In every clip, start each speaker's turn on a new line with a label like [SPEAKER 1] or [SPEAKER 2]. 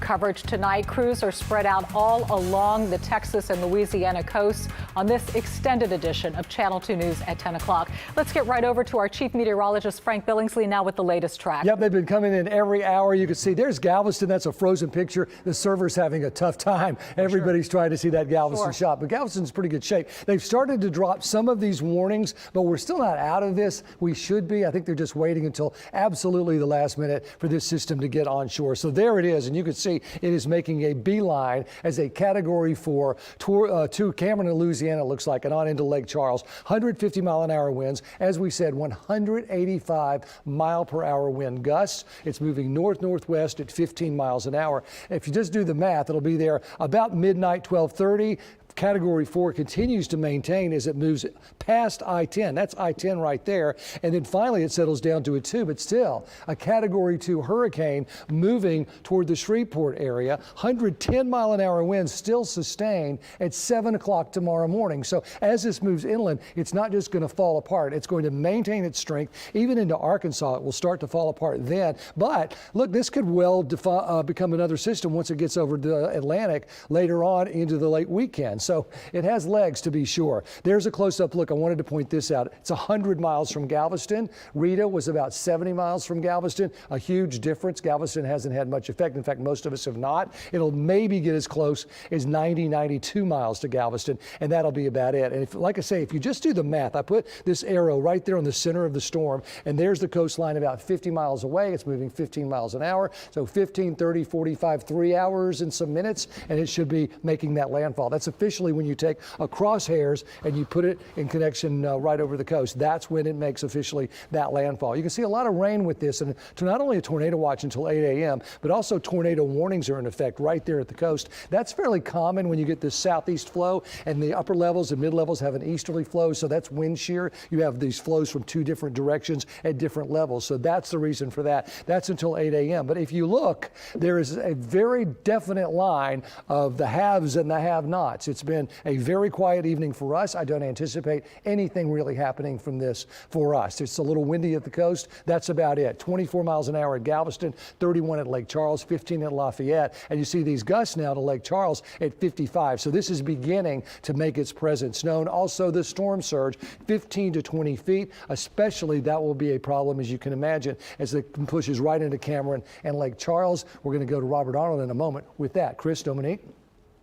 [SPEAKER 1] Coverage tonight. Crews are spread out all along the Texas and Louisiana coasts on this extended edition of Channel 2 News at 10 o'clock. Let's get right over to our chief meteorologist, Frank Billingsley, now with the latest track.
[SPEAKER 2] Yep, they've been coming in every hour. You can see there's Galveston. That's a frozen picture. The server's having a tough time. Everybody's trying to see that Galveston shot, but Galveston's pretty good shape. They've started to drop some of these warnings, but we're still not out of this. We should be. I think they're just waiting until absolutely the last minute for this system to get onshore. So there it is, and you can see it is making a beeline as a Category 4 to Cameron, Louisiana, looks like, and on into Lake Charles. 150 mile an hour winds. As we said, 185 mile per hour wind gusts. It's moving north-northwest at 15 miles an hour. If you just do the math, it'll be there about midnight, 12:30. Category 4 continues to maintain as it moves past I-10. That's I-10 right there. And then finally it settles down to a 2, but still a Category 2 hurricane moving toward the Shreveport area. 110 mile an hour winds still sustained at 7 o'clock tomorrow morning. So as this moves inland, it's not just going to fall apart. It's going to maintain its strength. Even into Arkansas, it will start to fall apart then. But look, this could well become another system once it gets over the Atlantic later on into the late weekend. So it has legs, to be sure. There's a close-up look. I wanted to point this out. It's 100 miles from Galveston. Rita was about 70 miles from Galveston. A huge difference. Galveston hasn't had much effect. In fact, most of us have not. It'll maybe get as close as 90, 92 miles to Galveston, and that'll be about it. And if, like I say, if you just do the math, I put this arrow right there on the center of the storm, and there's the coastline about 50 miles away. It's moving 15 miles an hour. So 15, 30, 45, 3 hours and some minutes, and it should be making that landfall. That's officially when you take a crosshairs and you put it in connection right over the coast. That's when it makes officially that landfall. You can see a lot of rain with this, and not only a tornado watch until 8 a.m., but also tornado warnings are in effect right there at the coast. That's fairly common when you get this southeast flow, and the upper levels and mid levels have an easterly flow, so that's wind shear. You have these flows from two different directions at different levels, so that's the reason for that. That's until 8 a.m. But if you look, there is a very definite line of the haves and the have-nots. It's been a very quiet evening for us. I don't anticipate anything really happening from this for us. It's a little windy at the coast. That's about it. 24 miles an hour at Galveston, 31 at Lake Charles, 15 at Lafayette. And you see these gusts now to Lake Charles at 55. So this is beginning to make its presence known. Also, the storm surge, 15 to 20 feet. Especially that will be a problem, as you can imagine, as it pushes right into Cameron and Lake Charles. We're going to go to Robert Arnold in a moment with that. Chris, Dominique.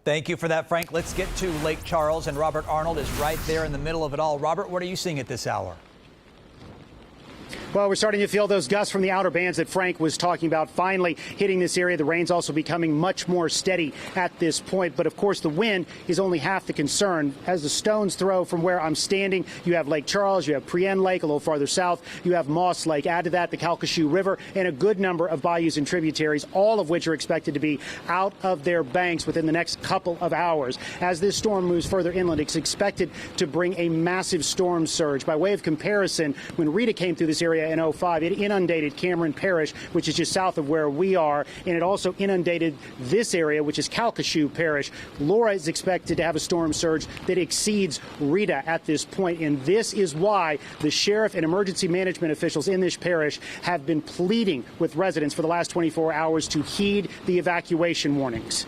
[SPEAKER 3] Thank you for that, Frank. Let's get to Lake Charles, and Robert Arnold is right there in the middle of it all. Robert, what are you seeing at this hour?
[SPEAKER 4] Well, we're starting to feel those gusts from the outer bands that Frank was talking about finally hitting this area. The rain's also becoming much more steady at this point. But, of course, the wind is only half the concern. As the stones throw from where I'm standing, you have Lake Charles, you have Prien Lake a little farther south, you have Moss Lake. Add to that the Calcasieu River and a good number of bayous and tributaries, all of which are expected to be out of their banks within the next couple of hours. As this storm moves further inland, it's expected to bring a massive storm surge. By way of comparison, when Rita came through this area in 05, it inundated Cameron Parish, which is just south of where we are, and it also inundated this area, which is Calcasieu Parish. Laura is expected to have a storm surge that exceeds Rita at this point, and this is why the sheriff and emergency management officials in this parish have been pleading with residents for the last 24 hours to heed the evacuation warnings.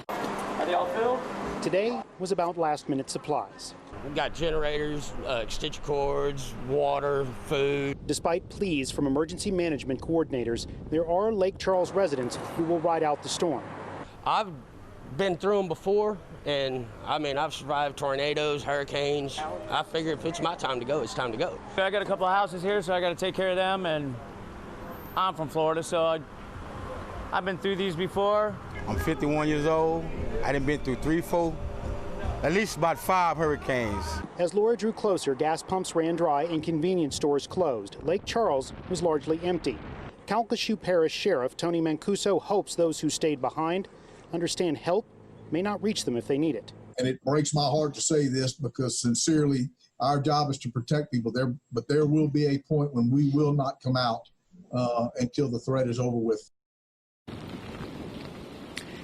[SPEAKER 5] How do y'all feel?
[SPEAKER 4] Today was about last-minute supplies.
[SPEAKER 5] We've got generators, extension cords, water, food.
[SPEAKER 4] Despite pleas from emergency management coordinators, there are Lake Charles residents who will ride out the storm.
[SPEAKER 5] I've been through them before, and I mean, I've survived tornadoes, hurricanes. I figure if it's my time to go, it's time to go.
[SPEAKER 6] I got a couple of houses here, so I got to take care of them, and I'm from Florida, so I've been through these before.
[SPEAKER 7] I'm 51 years old. I done been through 3, 4, at least about 5 hurricanes.
[SPEAKER 4] As Laura drew closer, gas pumps ran dry and convenience stores closed. Lake Charles was largely empty. Calcasieu Parish Sheriff Tony Mancuso hopes those who stayed behind understand help may not reach them if they need it.
[SPEAKER 8] And it breaks my heart to say this because sincerely, our job is to protect people there, but there will be a point when we will not come out until the threat is over with.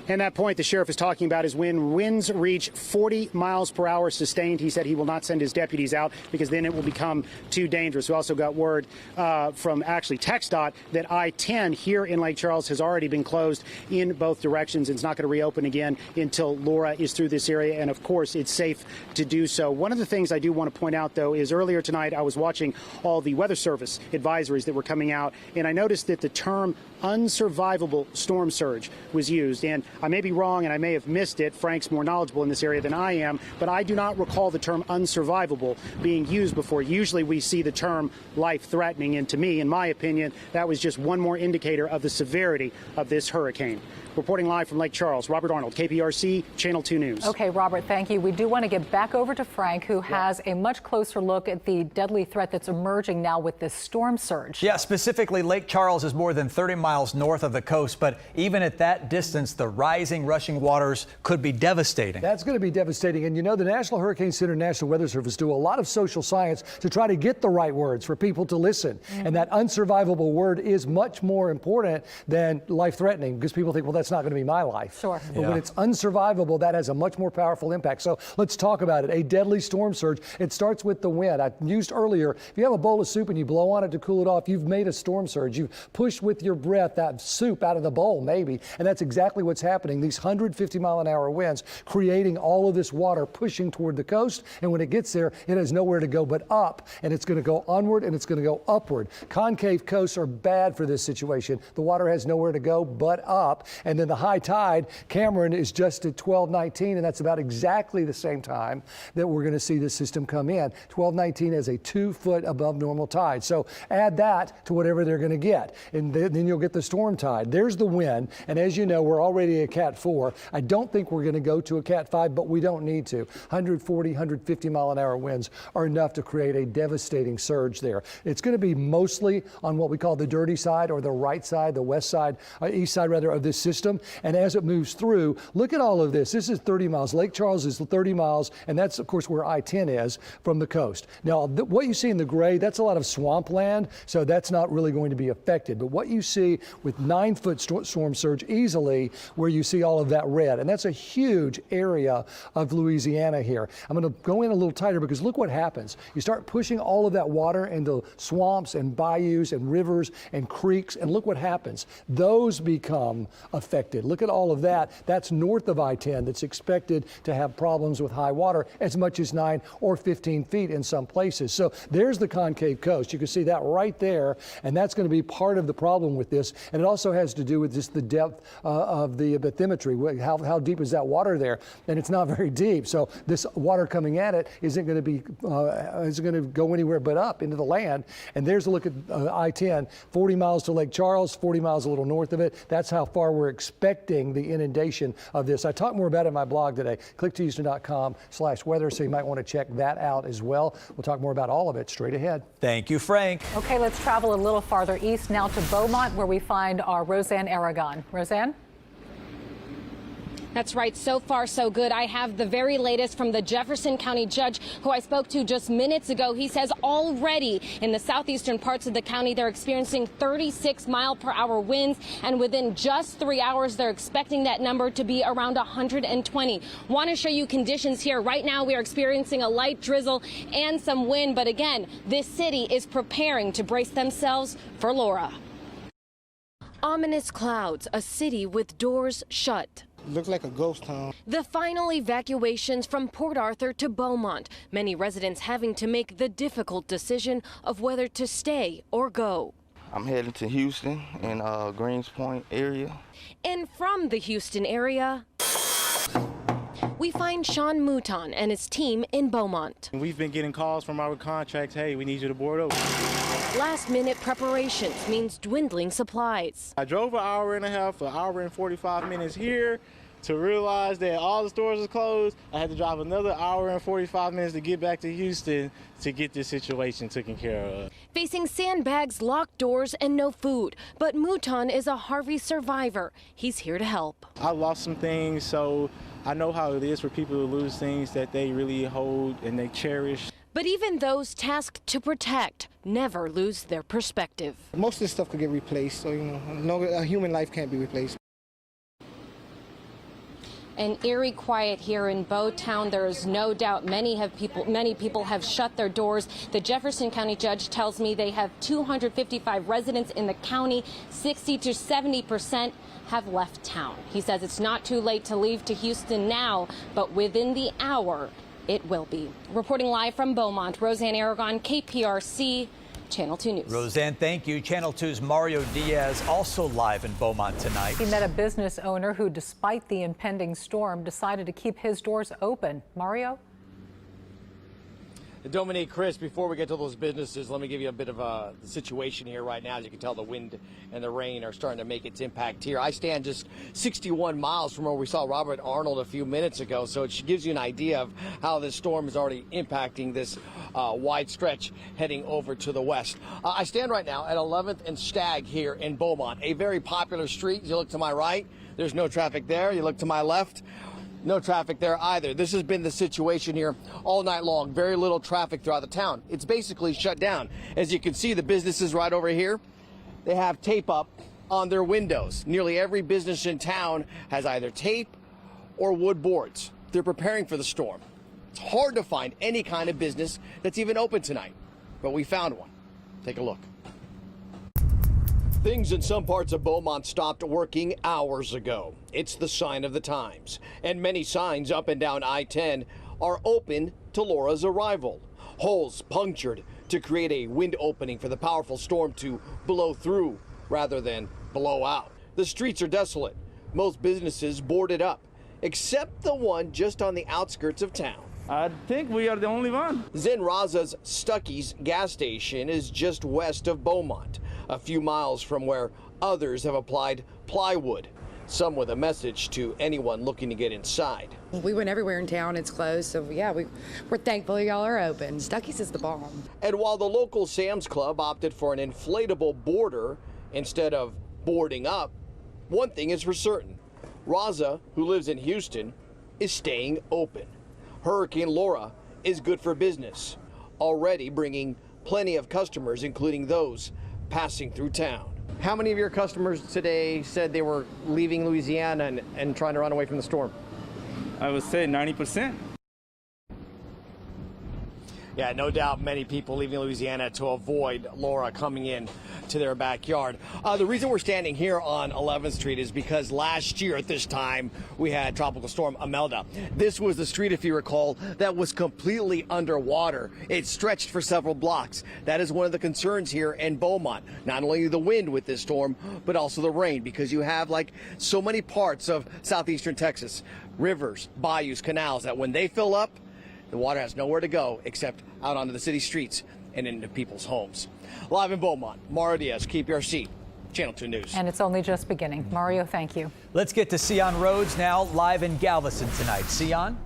[SPEAKER 4] And that point the sheriff is talking about is when winds reach 40 miles per hour sustained. He said he will not send his deputies out because then it will become too dangerous. We also got word from actually TxDOT that I-10 here in Lake Charles has already been closed in both directions. It's not going to reopen again until Laura is through this area. And of course, it's safe to do so. One of the things I do want to point out, though, is earlier tonight I was watching all the Weather Service advisories that were coming out, and I noticed that the term unsurvivable storm surge was used. And I may be wrong and I may have missed it. Frank's more knowledgeable in this area than I am, but I do not recall the term unsurvivable being used before. Usually we see the term life-threatening, and to me, in my opinion, that was just one more indicator of the severity of this hurricane. Reporting live from Lake Charles, Robert Arnold, KPRC, Channel 2 News.
[SPEAKER 1] Okay, Robert, thank you. We do want to get back over to Frank, who has a much closer look at the deadly threat that's emerging now with this storm surge.
[SPEAKER 3] Yeah, specifically, Lake Charles is more than 30 miles north of the coast, but even at that distance, the rising, rushing waters could be devastating.
[SPEAKER 2] That's going to be devastating. And you know, the National Hurricane Center, National Weather Service do a lot of social science to try to get the right words for people to listen. And that unsurvivable word is much more important than life-threatening, because people think, well, that's not going to be my life.
[SPEAKER 1] Sure.
[SPEAKER 2] But when it's unsurvivable, that has a much more powerful impact. So let's talk about it. A deadly storm surge. It starts with the wind. I used earlier, if you have a bowl of soup and you blow on it to cool it off, you've made a storm surge. You've pushed with your breath that soup out of the bowl, maybe. And that's exactly what's happening. These 150-mile-an-hour winds creating all of this water pushing toward the coast. And when it gets there, it has nowhere to go but up. And it's going to go onward and it's going to go upward. Concave coasts are bad for this situation. The water has nowhere to go but up. And then the high tide, Cameron is just at 12:19, and that's about exactly the same time that we're going to see this system come in. 12:19 is a 2 foot above normal tide. So add that to whatever they're going to get, and then you'll get the storm tide. There's the wind, and as you know, we're already a Cat 4. I don't think we're going to go to a Cat 5, but we don't need to. 140, 150 mile an hour winds are enough to create a devastating surge there. It's going to be mostly on what we call the dirty side, or the right side, the west side, east side rather, of this system. And as it moves through, look at all of this. This is 30 miles. Lake Charles is 30 miles, and that's, of course, where I-10 is from the coast. Now, what you see in the gray, that's a lot of swampland, so that's not really going to be affected. But what you see with 9-foot storm surge easily, where you see all of that red, and that's a huge area of Louisiana here. I'm going to go in a little tighter because look what happens. You start pushing all of that water into swamps and bayous and rivers and creeks, and look what happens. Those become affected. Look at all of that. That's north of I-10 that's expected to have problems with high water as much as 9 or 15 feet in some places. So there's the concave coast. You can see that right there, and that's going to be part of the problem with this. And it also has to do with just the depth of the bathymetry. How deep is that water there? And it's not very deep. So this water coming at it isn't going to go anywhere but up into the land. And there's a look at I-10, 40 miles to Lake Charles, 40 miles a little north of it. That's how far we're expecting the inundation of this. I talk more about it in my blog today, clicktohouston.com/weather, so you might want to check that out as well. We'll talk more about all of it straight ahead.
[SPEAKER 3] Thank you, Frank.
[SPEAKER 1] Okay, let's travel a little farther east now to Beaumont, where we find our Roseanne Aragon. Roseanne?
[SPEAKER 9] That's right. So far, so good. I have the very latest from the Jefferson County judge who I spoke to just minutes ago. He says already in the southeastern parts of the county, they're experiencing 36-mile-per-hour winds. And within just 3 hours, they're expecting that number to be around 120. Want to show you conditions here. Right now, we are experiencing a light drizzle and some wind. But again, this city is preparing to brace themselves for Laura. Ominous clouds, a city with doors shut.
[SPEAKER 10] Looks like a ghost town.
[SPEAKER 9] The final evacuations from Port Arthur to Beaumont, many residents having to make the difficult decision of whether to stay or go.
[SPEAKER 10] I'm heading to Houston in Greens Point area.
[SPEAKER 9] And from the Houston area, we find Sean Mouton and his team in Beaumont.
[SPEAKER 6] We've been getting calls from our contracts, hey, we need you to board over.
[SPEAKER 9] Last-minute preparations means dwindling supplies.
[SPEAKER 6] I drove an hour and a half, an hour and 45 minutes here to realize that all the stores are closed. I had to drive another hour and 45 minutes to get back to Houston to get this situation taken care of.
[SPEAKER 9] Facing sandbags, locked doors, and no food. But Mouton is a Harvey survivor. He's here to help.
[SPEAKER 6] I lost some things, so I know how it is for people to lose things that they really hold and they cherish.
[SPEAKER 9] But even those tasked to protect never lose their perspective.
[SPEAKER 10] Most of this stuff could get replaced, so a human life can't be replaced.
[SPEAKER 9] An eerie quiet here in Bowtown. There is no doubt many people have shut their doors. The Jefferson County judge tells me they have 255 residents in the county. 60 to 70% have left town. He says it's not too late to leave to Houston now, but within the hour, it will be. Reporting live from Beaumont, Roseanne Aragon, KPRC. Channel 2 News.
[SPEAKER 3] Roseanne, thank you. Channel 2's Mario Diaz also live in Beaumont tonight.
[SPEAKER 1] He met a business owner who, despite the impending storm, decided to keep his doors open. Mario?
[SPEAKER 11] Dominique, Chris, before we get to those businesses, let me give you a bit of a situation here right now. As you can tell, the wind and the rain are starting to make its impact here. I stand just 61 miles from where we saw Robert Arnold a few minutes ago, so it gives you an idea of how this storm is already impacting this wide stretch heading over to the west. I stand right now at 11th and Stagg here in Beaumont, a very popular street. You look to my right, there's no traffic there. You look to my left, no traffic there either. This has been the situation here all night long. Very little traffic throughout the town. It's basically shut down. As you can see, the businesses right over here, they have tape up on their windows. Nearly every business in town has either tape or wood boards. They're preparing for the storm. It's hard to find any kind of business that's even open tonight, but we found one. Take a look. Things in some parts of Beaumont stopped working hours ago. It's the sign of the times. And many signs up and down I-10 are open to Laura's arrival. Holes punctured to create a wind opening for the powerful storm to blow through rather than blow out. The streets are desolate. Most businesses boarded up, except the one just on the outskirts of town.
[SPEAKER 12] I think we are the only one.
[SPEAKER 11] Zen Raza's Stuckey's gas station is just west of Beaumont, a few miles from where others have applied plywood, some with a message to anyone looking to get inside.
[SPEAKER 13] We went everywhere in town, it's closed, so yeah, we're thankful y'all are open. Stuckey's is the bomb.
[SPEAKER 11] And while the local Sam's Club opted for an inflatable boarder instead of boarding up, one thing is for certain. Raza, who lives in Houston, is staying open. Hurricane Laura is good for business, already bringing plenty of customers, including those passing through town. How many of your customers today said they were leaving Louisiana and trying to run away from the storm?
[SPEAKER 12] I would say 90%.
[SPEAKER 11] Yeah, no doubt many people leaving Louisiana to avoid Laura coming in to their backyard. The reason we're standing here on 11th Street is because last year at this time we had Tropical Storm Imelda. This was the street, if you recall, that was completely underwater. It stretched for several blocks. That is one of the concerns here in Beaumont. Not only the wind with this storm, but also the rain, because you have, like so many parts of southeastern Texas, rivers, bayous, canals, that when they fill up, the water has nowhere to go except out onto the city streets and into people's homes. Live in Beaumont, Mario Diaz, KPRC, Channel 2 News.
[SPEAKER 1] And it's only just beginning. Mario, thank you.
[SPEAKER 3] Let's get to Sion Rhodes now, live in Galveston tonight. Sion?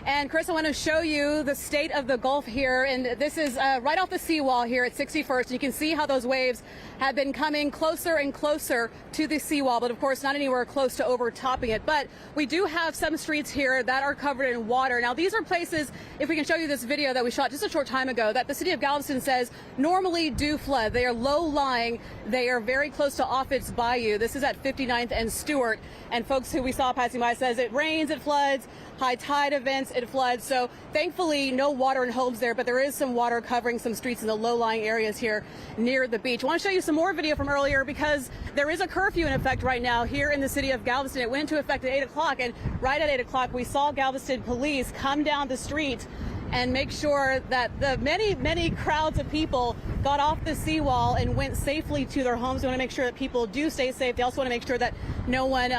[SPEAKER 14] And Chris, I want to show you the state of the Gulf here, and this is right off the seawall here at 61st. You can see how those waves have been coming closer and closer to the seawall, but of course not anywhere close to overtopping it. But we do have some streets here that are covered in water. Now these are places, if we can show you this video that we shot just a short time ago, that the city of Galveston says normally do flood. They are low-lying. They are very close to Offutt's Bayou. This is at 59th and Stewart, and folks who we saw passing by says it rains, it floods, high tide events, it floods. So thankfully no water in homes there, but there is some water covering some streets in the low-lying areas here near the beach. I want to show you some more video from earlier because there is a curfew in effect right now here in the city of Galveston. It went into effect at 8 o'clock, and right at 8 o'clock we saw Galveston police come down the street and make sure that the many crowds of people got off the seawall and went safely to their homes. We want to make sure that people do stay safe. They also want to make sure that no one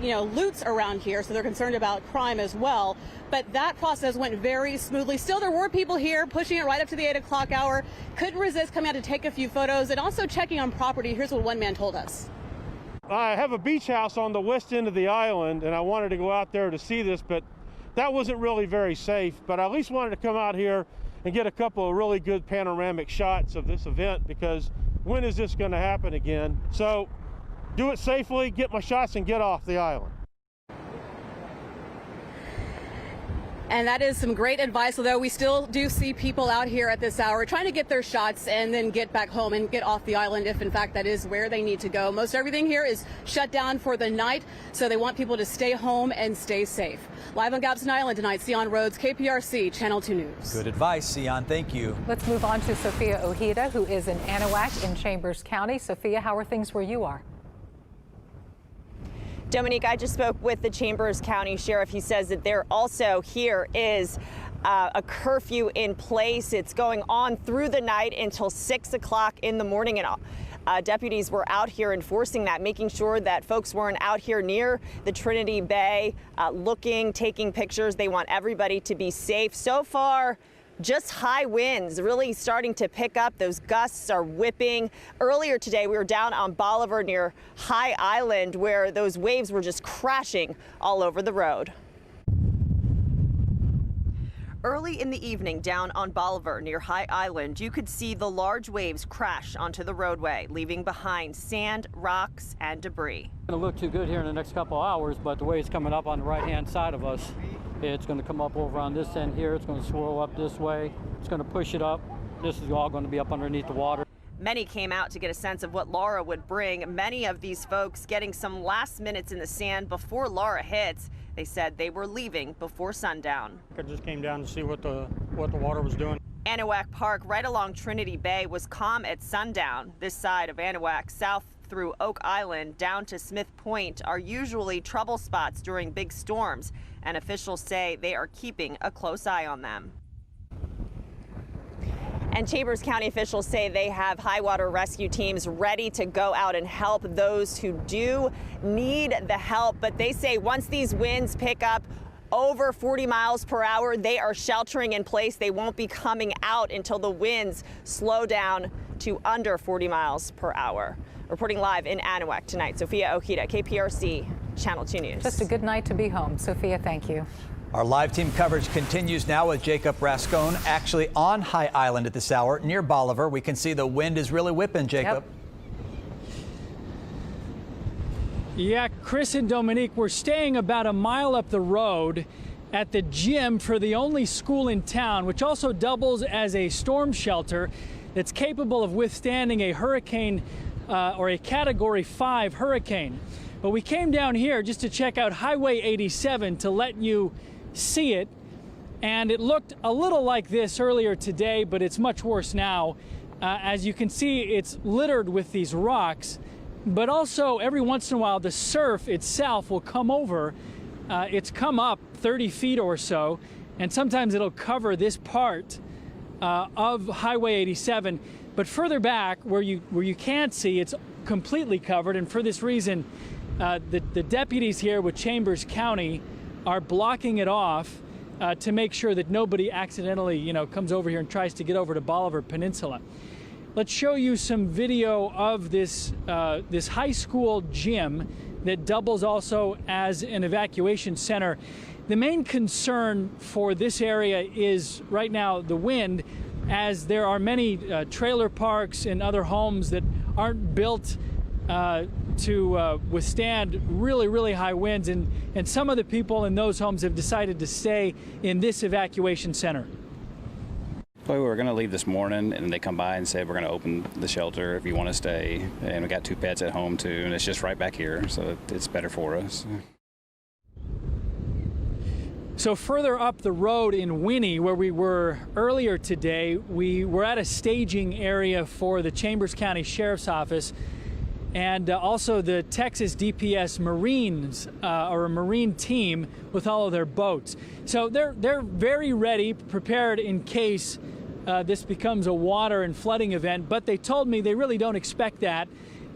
[SPEAKER 14] loots around here, so they're concerned about crime as well. But that process went very smoothly. Still, there were people here pushing it right up to the 8 o'clock hour. Couldn't resist coming out to take a few photos and also checking on property. Here's what one man told us.
[SPEAKER 15] I have a beach house on the west end of the island, and I wanted to go out there to see this, but that wasn't really very safe. But I at least wanted to come out here and get a couple of really good panoramic shots of this event, because when is this going to happen again? So do it safely, get my shots, and get off the island.
[SPEAKER 14] And that is some great advice, although we still do see people out here at this hour trying to get their shots and then get back home and get off the island if in fact that is where they need to go. Most everything here is shut down for the night, so they want people to stay home and stay safe. Live on Galveston Island tonight, Sion Rhodes, KPRC, Channel 2 News.
[SPEAKER 3] Good advice, Sion. Thank you.
[SPEAKER 1] Let's move on to Sophia Ojeda, who is in Anahuac in Chambers County. Sophia, how are things where you are?
[SPEAKER 16] Dominique, I just spoke with the Chambers County Sheriff. He says that there also here is a curfew in place. It's going on through the night until 6 o'clock in the morning. And deputies were out here enforcing that, making sure that folks weren't out here near the Trinity Bay looking, taking pictures. They want everybody to be safe. So far, just high winds really starting to pick up. Those gusts are whipping. Earlier today, we were down on Bolivar near High Island where those waves were just crashing all over the road. Early in the evening down on Bolivar near High Island, you could see the large waves crash onto the roadway, leaving behind sand, rocks, and debris.
[SPEAKER 17] It's going to look too good here in the next couple hours, but the way it's coming up on the right-hand side of us, it's going to come up over on this end here. It's going to swirl up this way. It's going to push it up. This is all going to be up underneath the water.
[SPEAKER 16] Many came out to get a sense of what Laura would bring. Many of these folks getting some last minutes in the sand before Laura hits. They said they were leaving before sundown.
[SPEAKER 18] I just came down to see what the water was doing.
[SPEAKER 16] Anahuac Park, right along Trinity Bay, was calm at sundown. This side of Anahuac, south through Oak Island down to Smith Point, are usually trouble spots during big storms, and officials say they are keeping a close eye on them. And Chambers County officials say they have high water rescue teams ready to go out and help those who do need the help. But they say once these winds pick up over 40 miles per hour, they are sheltering in place. They won't be coming out until the winds slow down to under 40 miles per hour. Reporting live in Anahuac tonight, Sophia Ojeda, KPRC, Channel 2 News.
[SPEAKER 1] Just a good night to be home. Sophia, thank you.
[SPEAKER 3] Our live team coverage continues now with Jacob Rascone actually on High Island at this hour near Bolivar. We can see the wind is really whipping, Jacob.
[SPEAKER 19] Yep. Yeah, Chris and Dominique, we're staying about a mile up the road at the gym for the only school in town, which also doubles as a storm shelter that's capable of withstanding a hurricane or a Category 5 hurricane. But we came down here just to check out Highway 87 to let you see it, and it looked a little like this earlier today, but it's much worse now. As you can see, it's littered with these rocks, but also every once in a while the surf itself will come over. It's come up 30 feet or so, and sometimes it'll cover this part of Highway 87. But further back, where you can't see, it's completely covered, and for this reason, the deputies here with Chambers County are blocking it off to make sure that nobody accidentally, comes over here and tries to get over to Bolivar Peninsula. Let's show you some video of this high school gym that doubles also as an evacuation center. The main concern for this area is right now the wind, as there are many trailer parks and other homes that aren't built to withstand really, really high winds, and some of the people in those homes have decided to stay in this evacuation center.
[SPEAKER 20] Well, we were going to leave this morning, and they come by and say we're going to open the shelter if you want to stay, and we got 2 pets at home too, and it's just right back here, so it's better for us.
[SPEAKER 19] So further up the road in Winnie, where we were earlier today, we were at a staging area for the Chambers County Sheriff's Office and also the Texas DPS Marines, or a Marine team with all of their boats. So they're very ready, prepared in case this becomes a water and flooding event, but they told me they really don't expect that.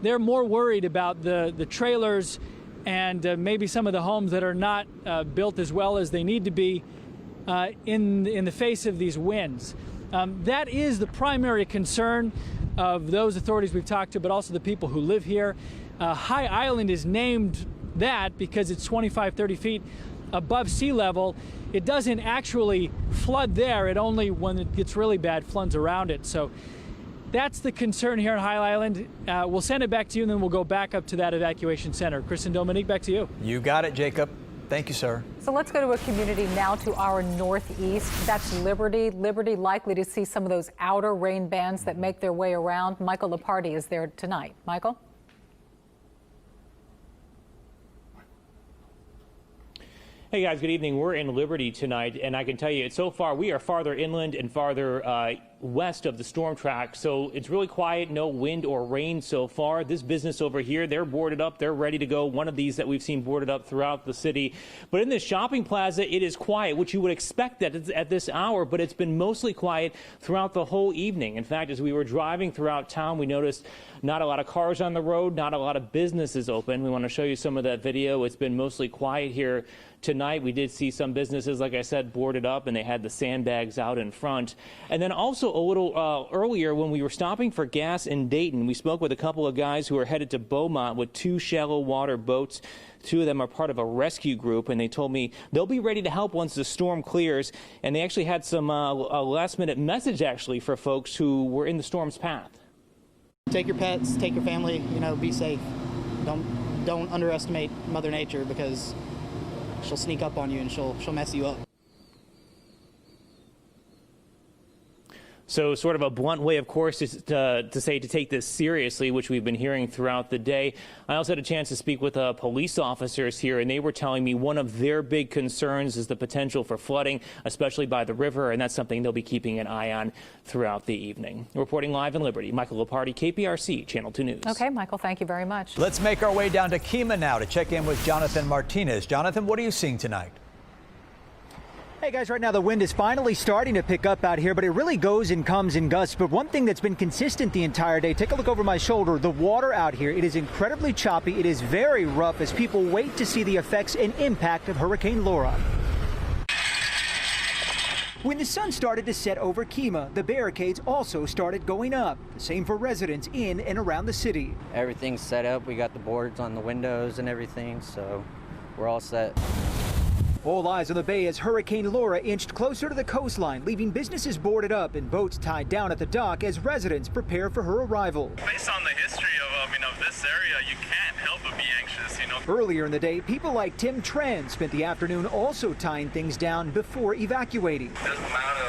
[SPEAKER 19] They're more worried about the trailers and maybe some of the homes that are not built as well as they need to be in the face of these winds. That is the primary concern of those authorities we've talked to, but also the people who live here. High Island is named that because it's 25, 30 feet above sea level. It doesn't actually flood there. It only, when it gets really bad, floods around it. So that's the concern here on High Island. We'll send it back to you, and then we'll go back up to that evacuation center. Chris and Dominique, back to you.
[SPEAKER 3] You got it, Jacob. Thank you, sir.
[SPEAKER 1] So let's go to a community now to our northeast. That's Liberty. Liberty likely to see some of those outer rain bands that make their way around. Michael Leparty is there tonight. Michael?
[SPEAKER 21] Hey guys, good evening. We're in Liberty tonight, and I can tell you, so far we are farther inland and farther west of the storm track, so it's really quiet, no wind or rain so far. This business over here, they're boarded up, they're ready to go. One of these that we've seen boarded up throughout the city. But in this shopping plaza, it is quiet, which you would expect at this hour, but it's been mostly quiet throughout the whole evening. In fact, as we were driving throughout town, we noticed not a lot of cars on the road, not a lot of businesses open. We want to show you some of that video. It's been mostly quiet here tonight. We did see some businesses, like I said, boarded up, and they had the sandbags out in front. And then also a little earlier, when we were stopping for gas in Dayton, we spoke with a couple of guys who are headed to Beaumont with 2 shallow water boats. 2 of them are part of a rescue group, and they told me they'll be ready to help once the storm clears. And they actually had some a last-minute message, actually, for folks who were in the storm's path.
[SPEAKER 22] Take your pets, take your family, be safe. Don't underestimate Mother Nature, because she'll sneak up on you and she'll mess you up.
[SPEAKER 21] So sort of a blunt way, of course, is to say to take this seriously, which we've been hearing throughout the day. I also had a chance to speak with police officers here, and they were telling me one of their big concerns is the potential for flooding, especially by the river, and that's something they'll be keeping an eye on throughout the evening. Reporting live in Liberty, Michael Leparty, KPRC, Channel 2 News.
[SPEAKER 1] Okay, Michael, thank you very much.
[SPEAKER 3] Let's make our way down to Kemah now to check in with Jonathan Martinez. Jonathan, what are you seeing tonight?
[SPEAKER 23] Hey guys, right now the wind is finally starting to pick up out here, but it really goes and comes in gusts. But one thing that's been consistent the entire day, take a look over my shoulder, the water out here, it is incredibly choppy. It is very rough as people wait to see the effects and impact of Hurricane Laura. When the sun started to set over Kemah, the barricades also started going up. The same for residents in and around the city.
[SPEAKER 24] Everything's set up. We got the boards on the windows and everything, so we're all set.
[SPEAKER 23] All eyes on the bay as Hurricane Laura inched closer to the coastline, leaving businesses boarded up and boats tied down at the dock as residents prepare for her arrival.
[SPEAKER 25] Based on the history of this area, you can't help but be anxious,
[SPEAKER 23] Earlier in the day, people like Tim Tran spent the afternoon also tying things down before evacuating.
[SPEAKER 25] Doesn't matter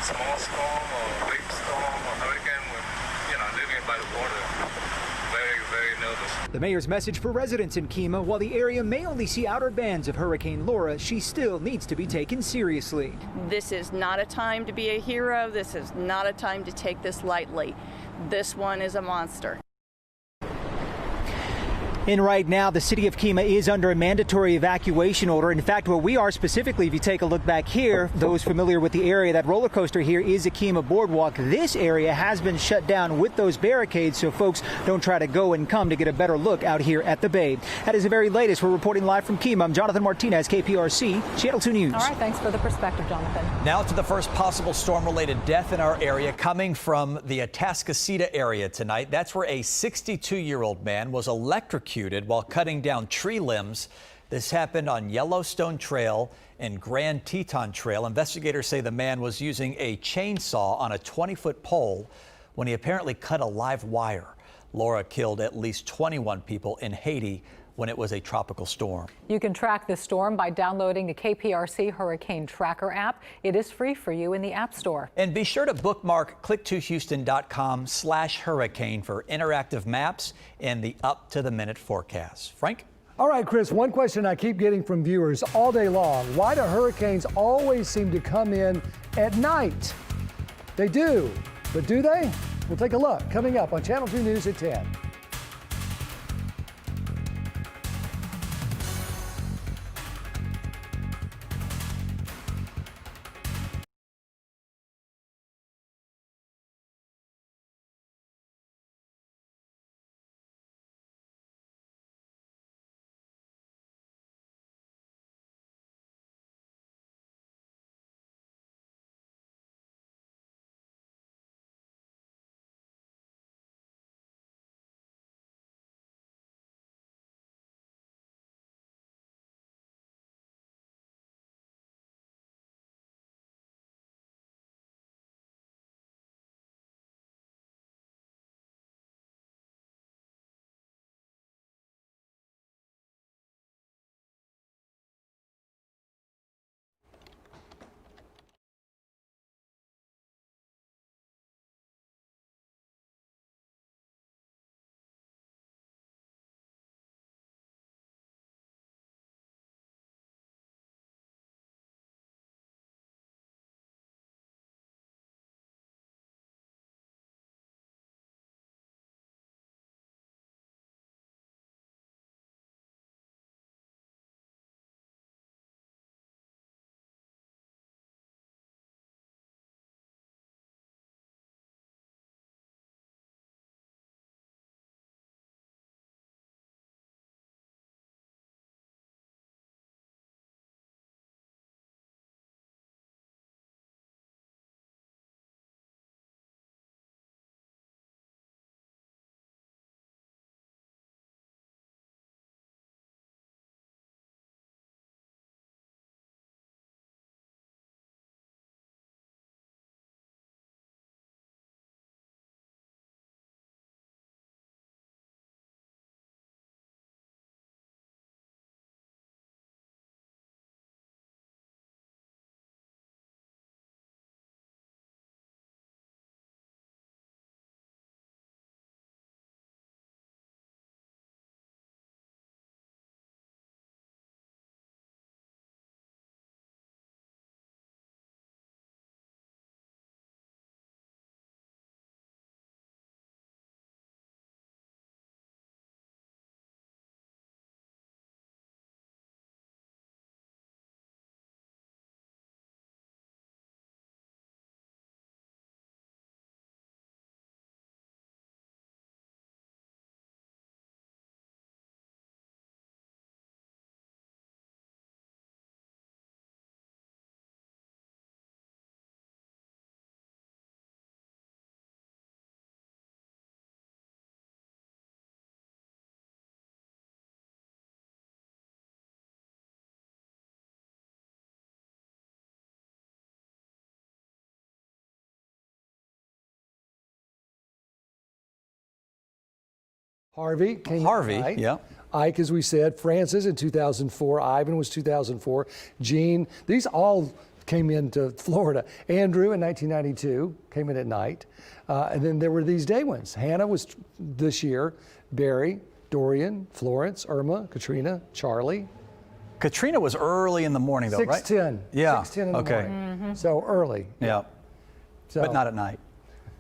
[SPEAKER 25] small storm or big storm or hurricane, living by the water, very nervous.
[SPEAKER 23] The mayor's message for residents in Kemah: while the area may only see outer bands of Hurricane Laura, she still needs to be taken seriously.
[SPEAKER 26] This is not a time to be a hero. This is not a time to take this lightly. This one is a monster.
[SPEAKER 23] And right now, the city of Kemah is under a mandatory evacuation order. In fact, where we are specifically, if you take a look back here, those familiar with the area, that roller coaster here is the Kemah Boardwalk. This area has been shut down with those barricades, so folks don't try to go and come to get a better look out here at the bay. That is the very latest. We're reporting live from Kemah. I'm Jonathan Martinez, KPRC, Channel 2 News.
[SPEAKER 1] All right, thanks for the perspective, Jonathan.
[SPEAKER 3] Now to the first possible storm-related death in our area, coming from the Atascocita area tonight. That's where a 62-year-old man was electrocuted while cutting down tree limbs. This happened on Yellowstone Trail and Grand Teton Trail. Investigators say the man was using a chainsaw on a 20-foot pole when he apparently cut a live wire. Laura killed at least 21 people in Haiti when it was a tropical storm.
[SPEAKER 1] You can track this storm by downloading the KPRC Hurricane Tracker app. It is free for you in the App Store.
[SPEAKER 3] And be sure to bookmark click2houston.com/hurricane for interactive maps and the up-to-the-minute forecast. Frank?
[SPEAKER 2] All right, Chris, one question I keep getting from viewers all day long. Why do hurricanes always seem to come in at night? They do, but do they? We'll take a look coming up on Channel 2 News at 10. Harvey came
[SPEAKER 3] Harvey,
[SPEAKER 2] in tonight.
[SPEAKER 3] yeah.
[SPEAKER 2] Ike, as we said, Francis in 2004, Ivan was 2004, Gene, these all came into Florida. Andrew in 1992 came in at night. And then there were these day ones. Hannah was this year, Barry, Dorian, Florence, Irma, Katrina, Charlie.
[SPEAKER 3] Katrina was early in the morning, though, right?
[SPEAKER 2] 6:10.
[SPEAKER 3] Yeah.
[SPEAKER 2] 6:10 in the
[SPEAKER 3] okay.
[SPEAKER 2] morning. So early.
[SPEAKER 3] Yeah.
[SPEAKER 2] So,
[SPEAKER 3] But not at night.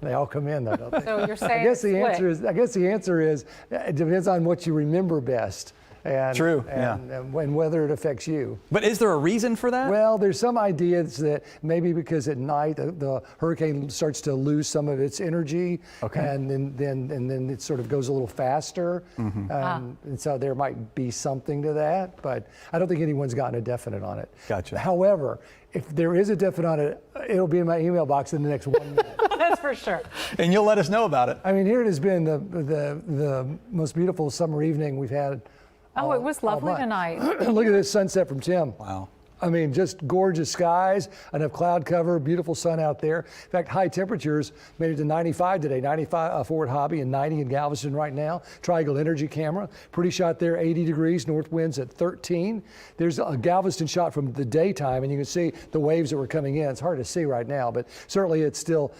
[SPEAKER 2] They all come in, though, don't they?
[SPEAKER 1] So you're saying
[SPEAKER 2] I guess the
[SPEAKER 1] split.
[SPEAKER 2] answer is it depends on what you remember best. And,
[SPEAKER 3] True,
[SPEAKER 2] and whether it affects you.
[SPEAKER 3] But is there a reason for that?
[SPEAKER 2] Well, there's some ideas that maybe because at night the hurricane starts to lose some of its energy, and then it sort of goes a little faster, and so there might be something to that. But I don't think anyone's gotten a definite on it.
[SPEAKER 3] Gotcha.
[SPEAKER 2] However, if there is a definite on it, it'll be in my email box in the next 1 minute.
[SPEAKER 1] That's for sure.
[SPEAKER 3] And you'll let us know about it.
[SPEAKER 2] I mean, here it has been the most beautiful summer evening we've had.
[SPEAKER 1] Oh, it was lovely tonight.
[SPEAKER 2] Look at this sunset from Tim.
[SPEAKER 3] Wow.
[SPEAKER 2] I mean, just gorgeous skies, enough cloud cover, beautiful sun out there. In fact, high temperatures made it to 95 today, 95 Fort Hobby and 90 in Galveston right now. Triangle Energy camera, pretty shot there, 80 degrees, north winds at 13. There's a Galveston shot from the daytime, and you can see the waves that were coming in. It's hard to see right now, but certainly it's still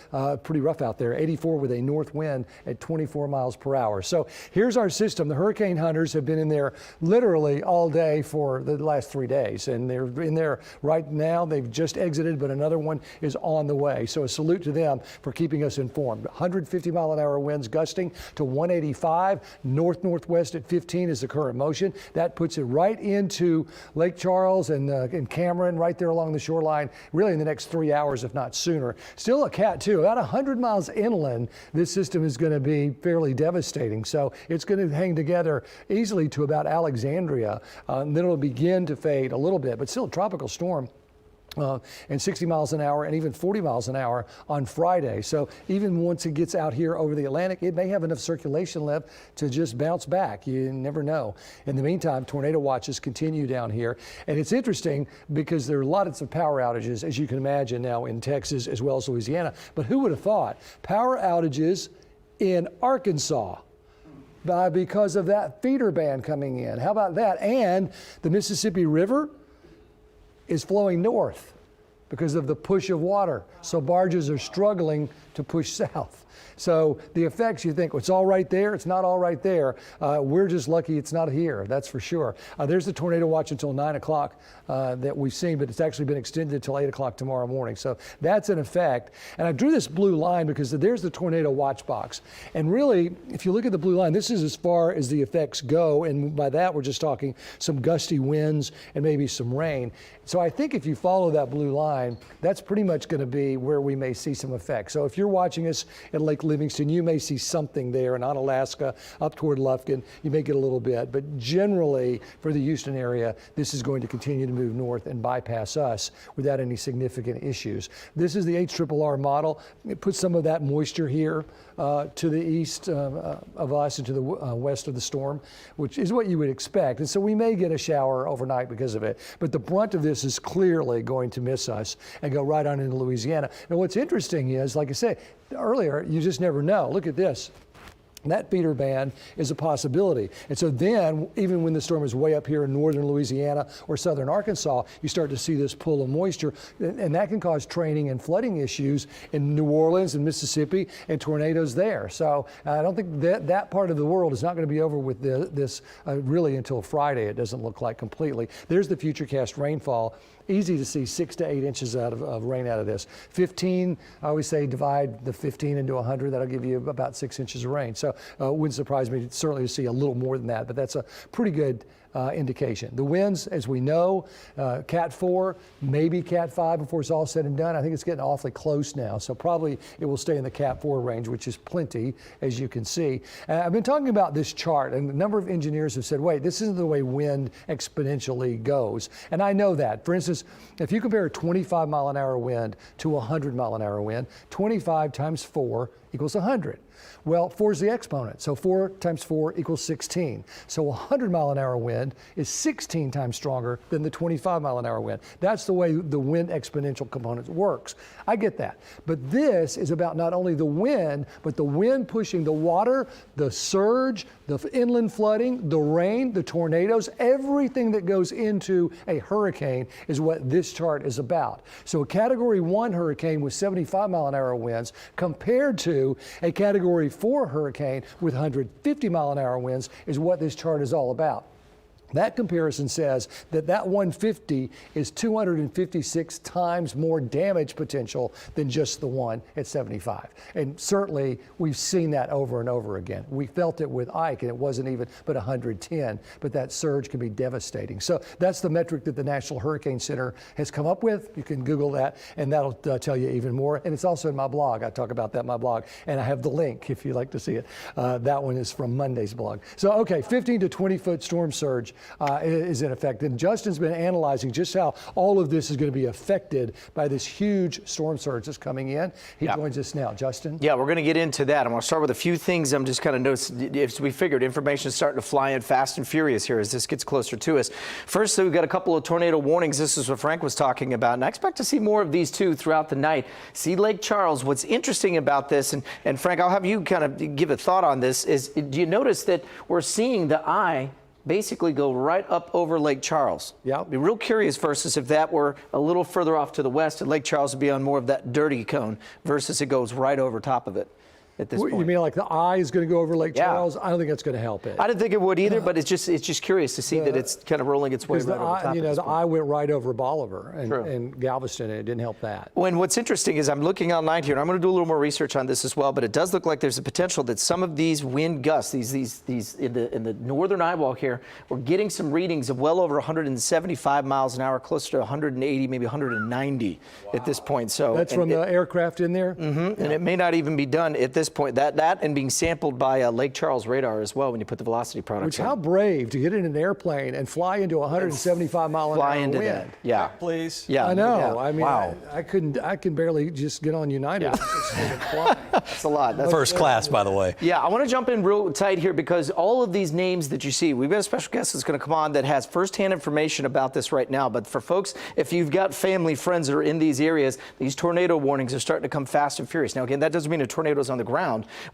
[SPEAKER 2] pretty rough out there. 84 with a north wind at 24 miles per hour. So here's our system. The hurricane hunters have been in there literally all day for the last 3 days, and they're in there right now. They've just exited, but another one is on the way. So a salute to them for keeping us informed. 150 mile an hour winds gusting to 185. North-northwest at 15 is the current motion. That puts it right into Lake Charles and Cameron, right there along the shoreline, really in the next 3 hours, if not sooner. Still a Cat 2, about 100 miles inland. This system is going to be fairly devastating. So it's going to hang together easily to about Alexandria. Then it'll begin to fade a little bit, but still a tropical storm. And 60 miles an hour and even 40 miles an hour on Friday. So even once it gets out here over the Atlantic, it may have enough circulation left to just bounce back. You never know. In the meantime, tornado watches continue down here. And it's interesting because there are lots of power outages, as you can imagine now in Texas as well as Louisiana. But who would have thought? Power outages in Arkansas. Because of that feeder band coming in. How about that? And the Mississippi River is flowing north because of the push of water. So barges are struggling to push south. So the effects, you think, well, it's all right there. It's not all right there. We're just lucky it's not here, that's for sure. There's the tornado watch until 9 o'clock that we've seen, but it's actually been extended until 8 o'clock tomorrow morning. So that's in effect. And I drew this blue line because there's the tornado watch box. And really, if you look at the blue line, this is as far as the effects go. And by that, we're just talking some gusty winds and maybe some rain. So I think if you follow that blue line, that's pretty much going to be where we may see some effects. So if you're watching us at Lake Livingston, you may see something there, and on Alaska, up toward Lufkin, you may get a little bit. But generally, for the Houston area, this is going to continue to move north and bypass us without any significant issues. This is the HRRR model. It puts some of that moisture here to the east of us and to the west of the storm, which is what you would expect. And so we may get a shower overnight because of it. But the brunt of this is clearly going to miss us and go right on into Louisiana. Now, what's interesting is, like I said earlier, you just never know. Look at this. That feeder band is a possibility. And so then, even when the storm is way up here in northern Louisiana or southern Arkansas, you start to see this pull of moisture, and that can cause training and flooding issues in New Orleans and Mississippi and tornadoes there. So I don't think that part of the world is not going to be over with this really until Friday, it doesn't look like completely. There's the futurecast rainfall. Easy to see 6 to 8 inches of rain out of this. 15, I always say divide the 15 into 100, that'll give you about 6 inches of rain. So it wouldn't surprise me certainly to see a little more than that, but that's a pretty good indication. The winds, as we know, Cat 4, maybe Cat 5 before it's all said and done. I think it's getting awfully close now, so probably it will stay in the Cat 4 range, which is plenty, as you can see. I've been talking about this chart, and a number of engineers have said, wait, this isn't the way wind exponentially goes. And I know that. For instance, if you compare a 25 mile an hour wind to a 100 mile an hour wind, 25 times 4 equals 100. Well, 4 is the exponent. So 4 times 4 equals 16. So a 100-mile-an-hour wind is 16 times stronger than the 25-mile-an-hour wind. That's the way the wind exponential component works. I get that. But this is about not only the wind, but the wind pushing the water, the surge, the inland flooding, the rain, the tornadoes, everything that goes into a hurricane is what this chart is about. So a Category 1 hurricane with 75-mile-an-hour winds compared to a Category 4 hurricane with 150-mile-an-hour winds is what this chart is all about. That comparison says that 150 is 256 times more damage potential than just the one at 75. And certainly we've seen that over and over again. We felt it with Ike, and it wasn't even but 110, but that surge can be devastating. So that's the metric that the National Hurricane Center has come up with. You can Google that, and that'll tell you even more. And it's also in my blog. I talk about that in my blog, and I have the link if you'd like to see it. That one is from Monday's blog. So, okay, 15 to 20-foot storm surge is in effect. And Justin's been analyzing just how all of this is going to be affected by this huge storm surge that's coming in. He joins us now. Justin?
[SPEAKER 4] Yeah, we're going to get into that. I'm going to start with a few things. I'm just kind of noticing, as we figured, information is starting to fly in fast and furious here as this gets closer to us. First, so we've got a couple of tornado warnings. This is what Frank was talking about, and I expect to see more of these too throughout the night. See Lake Charles. What's interesting about this, and Frank, I'll have you kind of give a thought on this, is do you notice that we're seeing the eye basically go right up over Lake Charles? Yeah. Be real curious versus if that were a little further off to the west, and Lake Charles would be on more of that dirty cone versus it goes right over top of it at this point.
[SPEAKER 2] You mean like the eye is going to go over Lake Charles? I don't think that's going to help it.
[SPEAKER 4] I didn't think it would either, but it's just curious to see that it's kind of rolling its way right over top.
[SPEAKER 2] You know, the eye went right over Bolivar and Galveston, and it didn't help that.
[SPEAKER 4] Well, and what's interesting is I'm looking online here, and I'm going to do a little more research on this as well, but it does look like there's a potential that some of these wind gusts, these in the northern eyewall here, we're getting some readings of well over 175 miles an hour, closer to 180, maybe 190 at this point. So
[SPEAKER 2] that's from the aircraft in there?
[SPEAKER 4] Mm-hmm. And it may not even be done at this point. That and being sampled by Lake Charles radar as well when you put the velocity products in.
[SPEAKER 2] How brave to get in an airplane and fly into 175 mile an hour wind.
[SPEAKER 4] That. Yeah.
[SPEAKER 3] Please.
[SPEAKER 4] Yeah.
[SPEAKER 2] I know.
[SPEAKER 4] Yeah.
[SPEAKER 2] I mean,
[SPEAKER 4] wow.
[SPEAKER 2] I can barely just get on United.
[SPEAKER 4] Yeah. That's a lot. That's
[SPEAKER 3] first class, by the way.
[SPEAKER 4] Yeah, I want to jump in real tight here because all of these names that you see, we've got a special guest that's going to come on that has firsthand information about this right now. But for folks, if you've got family, friends that are in these areas, these tornado warnings are starting to come fast and furious. Now, again, that doesn't mean a tornado's on the ground,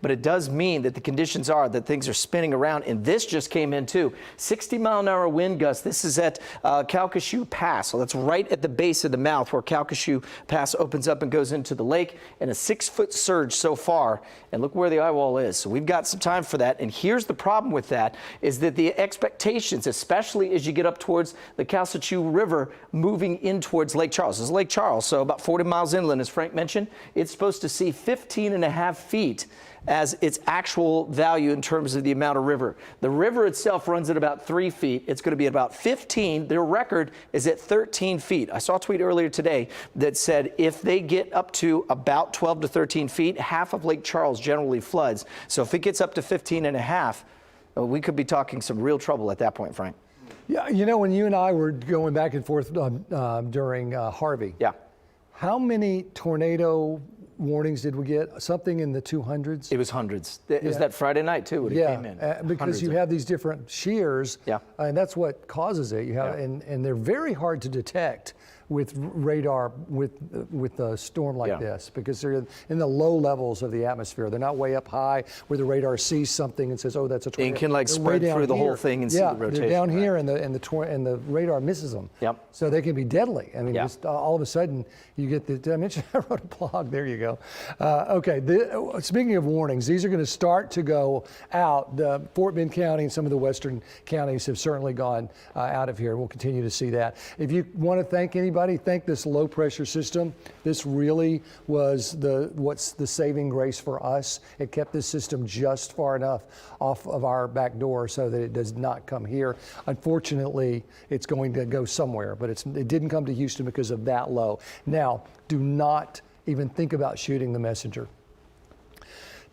[SPEAKER 4] but it does mean that the conditions are that things are spinning around, and this just came in too. 60-mile-an-hour wind gusts. This is at Calcasieu Pass, so that's right at the base of the mouth where Calcasieu Pass opens up and goes into the lake, and a 6-foot surge so far, and look where the eye wall is. So we've got some time for that, and here's the problem with that, is that the expectations, especially as you get up towards the Calcasieu River, moving in towards Lake Charles. This is Lake Charles, so about 40 miles inland, as Frank mentioned. It's supposed to see 15.5 feet as its actual value in terms of the amount of river. The river itself runs at about 3 feet. It's going to be at about 15. Their record is at 13 feet. I saw a tweet earlier today that said if they get up to about 12 to 13 feet, half of Lake Charles generally floods. So if it gets up to 15.5, we could be talking some real trouble at that point, Frank.
[SPEAKER 2] Yeah, you know, when you and I were going back and forth during Harvey, how many tornado warnings did we get? Something in the 200s?
[SPEAKER 4] It was hundreds. It was that Friday night too when it came in.
[SPEAKER 2] Because
[SPEAKER 4] hundreds
[SPEAKER 2] you have these different shears, and that's what causes it. You have,
[SPEAKER 4] Yeah.
[SPEAKER 2] and they're very hard to detect with radar with a storm like this, because they're in the low levels of the atmosphere. They're not way up high where the radar sees something and says, "Oh, that's a tornado."
[SPEAKER 4] And can like
[SPEAKER 2] They're
[SPEAKER 4] spread
[SPEAKER 2] way down
[SPEAKER 4] through the whole
[SPEAKER 2] here.
[SPEAKER 4] thing and see the rotation.
[SPEAKER 2] They're down here, and the radar misses them.
[SPEAKER 4] Yep.
[SPEAKER 2] So they can be deadly. I mean, just all of a sudden you get the. I mentioned I wrote a blog. There you go. Okay. Speaking of warnings, these are going to start to go out. Fort Bend County and some of the western counties have certainly gone out of here. We'll continue to see that. If you want to thank anybody, thank this low pressure system. This really was what's the saving grace for us. It kept this system just far enough off of our back door so that it does not come here. Unfortunately, it's going to go somewhere, but it didn't come to Houston because of that low. Now, do not even think about shooting the messenger.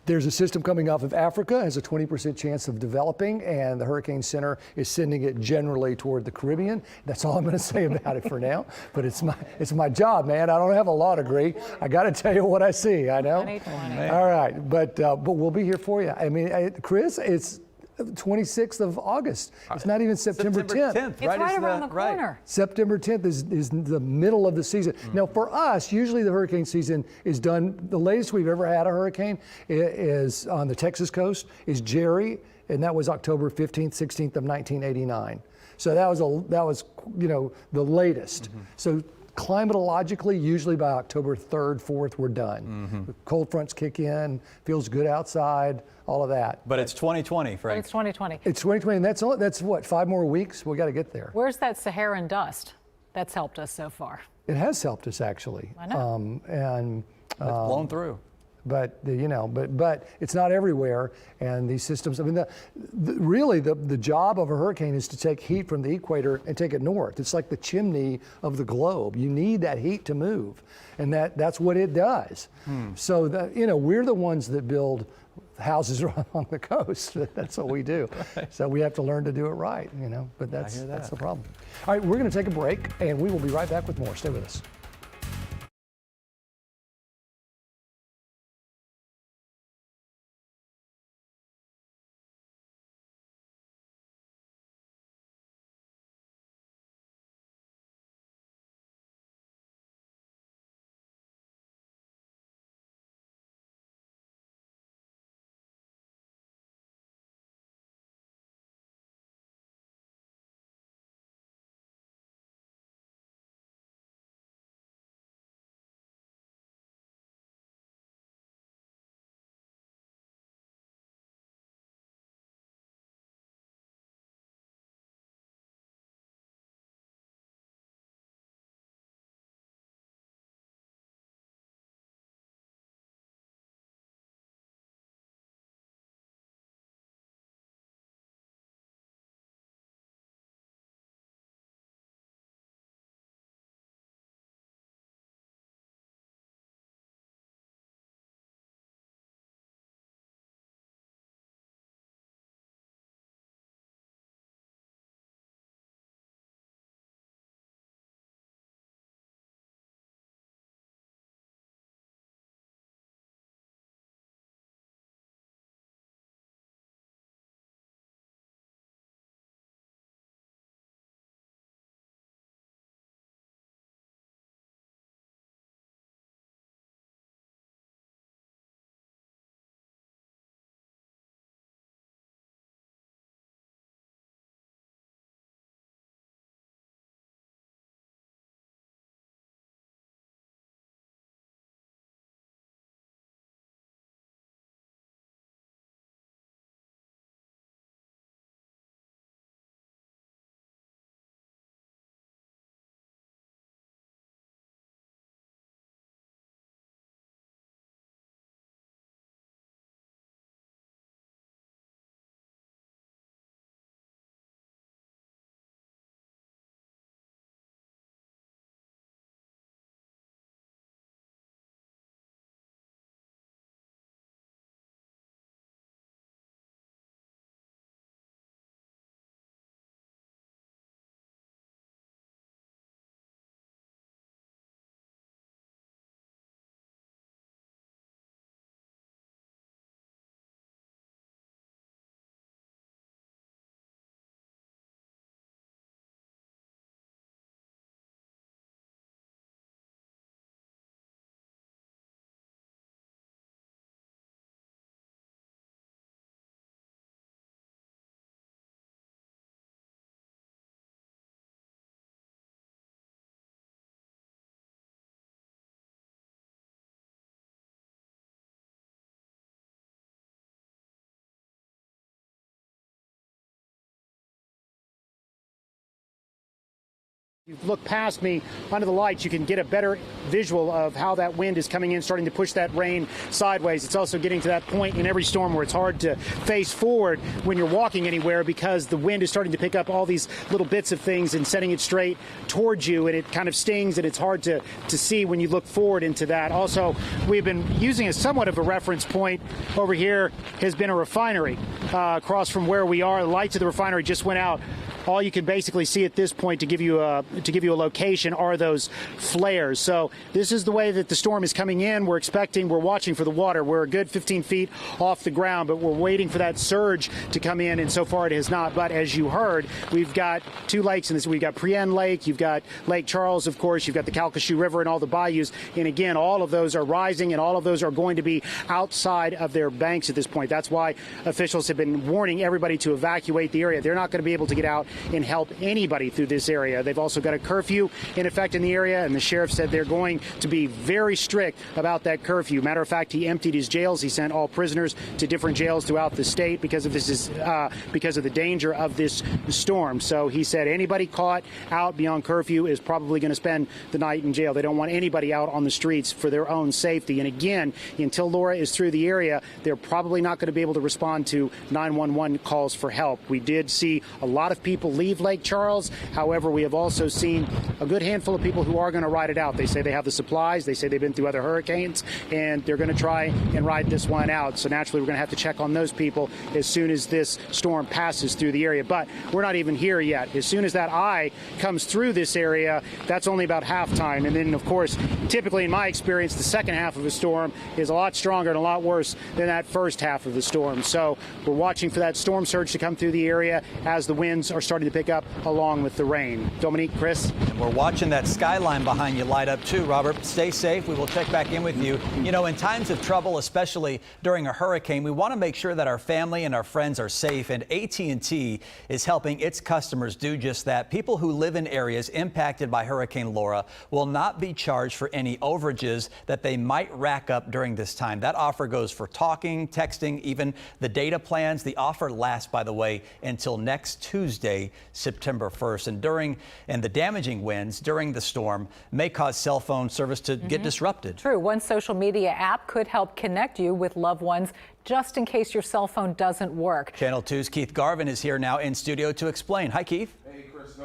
[SPEAKER 2] There's a system coming off of Africa, has a 20% chance of developing, and the Hurricane Center is sending it generally toward the Caribbean. That's all I'm going to say about it for now. But it's my job, man. I don't have a law degree. I got to tell you what I see. I know.
[SPEAKER 1] 2020.
[SPEAKER 2] All right, but we'll be here for you. I mean, Chris, it's 26th of August. It's not even September 10th.
[SPEAKER 1] It's right around the corner. September
[SPEAKER 2] 10th is the middle of the season. Now, for us, usually the hurricane season is done. The latest we've ever had a hurricane is on the Texas coast, is Jerry, and that was October 15th, 16th of 1989. So that was the latest. So climatologically, usually by October 3rd, 4th, we're done. The cold fronts kick in, feels good outside, all of that.
[SPEAKER 3] But it's 2020, Frank.
[SPEAKER 1] But it's 2020.
[SPEAKER 2] It's 2020, and that's what, 5 more weeks? We got to get there.
[SPEAKER 1] Where's that Saharan dust that's helped us so far?
[SPEAKER 2] It has helped us, actually.
[SPEAKER 1] I know.
[SPEAKER 3] It's blown through.
[SPEAKER 2] But it's not everywhere, and these systems. I mean, really the job of a hurricane is to take heat from the equator and take it north. It's like the chimney of the globe. You need that heat to move, and that's what it does. So we're the ones that build houses along the coast. That's what we do. So we have to learn to do it right. But that's the problem. All right, we're going to take a break, and we will be right back with more. Stay with us.
[SPEAKER 5] You look past me under the lights, you can get a better visual of how that wind is coming in, starting to push that rain sideways. It's also getting to that point in every storm where it's hard to face forward when you're walking anywhere because the wind is starting to pick up all these little bits of things and setting it straight towards you, and it kind of stings and it's hard to see when you look forward into that. Also, we've been using as somewhat of a reference point over here has been a refinery across from where we are. The lights of the refinery just went out. All you can basically see at this point to give you a location are those flares. So this is the way that the storm is coming in. We're watching for the water. We're a good 15 feet off the ground, but we're waiting for that surge to come in, and so far it has not. But as you heard, we've got two lakes in this. We've got Prien Lake, you've got Lake Charles, of course, you've got the Calcasieu River and all the bayous. And again, all of those are rising, and all of those are going to be outside of their banks at this point. That's why officials have been warning everybody to evacuate the area. They're not going to be able to get out and help anybody through this area. They've also got a curfew in effect in the area, and the sheriff said they're going to be very strict about that curfew. Matter of fact, he emptied his jails. He sent all prisoners to different jails throughout the state because of the danger of this storm. So he said anybody caught out beyond curfew is probably going to spend the night in jail. They don't want anybody out on the streets for their own safety. And again, until Laura is through the area, they're probably not going to be able to respond to 911 calls for help. We did see a lot of people leave Lake Charles. However, we have also seen a good handful of people who are going to ride it out. They say they have the supplies. They say they've been through other hurricanes, and they're going to try and ride this one out. So naturally, we're going to have to check on those people as soon as this storm passes through the area. But we're not even here yet. As soon as that eye comes through this area, that's only about halftime. And then, of course, typically in my experience, the second half of a storm is a lot stronger and a lot worse than that first half of the storm. So we're watching for that storm surge to come through the area as the winds are starting to pick up along with the rain. Dominique, Chris?
[SPEAKER 3] And we're watching that skyline behind you light up too, Robert. Stay safe. We will check back in with you. You know, in times of trouble, especially during a hurricane, we want to make sure that our family and our friends are safe, and AT&T is helping its customers do just that. People who live in areas impacted by Hurricane Laura will not be charged for any overages that they might rack up during this time. That offer goes for talking, texting, even the data plans. The offer lasts, by the way, until next Tuesday, September 1st. And the damaging winds during the storm may cause cell phone service to get disrupted.
[SPEAKER 1] True. One social media app could help connect you with loved ones just in case your cell phone doesn't work.
[SPEAKER 3] Channel 2's Keith Garvin is here now in studio to explain. Hi, Keith.
[SPEAKER 6] Hey, Chris.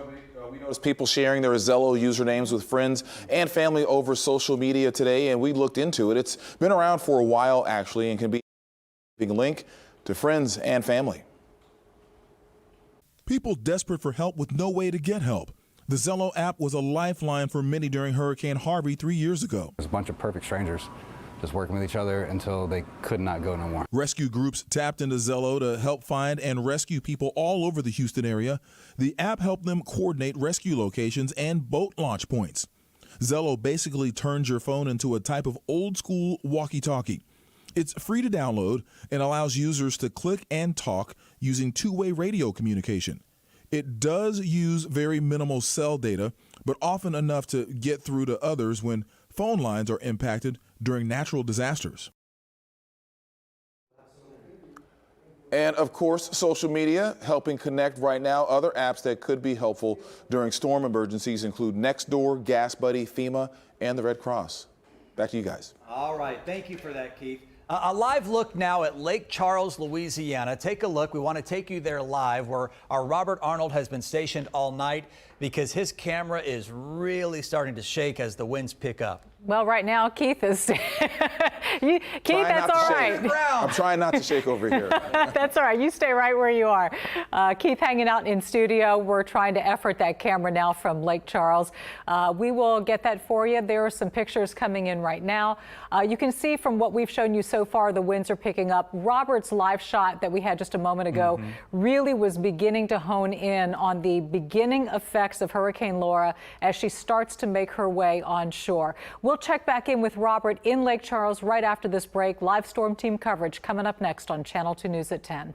[SPEAKER 6] We noticed people sharing their Zello usernames with friends and family over social media today, and we looked into it. It's been around for a while, actually, and can be a link to friends and family.
[SPEAKER 7] People desperate for help with no way to get help. The Zello app was a lifeline for many during Hurricane Harvey 3 years ago.
[SPEAKER 8] There's a bunch of perfect strangers just working with each other until they could not go no more.
[SPEAKER 7] Rescue groups tapped into Zello to help find and rescue people all over the Houston area. The app helped them coordinate rescue locations and boat launch points. Zello basically turns your phone into a type of old-school walkie-talkie. It's free to download and allows users to click and talk using two-way radio communication. It does use very minimal cell data, but often enough to get through to others when phone lines are impacted during natural disasters.
[SPEAKER 6] And of course, social media helping connect right now. Other apps that could be helpful during storm emergencies include Nextdoor, Gas Buddy, FEMA, and the Red Cross. Back to you guys.
[SPEAKER 3] All right. Thank you for that, Keith. A live look now at Lake Charles, Louisiana. Take a look. We want to take you there live, where our Robert Arnold has been stationed all night because his camera is really starting to shake as the winds pick up.
[SPEAKER 1] Well, right now, Keith is. Keith, that's all right.
[SPEAKER 6] I'm trying not to shake over here.
[SPEAKER 1] That's all right. You stay right where you are. Keith hanging out in studio. We're trying to effort that camera now from Lake Charles. We will get that for you. There are some pictures coming in right now. You can see from what we've shown you so far, the winds are picking up. Robert's live shot that we had just a moment ago really was beginning to hone in on the beginning effects of Hurricane Laura as she starts to make her way on shore. We'll check back in with Robert in Lake Charles right after this break. Live storm team coverage coming up next on Channel 2 News at 10.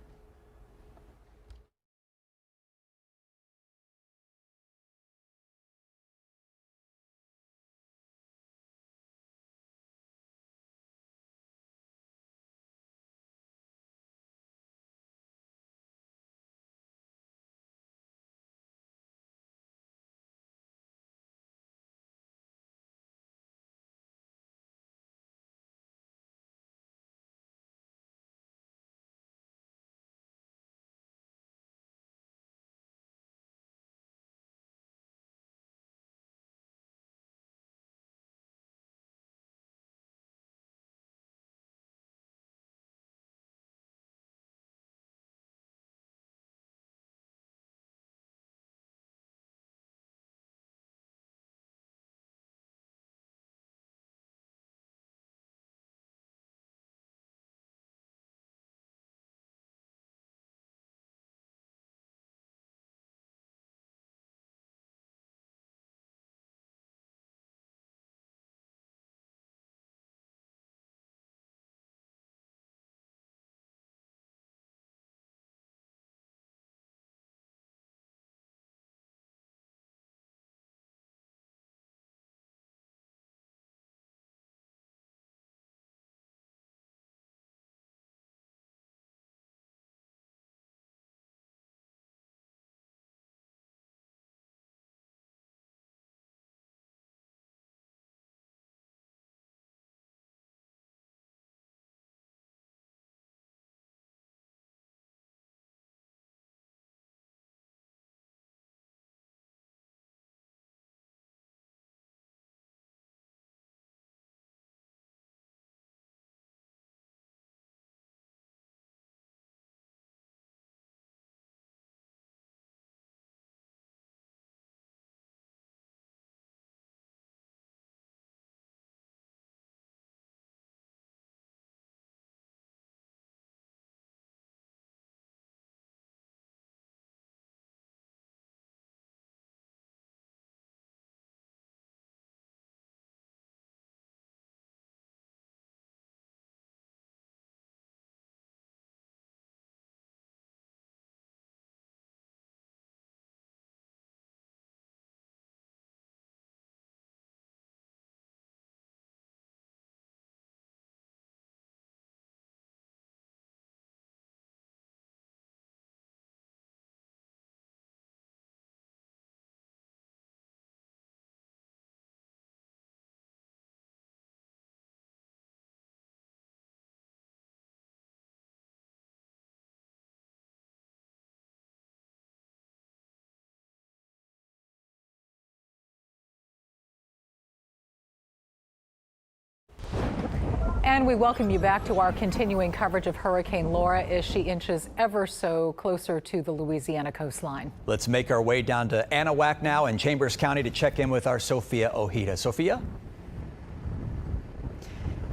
[SPEAKER 1] And we welcome you back to our continuing coverage of Hurricane Laura as she inches ever so closer to the Louisiana coastline.
[SPEAKER 3] Let's make our way down to Anahuac now in Chambers County to check in with our Sophia Ojeda. Sophia?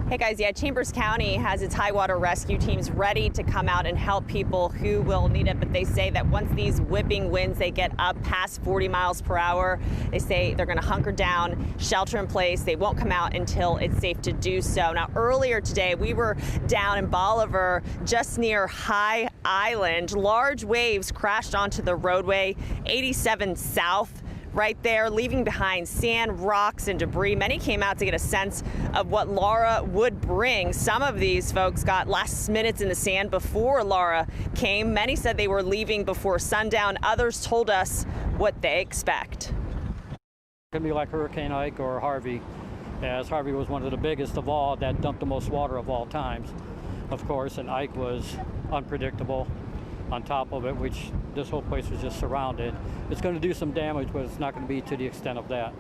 [SPEAKER 16] Hey guys, yeah, Chambers County has its high water rescue teams ready to come out and help people who will need it. But they say that once these whipping winds, they get up past 40 miles per hour, they say they're going to hunker down, shelter in place. They won't come out until it's safe to do so. Now, earlier today, we were down in Bolivar, just near High Island. Large waves crashed onto the roadway, 87 South. Right there, leaving behind sand, rocks, and debris. Many came out to get a sense of what Laura would bring. Some of these folks got last minutes in the sand before Laura came. Many said they were leaving before sundown. Others told us what they expect.
[SPEAKER 17] It could be like Hurricane Ike or Harvey, as Harvey was one of the biggest of all that dumped the most water of all times, of course, and Ike was unpredictable. On top of it, which this whole place was just surrounded. It's going to do some damage, but it's not going to be to the extent of that.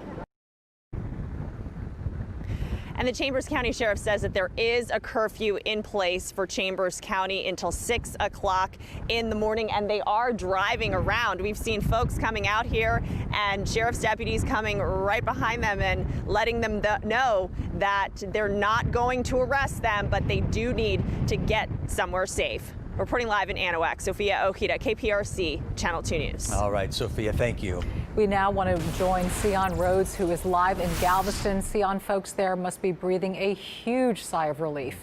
[SPEAKER 16] And the Chambers County Sheriff says that there is a curfew in place for Chambers County until 6 o'clock in the morning, and they are driving around. We've seen folks coming out here and sheriff's deputies coming right behind them and letting them know that they're not going to arrest them, but they do need to get somewhere safe. Reporting live in Anahuac, Sophia Ojeda, KPRC, Channel 2 News.
[SPEAKER 3] All right, Sophia, thank you.
[SPEAKER 1] We now want to join Sion Rhodes, who is live in Galveston. Sion, folks there must be breathing a huge sigh of relief.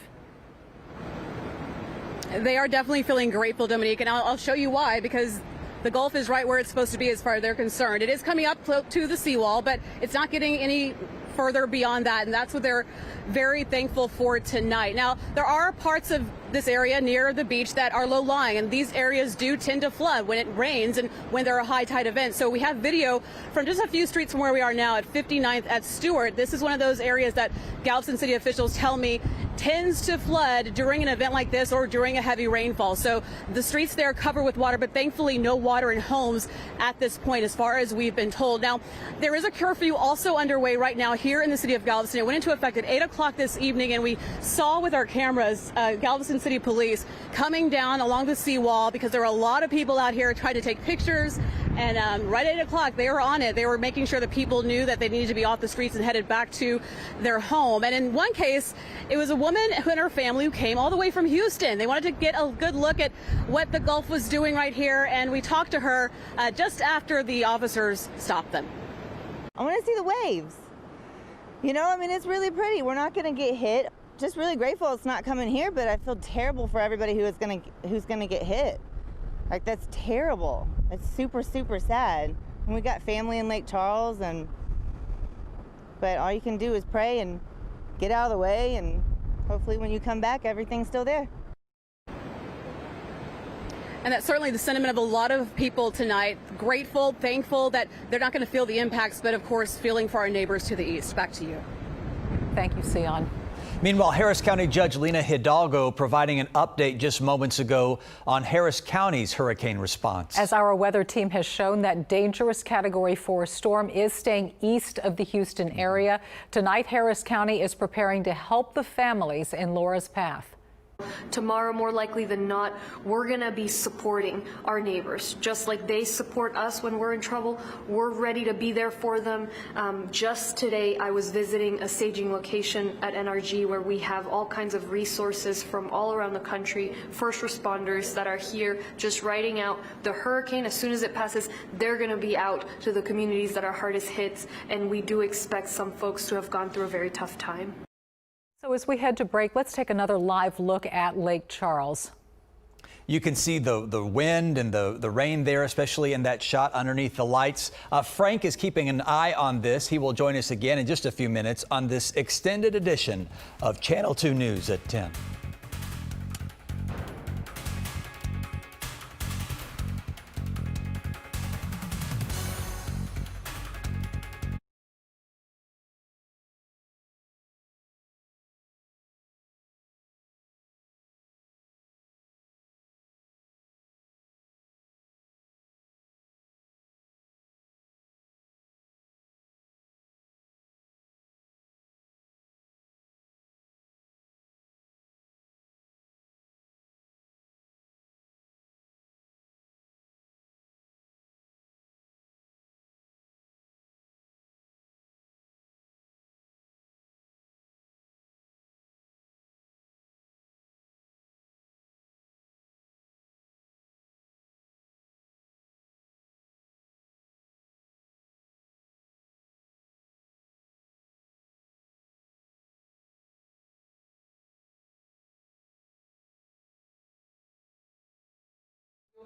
[SPEAKER 14] They are definitely feeling grateful, Dominique, and I'll show you why, because the Gulf is right where it's supposed to be as far as they're concerned. It is coming up to the seawall, but it's not getting any further beyond that, and that's what they're very thankful for tonight. Now, there are parts of this area near the beach that are low-lying, and these areas do tend to flood when it rains and when there are high tide events. So we have video from just a few streets from where we are now at 59th at Stewart. This is one of those areas that Galveston city officials tell me tends to flood during an event like this or during a heavy rainfall. So the streets there are covered with water, but thankfully no water in homes at this point, as far as we've been told. Now, there is a curfew also underway right now here in the city of Galveston. It went into effect at 8 o'clock this evening, and we saw with our cameras Galveston City Police coming down along the seawall because there were a lot of people out here trying to take pictures. And right at 8 o'clock, they were on it. They were making sure that people knew that they needed to be off the streets and headed back to their home. And in one case, it was a woman and her family who came all the way from Houston. They wanted to get a good look at what the Gulf was doing right here. And we talked to her just after the officers stopped them.
[SPEAKER 9] I want to see the waves. You know, I mean, it's really pretty. We're not going to get hit. Just really grateful it's not coming here, but I feel terrible for everybody who's going to get hit. Like, that's terrible. It's super, super sad. And we got family in Lake Charles, but all you can do is pray and get out of the way, and hopefully when you come back, everything's still there.
[SPEAKER 14] And that's certainly the sentiment of a lot of people tonight. Grateful, thankful that they're not going to feel the impacts, but of course, feeling for our neighbors to the east. Back to you.
[SPEAKER 1] Thank you, Sion.
[SPEAKER 3] Meanwhile, Harris County Judge Lena Hidalgo providing an update just moments ago on Harris County's hurricane response.
[SPEAKER 1] As our weather team has shown, that dangerous Category 4 storm is staying east of the Houston area. Tonight, Harris County is preparing to help the families in Laura's path.
[SPEAKER 10] Tomorrow, more likely than not, we're going to be supporting our neighbors. Just like they support us when we're in trouble, we're ready to be there for them. Just today, I was visiting a staging location at NRG where we have all kinds of resources from all around the country, first responders that are here just riding out the hurricane. As soon as it passes, they're going to be out to the communities that are hardest hit, and we do expect some folks to have gone through a very tough time.
[SPEAKER 1] So as we head to break, let's take another live look at Lake Charles.
[SPEAKER 3] You can see the wind and the rain there, especially in that shot underneath the lights. Frank is keeping an eye on this. He will join us again in just a few minutes on this extended edition of Channel 2 News at 10.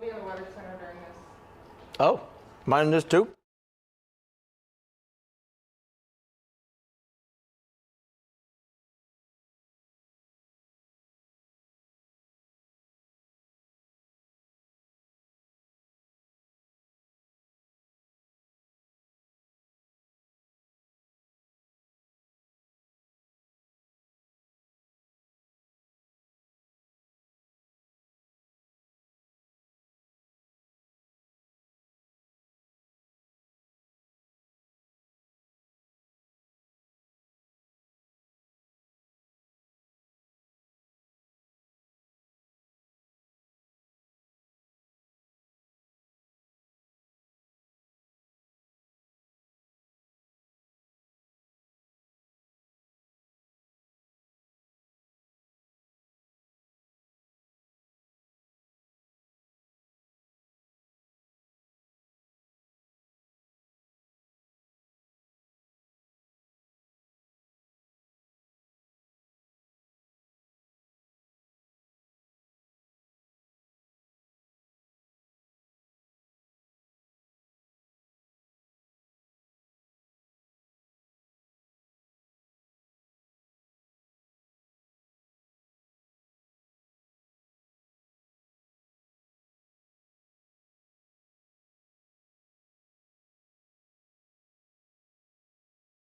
[SPEAKER 11] We'll be in the Weather Center during this.
[SPEAKER 4] Oh, mine is too.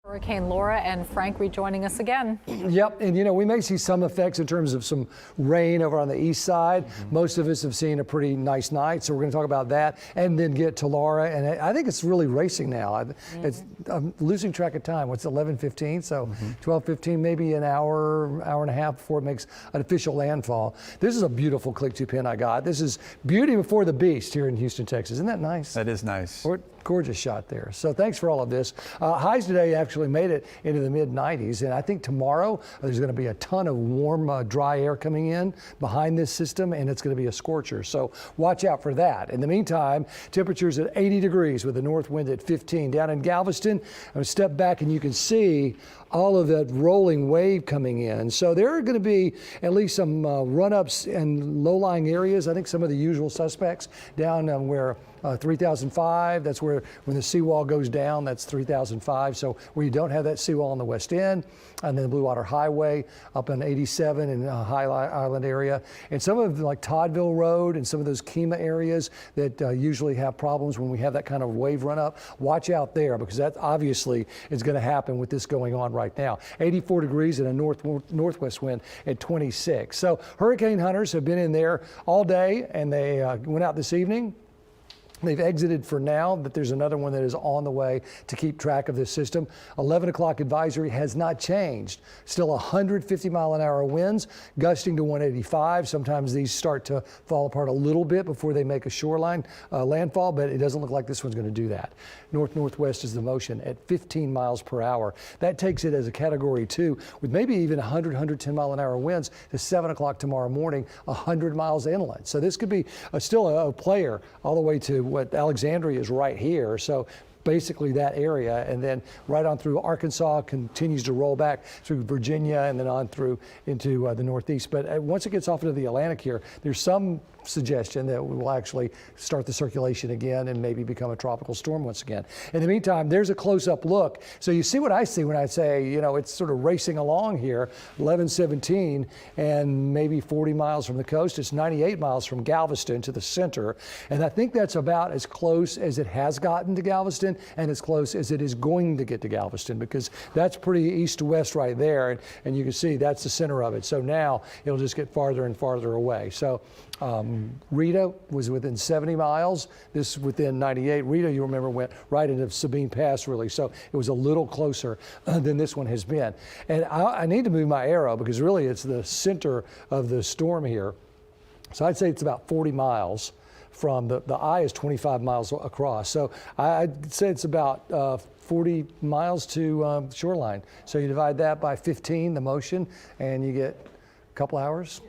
[SPEAKER 1] Hurricane Laura and Frank rejoining us again.
[SPEAKER 2] Yep, and we may see some effects in terms of some rain over on the east side. Most of us have seen a pretty nice night, so we're going to talk about that and then get to Laura. And I think it's really racing now. I'm losing track of time. What's 11:15? So 12:15, maybe an hour and a half before it makes an official landfall. This is a beautiful click-to pin I got. This is beauty before the beast here in Houston, Texas. Isn't that nice?
[SPEAKER 3] That is nice.
[SPEAKER 2] Gorgeous shot there. So thanks for all of this. Highs today actually made it into the mid-90s, and I think tomorrow there's going to be a ton of warm, dry air coming in behind this system, and it's going to be a scorcher. So watch out for that. In the meantime, temperatures at 80 degrees with the north wind at 15. Down in Galveston, I'm going to step back and you can see all of that rolling wave coming in. So there are going to be at least some run-ups in low-lying areas. I think some of the usual suspects down where 3005, that's where when the seawall goes down, that's 3005. So where you don't have that seawall on the west end, and then the Blue Water Highway up on 87 in High Island area, and some of like Toddville Road and some of those Kemah areas that usually have problems when we have that kind of wave run up. Watch out there, because that obviously is going to happen with this going on right now. 84 degrees and a northwest wind at 26. So hurricane hunters have been in there all day, and they went out this evening. They've exited for now, but there's another one that is on the way to keep track of this system. 11 o'clock advisory has not changed. Still 150 mile an hour winds, gusting to 185. Sometimes these start to fall apart a little bit before they make a shoreline landfall, but it doesn't look like this one's going to do that. North-northwest is the motion at 15 miles per hour. That takes it as a category 2 with maybe even 100, 110 mile an hour winds to 7 o'clock tomorrow morning, 100 miles inland. So this could be still a player all the way to what Alexandria is right here. So basically that area, and then right on through Arkansas, continues to roll back through Virginia and then on through into the Northeast. But once it gets off into the Atlantic here, there's some suggestion that we will actually start the circulation again and maybe become a tropical storm once again. In the meantime, there's a close-up look. So you see what I see when I say, it's sort of racing along here, 11:17, and maybe 40 miles from the coast. It's 98 miles from Galveston to the center. And I think that's about as close as it has gotten to Galveston and as close as it is going to get to Galveston, because that's pretty east to west right there. And you can see that's the center of it. So now it'll just get farther and farther away. So Rita was within 70 miles. This within 98. Rita, you remember, went right into Sabine Pass, really. So it was a little closer than this one has been. And I need to move my arrow because really it's the center of the storm here. So I'd say it's about 40 miles from the eye is 25 miles across. So I'd say it's about 40 miles to shoreline. So you divide that by 15, the motion, and you get a couple hours.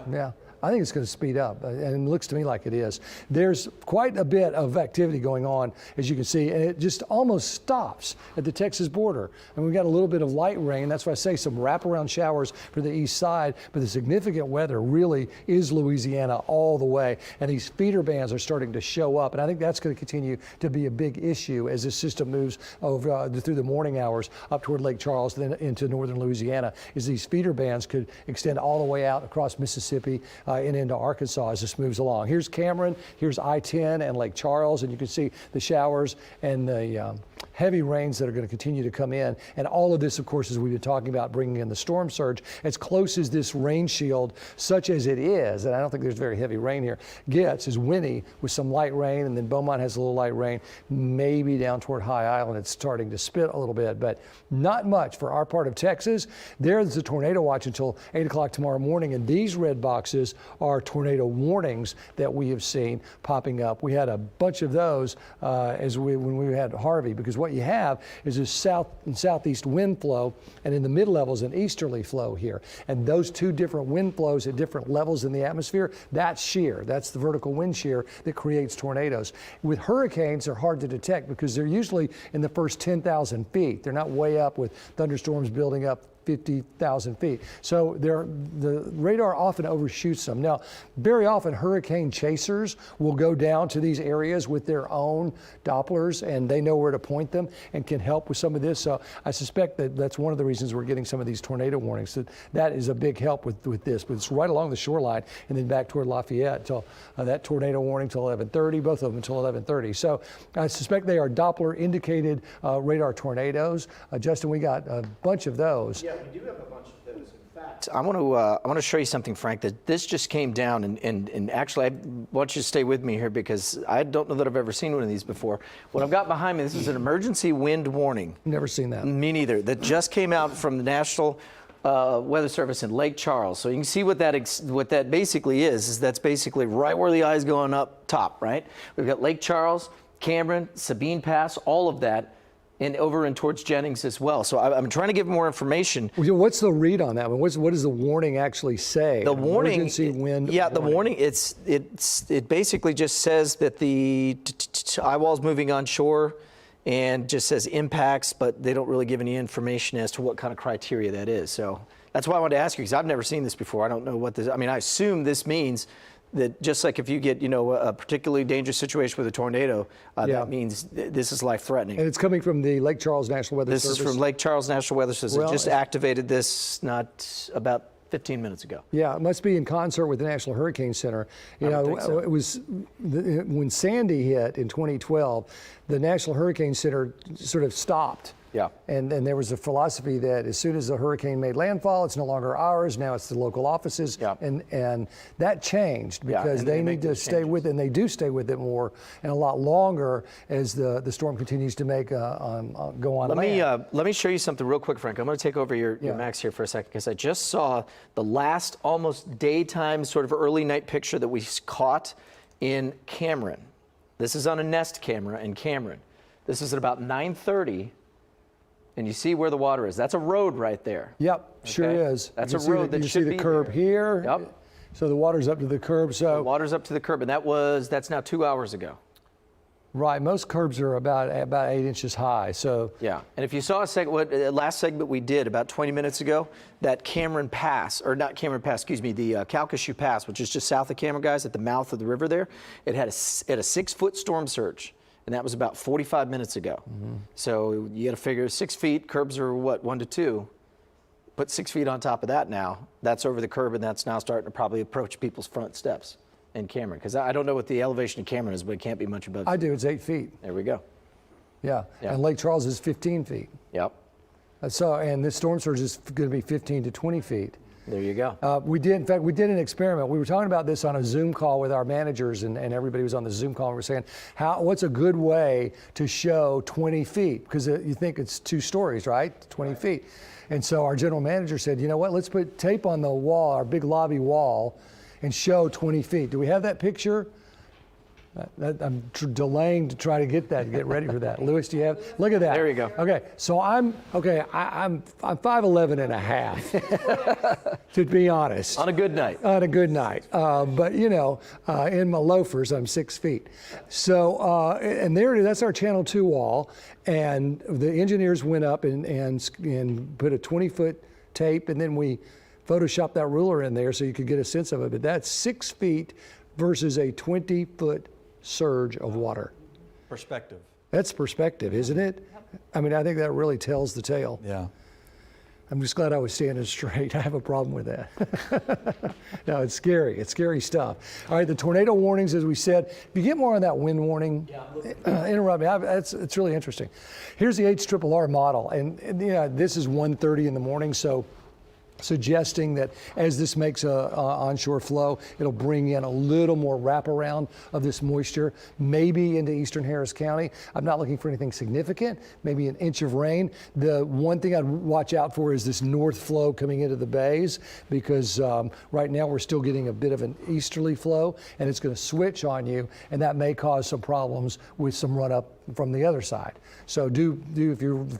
[SPEAKER 2] Yeah. I think it's going to speed up, and it looks to me like it is. There's quite a bit of activity going on, as you can see, and it just almost stops at the Texas border. And we've got a little bit of light rain. That's why I say some wraparound showers for the east side, but the significant weather really is Louisiana all the way, and these feeder bands are starting to show up, and I think that's going to continue to be a big issue as this system moves over through the morning hours up toward Lake Charles, then into northern Louisiana, is these feeder bands could extend all the way out across Mississippi and into Arkansas as this moves along. Here's Cameron, here's I-10 and Lake Charles, and you can see the showers and the heavy rains that are going to continue to come in. And all of this, of course, as we've been talking about, bringing in the storm surge, as close as this rain shield, such as it is, and I don't think there's very heavy rain here, gets is Winnie with some light rain, and then Beaumont has a little light rain, maybe down toward High Island. It's starting to spit a little bit, but not much for our part of Texas. There's a tornado watch until 8 o'clock tomorrow morning, and these red boxes are tornado warnings that we have seen popping up. We had a bunch of those when we had Harvey, because what you have is a south and southeast wind flow, and in the mid levels an easterly flow here. And those two different wind flows at different levels in the atmosphere, that's shear. That's the vertical wind shear that creates tornadoes. With hurricanes, they're hard to detect because they're usually in the first 10,000 feet. They're not way up with thunderstorms building up 50,000 feet. So the radar often overshoots them. Now, very often hurricane chasers will go down to these areas with their own Dopplers, and they know where to point them and can help with some of this. So I suspect that that's one of the reasons we're getting some of these tornado warnings. That is a big help with this, but it's right along the shoreline and then back toward Lafayette till that tornado warning till 11:30, both of them until 11:30. So I suspect they are Doppler indicated radar tornadoes. Justin, we got a bunch of those.
[SPEAKER 4] Yeah, we do have a bunch of those. In fact, I want to show you something, Frank, that this just came down, and actually, I want you to stay with me here because I don't know that I've ever seen one of these before. What I've got behind me, this is an emergency wind warning.
[SPEAKER 2] Never seen that.
[SPEAKER 4] Me neither. That just came out from the National Weather Service in Lake Charles. So you can see what that basically is that's basically right where the eye's going up top, right? We've got Lake Charles, Cameron, Sabine Pass, all of that. And over and towards Jennings as well. So I'm trying to give more information.
[SPEAKER 2] What's the read on that one? What does the warning actually say?
[SPEAKER 4] The warning,
[SPEAKER 2] emergency wind.
[SPEAKER 4] Yeah,
[SPEAKER 2] warning.
[SPEAKER 4] The warning. It basically just says that the eye wall's moving onshore, and just says impacts, but they don't really give any information as to what kind of criteria that is. So that's why I wanted to ask you, because I've never seen this before. I don't know what this. I mean, I assume this means that just like if you get, a particularly dangerous situation with a tornado, that means this is life-threatening.
[SPEAKER 2] And it's coming from the Lake Charles National Weather Service?
[SPEAKER 4] This is from Lake Charles National Weather Service. Well, it just activated this not about 15 minutes ago.
[SPEAKER 2] Yeah, it must be in concert with the National Hurricane Center. It was when Sandy hit in 2012, the National Hurricane Center sort of stopped.
[SPEAKER 4] Yeah.
[SPEAKER 2] And there was a philosophy that as soon as the hurricane made landfall, it's no longer ours. Now it's the local offices. Yeah. And that changed because they need to stay with it, and they do stay with it more and a lot longer as the storm continues to make go on land.
[SPEAKER 4] Let me show you something real quick, Frank. I'm going to take over your Max here for a second because I just saw the last almost daytime sort of early night picture that we caught in Cameron. This is on a Nest camera in Cameron. This is at about 9:30. And you see where the water is. That's a road right there.
[SPEAKER 2] Yep, sure is.
[SPEAKER 4] That's a road that should be
[SPEAKER 2] You see the curb here.
[SPEAKER 4] Yep.
[SPEAKER 2] So the water's up to the curb. So
[SPEAKER 4] the water's up to the curb, and that's now 2 hours ago.
[SPEAKER 2] Right. Most curbs are about 8 inches high. So
[SPEAKER 4] yeah. And if you saw last segment we did about 20 minutes ago, that Cameron Pass, or not Cameron Pass, excuse me, the Calcasieu Pass, which is just south of Cameron, guys, at the mouth of the river there, it had a 6-foot storm surge. And that was about 45 minutes ago. Mm-hmm. So you got to figure 6 feet, curbs are what, 1 to 2. Put 6 feet on top of that now. That's over the curb, and that's now starting to probably approach people's front steps in Cameron. Because I don't know what the elevation of Cameron is, but it can't be much above.
[SPEAKER 2] I do. It's 8 feet.
[SPEAKER 4] There we go.
[SPEAKER 2] Yeah. And Lake Charles is 15 feet.
[SPEAKER 4] Yep.
[SPEAKER 2] And this storm surge is going to be 15 to 20 feet.
[SPEAKER 4] There you go.
[SPEAKER 2] We did an experiment. We were talking about this on a Zoom call with our managers, and everybody was on the Zoom call. And we were saying, what's a good way to show 20 feet? Because you think it's 2 stories, right? 20 feet. And so our general manager said, you know what, let's put tape on the wall, our big lobby wall, and show 20 feet. Do we have that picture? I'm delaying to try to get ready for that. Lewis, do you have? Look at that.
[SPEAKER 4] There you go.
[SPEAKER 2] Okay, so I'm 5'11" and a half, to be honest.
[SPEAKER 4] On a good night.
[SPEAKER 2] On a good night. But you know, in my loafers, I'm 6 feet. So, and that's our Channel 2 wall. And the engineers went up and put a 20-foot tape, and then we photoshopped that ruler in there so you could get a sense of it. But that's 6 feet versus a 20-foot surge of water.
[SPEAKER 3] Perspective.
[SPEAKER 2] That's perspective, isn't it? I mean, I think that really tells the tale.
[SPEAKER 3] Yeah.
[SPEAKER 2] I'm just glad I was standing straight. I have a problem with that. No, it's scary. It's scary stuff. All right, the tornado warnings, as we said. If you get more on that wind warning, interrupt me. It's really interesting. Here's the HRRR model, and this is 1:30 in the morning, so suggesting that as this makes a onshore flow, it'll bring in a little more wraparound of this moisture, maybe into eastern Harris County. I'm not looking for anything significant, maybe an inch of rain. The one thing I'd watch out for is this north flow coming into the bays, because right now we're still getting a bit of an easterly flow, and it's going to switch on you, and that may cause some problems with some run up from the other side. So if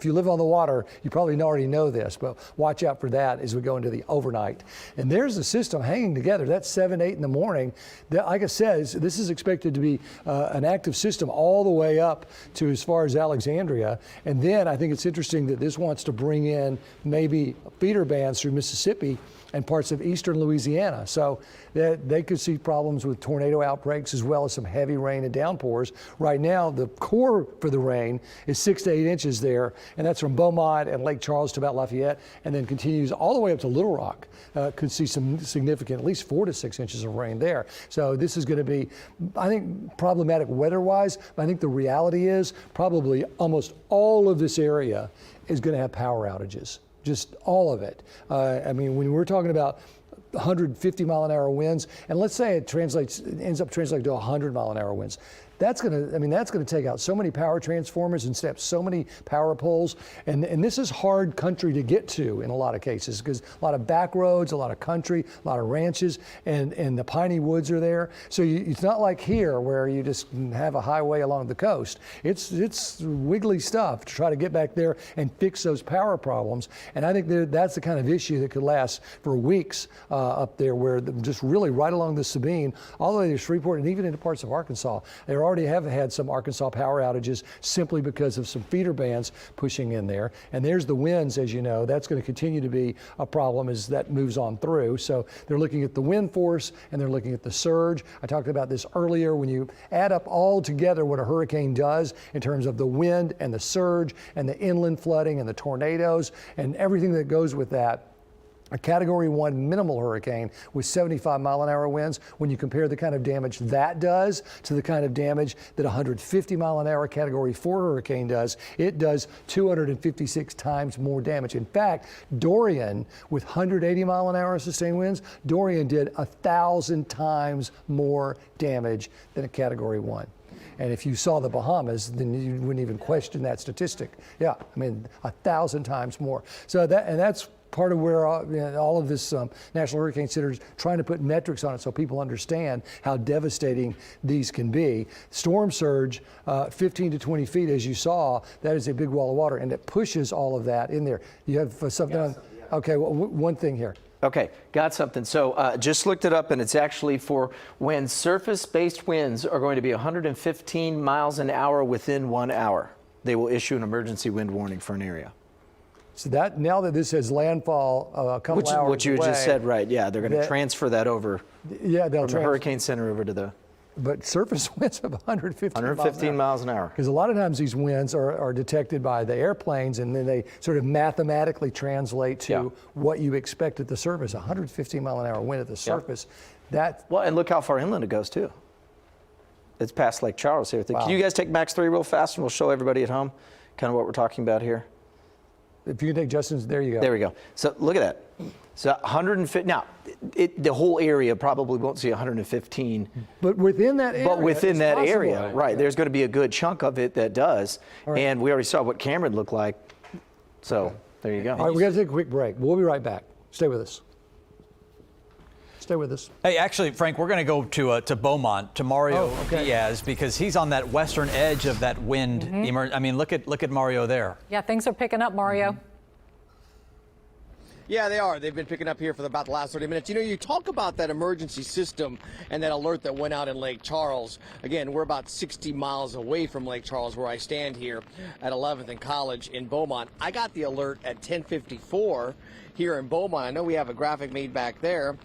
[SPEAKER 2] you live on the water, you probably already know this, but watch out for that as we go into the overnight. And there's the system hanging together. That's 7, 8 in the morning. Like I said, this is expected to be an active system all the way up to as far as Alexandria. And then I think it's interesting that this wants to bring in maybe feeder bands through Mississippi and parts of eastern Louisiana. So they could see problems with tornado outbreaks as well as some heavy rain and downpours. Right now, the core for the rain is 6 to 8 inches there, and that's from Beaumont and Lake Charles to about Lafayette, and then continues all the way up to Little Rock. Could see some significant, at least 4 to 6 inches of rain there. So this is going to be, I think, problematic weather-wise, but I think the reality is probably almost all of this area is going to have power outages. Just all of it. I mean, when we're talking about 150 mile an hour winds, and let's say it ends up translating to 100 mile an hour winds. That's gonna take out so many power transformers and snap so many power poles, and this is hard country to get to in a lot of cases, because a lot of back roads, a lot of country, a lot of ranches, and the piney woods are there. So it's not like here where you just have a highway along the coast. It's wiggly stuff to try to get back there and fix those power problems. And I think that's the kind of issue that could last for weeks up there, where just really right along the Sabine, all the way to Shreveport and even into parts of Arkansas. They already have had some Arkansas power outages simply because of some feeder bands pushing in there. And there's the winds, as you know. That's going to continue to be a problem as that moves on through. So they're looking at the wind force and they're looking at the surge. I talked about this earlier. When you add up all together what a hurricane does in terms of the wind and the surge and the inland flooding and the tornadoes and everything that goes with that, a Category 1 minimal hurricane with 75 mile an hour winds, when you compare the kind of damage that does to the kind of damage that 150 mile an hour Category 4 hurricane does, it does 256 times more damage. In fact, Dorian, with 180 mile an hour sustained winds, Dorian did 1,000 times more damage than a Category 1. And if you saw the Bahamas, then you wouldn't even question that statistic. Yeah, I mean, 1,000 times more. So that's part of where all of this National Hurricane Center is trying to put metrics on it so people understand how devastating these can be. Storm surge, 15 to 20 feet, as you saw, that is a big wall of water, and it pushes all of that in there. You have something on? Yeah. Okay, well, one thing here.
[SPEAKER 4] Okay, got something. So just looked it up, and it's actually for when surface-based winds are going to be 115 miles an hour within 1 hour. They will issue an emergency wind warning for an area.
[SPEAKER 2] So that, now that this has landfall a couple hours
[SPEAKER 4] What you
[SPEAKER 2] away,
[SPEAKER 4] just said, right? Yeah, they're going to transfer that over.
[SPEAKER 2] Yeah, they'll
[SPEAKER 4] from the Hurricane Center over to the.
[SPEAKER 2] But surface winds of 115
[SPEAKER 4] miles an hour.
[SPEAKER 2] Because a lot of times these winds are detected by the airplanes, and then they sort of mathematically translate to what you expect at the surface. 115 mile an hour wind at the surface.
[SPEAKER 4] Well, and look how far inland it goes too. It's past Lake Charles here.
[SPEAKER 2] Wow.
[SPEAKER 4] Can you guys take Max 3 real fast, and we'll show everybody at home kind of what we're talking about here?
[SPEAKER 2] If you can take Justin's, there you go.
[SPEAKER 4] There we go. So look at that. So 150. Now, the whole area probably won't see 115.
[SPEAKER 2] But within that area.
[SPEAKER 4] But within that area, right? There's going to be a good chunk of it that does. Right. And we already saw what Cameron looked like. So there you go.
[SPEAKER 2] All right, we got to take a quick break. We'll be right back. Stay with us. Stay with us.
[SPEAKER 3] Hey, actually, Frank, we're going to go to Beaumont, to Mario Diaz, because he's on that western edge of that wind. I mean, look at Mario there.
[SPEAKER 1] Yeah, things are picking up, Mario.
[SPEAKER 11] Yeah, they are. They've been picking up here for about the last 30 minutes. You know, you talk about that emergency system and that alert that went out in Lake Charles. Again, we're about 60 miles away from Lake Charles, where I stand here at 11th and College in Beaumont. I got the alert at 10:54 here in Beaumont. I know we have a graphic made back there.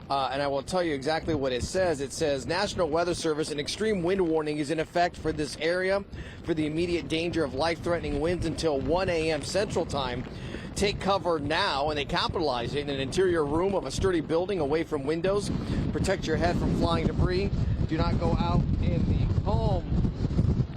[SPEAKER 11] And I will tell you exactly what it says. It says, National Weather Service, an extreme wind warning is in effect for this area for the immediate danger of life-threatening winds until 1 a.m. Central Time. Take cover now, and they capitalize it in an interior room of a sturdy building away from windows. Protect your head from flying debris. Do not go out in the calm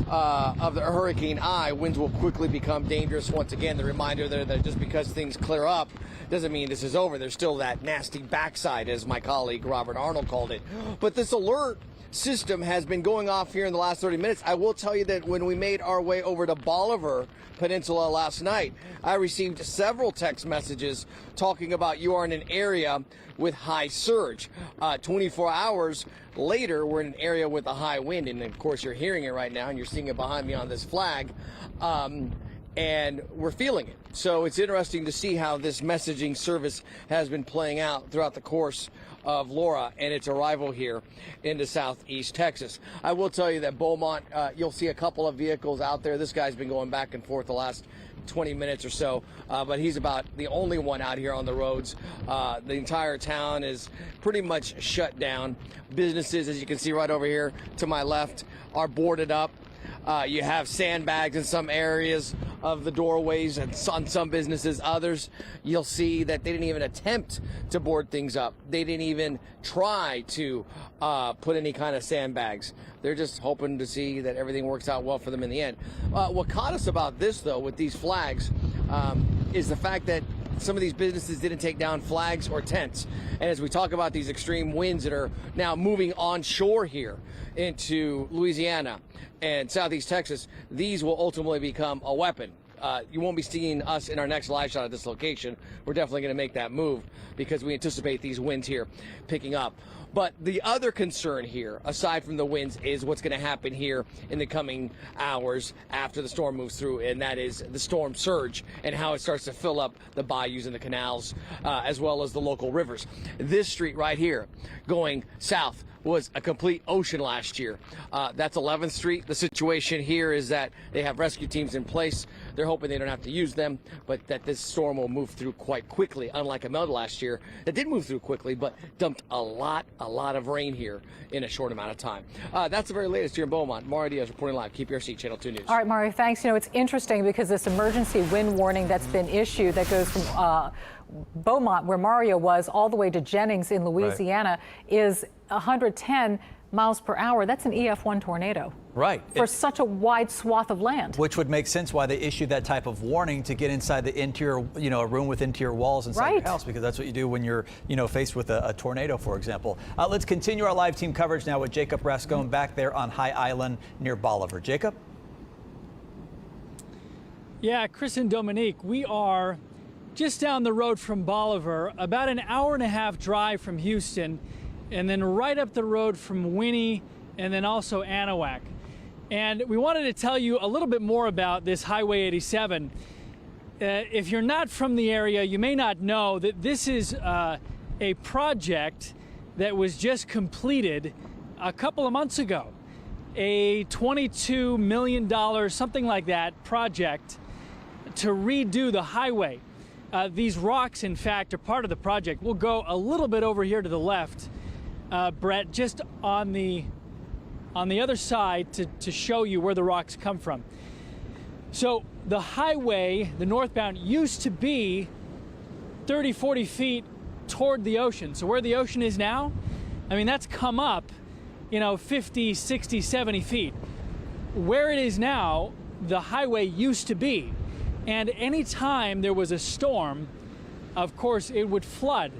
[SPEAKER 11] of the hurricane eye. Winds will quickly become dangerous. Once again, the reminder there that just because things clear up doesn't mean this is over. There's still that nasty backside, as my colleague Robert Arnold called it. But this alert system has been going off here in the last 30 minutes. I will tell you that when we made our way over to Bolivar Peninsula last night, I received several text messages talking about you are in an area with high surge. 24 hours later, we're in an area with a high wind, and of course you're hearing it right now, and you're seeing it behind me on this flag, and we're feeling it. So it's interesting to see how this messaging service has been playing out throughout the course of Laura and its arrival here into southeast Texas. I will tell you that Beaumont, you'll see a couple of vehicles out there. This guy's been going back and forth the last 20 minutes or so, but he's about the only one out here on the roads. The entire town is pretty much shut down. Businesses, as you can see right over here to my left, are boarded up. You have sandbags in some areas of the doorways, and on some businesses, others, you'll see that they didn't even attempt to board things up. They didn't even try to put any kind of sandbags. They're just hoping to see that everything works out well for them in the end. What caught us about this, though, with these flags, is the fact that some of these businesses didn't take down flags or tents. And as we talk about these extreme winds that are now moving onshore here into Louisiana and southeast Texas, these will ultimately become a weapon. You won't be seeing us in our next live shot at this location. We're definitely going to make that move because we anticipate these winds here picking up. But the other concern here, aside from the winds, is what's going to happen here in the coming hours after the storm moves through, and that is the storm surge and how it starts to fill up the bayous and the canals, as well as the local rivers. This street right here going south was a complete ocean last year. That's 11th Street. The situation here is that they have rescue teams in place. They're hoping they don't have to use them, but that this storm will move through quite quickly, unlike Imelda last year that did move through quickly, but dumped a lot of rain here in a short amount of time. That's the very latest here in Beaumont. Mario Diaz reporting live, KPRC Channel 2 News.
[SPEAKER 1] All right, Mario, thanks. You know, it's interesting because this emergency wind warning that's been issued that goes from Beaumont, where Mario was, all the way to Jennings in Louisiana, is 110 miles per hour. That's an EF1 tornado.
[SPEAKER 3] Right.
[SPEAKER 1] For such a wide swath of land.
[SPEAKER 3] Which would make sense why they issued that type of warning to get inside the interior, you know, a room with interior walls inside your house, because that's what you do when you're, you know, faced with a tornado, for example. Let's continue our live team coverage now with Jacob Rascone back there on High Island near Bolivar. Jacob?
[SPEAKER 19] Yeah, Chris and Dominique, we are just down the road from Bolivar, about an hour-and-a-half drive from Houston, and then right up the road from Winnie, and then also Anahuac. And we wanted to tell you a little bit more about this Highway 87. If you're not from the area, you may not know that this is a project that was just completed a couple of months ago. A $22 million, something like that, project to redo the highway. These rocks, in fact, are part of the project. We'll go a little bit over here to the left, Brett, just on the other side to show you where the rocks come from. So the highway, the northbound, used to be 30, 40 feet toward the ocean. So where the ocean is now, I mean, that's come up, you know, 50, 60, 70 feet. Where it is now, the highway used to be. And anytime there was a storm, of course, it would flood.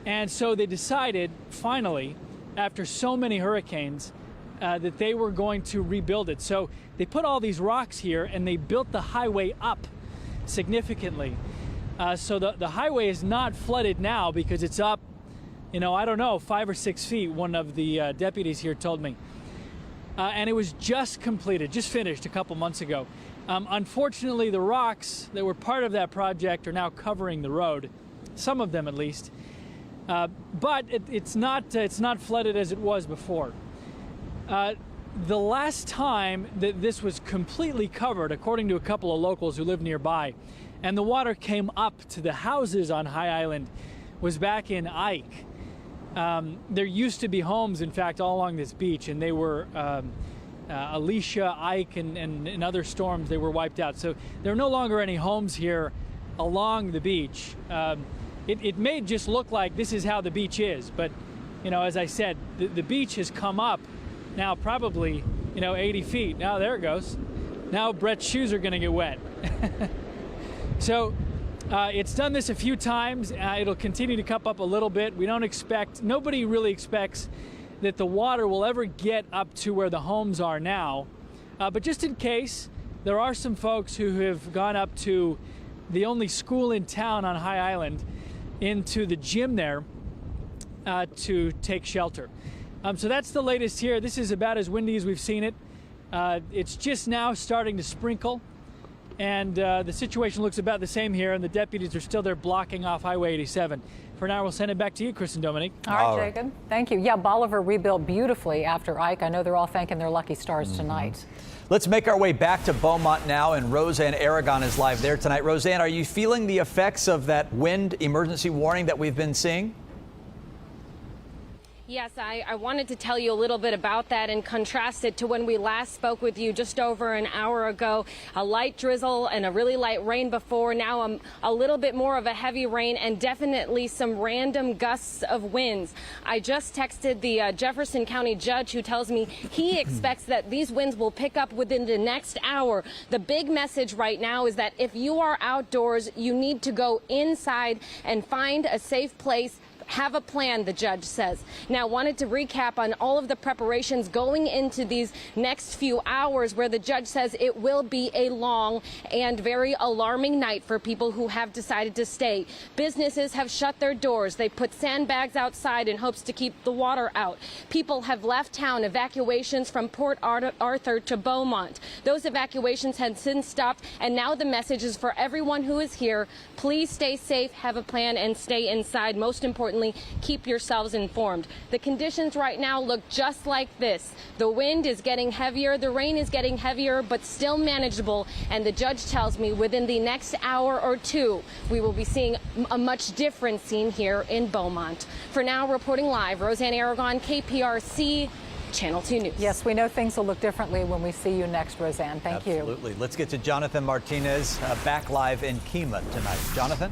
[SPEAKER 19] And so they decided, finally, after so many hurricanes, that they were going to rebuild it. So they put all these rocks here and they built the highway up significantly. So the highway is not flooded now because it's up I don't know, 5 or 6 feet, one of the deputies here told me. And it was just completed, just finished a couple months ago. Unfortunately, the rocks that were part of that project are now covering the road, some of them at least. But it's not flooded as it was before. The last time that this was completely covered, according to a couple of locals who live nearby, and the water came up to the houses on High Island, was back in Ike. There used to be homes, in fact, all along this beach, and they were Alicia, Ike, and in other storms, they were wiped out. So there are no longer any homes here along the beach. It may just look like this is how the beach is, but, as I said, the beach has come up now probably, 80 feet. Now there it goes. Now Brett's shoes are going to get wet. So it's done this a few times. It'll continue to cup up a little bit. Nobody really expects that the water will ever get up to where the homes are now. But just in case, there are some folks who have gone up to the only school in town on High Island, into the gym there to take shelter. So that's the latest here. This is about as windy as we've seen it. It's just now starting to sprinkle, and the situation looks about the same here, and the deputies are still there blocking off Highway 87. For now, we'll send it back to you, Chris and Dominique.
[SPEAKER 1] All right, Jacob. Thank you. Yeah, Bolivar rebuilt beautifully after Ike. I know they're all thanking their lucky stars tonight.
[SPEAKER 3] Let's make our way back to Beaumont now, and Roseanne Aragon is live there tonight. Roseanne, are you feeling the effects of that wind emergency warning that we've been seeing?
[SPEAKER 12] Yes, I wanted to tell you a little bit about that and contrast it to when we last spoke with you just over an hour ago. A light drizzle and a really light rain before. Now a little bit more of a heavy rain and definitely some random gusts of winds. I just texted the Jefferson County judge, who tells me he expects that these winds will pick up within the next hour. The big message right now is that if you are outdoors, you need to go inside and find a safe place. Have a plan, the judge says. Now, wanted to recap on all of the preparations going into these next few hours, where the judge says it will be a long and very alarming night for people who have decided to stay. Businesses have shut their doors. They put sandbags outside in hopes to keep the water out. People have left town. Evacuations from Port Arthur to Beaumont. Those evacuations had since stopped, and now the message is for everyone who is here: please stay safe, have a plan, and stay inside. Most importantly, keep yourselves informed. The conditions right now look just like this. The wind is getting heavier, the rain is getting heavier, but still manageable. And the judge tells me within the next hour or two, we will be seeing a much different scene here in Beaumont. For now, reporting live, Roseanne Aragon, KPRC, Channel 2 News.
[SPEAKER 1] Yes, we know things will look differently when we see you next, Roseanne. Thank you.
[SPEAKER 3] Absolutely. Let's get to Jonathan Martinez back live in Kemah tonight. Jonathan?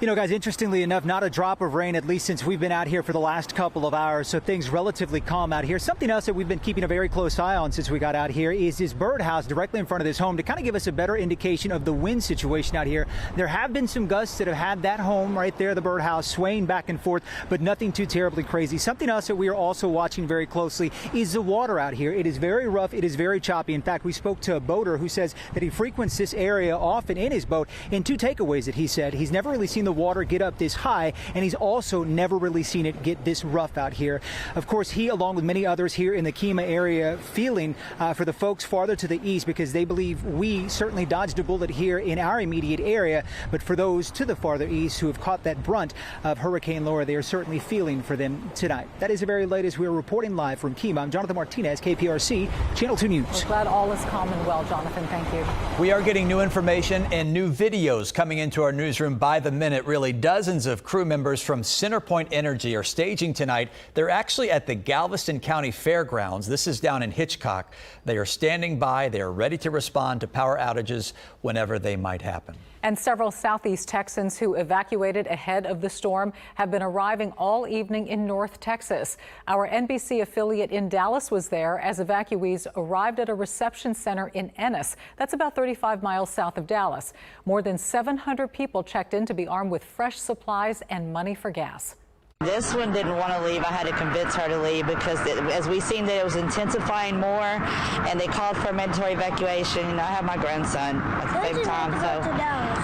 [SPEAKER 23] Guys, interestingly enough, not a drop of rain, at least since we've been out here for the last couple of hours, so things relatively calm out here. Something else that we've been keeping a very close eye on since we got out here is this birdhouse directly in front of this home to kind of give us a better indication of the wind situation out here. There have been some gusts that have had that home right there, the birdhouse, swaying back and forth, but nothing too terribly crazy. Something else that we are also watching very closely is the water out here. It is very rough. It is very choppy. In fact, we spoke to a boater who says that he frequents this area often in his boat. In two takeaways that he said, he's never really seen the water get up this high, and he's also never really seen it get this rough out here. Of course, he, along with many others here in the Kemah area, feeling for the folks farther to the east, because they believe we certainly dodged a bullet here in our immediate area, but for those to the farther east who have caught that brunt of Hurricane Laura, they are certainly feeling for them tonight. That is the very latest. We are reporting live from Kemah. I'm Jonathan Martinez, KPRC, Channel 2 News.
[SPEAKER 1] We're glad all is calm and well, Jonathan. Thank you.
[SPEAKER 3] We are getting new information and new videos coming into our newsroom by the minute, really. Dozens of crew members from CenterPoint Energy are staging tonight. They're actually at the Galveston County Fairgrounds. This is down in Hitchcock. They are standing by. They are ready to respond to power outages whenever they might happen.
[SPEAKER 1] And several Southeast Texans who evacuated ahead of the storm have been arriving all evening in North Texas. Our NBC affiliate in Dallas was there as evacuees arrived at a reception center in Ennis. That's about 35 miles south of Dallas. More than 700 people checked in to be armed with fresh supplies and money for gas.
[SPEAKER 9] This one didn't want to leave. I had to convince her to leave because as we seen that it was intensifying more, and they called for a mandatory evacuation. I have my grandson at the same time, so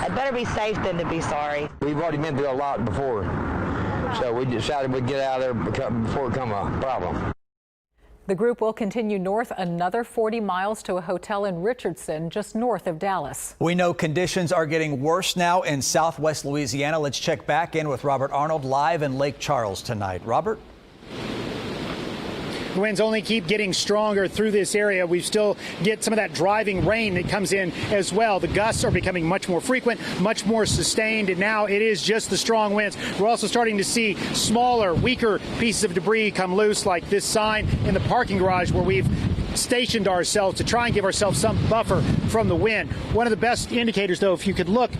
[SPEAKER 9] I'd better be safe than to be sorry.
[SPEAKER 13] We've already been through a lot before. So we decided we'd get out of there before it become a problem.
[SPEAKER 1] The group will continue north another 40 miles to a hotel in Richardson, just north of Dallas.
[SPEAKER 3] We know conditions are getting worse now in southwest Louisiana. Let's check back in with Robert Arnold live in Lake Charles tonight. Robert?
[SPEAKER 5] The winds only keep getting stronger through this area. We still get some of that driving rain that comes in as well. The gusts are becoming much more frequent, much more sustained, and now it is just the strong winds. We're also starting to see smaller, weaker pieces of debris come loose, like this sign in the parking garage where we've stationed ourselves to try and give ourselves some buffer from the wind. One of the best indicators, though, if you could look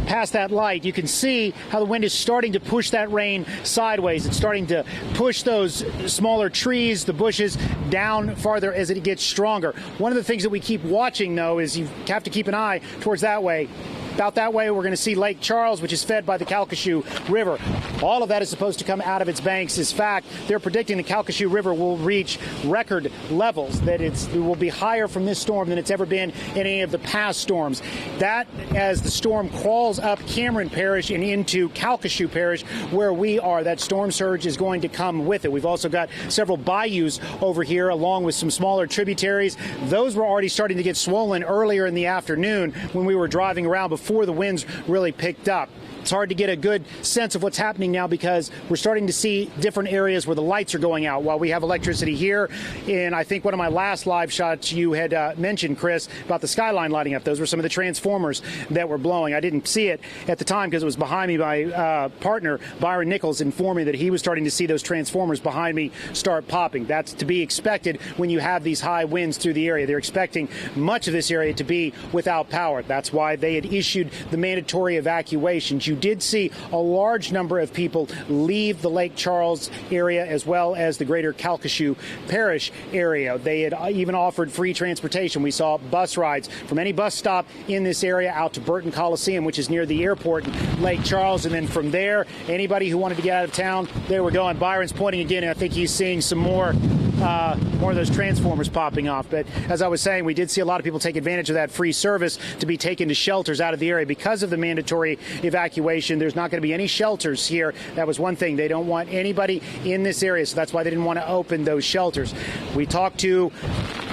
[SPEAKER 5] past that light, you can see how the wind is starting to push that rain sideways. It's starting to push those smaller trees, the bushes, down farther as it gets stronger. One of the things that we keep watching, though, is you have to keep an eye towards that way. About that way, we're going to see Lake Charles, which is fed by the Calcasieu River. All of that is supposed to come out of its banks. In fact, they're predicting the Calcasieu River will reach record levels, that it will be higher from this storm than it's ever been in any of the past storms. That, as the storm crawls up Cameron Parish and into Calcasieu Parish, where we are, that storm surge is going to come with it. We've also got several bayous over here, along with some smaller tributaries. Those were already starting to get swollen earlier in the afternoon when we were driving around before the winds really picked up. It's hard to get a good sense of what's happening now because we're starting to see different areas where the lights are going out while we have electricity here. And I think one of my last live shots you had mentioned, Chris, about the skyline lighting up. Those were some of the transformers that were blowing. I didn't see it at the time because it was behind me. My partner, Byron Nichols, informed me that he was starting to see those transformers behind me start popping. That's to be expected when you have these high winds through the area. They're expecting much of this area to be without power. That's why they had issued the mandatory evacuations. You did see a large number of people leave the Lake Charles area as well as the greater Calcasieu Parish area. They had even offered free transportation. We saw bus rides from any bus stop in this area out to Burton Coliseum, which is near the airport in Lake Charles. And then from there, anybody who wanted to get out of town, they were going. Byron's pointing again, and I think he's seeing some more of those transformers popping off. But as I was saying, we did see a lot of people take advantage of that free service to be taken to shelters out of the area because of the mandatory evacuation. There's not going to be any shelters here. That was one thing. They don't want anybody in this area, so that's why they didn't want to open those shelters. We talked to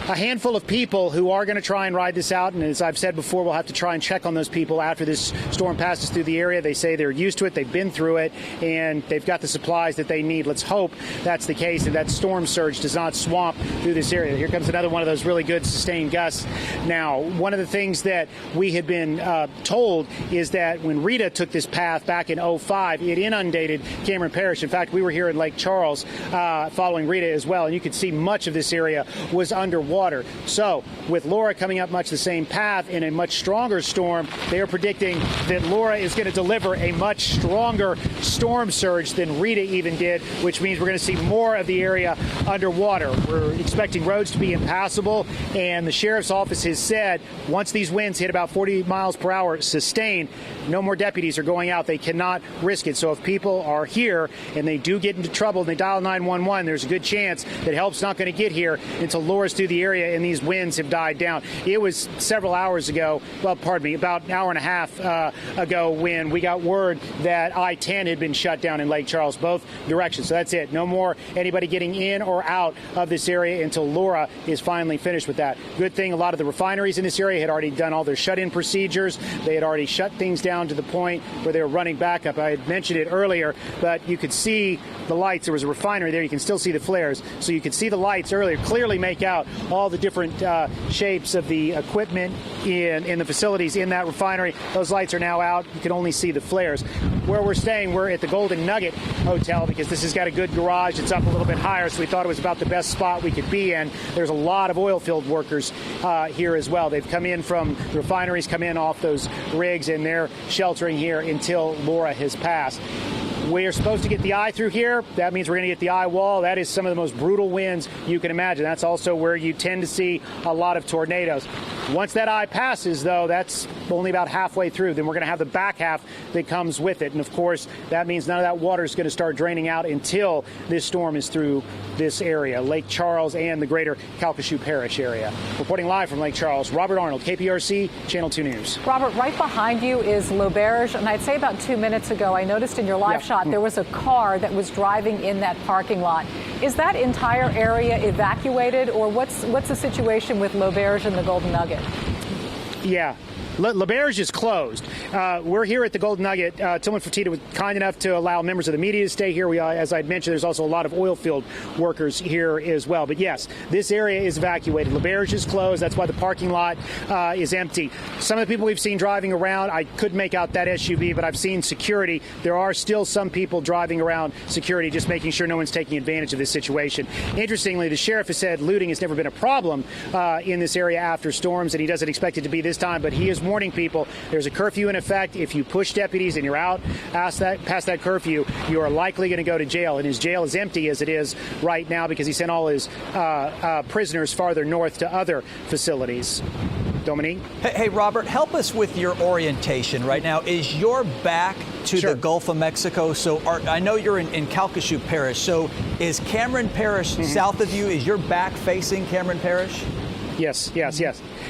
[SPEAKER 5] a handful of people who are going to try and ride this out, and as I've said before, we'll have to try and check on those people after this storm passes through the area. They say they're used to it, they've been through it, and they've got the supplies that they need. Let's hope that's the case and that storm surge does not swamp through this area. Here comes another one of those really good sustained gusts. Now, one of the things that we had been told is that when Rita took this path back in 2005, it inundated Cameron Parish. In fact, we were here in Lake Charles following Rita as well, and you could see much of this area was underwater. So with Laura coming up much the same path in a much stronger storm, they are predicting that Laura is going to deliver a much stronger storm surge than Rita even did, which means we're going to see more of the area underwater. We're expecting roads to be impassable, and the sheriff's office has said once these winds hit about 40 miles per hour sustained, no more deputies are going out. They cannot risk it. So if people are here and they do get into trouble and they dial 911, there's a good chance that help's not going to get here until Laura's through the area and these winds have died down. It was several hours ago, well, pardon me, about an hour and a half ago when we got word that I-10 had been shut down in Lake Charles, both directions. So that's it. No more anybody getting in or out of this area until Laura is finally finished with that. Good thing a lot of the refineries in this area had already done all their shut-in procedures. They had already shut things down to the point where they were running backup. I had mentioned it earlier, but you could see the lights. There was a refinery there. You can still see the flares. So you could see the lights earlier, clearly make out all the different shapes of the equipment in the facilities in that refinery. Those lights are now out. You can only see the flares. Where we're staying, we're at the Golden Nugget Hotel because this has got a good garage. It's up a little bit higher, so we thought it was about the best spot we could be in. There's a lot of oil field workers here as well. They've come in from the refineries, come in off those rigs, and they're sheltering here until Laura has passed. We are supposed to get the eye through here. That means we're going to get the eye wall. That is some of the most brutal winds you can imagine. That's also where you tend to see a lot of tornadoes. Once that eye passes, though, that's only about halfway through. Then we're going to have the back half that comes with it. And, of course, that means none of that water is going to start draining out until this storm is through this area, Lake Charles and the greater Calcasieu Parish area. Reporting live from Lake Charles, Robert Arnold, KPRC, Channel 2 News.
[SPEAKER 1] Robert, right behind you is L'Auberge, and I'd say about 2 minutes ago, I noticed in your live shot there was a car that was driving in that parking lot. Is that entire area evacuated, or what's the situation with L'Auberge and the Golden Nugget?
[SPEAKER 5] Yeah. L'Auberge is closed. We're here at the Golden Nugget. Tillman Fertitta was kind enough to allow members of the media to stay here. As I'd mentioned, there's also a lot of oil field workers here as well. But yes, this area is evacuated. L'Auberge is closed. That's why the parking lot is empty. Some of the people we've seen driving around, I couldn't make out that SUV, but I've seen security. There are still some people driving around security, just making sure no one's taking advantage of this situation. Interestingly, the sheriff has said looting has never been a problem in this area after storms, and he doesn't expect it to be this time, but he is warning people there's a curfew in effect. If you push deputies and you're out past that curfew, you are likely going to go to jail. And his jail is empty as it is right now because he sent all his prisoners farther north to other facilities. Dominique?
[SPEAKER 3] Hey, Robert, help us with your orientation right now. Is your back to the Gulf of Mexico? So I know you're in Calcasieu Parish. So is Cameron Parish south of you? Is your back facing Cameron Parish?
[SPEAKER 5] Yes.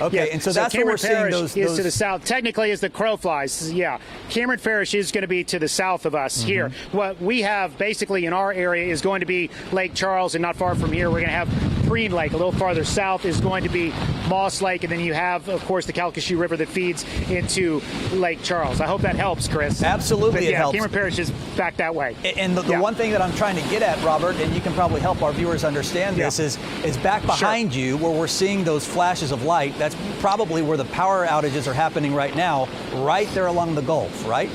[SPEAKER 3] Okay,
[SPEAKER 5] yeah.
[SPEAKER 3] And so that's
[SPEAKER 5] Cameron
[SPEAKER 3] where we're seeing
[SPEAKER 5] Parish is to the south. Technically, as the crow flies, yeah. Cameron Parish is going to be to the south of us here. What we have basically in our area is going to be Lake Charles, and not far from here, we're going to have Green Lake. A little farther south is going to be Moss Lake, and then you have, of course, the Calcasieu River that feeds into Lake Charles. I hope that helps, Chris.
[SPEAKER 3] Absolutely,
[SPEAKER 5] it helps.
[SPEAKER 3] Cameron
[SPEAKER 5] Parish is back that way.
[SPEAKER 3] And the one thing that I'm trying to get at, Robert, and you can probably help our viewers understand this, is back behind you where we're seeing those flashes of light. That's probably where the power outages are happening right now, right there along the Gulf, right?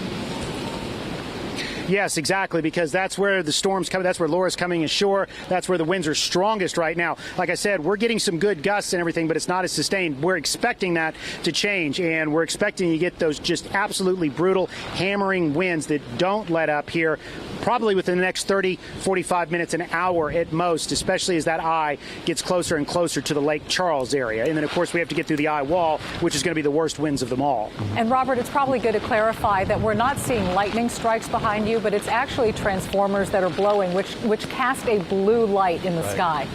[SPEAKER 5] Yes, exactly, because that's where the storm's coming. That's where Laura's coming ashore. That's where the winds are strongest right now. Like I said, we're getting some good gusts and everything, but it's not as sustained. We're expecting that to change, and we're expecting to get those just absolutely brutal, hammering winds that don't let up here probably within the next 30, 45 minutes, an hour at most, especially as that eye gets closer and closer to the Lake Charles area. And then, of course, we have to get through the eye wall, which is going to be the worst winds of them all.
[SPEAKER 1] And, Robert, it's probably good to clarify that we're not seeing lightning strikes behind you, but it's actually transformers that are blowing, which cast a blue light in the sky.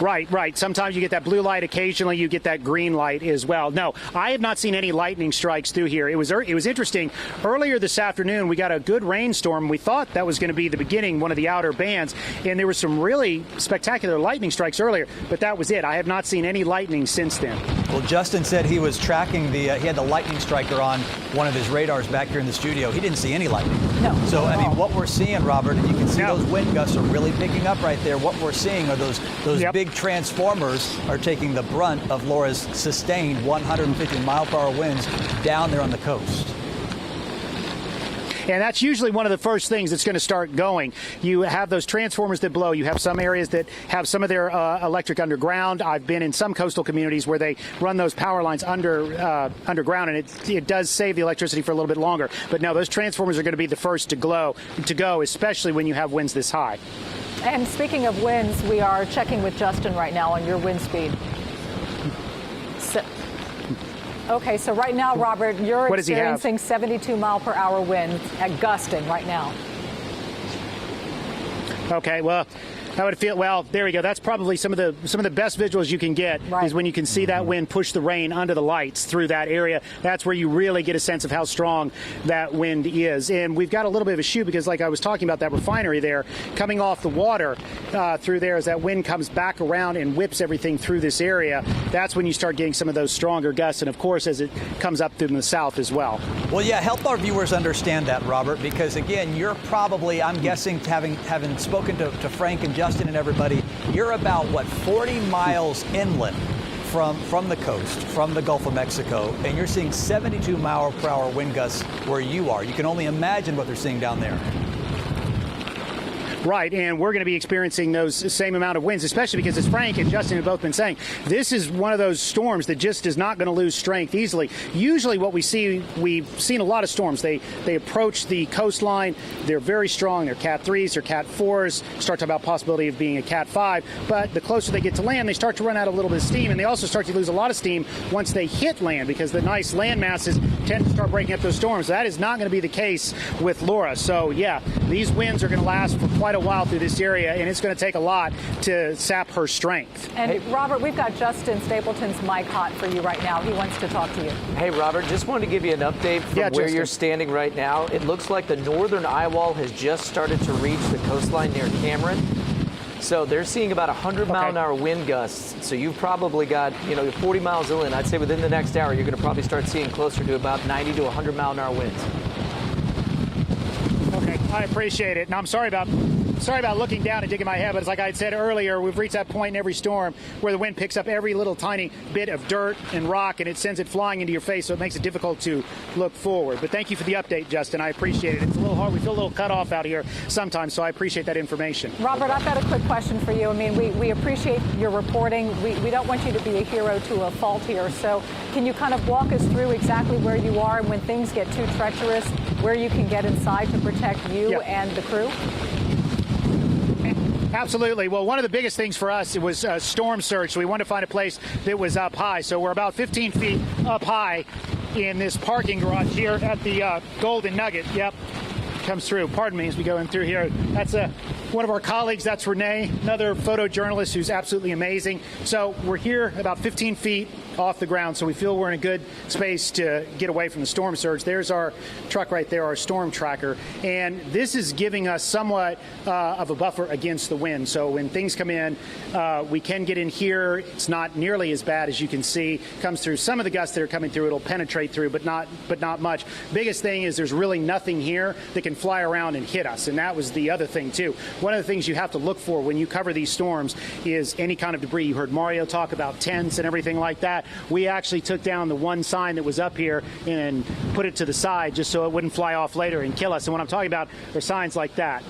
[SPEAKER 5] Right. Sometimes you get that blue light. Occasionally you get that green light as well. No, I have not seen any lightning strikes through here. It was interesting. Earlier this afternoon, we got a good rainstorm. We thought that was going to be the beginning, one of the outer bands, and there were some really spectacular lightning strikes earlier, but that was it. I have not seen any lightning since then.
[SPEAKER 3] Well, Justin said he was tracking he had the lightning striker on one of his radars back here in the studio. He didn't see any lightning.
[SPEAKER 1] No.
[SPEAKER 3] So, I mean, what we're seeing, Robert, and you can see those wind gusts are really picking up right there. What we're seeing are those big transformers are taking the brunt of Laura's sustained 150-mile-per-hour winds down there on the coast.
[SPEAKER 5] And that's usually one of the first things that's going to start going. You have those transformers that blow. You have some areas that have some of their electric underground. I've been in some coastal communities where they run those power lines underground, and it does save the electricity for a little bit longer. But no, those transformers are going to be the first to go, especially when you have winds this high.
[SPEAKER 1] And speaking of winds, we are checking with Justin right now on your wind speed. Okay, so right now, Robert, you're experiencing 72-mile-per-hour winds at gusting right now.
[SPEAKER 5] Okay, well, I would feel, well, there we go. That's probably some of the best visuals you can get is when you can see that wind push the rain under the lights through that area. That's where you really get a sense of how strong that wind is. And we've got a little bit of a shoe because, like I was talking about, that refinery there coming off the water through there as that wind comes back around and whips everything through this area. That's when you start getting some of those stronger gusts. And, of course, as it comes up through the south as well.
[SPEAKER 3] Well, yeah, help our viewers understand that, Robert, because, again, you're probably, I'm guessing, having spoken to Frank and Justin and everybody, you're about, 40 miles inland from the coast, from the Gulf of Mexico, and you're seeing 72-mile-per-hour wind gusts where you are. You can only imagine what they're seeing down there.
[SPEAKER 5] Right, and we're going to be experiencing those same amount of winds, especially because, as Frank and Justin have both been saying, this is one of those storms that just is not going to lose strength easily. Usually what we've seen a lot of storms. They approach the coastline. They're very strong. They're Cat 3s, they're Cat 4s, start talking about possibility of being a Cat 5. But the closer they get to land, they start to run out a little bit of steam, and they also start to lose a lot of steam once they hit land because the nice land masses tend to start breaking up those storms. That is not going to be the case with Laura. So, yeah, these winds are going to last for quite a while through this area, and it's going to take a lot to sap her strength.
[SPEAKER 1] And Robert, we've got Justin Stapleton's mic hot for you right now. He wants to talk to you.
[SPEAKER 4] Hey, Robert, just wanted to give you an update from where you're standing right now. It looks like the northern eye wall has just started to reach the coastline near Cameron. So they're seeing about 100-mile-an-hour wind gusts. So you've probably got, 40 miles inland. I'd say within the next hour, you're going to probably start seeing closer to about 90 to 100-mile-an-hour winds.
[SPEAKER 5] Okay, I appreciate it. And I'm sorry about looking down and digging my head, but it's like I had said earlier, we've reached that point in every storm where the wind picks up every little tiny bit of dirt and rock, and it sends it flying into your face, so it makes it difficult to look forward. But thank you for the update, Justin. I appreciate it. It's a little hard. We feel a little cut off out here sometimes, so I appreciate that information.
[SPEAKER 1] Robert, I've got a quick question for you. I mean, we appreciate your reporting. We don't want you to be a hero to a fault here. So can you kind of walk us through exactly where you are and when things get too treacherous, where you can get inside to protect you and the crew?
[SPEAKER 5] Absolutely. Well, one of the biggest things for us, it was storm surge. So we wanted to find a place that was up high. So we're about 15 feet up high in this parking garage here at the Golden Nugget. Yep, comes through. Pardon me as we go in through here. That's one of our colleagues. That's Renee, another photojournalist who's absolutely amazing. So we're here about 15 feet off the ground, so we feel we're in a good space to get away from the storm surge. There's our truck right there, our storm tracker, and this is giving us somewhat of a buffer against the wind. So when things come in, we can get in here. It's not nearly as bad as you can see. Comes through some of the gusts that are coming through. It'll penetrate through, but not much. Biggest thing is there's really nothing here that can fly around and hit us, and that was the other thing too. One of the things you have to look for when you cover these storms is any kind of debris. You heard Mario talk about tents and everything like that. We actually took down the one sign that was up here and put it to the side just so it wouldn't fly off later and kill us. And what I'm talking about are signs like that.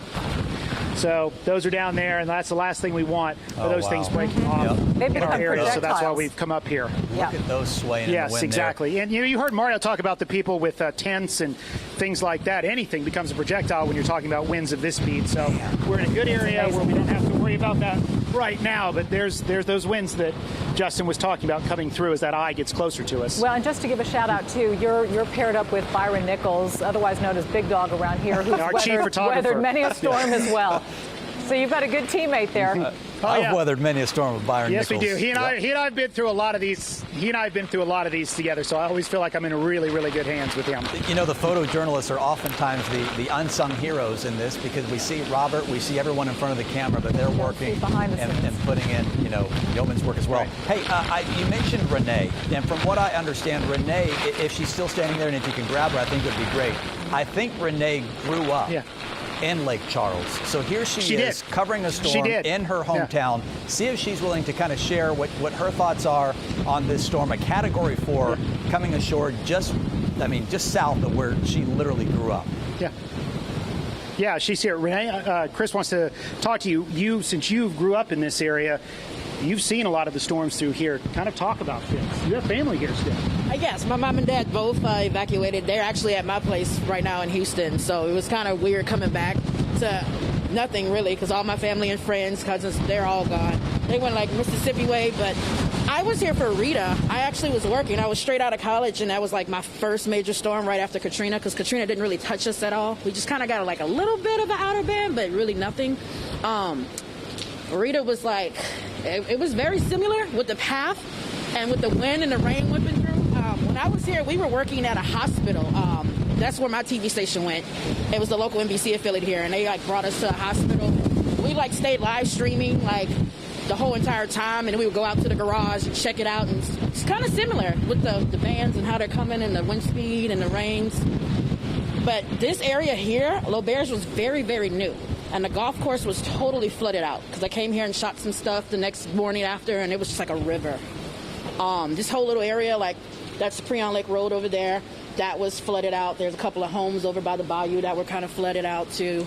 [SPEAKER 5] So those are down there, and that's the last thing we want are those things breaking off in our area. So that's why we've come up here.
[SPEAKER 3] Look at those swaying in the wind.
[SPEAKER 5] Yes, exactly.
[SPEAKER 3] There.
[SPEAKER 5] And you heard Mario talk about the people with tents and things like that. Anything becomes a projectile when you're talking about winds of this speed. So we're in a good area where we don't have to worry about that right now. But there's those winds that Justin was talking about coming through as that eye gets closer to us.
[SPEAKER 1] Well, and just to give a shout out too, you're paired up with Byron Nichols, otherwise known as Big Dog around here, who's
[SPEAKER 5] our chief photographer.
[SPEAKER 1] weathered many a storm as well. So you've got a good teammate there.
[SPEAKER 3] I've weathered many a storm with Byron Nichols.
[SPEAKER 5] Yes, we do. He and I have been through a lot of these. He and I have been through a lot of these together. So I always feel like I'm in really, really good hands with him.
[SPEAKER 3] You know, the photojournalists are oftentimes the unsung heroes in this because we see Robert, we see everyone in front of the camera, but they're working and putting in, yeoman's work as well. Right. Hey, you mentioned Renee, and from what I understand, Renee, if she's still standing there and if you can grab her, I think it would be great. I think Renee grew up. In Lake Charles. So here she is covering a storm in her hometown. Yeah. See if she's willing to kind of share what her thoughts are on this storm, a Category 4 coming ashore just south of where she literally grew up.
[SPEAKER 5] Yeah, she's here. Renee, Chris wants to talk to you. Since you grew up in this area, you've seen a lot of the storms through here. Kind of talk about this. You have family here still.
[SPEAKER 15] Yes, my mom and dad both evacuated. They're actually at my place right now in Houston, so it was kind of weird coming back to nothing really because all my family and friends, cousins, they're all gone. They went like Mississippi way, but I was here for Rita. I actually was working. I was straight out of college, and that was like my first major storm right after Katrina because Katrina didn't really touch us at all. We just kind of got like a little bit of an outer band, but really nothing. Rita was like, it was very similar with the path and with the wind and the rain whipping through. When I was here, we were working at a hospital. That's where my TV station went. It was the local NBC affiliate here, and they brought us to a hospital. We stayed live streaming the whole entire time, and then we would go out to the garage and check it out. And it's kind of similar with the bands and how they're coming and the wind speed and the rains. But this area here, L'Auberge, was very, very new. And the golf course was totally flooded out because I came here and shot some stuff the next morning after, and it was just like a river. This whole little area, that's Preon Lake Road over there, that was flooded out. There's a couple of homes over by the bayou that were kind of flooded out too.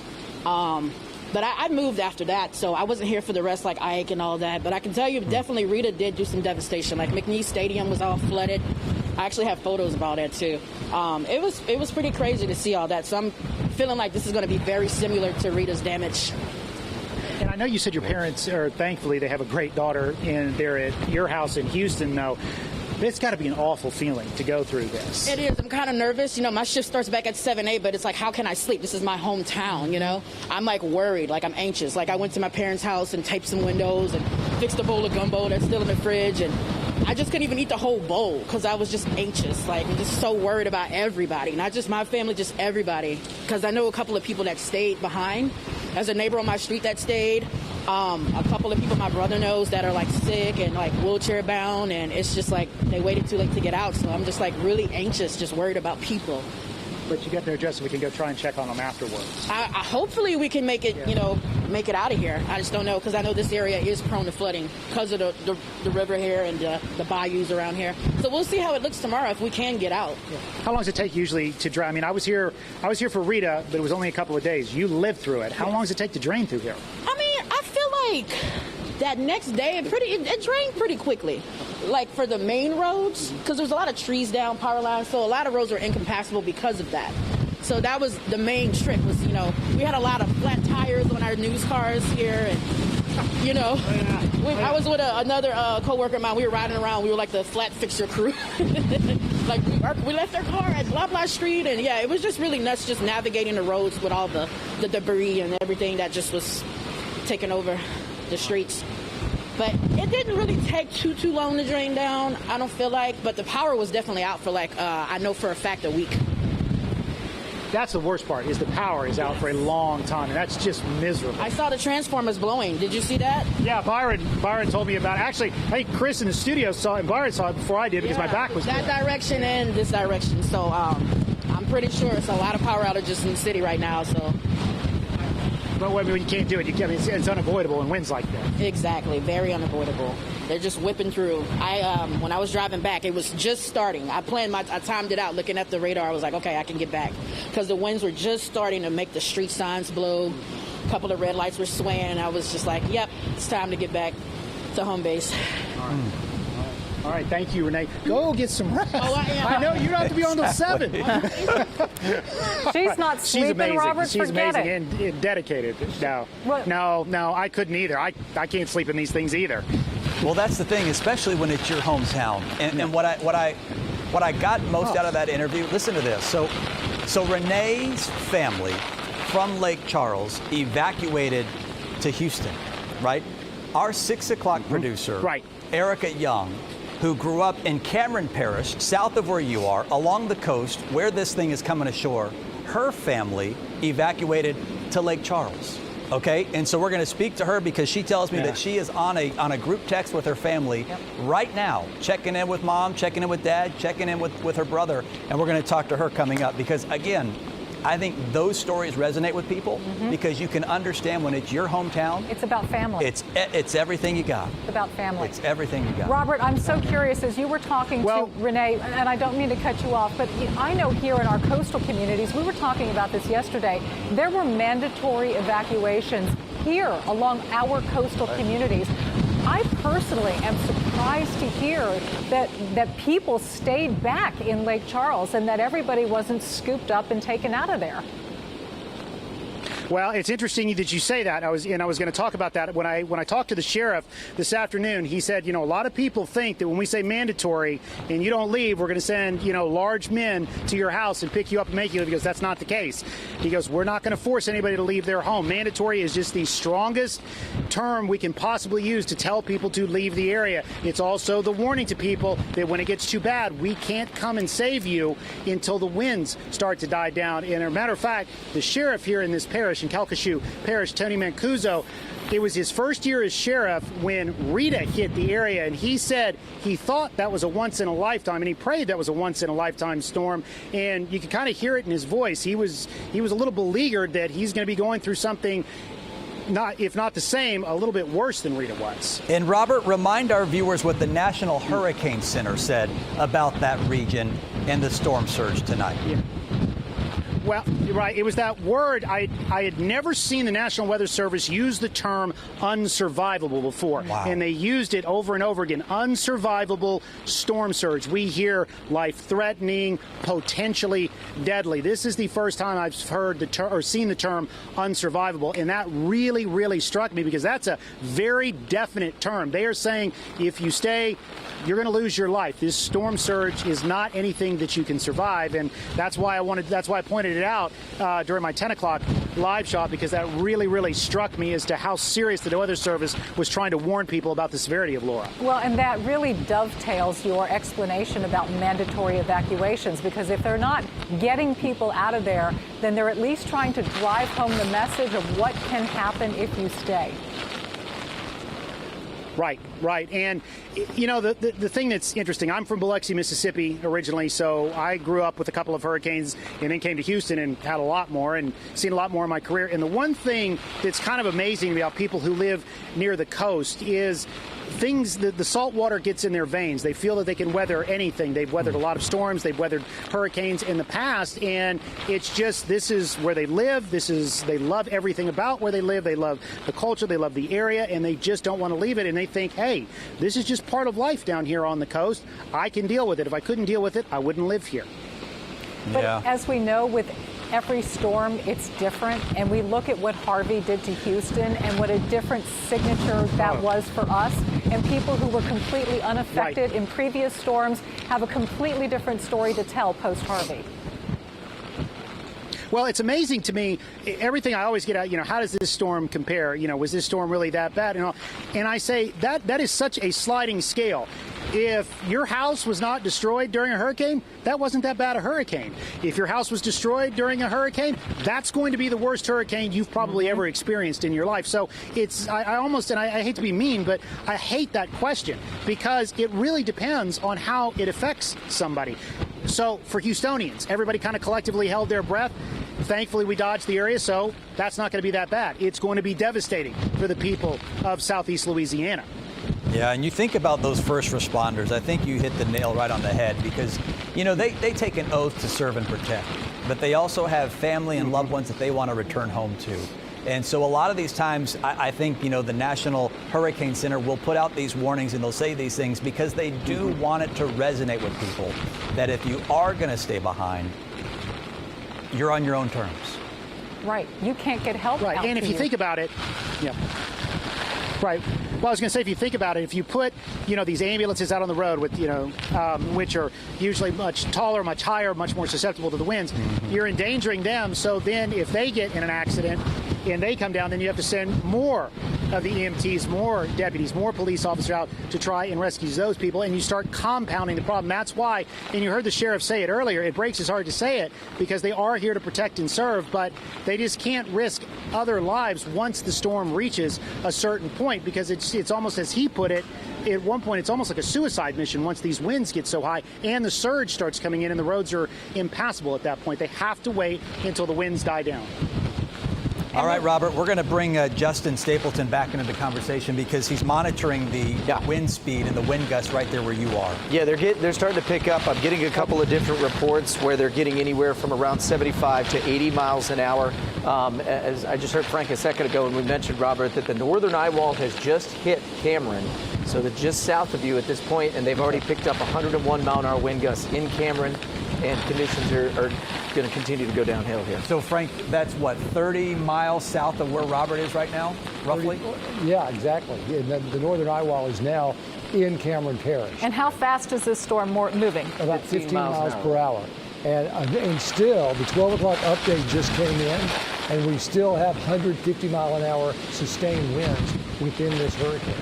[SPEAKER 15] But I moved after that, so I wasn't here for the rest, like Ike and all that. But I can tell you, definitely Rita did do some devastation. Like McNeese Stadium was all flooded. I actually have photos of all that too. It was pretty crazy to see all that. So I'm feeling like this is going to be very similar to Rita's damage.
[SPEAKER 5] And I know you said your parents are, thankfully, they have a great daughter in there at your house in Houston, though. It's got to be an awful feeling to go through this.
[SPEAKER 15] It is. I'm kind of nervous. You know, my shift starts back at 7, 8, but it's like, how can I sleep? This is my hometown, you know? I'm like worried, like I'm anxious. Like I went to my parents' house and taped some windows and fixed a bowl of gumbo that's still in the fridge. And I just couldn't even eat the whole bowl because I was just anxious. Like I'm just so worried about everybody, not just my family, just everybody. Because I know a couple of people that stayed behind. There's a neighbor on my street that stayed. A couple of people my brother knows that are like sick and like wheelchair bound, and it's just like they waited too late to get out. So I'm just like really anxious, just worried about people.
[SPEAKER 5] But you get there just so we can go try and check on them afterwards.
[SPEAKER 15] Hopefully we can make it, you know, make it out of here. I just don't know because I know this area is prone to flooding because of the river here and the bayous around here. So we'll see how it looks tomorrow if we can get out.
[SPEAKER 5] Yeah. How long does it take usually to drain? I mean, I was here for Rita, but it was only a couple of days. You lived through it. How long does it take to drain through here?
[SPEAKER 15] I mean, I feel like that next day it drained pretty quickly. Like for the main roads, because there's a lot of trees down, power lines, so a lot of roads are incompassable because of that. So that was the main trick was, you know, we had a lot of flat tires on our news cars here, and, you know, I was with another co-worker of mine. We were riding around. We were like the flat fixture crew. Like we left our car at blah, blah street, and yeah, it was just really nuts just navigating the roads with all the debris and everything that just was taking over the streets. But it didn't really take too long to drain down, I don't feel like. But the power was definitely out for like, I know for a fact, a week.
[SPEAKER 5] That's the worst part, is the power is out for a long time, and that's just miserable.
[SPEAKER 15] I saw the transformers blowing. Did you see that?
[SPEAKER 5] Yeah, Byron told me about it. Actually, I think Chris in the studio saw it, and Byron saw it before I did because my back was
[SPEAKER 15] that direction and this direction. So I'm pretty sure it's a lot of power outages in the city right now. So.
[SPEAKER 5] But when you can't do it, it's unavoidable in winds like that.
[SPEAKER 15] Exactly, very unavoidable. They're just whipping through. When I was driving back, it was just starting. I timed it out, looking at the radar. I was like, okay, I can get back, because the winds were just starting to make the street signs blow. A couple of red lights were swaying. I was just like, yep, it's time to get back to home base.
[SPEAKER 5] All right, thank you, Renee. Go get some rest.
[SPEAKER 15] Oh,
[SPEAKER 5] I know you don't have to be on till 7.
[SPEAKER 1] She's not sleeping,
[SPEAKER 5] She's amazing.
[SPEAKER 1] Robert.
[SPEAKER 5] She's
[SPEAKER 1] forget
[SPEAKER 5] amazing
[SPEAKER 1] it.
[SPEAKER 5] and dedicated. No, I couldn't either. I can't sleep in these things either.
[SPEAKER 3] Well, that's the thing, especially when it's your hometown. And what I got most out of that interview, listen to this. So Renee's family from Lake Charles evacuated to Houston, right? Our 6 o'clock producer, Erica Young, who grew up in Cameron Parish, south of where you are, along the coast, where this thing is coming ashore, her family evacuated to Lake Charles. Okay, and so we're going to speak to her because she tells me that she is on a group text with her family right now, checking in with mom, checking in with dad, checking in with her brother, and we're going to talk to her coming up because, again, I think those stories resonate with people because you can understand when it's your hometown.
[SPEAKER 1] It's about family.
[SPEAKER 3] It's everything you got.
[SPEAKER 1] It's about family.
[SPEAKER 3] It's everything you got.
[SPEAKER 1] Robert, I'm so curious, as you were talking to Renee, and I don't mean to cut you off, but I know here in our coastal communities, we were talking about this yesterday, there were mandatory evacuations here along our coastal communities. I personally am surprised to hear that people stayed back in Lake Charles and that everybody wasn't scooped up and taken out of there.
[SPEAKER 5] Well, it's interesting that you say that. I was going to talk about that when I talked to the sheriff this afternoon. He said, a lot of people think that when we say mandatory and you don't leave, we're going to send, large men to your house and pick you up and make you leave, because that's not the case. He goes, we're not going to force anybody to leave their home. Mandatory is just the strongest term we can possibly use to tell people to leave the area. It's also the warning to people that when it gets too bad, we can't come and save you until the winds start to die down. And as a matter of fact, the sheriff here in this parish, in Calcasieu Parish, Tony Mancuso, it was his first year as sheriff when Rita hit the area, and he said he thought that was a once-in-a-lifetime, and he prayed that was a once-in-a-lifetime storm, and you could kind of hear it in his voice. He was a little beleaguered that he's going to be going through something, if not the same, a little bit worse than Rita was.
[SPEAKER 3] And Robert, remind our viewers what the National Hurricane Center said about that region and the storm surge tonight.
[SPEAKER 5] Well, you're right. It was that word. I had never seen the National Weather Service use the term unsurvivable before.
[SPEAKER 3] Wow.
[SPEAKER 5] And they used it over and over again. Unsurvivable storm surge. We hear life-threatening, potentially deadly. This is the first time I've heard the term or seen the term unsurvivable. And that really, really struck me because that's a very definite term. They are saying if you stay, you're going to lose your life. This storm surge is not anything that you can survive, and that's why I pointed it out during my 10 o'clock live shot, because that really, really struck me as to how serious the Weather Service was trying to warn people about the severity of Laura.
[SPEAKER 1] Well, and that really dovetails your explanation about mandatory evacuations, because if they're not getting people out of there, then they're at least trying to drive home the message of what can happen if you stay.
[SPEAKER 5] Right. And, you know, the thing that's interesting, I'm from Biloxi, Mississippi originally, so I grew up with a couple of hurricanes and then came to Houston and had a lot more and seen a lot more in my career. And the one thing that's kind of amazing about people who live near the coast is the salt water gets in their veins. They feel that they can weather anything. They've weathered a lot of storms. They've weathered hurricanes in the past. And it's just, this is where they live. They love everything about where they live. They love the culture. They love the area. And they just don't want to leave it. And they think, hey, this is just part of life down here on the coast. I can deal with it. If I couldn't deal with it, I wouldn't live here.
[SPEAKER 1] But as we know, with every storm, it's different. And we look at what Harvey did to Houston and what a different signature that was for us. And people who were completely unaffected in previous storms have a completely different story to tell post-Harvey.
[SPEAKER 5] Well, it's amazing to me, everything I always get at, you know, how does this storm compare? You know, was this storm really that bad? And I say that is such a sliding scale. If your house was not destroyed during a hurricane, that wasn't that bad a hurricane. If your house was destroyed during a hurricane, that's going to be the worst hurricane you've probably ever experienced in your life. So it's, I almost, and I hate to be mean, but I hate that question because it really depends on how it affects somebody. So for Houstonians, everybody kind of collectively held their breath. Thankfully, we dodged the area, so that's not going to be that bad. It's going to be devastating for the people of Southeast Louisiana.
[SPEAKER 3] Yeah, and you think about those first responders, I think you hit the nail right on the head because, you know, they take an oath to serve and protect, but they also have family and loved ones that they want to return home to. And so a lot of these times, I think, you know, the National Hurricane Center will put out these warnings and they'll say these things because they do want it to resonate with people that if you are going to stay behind, you're on your own terms.
[SPEAKER 1] Right. You can't get help.
[SPEAKER 5] Right. And if you think about it, right. Well, I was going to say, if you think about it, if you put, you know, these ambulances out on the road with, you know, which are usually much taller, much higher, much more susceptible to the winds, you're endangering them. So then if they get in an accident and they come down, then you have to send more of the EMTs, more deputies, more police officers out to try and rescue those people. And you start compounding the problem. That's why, and you heard the sheriff say it earlier, it breaks his heart to say it because they are here to protect and serve, but they just can't risk other lives once the storm reaches a certain point because it's almost, as he put it, at one point it's almost like a suicide mission once these winds get so high and the surge starts coming in and the roads are impassable at that point. They have to wait until the winds die down.
[SPEAKER 3] All right, Robert, we're going to bring Justin Stapleton back into the conversation because he's monitoring the wind speed and the wind gusts right there where you are.
[SPEAKER 4] Yeah, they're starting to pick up. I'm getting a couple of different reports where they're getting anywhere from around 75 to 80 miles an hour. As I just heard Frank a second ago, and we mentioned, Robert, that the northern eye wall has just hit Cameron. So they're just south of you at this point, and they've already picked up 101 mile an hour wind gusts in Cameron, and conditions are going to continue to go downhill here.
[SPEAKER 3] So, Frank, that's what, 30 miles south of where Robert is right now, roughly?
[SPEAKER 2] Yeah, exactly. The northern eye wall is now in Cameron Parish.
[SPEAKER 1] And how fast is this storm moving?
[SPEAKER 2] About 15 miles per hour. And still, the 12 o'clock update just came in, and we still have 150 mile an hour sustained winds within this hurricane.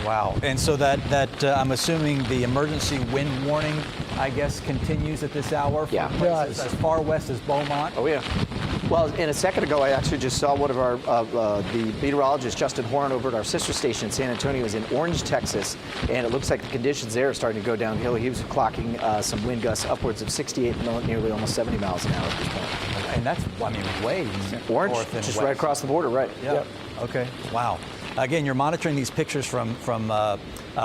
[SPEAKER 3] Wow. And so that I'm assuming the emergency wind warning, I guess, continues at this hour for places as far west as Beaumont.
[SPEAKER 4] Oh, yeah. Well, in a second ago, I actually just saw one of our, the meteorologist, Justin Horn, over at our sister station in San Antonio, is in Orange, Texas, and it looks like the conditions there are starting to go downhill. He was clocking some wind gusts upwards of 68, nearly almost 70 miles an hour at this point.
[SPEAKER 3] And that's, I mean, way
[SPEAKER 4] Orange,
[SPEAKER 3] north and
[SPEAKER 4] just
[SPEAKER 3] west.
[SPEAKER 4] right across the border, right?
[SPEAKER 3] Yeah. Yep. Okay. Wow. Again, you're monitoring these pictures from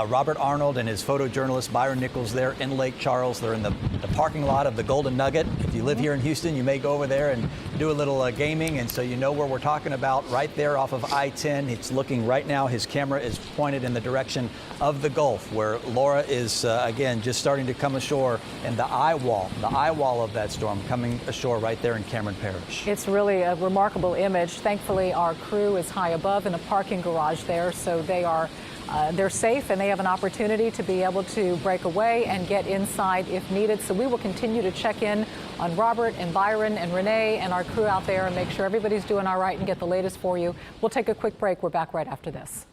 [SPEAKER 3] Robert Arnold and his photojournalist Byron Nichols there in Lake Charles. They're in the parking lot of the Golden Nugget. If you live here in Houston, you may go over there and do a little gaming, and so you know where we're talking about, right there off of I-10. It's looking right now, his camera is pointed in the direction of the Gulf, where Laura is, again, just starting to come ashore, and the eye wall of that storm coming ashore right there in Cameron Parish.
[SPEAKER 1] It's really a remarkable image. Thankfully, our crew is high above in a parking garage there, so they're safe and they have an opportunity to be able to break away and get inside if needed. So we will continue to check in on Robert and Byron and Renee and our crew out there and make sure everybody's doing all right and get the latest for you. We'll take a quick break. We're back right after this.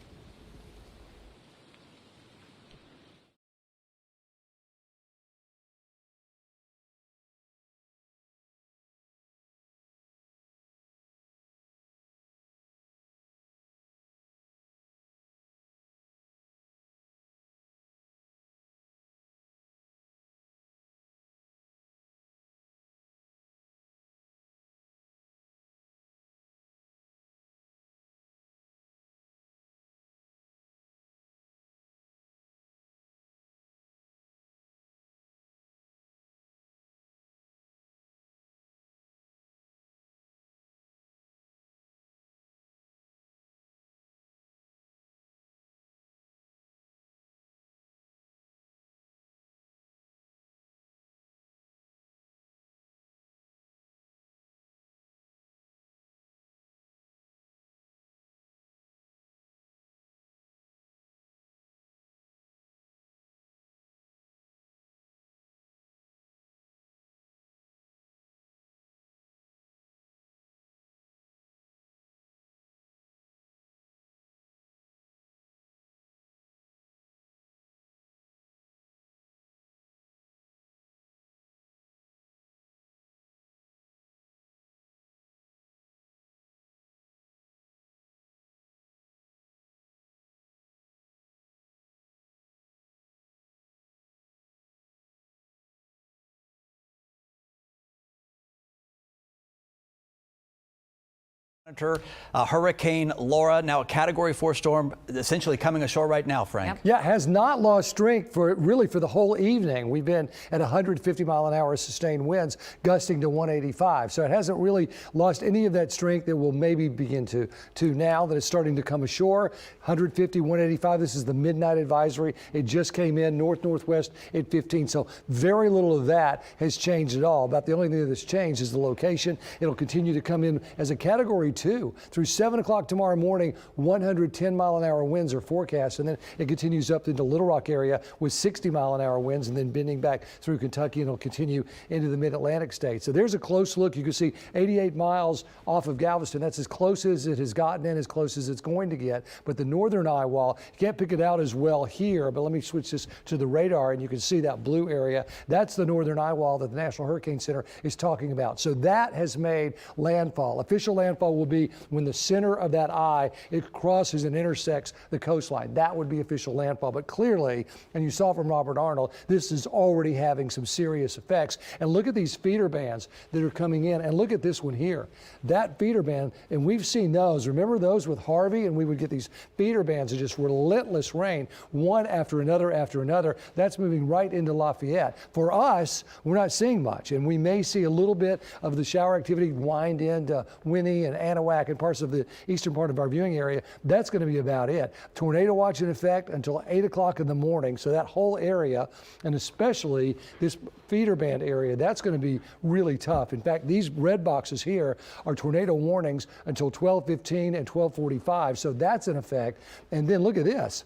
[SPEAKER 3] Hurricane Laura, now a Category 4 storm, essentially coming ashore right now, Frank.
[SPEAKER 2] Yeah, has not lost strength for the whole evening. We've been at 150 mile an hour sustained winds, gusting to 185. So it hasn't really lost any of that strength. It will maybe begin to now that it's starting to come ashore. 150, 185. This is the midnight advisory. It just came in northwest at 15. So very little of that has changed at all. About the only thing that's changed is the location. It'll continue to come in as a Category 2 through 7 o'clock tomorrow morning. 110 mile an hour winds are forecast, and then it continues up into Little Rock area with 60 mile an hour winds, and then bending back through Kentucky, and it'll continue into the mid-Atlantic states. So there's a close look. You can see 88 miles off of Galveston. That's as close as it has gotten and as close as it's going to get. But the northern eye wall, you can't pick it out as well here, but let me switch this to the radar, and you can see that blue area. That's the northern eye wall that the National Hurricane Center is talking about. So that has made landfall. Official landfall will be when the center of that eye, it crosses and intersects the coastline. That would be official landfall. But clearly, and you saw from Robert Arnold, this is already having some serious effects. And look at these feeder bands that are coming in, and look at this one here. That feeder band, and we've seen those. Remember those with Harvey? And we would get these feeder bands of just relentless rain, one after another after another. That's moving right into Lafayette. For us, we're not seeing much, and we may see a little bit of the shower activity wind into Winnie and Anahuac and parts of the eastern part of our viewing area. That's going to be about it. Tornado watch in effect until 8 o'clock in the morning. So that whole area, and especially this feeder band area, that's going to be really tough. In fact, these red boxes here are tornado warnings until 12:15 and 12:45. So that's in effect. And then look at this.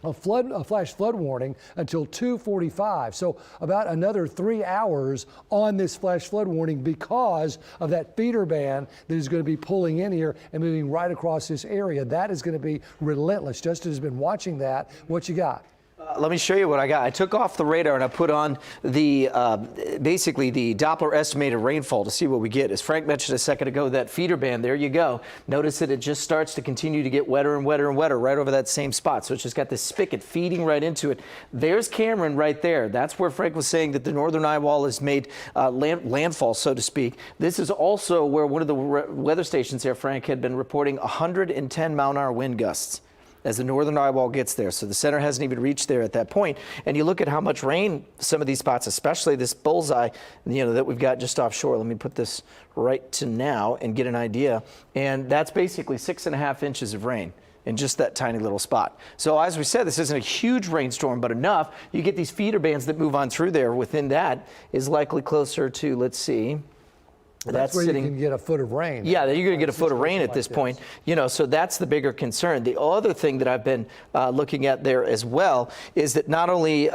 [SPEAKER 2] A flash flood warning until 2:45. So about another 3 hours on this flash flood warning because of that feeder band that is going to be pulling in here and moving right across this area. That is going to be relentless. Justin has been watching that. What you got?
[SPEAKER 4] Let me show you what I got. I took off the radar and I put on the basically the Doppler estimated rainfall to see what we get. As Frank mentioned a second ago, that feeder band, there you go. Notice that it just starts to continue to get wetter and wetter and wetter right over that same spot. So it's just got this spigot feeding right into it. There's Cameron right there. That's where Frank was saying that the northern eye wall has made landfall, so to speak. This is also where one of the weather stations there, Frank, had been reporting 110 mile an hour wind gusts. as the northern eye wall gets there. So the center hasn't even reached there at that point. And you look at how much rain some of these spots, especially this bullseye, that we've got just offshore. Let me put this right to now and get an idea. And that's basically 6.5 inches of rain in just that tiny little spot. So as we said, this isn't a huge rainstorm, but enough. You get these feeder bands that move on through there. Within that is likely closer to, let's see.
[SPEAKER 2] That's where you can get a foot of rain.
[SPEAKER 4] Yeah, you're going to get a foot of rain at this point. So that's the bigger concern. The other thing that I've been looking at there as well is that not only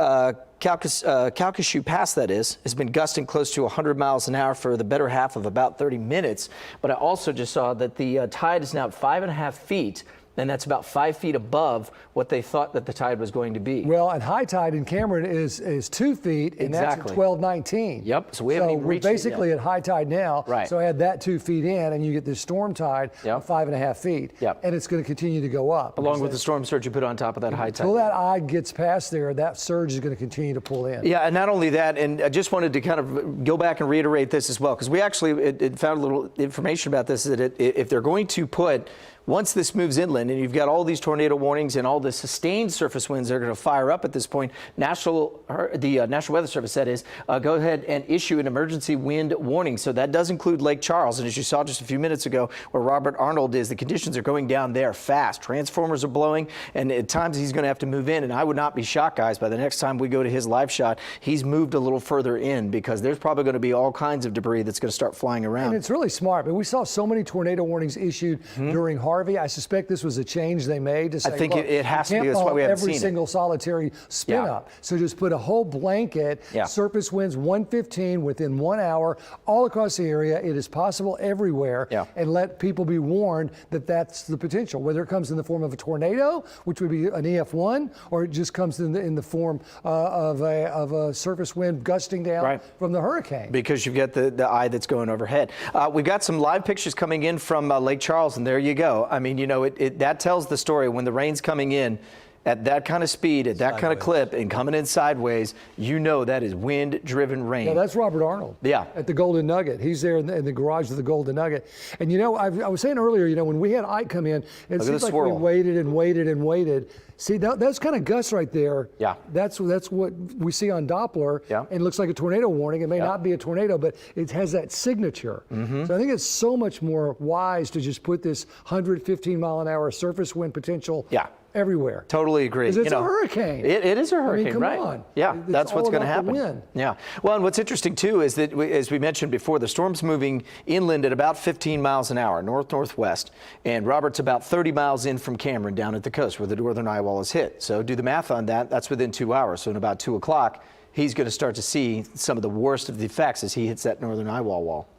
[SPEAKER 4] Calcasieu Pass, that is, has been gusting close to 100 miles an hour for the better half of about 30 minutes, but I also just saw that the tide is now at 5.5 feet. And that's about 5 feet above what they thought that the tide was going to be.
[SPEAKER 2] Well, and high tide in Cameron is 2 feet, and that's at 12:19.
[SPEAKER 4] Yep. So we haven't even reached
[SPEAKER 2] we're basically at high tide now.
[SPEAKER 4] Right.
[SPEAKER 2] So add that 2 feet in, and you get this storm tide of 5.5 feet.
[SPEAKER 4] Yep.
[SPEAKER 2] And it's going to continue to go up.
[SPEAKER 4] Along with the storm surge you put on top of that high tide.
[SPEAKER 2] Until that eye gets past there, that surge is going to continue to pull in.
[SPEAKER 4] Yeah, and not only that, and I just wanted to kind of go back and reiterate this as well, because we actually found a little information about this, that if they're going to put, once this moves inland and you've got all these tornado warnings and all the sustained surface winds that are going to fire up at this point, the National Weather Service, that is, go ahead and issue an emergency wind warning. So that does include Lake Charles. And as you saw just a few minutes ago where Robert Arnold is, the conditions are going down there fast. Transformers are blowing, and at times he's going to have to move in. And I would not be shocked, guys, by the next time we go to his live shot, he's moved a little further in, because there's probably going to be all kinds of debris that's going to start flying around.
[SPEAKER 2] And it's really smart. But we saw so many tornado warnings issued during Harvey. I suspect this was a change they made to say,
[SPEAKER 4] I think it has to be.
[SPEAKER 2] That's
[SPEAKER 4] why we haven't
[SPEAKER 2] every
[SPEAKER 4] seen
[SPEAKER 2] single solitary spin up. So just put a whole blanket, surface winds 115 within 1 hour all across the area. It is possible everywhere, and let people be warned that that's the potential, whether it comes in the form of a tornado, which would be an EF1, or it just comes in the form of a surface wind gusting down from the hurricane.
[SPEAKER 4] Because you've got the eye that's going overhead. We've got some live pictures coming in from Lake Charles, and there you go. I mean, that tells the story. When the rain's coming in at that kind of speed, at that kind of clip, and coming in sideways, that is wind-driven rain.
[SPEAKER 2] Yeah, that's Robert Arnold.
[SPEAKER 4] Yeah.
[SPEAKER 2] At the Golden Nugget. He's there in the garage of the Golden Nugget. And I was saying earlier, when we had Ike come in, it seems like we waited and waited and waited. See, that's kind of gusts right there.
[SPEAKER 4] Yeah.
[SPEAKER 2] That's what we see on Doppler. Yeah. And it looks like a tornado warning. It may not be a tornado, but it has that signature. So I think it's so much more wise to just put this 115 mile an hour surface wind potential everywhere.
[SPEAKER 4] Totally agree.
[SPEAKER 2] Because it's a hurricane.
[SPEAKER 4] It is a hurricane,
[SPEAKER 2] come
[SPEAKER 4] right?
[SPEAKER 2] on.
[SPEAKER 4] Yeah, that's what's going to happen.
[SPEAKER 2] Wind.
[SPEAKER 4] Yeah. Well, and what's interesting too is that, as we mentioned before, the storm's moving inland at about 15 miles an hour, north-northwest, and Robert's about 30 miles in from Cameron down at the coast where the northern eye wall is hit. So do the math on that. That's within 2 hours. So in about 2 o'clock, he's going to start to see some of the worst of the effects as he hits that northern eye wall.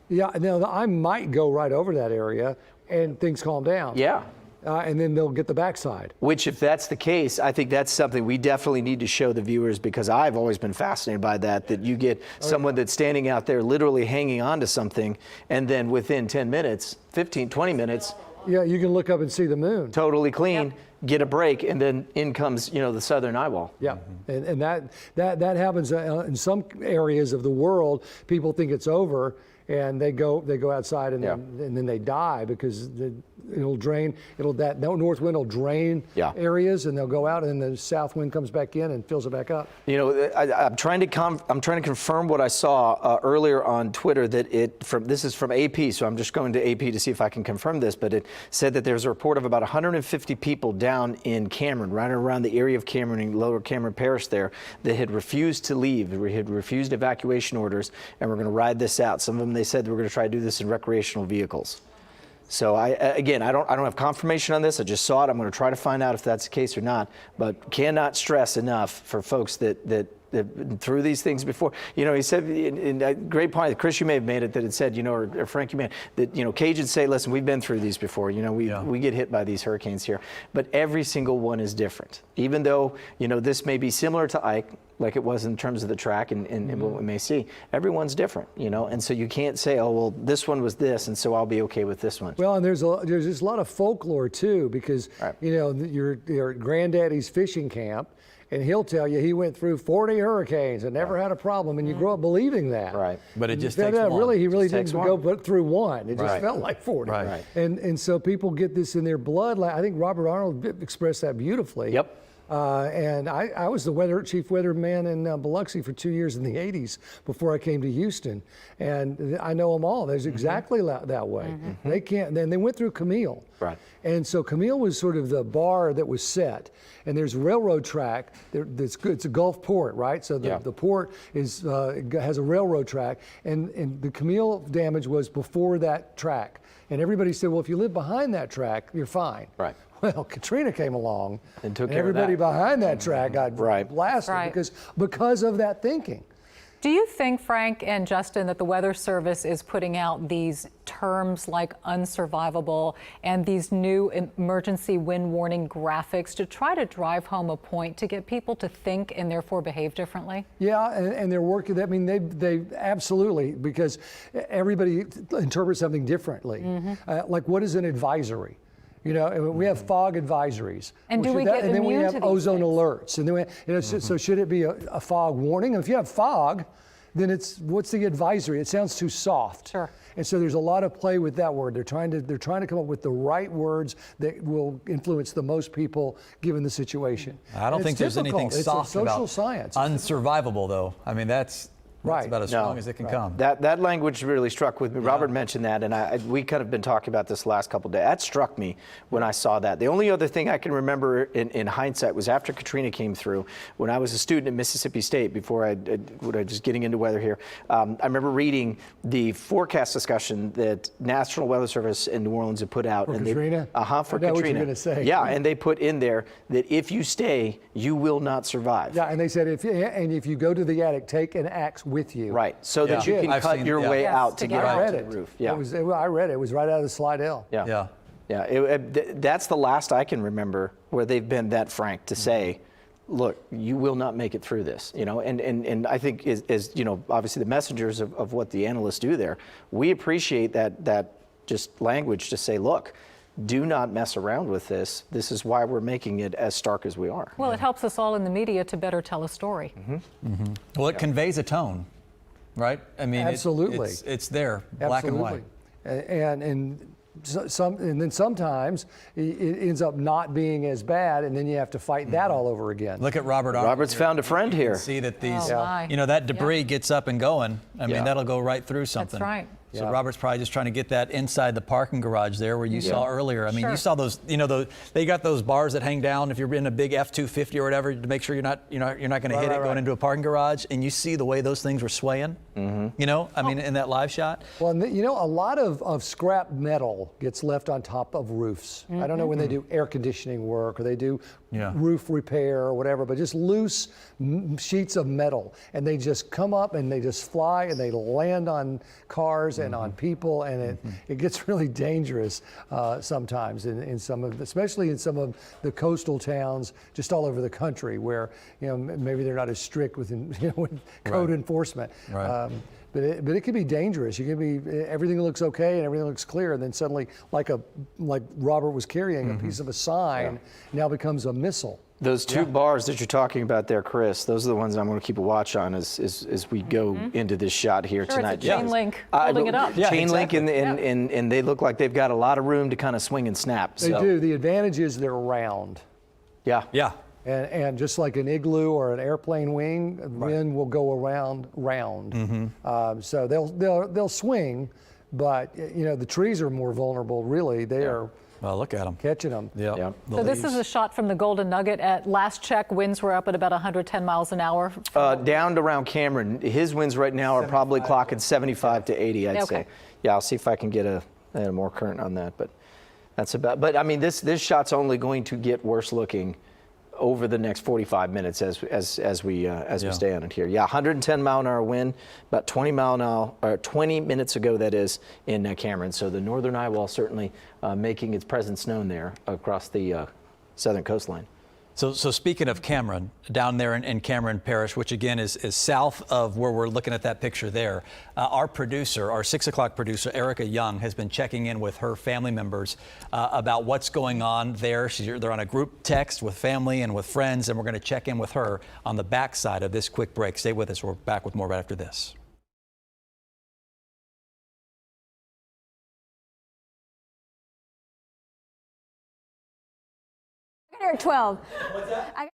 [SPEAKER 4] Yeah,
[SPEAKER 2] now I might go right over that area and things calm down.
[SPEAKER 4] Yeah.
[SPEAKER 2] And then they'll get the backside.
[SPEAKER 4] Which, if that's the case, I think that's something we definitely need to show the viewers, because I've always been fascinated by that you get someone that's standing out there literally hanging on to something, and then within 10 minutes, 15, 20 minutes.
[SPEAKER 2] Yeah, you can look up and see the moon.
[SPEAKER 4] Totally clean, get a break, and then in comes, the southern eye wall.
[SPEAKER 2] Yeah, and that happens in some areas of the world. People think it's over, and they go outside and then they die because that north wind will drain areas, and they'll go out, and then the south wind comes back in and fills it back up.
[SPEAKER 4] I'm trying to confirm what I saw earlier on Twitter, that this is from AP, so I'm just going to AP to see if I can confirm this, but it said that there's a report of about 150 people down in Cameron, right around the area of Cameron, in Lower Cameron Parish there, that had refused to leave, had refused evacuation orders, and we're going to ride this out. Some of them, they said they were going to try to do this in recreational vehicles. So I don't have confirmation on this. I just saw it. I'm going to try to find out if that's the case or not. But cannot stress enough for folks that through these things before. He said, in a great point, Chris, you may have made it, that it said, or Frank, you may, that, Cajuns say, listen, we've been through these before. We get hit by these hurricanes here. But every single one is different. Even though, this may be similar to Ike, like it was in terms of the track and what we may see, everyone's different, and so you can't say, oh, well, this one was this, and so I'll be okay with this one.
[SPEAKER 2] Well, and there's just a lot of folklore too, because, you're at Granddaddy's fishing camp, and he'll tell you he went through 40 hurricanes and never had a problem, and you grow up believing that.
[SPEAKER 4] Right.
[SPEAKER 3] But it just takes one.
[SPEAKER 2] Really, he really
[SPEAKER 4] Just
[SPEAKER 2] didn't
[SPEAKER 4] takes
[SPEAKER 2] go
[SPEAKER 4] one.
[SPEAKER 2] through one. It just
[SPEAKER 4] Right.
[SPEAKER 2] felt like 40.
[SPEAKER 4] Right.
[SPEAKER 2] And so people get this in their blood. Like, I think Robert Arnold expressed that beautifully.
[SPEAKER 4] Yep.
[SPEAKER 2] And I was the chief weatherman in Biloxi for 2 years in the 80s before I came to Houston. And I know them all. There's exactly that way. They can't, then they went through Camille.
[SPEAKER 4] Right.
[SPEAKER 2] And so Camille was sort of the bar that was set. And there's a railroad track. It's a Gulf port, right? So the port has a railroad track. And the Camille damage was before that track. And everybody said, well, if you live behind that track, you're fine.
[SPEAKER 4] Right.
[SPEAKER 2] Well, Katrina came along,
[SPEAKER 4] and took
[SPEAKER 2] and
[SPEAKER 4] care of
[SPEAKER 2] everybody
[SPEAKER 4] that.
[SPEAKER 2] behind that track got blasted because of that thinking.
[SPEAKER 1] Do you think, Frank and Justin, that the Weather Service is putting out these terms like unsurvivable and these new emergency wind warning graphics to try to drive home a point to get people to think and therefore behave differently? Yeah,
[SPEAKER 2] And they're working. I mean, they absolutely, because everybody interprets something differently. Like, what is an advisory? You know, we have fog advisories.
[SPEAKER 1] And do we get
[SPEAKER 2] and then we
[SPEAKER 1] immune
[SPEAKER 2] have
[SPEAKER 1] to these
[SPEAKER 2] ozone
[SPEAKER 1] things?
[SPEAKER 2] alerts. And then we, so should it be a fog warning? And if you have fog, then what's the advisory? It sounds too soft.
[SPEAKER 1] Sure.
[SPEAKER 2] And so there's a lot of play with that word. They're trying to come up with the right words that will influence the most people given the situation.
[SPEAKER 3] I don't think there's anything soft
[SPEAKER 2] about
[SPEAKER 3] about
[SPEAKER 2] science.
[SPEAKER 3] unsurvivable, though. I mean, that's about as strong as it can come.
[SPEAKER 4] That language really struck with me. Robert mentioned that, and we kind of been talking about this the last couple of days. That struck me when I saw that. The only other thing I can remember in hindsight was after Katrina came through, when I was a student at Mississippi State, before I just getting into weather here, I remember reading the forecast discussion that National Weather Service in New Orleans had put out.
[SPEAKER 2] For Katrina?
[SPEAKER 4] For
[SPEAKER 2] I know
[SPEAKER 4] Katrina.
[SPEAKER 2] what you're gonna say.
[SPEAKER 4] Yeah, and they put in there that if you stay, you will not survive.
[SPEAKER 2] Yeah, and they said if you go to the attic, take an axe with you.
[SPEAKER 4] Right, so that you can cut your way out to get out to the roof. Yeah,
[SPEAKER 2] I read it. It was right out of the Slidell.
[SPEAKER 4] Yeah. That's the last I can remember where they've been that frank to say, look, you will not make it through this. You know, and I think as you know, obviously the messengers of what the analysts do there, we appreciate that just language to say, look, do not mess around with this. This is why we're making it as stark as we are.
[SPEAKER 1] Well, it helps us all in the media to better tell a story.
[SPEAKER 3] Well, it conveys a tone, right? I mean,
[SPEAKER 2] absolutely,
[SPEAKER 3] it's there, black and white.
[SPEAKER 2] And then sometimes it ends up not being as bad, and then you have to fight that all over again.
[SPEAKER 3] Look at Robert Arnold.
[SPEAKER 4] Robert's found a friend here.
[SPEAKER 3] See that these,
[SPEAKER 1] my.
[SPEAKER 3] that debris gets up and going. I mean, that'll go right through something.
[SPEAKER 1] That's right.
[SPEAKER 3] So Robert's probably just trying to get that inside the parking garage there where you saw earlier. I mean, you saw those, they got those bars that hang down if you're in a big F-250 or whatever to make sure you're not going to hit it going into a parking garage, and you see the way those things were swaying. I mean, in that live shot.
[SPEAKER 2] Well, a lot of scrap metal gets left on top of roofs. I don't know when they do air conditioning work or they do roof repair or whatever, but just loose sheets of metal, and they just come up and they just fly and they land on cars and on people, and it gets really dangerous sometimes especially in some of the coastal towns just all over the country where maybe they're not as strict with code enforcement. But it can be dangerous. You can be everything looks okay and everything looks clear, and then suddenly, like Robert was carrying, a piece of a sign now becomes a missile.
[SPEAKER 4] Those two bars that you're talking about there, Chris, those are the ones I'm going to keep a watch on as we go into this shot here tonight.
[SPEAKER 1] It's a chain link holding it up.
[SPEAKER 4] Chain link, and they look like they've got a lot of room to kind of swing and snap.
[SPEAKER 2] They do. The advantage is they're round.
[SPEAKER 4] Yeah.
[SPEAKER 2] And just like an igloo or an airplane wing, wind will go around round. So they'll swing, but the trees are more vulnerable. Really, they are.
[SPEAKER 3] Well, look at them.
[SPEAKER 2] Catching them.
[SPEAKER 3] Yeah.
[SPEAKER 1] So this is a shot from the Golden Nugget. At last check, winds were up at about 110 miles an hour.
[SPEAKER 4] Down to around Cameron. His winds right now are probably clocking 75 to 80, I'd say. Yeah, I'll see if I can get a more current on that. But that's about. But I mean, this shot's only going to get worse looking over the next 45 minutes as we stay on it here. Yeah, 110 mile an hour wind, about 20 minutes ago, that is, in Cameron. So the northern eye wall certainly making its presence known there across the southern coastline.
[SPEAKER 3] So speaking of Cameron, down there in Cameron Parish, which again is south of where we're looking at that picture there, our producer, our 6 o'clock producer, Erica Young, has been checking in with her family members about what's going on there. They're on a group text with family and with friends, and we're going to check in with her on the backside of this quick break. Stay with us. We're back with more right after this.
[SPEAKER 18] Or 12.
[SPEAKER 3] What's that?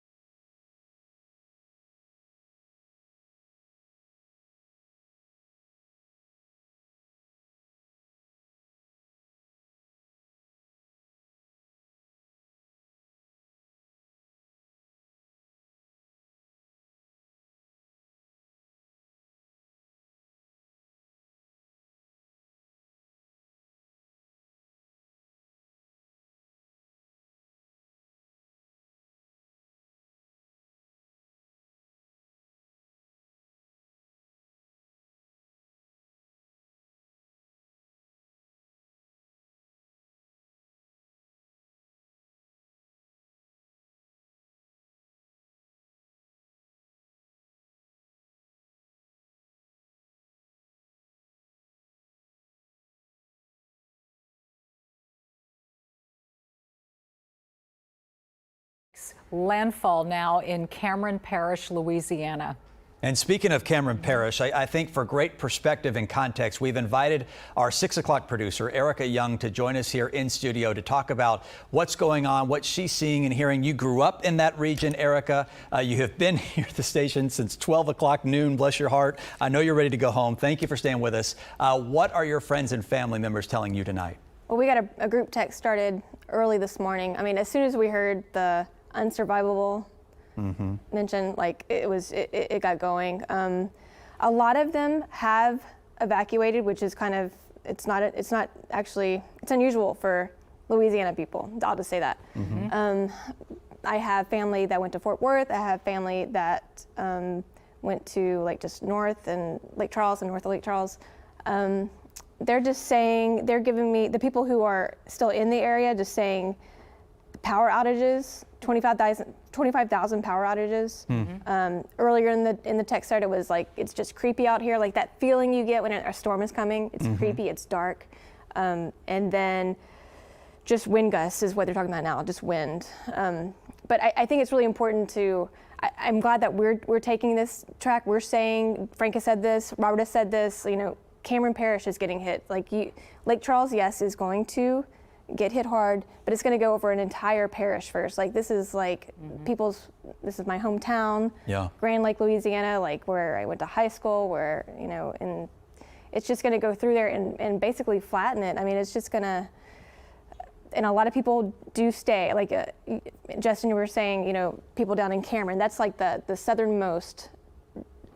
[SPEAKER 1] Landfall now in Cameron Parish, Louisiana.
[SPEAKER 3] And speaking of Cameron Parish, I think for great perspective and context, we've invited our 6 o'clock producer, Erica Young, to join us here in studio to talk about what's going on, what she's seeing and hearing. You grew up in that region, Erica. You have been here at the station since 12 o'clock noon. Bless your heart. I know you're ready to go home. Thank you for staying with us. What are your friends and family members telling you tonight?
[SPEAKER 18] Well, we got a group text started early this morning. I mean, as soon as we heard the unsurvivable mention, like it got going. A lot of them have evacuated, which is kind of, it's unusual for Louisiana people. I'll just say that. I have family that went to Fort Worth. I have family that went to like just north and Lake Charles and north of Lake Charles. They're just saying, they're giving me, the people who are still in the area, just saying power outages, 25,000 power outages. Earlier in the text thread, it was like, it's just creepy out here, like that feeling you get when a storm is coming. It's creepy, it's dark. And then just wind gusts is what they're talking about now, just wind. But I think it's really important to, I'm glad that we're taking this track. We're saying, Frank has said this, Robert has said this, you know, Cameron Parish is getting hit. Like Lake Charles, yes, is going to get hit hard, but it's going to go over an entire parish first. Like this is like this is my hometown, Grand Lake, Louisiana, like where I went to high school, where, you know, and it's just going to go through there and basically flatten it. I mean, it's just going to, and a lot of people do stay. Like Justin, you were saying, you know, people down in Cameron, that's like the southernmost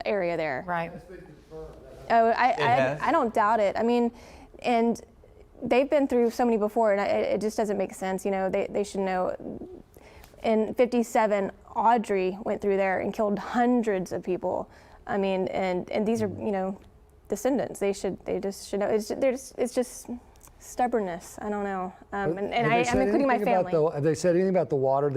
[SPEAKER 18] area there.
[SPEAKER 1] Right.
[SPEAKER 18] Oh, I don't doubt it. I mean, and they've been through so many before, and it just doesn't make sense. You know, they should know. In '57, Audrey went through there and killed hundreds of people. I mean, and these are, you know, descendants. They just should know. It's just stubbornness. I don't know. And I'm including my family.
[SPEAKER 2] Have they said anything about the water?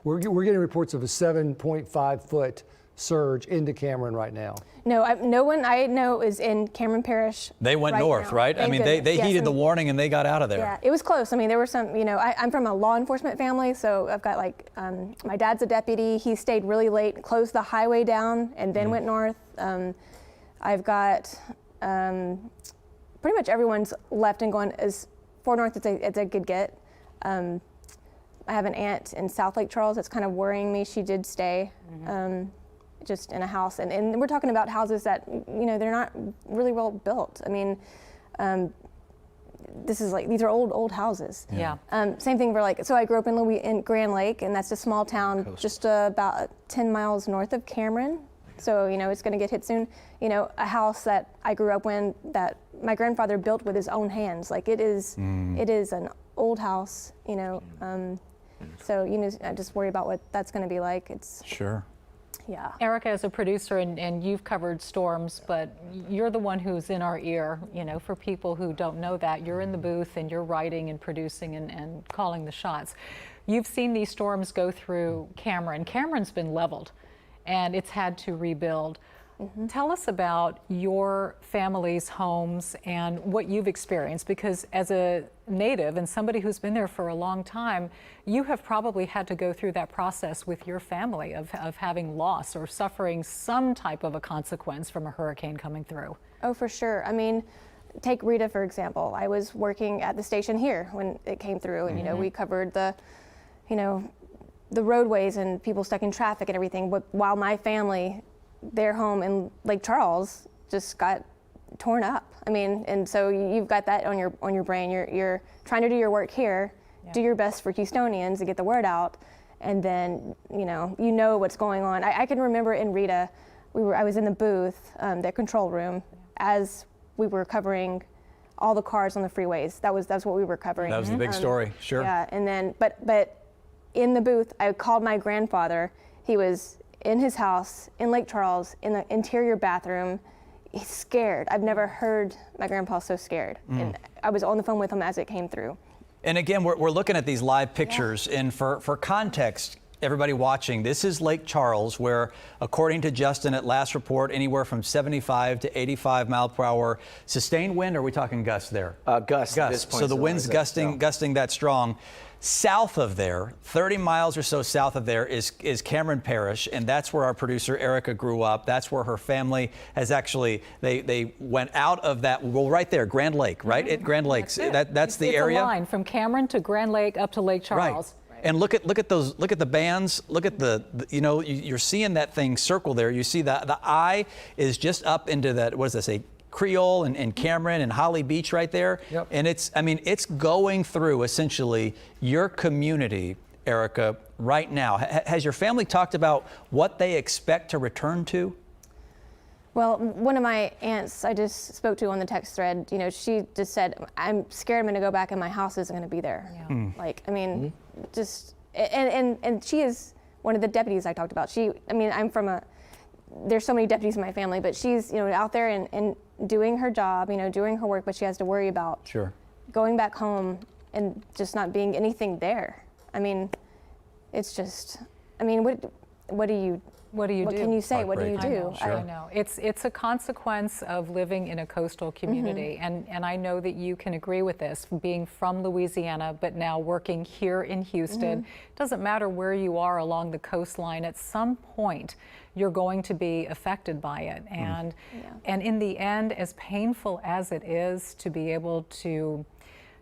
[SPEAKER 2] We're getting reports of a 7.5 foot surge into Cameron right now.
[SPEAKER 18] No, no one I know is in Cameron Parish.
[SPEAKER 3] They went north, right? I mean, they heeded the warning and they got out of there.
[SPEAKER 18] Yeah, it was close. I mean, there were some, you know, I'm from a law enforcement family, so I've got like, my dad's a deputy. He stayed really late, closed the highway down, and then went north. I've got pretty much everyone's left and gone as far north as a good get. I have an aunt in South Lake Charles that's kind of worrying me. She did stay. Just in a house, and we're talking about houses that, you know, they're not really well built. I mean, this is like, these are old houses.
[SPEAKER 1] Yeah.
[SPEAKER 18] Same thing for like, so I grew up in Grand Lake, and that's a small town just about 10 miles north of Cameron. So, you know, it's going to get hit soon. You know, a house that I grew up in that my grandfather built with his own hands. Like it is an old house, you know. So, you know, I just worry about what that's going to be like. It's
[SPEAKER 3] sure.
[SPEAKER 18] Yeah.
[SPEAKER 1] Erica, as a producer, and you've covered storms, but you're the one who's in our ear, you know, for people who don't know that. You're in the booth and you're writing and producing and calling the shots. You've seen these storms go through Cameron. Cameron's been leveled and it's had to rebuild. Tell us about your family's homes and what you've experienced, because as a native and somebody who's been there for a long time, you have probably had to go through that process with your family of having loss or suffering some type of a consequence from a hurricane coming through.
[SPEAKER 18] Oh, for sure. I mean, take Rita, for example. I was working at the station here when it came through, and, you know, we covered the, you know, the roadways and people stuck in traffic and everything, but while my family, their home in Lake Charles just got torn up. I mean, and so you've got that on your brain. You're trying to do your work here, do your best for Houstonians to get the word out, and then you know what's going on. I can remember in Rita, I was in the booth, the control room, as we were covering all the cars on the freeways. That's what we were covering.
[SPEAKER 3] That was the big story, sure.
[SPEAKER 18] Yeah, and then but in the booth, I called my grandfather. He was in his house in Lake Charles, in the interior bathroom. He's scared. I've never heard my grandpa so scared. And I was on the phone with him as it came through.
[SPEAKER 3] And again, we're looking at these live pictures, and for context, everybody watching, this is Lake Charles, where, according to Justin at last report, anywhere from 75 to 85 mile per hour sustained wind. Or are we talking gusts there?
[SPEAKER 4] Gusts. At this point,
[SPEAKER 3] so the wind's gusting that strong. South of there, 30 miles or so south of there, is Cameron Parish, and that's where our producer Erica grew up. That's where her family has actually, they went out of that, well, right there, Grand Lake, right? At Grand Lakes. That's the area.
[SPEAKER 1] It's a line from Cameron to Grand Lake up to Lake Charles.
[SPEAKER 3] Right. And look at the bands, look at you're seeing that thing circle there. You see the eye is just up into that, what does that say? Creole and Cameron and Holly Beach right there. Yep. And it's going through essentially your community, Erica, right now. Has your family talked about what they expect to return to?
[SPEAKER 18] Well, one of my aunts I just spoke to on the text thread, she just said, I'm scared I'm going to go back and my house isn't going to be there. Yeah. Like, I mean, just, and she is one of the deputies I talked about. I'm from there's so many deputies in my family, but she's, out there and doing her job, doing her work, but she has to worry about going back home and just not being anything there. I mean, it's just, what do you do? What can you say? What do you do?
[SPEAKER 1] I know. It's a consequence of living in a coastal community. And I know that you can agree with this, being from Louisiana, but now working here in Houston. It doesn't matter where you are along the coastline, at some point you're going to be affected by it. And in the end, as painful as it is to be able to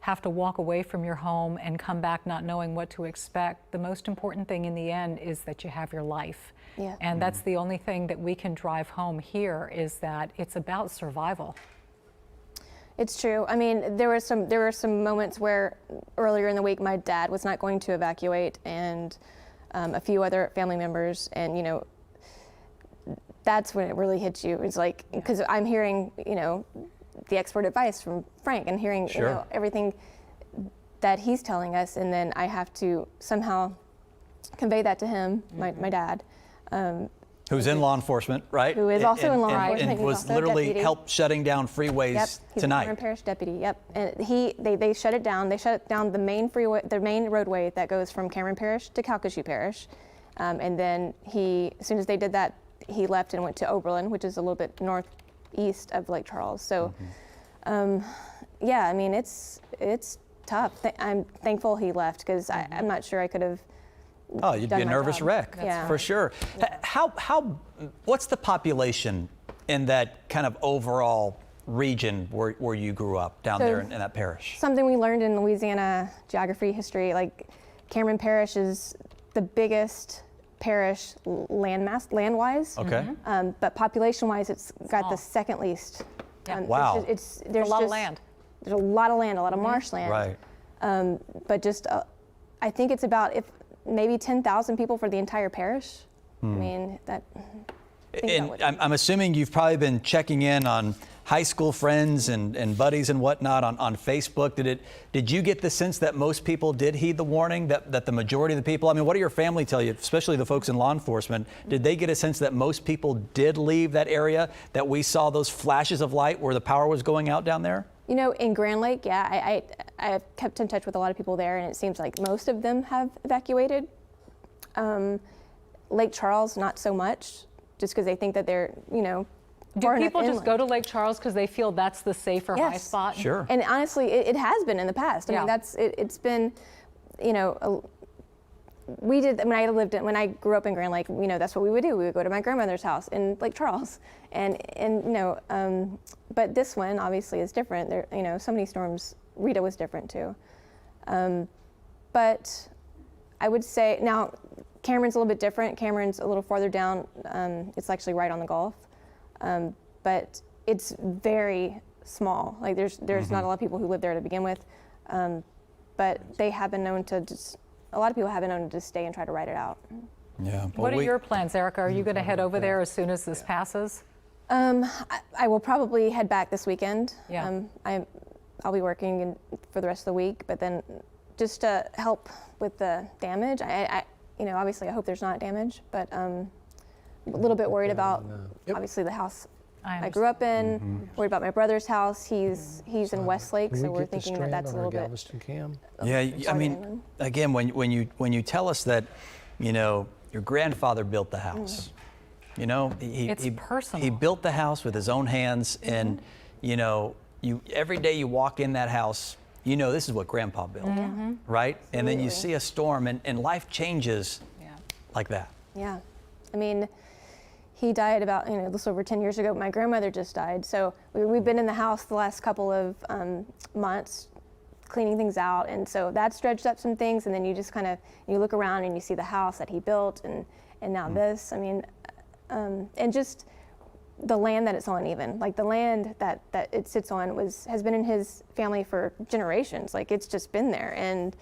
[SPEAKER 1] have to walk away from your home and come back not knowing what to expect, the most important thing in the end is that you have your life. Yeah. And that's the only thing that we can drive home here, is that it's about survival.
[SPEAKER 18] It's true. I mean, there were some moments where earlier in the week my dad was not going to evacuate, and a few other family members, and that's when it really hits you. It's like, because I'm hearing the expert advice from Frank and hearing everything that he's telling us, and then I have to somehow convey that to him, my dad.
[SPEAKER 3] Who's in law enforcement, right?
[SPEAKER 18] Who is also in law enforcement.
[SPEAKER 3] And was literally helped shutting down freeways
[SPEAKER 18] He's
[SPEAKER 3] tonight.
[SPEAKER 18] a Cameron Parish deputy, And they shut it down. They shut down the main freeway, the main roadway that goes from Cameron Parish to Calcasieu Parish. And then as soon as they did that, he left and went to Oberlin, which is a little bit northeast of Lake Charles. So, it's tough. I'm thankful he left, because I'm not sure I could have.
[SPEAKER 3] Oh, you'd be a nervous wreck, for sure. Yeah. What's the population in that kind of overall region where you grew up down there in that parish?
[SPEAKER 18] Something we learned in Louisiana geography history, like Cameron Parish is the biggest parish land-wise. Okay. But population-wise, it's got the second least.
[SPEAKER 3] Wow.
[SPEAKER 1] There's a lot of land.
[SPEAKER 18] There's a lot of land, a lot of marshland.
[SPEAKER 3] Right.
[SPEAKER 18] But just, I think it's about maybe 10,000 people for the entire parish. I mean,
[SPEAKER 3] I'm assuming you've probably been checking in on high school friends and buddies and whatnot on Facebook. Did you get the sense that most people did heed the warning, that the majority of the people, what do your family tell you, especially the folks in law enforcement, did they get a sense that most people did leave that area, that we saw those flashes of light where the power was going out down there?
[SPEAKER 18] In Grand Lake, I I've kept in touch with a lot of people there, and it seems like most of them have evacuated. Lake Charles, not so much, just because they think that they're, you know,
[SPEAKER 1] do people just go to Lake Charles because they feel that's the safer high spot?
[SPEAKER 3] Sure.
[SPEAKER 18] And honestly, it has been in the past. I mean, it's been, you know, we did when I grew up in Grand Lake. You know, that's what we would do. We would go to my grandmother's house in Lake Charles, and you know, but this one obviously is different. There, you know, so many storms. Rita was different too, but I would say now Cameron's a little bit different. Cameron's a little farther down. It's actually right on the Gulf. But it's very small. Like there's not a lot of people who live there to begin with. But they have been known to a lot of people have been known to just stay and try to ride it out.
[SPEAKER 3] Yeah.
[SPEAKER 1] What are your plans, Erica? Are you going to head over there as soon as this passes?
[SPEAKER 18] I will probably head back this weekend.
[SPEAKER 1] Yeah.
[SPEAKER 18] I'll be working for the rest of the week, but then just to help with the damage. You know, obviously I hope there's not damage, but a little bit worried about obviously the house I grew up in. Worried about my brother's house. He's in Westlake, so we're thinking that that's a little bit.
[SPEAKER 3] Yeah, I mean, again, when you tell us that, you know, your grandfather built the house, you know,
[SPEAKER 1] it's personal.
[SPEAKER 3] He built the house with his own hands, and you know, every day you walk in that house, you know this is what Grandpa built, right? And then you see a storm, and life changes like that.
[SPEAKER 18] Yeah, I mean, he died about, you know, a little over 10 years ago. My grandmother just died, so we've been in the house the last couple of months, cleaning things out, and so that's dredged up some things. And then you just kind of look around and you see the house that he built, and now this. I mean, and just the land that it's on, even like the land that it sits on has been in his family for generations. Like it's just been there, and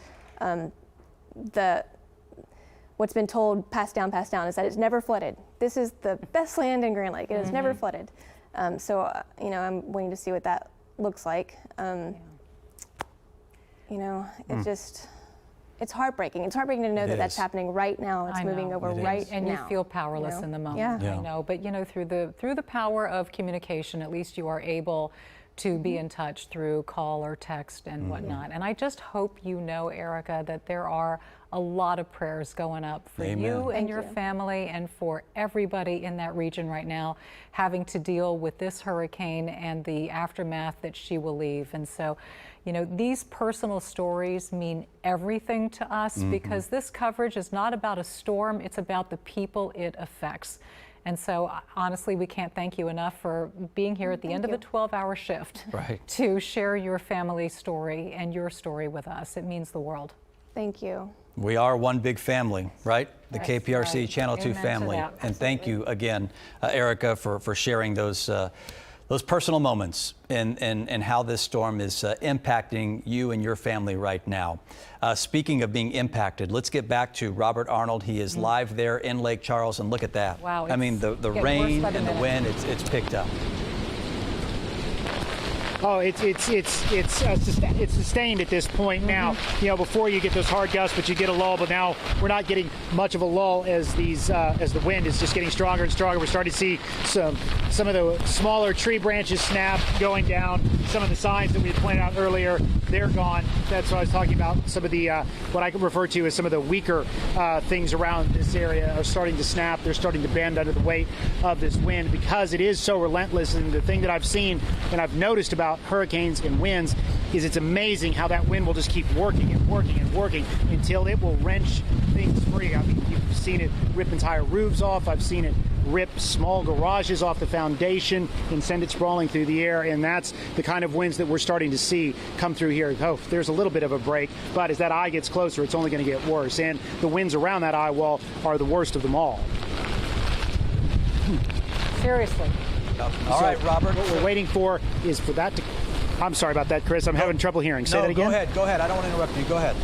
[SPEAKER 18] what's been told, passed down, is that it's never flooded. This is the best land in Grand Lake. It has never flooded. So, you know, I'm waiting to see what that looks like. You know, it's just, it's heartbreaking. It's heartbreaking to know that that's happening right now. It's moving over right now.
[SPEAKER 1] And you feel powerless in the moment. I know, but you know, through the power of communication, at least you are able to be in touch through call or text and whatnot. And I just hope you know, Erica, that there are a lot of prayers going up for you and your family and for everybody in that region right now having to deal with this hurricane and the aftermath that she will leave. And so, you know, these personal stories mean everything to us because this coverage is not about a storm, it's about the people it affects. And so, honestly, we can't thank you enough for being here at the end of a 12-hour shift to share your family story and your story with us. It means the world.
[SPEAKER 18] Thank you.
[SPEAKER 3] We are one big family, right? The KPRC Channel 2 family. And thank you again, Erica, for sharing those personal moments and how this storm is impacting you and your family right now. Speaking of being impacted, let's get back to Robert Arnold. He is live there in Lake Charles, and look at that.
[SPEAKER 1] Wow,
[SPEAKER 3] I mean, the rain and the wind, it's picked up.
[SPEAKER 5] Oh, it's sustained at this point now. You know, before you get those hard gusts, but you get a lull. But now we're not getting much of a lull as as the wind is just getting stronger and stronger. We're starting to see some of the smaller tree branches snap going down. Some of the signs that we had pointed out earlier, they're gone. That's what I was talking about. Some of the what I could refer to as some of the weaker things around this area are starting to snap. They're starting to bend under the weight of this wind because it is so relentless. And the thing that I've seen and I've noticed about hurricanes and winds is it's amazing how that wind will just keep working and working and working until it will wrench things free. I mean, you've seen it rip entire roofs off. I've seen it rip small garages off the foundation and send it sprawling through the air. And that's the kind of winds that we're starting to see come through here. Oh, there's a little bit of a break, but as that eye gets closer, it's only going to get worse. And the winds around that eye wall are the worst of them all.
[SPEAKER 1] Seriously.
[SPEAKER 3] All right, Robert.
[SPEAKER 5] What we're waiting for is for that to... I'm sorry about that, Chris. I'm having trouble hearing. Say that again.
[SPEAKER 3] Go ahead. I don't want to interrupt you. Go ahead.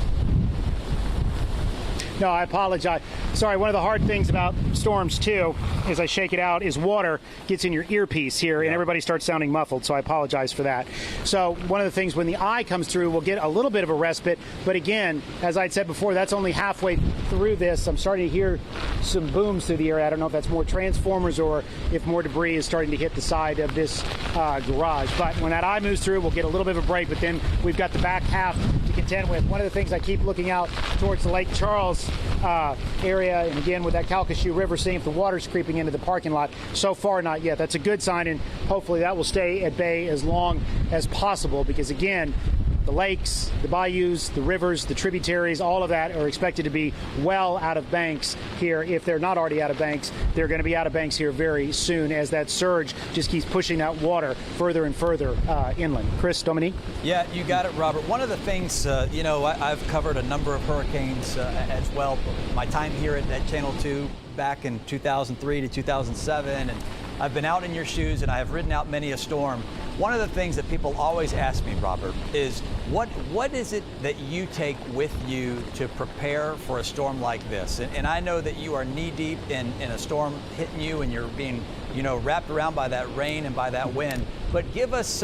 [SPEAKER 5] No, I apologize. Sorry, one of the hard things about storms, too, as I shake it out, is water gets in your earpiece here, and everybody starts sounding muffled, so I apologize for that. So one of the things, when the eye comes through, we'll get a little bit of a respite, but again, as I'd said before, that's only halfway through this. I'm starting to hear some booms through the area. I don't know if that's more transformers or if more debris is starting to hit the side of this garage. But when that eye moves through, we'll get a little bit of a break, but then we've got the back half to contend with. One of the things I keep looking out towards the Lake Charles area, and again with that Calcasieu River, seeing if the water's creeping into the parking lot. So far, not yet. That's a good sign, and hopefully that will stay at bay as long as possible, because again, the lakes, the bayous, the rivers, the tributaries, all of that are expected to be well out of banks here. If they're not already out of banks, they're going to be out of banks here very soon, as that surge just keeps pushing that water further and further inland. Chris, Dominique?
[SPEAKER 3] Yeah, you got it, Robert. One of the things, I've covered a number of hurricanes as well. My time here at Channel 2 back in 2003 to 2007, and I've been out in your shoes and I have ridden out many a storm. One of the things that people always ask me, Robert, is what is it that you take with you to prepare for a storm like this? And I know that you are knee-deep in a storm hitting you, and you're being, wrapped around by that rain and by that wind. But give us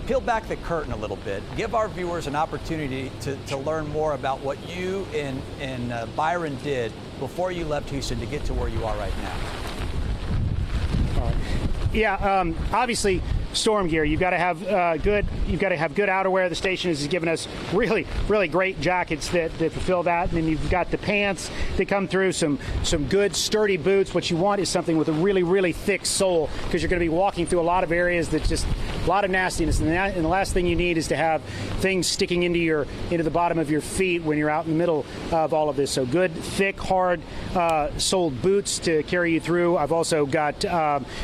[SPEAKER 3] peel back the curtain a little bit. Give our viewers an opportunity to learn more about what you and Byron did before you left Houston to get to where you are right now.
[SPEAKER 5] Yeah, obviously, storm gear. You've got to have good outerwear. The station has given us really, really great jackets that fulfill that. And then you've got the pants that come through, some good sturdy boots. What you want is something with a really, really thick sole, because you're going to be walking through a lot of areas that just a lot of nastiness. And the last thing you need is to have things sticking into the bottom of your feet when you're out in the middle of all of this. So good, thick, hard soled boots to carry you through. I've also got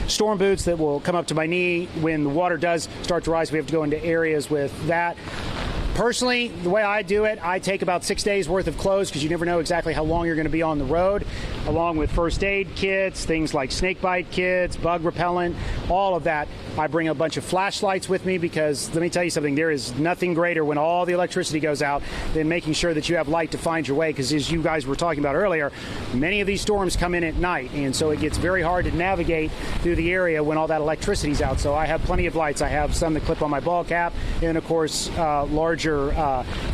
[SPEAKER 5] storm boots that will come up to my knee when the water does start to rise. We have to go into areas with that. Personally, the way I do it, I take about 6 days worth of clothes, because you never know exactly how long you're going to be on the road, along with first aid kits, things like snake bite kits, bug repellent, all of that. I bring a bunch of flashlights with me, because let me tell you something, there is nothing greater when all the electricity goes out than making sure that you have light to find your way, because as you guys were talking about earlier, many of these storms come in at night, and so it gets very hard to navigate through the area when all that electricity's out. So I have plenty of lights. I have some that clip on my ball cap, and of course larger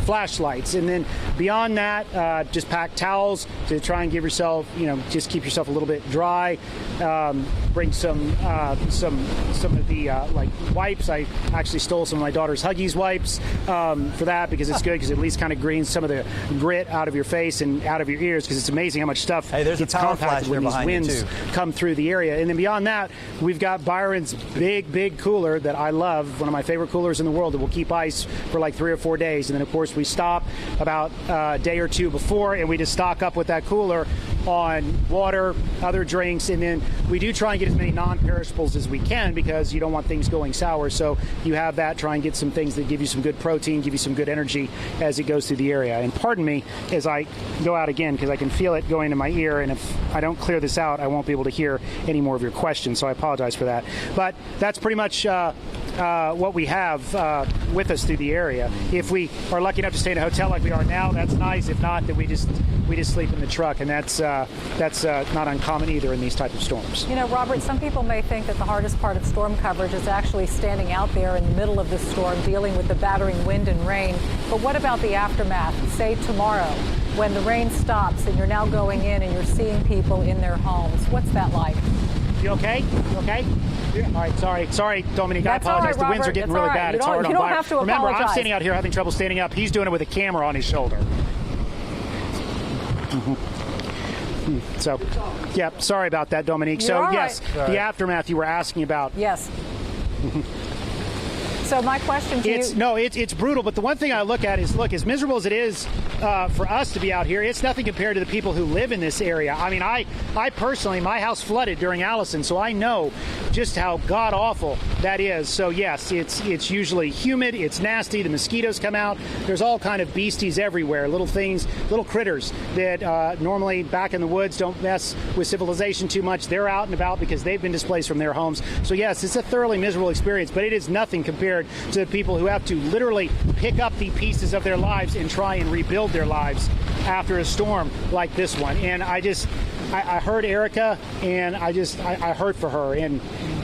[SPEAKER 5] flashlights. And then beyond that, just pack towels to try and give yourself, just keep yourself a little bit dry. Bring some of the like wipes. I actually stole some of my daughter's Huggies wipes for that, because it's good, because it at least kind of greens some of the grit out of your face and out of your ears, because it's amazing how much stuff gets compacted when these winds come through the area. And then beyond that, we've got Byron's big cooler that I love, one of my favorite coolers in the world, that will keep ice for like 3 or 4 days. And then of course we stop about a day or two before, and we just stock up with that cooler on water, other drinks, and then we do try and get as many non-perishables as we can, because you don't want things going sour. So you have that, try and get some things that give you some good protein, give you some good energy as it goes through the area. And pardon me as I go out again, because I can feel it going to my ear, and if I don't clear this out, I won't be able to hear any more of your questions, so I apologize for that. But that's pretty much what we have with us through the area. If we are lucky enough to stay in a hotel like we are now, that's nice. If not, then we just sleep in the truck, and that's not uncommon either in these type of storms.
[SPEAKER 1] Robert, some people may think that the hardest part of storm coverage is actually standing out there in the middle of the storm, dealing with the battering wind and rain. But what about the aftermath? Say tomorrow, when the rain stops and you're now going in and you're seeing people in their homes. What's that like?
[SPEAKER 5] You okay? You okay? Yeah. All right, sorry, Dominique. I apologize.
[SPEAKER 1] Right,
[SPEAKER 5] the winds are getting really bad. It's hard on Byron. Remember, I'm standing out here having trouble standing up. He's doing it with a camera on his shoulder. So, yeah, sorry about that, Dominique. So, yes, the aftermath you were asking about.
[SPEAKER 1] Yes. So my question to you...
[SPEAKER 5] No, it's brutal, but the one thing I look at is, look, as miserable as it is for us to be out here, it's nothing compared to the people who live in this area. I mean, I personally, my house flooded during Allison, so I know just how god-awful that is. So, yes, it's usually humid, it's nasty, the mosquitoes come out, there's all kind of beasties everywhere, little things, little critters that normally back in the woods don't mess with civilization too much. They're out and about because they've been displaced from their homes. So, yes, it's a thoroughly miserable experience, but it is nothing compared to the people who have to literally pick up the pieces of their lives and try and rebuild rebuild their lives after a storm like this one. And I heard Erica, and I hurt for her. And,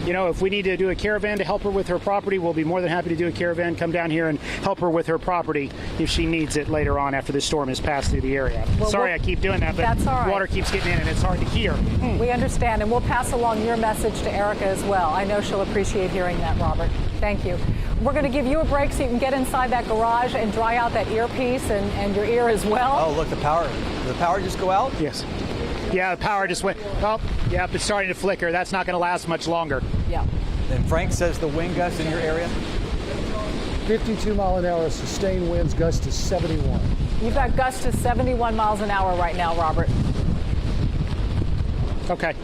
[SPEAKER 5] you know, if we need to do a caravan to help her with her property, we'll be more than happy to do a caravan, come down here and help her with her property if she needs it later on after the storm has passed through the area.
[SPEAKER 1] Well,
[SPEAKER 5] Sorry I keep doing that, but
[SPEAKER 1] that's all right.
[SPEAKER 5] Water keeps getting in and it's hard to hear.
[SPEAKER 1] We understand, and we'll pass along your message to Erica as well. I know she'll appreciate hearing that, Robert. Thank you. We're going to give you a break so you can get inside that garage and dry out that earpiece and your ear as well.
[SPEAKER 3] Oh, look, the power just go out?
[SPEAKER 5] Yes. Yeah, the power just went. Oh, yeah, it's starting to flicker. That's not going to last much longer.
[SPEAKER 1] Yeah.
[SPEAKER 3] And Frank says the wind gusts in your area?
[SPEAKER 2] 52-mile-an-hour sustained winds, gusts to 71.
[SPEAKER 1] You've got gusts to 71 miles an hour right now, Robert.
[SPEAKER 5] Okay.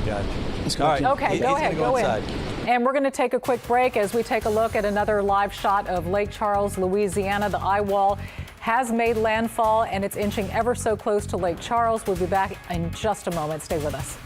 [SPEAKER 3] Gotcha.
[SPEAKER 5] Let's go.
[SPEAKER 3] All right.
[SPEAKER 1] Okay, go ahead, go
[SPEAKER 3] inside.
[SPEAKER 1] in. And we're going to take a quick break as we take a look at another live shot of Lake Charles, Louisiana. The eye wall has made landfall, and it's inching ever so close to Lake Charles. We'll be back in just a moment. Stay with us.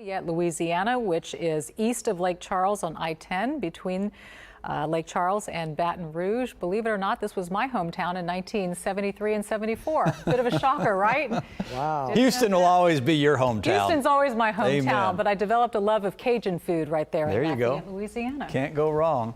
[SPEAKER 1] At Louisiana, which is east of Lake Charles on I-10 between Lake Charles and Baton Rouge. Believe it or not, this was my hometown in 1973 and 74. Bit of a shocker, right?
[SPEAKER 2] Wow.
[SPEAKER 3] Houston will always be your hometown.
[SPEAKER 1] Houston's always my hometown,
[SPEAKER 3] Amen.
[SPEAKER 1] But I developed a love of Cajun food right there
[SPEAKER 3] There
[SPEAKER 1] in
[SPEAKER 3] you go.
[SPEAKER 1] Lafayette, Louisiana.
[SPEAKER 3] Can't go wrong.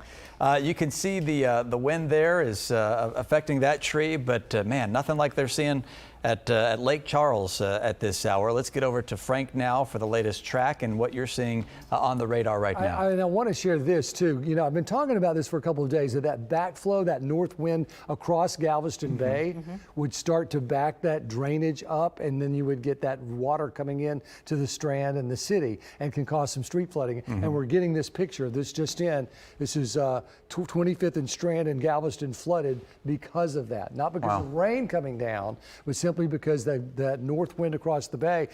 [SPEAKER 3] You can see the wind there is affecting that tree, but man, nothing like they're seeing at Lake Charles at this hour. Let's get over to Frank now for the latest track and what you're seeing on the radar right now.
[SPEAKER 2] I want to share this too. You know, I've been talking about this for a couple of days, that backflow, that north wind across Galveston Bay would start to back that drainage up, and then you would get that water coming in to the Strand and the city and can cause some street flooding. And we're getting this picture of this just in. This is 25th and Strand and Galveston flooded because of that. Not because of rain coming down, but simply because that north wind across the bay.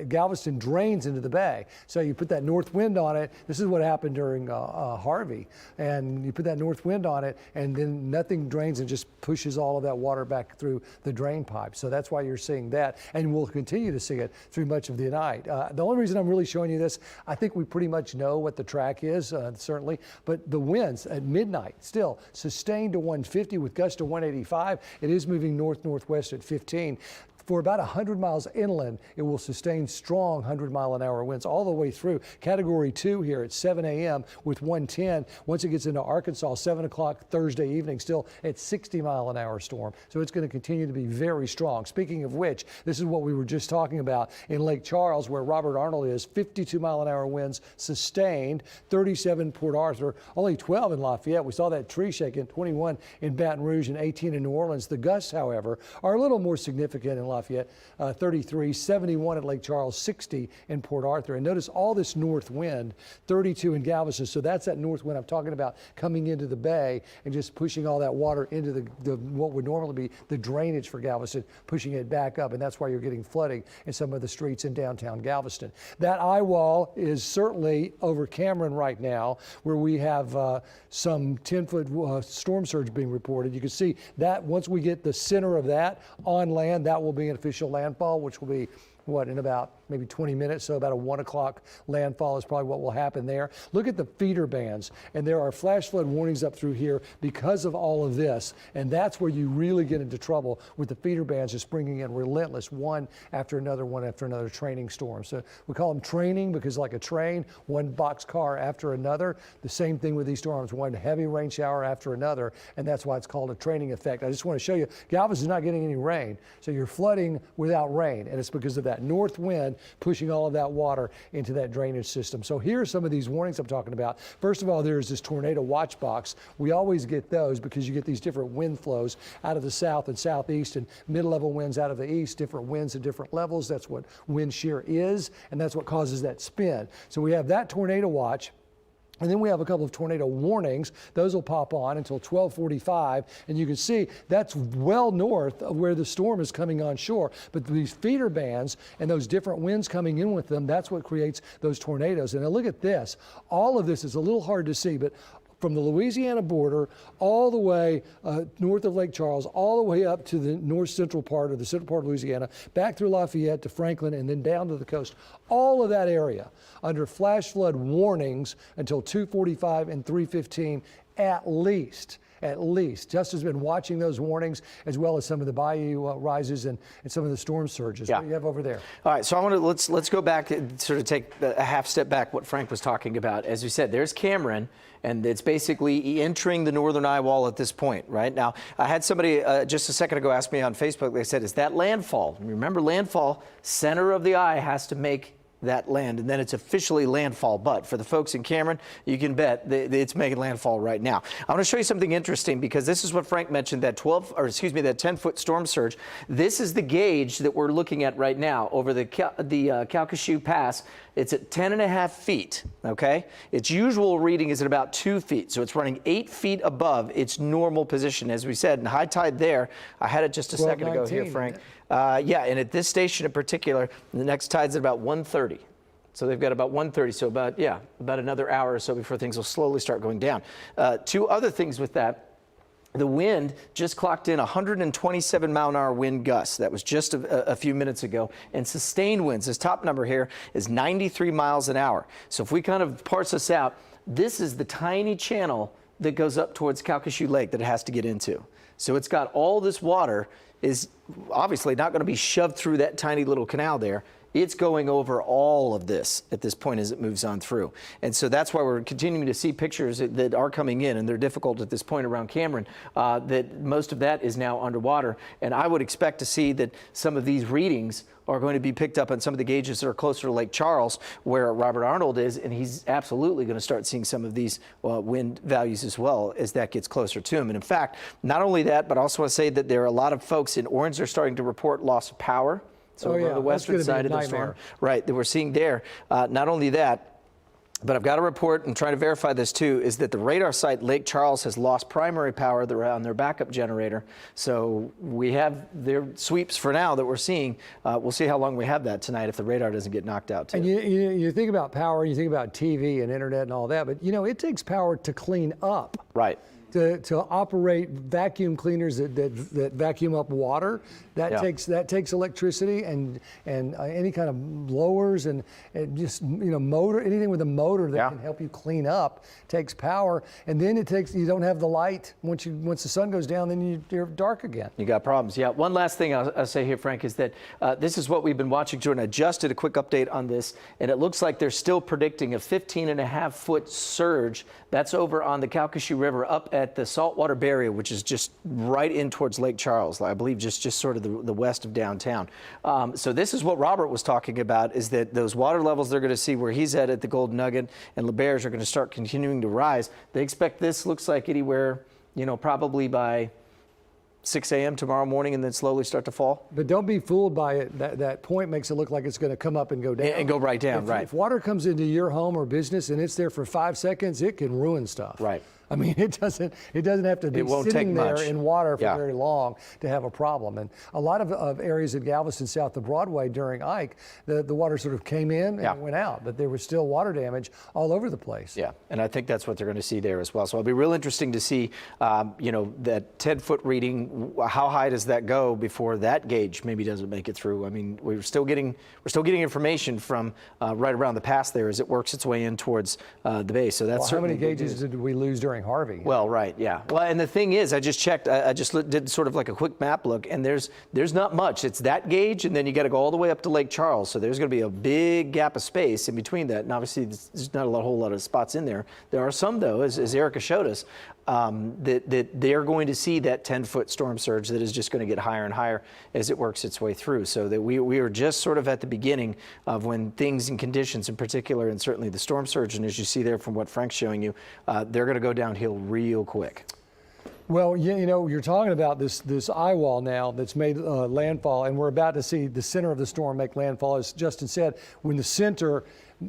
[SPEAKER 2] Galveston drains into the bay. So you put that north wind on it. This is what happened during Harvey. And you put that north wind on it, and then nothing drains and just pushes all of that water back through the drain pipe. So that's why you're seeing that. And we'll continue to see it through much of the night. The only reason I'm really showing you this, I think we pretty much know what the track is, certainly. But the winds at midnight still sustained to 150 with gusts to 185. It is moving north-northwest at 15. For about 100 miles inland, it will sustain strong 100-mile-an-hour winds all the way through. Category 2 here at 7 a.m. with 110. Once it gets into Arkansas, 7 o'clock Thursday evening, still at 60-mile-an-hour storm. So it's going to continue to be very strong. Speaking of which, this is what we were just talking about in Lake Charles, where Robert Arnold is. 52-mile-an-hour winds sustained, 37 Port Arthur, only 12 in Lafayette. We saw that tree shaking, 21 in Baton Rouge and 18 in New Orleans. The gusts, however, are a little more significant in Lafayette, 33, 71 at Lake Charles, 60 in Port Arthur. And notice all this north wind, 32 in Galveston. So that's that north wind I'm talking about coming into the bay and just pushing all that water into the what would normally be the drainage for Galveston, pushing it back up. And that's why you're getting flooding in some of the streets in downtown Galveston. That eye wall is certainly over Cameron right now, where we have some 10-foot storm surge being reported. You can see that once we get the center of that on land, that will be an official landfall, which will be in about maybe 20 minutes, so about a 1 o'clock landfall is probably what will happen there. Look at the feeder bands, and there are flash flood warnings up through here because of all of this, and that's where you really get into trouble with the feeder bands just bringing in relentless one after another training storm. So we call them training because like a train, one boxcar after another. The same thing with these storms, one heavy rain shower after another, and that's why it's called a training effect. I just want to show you, Galveston's not getting any rain, so you're flooding without rain, and it's because of that north wind pushing all of that water into that drainage system. So here are some of these warnings I'm talking about. First of all, there's this tornado watch box. We always get those because you get these different wind flows out of the south and southeast and mid-level winds out of the east, different winds at different levels. That's what wind shear is, and that's what causes that spin. So we have that tornado watch. And then we have a couple of tornado warnings. Those will pop on until 12:45, and you can see that's well north of where the storm is coming on shore. But these feeder bands and those different winds coming in with them, that's what creates those tornadoes. And now look at this. All of this is a little hard to see, but from the Louisiana border all the way north of Lake Charles, all the way up to the north central part of Louisiana, back through Lafayette to Franklin, and then down to the coast. All of that area under flash flood warnings until 2:45 and 3:15 at least. Justin's been watching those warnings as well as some of the bayou rises and some of the storm surges.
[SPEAKER 4] Yeah.
[SPEAKER 2] What do you have over there?
[SPEAKER 4] All right, so I want to let's go back and sort of take a half step back. What Frank was talking about, as you said, there's Cameron, and it's basically entering the northern eye wall at this point. Right now, I had somebody just a second ago ask me on Facebook. They said, "Is that landfall?" And remember, landfall, center of the eye has to make that land, and then it's officially landfall. But for the folks in Cameron, you can bet it's making landfall right now. I want to show you something interesting because this is what Frank mentioned, that 10-foot storm surge. This is the gauge that we're looking at right now over the Calcasieu Pass. It's at 10.5 feet, okay? Its usual reading is at about 2 feet, so it's running 8 feet above its normal position. As we said, and high tide there, I had it just a second ago here, Frank. Yeah, and at this station in particular, the next tide's at about 1:30. So they've got about 1:30, so about another hour or so before things will slowly start going down. Two other things with that. The wind just clocked in 127-mile-an-hour wind gusts. That was just a few minutes ago. And sustained winds, this top number here is 93 miles an hour. So if we kind of parse this out, this is the tiny channel that goes up towards Calcasieu Lake that it has to get into. So it's got all this water is obviously not going to be shoved through that tiny little canal there. It's going over all of this at this point as it moves on through. And so that's why we're continuing to see pictures that are coming in, and they're difficult at this point around Cameron, that most of that is now underwater. And I would expect to see that some of these readings are going to be picked up on some of the gauges that are closer to Lake Charles, where Robert Arnold is, and he's absolutely going to start seeing some of these wind values as well as that gets closer to him. And in fact, not only that, but I also want to say that there are a lot of folks in Orange that are starting to report loss of power. So on the western side of the storm, right, that we're seeing there. Not only that, but I've got a report, and trying to verify this too, is that the radar site Lake Charles has lost primary power on their backup generator. So we have their sweeps for now that we're seeing. We'll see how long we have that tonight if the radar doesn't get knocked out too.
[SPEAKER 2] And you think about power, you think about TV and internet and all that, but you know, it takes power to clean up.
[SPEAKER 4] Right.
[SPEAKER 2] to operate vacuum cleaners that vacuum up water, that takes electricity, and any kind of blowers and just motor, anything with a motor that can help you clean up takes power, and then you don't have the light once the sun goes down, then you're dark again.
[SPEAKER 4] You got problems. Yeah. One last thing I'll say here, Frank, is that this is what we've been watching. Jordan, I just did a quick update on this, and it looks like they're still predicting a 15.5-foot surge. That's over on the Calcasieu River up at the saltwater barrier, which is just right in towards Lake Charles, I believe just sort of the west of downtown. So this is what Robert was talking about, is that those water levels they're going to see where he's at the Golden Nugget and LeBaires are going to start continuing to rise. They expect this, looks like anywhere, probably by 6 a.m. tomorrow morning, and then slowly start to fall.
[SPEAKER 2] But don't be fooled by it. That point makes it look like it's going to come up and go down.
[SPEAKER 4] And go right down, right.
[SPEAKER 2] If water comes into your home or business and it's there for 5 seconds, it can ruin stuff.
[SPEAKER 4] Right.
[SPEAKER 2] I mean, it doesn't have to be sitting there in water for very long to have a problem. And a lot of areas in Galveston south of Broadway during Ike, the water sort of came in and went out, but there was still water damage all over the place.
[SPEAKER 4] Yeah, and I think that's what they're going to see there as well. So it'll be real interesting to see, that 10-foot reading. How high does that go before that gauge maybe doesn't make it through? I mean, we're still getting information from right around the pass there as it works its way in towards the base. So that's
[SPEAKER 2] how many gauges did we lose during Harvey?
[SPEAKER 4] Well, right, yeah. Well, and the thing is, I just checked. I just did sort of like a quick map look, and there's not much. It's that gauge, and then you got to go all the way up to Lake Charles. So there's going to be a big gap of space in between that. And obviously, there's not a whole lot of spots in there. There are some, though, as Erica showed us, that they're going to see that 10-foot storm surge that is just going to get higher and higher as it works its way through. So that we are just sort of at the beginning of when things and conditions in particular, and certainly the storm surge, and as you see there from what Frank's showing you, they're going to go downhill real quick.
[SPEAKER 2] Well, you're talking about this eye wall now that's made landfall, and we're about to see the center of the storm make landfall. As Justin said, when the center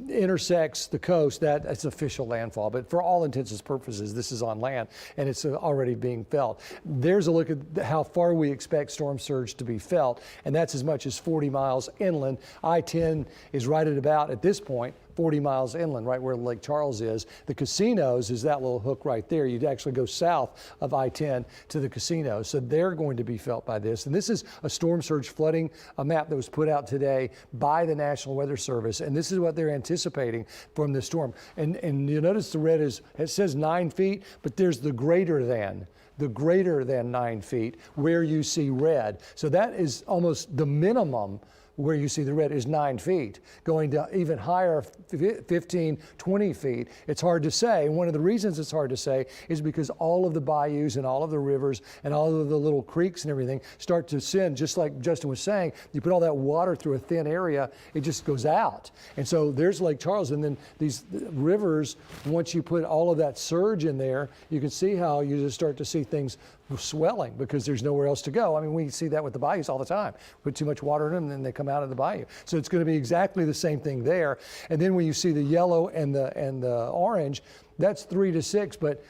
[SPEAKER 2] intersects the coast, that's official landfall. But for all intents and purposes, this is on land, and it's already being felt. There's a look at how far we expect storm surge to be felt, and that's as much as 40 miles inland. I-10 is right at this point, 40 miles inland, right where Lake Charles is. The casinos is that little hook right there. You'd actually go south of I-10 to the casinos. So they're going to be felt by this. And this is a storm surge flooding, a map that was put out today by the National Weather Service. And this is what they're anticipating from the storm. And you'll notice the red it says 9 feet, but there's the greater than 9 feet where you see red. So that is almost the minimum. Where you see the red is 9 feet, going to even higher, 15, 20 feet. It's hard to say. And one of the reasons it's hard to say is because all of the bayous and all of the rivers and all of the little creeks and everything start to send, just like Justin was saying, you put all that water through a thin area, it just goes out. And so there's Lake Charles, and then these rivers, once you put all of that surge in there, you can see how you just start to see things swelling because there's nowhere else to go. I mean, we see that with the bayous all the time. Put too much water in them, and then they come out of the bayou. So it's going to be exactly the same thing there. And then when you see the yellow and the orange, that's 3 to 6, but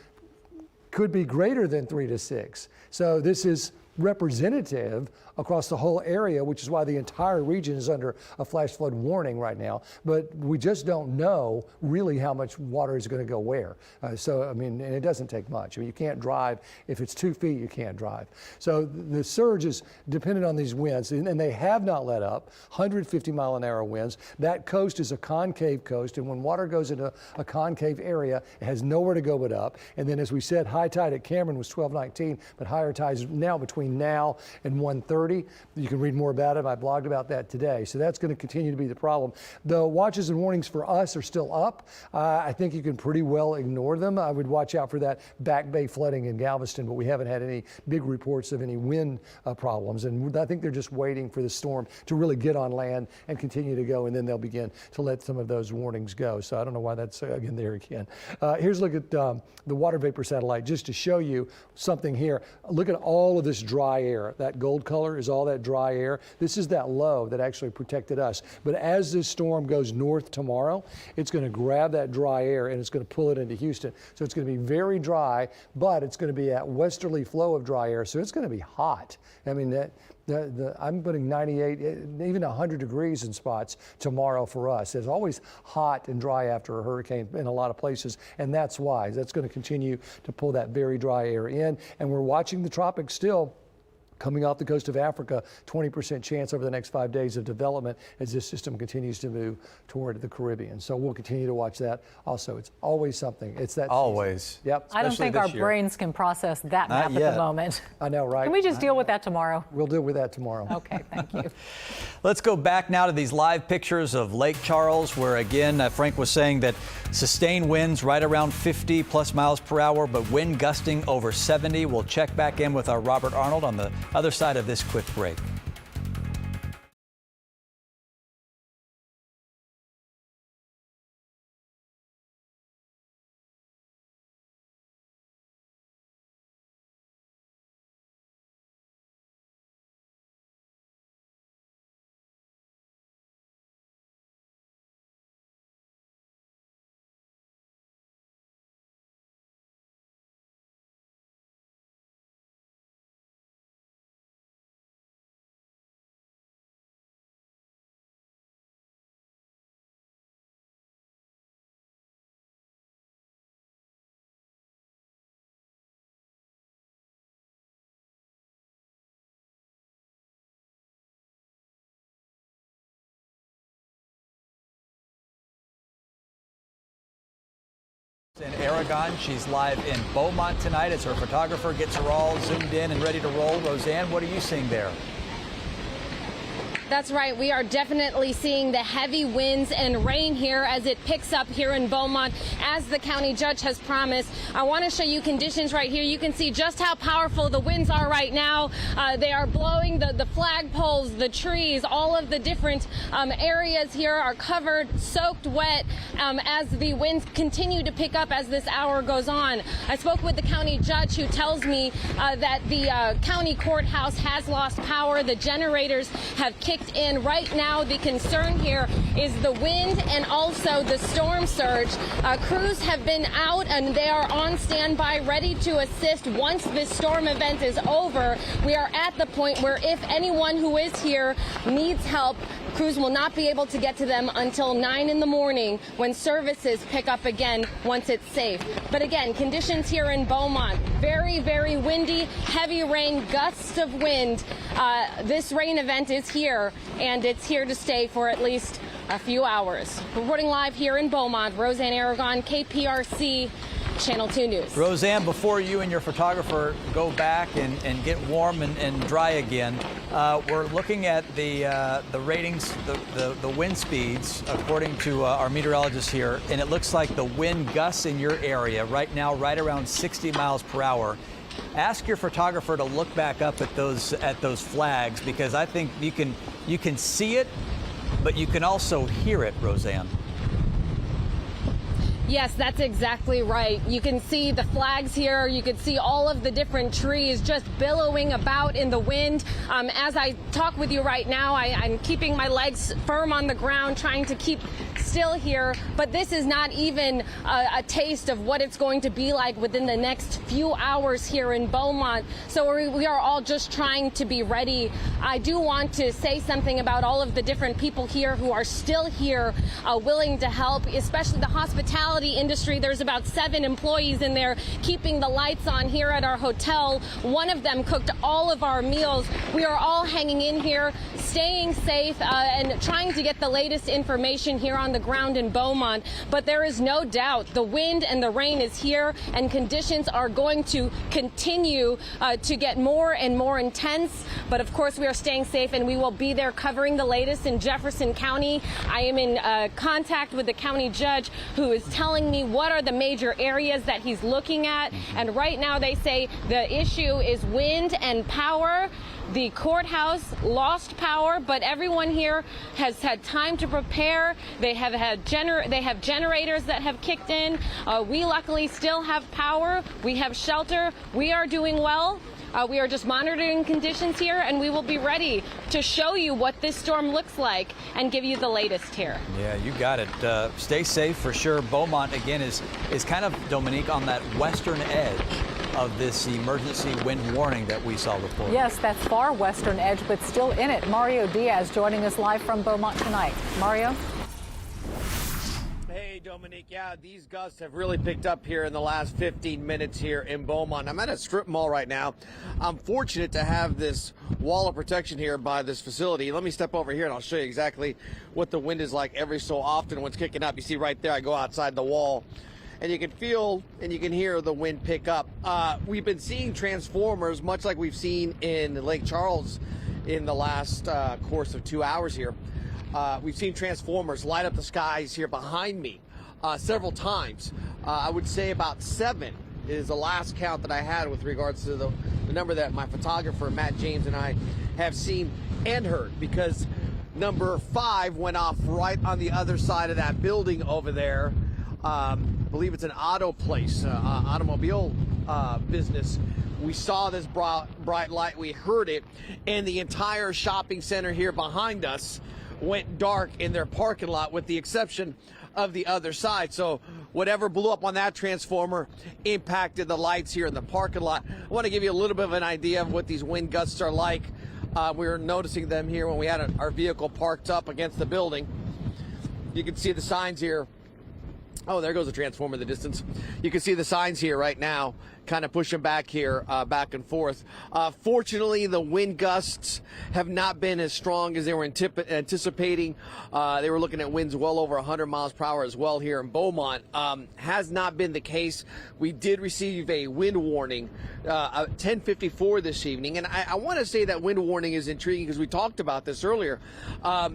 [SPEAKER 2] could be greater than 3 to 6. So this is representative across the whole area, which is why the entire region is under a flash flood warning right now. But we just don't know really how much water is going to go where. So, I mean, and it doesn't take much. I mean, you can't drive. If it's 2 feet, you can't drive. So the surge is dependent on these winds, and they have not let up. 150-mile-an-hour winds. That coast is a concave coast, and when water goes into a concave area, it has nowhere to go but up. And then, as we said, high tide at Cameron was 12:19, but higher tides now between now and 1:30. You can read more about it. I blogged about that today. So that's going to continue to be the problem. The watches and warnings for us are still up. I think you can pretty well ignore them. I would watch out for that Back Bay flooding in Galveston, but we haven't had any big reports of any wind problems. And I think they're just waiting for the storm to really get on land and continue to go, and then they'll begin to let some of those warnings go. So I don't know why that's again there again. Here's a look at the water vapor satellite just to show you something here. Look at all of this dry air. That gold color is all that dry air. This is that low that actually protected us. But as this storm goes north tomorrow, it's going to grab that dry air and it's going to pull it into Houston. So it's going to be very dry, but it's going to be that westerly flow of dry air. So it's going to be hot. I mean, I'm putting 98, even 100 degrees in spots tomorrow for us. It's always hot and dry after a hurricane in a lot of places, and that's why. That's going to continue to pull that very dry air in, and we're watching the tropics still. Coming off the coast of Africa, 20% chance over the next 5 days of development as this system continues to move toward the Caribbean. So we'll continue to watch that. Also, it's always something. It's that
[SPEAKER 3] always.
[SPEAKER 2] Season. Yep.
[SPEAKER 1] I don't think our brains can process that map at the moment.
[SPEAKER 2] I know, right?
[SPEAKER 1] Can we just deal with that tomorrow?
[SPEAKER 2] We'll deal with that tomorrow.
[SPEAKER 1] Okay, thank you.
[SPEAKER 3] Let's go back now to these live pictures of Lake Charles, where again, Frank was saying that sustained winds right around 50 plus miles per hour, but wind gusting over 70. We'll check back in with our Robert Arnold on the other side of this quick break. In Aragon, she's live in Beaumont tonight as her photographer gets her all zoomed in and ready to roll. Roseanne, what are you seeing there?
[SPEAKER 12] That's right. We are definitely seeing the heavy winds and rain here as it picks up here in Beaumont, as the county judge has promised. I want to show you conditions right here. You can see just how powerful the winds are right now. They are blowing the flagpoles, the trees, all of the different areas here are covered, soaked wet as the winds continue to pick up as this hour goes on. I spoke with the county judge, who tells me that the county courthouse has lost power. The generators have kicked in. Right now, the concern here is the wind and also the storm surge. Crews have been out and they are on standby, ready to assist once this storm event is over. We are at the point where if anyone who is here needs help, crews will not be able to get to them until 9 in the morning when services pick up again once it's safe. But again, conditions here in Beaumont, very, very windy, heavy rain, gusts of wind. This rain event is here, and it's here to stay for at least a few hours. Reporting live here in Beaumont, Roseanne Aragon, KPRC, Channel 2 News.
[SPEAKER 3] Roseanne, before you and your photographer go back and get warm and dry again, we're looking at the ratings, the wind speeds, according to our meteorologist here, and it looks like the wind gusts in your area right now right around 60 miles per hour. Ask your photographer to look back up at those flags, because I think you can see it, but you can also hear it, Roseanne.
[SPEAKER 12] Yes, that's exactly right. You can see the flags here. You can see all of the different trees just billowing about in the wind. As I talk with you right now, I'm keeping my legs firm on the ground, trying to keep still here. But this is not even a taste of what it's going to be like within the next few hours here in Beaumont. So we are all just trying to be ready. I do want to say something about all of the different people here who are still here, willing to help, especially the hospitality industry. There's about 7 employees in there keeping the lights on here at our hotel. One of them cooked all of our meals. We are all hanging in here, staying safe, and trying to get the latest information here on the ground in Beaumont. But there is no doubt the wind and the rain is here, and conditions are going to continue to get more and more intense. But of course, we are staying safe, and we will be there covering the latest in Jefferson County. I am in contact with the county judge, who is telling me what are the major areas that he's looking at. And right now they say the issue is wind and power. The courthouse lost power, but everyone here has had time to prepare. They have generators that have kicked in. We luckily still have power. We have shelter. We are doing well. We are just monitoring conditions here, and we will be ready to show you what this storm looks like and give you the latest here.
[SPEAKER 3] Yeah, you got it. Stay safe for sure. Beaumont, again, is kind of, Dominique, on that western edge of this emergency wind warning that we saw reported.
[SPEAKER 1] Yes, that's far western edge, but still in it. Mario Diaz joining us live from Beaumont tonight. Mario?
[SPEAKER 11] Hey, Dominique. Yeah, these gusts have really picked up here in the last 15 minutes here in Beaumont. I'm at a strip mall right now. I'm fortunate to have this wall of protection here by this facility. Let me step over here and I'll show you exactly what the wind is like every so often when it's kicking up. You see right there, I go outside the wall and you can feel and you can hear the wind pick up. We've been seeing transformers, much like we've seen in Lake Charles in the last course of 2 hours here. We've seen transformers light up the skies here behind me several times. I would say about 7 is the last count that I had with regards to the number that my photographer, Matt James, and I have seen and heard, because number 5 went off right on the other side of that building over there. I believe it's an auto place, automobile business. We saw this bright light, we heard it, and the entire shopping center here behind us went dark in their parking lot, with the exception of the other side. So whatever blew up on that transformer impacted the lights here in the parking lot. I want to give you a little bit of an idea of what these wind gusts are like. We were noticing them here when we had our vehicle parked up against the building. You can see the signs here. Oh, there goes the transformer in the distance. You can see the signs here right now, kind of pushing back here, back and forth. Fortunately, the wind gusts have not been as strong as they were anticipating. They were looking at winds well over 100 miles per hour as well here in Beaumont. Has not been the case. We did receive a wind warning at 10:54 this evening. And I want to say that wind warning is intriguing because we talked about this earlier.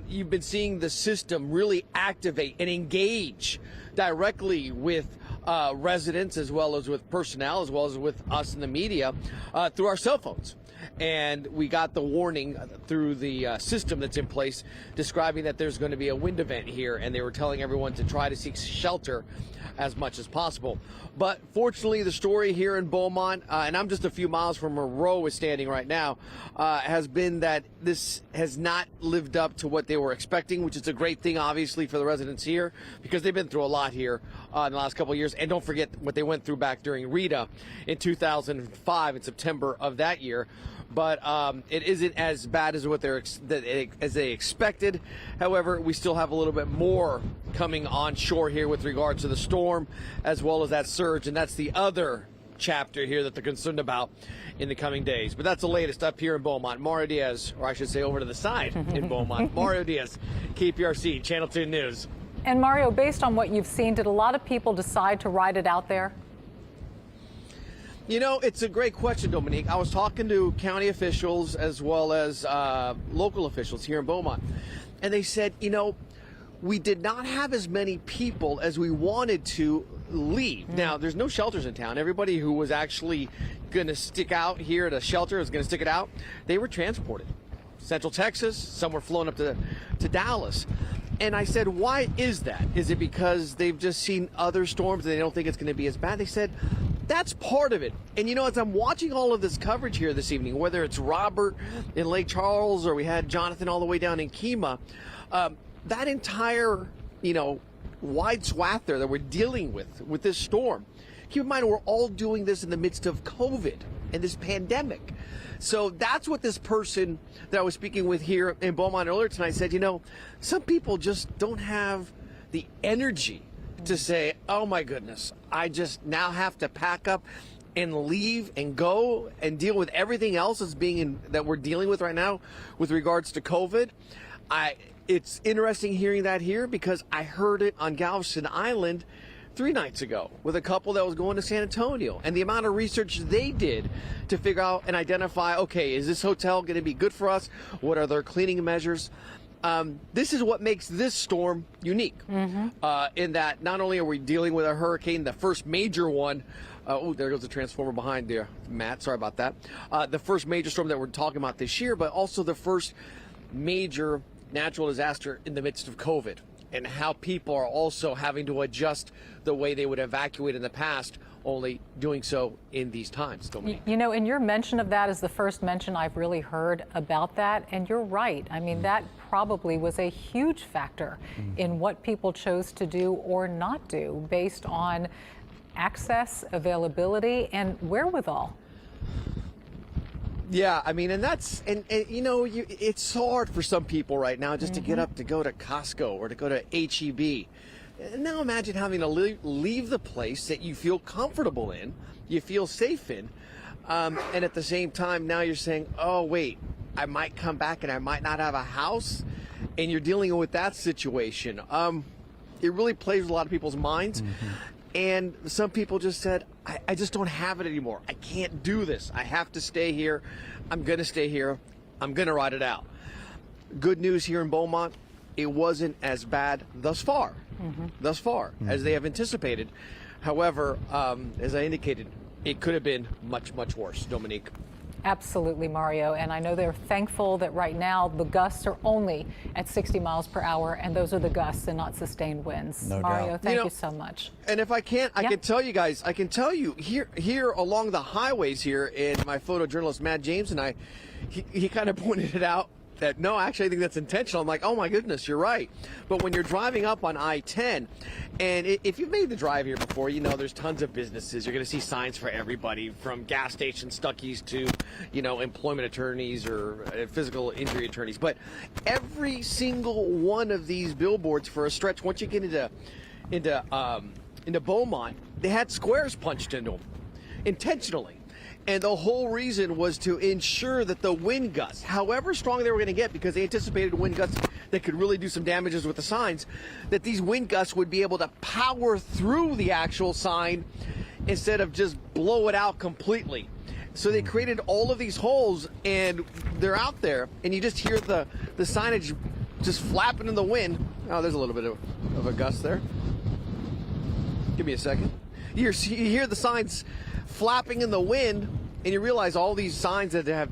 [SPEAKER 11] You've been seeing the system really activate and engage directly with residents, as well as with personnel, as well as with us in the media, through our cell phones. And we got the warning through the system that's in place, describing that there's going to be a wind event here, and they were telling everyone to try to seek shelter as much as possible. But fortunately, the story here in Beaumont, and I'm just a few miles from where Roe is standing right now, has been that this has not lived up to what they were expecting, which is a great thing, obviously, for the residents here, because they've been through a lot here in the last couple of years. And don't forget what they went through back during Rita in 2005, in September of that year. But it isn't as bad as what as they expected. However, we still have a little bit more coming on shore here with regards to the storm, as well as that surge, and that's the other chapter here that they're concerned about in the coming days. But that's the latest up here in Beaumont. Mario Diaz, or I should say over to the side in Beaumont. Mario Diaz, KPRC, Channel 2 News.
[SPEAKER 1] And Mario, based on what you've seen, did a lot of people decide to ride it out there?
[SPEAKER 11] You know, it's a great question, Dominique. I was talking to county officials as well as local officials here in Beaumont, and they said, you know, we did not have as many people as we wanted to leave. Now, there's no shelters in town. Everybody who was actually going to stick out here at a shelter is going to stick it out. They were transported. Central Texas, some were flown up to Dallas. And I said, why is that? Is it because they've just seen other storms and they don't think it's going to be as bad? They said, that's part of it. And you know, as I'm watching all of this coverage here this evening, whether it's Robert in Lake Charles or we had Jonathan all the way down in Kemah, that entire, you know, wide swath there that we're dealing with this storm. Keep in mind, we're all doing this in the midst of COVID and this pandemic. So that's what this person that I was speaking with here in Beaumont earlier tonight said, you know, some people just don't have the energy to say, oh my goodness, I just now have to pack up and leave and go and deal with everything else that we're dealing with right now with regards to COVID. It's interesting hearing that here because I heard it on Galveston Island 3 nights ago with a couple that was going to San Antonio, and the amount of research they did to figure out and identify, okay, is this hotel going to be good for us? What are their cleaning measures? This is what makes this storm unique, in that not only are we dealing with a hurricane, the first major one. Oh, there goes the transformer behind there, Matt. Sorry about that. The first major storm that we're talking about this year, but also the first major natural disaster in the midst of COVID, and how people are also having to adjust the way they would evacuate in the past, only doing so in these times.
[SPEAKER 1] You know, and your mention of that is the first mention I've really heard about that, and you're right. I mean, that probably was a huge factor in what people chose to do or not do based on access, availability, and wherewithal.
[SPEAKER 11] Yeah, I mean, and you know, it's so hard for some people right now just to get up to go to Costco or to go to H-E-B. And now imagine having to leave the place that you feel comfortable in, you feel safe in, and at the same time now you're saying, oh wait, I might come back and I might not have a house, and you're dealing with that situation. It really plays with a lot of people's minds. And some people just said, I just don't have it anymore. I can't do this. I have to stay here. I'm going to stay here. I'm going to ride it out. Good news here in Beaumont, it wasn't as bad thus far, as they have anticipated. However, as I indicated, it could have been much, much worse, Dominique.
[SPEAKER 1] Absolutely, Mario. And I know they're thankful that right now the gusts are only at 60 miles per hour, and those are the gusts and not sustained winds.
[SPEAKER 3] No
[SPEAKER 1] Mario,
[SPEAKER 3] doubt.
[SPEAKER 1] thank you so much.
[SPEAKER 11] And if I can't, I can tell you guys, I can tell you here along the highways here, and my photojournalist Matt James and I, he kind of pointed it out that no, actually I think that's intentional. I'm like, oh my goodness, you're right. But when you're driving up on I-10, and if you've made the drive here before, you know there's tons of businesses. You're going to see signs for everybody, from gas station stuckies to, you know, employment attorneys or physical injury attorneys. But every single one of these billboards for a stretch, once you get into Beaumont, they had squares punched into them intentionally. And the whole reason was to ensure that the wind gusts, however strong they were going to get, because they anticipated wind gusts that could really do some damages with the signs, that these wind gusts would be able to power through the actual sign instead of just blow it out completely. So they created all of these holes, and they're out there, and you just hear the signage just flapping in the wind. Oh, there's a little bit of a gust there. Give me a second. You hear the signs flapping in the wind, and you realize all these signs that have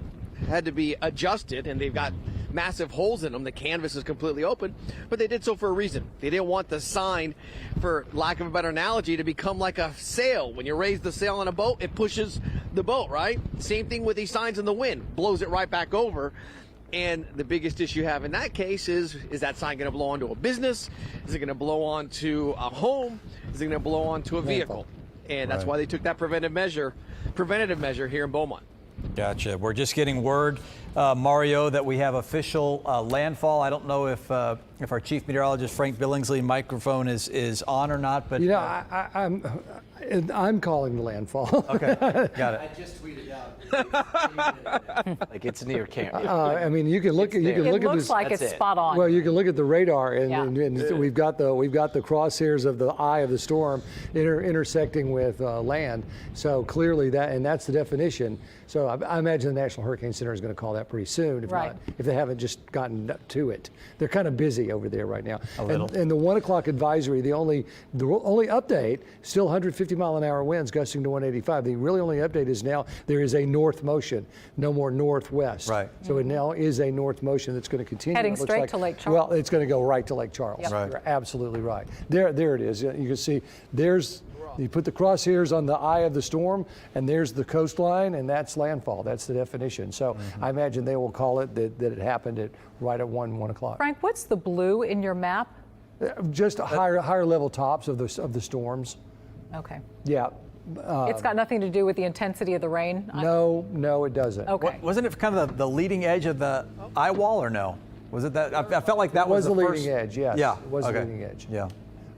[SPEAKER 11] had to be adjusted, and they've got massive holes in them. The canvas is completely open, but they did so for a reason. They didn't want the sign, for lack of a better analogy, to become like a sail. When you raise the sail on a boat, it pushes the boat, right? Same thing with these signs in the wind, blows it right back over. And the biggest issue you have in that case is that sign going to blow onto a business? Is it going to blow onto a home? Is it going to blow onto a vehicle? And that's why they took that preventative measure here in Beaumont.
[SPEAKER 3] Gotcha. We're just getting word, Mario, that we have official landfall. I don't know if our chief meteorologist Frank Billingsley microphone is on or not, but
[SPEAKER 2] you know, I'm calling the landfall.
[SPEAKER 3] Okay, got it.
[SPEAKER 4] I just tweeted out like it's near camp.
[SPEAKER 2] I mean, you can look at
[SPEAKER 1] it looks like it's spot on.
[SPEAKER 2] Well, you can look at the radar, and we've got the crosshairs of the eye of the storm intersecting with land. So clearly that's the definition. So I imagine the National Hurricane Center is going to call that pretty soon, if they haven't just gotten to it. They're kind of busy over there right now. And the 1 o'clock advisory, the only update, still 150 mile an hour winds gusting to 185. The really only update is now there is a north motion, no more northwest.
[SPEAKER 3] Right.
[SPEAKER 2] So it now is a north motion that's going to continue.
[SPEAKER 1] Heading straight to Lake Charles.
[SPEAKER 2] Well, it's going to go right to Lake Charles.
[SPEAKER 1] Yep.
[SPEAKER 2] You're absolutely right. There it is. You can see you put the crosshairs on the eye of the storm, and there's the coastline, and that's landfall. That's the definition. So I imagine they will call it that it happened right at 1 o'clock.
[SPEAKER 1] Frank, what's the blue in your map?
[SPEAKER 2] Just higher level tops of the storms.
[SPEAKER 1] Okay.
[SPEAKER 2] Yeah.
[SPEAKER 1] It's got nothing to do with the intensity of the rain?
[SPEAKER 2] No, it doesn't.
[SPEAKER 1] Okay.
[SPEAKER 3] Wasn't it kind of the leading edge of the eye wall, or no? Was it that? I felt like that was
[SPEAKER 2] the
[SPEAKER 3] first
[SPEAKER 2] leading edge, yes.
[SPEAKER 3] Yeah.
[SPEAKER 2] It was the leading edge.
[SPEAKER 3] Yeah.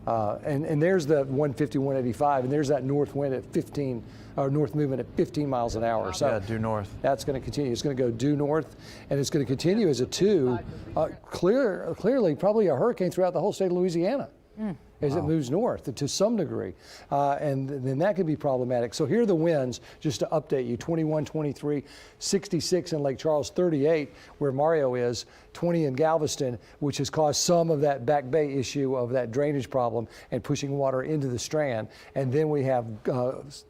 [SPEAKER 2] And there's the 150, 185, and there's that north wind at 15, or north movement at 15 miles an hour. So
[SPEAKER 3] due north.
[SPEAKER 2] That's going to continue. It's going to go due north, and it's going to continue as a 2. Clearly, probably a hurricane throughout the whole state of Louisiana. As it moves north to some degree. And then that could be problematic. So here are the winds, just to update you: 21, 23, 66 in Lake Charles, 38 where Mario is, 20 in Galveston, which has caused some of that Back Bay issue of that drainage problem and pushing water into the Strand. And then we have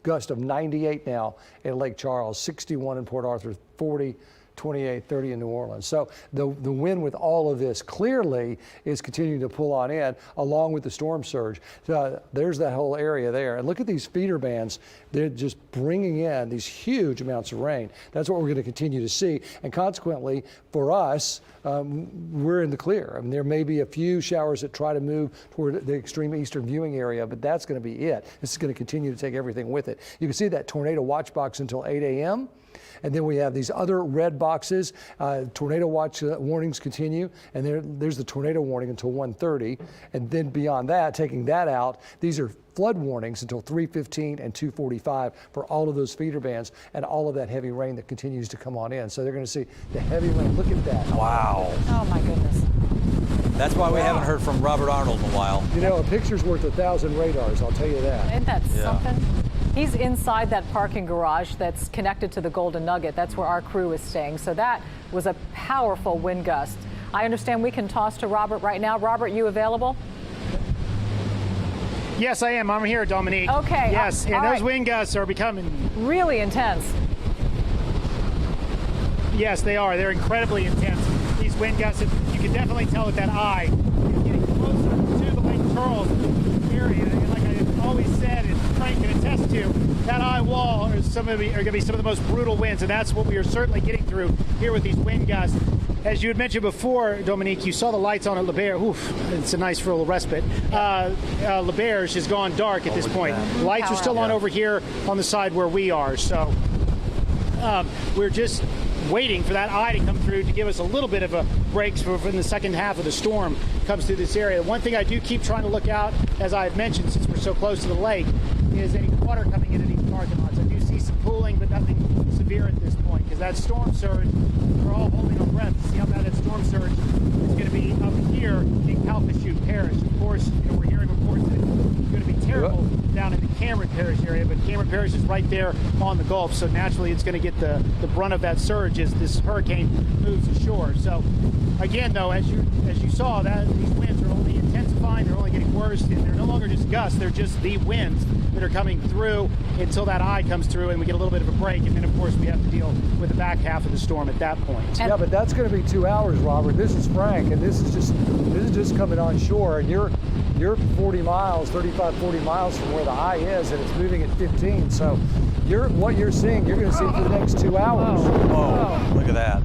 [SPEAKER 2] gust of 98 now in Lake Charles, 61 in Port Arthur, 40, 28, 30 in New Orleans. So the wind with all of this clearly is continuing to pull on in along with the storm surge. There's that whole area there. And look at these feeder bands. They're just bringing in these huge amounts of rain. That's what we're going to continue to see. And consequently, for us, we're in the clear. I mean, there may be a few showers that try to move toward the extreme eastern viewing area, but that's going to be it. This is going to continue to take everything with it. You can see that tornado watch box until 8 a.m. And then we have these other red boxes. Tornado watch warnings continue, and there's the tornado warning until 1:30. And then beyond that, taking that out, these are flood warnings until 3:15 and 2:45 for all of those feeder bands and all of that heavy rain that continues to come on in. So they're going to see the heavy rain. Look at that.
[SPEAKER 3] Wow.
[SPEAKER 1] Oh my goodness.
[SPEAKER 3] That's why we haven't heard from Robert Arnold in a while.
[SPEAKER 2] You know, a picture's worth 1,000 radars, I'll tell you that.
[SPEAKER 1] Isn't that something? He's inside that parking garage that's connected to the Golden Nugget. That's where our crew is staying. So that was a powerful wind gust. I understand we can toss to Robert right now. Robert, you available?
[SPEAKER 5] Yes, I am. I'm here, Dominique.
[SPEAKER 1] Okay.
[SPEAKER 5] Yes, and those wind gusts are becoming
[SPEAKER 1] really intense.
[SPEAKER 5] Yes, they are. They're incredibly intense. These wind gusts, you can definitely tell with that eye. It's getting closer to the Lake Charles area. And like I always said, and Frank can attest to, that eye wall are going to be some of the most brutal winds, and that's what we are certainly getting through here with these wind gusts. As you had mentioned before, Dominique, you saw the lights on at Le Berge. Oof, it's a nice little respite. Le Berge has gone dark at this point. Lights are still on over here on the side where we are. So we're just waiting for that eye to come through to give us a little bit of a break in the second half of the storm comes through this area. One thing I do keep trying to look out, as I've mentioned, since we're so close to the lake, is any water coming into these parking lots. I do see some pooling, but nothing severe at this point, because that storm surge, we're all holding our breath to see how bad that storm surge is going to be up here in Calcasieu Parish. Of course, we're hearing reports that it's going to be terrible down in the Cameron Parish area, but Cameron Parish is right there on the Gulf, so naturally it's going to get the brunt of that surge as this hurricane moves ashore. So again, though, as you saw, that these winds are only intensifying, they're only getting worse, and they're no longer just gusts, they're just the winds that are coming through until that eye comes through and we get a little bit of a break, and then of course we have to deal with the back half of the storm at that point.
[SPEAKER 2] Yeah, but that's going to be 2 hours, Robert. This is Frank, and this is just coming on shore, and you're 40 miles, 35, 40 miles from where the eye is, and it's moving at 15. So what you're seeing, you're going to see for the next 2 hours.
[SPEAKER 3] Whoa, look at that.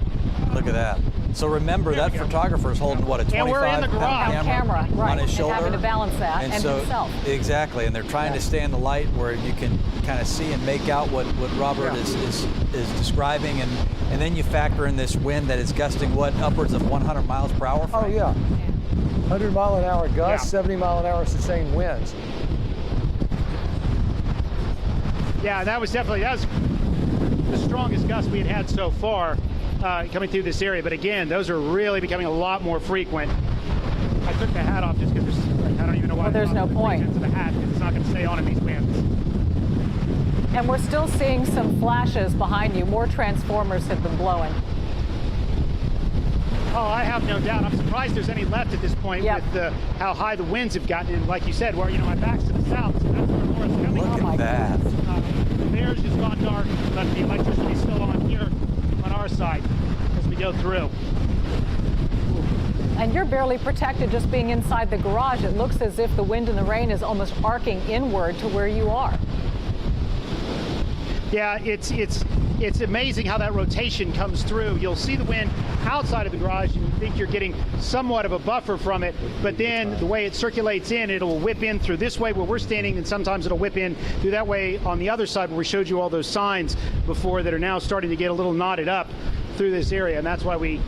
[SPEAKER 3] Look at that. So remember, that photographer is holding, what, a 25-pound camera
[SPEAKER 1] right,
[SPEAKER 3] on his shoulder?
[SPEAKER 1] And having to balance that, and himself.
[SPEAKER 3] Exactly, and they're trying to stay in the light where you can kind of see and make out what Robert is describing, and then you factor in this wind that is gusting, what, upwards of 100 miles per hour?
[SPEAKER 2] Oh, yeah. 100 mile an hour gusts, 70 mile an hour sustained winds.
[SPEAKER 5] Yeah, that was the strongest gust we had so far coming through this area. But again, those are really becoming a lot more frequent. I took the hat off just because I don't even know why.
[SPEAKER 1] Well, there's no point.
[SPEAKER 5] To the hat, because it's not going to stay on in these winds.
[SPEAKER 1] And we're still seeing some flashes behind you. More transformers have been blowing.
[SPEAKER 5] Oh, I have no doubt. I'm surprised there's any left at this point with how high the winds have gotten. And like you said, where my back's to the south, so that's where more is coming.
[SPEAKER 3] Look at that.
[SPEAKER 5] The Bears just gone dark, but the electricity is still on here on our side as we go through.
[SPEAKER 1] And you're barely protected just being inside the garage. It looks as if the wind and the rain is almost arcing inward to where you are.
[SPEAKER 5] Yeah, it's amazing how that rotation comes through. You'll see the wind outside of the garage and you think you're getting somewhat of a buffer from it, but then the way it circulates in, it'll whip in through this way where we're standing, and sometimes it'll whip in through that way on the other side where we showed you all those signs before that are now starting to get a little knotted up through this area. And that's why we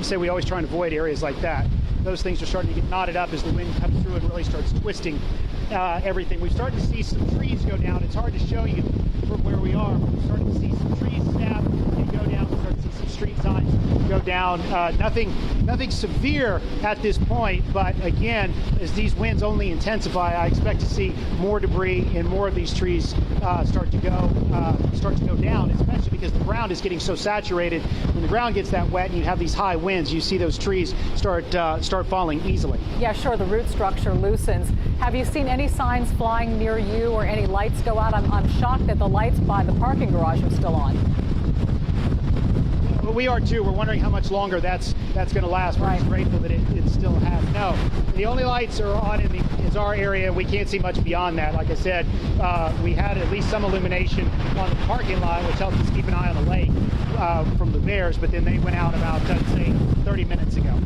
[SPEAKER 5] say we always try and avoid areas like that. Those things are starting to get knotted up as the wind comes through and really starts twisting everything. We're starting to see some trees go down. It's hard to show you from where we are, but we're starting to see some trees snap and go down. We're starting to see some street signs go down. Nothing severe at this point, but again, as these winds only intensify, I expect to see more debris and more of these trees start to go down, especially because the ground is getting so saturated. When the ground gets that wet and you have these high winds, you see those trees start falling easily.
[SPEAKER 1] Yeah, sure, the root structure loosens. Have you seen any signs flying near you or any lights go out? I'm shocked that the lights by the parking garage are still on.
[SPEAKER 5] we are too. We're wondering how much longer that's going to last. We're just grateful that it still has. No, the only lights are on is our area. We can't see much beyond that. Like I said, we had at least some illumination on the parking lot, which helps us keep an eye on the lake from the bears, but then they went out about, I'd say, 30 minutes ago.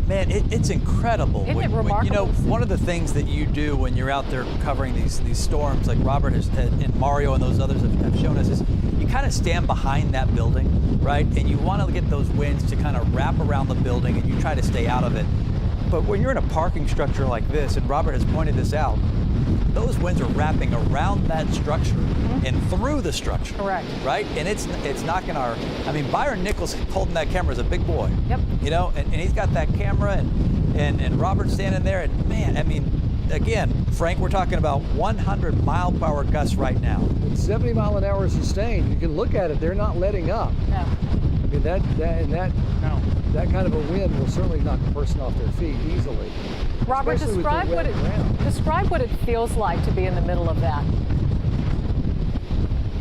[SPEAKER 3] Man, it's incredible.
[SPEAKER 1] Isn't it remarkable?
[SPEAKER 3] You know, one of the things that you do when you're out there covering these storms, like Robert and Mario and those others have shown us, is you kind of stand behind that building, right? And you want to get those winds to kind of wrap around the building, and you try to stay out of it. But when you're in a parking structure like this, and Robert has pointed this out, those winds are wrapping around that structure and through the structure.
[SPEAKER 1] Correct.
[SPEAKER 3] Right? And it's knocking our, I mean, Byron Nichols holding that camera is a big boy.
[SPEAKER 1] Yep.
[SPEAKER 3] You know, and he's got that camera and Robert's standing there, and man, I mean, again, Frank, we're talking about 100-mile-per-hour gusts right now.
[SPEAKER 2] It's 70 mile an hour sustained. You can look at it, they're not letting up.
[SPEAKER 1] No.
[SPEAKER 2] I mean, that kind of a wind will certainly knock a person off their feet easily.
[SPEAKER 1] Robert, describe what it feels like to be in the middle of that.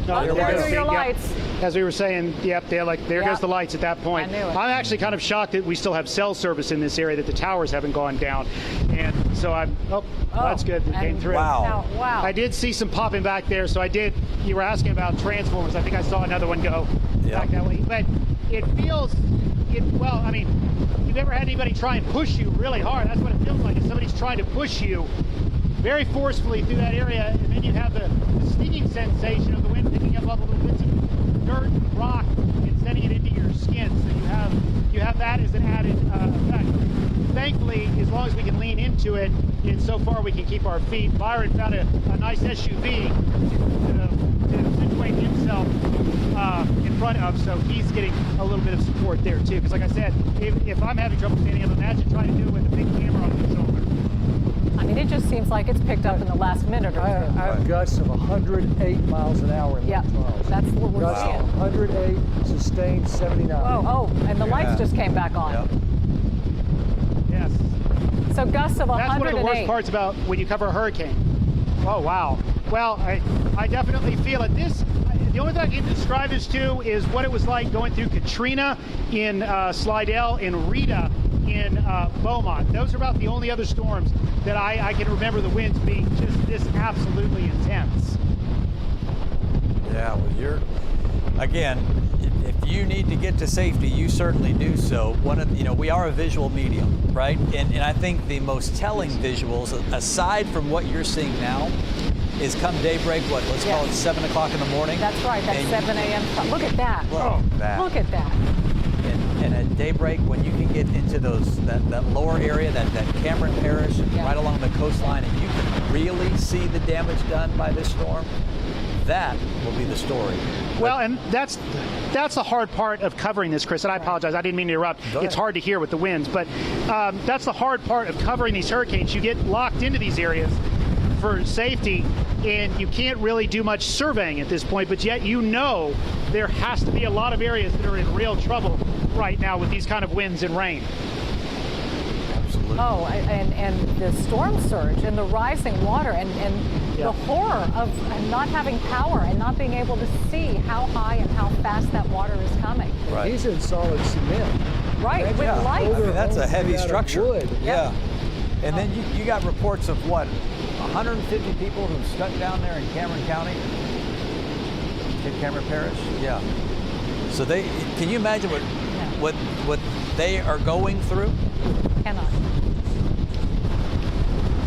[SPEAKER 5] No,
[SPEAKER 1] there go your lights.
[SPEAKER 5] As we were saying, yep, there goes the lights at that point.
[SPEAKER 1] I knew it.
[SPEAKER 5] I'm actually kind of shocked that we still have cell service in this area, that the towers haven't gone down. And so that's good. It came through.
[SPEAKER 3] Wow.
[SPEAKER 1] Wow.
[SPEAKER 5] I did see some popping back there, so you were asking about transformers. I think I saw another one go back that way. But it feels, well, I mean, you've ever had anybody try and push you really hard? That's what it feels like. If somebody's trying to push you very forcefully through that area, and then you have the stinging sensation of the wind picking up little bits of dirt and rock and sending it into your skin. So you have that as an added effect. Thankfully, as long as we can lean into it, and so far we can keep our feet. Byron found a nice SUV to situate himself in front of, so he's getting a little bit of support there too. Because like I said, if I'm having trouble standing up, imagine trying to do it with a big camera on your shoulder.
[SPEAKER 1] I mean, it just seems like it's picked up in the last minute or two.
[SPEAKER 2] I have gusts of 108 miles an hour in Lake Charles.
[SPEAKER 1] That's what we're
[SPEAKER 2] gusts
[SPEAKER 1] seeing.
[SPEAKER 2] of 108, sustained 79.
[SPEAKER 1] Oh, and the lights just came back on.
[SPEAKER 5] Yes.
[SPEAKER 1] So gusts of 108.
[SPEAKER 5] That's one of the worst parts about when you cover a hurricane. Oh, wow. Well, I definitely feel it. The only thing I can describe this to is what it was like going through Katrina in Slidell and Rita in Beaumont. Those are about the only other storms that I can remember the winds being just this absolutely intense.
[SPEAKER 3] Yeah, well, again, if you need to get to safety, you certainly do so. We are a visual medium, right? And I think the most telling visuals, aside from what you're seeing now, is come daybreak, let's call it 7 o'clock in the morning.
[SPEAKER 1] That's right, that's 7 a.m. Look at that. Look at that.
[SPEAKER 3] And at daybreak, when you can get into that lower area, that Cameron Parish, right along the coastline, and you can really see the damage done by this storm, that will be the story.
[SPEAKER 5] Well, and that's the hard part of covering this, Chris, and I apologize, I didn't mean to interrupt. It's hard to hear with the winds, but that's the hard part of covering these hurricanes. You get locked into these areas for safety, and you can't really do much surveying at this point, but yet there has to be a lot of areas that are in real trouble right now with these kind of winds and rain.
[SPEAKER 3] Absolutely.
[SPEAKER 1] Oh, and the storm surge and the rising water and the horror of not having power and not being able to see how high and how fast that water is coming.
[SPEAKER 2] Right. He's in solid cement.
[SPEAKER 1] Right, with lights.
[SPEAKER 3] I mean, that's a heavy structure.
[SPEAKER 2] Wood.
[SPEAKER 3] Yeah. And then you got reports of 150 people who've stuck down there in Cameron County, in Cameron Parish. Yeah. So can you imagine what they are going through?
[SPEAKER 1] Cannot.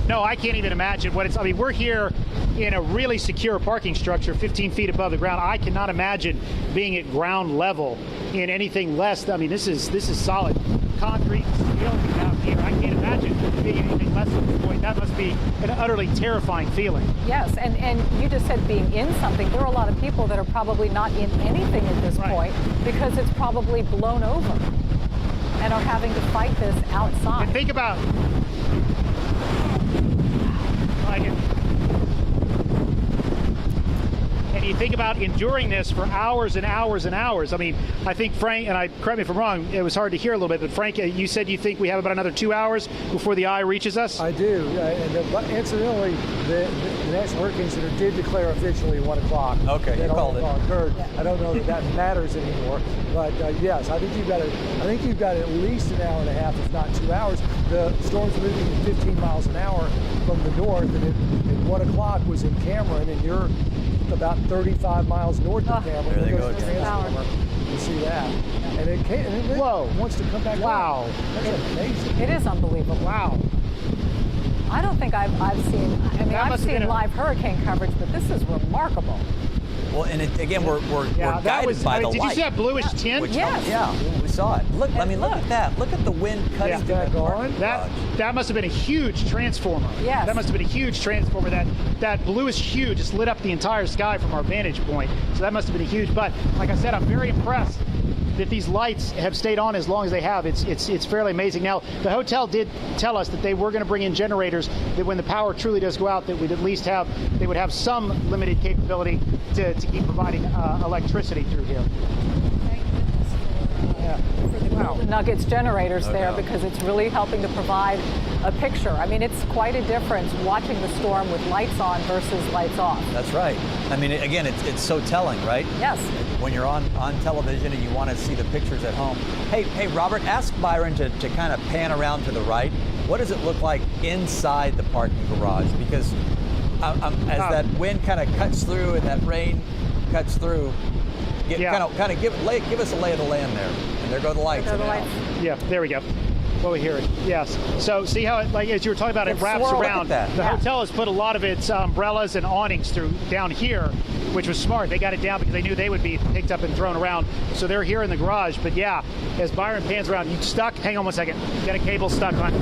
[SPEAKER 5] No, I can't even imagine what it's. I mean, we're here in a really secure parking structure 15 feet above the ground. I cannot imagine being at ground level in anything less. I mean, this is solid concrete steel down here. I can't imagine being anything less at this point. That must be an utterly terrifying feeling.
[SPEAKER 1] Yes, and you just said being in something. There are a lot of people that are probably not in anything at this point because it's probably blown over and are having to fight this outside.
[SPEAKER 5] And think about and you think about enduring this for hours and hours and hours. I mean, I think Frank, and correct me if I'm wrong, it was hard to hear a little bit, but Frank, you said you think we have about another 2 hours before the eye reaches us?
[SPEAKER 2] I do. But incidentally, the National Hurricane Center did declare officially 1 o'clock.
[SPEAKER 3] Okay, you called it.
[SPEAKER 2] Occurred. I don't know that matters anymore, but yes, I think you've got at least an hour and a half, if not 2 hours. The storm's moving at 15 miles an hour from the north, and at 1 o'clock was in Cameron, and you're about 35 miles north of Cameron.
[SPEAKER 3] There they go.
[SPEAKER 2] The transformer. You see that, and it wants to come back.
[SPEAKER 5] Wow,
[SPEAKER 2] that's amazing.
[SPEAKER 1] It is unbelievable.
[SPEAKER 5] Wow.
[SPEAKER 1] I don't think I've seen. I mean, I've seen live hurricane coverage, but this is remarkable.
[SPEAKER 3] Well, and again, we're guided by the light.
[SPEAKER 5] Did you see that bluish tint?
[SPEAKER 1] Yes.
[SPEAKER 3] Yeah, we saw it. Look, I mean, look at that. Look at the wind cutting through that parking garage.
[SPEAKER 5] That must have been a huge transformer.
[SPEAKER 1] Yes.
[SPEAKER 5] That must have been a huge transformer. That bluish hue just lit up the entire sky from our vantage point. So that must have been a huge. But like I said, I'm very impressed that these lights have stayed on as long as they have. It's fairly amazing. Now, the hotel did tell us that they were going to bring in generators, that when the power truly does go out, that we'd at least they would have some limited capability to keep providing electricity through here.
[SPEAKER 1] For the Golden Nuggets generators there, because it's really helping to provide a picture. I mean, it's quite a difference watching the storm with lights on versus lights off.
[SPEAKER 3] That's right. I mean, again, it's so telling, right?
[SPEAKER 1] Yes.
[SPEAKER 3] When you're on television and you want to see the pictures at home. Hey, Robert, ask Byron to kind of pan around to the right. What does it look like inside the parking garage? Because as that wind kind of cuts through and that rain cuts through, kind of give us a lay of the land there. And there go the lights.
[SPEAKER 5] Yeah, there we go. Well, we hear it. Yes. So see how it, like as you were talking about, it wraps around. The hotel has put a lot of its umbrellas and awnings down here, which was smart. They got it down because they knew they would be picked up and thrown around. So they're here in the garage. But yeah, as Byron pans around, you stuck? Hang on 1 second. Got a cable stuck on.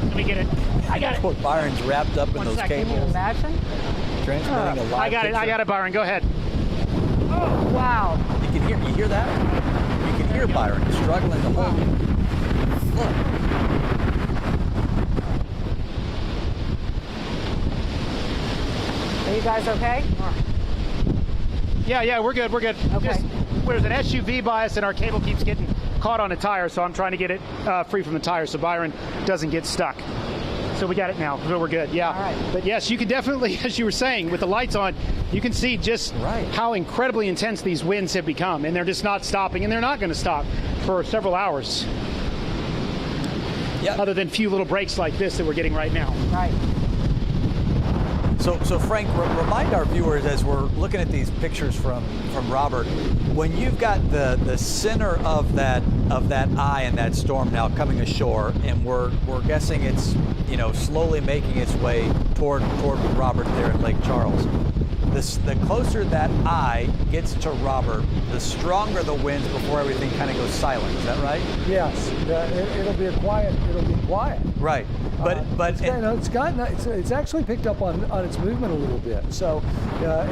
[SPEAKER 5] Let me get it. I got it.
[SPEAKER 3] Byron's wrapped up in those cables.
[SPEAKER 1] Can you imagine?
[SPEAKER 3] Transmitting a live
[SPEAKER 5] I got it, Byron. Go ahead.
[SPEAKER 1] Oh, wow.
[SPEAKER 3] You hear that? You can hear Byron struggling to hold it. Look.
[SPEAKER 1] Are you guys okay?
[SPEAKER 5] Yeah, we're good. Okay. There's an SUV by us, and our cable keeps getting caught on a tire, so I'm trying to get it free from the tire so Byron doesn't get stuck. So we got it now, so we're good. Yeah.
[SPEAKER 1] All right.
[SPEAKER 5] But yes, you can definitely, as you were saying, with the lights on, you can see just how incredibly intense these winds have become, and they're just not stopping, and they're not going to stop for several hours.
[SPEAKER 3] Yeah.
[SPEAKER 5] Other than few little breaks like this that we're getting right now.
[SPEAKER 1] Right.
[SPEAKER 3] So Frank, remind our viewers as we're looking at these pictures from Robert, when you've got the center of that eye and that storm now coming ashore, and we're guessing it's slowly making its way toward Robert there in Lake Charles. The closer that eye gets to Robert, the stronger the winds before everything kind of goes silent. Is that right?
[SPEAKER 2] Yes. It'll be quiet.
[SPEAKER 3] Right. But
[SPEAKER 2] it's actually picked up on its movement a little bit. So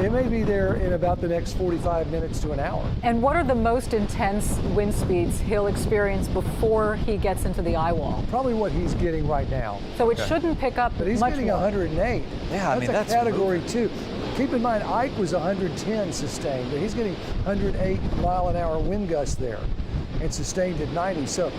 [SPEAKER 2] it may be there in about the next 45 minutes to an hour.
[SPEAKER 1] And what are the most intense wind speeds he'll experience before he gets into the eye wall?
[SPEAKER 2] Probably what he's getting right now.
[SPEAKER 1] So it shouldn't pick up
[SPEAKER 2] But he's
[SPEAKER 1] much
[SPEAKER 2] getting
[SPEAKER 1] more.
[SPEAKER 2] 108.
[SPEAKER 3] Yeah,
[SPEAKER 2] that's a category 2. Keep in mind, Ike was 110 sustained, but he's getting 108 mile an hour wind gusts there and sustained at 90. So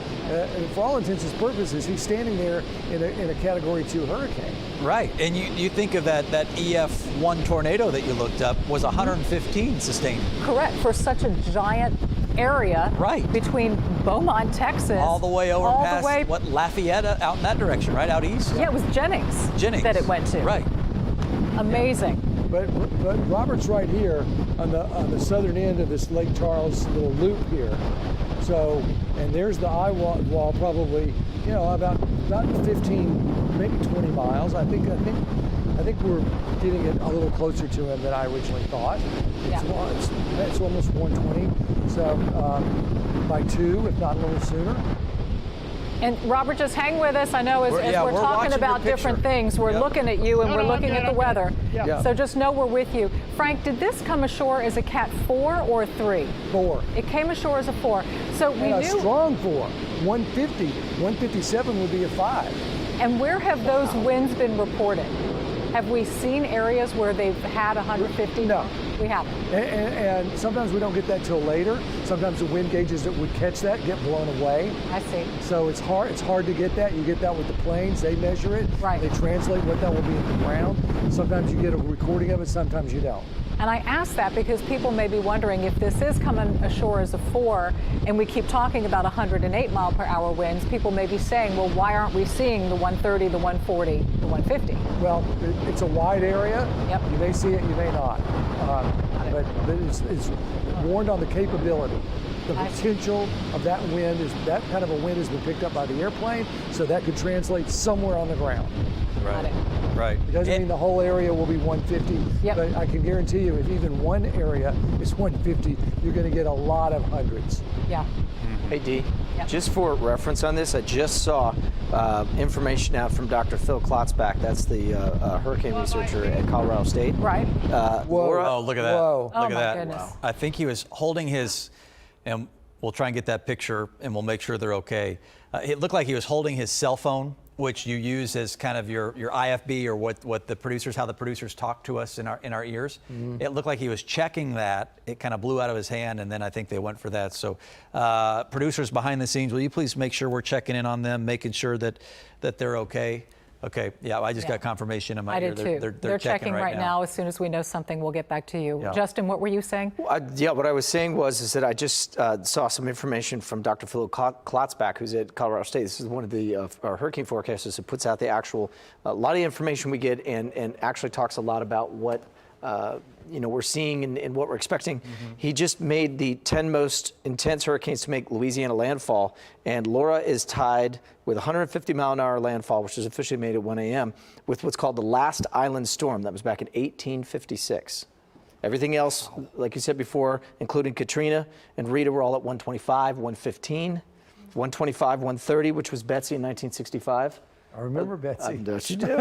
[SPEAKER 2] for all intents and purposes, he's standing there in a category 2 hurricane.
[SPEAKER 3] Right. And you think of that EF1 tornado that you looked up was 115 sustained.
[SPEAKER 1] Correct. For such a giant area between Beaumont, Texas,
[SPEAKER 3] all the way over past Lafayette, out in that direction, right out east.
[SPEAKER 1] Yeah, it was Jennings that it went to.
[SPEAKER 3] Right.
[SPEAKER 1] Amazing.
[SPEAKER 2] But Robert's right here on the southern end of this Lake Charles little loop here. So, and there's the eye wall probably, about 15, maybe 20 miles. I think we're getting it a little closer to him than I originally thought. It's almost 120. So by 2, if not a little sooner.
[SPEAKER 1] And Robert, just hang with us. I know as we're talking about different things, we're looking at you and we're looking at the weather.
[SPEAKER 2] Yeah.
[SPEAKER 1] So just know we're with you. Frank, did this come ashore as a Cat 4 or a 3?
[SPEAKER 2] 4.
[SPEAKER 1] It came ashore as a 4. So we knew.
[SPEAKER 2] A strong 4. 150, 157 would be a 5.
[SPEAKER 1] And where have those winds been reported? Have we seen areas where they've had 150?
[SPEAKER 2] No.
[SPEAKER 1] We haven't.
[SPEAKER 2] And sometimes we don't get that till later. Sometimes the wind gauges that would catch that get blown away.
[SPEAKER 1] I see.
[SPEAKER 2] So it's hard to get that. You get that with the planes. They measure it.
[SPEAKER 1] Right.
[SPEAKER 2] They translate what that will be in the ground. Sometimes you get a recording of it, sometimes you don't.
[SPEAKER 1] And I ask that because people may be wondering if this is coming ashore as a 4 and we keep talking about 108 mile per hour winds, people may be saying, well, why aren't we seeing the 130, the 140, the 150?
[SPEAKER 2] Well, it's a wide area.
[SPEAKER 1] Yep.
[SPEAKER 2] You may see it, you may not. But it's warned on the capability. The potential of that wind is that kind of a wind has been picked up by the airplane, so that could translate somewhere on the ground.
[SPEAKER 3] Right. Right.
[SPEAKER 2] It doesn't mean the whole area will be 150, but I can guarantee you if even one area is 150, you're going to get a lot of hundreds.
[SPEAKER 1] Yeah.
[SPEAKER 4] Hey, Dee, just for reference on this, I just saw information out from Dr. Phil Klotzbach. That's the hurricane researcher at Colorado State.
[SPEAKER 1] Right.
[SPEAKER 3] Oh, look at that.
[SPEAKER 2] Whoa.
[SPEAKER 3] Look at
[SPEAKER 1] my
[SPEAKER 3] that.
[SPEAKER 1] goodness.
[SPEAKER 3] I think he was holding his, and we'll try and get that picture and we'll make sure they're okay. It looked like he was holding his cell phone, which you use as kind of your IFB or what the producers, how the producers talk to us in our ears. It looked like he was checking that. It kind of blew out of his hand, and then I think they went for that. So producers behind the scenes, will you please make sure we're checking in on them, making sure that they're okay? Okay, yeah, I just got confirmation in my ear.
[SPEAKER 1] I did too.
[SPEAKER 3] They're
[SPEAKER 1] checking right now. As soon as we know something, we'll get back to you.
[SPEAKER 3] Yeah.
[SPEAKER 1] Justin, what were you saying?
[SPEAKER 4] What I was saying is that I just saw some information from Dr. Phil Klotzbach, who's at Colorado State. This is one of the our hurricane forecasters who puts out the actual, a lot of the information we get and actually talks a lot about what we're seeing and what we're expecting. He just made the 10 most intense hurricanes to make Louisiana landfall, and Laura is tied with 150 mile an hour landfall, which was officially made at 1 a.m., with what's called the last island storm. That was back in 1856. Everything else, like you said before, including Katrina and Rita, were all at 125, 115, 125, 130, which was Betsy in 1965.
[SPEAKER 2] I remember Betsy.
[SPEAKER 4] Don't you do?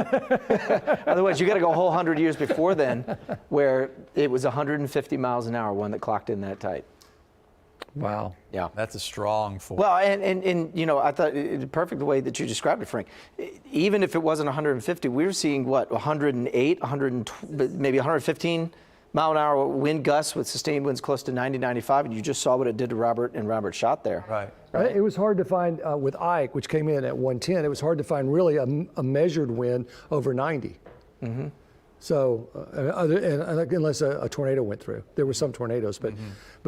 [SPEAKER 4] Otherwise, you got to go a whole 100 years before then, where it was 150 miles an hour, one that clocked in that tight.
[SPEAKER 2] Wow.
[SPEAKER 4] Yeah.
[SPEAKER 3] That's a strong force.
[SPEAKER 4] Well, and I thought the perfect way that you described it, Frank. Even if it wasn't 150, we were seeing 108, 120, maybe 115 mile an hour wind gusts with sustained winds close to 90, 95, and you just saw what it did to Robert and Robert shot there.
[SPEAKER 3] Right.
[SPEAKER 2] It was hard to find with Ike, which came in at 110. It was hard to find really a measured wind over 90. So, unless a tornado went through, there were some tornadoes, but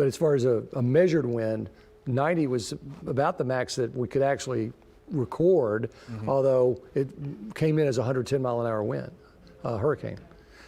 [SPEAKER 2] as far as a measured wind, 90 was about the max that we could actually record, although it came in as a 110 mile an hour wind, hurricane.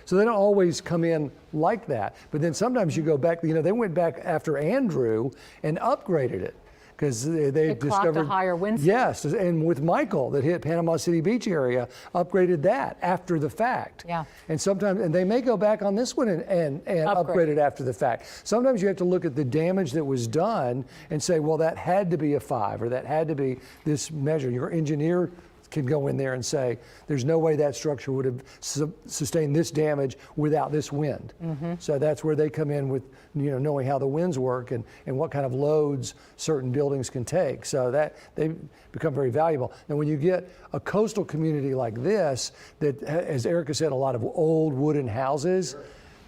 [SPEAKER 2] So they don't always come in like that. But then sometimes you go back, they went back after Andrew and upgraded it because they discovered
[SPEAKER 1] a higher wind speed.
[SPEAKER 2] Yes, and with Michael that hit Panama City Beach area, upgraded that after the fact.
[SPEAKER 1] Yeah.
[SPEAKER 2] And sometimes, and they may go back on this one and upgrade it after the fact. Sometimes you have to look at the damage that was done and say, well, that had to be a 5 or that had to be this measure. Your engineer can go in there and say, there's no way that structure would have sustained this damage without this wind. So that's where they come in with, knowing how the winds work and what kind of loads certain buildings can take. So that they become very valuable. And when you get a coastal community like this, that, as Erica said, a lot of old wooden houses,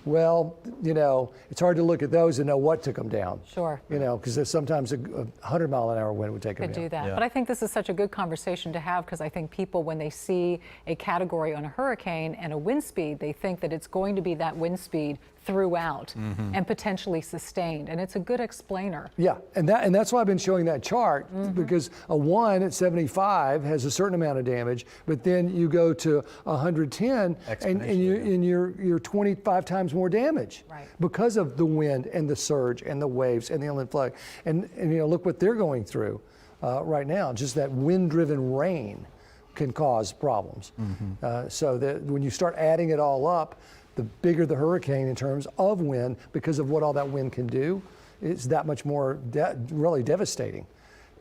[SPEAKER 2] well, it's hard to look at those and know what took them down.
[SPEAKER 1] Sure.
[SPEAKER 2] Because sometimes a 100 mile an hour wind would take them down.
[SPEAKER 1] Could do that. But I think this is such a good conversation to have because I think people, when they see a category on a hurricane and a wind speed, they think that it's going to be that wind speed throughout and potentially sustained. And it's a good explainer.
[SPEAKER 2] Yeah, and that's why I've been showing that chart because a 1 at 75 has a certain amount of damage, but then you go to 110 and you're 25 times more damage because of the wind and the surge and the waves and the inland flood. And look what they're going through right now. Just that wind-driven rain can cause problems. So that when you start adding it all up, the bigger the hurricane in terms of wind, because of what all that wind can do, it's that much more really devastating.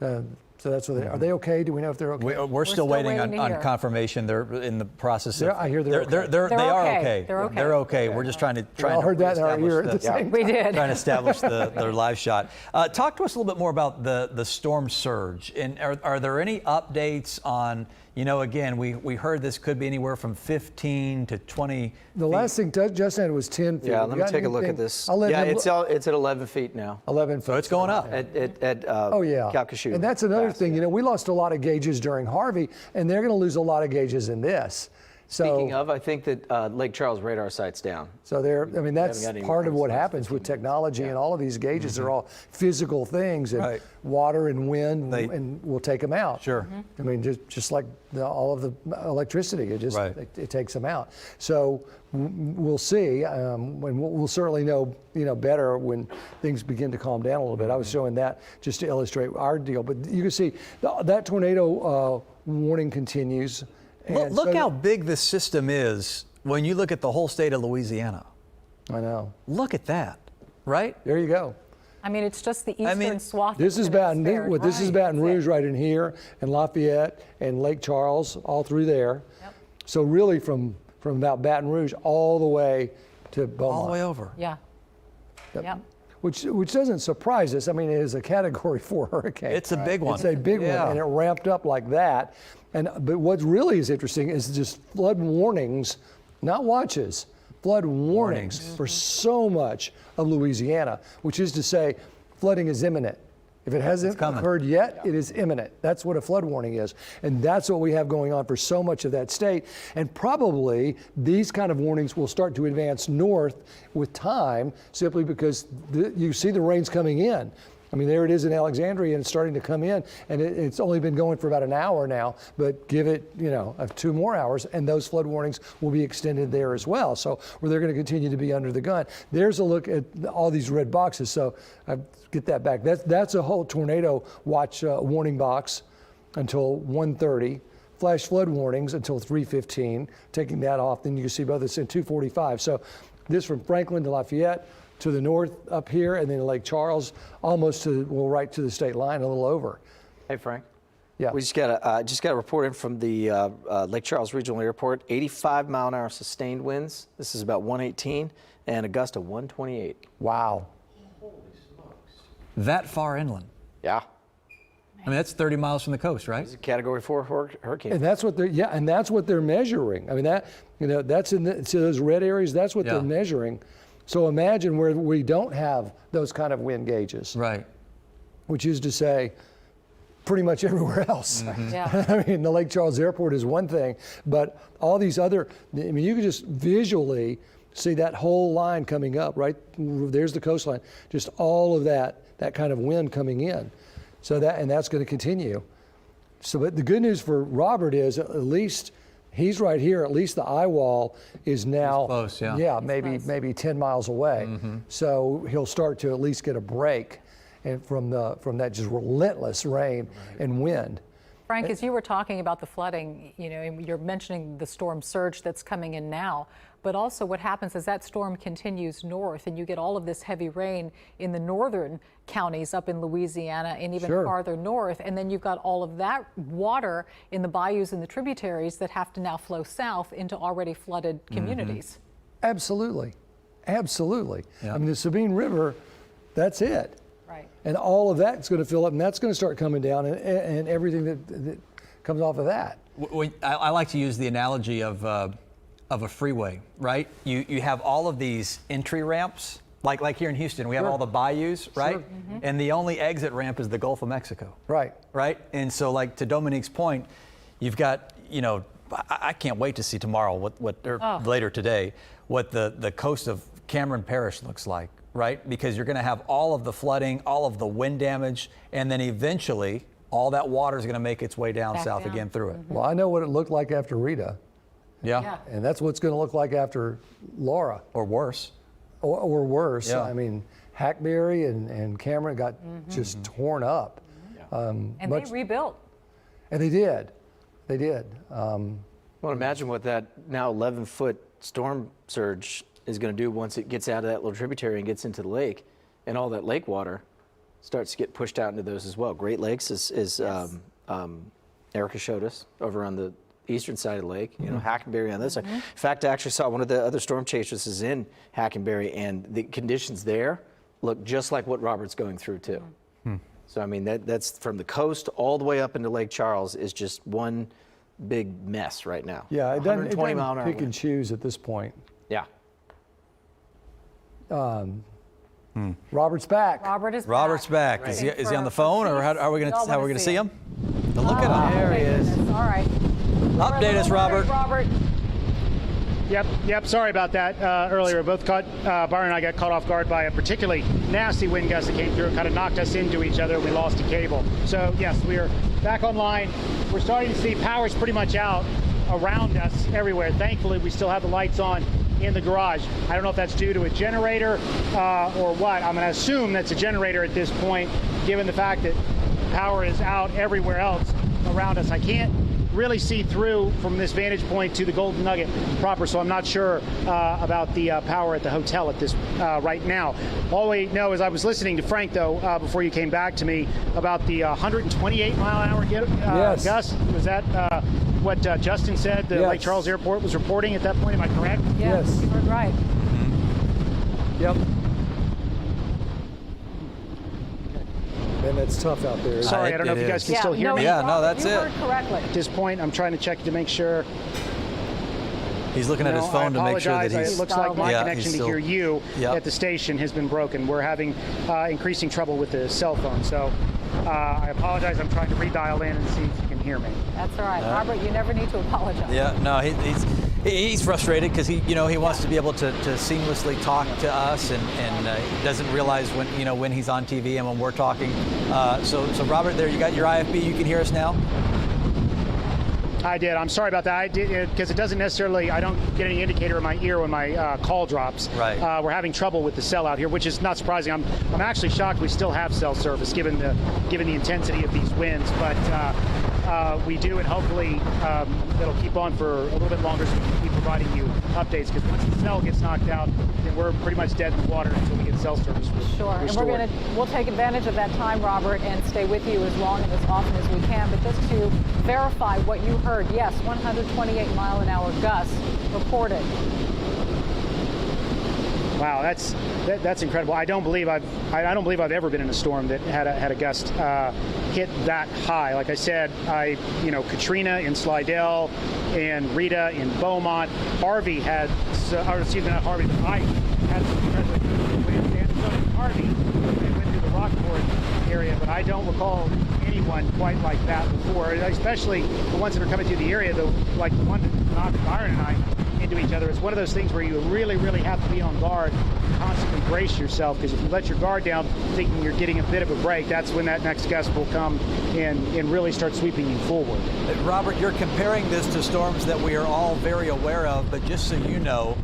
[SPEAKER 2] So that's what are they okay? Do we know if they're okay?
[SPEAKER 3] We're still waiting on confirmation. They're in the process of.
[SPEAKER 2] I hear they are okay.
[SPEAKER 1] They're okay.
[SPEAKER 3] They're okay. We're just trying to.
[SPEAKER 2] We all heard that in our ear at the same time.
[SPEAKER 1] We did.
[SPEAKER 3] Trying to establish their live shot. Talk to us a little bit more about the storm surge. And are there any updates on You know, again, we heard this could be anywhere from 15 to 20
[SPEAKER 2] The last thing Justin had was 10 feet.
[SPEAKER 4] Yeah,
[SPEAKER 2] You
[SPEAKER 4] let me
[SPEAKER 2] got
[SPEAKER 4] take a look
[SPEAKER 2] anything?
[SPEAKER 4] at this.
[SPEAKER 2] I'll let
[SPEAKER 4] Yeah,
[SPEAKER 2] him
[SPEAKER 4] it's at 11 feet now.
[SPEAKER 2] 11 feet.
[SPEAKER 3] So it's going up.
[SPEAKER 2] Oh, yeah.
[SPEAKER 4] Calcasieu.
[SPEAKER 2] And that's another thing. You know, we lost a lot of gauges during Harvey, and they're going to lose a lot of gauges in this.
[SPEAKER 4] Speaking of, I think that Lake Charles radar site's down.
[SPEAKER 2] So I mean, that's
[SPEAKER 4] got any
[SPEAKER 2] part of what
[SPEAKER 4] reports.
[SPEAKER 2] happens with technology, and all of these gauges are all physical things, and water and wind and will take them out.
[SPEAKER 3] Sure.
[SPEAKER 2] I mean, just like all of the electricity, it takes them out. So we'll see, and we'll certainly know better when things begin to calm down a little bit. I was showing that just to illustrate our deal, but you can see that tornado warning continues.
[SPEAKER 3] Look how big this system is when you look at the whole state of Louisiana.
[SPEAKER 2] I know.
[SPEAKER 3] Look at that, right?
[SPEAKER 2] There you go.
[SPEAKER 1] I mean, it's just the eastern swath.
[SPEAKER 2] This is Baton Rouge right in here, and Lafayette and Lake Charles, all through there. Yep. So really from about Baton Rouge all the way to Beaumont.
[SPEAKER 3] All the way over.
[SPEAKER 1] Yeah.
[SPEAKER 2] Yep.
[SPEAKER 1] Yeah.
[SPEAKER 2] Which doesn't surprise us. I mean, it is a Category 4 hurricane.
[SPEAKER 3] It's a big one.
[SPEAKER 2] It's a big one, and it ramped up like that. But what really is interesting is just flood warnings, not watches, flood warnings for so much of Louisiana, which is to say flooding is imminent. If it hasn't occurred yet, it is imminent. That's what a flood warning is. And that's what we have going on for so much of that state. And probably these kind of warnings will start to advance north with time, simply because you see the rains coming in. I mean, there it is in Alexandria, and it's starting to come in, and it's only been going for about an hour now, but give it, 2 more hours, and those flood warnings will be extended there as well. So they're going to continue to be under the gun. There's a look at all these red boxes. So I get that back. That's a whole tornado watch warning box until 1:30. Flash flood warnings until 3:15. Taking that off, then you can see both. It's in 2:45. So this from Franklin to Lafayette, to the north up here, and then Lake Charles, almost right to the state line, a little over.
[SPEAKER 4] Hey, Frank.
[SPEAKER 2] Yeah.
[SPEAKER 4] We just got a report in from the Lake Charles Regional Airport. 85-mile-an-hour sustained winds. This is about 118, and a gust of 128.
[SPEAKER 2] Wow.
[SPEAKER 3] Holy smokes. That far inland.
[SPEAKER 4] Yeah.
[SPEAKER 3] I mean, that's 30 miles from the coast, right?
[SPEAKER 4] It's a Category 4 hurricane.
[SPEAKER 2] And that's what they're measuring. I mean, that's in those red areas. That's what they're measuring. So imagine where we don't have those kind of wind gauges.
[SPEAKER 3] Right.
[SPEAKER 2] Which is to say, pretty much everywhere else. Yeah. I mean, the Lake Charles Airport is one thing, but all these other, I mean, you can just visually see that whole line coming up, right? There's the coastline, just all of that kind of wind coming in. So that's going to continue. So, but the good news for Robert is at least he's right here. At least the eye wall is now
[SPEAKER 3] close,
[SPEAKER 2] maybe 10 miles away. So he'll start to at least get a break, and from that just relentless rain and wind.
[SPEAKER 1] Frank, as you were talking about the flooding, you're mentioning the storm surge that's coming in now, but also what happens as that storm continues north and you get all of this heavy rain in the northern counties up in Louisiana and even farther north, and then you've got all of that water in the bayous and the tributaries that have to now flow south into already flooded communities.
[SPEAKER 2] Absolutely. Absolutely.
[SPEAKER 3] Yeah.
[SPEAKER 2] I mean, the Sabine River, that's it.
[SPEAKER 1] Right.
[SPEAKER 2] And all of that's going to fill up, and that's going to start coming down, and everything that comes off of that.
[SPEAKER 3] I like to use the analogy of a freeway, right? You have all of these entry ramps, like here in Houston, we have all the bayous, right? And the only exit ramp is the Gulf of Mexico.
[SPEAKER 2] Right.
[SPEAKER 3] Right? And so, like, to Dominique's point, you've got, I can't wait to see tomorrow, later today, what the coast of Cameron Parish looks like. Right? Because you're going to have all of the flooding, all of the wind damage, and then eventually all that water is going to make its way down south again through it.
[SPEAKER 2] Well, I know what it looked like after Rita.
[SPEAKER 3] Yeah.
[SPEAKER 2] And that's what's going to look like after Laura.
[SPEAKER 3] Or worse.
[SPEAKER 2] Or worse.
[SPEAKER 3] Yeah.
[SPEAKER 2] I mean, Hackberry and Cameron got just torn up.
[SPEAKER 1] And they rebuilt.
[SPEAKER 2] And they did. They did.
[SPEAKER 4] Well, imagine what that now 11-foot storm surge is going to do once it gets out of that little tributary and gets into the lake, and all that lake water starts to get pushed out into those as well. Great Lakes is Erica showed us over on the eastern side of the lake, Hackenberry on this side. In fact, I actually saw one of the other storm chasers is in Hackenberry, and the conditions there look just like what Robert's going through too. So I mean, that's from the coast all the way up into Lake Charles is just one big mess right now.
[SPEAKER 2] Yeah, it doesn't
[SPEAKER 4] mile an hour
[SPEAKER 2] pick
[SPEAKER 4] wind.
[SPEAKER 2] and choose at this point.
[SPEAKER 4] Yeah.
[SPEAKER 2] Robert's back.
[SPEAKER 3] Robert's back. Is he on the phone, or how are we going to see him? Look at him.
[SPEAKER 4] There he is.
[SPEAKER 1] All right.
[SPEAKER 3] Update us, Robert.
[SPEAKER 5] Yep. Sorry about that earlier. Both Byron and I got caught off guard by a particularly nasty wind gust that came through and kind of knocked us into each other. We lost a cable. So yes, we are back online. We're starting to see power's pretty much out around us everywhere. Thankfully, we still have the lights on in the garage. I don't know if that's due to a generator or what. I'm going to assume that's a generator at this point, given the fact that power is out everywhere else around us. I can't really see through from this vantage point to the Golden Nugget proper, so I'm not sure about the power at the hotel at this right now. All we know is I was listening to Frank, though, before you came back to me about the 128 mile an hour gust. Was that what Justin said the Lake Charles Airport was reporting at that point? Am I correct?
[SPEAKER 1] Yes. You heard right.
[SPEAKER 2] Yep. Man, that's tough out there.
[SPEAKER 5] Sorry, I don't know if you guys can still hear me.
[SPEAKER 3] Yeah, no, that's
[SPEAKER 1] you
[SPEAKER 3] it.
[SPEAKER 1] heard correctly.
[SPEAKER 5] At this point, I'm trying to check to make sure.
[SPEAKER 3] He's looking at his phone to make sure that he's...
[SPEAKER 5] It looks like my connection to hear you
[SPEAKER 3] Yep.
[SPEAKER 5] at the station has been broken. We're having increasing trouble with the cell phone. So I apologize. I'm trying to redial in and see if you can hear me.
[SPEAKER 1] That's all right. Robert, you never need to apologize.
[SPEAKER 3] Yeah, no, he's frustrated because he wants to be able to seamlessly talk to us and doesn't realize when he's on TV and when we're talking. So Robert, there you got your IFB. You can hear us now.
[SPEAKER 5] I did. I'm sorry about that. I did because it doesn't necessarily. I don't get any indicator in my ear when my call drops.
[SPEAKER 3] Right.
[SPEAKER 5] We're having trouble with the cell out here, which is not surprising. I'm actually shocked we still have cell service given the intensity of these winds, but we do, and hopefully it'll keep on for a little bit longer so we can keep providing you updates. Because once the cell gets knocked out, then we're pretty much dead in the water until we get cell service
[SPEAKER 1] Sure,
[SPEAKER 5] restored.
[SPEAKER 1] and we'll take advantage of that time, Robert, and stay with you as long and as often as we can. But just to verify what you heard, yes, 128 mile an hour gusts reported.
[SPEAKER 5] Wow, that's incredible. I don't believe I've ever been in a storm that had a gust hit that high. Like I said, Katrina in Slidell and Rita in Beaumont. Harvey had, or excuse me, not Harvey, but Ike had some incredibly good winds, and so did Harvey. They went through the Rockport area, but I don't recall anyone quite like that before, especially the ones that are coming through the area, like the one that knocked Byron and I into each other. It's one of those things where you really, really have to be on guard, constantly brace yourself, because if you let your guard down thinking you're getting a bit of a break, that's when that next gust will come and really start sweeping you forward.
[SPEAKER 3] Robert, you're comparing this to storms that we are all very aware of, but just so you know,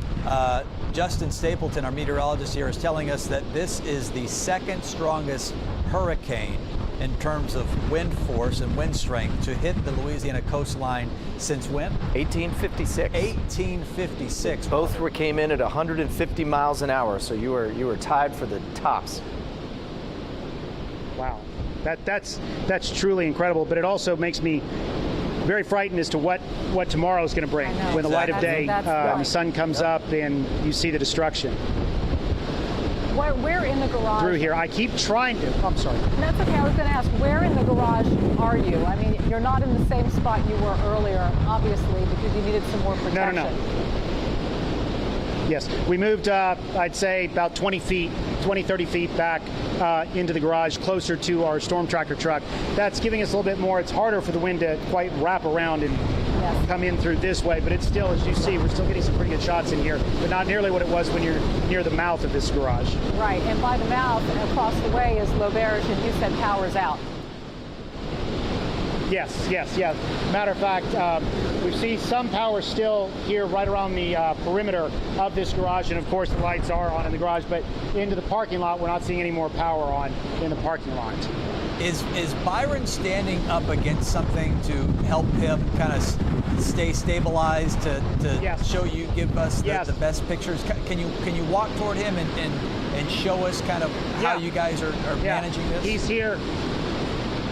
[SPEAKER 3] Justin Stapleton, our meteorologist here, is telling us that this is the second strongest hurricane in terms of wind force and wind strength to hit the Louisiana coastline since when?
[SPEAKER 4] 1856.
[SPEAKER 3] 1856.
[SPEAKER 4] Both came in at 150 miles an hour, so you were tied for the tops.
[SPEAKER 5] Wow, that's truly incredible. But it also makes me very frightened as to what tomorrow is going to bring when the light of day and the sun comes up and you see the destruction.
[SPEAKER 1] Where in the garage?
[SPEAKER 5] Through here. I keep trying to. I'm sorry.
[SPEAKER 1] That's okay. I was going to ask, where in the garage are you? I mean, you're not in the same spot you were earlier, obviously, because you needed some more protection.
[SPEAKER 5] No. Yes, we moved, I'd say, about 20, 30 feet back into the garage, closer to our storm tracker truck. That's giving us a little bit more. It's harder for the wind to quite wrap around and come in through this way, but it's still, as you see, we're still getting some pretty good shots in here, but not nearly what it was when you're near the mouth of this garage.
[SPEAKER 1] Right, and by the mouth, across the way is L'Auberge, and you said power's out.
[SPEAKER 5] Yes. Matter of fact, we see some power still here right around the perimeter of this garage, and of course the lights are on in the garage, but into the parking lot, we're not seeing any more power on in the parking lot.
[SPEAKER 3] Is Byron standing up against something to help him kind of stay stabilized to show you, give us the best pictures? Can you walk toward him and show us kind of how you guys are managing this?
[SPEAKER 5] He's here.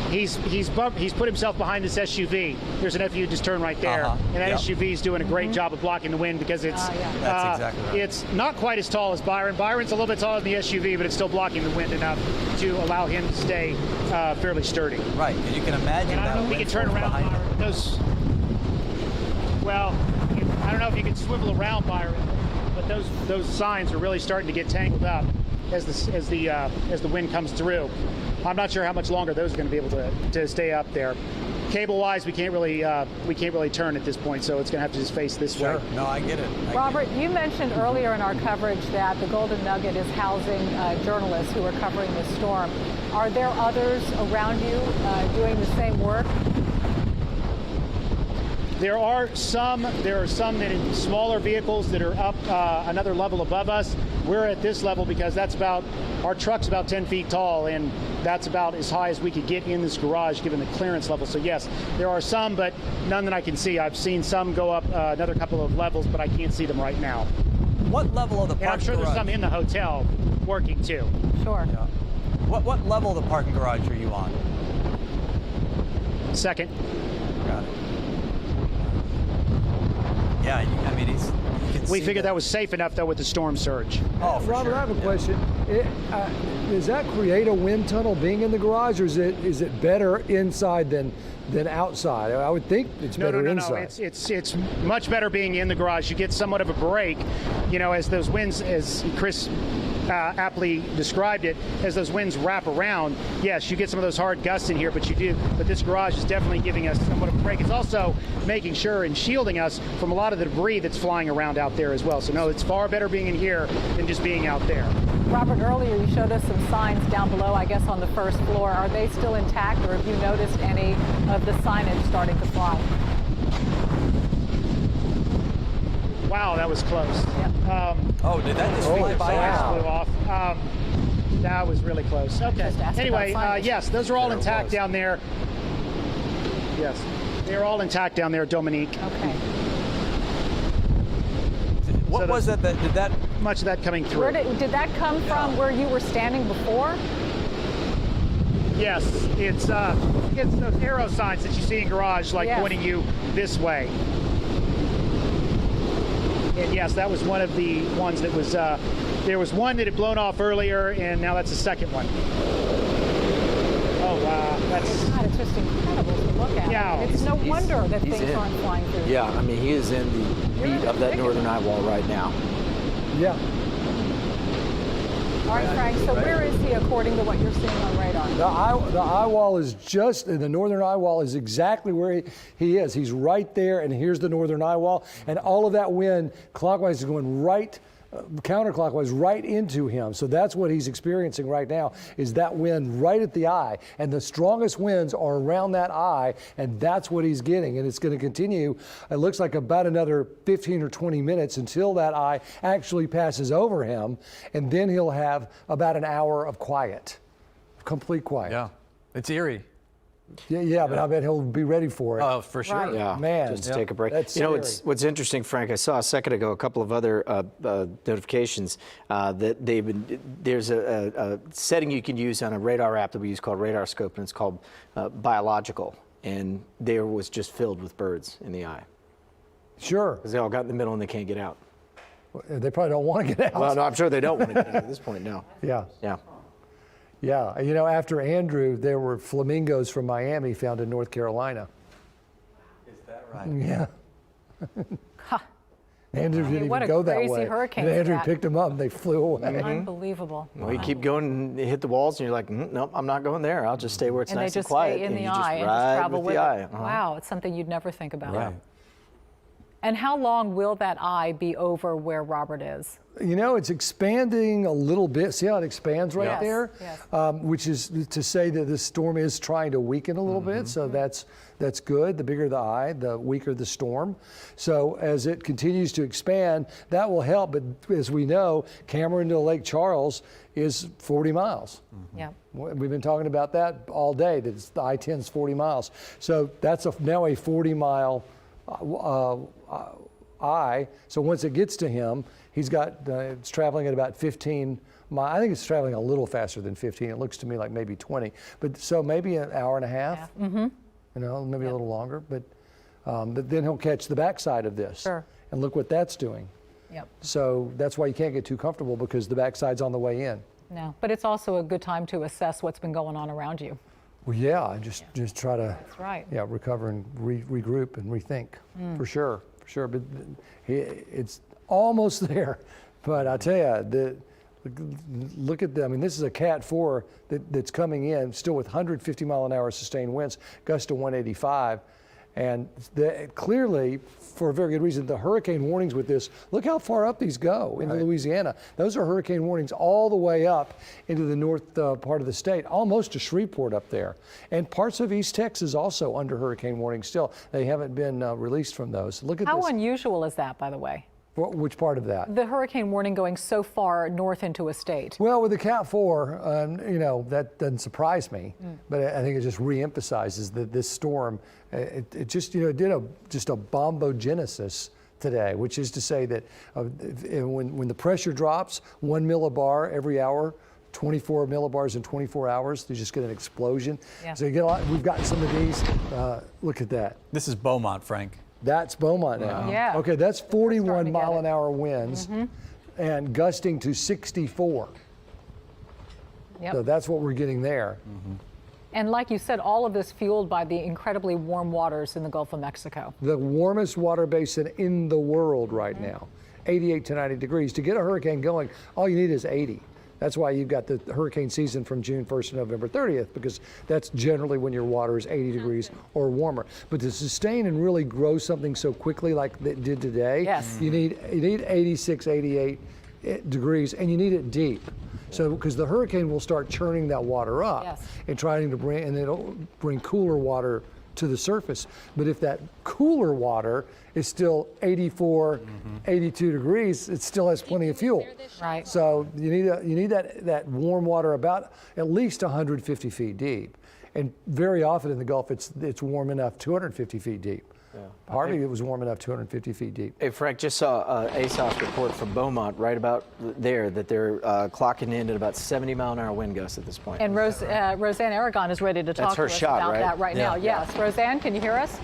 [SPEAKER 5] He's put himself behind this SUV. There's an FU just turn right there, and that SUV is doing a great job of blocking the wind because it's
[SPEAKER 3] That's exactly right.
[SPEAKER 5] It's not quite as tall as Byron. Byron's a little bit taller than the SUV, but it's still blocking the wind enough to allow him to stay fairly sturdy.
[SPEAKER 3] Right, and you can imagine
[SPEAKER 5] and I don't know if we can turn around. Well, I don't know if you can swivel around, Byron, but those signs are really starting to get tangled up as the wind comes through. I'm not sure how much longer those are going to be able to stay up there. Cable-wise, we can't really turn at this point, so it's going to have to just face this way.
[SPEAKER 3] No, I get it.
[SPEAKER 1] Robert, you mentioned earlier in our coverage that the Golden Nugget is housing journalists who are covering the storm. Are there others around you doing the same work?
[SPEAKER 5] There are some that in smaller vehicles that are up another level above us. We're at this level because our truck's about 10 feet tall, and that's about as high as we could get in this garage given the clearance level. So yes, there are some, but none that I can see. I've seen some go up another couple of levels, but I can't see them right now.
[SPEAKER 3] What level of the parking garage?
[SPEAKER 5] I'm sure there's some in the hotel working too.
[SPEAKER 1] Sure.
[SPEAKER 3] Yeah. What level of the parking garage are you on?
[SPEAKER 5] Second.
[SPEAKER 3] Got it. Yeah, I mean,
[SPEAKER 5] we figured that was safe enough, though, with the storm surge.
[SPEAKER 3] Oh, for
[SPEAKER 2] Robert,
[SPEAKER 3] sure.
[SPEAKER 2] I have a question. Does that create a wind tunnel being in the garage, or is it better inside than outside? I would think it's better inside.
[SPEAKER 5] No. It's much better being in the garage. You get somewhat of a break, as those winds, as Chris aptly described it, as those winds wrap around. Yes, you get some of those hard gusts in here, but this garage is definitely giving us somewhat of a break. It's also making sure and shielding us from a lot of the debris that's flying around out there as well. So no, it's far better being in here than just being out there.
[SPEAKER 1] Robert, earlier you showed us some signs down below, I guess on the first floor. Are they still intact, or have you noticed any of the signage starting to fly?
[SPEAKER 5] Wow, that was close.
[SPEAKER 1] Yep.
[SPEAKER 3] Oh, did that just fly by?
[SPEAKER 5] Flew off. That was really close. Okay. Anyway, yes, those are all intact down there. Yes, they're all intact down there, Dominique.
[SPEAKER 1] Okay.
[SPEAKER 3] What was that? Did that
[SPEAKER 5] much of that coming through?
[SPEAKER 1] Where did that come from? Where you were standing before?
[SPEAKER 5] Yes, it's those arrow signs that you see in garage, like pointing you this way. And yes, that was one of the ones that was. There was one that had blown off earlier, and now that's the second one. Oh wow, that's.
[SPEAKER 1] God, it's just incredible to look at.
[SPEAKER 5] Yeah,
[SPEAKER 1] it's no wonder that things aren't flying through.
[SPEAKER 4] Yeah, I mean, he is in the meat of that northern eye wall right now.
[SPEAKER 2] Yeah.
[SPEAKER 1] All right, Frank, so where is he according to what you're seeing on radar?
[SPEAKER 2] The eye wall is the northern eye wall is exactly where he is. He's right there, and here's the northern eye wall. And all of that wind clockwise is going right, counterclockwise, right into him. So that's what he's experiencing right now, is that wind right at the eye. And the strongest winds are around that eye, and that's what he's getting. And it's going to continue, it looks like about another 15 or 20 minutes until that eye actually passes over him. And then he'll have about an hour of quiet, complete quiet.
[SPEAKER 3] Yeah, it's eerie.
[SPEAKER 2] Yeah, but I bet he'll be ready for it.
[SPEAKER 3] Oh, for sure.
[SPEAKER 1] Right.
[SPEAKER 4] Yeah,
[SPEAKER 2] Man.
[SPEAKER 4] just to take a break.
[SPEAKER 2] That's
[SPEAKER 4] What's interesting, Frank, I saw a second ago a couple of other notifications that there's a setting you can use on a radar app that we use called Radar Scope, and it's called biological, and there was just filled with birds in the eye.
[SPEAKER 2] Sure.
[SPEAKER 4] Because they all got in the middle and they can't get out.
[SPEAKER 2] They probably don't want to get out.
[SPEAKER 4] Well, no, I'm sure they don't want to get out at this point, no.
[SPEAKER 2] Yeah.
[SPEAKER 4] Yeah.
[SPEAKER 2] Yeah, after Andrew, there were flamingos from Miami found in North Carolina.
[SPEAKER 3] Is that right?
[SPEAKER 2] Yeah. Andrew didn't
[SPEAKER 1] what
[SPEAKER 2] even
[SPEAKER 1] a
[SPEAKER 2] go that
[SPEAKER 1] crazy
[SPEAKER 2] way.
[SPEAKER 1] hurricane
[SPEAKER 2] And Andrew
[SPEAKER 1] that.
[SPEAKER 2] picked them up and they flew away.
[SPEAKER 1] Unbelievable.
[SPEAKER 4] Well, you keep going and hit the walls, and you're like, nope, I'm not going there. I'll just stay where it's
[SPEAKER 1] And
[SPEAKER 4] nice
[SPEAKER 1] they
[SPEAKER 4] and
[SPEAKER 1] just
[SPEAKER 4] quiet.
[SPEAKER 1] stay in the
[SPEAKER 4] you
[SPEAKER 1] eye and
[SPEAKER 4] ride
[SPEAKER 1] just travel with
[SPEAKER 4] the
[SPEAKER 1] it.
[SPEAKER 4] eye.
[SPEAKER 1] Wow, it's something you'd never think about.
[SPEAKER 4] Right.
[SPEAKER 1] And how long will that eye be over where Robert is?
[SPEAKER 2] It's expanding a little bit. See how it expands right
[SPEAKER 1] Yes,
[SPEAKER 2] there?
[SPEAKER 1] yes.
[SPEAKER 2] Which is to say that the storm is trying to weaken a little bit. So that's good. The bigger the eye, the weaker the storm. So as it continues to expand, that will help. But as we know, Cameron to Lake Charles is 40 miles.
[SPEAKER 1] Yeah.
[SPEAKER 2] We've been talking about that all day, that the I-10 is 40 miles. So that's now a 40-mile eye. So once it gets to him, he's got, it's traveling at about 15 miles. I think it's traveling a little faster than 15. It looks to me like maybe 20. But so maybe an hour and a half, maybe a little longer. But then he'll catch the backside of this.
[SPEAKER 1] Sure.
[SPEAKER 2] And look what that's doing.
[SPEAKER 1] Yep.
[SPEAKER 2] So that's why you can't get too comfortable, because the backside's on the way in.
[SPEAKER 1] No, but it's also a good time to assess what's been going on around you.
[SPEAKER 2] Well, yeah, just try to
[SPEAKER 1] That's right.
[SPEAKER 2] recover and regroup and rethink, for sure. sure. But it's almost there. But I tell you, look at them. I mean, this is a Cat 4 that's coming in still with 150 mile an hour sustained winds, gusts to 185. And clearly, for a very good reason, the hurricane warnings with this, look how far up these go into Louisiana. Those are hurricane warnings all the way up into the north part of the state, almost to Shreveport up there. And parts of East Texas also under hurricane warning still. They haven't been released from those. Look at this.
[SPEAKER 1] How unusual is that, by the way?
[SPEAKER 2] Which part of that?
[SPEAKER 1] The hurricane warning going so far north into a state.
[SPEAKER 2] Well, with the Cat 4, that doesn't surprise me, but I think it just reemphasizes that this storm, it just, did just a bombogenesis today, which is to say that when the pressure drops 1 millibar every hour, 24 millibars in 24 hours, you just get an explosion.
[SPEAKER 1] Yeah.
[SPEAKER 2] So you get we've gotten some of these. Look at that.
[SPEAKER 3] This is Beaumont, Frank.
[SPEAKER 2] That's Beaumont now.
[SPEAKER 1] Yeah.
[SPEAKER 2] Okay, that's 41 mile an hour winds and gusting to 64.
[SPEAKER 1] Yep.
[SPEAKER 2] So that's what we're getting there.
[SPEAKER 1] And like you said, all of this fueled by the incredibly warm waters in the Gulf of Mexico.
[SPEAKER 2] The warmest water basin in the world right now, 88 to 90 degrees. To get a hurricane going, all you need is 80. That's why you've got the hurricane season from June 1st to November 30th, because that's generally when your water is 80 degrees or warmer. But to sustain and really grow something so quickly like it did today, you need 86, 88 degrees, and you need it deep. So, because the hurricane will start churning that water up and trying to bring, and it'll bring cooler water to the surface. But if that cooler water is still 84, 82 degrees, it still has plenty of fuel.
[SPEAKER 1] Right.
[SPEAKER 2] So you need that warm water about at least 150 feet deep. And very often in the Gulf, it's warm enough 250 feet deep. Harvey, it was warm enough 250 feet deep.
[SPEAKER 4] Hey, Frank, just saw ASOS report from Beaumont right about there that they're clocking in at about 70 mile an hour wind gusts at this point.
[SPEAKER 1] And Roseanne Aragon is ready to talk to us about that right now. Yes, Roseanne, can you hear us?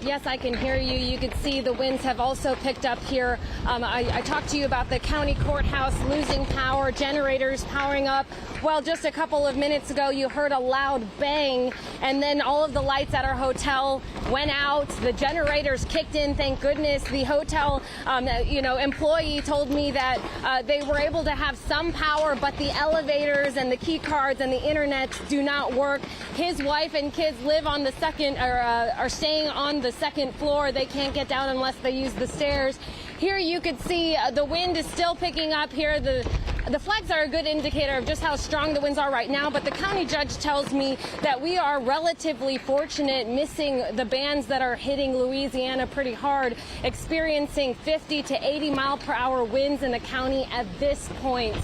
[SPEAKER 12] Yes, I can hear you. You can see the winds have also picked up here. I talked to you about the county courthouse losing power, generators powering up. Well, just a couple of minutes ago, you heard a loud bang, and then all of the lights at our hotel went out. The generators kicked in, thank goodness. The hotel, employee told me that they were able to have some power, but the elevators and the key cards and the internet do not work. His wife and kids live on the second, or are staying on the second floor. They can't get down unless they use the stairs. Here you could see the wind is still picking up here. The flags are a good indicator of just how strong the winds are right now, but the county judge tells me that we are relatively fortunate, missing the bands that are hitting Louisiana pretty hard, experiencing 50 to 80 mile per hour winds in the county at this point.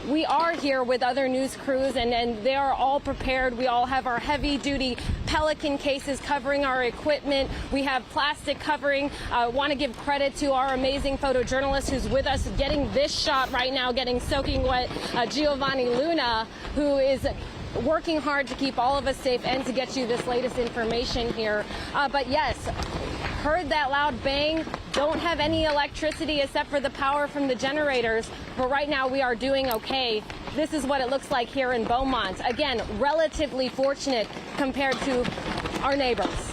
[SPEAKER 12] We are here with other news crews, and they are all prepared. We all have our heavy-duty Pelican cases covering our equipment. We have plastic covering. I want to give credit to our amazing photojournalist who's with us getting this shot right now, getting soaking wet, Giovanni Luna, who is working hard to keep all of us safe and to get you this latest information here. But yes, heard that loud bang. Don't have any electricity except for the power from the generators, but right now we are doing okay. This is what it looks like here in Beaumont. Again, relatively fortunate compared to our neighbors.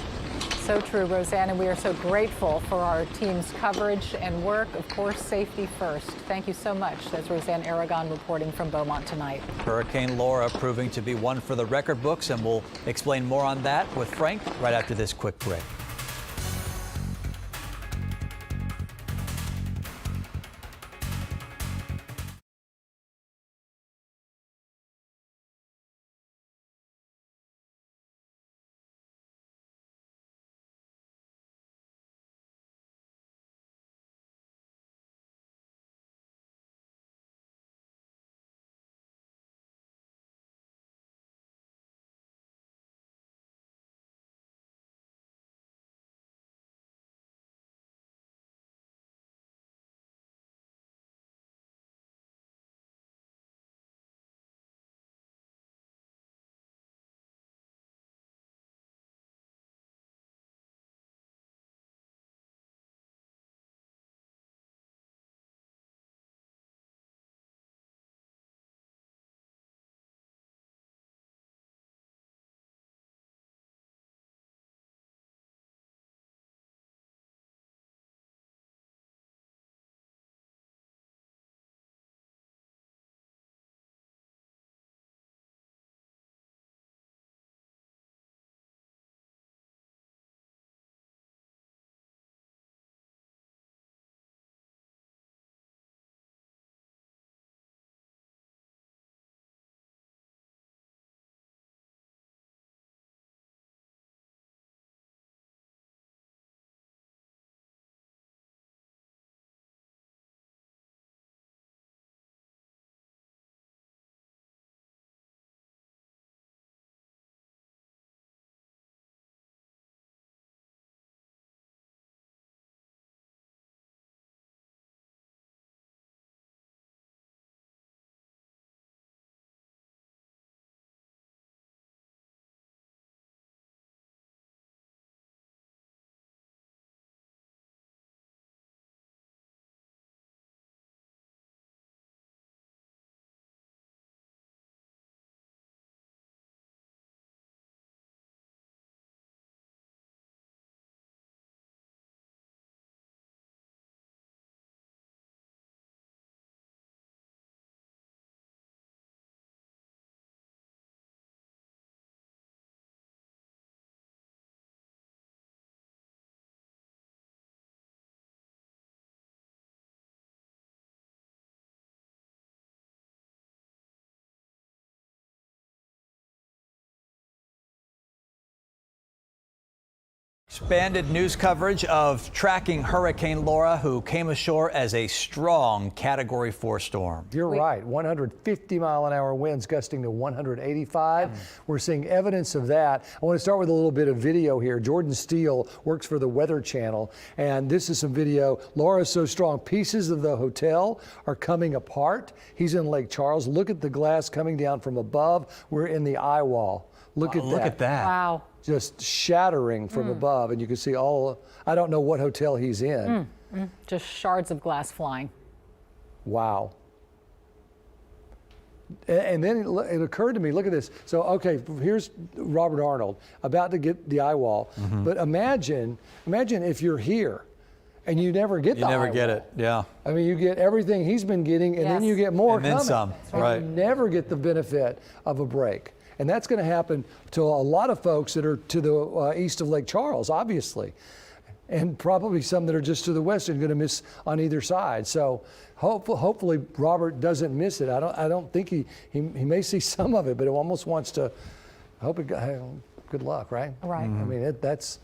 [SPEAKER 1] So true, Roseanne, and we are so grateful for our team's coverage and work. Of course, safety first. Thank you so much. That's Roseanne Aragon reporting from Beaumont tonight.
[SPEAKER 3] Hurricane Laura proving to be one for the record books, and we'll explain more on that with Frank right after this quick break. Expanded news coverage of tracking Hurricane Laura, who came ashore as a strong Category 4 storm.
[SPEAKER 2] You're right. 150-mile-an-hour winds gusting to 185. We're seeing evidence of that. I want to start with a little bit of video here. Jordan Steele works for the Weather Channel, and this is some video. Laura's so strong, pieces of the hotel are coming apart. He's in Lake Charles. Look at the glass coming down from above. We're in the eye wall. Look at that.
[SPEAKER 3] Look at that.
[SPEAKER 1] Wow.
[SPEAKER 2] Just shattering from above, and you can see I don't know what hotel he's in.
[SPEAKER 1] Just shards of glass flying.
[SPEAKER 2] Wow. And then it occurred to me, look at this. So, okay, here's Robert Arnold about to get the eye wall. But imagine if you're here and you never get the eye wall.
[SPEAKER 3] You never get it, yeah.
[SPEAKER 2] I mean, you get everything he's been getting, and then you get more
[SPEAKER 3] and then
[SPEAKER 2] coming.
[SPEAKER 3] some,
[SPEAKER 2] And
[SPEAKER 3] right.
[SPEAKER 2] you never get the benefit of a break. And that's going to happen to a lot of folks that are to the east of Lake Charles, obviously, and probably some that are just to the west and going to miss on either side. So hopefully Robert doesn't miss it. I don't think he may see some of it, but he almost wants to. Good luck, right?
[SPEAKER 1] Right.
[SPEAKER 2] I mean, that's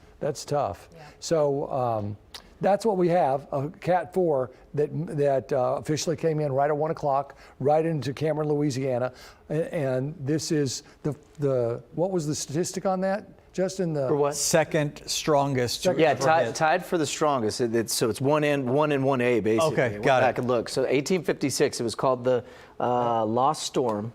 [SPEAKER 2] tough. Yeah. So. That's what we have, a Cat 4 that officially came in right at 1 o'clock, right into Cameron, Louisiana. And this is what was the statistic on that, Justin?
[SPEAKER 4] For what?
[SPEAKER 3] Second strongest.
[SPEAKER 4] Yeah, tied for the strongest. So it's 1 and 1A, basically.
[SPEAKER 3] Okay, got it.
[SPEAKER 4] Back and look. So 1856, it was called the Lost Storm.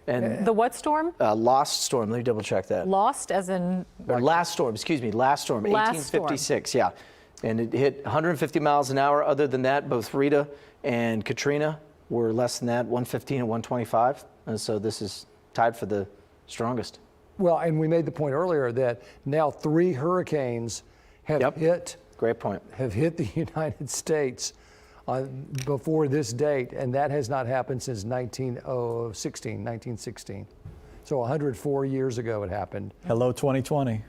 [SPEAKER 4] And
[SPEAKER 1] The what storm?
[SPEAKER 4] Lost Storm. Let me double check that.
[SPEAKER 1] Lost as in?
[SPEAKER 4] Or Last Storm, excuse me. Last Storm,
[SPEAKER 1] Last
[SPEAKER 4] 1856, yeah. And it hit 150 miles an hour. Other than that, both Rita and Katrina were less than that, 115 and 125. And so this is tied for the strongest.
[SPEAKER 2] Well, and we made the point earlier that now 3 hurricanes have hit.
[SPEAKER 4] Great point.
[SPEAKER 2] Have hit the United States before this date, and that has not happened since 1916. So 104 years ago it happened.
[SPEAKER 3] Hello, 2020.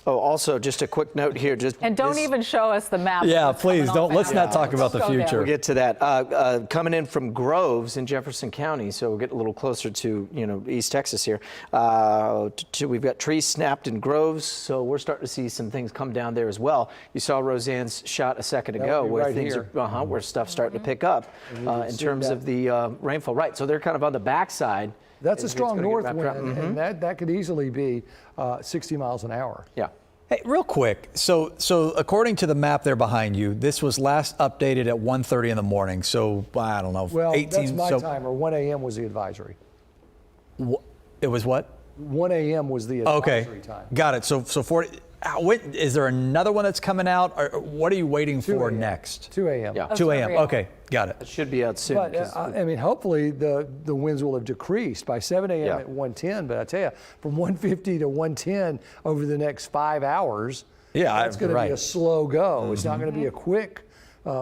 [SPEAKER 4] Oh, also, just a quick note here.
[SPEAKER 1] And don't even show us the map.
[SPEAKER 3] Yeah, please don't. Let's not talk about the future.
[SPEAKER 4] We'll get to that. Coming in from Groves in Jefferson County, so we'll get a little closer to East Texas here. We've got trees snapped in Groves, so we're starting to see some things come down there as well. You saw Roseanne's shot a second ago, where
[SPEAKER 2] right
[SPEAKER 4] things
[SPEAKER 2] here.
[SPEAKER 4] are where stuff's starting to pick up in terms of the rainfall. Right, so they're kind of on the backside.
[SPEAKER 2] That's a strong north wind,
[SPEAKER 4] and
[SPEAKER 2] that could easily be 60 miles an hour.
[SPEAKER 4] Yeah.
[SPEAKER 3] Hey, real quick. So according to the map there behind you, this was last updated at 1:30 in the morning. So I don't know.
[SPEAKER 2] Well,
[SPEAKER 3] 18.
[SPEAKER 2] that's my time. Or 1 a.m. was the advisory.
[SPEAKER 3] It was what?
[SPEAKER 2] 1 a.m. was the advisory time.
[SPEAKER 3] Got it. So 40. Is there another one that's coming out? Or what are you waiting for next?
[SPEAKER 2] 2 a.m.
[SPEAKER 4] Yeah.
[SPEAKER 3] 2 a.m. Okay, got it.
[SPEAKER 4] It should be out soon.
[SPEAKER 2] But I mean, hopefully the winds will have decreased by 7 a.m. at 110. But I tell you, from 150 to 110 over the next 5 hours, it's going to be a slow go. It's not going to be a quick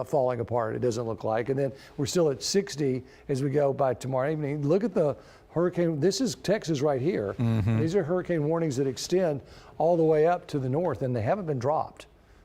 [SPEAKER 2] falling apart. It doesn't look like. And then we're still at 60 as we go by tomorrow evening. Look at the hurricane. This is Texas right here. These are hurricane warnings that extend all the way up to the north, and they haven't been dropped.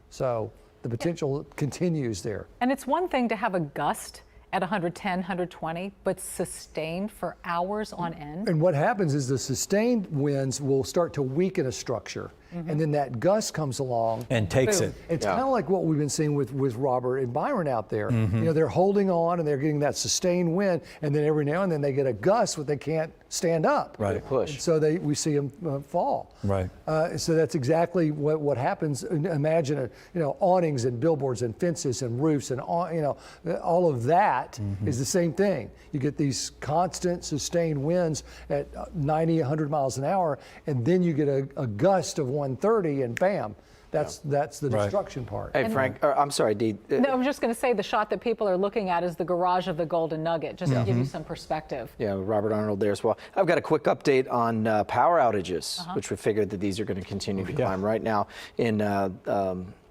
[SPEAKER 2] So the potential continues there.
[SPEAKER 1] And it's one thing to have a gust at 110, 120, but sustained for hours on end.
[SPEAKER 2] And what happens is the sustained winds will start to weaken a structure. And then that gust comes along
[SPEAKER 3] and takes it.
[SPEAKER 2] It's kind of like what we've been seeing with Robert and Byron out there. They're holding on and they're getting that sustained wind, and then every now and then they get a gust but they can't stand up.
[SPEAKER 3] Right.
[SPEAKER 4] They push.
[SPEAKER 2] And so we see them fall.
[SPEAKER 3] Right.
[SPEAKER 2] So that's exactly what happens. Imagine awnings and billboards and fences and roofs and all of that is the same thing. You get these constant sustained winds at 90, 100 miles an hour, and then you get a gust of 130, and bam, that's the destruction part.
[SPEAKER 4] Hey, Frank, I'm sorry, Dee.
[SPEAKER 1] No, I'm just going to say the shot that people are looking at is the garage of the Golden Nugget, just to give you some perspective.
[SPEAKER 4] Yeah, Robert Arnold there as well. I've got a quick update on power outages, which we figured that these are going to continue to climb. Right now in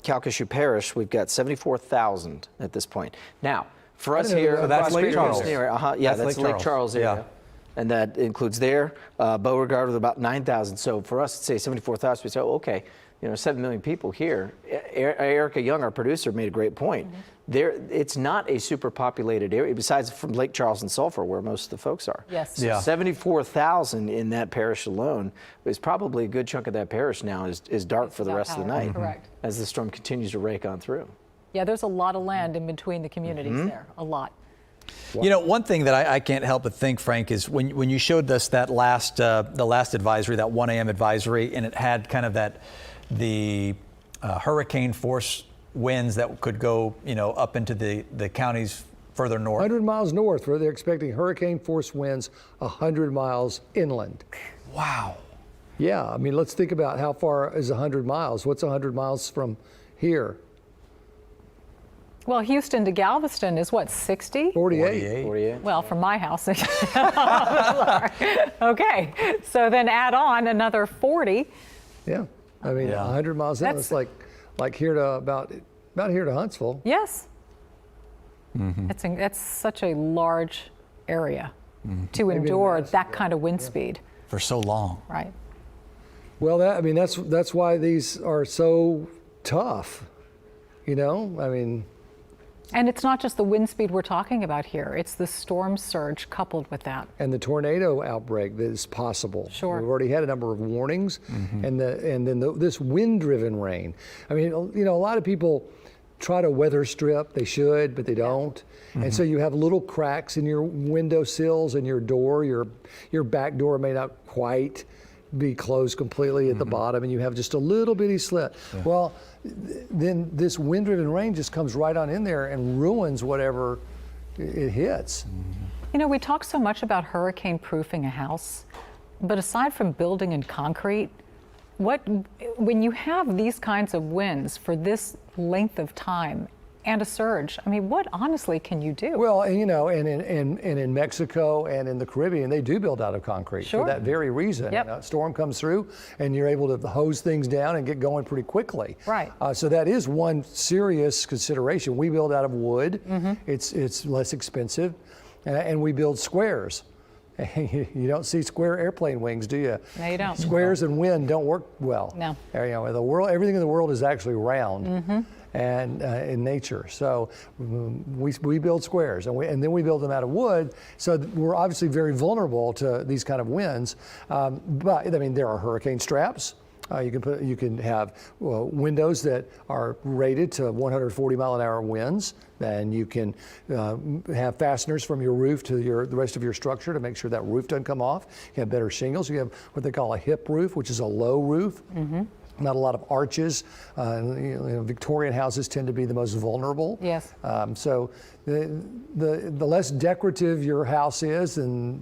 [SPEAKER 4] Calcasieu Parish, we've got 74,000 at this point. Now, for us here,
[SPEAKER 3] so that's Lake Charles.
[SPEAKER 4] Yeah, that's Lake Charles area.
[SPEAKER 3] Yeah.
[SPEAKER 4] And that includes there, Beauregard with about 9,000. So for us to say 74,000, we say, okay, 7 million people here. Erica Young, our producer, made a great point. it's not a super populated area, besides from Lake Charles and Sulphur, where most of the folks are.
[SPEAKER 1] Yes.
[SPEAKER 4] So 74,000 in that parish alone is probably a good chunk of that parish now is dark for the rest of the night.
[SPEAKER 1] Correct.
[SPEAKER 4] As the storm continues to rake on through.
[SPEAKER 1] Yeah, there's a lot of land in between the communities there, a lot.
[SPEAKER 3] You know, one thing that I can't help but think, Frank, is when you showed us that the last advisory, that 1 a.m. advisory, and it had kind of the hurricane force winds that could go, up into the counties further north.
[SPEAKER 2] 100 miles north, where they're expecting hurricane force winds 100 miles inland.
[SPEAKER 3] Wow.
[SPEAKER 2] Yeah, I mean, let's think about how far is 100 miles. What's 100 miles from here?
[SPEAKER 1] Well, Houston to Galveston is what, 60?
[SPEAKER 2] 48.
[SPEAKER 1] Well, from my house. Okay, so then add on another 40.
[SPEAKER 2] Yeah, I mean, 100 miles in, it's like here to about here to Huntsville.
[SPEAKER 1] Yes. That's such a large area to endure that kind of wind speed.
[SPEAKER 3] For so long.
[SPEAKER 1] Right.
[SPEAKER 2] Well, that's why these are so tough, I mean.
[SPEAKER 1] And it's not just the wind speed we're talking about here. It's the storm surge coupled with that.
[SPEAKER 2] And the tornado outbreak that is possible.
[SPEAKER 1] Sure.
[SPEAKER 2] We've already had a number of warnings, and then this wind-driven rain. I mean, a lot of people try to weather strip. They should, but they don't. And so you have little cracks in your window sills and your door. Your back door may not quite be closed completely at the bottom, and you have just a little bitty slit. Yeah. Well, then this wind-driven rain just comes right on in there and ruins whatever it hits.
[SPEAKER 1] We talk so much about hurricane-proofing a house, but aside from building in concrete, when you have these kinds of winds for this length of time and a surge, I mean, what honestly can you do?
[SPEAKER 2] Well, and in Mexico and in the Caribbean, they do build out of concrete for that very reason.
[SPEAKER 1] Yep.
[SPEAKER 2] A storm comes through and you're able to hose things down and get going pretty quickly.
[SPEAKER 1] Right.
[SPEAKER 2] So that is one serious consideration. We build out of wood. It's less expensive, and we build squares. You don't see square airplane wings, do you?
[SPEAKER 1] No, you don't.
[SPEAKER 2] Squares and wind don't work well.
[SPEAKER 1] No.
[SPEAKER 2] Everything in the world is actually round. And in nature, so we build squares, and then we build them out of wood. So we're obviously very vulnerable to these kind of winds. But I mean, there are hurricane straps. You can have windows that are rated to 140 mile an hour winds. Then you can have fasteners from your roof to the rest of your structure to make sure that roof doesn't come off. You have better shingles. You have what they call a hip roof, which is a low roof. Not a lot of arches. Victorian houses tend to be the most vulnerable.
[SPEAKER 1] Yes.
[SPEAKER 2] So the less decorative your house is, and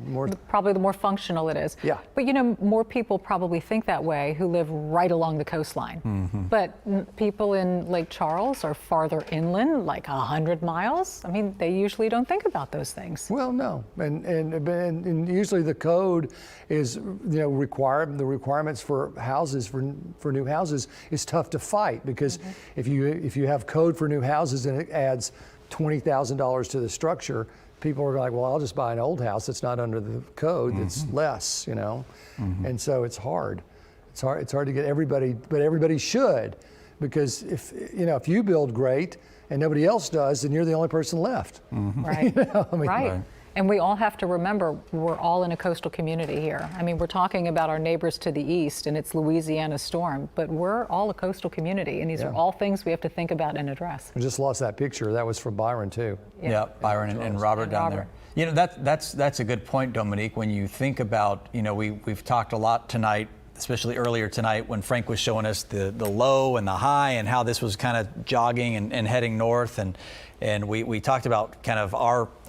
[SPEAKER 1] probably the more functional it is.
[SPEAKER 2] Yeah.
[SPEAKER 1] But more people probably think that way who live right along the coastline. But people in Lake Charles are farther inland, like 100 miles. I mean, they usually don't think about those things.
[SPEAKER 2] Well, no, and usually the code is the requirements for houses for new houses is tough to fight, because if you have code for new houses and it adds $20,000 to the structure, people are like, well, I'll just buy an old house that's not under the code that's less, and so it's hard. It's hard to get everybody, but everybody should, because if you build great and nobody else does, then you're the only person left.
[SPEAKER 1] Right. Right. And we all have to remember, we're all in a coastal community here. I mean, we're talking about our neighbors to the east, and it's Louisiana storm, but we're all a coastal community, and these are all things we have to think about and address.
[SPEAKER 2] I just lost that picture. That was from Byron, too.
[SPEAKER 3] Yeah, Byron and Robert down there. That's a good point, Dominique. When you think about, we've talked a lot tonight, especially earlier tonight when Frank was showing us the low and the high and how this was kind of jogging and heading north, and we talked about kind of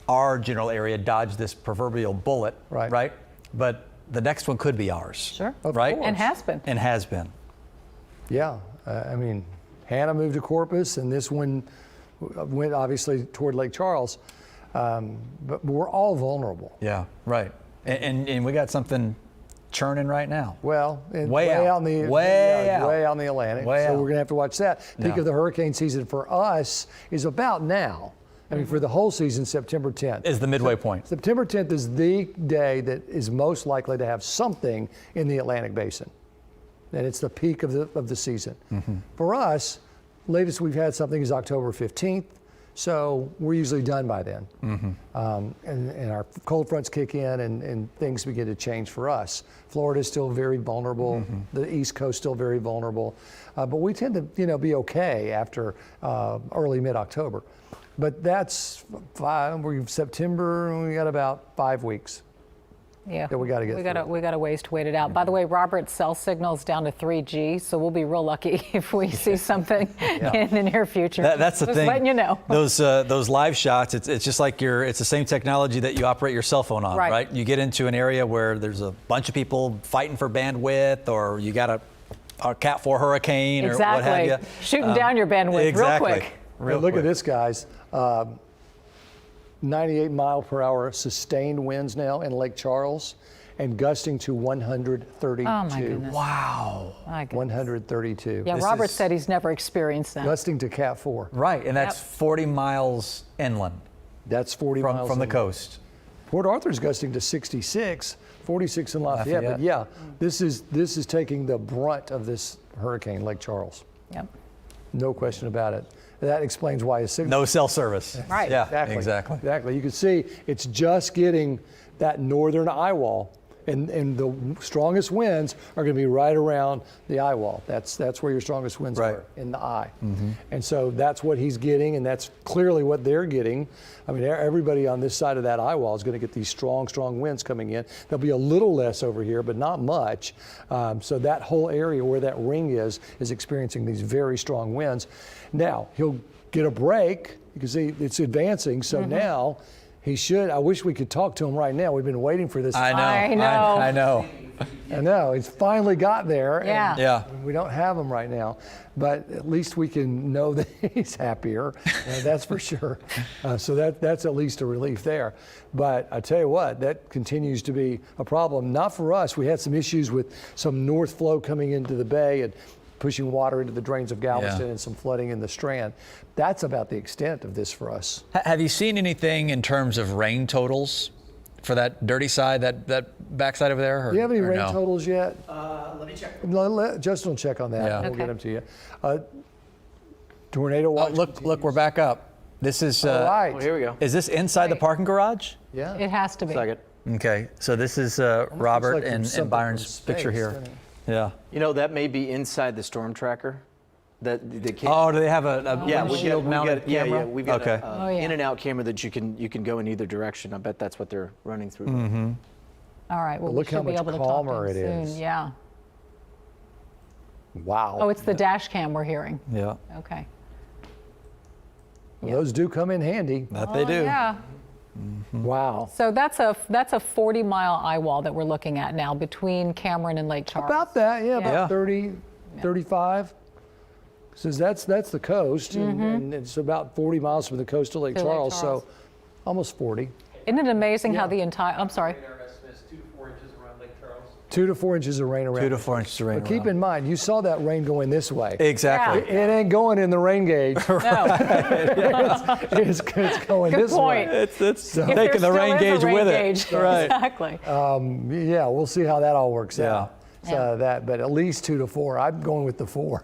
[SPEAKER 3] our general area dodged this proverbial bullet, right? But the next one could be ours.
[SPEAKER 1] Sure.
[SPEAKER 3] Right?
[SPEAKER 1] And has been.
[SPEAKER 3] And has been.
[SPEAKER 2] Yeah. I mean, Hannah moved to Corpus, and this one went obviously toward Lake Charles. But we're all vulnerable.
[SPEAKER 3] Yeah, right. And we got something churning right now.
[SPEAKER 2] Well,
[SPEAKER 3] way out
[SPEAKER 2] on the
[SPEAKER 3] way
[SPEAKER 2] out in the Atlantic.
[SPEAKER 3] Way
[SPEAKER 2] so
[SPEAKER 3] out.
[SPEAKER 2] We're going to have to watch that. Peak of the hurricane season for us is about now. I mean, for the whole season, September 10th.
[SPEAKER 3] Is the midway point.
[SPEAKER 2] September 10th is the day that is most likely to have something in the Atlantic Basin. And it's the peak of the season. For us, latest we've had something is October 15th. So we're usually done by then. And our cold fronts kick in and things begin to change for us. Florida is still very vulnerable. The East Coast still very vulnerable. But we tend to be okay after early mid-October. But that's September, we got about 5 weeks.
[SPEAKER 1] Yeah,
[SPEAKER 2] that we got to get through.
[SPEAKER 1] We got a ways to wait it out. By the way, Robert's cell signal is down to 3G, so we'll be real lucky if we see something in the near future.
[SPEAKER 3] That's the
[SPEAKER 1] Just
[SPEAKER 3] thing.
[SPEAKER 1] letting you know.
[SPEAKER 3] Those live shots, it's just like it's the same technology that you operate your cell phone on, right? You get into an area where there's a bunch of people fighting for bandwidth, or you got a Cat 4 hurricane, or what have you.
[SPEAKER 1] Shooting down your bandwidth real quick.
[SPEAKER 2] Look at this, guys. 98 mile per hour sustained winds now in Lake Charles, and gusting to 132.
[SPEAKER 1] Oh my goodness.
[SPEAKER 3] Wow.
[SPEAKER 1] My goodness.
[SPEAKER 2] 132.
[SPEAKER 1] Yeah, Robert said he's never experienced that.
[SPEAKER 2] Gusting to Cat 4.
[SPEAKER 3] Right, and that's 40 miles inland.
[SPEAKER 2] That's 40 miles
[SPEAKER 3] from the
[SPEAKER 2] inland.
[SPEAKER 3] coast.
[SPEAKER 2] Port Arthur's gusting to 66, 46 in Lafayette. But yeah, this is taking the brunt of this hurricane, Lake Charles.
[SPEAKER 1] Yep.
[SPEAKER 2] No question about it. That explains why his signal.
[SPEAKER 3] No cell service.
[SPEAKER 1] Right.
[SPEAKER 3] Yeah,
[SPEAKER 2] Exactly.
[SPEAKER 3] exactly.
[SPEAKER 2] You can see it's just getting that northern eye wall, and the strongest winds are going to be right around the eye wall. That's where your strongest winds are, in the eye. And so that's what he's getting, and that's clearly what they're getting. I mean, everybody on this side of that eye wall is going to get these strong winds coming in. There'll be a little less over here, but not much. So that whole area where that ring is experiencing these very strong winds. Now, he'll get a break. You can see it's advancing. So now he should. I wish we could talk to him right now. We've been waiting for this.
[SPEAKER 3] I know.
[SPEAKER 2] He's finally got there.
[SPEAKER 1] Yeah.
[SPEAKER 3] Yeah.
[SPEAKER 2] We don't have him right now, but at least we can know that he's happier. That's for sure. So that's at least a relief there. But I tell you what, that continues to be a problem. Not for us. We had some issues with some north flow coming into the bay and pushing water into the drains of Galveston and some flooding in the Strand. That's about the extent of this for us.
[SPEAKER 3] Have you seen anything in terms of rain totals for that dirty side, that backside over there?
[SPEAKER 2] Do you have any rain totals yet?
[SPEAKER 4] Let me check.
[SPEAKER 2] Justin will check on that.
[SPEAKER 3] Yeah.
[SPEAKER 2] We'll get them to you. Tornado watch.
[SPEAKER 3] Look, we're back up. This is.
[SPEAKER 2] All right.
[SPEAKER 4] Well, here we go.
[SPEAKER 3] Is this inside the parking garage?
[SPEAKER 2] Yeah.
[SPEAKER 1] It has to be.
[SPEAKER 4] Second.
[SPEAKER 3] Okay, so this is Robert
[SPEAKER 2] like
[SPEAKER 3] and
[SPEAKER 2] something
[SPEAKER 3] Byron's
[SPEAKER 2] from
[SPEAKER 3] picture
[SPEAKER 2] space,
[SPEAKER 3] here.
[SPEAKER 2] doesn't it?
[SPEAKER 3] Yeah.
[SPEAKER 4] You know, that may be inside the storm tracker. That the
[SPEAKER 3] Oh, do they have a
[SPEAKER 4] windshield
[SPEAKER 3] mounted camera?
[SPEAKER 4] Yeah, we've got
[SPEAKER 3] Okay.
[SPEAKER 4] a in and out camera that you can go in either direction. I bet that's what they're running through.
[SPEAKER 1] All right. Well,
[SPEAKER 2] Look
[SPEAKER 1] we should
[SPEAKER 2] how
[SPEAKER 1] be
[SPEAKER 2] much
[SPEAKER 1] able to talk
[SPEAKER 2] calmer
[SPEAKER 1] to him
[SPEAKER 2] it
[SPEAKER 1] soon.
[SPEAKER 2] is.
[SPEAKER 1] Yeah.
[SPEAKER 2] Wow.
[SPEAKER 1] Oh, it's the dash cam we're hearing.
[SPEAKER 3] Yeah.
[SPEAKER 1] Okay.
[SPEAKER 2] Well, those do come in handy.
[SPEAKER 3] That they do.
[SPEAKER 1] Yeah.
[SPEAKER 2] Wow.
[SPEAKER 1] So that's a 40-mile eye wall that we're looking at now between Cameron and Lake Charles.
[SPEAKER 2] About that, yeah,
[SPEAKER 1] Yeah.
[SPEAKER 2] about 30, 35. Says that's the coast, and it's about 40 miles from the coast to Lake Charles, so almost 40.
[SPEAKER 1] Isn't it amazing how the entire, I'm sorry.
[SPEAKER 2] 2 to 4 inches of rain around.
[SPEAKER 3] 2 to 4 inches of rain.
[SPEAKER 2] But keep in mind, you saw that rain going this way.
[SPEAKER 3] Exactly.
[SPEAKER 2] It ain't going in the rain gauge.
[SPEAKER 1] No.
[SPEAKER 2] It's going
[SPEAKER 1] Good
[SPEAKER 2] this
[SPEAKER 1] point.
[SPEAKER 2] way.
[SPEAKER 3] It's
[SPEAKER 1] If there
[SPEAKER 3] taking the
[SPEAKER 1] still
[SPEAKER 3] rain
[SPEAKER 1] is a
[SPEAKER 3] gauge
[SPEAKER 1] rain
[SPEAKER 3] with
[SPEAKER 1] gauge.
[SPEAKER 3] it. Right.
[SPEAKER 1] Exactly.
[SPEAKER 2] Yeah, we'll see how that all works out.
[SPEAKER 1] Yeah.
[SPEAKER 2] But at least 2 to 4. I'm going with the 4.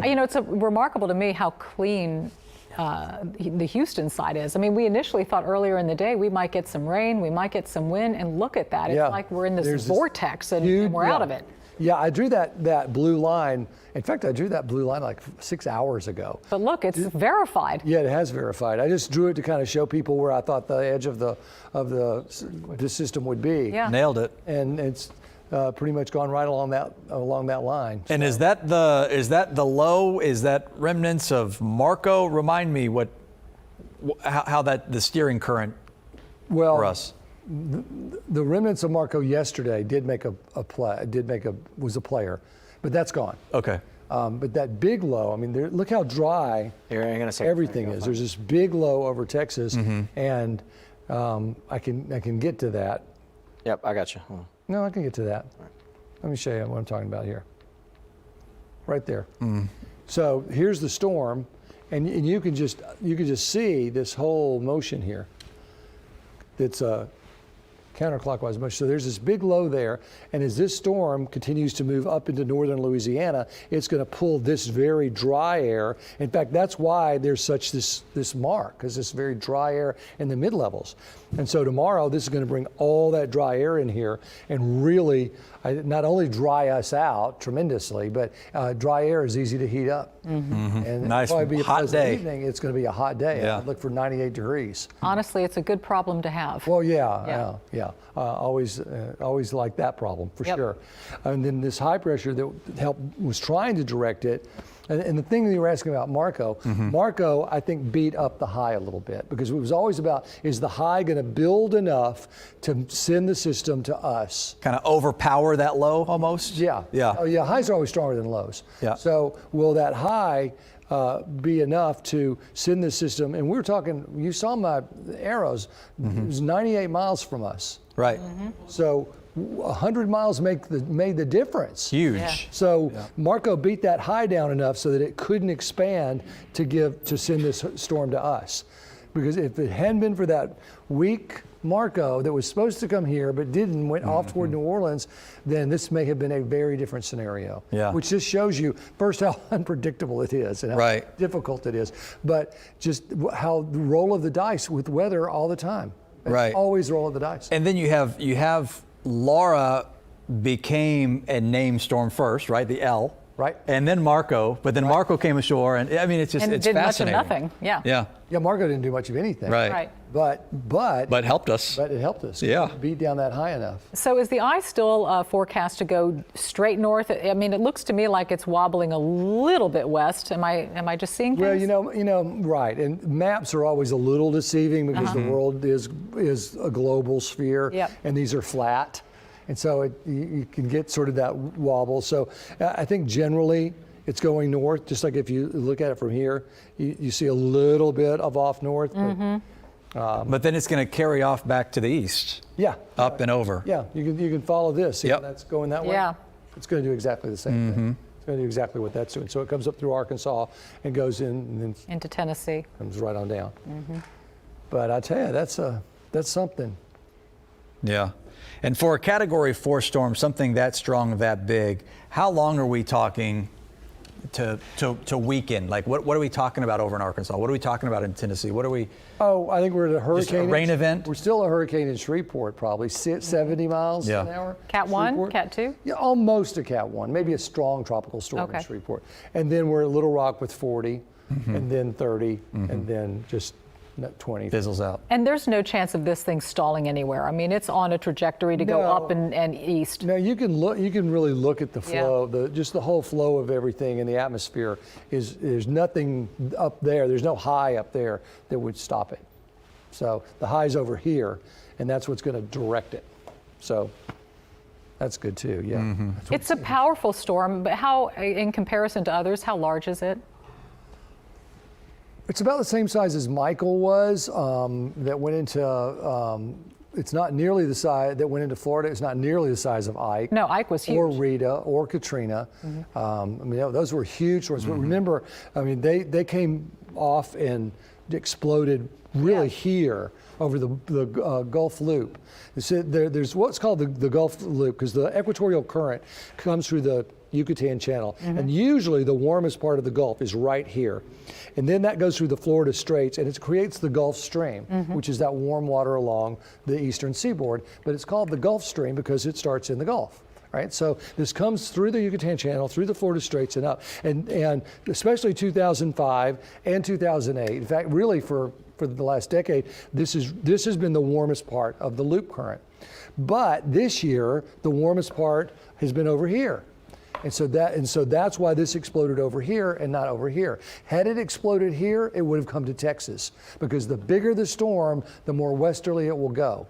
[SPEAKER 1] You know, it's remarkable to me how clean the Houston side is. I mean, we initially thought earlier in the day we might get some rain, we might get some wind, and look at that. It's like we're in this vortex and we're out of it.
[SPEAKER 2] Yeah, I drew that blue line. In fact, I drew that blue line like 6 hours ago.
[SPEAKER 1] But look, it's verified.
[SPEAKER 2] Yeah, it has verified. I just drew it to kind of show people where I thought the edge of the system would be.
[SPEAKER 1] Yeah.
[SPEAKER 3] Nailed it.
[SPEAKER 2] And it's pretty much gone right along that line.
[SPEAKER 3] And is that the low? Is that remnants of Marco? Remind me how the steering current for us.
[SPEAKER 2] The remnants of Marco yesterday did make was a player, but that's gone.
[SPEAKER 3] Okay.
[SPEAKER 2] But that big low, I mean, look how dry everything is. There's this big low over Texas, and I can get to that.
[SPEAKER 4] Yep, I got you.
[SPEAKER 2] No, I can get to that. Let me show you what I'm talking about here. Right there. So here's the storm, and you can just see this whole motion here. It's counterclockwise much. So there's this big low there, and as this storm continues to move up into northern Louisiana, it's going to pull this very dry air. In fact, that's why there's such this mark, because it's very dry air in the mid-levels. And so tomorrow, this is going to bring all that dry air in here and really not only dry us out tremendously, but dry air is easy to heat up. And
[SPEAKER 3] nice
[SPEAKER 2] probably be
[SPEAKER 3] hot day.
[SPEAKER 2] Evening, it's going to be a hot day.
[SPEAKER 3] Yeah.
[SPEAKER 2] Look for 98 degrees.
[SPEAKER 1] Honestly, it's a good problem to have.
[SPEAKER 2] Well, yeah. Always like that problem for sure. And then this high pressure that was trying to direct it. And the thing that you were asking about Marco, Marco, I think, beat up the high a little bit because it was always about, is the high going to build enough to send the system to us?
[SPEAKER 3] Kind of overpower that low almost?
[SPEAKER 2] Yeah.
[SPEAKER 3] Yeah.
[SPEAKER 2] Oh, yeah. Highs are always stronger than lows.
[SPEAKER 3] Yeah.
[SPEAKER 2] So will that high be enough to send the system? And we were talking, you saw my arrows, it was 98 miles from us.
[SPEAKER 3] Right.
[SPEAKER 2] So 100 miles made the difference.
[SPEAKER 3] Huge. Yeah.
[SPEAKER 2] So Marco beat that high down enough so that it couldn't expand to send this storm to us. Because if it hadn't been for that weak Marco that was supposed to come here but didn't, went off toward New Orleans, then this may have been a very different scenario.
[SPEAKER 3] Yeah.
[SPEAKER 2] Which just shows you first how unpredictable it is and how difficult it is, but just how the roll of the dice with weather all the time. It's always roll of the dice.
[SPEAKER 3] And then you have Laura became a named storm first, right? The L.
[SPEAKER 2] Right.
[SPEAKER 3] And then Marco, but then Marco came ashore, and I mean, it's just, it's fascinating.
[SPEAKER 1] And did much of nothing, yeah.
[SPEAKER 2] Yeah, Marco didn't do much of anything.
[SPEAKER 3] Right.
[SPEAKER 2] But
[SPEAKER 3] helped us.
[SPEAKER 2] But it helped us.
[SPEAKER 3] Yeah.
[SPEAKER 2] Beat down that high enough.
[SPEAKER 1] So is the eye still forecast to go straight north? I mean, it looks to me like it's wobbling a little bit west. Am I just seeing things?
[SPEAKER 2] Well, right. And maps are always a little deceiving because the world is a global sphere, and these are flat. And so you can get sort of that wobble. So I think generally it's going north, just like if you look at it from here, you see a little bit of off north.
[SPEAKER 3] But then it's going to carry off back to the east.
[SPEAKER 2] Yeah.
[SPEAKER 3] Up and over.
[SPEAKER 2] Yeah, you can follow this. See how that's going that way?
[SPEAKER 1] Yeah.
[SPEAKER 2] It's going to do exactly the same thing. It's going to do exactly what that's doing. So it comes up through Arkansas and goes in and then
[SPEAKER 1] into Tennessee.
[SPEAKER 2] Comes right on down. But I tell you, that's something.
[SPEAKER 3] Yeah. And for a Category 4 storm, something that strong, that big, how long are we talking to weaken? Like, what are we talking about over in Arkansas? What are we talking about in Tennessee? What are we?
[SPEAKER 2] Oh, I think we're at a hurricane.
[SPEAKER 3] Just a rain event?
[SPEAKER 2] We're still a hurricane in Shreveport, probably 70 miles an hour.
[SPEAKER 1] Cat 1, Cat 2?
[SPEAKER 2] Yeah, almost a Cat 1, maybe a strong tropical storm in Shreveport. And then we're at Little Rock with 40, and then 30, and then just 20.
[SPEAKER 3] Fizzles out.
[SPEAKER 1] And there's no chance of this thing stalling anywhere. I mean, it's on a trajectory to go up and east.
[SPEAKER 2] No, you can really look at the flow, just the whole flow of everything in the atmosphere. There's nothing up there. There's no high up there that would stop it. So the high's over here, and that's what's going to direct it. So that's good too. Yeah.
[SPEAKER 1] It's a powerful storm, but how, in comparison to others, how large is it?
[SPEAKER 2] It's about the same size as Michael was, that went into, it's not nearly the size that went into Florida. It's not nearly the size of Ike.
[SPEAKER 1] No, Ike was huge.
[SPEAKER 2] Or Rita or Katrina. I mean, those were huge storms. But remember, I mean, they came off and exploded really here over the Gulf Loop. There's what's called the Gulf Loop because the equatorial current comes through the Yucatan Channel. And usually the warmest part of the Gulf is right here. And then that goes through the Florida Straits and it creates the Gulf Stream, which is that warm water along the eastern seaboard. But it's called the Gulf Stream because it starts in the Gulf. Right? So this comes through the Yucatan Channel, through the Florida Straits and up. And especially 2005 and 2008, in fact, really for the last decade, this has been the warmest part of the loop current. But this year, the warmest part has been over here. And so that's why this exploded over here and not over here. Had it exploded here, it would have come to Texas because the bigger the storm, the more westerly it will go.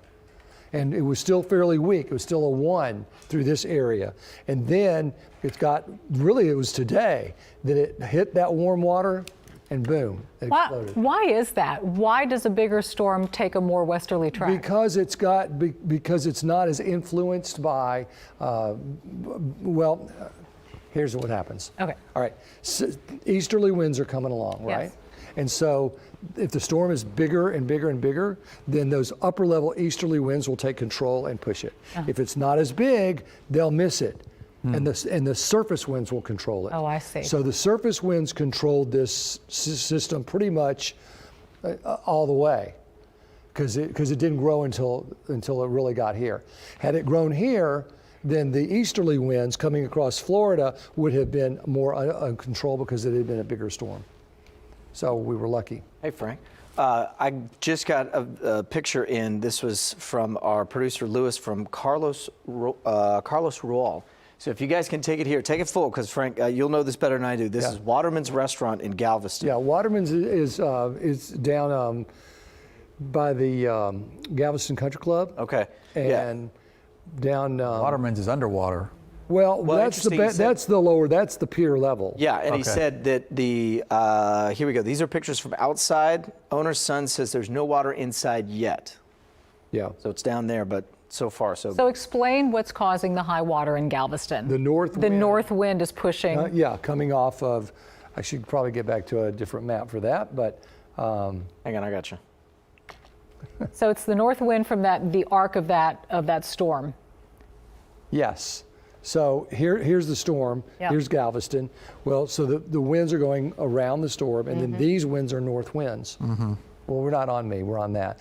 [SPEAKER 2] And it was still fairly weak. It was still a 1 through this area. And then it was today that it hit that warm water and boom, it exploded.
[SPEAKER 1] Why is that? Why does a bigger storm take a more westerly track?
[SPEAKER 2] Because it's not as influenced by, here's what happens.
[SPEAKER 1] Okay.
[SPEAKER 2] All right. So easterly winds are coming along, right?
[SPEAKER 1] Yes.
[SPEAKER 2] And so if the storm is bigger and bigger and bigger, then those upper level easterly winds will take control and push it. If it's not as big, they'll miss it. And the surface winds will control it.
[SPEAKER 1] Oh, I see.
[SPEAKER 2] So the surface winds controlled this system pretty much all the way, because it didn't grow until it really got here. Had it grown here, then the easterly winds coming across Florida would have been more uncontrollable because it had been a bigger storm. So we were lucky.
[SPEAKER 4] Hey, Frank. I just got a picture in. This was from our producer, Lewis, from Carlos Rual. So if you guys can take it here, take it full, because Frank, you'll know this better than I do. This is Waterman's Restaurant in Galveston.
[SPEAKER 2] Yeah, Waterman's is down by the Galveston Country Club.
[SPEAKER 4] Okay.
[SPEAKER 2] And down.
[SPEAKER 3] Waterman's is underwater.
[SPEAKER 2] Well, that's the pier level.
[SPEAKER 4] Yeah, and he said that here we go. These are pictures from outside. Owner's son says there's no water inside yet.
[SPEAKER 2] Yeah.
[SPEAKER 4] So it's down there, but so far, so.
[SPEAKER 1] So explain what's causing the high water in Galveston.
[SPEAKER 2] The north
[SPEAKER 1] wind is pushing.
[SPEAKER 2] Coming off of, I should probably get back to a different map for that, but.
[SPEAKER 4] Hang on, I got you.
[SPEAKER 1] So it's the north wind from the arc of that storm.
[SPEAKER 2] Yes. So here's the storm.
[SPEAKER 1] Yep.
[SPEAKER 2] Here's Galveston. Well, so the winds are going around the storm, and then these winds are north winds. Well, we're not on me. We're on that.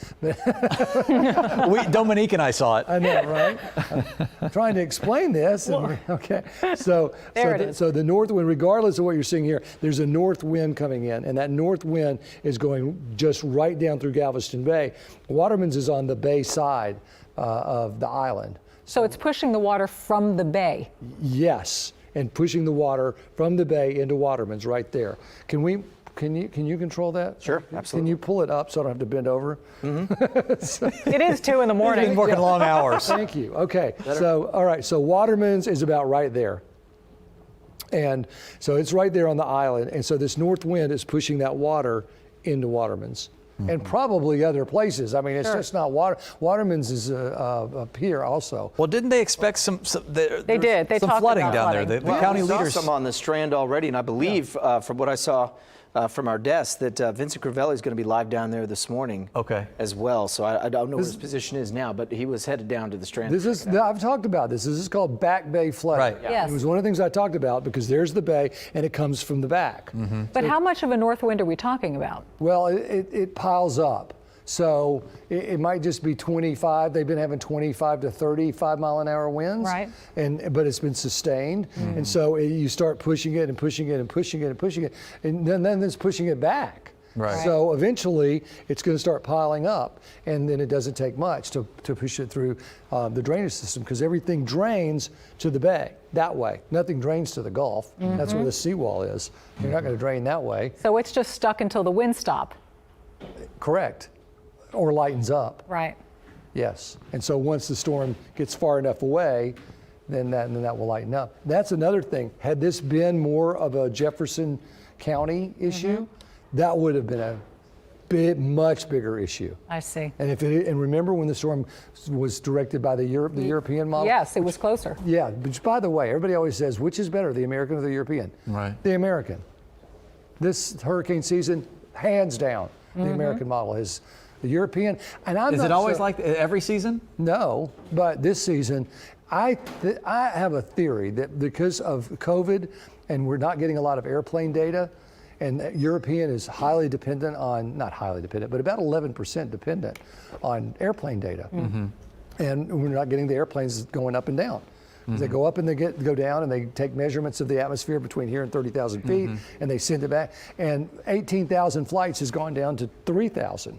[SPEAKER 3] Dominique and I saw it.
[SPEAKER 2] I know, right? I'm trying to explain this. Okay. So the north wind, regardless of what you're seeing here, there's a north wind coming in, and that north wind is going just right down through Galveston Bay. Waterman's is on the bay side of the island.
[SPEAKER 1] So it's pushing the water from the bay.
[SPEAKER 2] Yes, and pushing the water from the bay into Waterman's right there. Can you control that?
[SPEAKER 4] Sure, absolutely.
[SPEAKER 2] Can you pull it up so I don't have to bend over?
[SPEAKER 1] It is 2 in the morning.
[SPEAKER 3] Been working long hours.
[SPEAKER 2] Thank you. Okay. So all right. So Waterman's is about right there, and so it's right there on the island. And so this north wind is pushing that water into Waterman's. And probably other places. I mean, it's just not water. Waterman's is a pier also.
[SPEAKER 3] Well, didn't they expect some
[SPEAKER 1] They did. They
[SPEAKER 3] some
[SPEAKER 1] talked
[SPEAKER 3] flooding
[SPEAKER 1] about
[SPEAKER 3] down
[SPEAKER 1] flooding.
[SPEAKER 3] there? The
[SPEAKER 4] Well,
[SPEAKER 3] county
[SPEAKER 4] we saw
[SPEAKER 3] leaders.
[SPEAKER 4] some on the Strand already, and I believe from what I saw from our desk that Vincent Crivelli is going to be live down there this morning.
[SPEAKER 3] Okay.
[SPEAKER 4] As well. So I don't know what his position is now, but he was headed down to the Strand.
[SPEAKER 2] I've talked about this. This is called back bay flooding.
[SPEAKER 3] Right.
[SPEAKER 1] Yeah. Yes.
[SPEAKER 2] It was one of the things I talked about because there's the bay and it comes from the back.
[SPEAKER 1] But how much of a north wind are we talking about?
[SPEAKER 2] Well, it piles up. So it might just be 25. They've been having 25 to 35 mile an hour winds.
[SPEAKER 1] Right.
[SPEAKER 2] But it's been sustained. And so you start pushing it and pushing it and pushing it and pushing it. And then it's pushing it back.
[SPEAKER 3] Right.
[SPEAKER 2] So eventually it's going to start piling up. And then it doesn't take much to push it through the drainage system because everything drains to the bay that way. Nothing drains to the Gulf. That's where the seawall is. You're not going to drain that way.
[SPEAKER 1] So it's just stuck until the winds stop.
[SPEAKER 2] Correct. Or lightens up.
[SPEAKER 1] Right.
[SPEAKER 2] Yes. And so once the storm gets far enough away, then that will lighten up. That's another thing. Had this been more of a Jefferson County issue, that would have been a much bigger issue.
[SPEAKER 1] I see.
[SPEAKER 2] And remember when the storm was directed by the European model?
[SPEAKER 1] Yes, it was closer.
[SPEAKER 2] Yeah. Which, by the way, everybody always says, which is better, the American or the European?
[SPEAKER 3] Right.
[SPEAKER 2] The American. This hurricane season, hands down, the American model is. The European, and I'm
[SPEAKER 3] Is
[SPEAKER 2] not
[SPEAKER 3] it always
[SPEAKER 2] so-
[SPEAKER 3] like every season?
[SPEAKER 2] No, but this season, I have a theory that because of COVID and we're not getting a lot of airplane data, and European is highly dependent on, not highly dependent, but about 11% dependent on airplane data. And we're not getting the airplanes going up and down. They go up and they go down and they take measurements of the atmosphere between here and 30,000 feet and they send it back. And 18,000 flights has gone down to 3,000.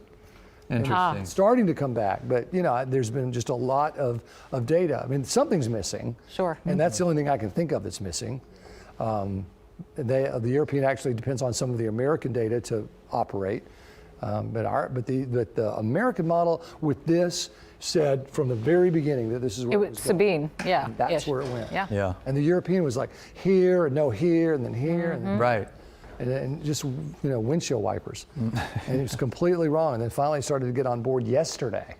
[SPEAKER 3] Interesting.
[SPEAKER 2] It's starting to come back, but there's been just a lot of data. I mean, something's missing.
[SPEAKER 1] Sure.
[SPEAKER 2] And that's the only thing I can think of that's missing. The European actually depends on some of the American data to operate, but the American model with this said from the very beginning that this is where it was
[SPEAKER 1] Sabine,
[SPEAKER 2] going.
[SPEAKER 1] yeah.
[SPEAKER 2] That's where it went.
[SPEAKER 1] Yeah.
[SPEAKER 2] And the European was like here, and no here, and then here, and then
[SPEAKER 3] Right.
[SPEAKER 2] and just windshield wipers, and it was completely wrong. And then finally started to get on board yesterday.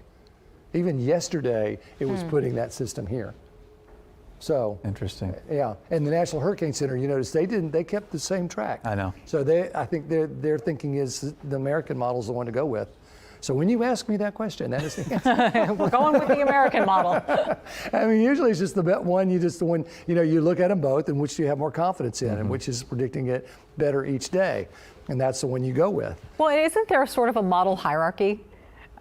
[SPEAKER 2] Even yesterday, it was putting that system here. So
[SPEAKER 3] interesting.
[SPEAKER 2] Yeah, and the National Hurricane Center, you notice they kept the same track.
[SPEAKER 3] I know.
[SPEAKER 2] So I think their thinking is the American model is the one to go with. So when you ask me that question, that is the answer.
[SPEAKER 1] We're going with the American model.
[SPEAKER 2] I mean, usually it's just the one you look at them both and which you have more confidence in, and which is predicting it better each day, and that's the one you go with.
[SPEAKER 1] Well, isn't there sort of a model hierarchy?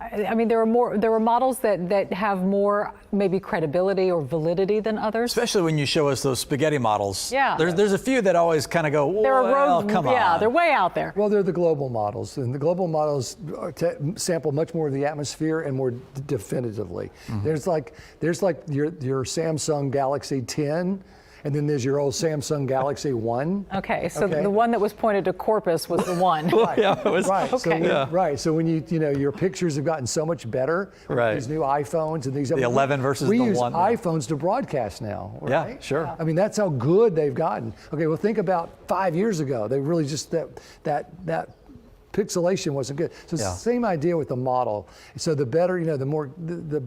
[SPEAKER 1] I mean, there are models that have more maybe credibility or validity than others.
[SPEAKER 3] Especially when you show us those spaghetti models.
[SPEAKER 1] Yeah.
[SPEAKER 3] There's a few that always kind of go, well, come on.
[SPEAKER 1] Yeah, they're way out there.
[SPEAKER 2] Well, they're the global models, and the global models sample much more of the atmosphere and more definitively. There's like your Samsung Galaxy 10. And then there's your old Samsung Galaxy 1.
[SPEAKER 1] Okay, so the one that was pointed to Corpus was the one.
[SPEAKER 2] Right.
[SPEAKER 3] Yeah, it was.
[SPEAKER 2] Right.
[SPEAKER 1] Okay.
[SPEAKER 2] So when your pictures have gotten so much better.
[SPEAKER 3] Right.
[SPEAKER 2] These new iPhones and these.
[SPEAKER 3] The 11 versus the 1.
[SPEAKER 2] We use iPhones to broadcast now. Right?
[SPEAKER 3] Yeah, sure.
[SPEAKER 2] I mean, that's how good they've gotten. Okay, well, think about 5 years ago. They really just that pixelation wasn't good. So it's the same idea with the model. So the better, the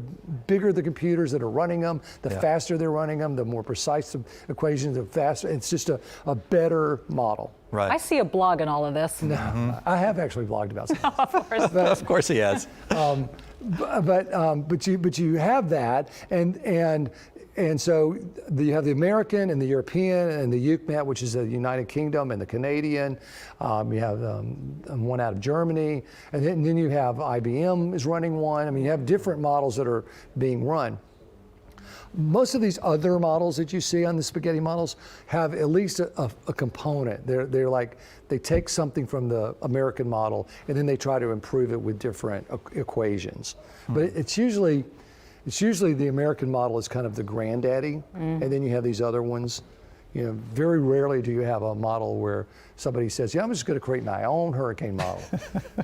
[SPEAKER 2] bigger the computers that are running them, the faster they're running them, the more precise the equations, the faster. It's just a better model.
[SPEAKER 3] Right.
[SPEAKER 1] I see a blog in all of this.
[SPEAKER 2] No, I have actually blogged about something.
[SPEAKER 1] Of course.
[SPEAKER 3] Of course he has.
[SPEAKER 2] But you have that, and so you have the American and the European and the UKMET, which is the United Kingdom, and the Canadian. You have one out of Germany, and then you have IBM is running one. I mean, you have different models that are being run. Most of these other models that you see on the spaghetti models have at least a component. They're like, they take something from the American model and then they try to improve it with different equations. But it's usually the American model is kind of the granddaddy, and then you have these other ones. Very rarely do you have a model where somebody says, "Yeah, I'm just going to create my own hurricane model,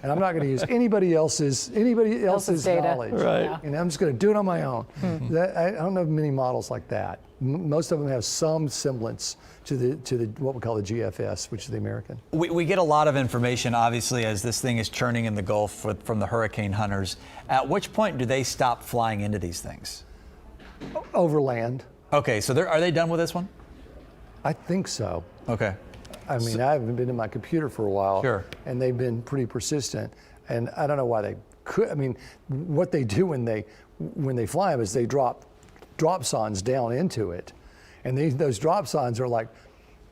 [SPEAKER 2] and I'm not going to use anybody else's
[SPEAKER 1] data.
[SPEAKER 2] knowledge.
[SPEAKER 3] Right.
[SPEAKER 2] And I'm just going to do it on my own." I don't know many models like that. Most of them have some semblance to the what we call the GFS, which is the American.
[SPEAKER 3] We get a lot of information, obviously, as this thing is churning in the Gulf from the hurricane hunters. At which point do they stop flying into these things?
[SPEAKER 2] Overland.
[SPEAKER 3] Okay, so are they done with this one?
[SPEAKER 2] I think so.
[SPEAKER 3] Okay.
[SPEAKER 2] I mean, I haven't been in my computer for a while.
[SPEAKER 3] Sure.
[SPEAKER 2] And they've been pretty persistent. And I don't know why they could. I mean, what they do when they fly them is they drop signs down into it, and those drop signs are like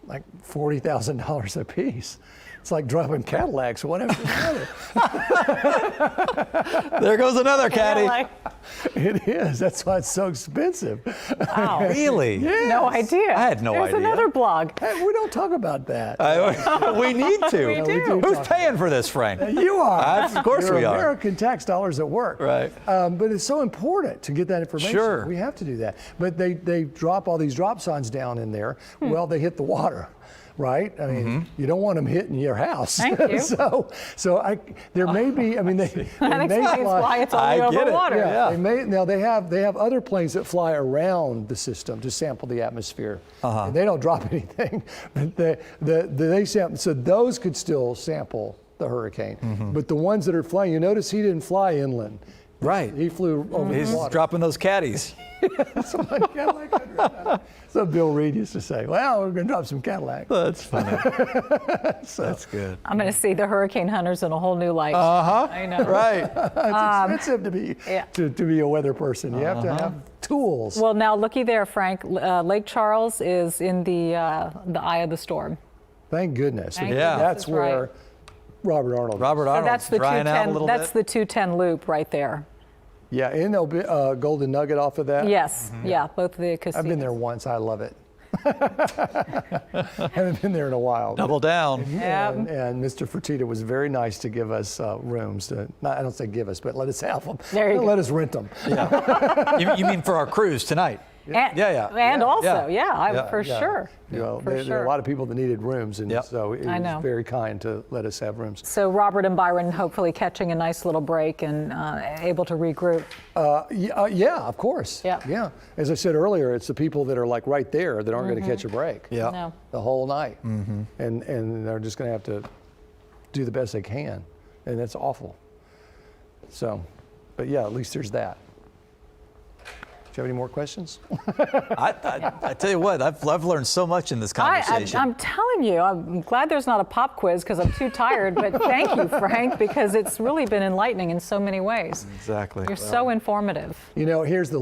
[SPEAKER 2] $40,000 a piece. It's like dropping Cadillacs one after the other.
[SPEAKER 3] There goes another caddy.
[SPEAKER 2] It is. That's why it's so expensive.
[SPEAKER 1] Wow.
[SPEAKER 3] Really?
[SPEAKER 2] Yes.
[SPEAKER 1] No idea.
[SPEAKER 3] I had no idea.
[SPEAKER 1] There's another blog.
[SPEAKER 2] Hey, we don't talk about that.
[SPEAKER 3] We need to.
[SPEAKER 1] We do.
[SPEAKER 3] Who's paying for this, Frank?
[SPEAKER 2] You are.
[SPEAKER 3] Of course we are.
[SPEAKER 2] American tax dollars at work.
[SPEAKER 3] Right.
[SPEAKER 2] But it's so important to get that information.
[SPEAKER 3] Sure.
[SPEAKER 2] We have to do that. But they drop all these drop signs down in there. Well, they hit the water. Right? I mean, you don't want them hitting your house.
[SPEAKER 1] Thank you.
[SPEAKER 2] There may be. I mean, they
[SPEAKER 1] That
[SPEAKER 2] may
[SPEAKER 1] explains
[SPEAKER 2] fly.
[SPEAKER 1] why it's only over water.
[SPEAKER 2] Yeah. They have other planes that fly around the system to sample the atmosphere. And they don't drop anything. But they sample. So those could still sample the hurricane. But the ones that are flying, you notice he didn't fly inland.
[SPEAKER 3] Right.
[SPEAKER 2] He flew over
[SPEAKER 3] He's
[SPEAKER 2] the water.
[SPEAKER 3] dropping those caddies.
[SPEAKER 2] So Bill Reed used to say, "Well, we're going to drop some Cadillacs."
[SPEAKER 3] That's funny. That's good.
[SPEAKER 1] I'm going to see the hurricane hunters in a whole new light.
[SPEAKER 3] I
[SPEAKER 1] know.
[SPEAKER 3] Right.
[SPEAKER 2] It's expensive to be a weather person. You have to have tools.
[SPEAKER 1] Well, now looky there, Frank. Lake Charles is in the eye of the storm.
[SPEAKER 2] Thank goodness.
[SPEAKER 1] Thank
[SPEAKER 2] That's
[SPEAKER 1] goodness,
[SPEAKER 2] where
[SPEAKER 1] right.
[SPEAKER 2] Robert Arnold.
[SPEAKER 1] So that's the
[SPEAKER 3] drying out a
[SPEAKER 1] 210.
[SPEAKER 3] little
[SPEAKER 1] That's
[SPEAKER 3] bit.
[SPEAKER 1] the 210 loop right there.
[SPEAKER 2] Yeah, and there'll be Golden Nugget off of that.
[SPEAKER 1] Yes. Yeah. Both the casinos.
[SPEAKER 2] I've been there once. I love it. Haven't been there in a while.
[SPEAKER 3] Double down.
[SPEAKER 2] And Mr. Fertitta was very nice to give us rooms. I don't say give us, but let us have them.
[SPEAKER 1] There you go.
[SPEAKER 2] Let us rent them.
[SPEAKER 3] Yeah. you mean for our cruise tonight?
[SPEAKER 1] And also, for
[SPEAKER 2] Yeah.
[SPEAKER 1] sure.
[SPEAKER 2] There are
[SPEAKER 1] sure.
[SPEAKER 2] a lot of people that needed rooms, and so he
[SPEAKER 1] I
[SPEAKER 2] was
[SPEAKER 1] know.
[SPEAKER 2] very kind to let us have rooms.
[SPEAKER 1] So Robert and Byron hopefully catching a nice little break and able to regroup.
[SPEAKER 2] Yeah, of course.
[SPEAKER 1] Yeah.
[SPEAKER 2] As I said earlier, it's the people that are like right there that aren't going to catch a break.
[SPEAKER 3] Yeah.
[SPEAKER 1] No.
[SPEAKER 2] The whole night, and they're just going to have to do the best they can, and that's awful. So, but yeah, at least there's that. you have any more questions?
[SPEAKER 3] I tell you what, I've learned so much in this conversation.
[SPEAKER 1] I'm telling you, I'm glad there's not a pop quiz because I'm too tired, but thank you, Frank, because it's really been enlightening in so many ways.
[SPEAKER 3] Exactly.
[SPEAKER 1] You're so informative.
[SPEAKER 2] You know, here's the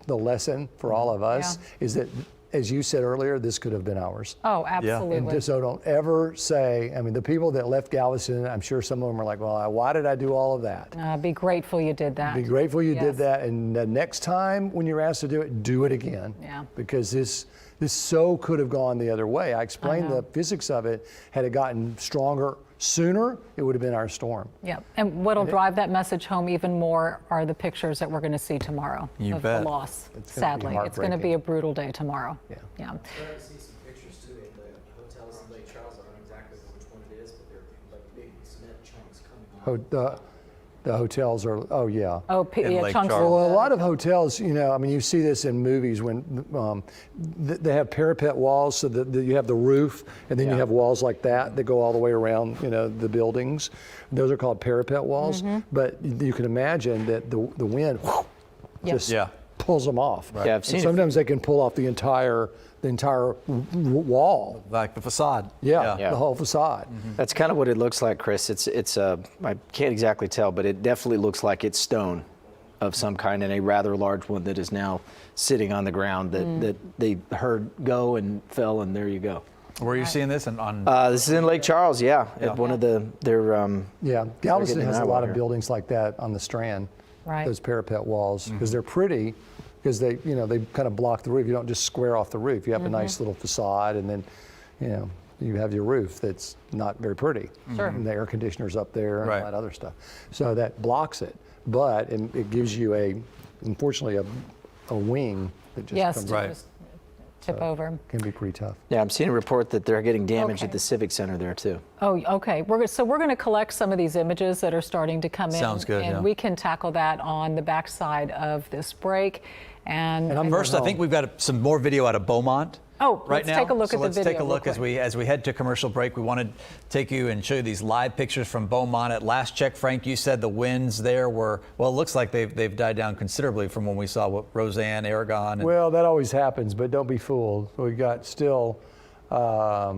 [SPEAKER 2] lesson for all of us is that, as you said earlier, this could have been ours.
[SPEAKER 1] Oh, absolutely.
[SPEAKER 2] And so don't ever say, I mean, the people that left Galveston, I'm sure some of them are like, well, why did I do all of that?
[SPEAKER 1] Be grateful you did that.
[SPEAKER 2] Be grateful you did that. And the next time when you're asked to do it again.
[SPEAKER 1] Yeah.
[SPEAKER 2] Because this so could have gone the other way. I explained the physics of it. Had it gotten stronger sooner, it would have been our storm.
[SPEAKER 1] Yeah, and what'll drive that message home even more are the pictures that we're going to see tomorrow of the loss. Sadly, it's going to be a brutal day tomorrow. Yeah.
[SPEAKER 4] We're going to see some pictures too of the hotels in Lake Charles. I don't know exactly which one it is, but they're like big cement chunks coming off.
[SPEAKER 2] The hotels are,
[SPEAKER 1] Oh, chunks.
[SPEAKER 2] Well, a lot of hotels, you know, I mean, you see this in movies when they have parapet walls, so that you have the roof, and then you have walls like that go all the way around, you know, the buildings. Those are called parapet walls. But you can imagine that the wind just pulls them off.
[SPEAKER 4] Right. Yeah, I've seen
[SPEAKER 2] sometimes they can pull off the entire wall,
[SPEAKER 3] like the facade.
[SPEAKER 2] The whole facade.
[SPEAKER 4] That's kind of what it looks like, Chris. It's I can't exactly tell, but it definitely looks like it's stone of some kind, and a rather large one that is now sitting on the ground that they heard go and fell, and there you go.
[SPEAKER 3] Where are you seeing this?
[SPEAKER 4] This is in Lake Charles, at one of their
[SPEAKER 2] Galveston has a lot of buildings like that on the Strand.
[SPEAKER 1] Right.
[SPEAKER 2] Those parapet walls, because they're pretty, because they kind of block the roof. You don't just square off the roof. You have a nice little facade, and then, you know, you have your roof that's not very pretty.
[SPEAKER 1] Sure.
[SPEAKER 2] And the air conditioner's up there and all that other stuff. So that blocks it, but it gives you unfortunately a wing that just comes
[SPEAKER 1] just tip over.
[SPEAKER 2] Can be pretty tough.
[SPEAKER 4] Yeah, I'm seeing a report that they're getting damage at the Civic Center there too.
[SPEAKER 1] Oh, okay. So we're going to collect some of these images that are starting to come in.
[SPEAKER 3] Sounds good.
[SPEAKER 1] And we can tackle that on the backside of this break. And
[SPEAKER 3] first, I think we've got some more video out of Beaumont.
[SPEAKER 1] Oh,
[SPEAKER 3] right
[SPEAKER 1] let's
[SPEAKER 3] now.
[SPEAKER 1] take a look at the video.
[SPEAKER 3] Let's take a look as we head to commercial break. We want to take you and show you these live pictures from Beaumont. At last check, Frank, you said the winds there were, well, it looks like they've died down considerably from when we saw Roseanne, Aragon.
[SPEAKER 2] Well, that always happens, but don't be fooled. We got still have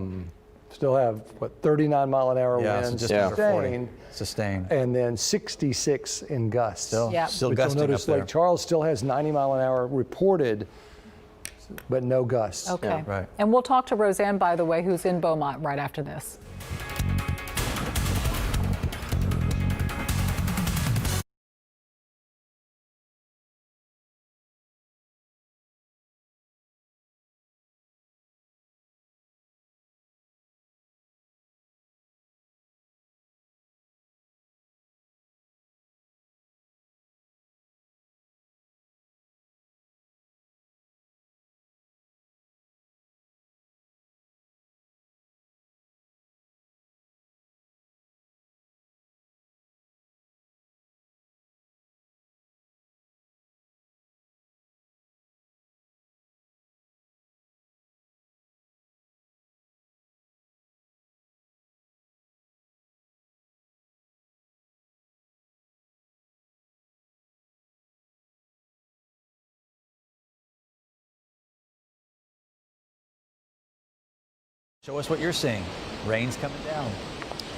[SPEAKER 2] 39-mile-an-hour winds
[SPEAKER 3] sustained,
[SPEAKER 2] and then 66 in gusts.
[SPEAKER 3] Still
[SPEAKER 2] but
[SPEAKER 3] gusting
[SPEAKER 2] you'll notice
[SPEAKER 3] up there.
[SPEAKER 2] Lake Charles still has 90-mile-an-hour reported, but no gusts.
[SPEAKER 1] Okay. Right. And we'll talk to Roseanne, by the way, who's in Beaumont right after this.
[SPEAKER 3] Show us what you're seeing. Rain's coming down.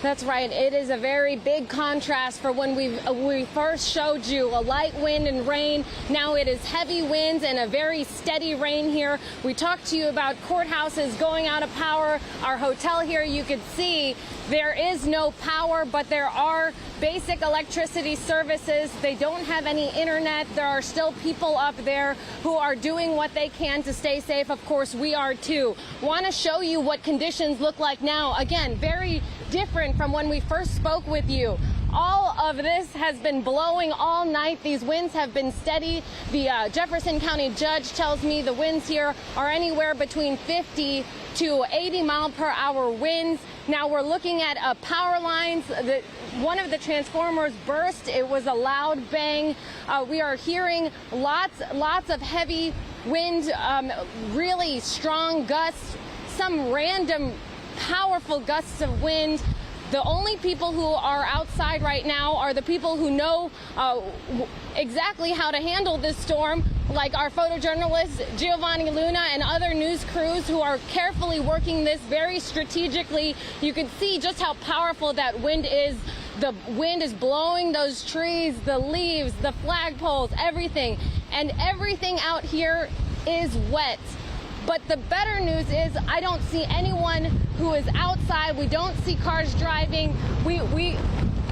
[SPEAKER 12] That's right. It is a very big contrast for when we first showed you a light wind and rain. Now it is heavy winds and a very steady rain here. We talked to you about courthouses going out of power. Our hotel here, you could see there is no power, but there are basic electricity services. They don't have any internet. There are still people up there who are doing what they can to stay safe. Of course, we are too. Want to show you what conditions look like now. Again, very different from when we first spoke with you. All of this has been blowing all night. These winds have been steady. The Jefferson County judge tells me the winds here are anywhere between 50 to 80 mile per hour winds. Now we're looking at power lines. One of the transformers burst. It was a loud bang. We are hearing lots of heavy wind, really strong gusts, some random powerful gusts of wind. The only people who are outside right now are the people who know exactly how to handle this storm, like our photojournalist Giovanni Luna and other news crews who are carefully working this very strategically. You can see just how powerful that wind is. The wind is blowing those trees, the leaves, the flagpoles, everything. And everything out here is wet. But the better news is I don't see anyone who is outside. We don't see cars driving.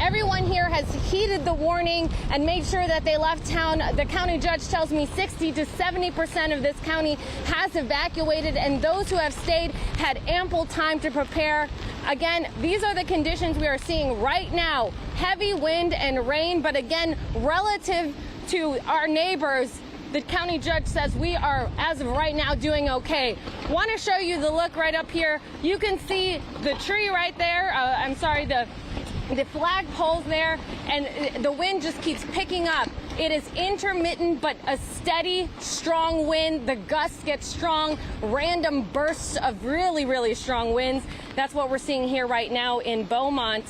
[SPEAKER 12] Everyone here has heeded the warning and made sure that they left town. The county judge tells me 60 to 70% of this county has evacuated, and those who have stayed had ample time to prepare. Again, these are the conditions we are seeing right now. Heavy wind and rain, but again, relative to our neighbors, the county judge says we are, as of right now, doing okay. Want to show you the look right up here. You can see the tree right there. The flag poles there, and the wind just keeps picking up. It is intermittent, but a steady, strong wind. The gusts get strong, random bursts of really, really strong winds. That's what we're seeing here right now in Beaumont.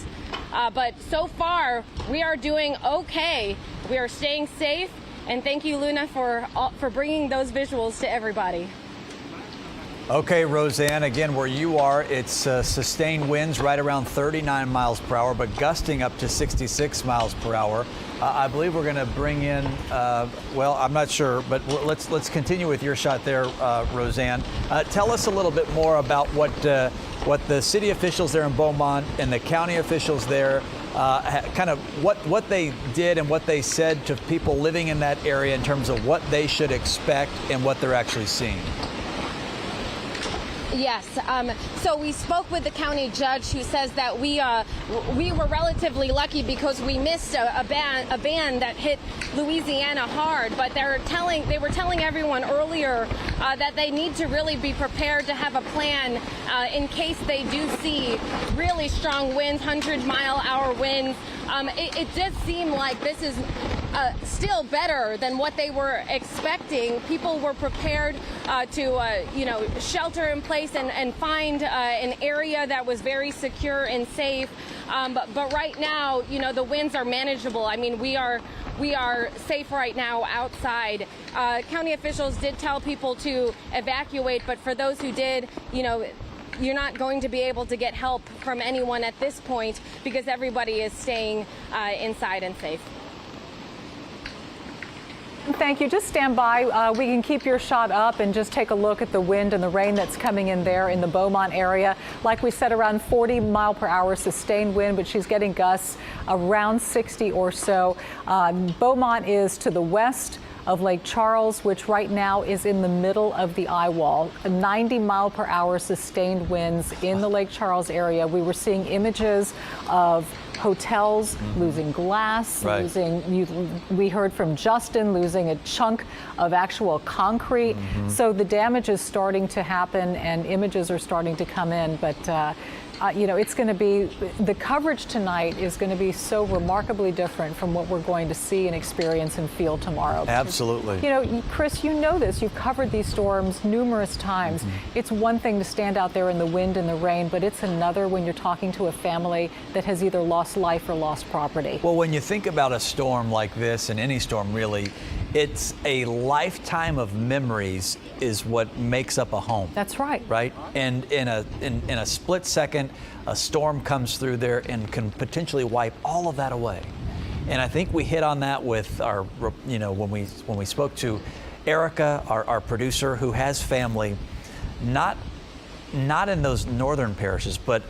[SPEAKER 12] But so far, we are doing okay. We are staying safe. And thank you, Luna, for bringing those visuals to everybody.
[SPEAKER 3] Okay, Roseanne, again, where you are, it's sustained winds right around 39 miles per hour, but gusting up to 66 miles per hour. I believe we're going to bring in, well, I'm not sure, but let's continue with your shot there, Roseanne. Tell us a little bit more about what the city officials there in Beaumont and the county officials there, kind of what they did and what they said to people living in that area in terms of what they should expect and what they're actually seeing.
[SPEAKER 12] Yes. So we spoke with the county judge, who says that we were relatively lucky because we missed a ban that hit Louisiana hard. But they were telling everyone earlier that they need to really be prepared to have a plan in case they do see really strong winds, 100-mile-hour winds. It does seem like this is still better than what they were expecting. People were prepared to shelter in place and find an area that was very secure and safe. But right now, the winds are manageable. I mean, we are safe right now outside. County officials did tell people to evacuate, but for those who did, you're not going to be able to get help from anyone at this point because everybody is staying inside and safe.
[SPEAKER 1] Thank you. Just stand by. We can keep your shot up and just take a look at the wind and the rain that's coming in there in the Beaumont area. Like we said, around 40 mile per hour sustained wind, but she's getting gusts around 60 or so. Beaumont is to the west of Lake Charles, which right now is in the middle of the eye wall. 90 mile per hour sustained winds in the Lake Charles area. We were seeing images of hotels losing glass, we heard from Justin, losing a chunk of actual concrete. So the damage is starting to happen and images are starting to come in, but it's going to be, the coverage tonight is going to be so remarkably different from what we're going to see and experience and feel tomorrow.
[SPEAKER 3] Absolutely.
[SPEAKER 1] Chris, you know this. You've covered these storms numerous times. It's one thing to stand out there in the wind and the rain, but it's another when you're talking to a family that has either lost life or lost property.
[SPEAKER 3] Well, when you think about a storm like this, and any storm really, it's a lifetime of memories is what makes up a home.
[SPEAKER 1] That's right.
[SPEAKER 3] Right? And in a split second, a storm comes through there and can potentially wipe all of that away. And I think we hit on that with our, when we spoke to Erica, our producer, who has family, not in those northern parishes, but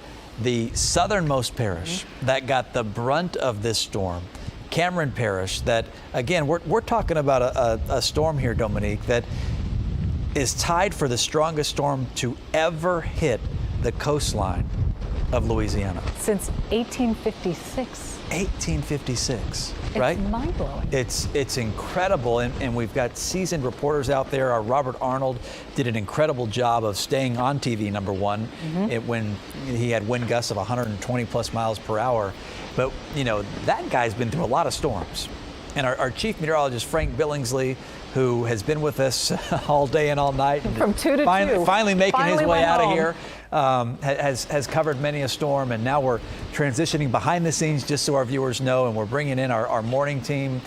[SPEAKER 3] the southernmost parish that got the brunt of this storm. Cameron Parish, that again, we're talking about a storm here, Dominique, that is tied for the strongest storm to ever hit the coastline of Louisiana.
[SPEAKER 1] Since 1856.
[SPEAKER 3] 1856, right?
[SPEAKER 1] It's mind-blowing.
[SPEAKER 3] It's incredible, and we've got seasoned reporters out there. Our Robert Arnold did an incredible job of staying on TV, number one, when he had wind gusts of 120 plus miles per hour. But, that guy's been through a lot of storms. And our chief meteorologist, Frank Billingsley, who has been with us all day and all night.
[SPEAKER 1] From 2 to 2.
[SPEAKER 3] Finally making his way out of
[SPEAKER 1] home.
[SPEAKER 3] here. Has covered many a storm, and now we're transitioning behind the scenes just so our viewers know, and we're bringing in our morning team.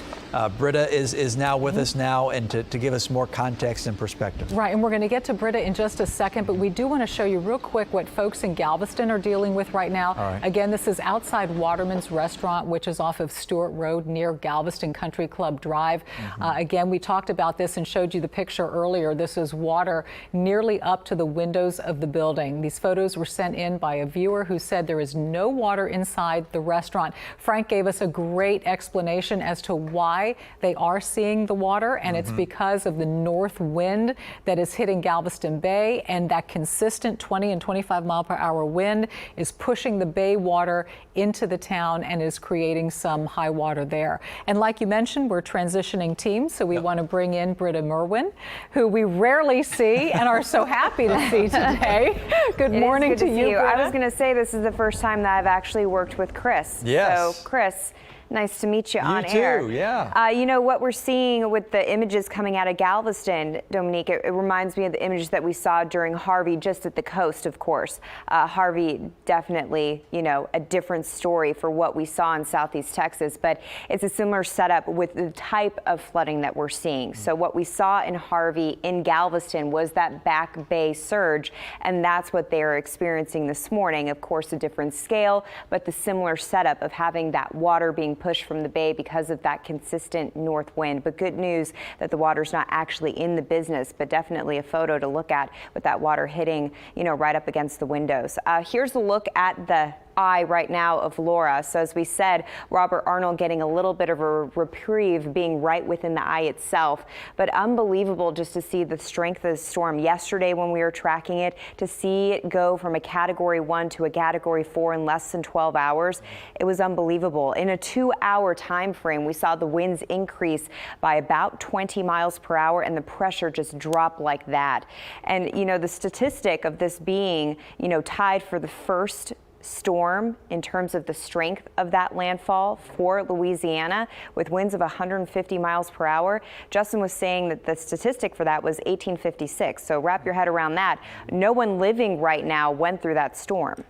[SPEAKER 3] Britta is now with us now, and to give us more context and perspective.
[SPEAKER 1] Right, and we're going to get to Britta in just a second, but we do want to show you real quick what folks in Galveston are dealing with right now.
[SPEAKER 3] All right.
[SPEAKER 1] Again, this is outside Waterman's Restaurant, which is off of Stewart Road near Galveston Country Club Drive. Again, we talked about this and showed you the picture earlier. This is water nearly up to the windows of the building. These photos were sent in by a viewer who said there is no water inside the restaurant. Frank gave us a great explanation as to why they are seeing the water, and it's because of the north wind that is hitting Galveston Bay, and that consistent 20 and 25 mile per hour wind is pushing the bay water into the town and is creating some high water there. And like you mentioned, we're transitioning teams, so we want to bring in Britta Merwin, who we rarely see and are so happy to see today. Good morning to you, Britta.
[SPEAKER 20] I was going to say this is the first time that I've actually worked with Chris.
[SPEAKER 3] Yes.
[SPEAKER 20] So, Chris, nice to meet you on
[SPEAKER 3] too,
[SPEAKER 20] air.
[SPEAKER 3] yeah.
[SPEAKER 20] You know, what we're seeing with the images coming out of Galveston, Dominique, it reminds me of the images that we saw during Harvey, just at the coast, of course. Harvey, definitely, you know, a different story for what we saw in Southeast Texas, but it's a similar setup with the type of flooding that we're seeing. So what we saw in Harvey in Galveston was that back bay surge, and that's what they are experiencing this morning. Of course, a different scale, but the similar setup of having that water being pushed from the bay because of that consistent north wind. But good news that the water's not actually in the business, but definitely a photo to look at with that water hitting, you know, right up against the windows. Here's a look at the eye right now of Laura. So as we said, Robert Arnold getting a little bit of a reprieve being right within the eye itself, but unbelievable just to see the strength of the storm yesterday when we were tracking it, to see it go from a category 1 to a category 4 in less than 12 hours. It was unbelievable. In a 2-hour time frame, we saw the winds increase by about 20 miles per hour and the pressure just drop like that. And you know, the statistic of this being, you know, tied for the first storm in terms of the strength of that landfall for Louisiana with winds of 150 miles per hour. Justin was saying that the statistic for that was 1856. So wrap your head around that. No one living right now went through that storm.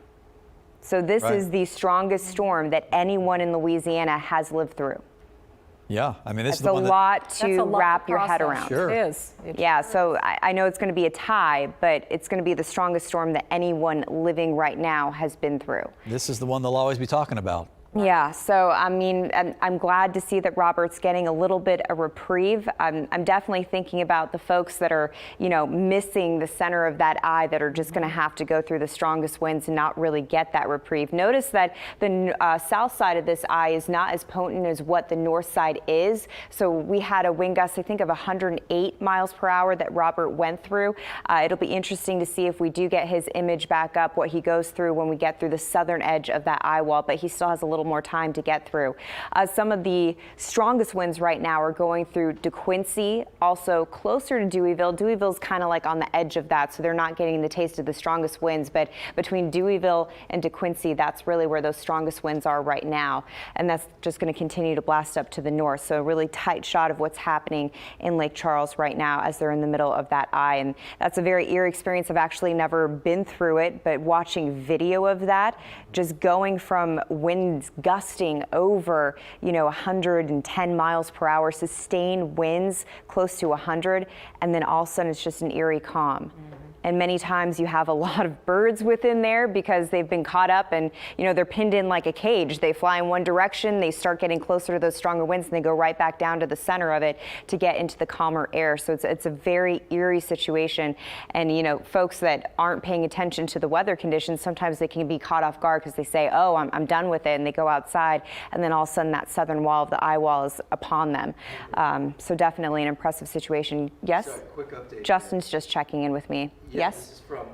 [SPEAKER 20] So this is the strongest storm that anyone in Louisiana has lived through.
[SPEAKER 3] Yeah, I mean, this is
[SPEAKER 20] the one
[SPEAKER 1] that's
[SPEAKER 20] to wrap your head around.
[SPEAKER 3] Sure.
[SPEAKER 1] It is.
[SPEAKER 20] Yeah, so I know it's going to be a tie, but it's going to be the strongest storm that anyone living right now has been through.
[SPEAKER 3] This is the one they'll always be talking about.
[SPEAKER 20] Yeah, so I mean, I'm glad to see that Robert's getting a little bit of reprieve. I'm definitely thinking about the folks that are, you know, missing the center of that eye, that are just going to have to go through the strongest winds and not really get that reprieve. Notice that the south side of this eye is not as potent as what the north side is. So we had a wind gust, I think, of 108 miles per hour that Robert went through. It'll be interesting to see if we do get his image back up, what he goes through when we get through the southern edge of that eye wall, but he still has a little more time to get through. Some of the strongest winds right now are going through DeQuincy, also closer to Deweyville. Deweyville's kind of like on the edge of that, so they're not getting the taste of the strongest winds, but between Deweyville and DeQuincy, that's really where those strongest winds are right now, and that's just going to continue to blast up to the north. So a really tight shot of what's happening in Lake Charles right now as they're in the middle of that eye, and that's a very eerie experience. I've actually never been through it, but watching video of that, just going from winds gusting over, you know, 110 miles per hour, sustained winds close to 100, and then all of a sudden it's just an eerie calm. And many times you have a lot of birds within there because they've been caught up and, you know, they're pinned in like a cage. They fly in one direction, they start getting closer to those stronger winds, and they go right back down to the center of it to get into the calmer air. So it's a very eerie situation. And, you know, folks that aren't paying attention to the weather conditions, sometimes they can be caught off guard because they say, oh, I'm done with it, and they go outside, and then all of a sudden that southern wall of the eye wall is upon them. So definitely an impressive situation. Yes?
[SPEAKER 4] So, quick update.
[SPEAKER 20] Justin's just checking in with me.
[SPEAKER 4] Yeah,
[SPEAKER 20] yes?
[SPEAKER 4] This is from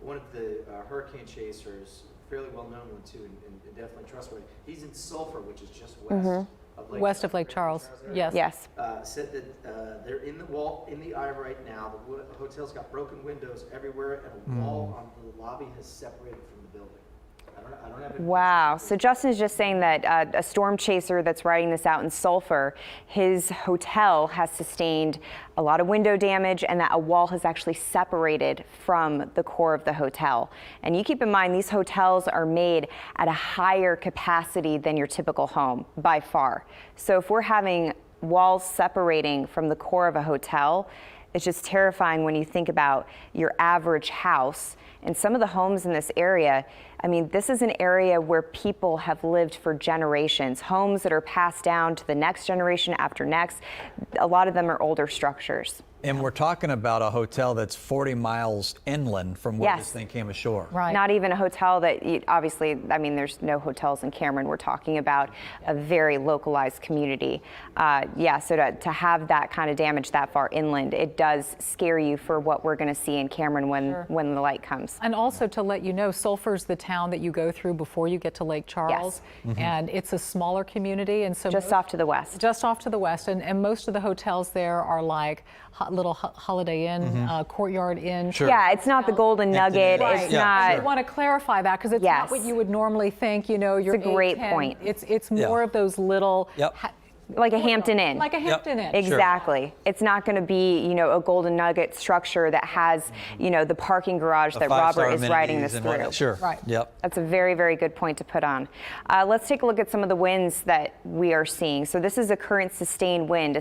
[SPEAKER 4] one of the hurricane chasers, fairly well-known one too, and definitely trustworthy. He's in Sulphur, which is just west of Lake
[SPEAKER 1] West of Lake Charles. Yes.
[SPEAKER 20] Yes.
[SPEAKER 4] Said that they're in the eye right now. The hotel's got broken windows everywhere, and a wall on the lobby has separated from the building.
[SPEAKER 20] Wow. So Justin is just saying that a storm chaser that's riding this out in Sulphur, his hotel has sustained a lot of window damage and that a wall has actually separated from the core of the hotel. And you keep in mind, these hotels are made at a higher capacity than your typical home by far. So if we're having walls separating from the core of a hotel, it's just terrifying when you think about your average house. And some of the homes in this area, I mean, this is an area where people have lived for generations, homes that are passed down to the next generation after next. A lot of them are older structures.
[SPEAKER 3] And we're talking about a hotel that's 40 miles inland from where this thing came ashore.
[SPEAKER 20] Right. Not even a hotel that, obviously, I mean, there's no hotels in Cameron. We're talking about a very localized community. So to have that kind of damage that far inland, it does scare you for what we're going to see in Cameron when the light comes.
[SPEAKER 1] And also to let you know, Sulphur's the town that you go through before you get to Lake Charles.
[SPEAKER 20] Yes.
[SPEAKER 1] And it's a smaller community. And so
[SPEAKER 20] just off to the west.
[SPEAKER 1] Just off to the west. And most of the hotels there are like little Holiday Inn, Courtyard Inn.
[SPEAKER 20] Sure. Yeah, it's not the Golden Nugget.
[SPEAKER 1] Right.
[SPEAKER 20] It's not.
[SPEAKER 1] I want to clarify that because it's not what you would normally think. You know,
[SPEAKER 20] it's a great point.
[SPEAKER 1] It's more of those little.
[SPEAKER 20] Like a Hampton Inn.
[SPEAKER 1] Like a Hampton Inn.
[SPEAKER 20] Exactly. Sure. It's not going to be, a Golden Nugget structure that has, the parking garage that Robert is riding this through.
[SPEAKER 3] Sure.
[SPEAKER 1] Right.
[SPEAKER 3] Yep.
[SPEAKER 20] That's a very, very good point to put on. Let's take a look at some of the winds that we are seeing. So this is a current sustained wind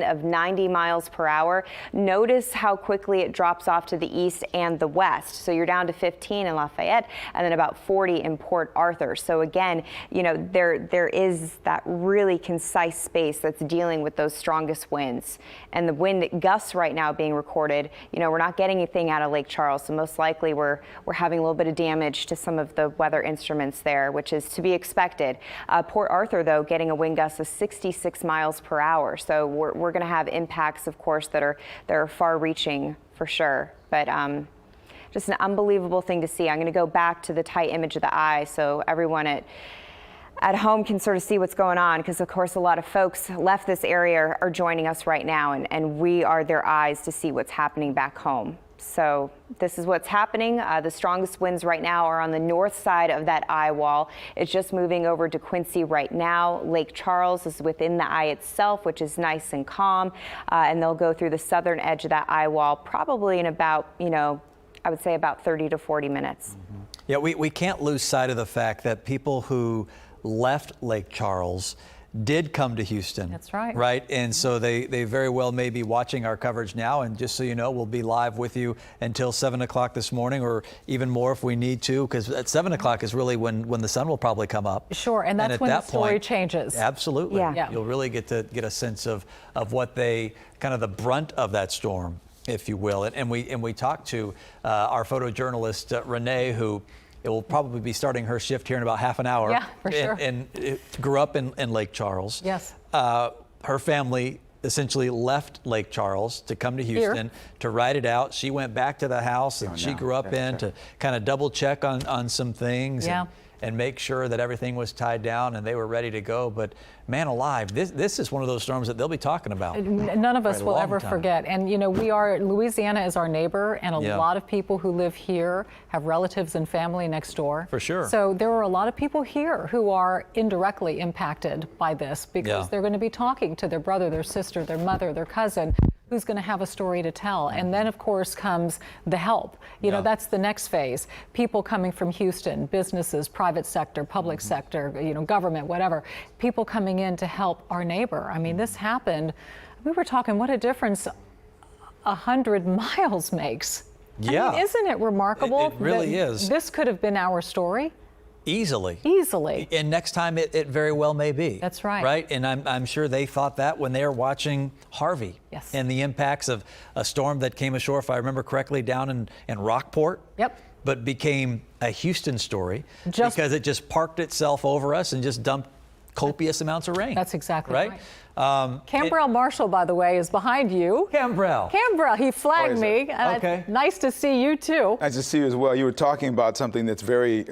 [SPEAKER 20] of 90 miles per hour. Notice how quickly it drops off to the east and the west. So you're down to 15 in Lafayette and then about 40 in Port Arthur. So again, there is that really concise space that's dealing with those strongest winds. And the wind gusts right now being recorded, we're not getting anything out of Lake Charles, so most likely we're having a little bit of damage to some of the weather instruments there, which is to be expected. Port Arthur, though, getting a wind gust of 66 miles per hour. So we're going to have impacts, of course, that are far-reaching for sure. But just an unbelievable thing to see. I'm going to go back to the tight image of the eye so everyone at home can sort of see what's going on, because of course a lot of folks left this area are joining us right now, and we are their eyes to see what's happening back home. So this is what's happening. The strongest winds right now are on the north side of that eye wall. It's just moving over to Quincy right now. Lake Charles is within the eye itself, which is nice and calm, and they'll go through the southern edge of that eye wall probably in about, I would say about 30 to 40 minutes.
[SPEAKER 3] Yeah, we can't lose sight of the fact that people who left Lake Charles did come to Houston.
[SPEAKER 1] That's right.
[SPEAKER 3] Right, and so they very well may be watching our coverage now, and just so you know, we'll be live with you until 7 o'clock this morning, or even more if we need to, because at 7 o'clock is really when the sun will probably come up.
[SPEAKER 1] Sure, and that's when the story changes.
[SPEAKER 3] Absolutely.
[SPEAKER 20] Yeah.
[SPEAKER 3] You'll really get a sense of what they, kind of the brunt of that storm, if you will. And we talked to our photojournalist, Renee, who it will probably be starting her shift here in about half an hour.
[SPEAKER 1] Yeah, for sure.
[SPEAKER 3] And grew up in Lake Charles.
[SPEAKER 1] Yes.
[SPEAKER 3] Her family essentially left Lake Charles to come to Houston to ride it out. She went back to the house that she grew up in to kind of double check on some things.
[SPEAKER 1] Yeah.
[SPEAKER 3] And make sure that everything was tied down and they were ready to go. But man alive, this is one of those storms that they'll be talking about.
[SPEAKER 1] None of us will ever forget. And Louisiana is our neighbor, and a lot of people who live here have relatives and family next door.
[SPEAKER 3] For sure.
[SPEAKER 1] So there are a lot of people here who are indirectly impacted by this, because they're going to be talking to their brother, their sister, their mother, their cousin, who's going to have a story to tell. And then, of course, comes the help. That's the next phase. People coming from Houston, businesses, private sector, public sector, government, whatever. People coming in to help our neighbor. I mean, this happened. We were talking what a difference 100 miles makes.
[SPEAKER 3] Yeah.
[SPEAKER 1] I mean, isn't it remarkable?
[SPEAKER 3] It really is.
[SPEAKER 1] This could have been our story.
[SPEAKER 3] Easily.
[SPEAKER 1] And
[SPEAKER 3] next time it very well may be.
[SPEAKER 1] That's right.
[SPEAKER 3] Right? And I'm sure they thought that when they were watching Harvey.
[SPEAKER 1] Yes.
[SPEAKER 3] And the impacts of a storm that came ashore, if I remember correctly, down in Rockport.
[SPEAKER 1] Yep.
[SPEAKER 3] But became a Houston story because it just parked itself over us and just dumped copious amounts of rain.
[SPEAKER 1] That's exactly
[SPEAKER 3] right.
[SPEAKER 1] Cambrell Marshall, by the way, is behind you.
[SPEAKER 3] Cambrell.
[SPEAKER 1] Cambrell, he flagged me.
[SPEAKER 8] Okay.
[SPEAKER 1] Nice to see you, too.
[SPEAKER 8] Nice to see you as well. You were talking about something that's very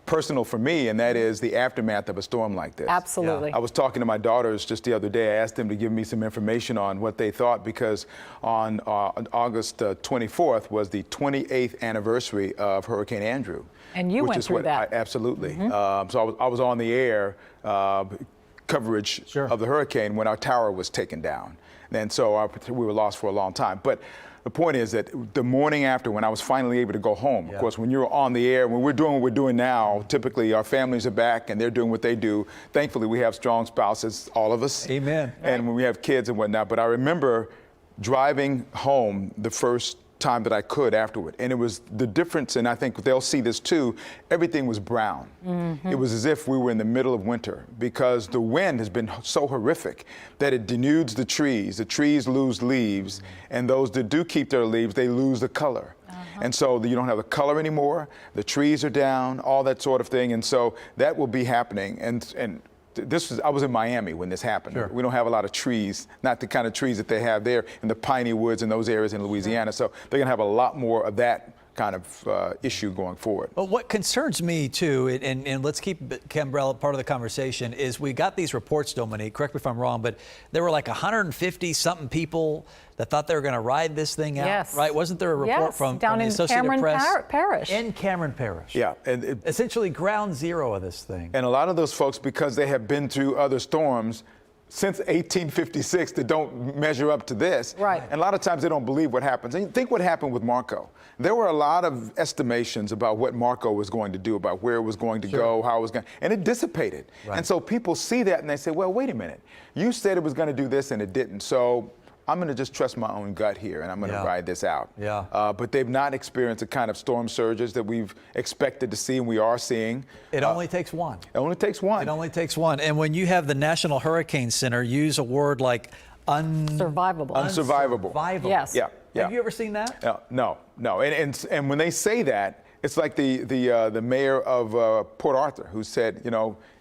[SPEAKER 8] personal for me, and that is the aftermath of a storm like this.
[SPEAKER 1] Absolutely.
[SPEAKER 8] I was talking to my daughters just the other day. I asked them to give me some information on what they thought, because on August 24th was the 28th anniversary of Hurricane Andrew.
[SPEAKER 1] And you went through that.
[SPEAKER 8] Absolutely. So I was on the air coverage of the hurricane when our tower was taken down. And so we were lost for a long time. But the point is that the morning after, when I was finally able to go home, of course, when you're on the air, when we're doing what we're doing now, typically our families are back and they're doing what they do. Thankfully, we have strong spouses, all of us.
[SPEAKER 3] Amen.
[SPEAKER 8] And when we have kids and whatnot. But I remember driving home the first time that I could afterward. And it was the difference, and I think they'll see this too, everything was brown. It was as if we were in the middle of winter, because the wind has been so horrific that it denudes the trees. The trees lose leaves, and those that do keep their leaves, they lose the color. And so you don't have the color anymore, the trees are down, all that sort of thing. And so that will be happening. And I was in Miami when this happened. We don't have a lot of trees, not the kind of trees that they have there in the piney woods and those areas in Louisiana. So they're going to have a lot more of that kind of issue going forward.
[SPEAKER 3] But what concerns me too, and let's keep Cambrell part of the conversation, is we got these reports, Dominique, correct me if I'm wrong, but there were like 150 something people that thought they were going to ride this thing out, right? Wasn't there a report from
[SPEAKER 1] down
[SPEAKER 3] the
[SPEAKER 1] in
[SPEAKER 3] Associated
[SPEAKER 1] Cameron
[SPEAKER 3] Press?
[SPEAKER 1] Parish.
[SPEAKER 3] In Cameron Parish.
[SPEAKER 8] Yeah. And
[SPEAKER 3] essentially ground zero of this thing.
[SPEAKER 8] And a lot of those folks, because they have been through other storms since 1856 that don't measure up to this.
[SPEAKER 1] Right.
[SPEAKER 8] And a lot of times they don't believe what happens. And think what happened with Marco. There were a lot of estimations about what Marco was going to do, about where it was going to go, how it was going to, and it dissipated. And so people see that and they say, well, wait a minute. You said it was going to do this and it didn't. So I'm going to just trust my own gut here, and I'm going to ride this out. But they've not experienced the kind of storm surges that we've expected to see, and we are seeing.
[SPEAKER 3] It only takes one.
[SPEAKER 8] It only takes one.
[SPEAKER 3] It only takes one. And when you have the National Hurricane Center use a word like
[SPEAKER 1] Unsurvivable.
[SPEAKER 8] Unsurvivable.
[SPEAKER 1] Yes.
[SPEAKER 8] Yeah.
[SPEAKER 3] Have you ever seen that?
[SPEAKER 8] No. And when they say that, it's like the mayor of Port Arthur, who said,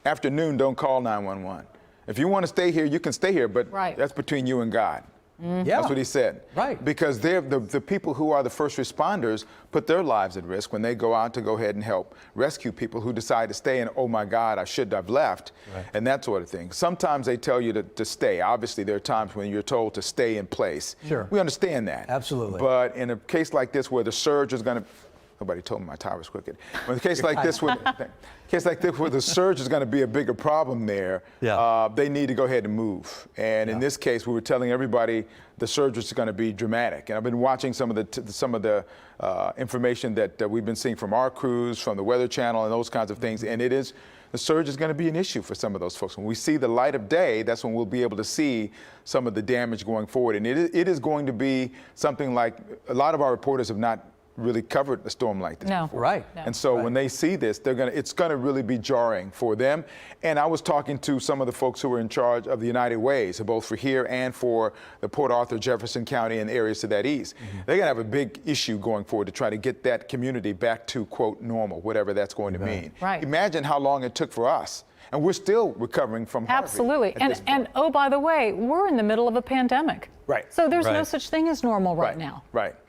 [SPEAKER 8] after noon, don't call 911. If you want to stay here, you can stay here, but that's between you and God. That's what he said. Right. Because they're the people who are the first responders put their lives at risk when they go out to go ahead and help rescue people who decide to stay and, oh my God, I should have left, and that sort of thing. Sometimes they tell you to stay. Obviously, there are times when you're told to stay in place. We understand that.
[SPEAKER 3] Absolutely.
[SPEAKER 8] But in a case like this where the surge is going to, nobody told me my tie was crooked. But in a case like this, where the surge is going to be a bigger problem there, they need to go ahead and move. And in this case, we were telling everybody the surge is going to be dramatic. And I've been watching some of the information that we've been seeing from our crews, from the Weather Channel, and those kinds of things. And the surge is going to be an issue for some of those folks. When we see the light of day, that's when we'll be able to see some of the damage going forward. And it is going to be something like a lot of our reporters have not really covered a storm like this before. And so when they see this, it's going to really be jarring for them. And I was talking to some of the folks who are in charge of the United Ways, both for here and for the Port Arthur, Jefferson County, and areas to that east. They're going to have a big issue going forward to try to get that community back to, quote, normal, whatever that's going to mean. Imagine how long it took for us. And we're still recovering from Harvey.
[SPEAKER 1] Absolutely. And oh, by the way, we're in the middle of a pandemic. So there's no such thing as normal right now.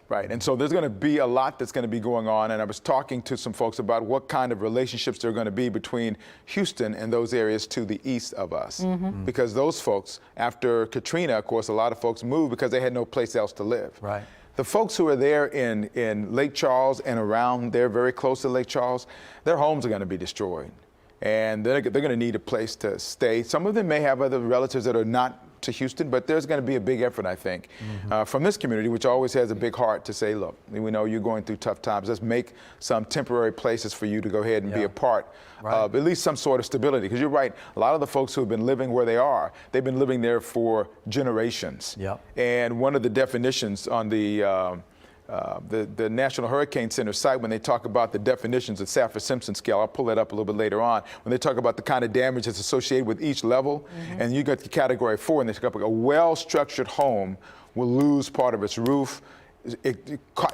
[SPEAKER 8] Right. And so there's going to be a lot that's going to be going on. And I was talking to some folks about what kind of relationships there are going to be between Houston and those areas to the east of us. Because those folks, after Katrina, of course, a lot of folks moved because they had no place else to live. The folks who are there in Lake Charles and around there, very close to Lake Charles, their homes are going to be destroyed. And they're going to need a place to stay. Some of them may have other relatives that are not to Houston, but there's going to be a big effort, I think, from this community, which always has a big heart, to say, look, we know you're going through tough times. Let's make some temporary places for you to go ahead and be a part of at least some sort of stability. Because you're right, a lot of the folks who have been living where they are, they've been living there for generations. And one of the definitions on the National Hurricane Center site, when they talk about the definitions of Saffir-Simpson scale, I'll pull that up a little bit later on, when they talk about the kind of damage that's associated with each level, and you get to category 4, and they talk about a well-structured home will lose part of its roof,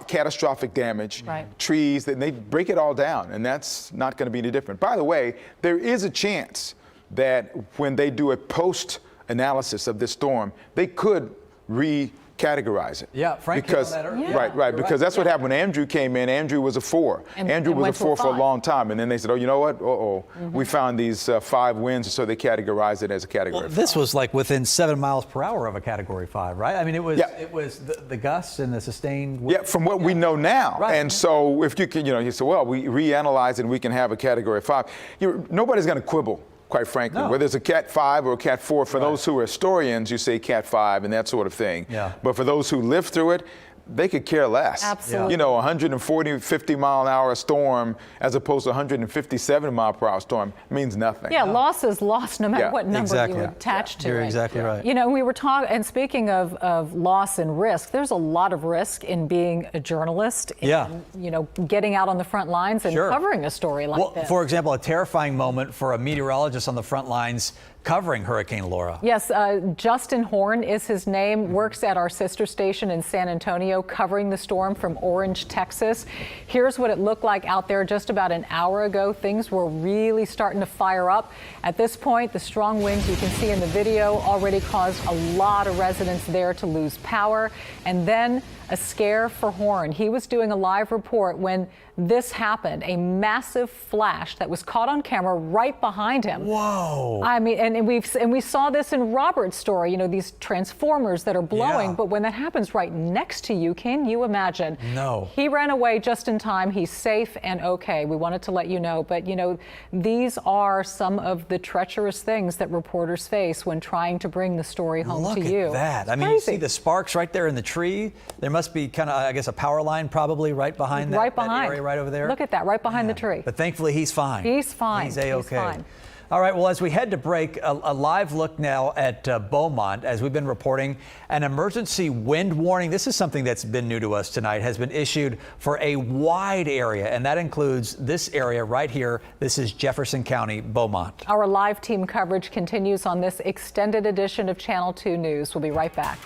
[SPEAKER 8] catastrophic damage, trees, and they break it all down, and that's not going to be any different. By the way, there is a chance that when they do a post analysis of this storm, they could recategorize it.
[SPEAKER 3] Yeah, Frank
[SPEAKER 8] because
[SPEAKER 3] hit on that earlier.
[SPEAKER 8] right, because that's what happened when Andrew came in. Andrew was a 4. Andrew was a 4 for a long time, and then they said, oh, you know what? We found these 5 winds, so they categorized it as a category 5.
[SPEAKER 3] This was like within 7 miles per hour of a Category 5, right? I mean, it was the gusts and the sustained wind.
[SPEAKER 8] Yeah, from what we know now.
[SPEAKER 3] Right.
[SPEAKER 8] And so if you can, you say, well, we reanalyze it and we can have a Category 5. Nobody's going to quibble, quite frankly, whether it's a Cat 5 or a Cat 4. For those who are historians, you say Cat 5 and that sort of thing.
[SPEAKER 3] Yeah.
[SPEAKER 8] But for those who live through it, they could care less.
[SPEAKER 1] Absolutely.
[SPEAKER 8] 140, 50 mile an hour storm as opposed to 157 mile per hour storm means nothing.
[SPEAKER 1] Yeah, loss is loss no matter what number you attach to it.
[SPEAKER 3] You're exactly right.
[SPEAKER 1] We were talking, and speaking of loss and risk, there's a lot of risk in being a journalist, getting out on the front lines and covering a story like this.
[SPEAKER 3] For example, a terrifying moment for a meteorologist on the front lines covering Hurricane Laura.
[SPEAKER 1] Yes, Justin Horn is his name, works at our sister station in San Antonio, covering the storm from Orange, Texas. Here's what it looked like out there just about an hour ago. Things were really starting to fire up. At this point, the strong winds you can see in the video already caused a lot of residents there to lose power. And then a scare for Horn. He was doing a live report when this happened, a massive flash that was caught on camera right behind him.
[SPEAKER 3] Whoa.
[SPEAKER 1] I mean, and we saw this in Robert's story, these transformers that are blowing, but when that happens right next to you, can you imagine?
[SPEAKER 3] No.
[SPEAKER 1] He ran away just in time. He's safe and okay. We wanted to let you know, but these are some of the treacherous things that reporters face when trying to bring the story home to you.
[SPEAKER 3] Look at that. I mean,
[SPEAKER 1] crazy.
[SPEAKER 3] you see the sparks right there in the tree. There must be kind of, I guess, a power line probably right behind that area right over there.
[SPEAKER 1] Look at that, right behind the tree.
[SPEAKER 3] But thankfully, he's fine.
[SPEAKER 1] He's fine.
[SPEAKER 3] He's A-OK.
[SPEAKER 1] He's fine.
[SPEAKER 3] All right, well, as we head to break, a live look now at Beaumont. As we've been reporting, an emergency wind warning, this is something that's been new to us tonight, has been issued for a wide area, and that includes this area right here. This is Jefferson County, Beaumont.
[SPEAKER 1] Our live team coverage continues on this extended edition of Channel 2 News. We'll be right back.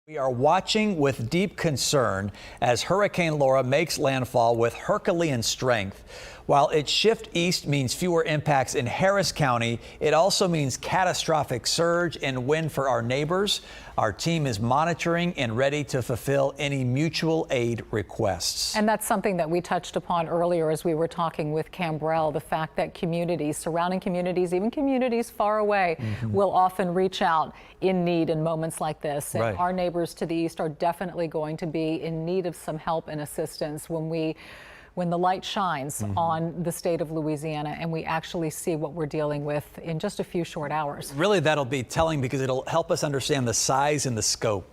[SPEAKER 3] We are watching with deep concern as Hurricane Laura makes landfall with Herculean strength. While its shift east means fewer impacts in Harris County, it also means catastrophic surge and wind for our neighbors. Our team is monitoring and ready to fulfill any mutual aid requests.
[SPEAKER 1] And that's something that we touched upon earlier as we were talking with Cambrell, the fact that communities, surrounding communities, even communities far away, will often reach out in need in moments like this. And our neighbors to the east are definitely going to be in need of some help and assistance when the light shines on the state of Louisiana and we actually see what we're dealing with in just a few short hours.
[SPEAKER 3] Really, that'll be telling because it'll help us understand the size and the scope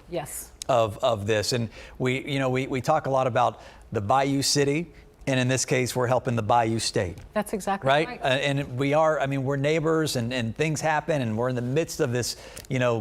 [SPEAKER 3] of this. And we talk a lot about the Bayou City And in this case, we're helping the Bayou State.
[SPEAKER 1] That's exactly
[SPEAKER 3] right. And we are, I mean, we're neighbors and things happen and we're in the midst of this,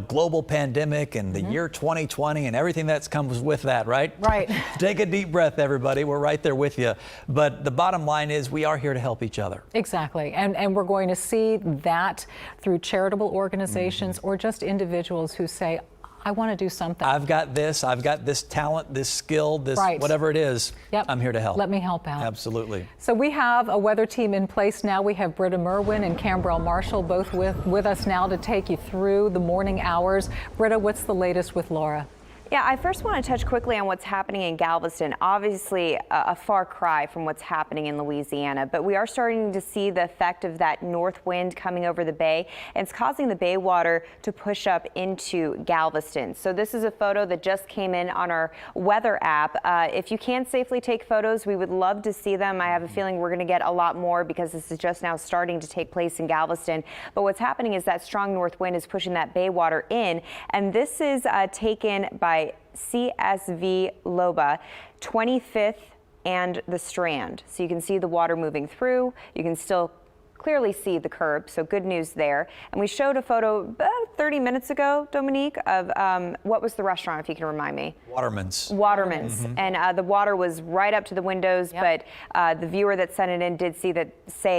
[SPEAKER 3] global pandemic and the year 2020 and everything that comes with that, right?
[SPEAKER 1] Right.
[SPEAKER 3] Take a deep breath, everybody. We're right there with you. But the bottom line is we are here to help each other.
[SPEAKER 1] Exactly. And we're going to see that through charitable organizations or just individuals who say, I want to do something.
[SPEAKER 3] I've got this talent, this skill, this whatever it is.
[SPEAKER 1] Yep.
[SPEAKER 3] I'm here to help.
[SPEAKER 1] Let me help out.
[SPEAKER 3] Absolutely.
[SPEAKER 1] So we have a weather team in place now. We have Britta Merwin and Cambrell Marshall both with us now to take you through the morning hours. Britta, what's the latest with Laura?
[SPEAKER 20] Yeah, I first want to touch quickly on what's happening in Galveston. Obviously, a far cry from what's happening in Louisiana, but we are starting to see the effect of that north wind coming over the bay, and it's causing the bay water to push up into Galveston. So this is a photo that just came in on our weather app. If you can safely take photos, we would love to see them. I have a feeling we're going to get a lot more because this is just now starting to take place in Galveston. But what's happening is that strong north wind is pushing that bay water in, and this is taken by CSV Loba, 25th and the Strand. So you can see the water moving through. You can still clearly see the curb, so good news there. And we showed a photo about 30 minutes ago, Dominique, of what was the restaurant, if you can remind me?
[SPEAKER 3] Waterman's.
[SPEAKER 20] And the water was right up to the windows, but the viewer that sent it in did say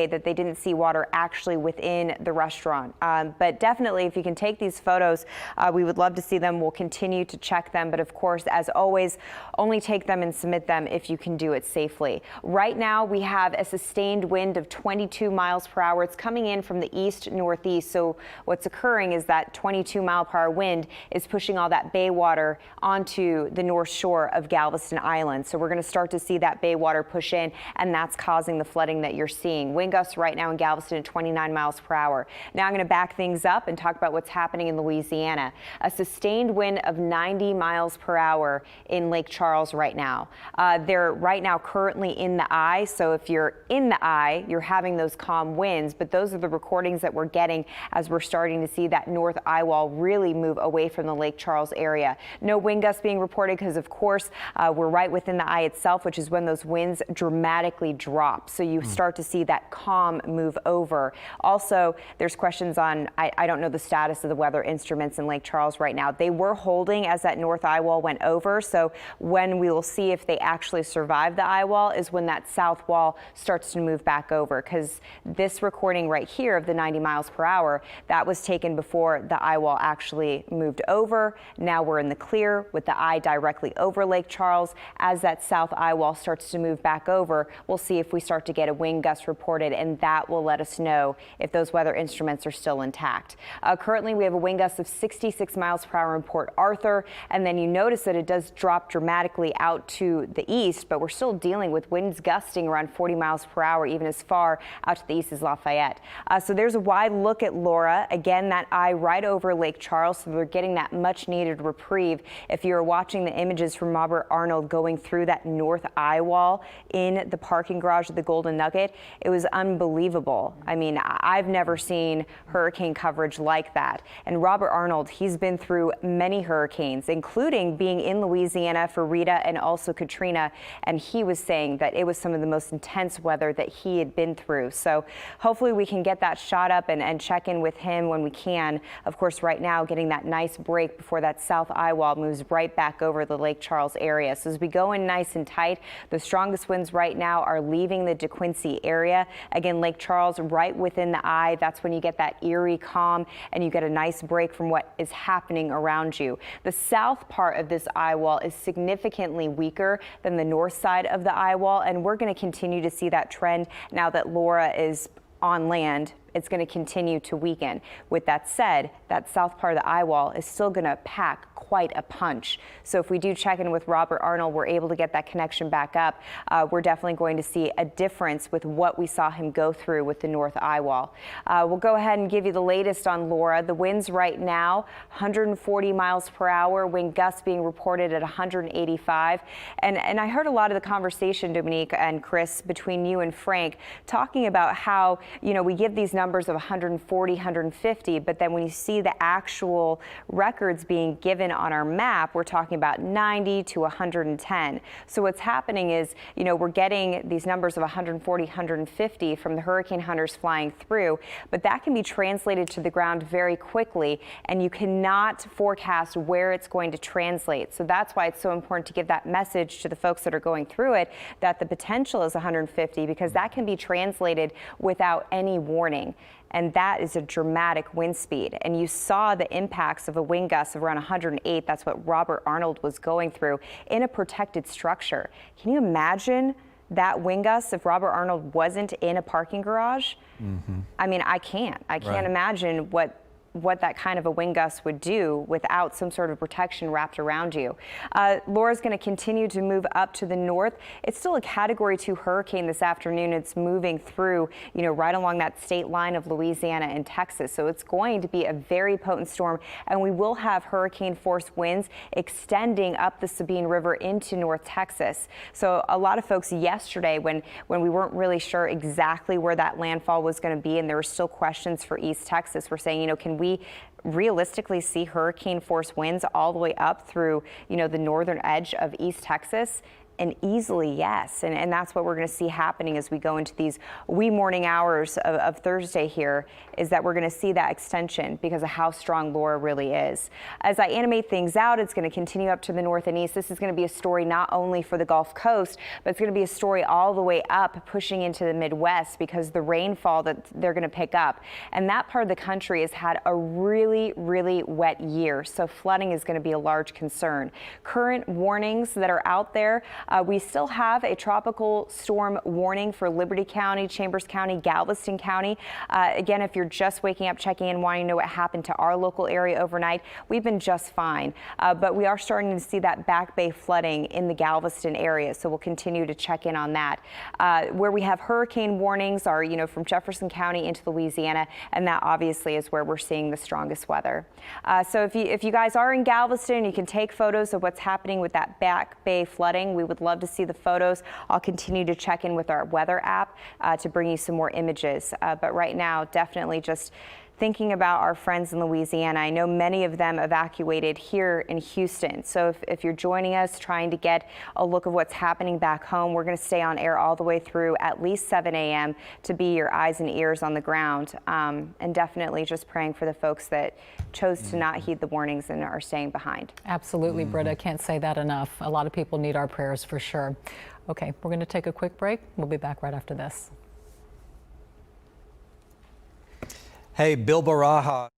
[SPEAKER 20] that they didn't see water actually within the restaurant. But definitely, if you can take these photos, we would love to see them. We'll continue to check them, but of course, as always, only take them and submit them if you can do it safely. Right now, we have a sustained wind of 22 miles per hour. It's coming in from the east northeast. So what's occurring is that 22-mile-per-hour wind is pushing all that bay water onto the north shore of Galveston Island. So we're going to start to see that bay water push in, and that's causing the flooding that you're seeing. Wind gusts right now in Galveston at 29 miles per hour. Now I'm going to back things up and talk about what's happening in Louisiana. A sustained wind of 90 miles per hour in Lake Charles right now. They're right now currently in the eye. So if you're in the eye, you're having those calm winds, but those are the recordings that we're getting as we're starting to see that north eye wall really move away from the Lake Charles area. No wind gusts being reported because, of course, we're right within the eye itself, which is when those winds dramatically drop. So you start to see that calm move over. Also, there's questions on, I don't know the status of the weather instruments in Lake Charles right now. They were holding as that north eye wall went over. So when we will see if they actually survive the eye wall is when that south wall starts to move back over, because this recording right here of the 90 miles per hour, that was taken before the eye wall actually moved over. Now we're in the clear with the eye directly over Lake Charles. As that south eye wall starts to move back over, we'll see if we start to get a wind gust reported, and that will let us know if those weather instruments are still intact. Currently, we have a wind gust of 66 miles per hour in Port Arthur, and then you notice that it does drop dramatically out to the east, but we're still dealing with winds gusting around 40 miles per hour, even as far out to the east as Lafayette. So there's a wide look at Laura. Again, that eye right over Lake Charles, so they're getting that much needed reprieve. If you're watching the images from Robert Arnold going through that north eye wall in the parking garage of the Golden Nugget, it was unbelievable. I mean, I've never seen hurricane coverage like that. And Robert Arnold, he's been through many hurricanes, including being in Louisiana for Rita and also Katrina. And he was saying that it was some of the most intense weather that he had been through. So hopefully we can get that shot up and check in with him when we can. Of course, right now, getting that nice break before that south eye wall moves right back over the Lake Charles area. So as we go in nice and tight, the strongest winds right now are leaving the DeQuincy area. Again, Lake Charles right within the eye. That's when you get that eerie calm and you get a nice break from what is happening around you. The south part of this eye wall is significantly weaker than the north side of the eye wall, and we're going to continue to see that trend now that Laura is on land. It's going to continue to weaken. With that said, that south part of the eye wall is still going to pack quite a punch. So if we do check in with Robert Arnold, we're able to get that connection back up. We're definitely going to see a difference with what we saw him go through with the north eye wall. We'll go ahead and give you the latest on Laura. The winds right now, 140 miles per hour, wind gusts being reported at 185. And I heard a lot of the conversation, Dominique and Chris, between you and Frank, talking about how, we give these numbers of 140, 150, but then when you see the actual records being given on our map, we're talking about 90 to 110. So what's happening is, you know, we're getting these numbers of 140, 150 from the hurricane hunters flying through, but that can be translated to the ground very quickly, and you cannot forecast where it's going to translate. So that's why it's so important to give that message to the folks that are going through it, that the potential is 150, because that can be translated without any warning. And that is a dramatic wind speed. And you saw the impacts of a wind gust of around 108. That's what Robert Arnold was going through in a protected structure. Can you imagine that wind gust if Robert Arnold wasn't in a parking garage? I mean, I can't imagine what that kind of a wind gust would do without some sort of protection wrapped around you. Laura's going to continue to move up to the north. It's still a Category 2 hurricane this afternoon. It's moving through, you know, right along that state line of Louisiana and Texas. So it's going to be a very potent storm, and we will have hurricane force winds extending up the Sabine River into North Texas. So a lot of folks yesterday, when we weren't really sure exactly where that landfall was going to be, and there were still questions for East Texas, were saying, you know, can we realistically see hurricane force winds all the way up through, you know, the northern edge of East Texas? And easily, yes. And that's what we're going to see happening as we go into these wee morning hours of Thursday here, is that we're going to see that extension because of how strong Laura really is. As I animate things out, it's going to continue up to the north and east. This is going to be a story not only for the Gulf Coast, but it's going to be a story all the way up, pushing into the Midwest, because the rainfall that they're going to pick up. And that part of the country has had a really, really wet year. So flooding is going to be a large concern. Current warnings that are out there, we still have a tropical storm warning for Liberty County, Chambers County, Galveston County. Again, if you're just waking up, checking in, wanting to know what happened to our local area overnight, we've been just fine. But we are starting to see that Back Bay flooding in the Galveston area, so we'll continue to check in on that. Where we have hurricane warnings are, you know, from Jefferson County into Louisiana, and that obviously is where we're seeing the strongest weather. So if you guys are in Galveston, you can take photos of what's happening with that Back Bay flooding. We would love to see the photos. I'll continue to check in with our weather app to bring you some more images. But right now, definitely just thinking about our friends in Louisiana. I know many of them evacuated here in Houston. So if you're joining us trying to get a look of what's happening back home, we're going to stay on air all the way through at least 7 a.m. to be your eyes and ears on the ground. And definitely just praying for the folks that chose to not heed the warnings and are staying behind.
[SPEAKER 1] Absolutely, Britta. Can't say that enough. A lot of people need our prayers for sure. Okay, we're going to take a quick break. We'll be back right after this.
[SPEAKER 3] Hey, Bill Baraha.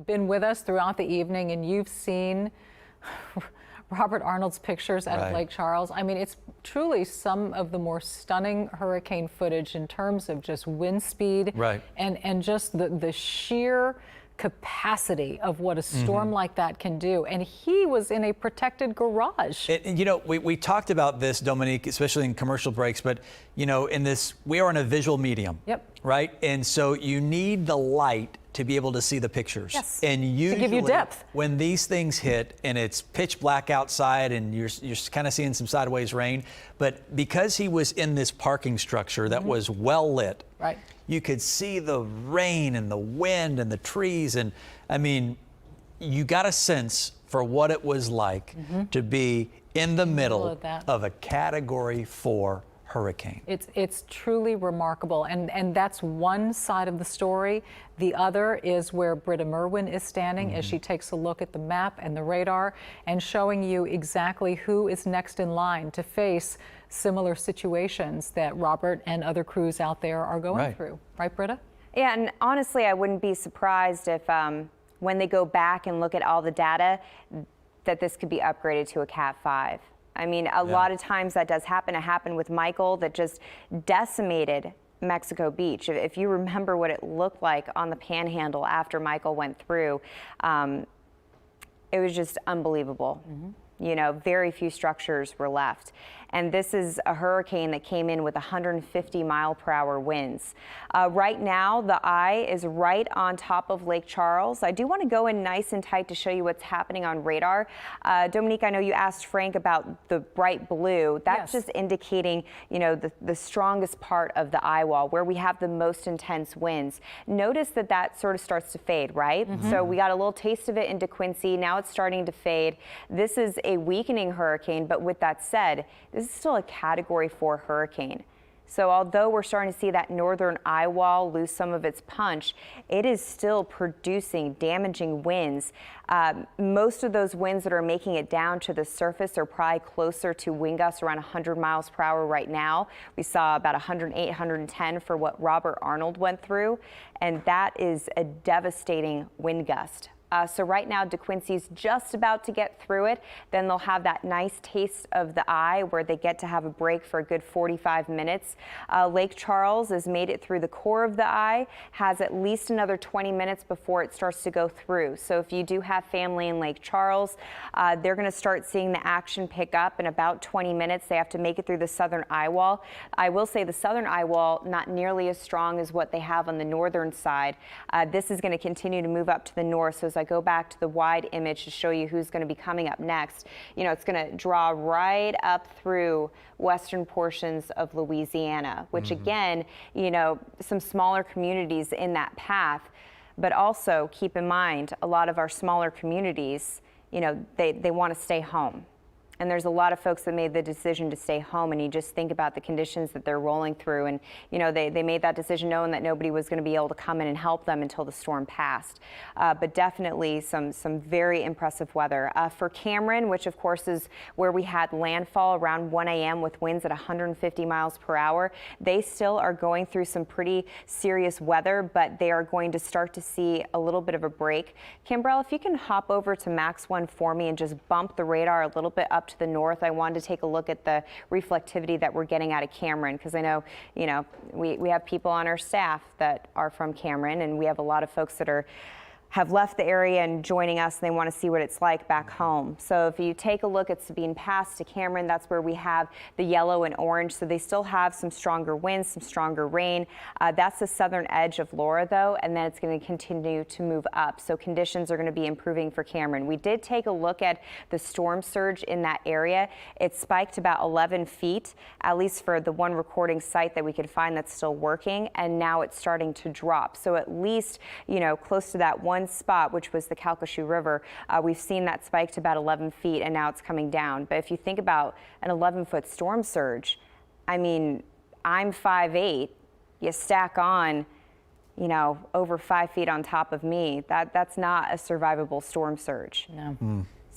[SPEAKER 1] Been with us throughout the evening, and you've seen Robert Arnold's pictures out of Lake Charles. I mean, it's truly some of the more stunning hurricane footage in terms of just wind speed and just the sheer capacity of what a storm like that can do. And he was in a protected garage.
[SPEAKER 3] You know, we talked about this, Dominique, especially in commercial breaks, but you know, in this, we are in a visual medium. Right? And so you need the light to be able to see the pictures. And usually,
[SPEAKER 1] to give you depth.
[SPEAKER 3] When these things hit and it's pitch black outside and you're kind of seeing some sideways rain, but because he was in this parking structure that was well lit, you could see the rain and the wind and the trees. And I mean, you got a sense for what it was like to be in the middle of a Category 4 hurricane.
[SPEAKER 1] It's truly remarkable, and that's one side of the story. The other is where Britta Merwin is standing as she takes a look at the map and the radar and showing you exactly who is next in line to face similar situations that Robert and other crews out there are going through. Right, Britta?
[SPEAKER 20] Yeah, and honestly, I wouldn't be surprised if when they go back and look at all the data, that this could be upgraded to a Cat 5. I mean, a lot of times that does happen. It happened with Michael that just decimated Mexico Beach. If you remember what it looked like on the Panhandle after Michael went through, it was just unbelievable. You know, very few structures were left. And this is a hurricane that came in with 150-mile-per-hour winds. Right now, the eye is right on top of Lake Charles. I do want to go in nice and tight to show you what's happening on radar. Dominique, I know you asked Frank about the bright blue. That's just indicating, you know, the strongest part of the eye wall, where we have the most intense winds. Notice that that sort of starts to fade, right? So we got a little taste of it in DeQuincy. Now it's starting to fade. This is a weakening hurricane, but with that said, this is still a Category 4 hurricane. So although we're starting to see that northern eye wall lose some of its punch, it is still producing damaging winds. Most of those winds that are making it down to the surface are probably closer to wind gusts around 100 miles per hour right now. We saw about 108, 110 for what Robert Arnold went through, and that is a devastating wind gust. So right now, DeQuincy's just about to get through it. Then they'll have that nice taste of the eye where they get to have a break for a good 45 minutes. Lake Charles has made it through the core of the eye, has at least another 20 minutes before it starts to go through. So if you do have family in Lake Charles, they're going to start seeing the action pick up in about 20 minutes. They have to make it through the southern eye wall. I will say the southern eye wall, not nearly as strong as what they have on the northern side. This is going to continue to move up to the north. So I go back to the wide image to show you who's going to be coming up next. You know, it's going to draw right up through western portions of Louisiana, which again, you know, some smaller communities in that path. But also keep in mind, a lot of our smaller communities, you know, they want to stay home. And there's a lot of folks that made the decision to stay home, and you just think about the conditions that they're rolling through. And, you know, they made that decision knowing that nobody was going to be able to come in and help them until the storm passed. But definitely some very impressive weather. For Cameron, which of course is where we had landfall around 1 a.m. with winds at 150 miles per hour, they still are going through some pretty serious weather, but they are going to start to see a little bit of a break. Kimbrell, if you can hop over to Max 1 for me and just bump the radar a little bit up to the north. I wanted to take a look at the reflectivity that we're getting out of Cameron, because I know, you know, we have people on our staff that are from Cameron, and we have a lot of folks that have left the area and joining us, and they want to see what it's like back home. So if you take a look at Sabine Pass to Cameron, that's where we have the yellow and orange. So they still have some stronger winds, some stronger rain. That's the southern edge of Laura, though, and then it's going to continue to move up. So conditions are going to be improving for Cameron. We did take a look at the storm surge in that area. It spiked about 11 feet, at least for the one recording site that we could find that's still working, and now it's starting to drop. So at least, you know, close to that one spot, which was the Calcasieu River, we've seen that spike to about 11 feet, and now it's coming down. But if you think about an 11-foot storm surge, I mean, I'm 5'8", you stack on, you know, over 5 feet on top of me, that's not a survivable storm surge.
[SPEAKER 1] No.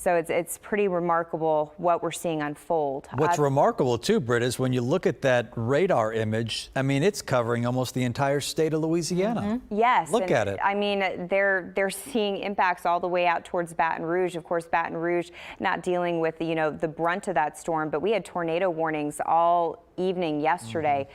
[SPEAKER 20] So it's pretty remarkable what we're seeing unfold.
[SPEAKER 3] What's remarkable too, Britt, is when you look at that radar image, I mean, it's covering almost the entire state of Louisiana.
[SPEAKER 20] Yes.
[SPEAKER 3] Look at it.
[SPEAKER 20] I mean, they're seeing impacts all the way out towards Baton Rouge. Of course, Baton Rouge not dealing with, the brunt of that storm, but we had tornado warnings all evening yesterday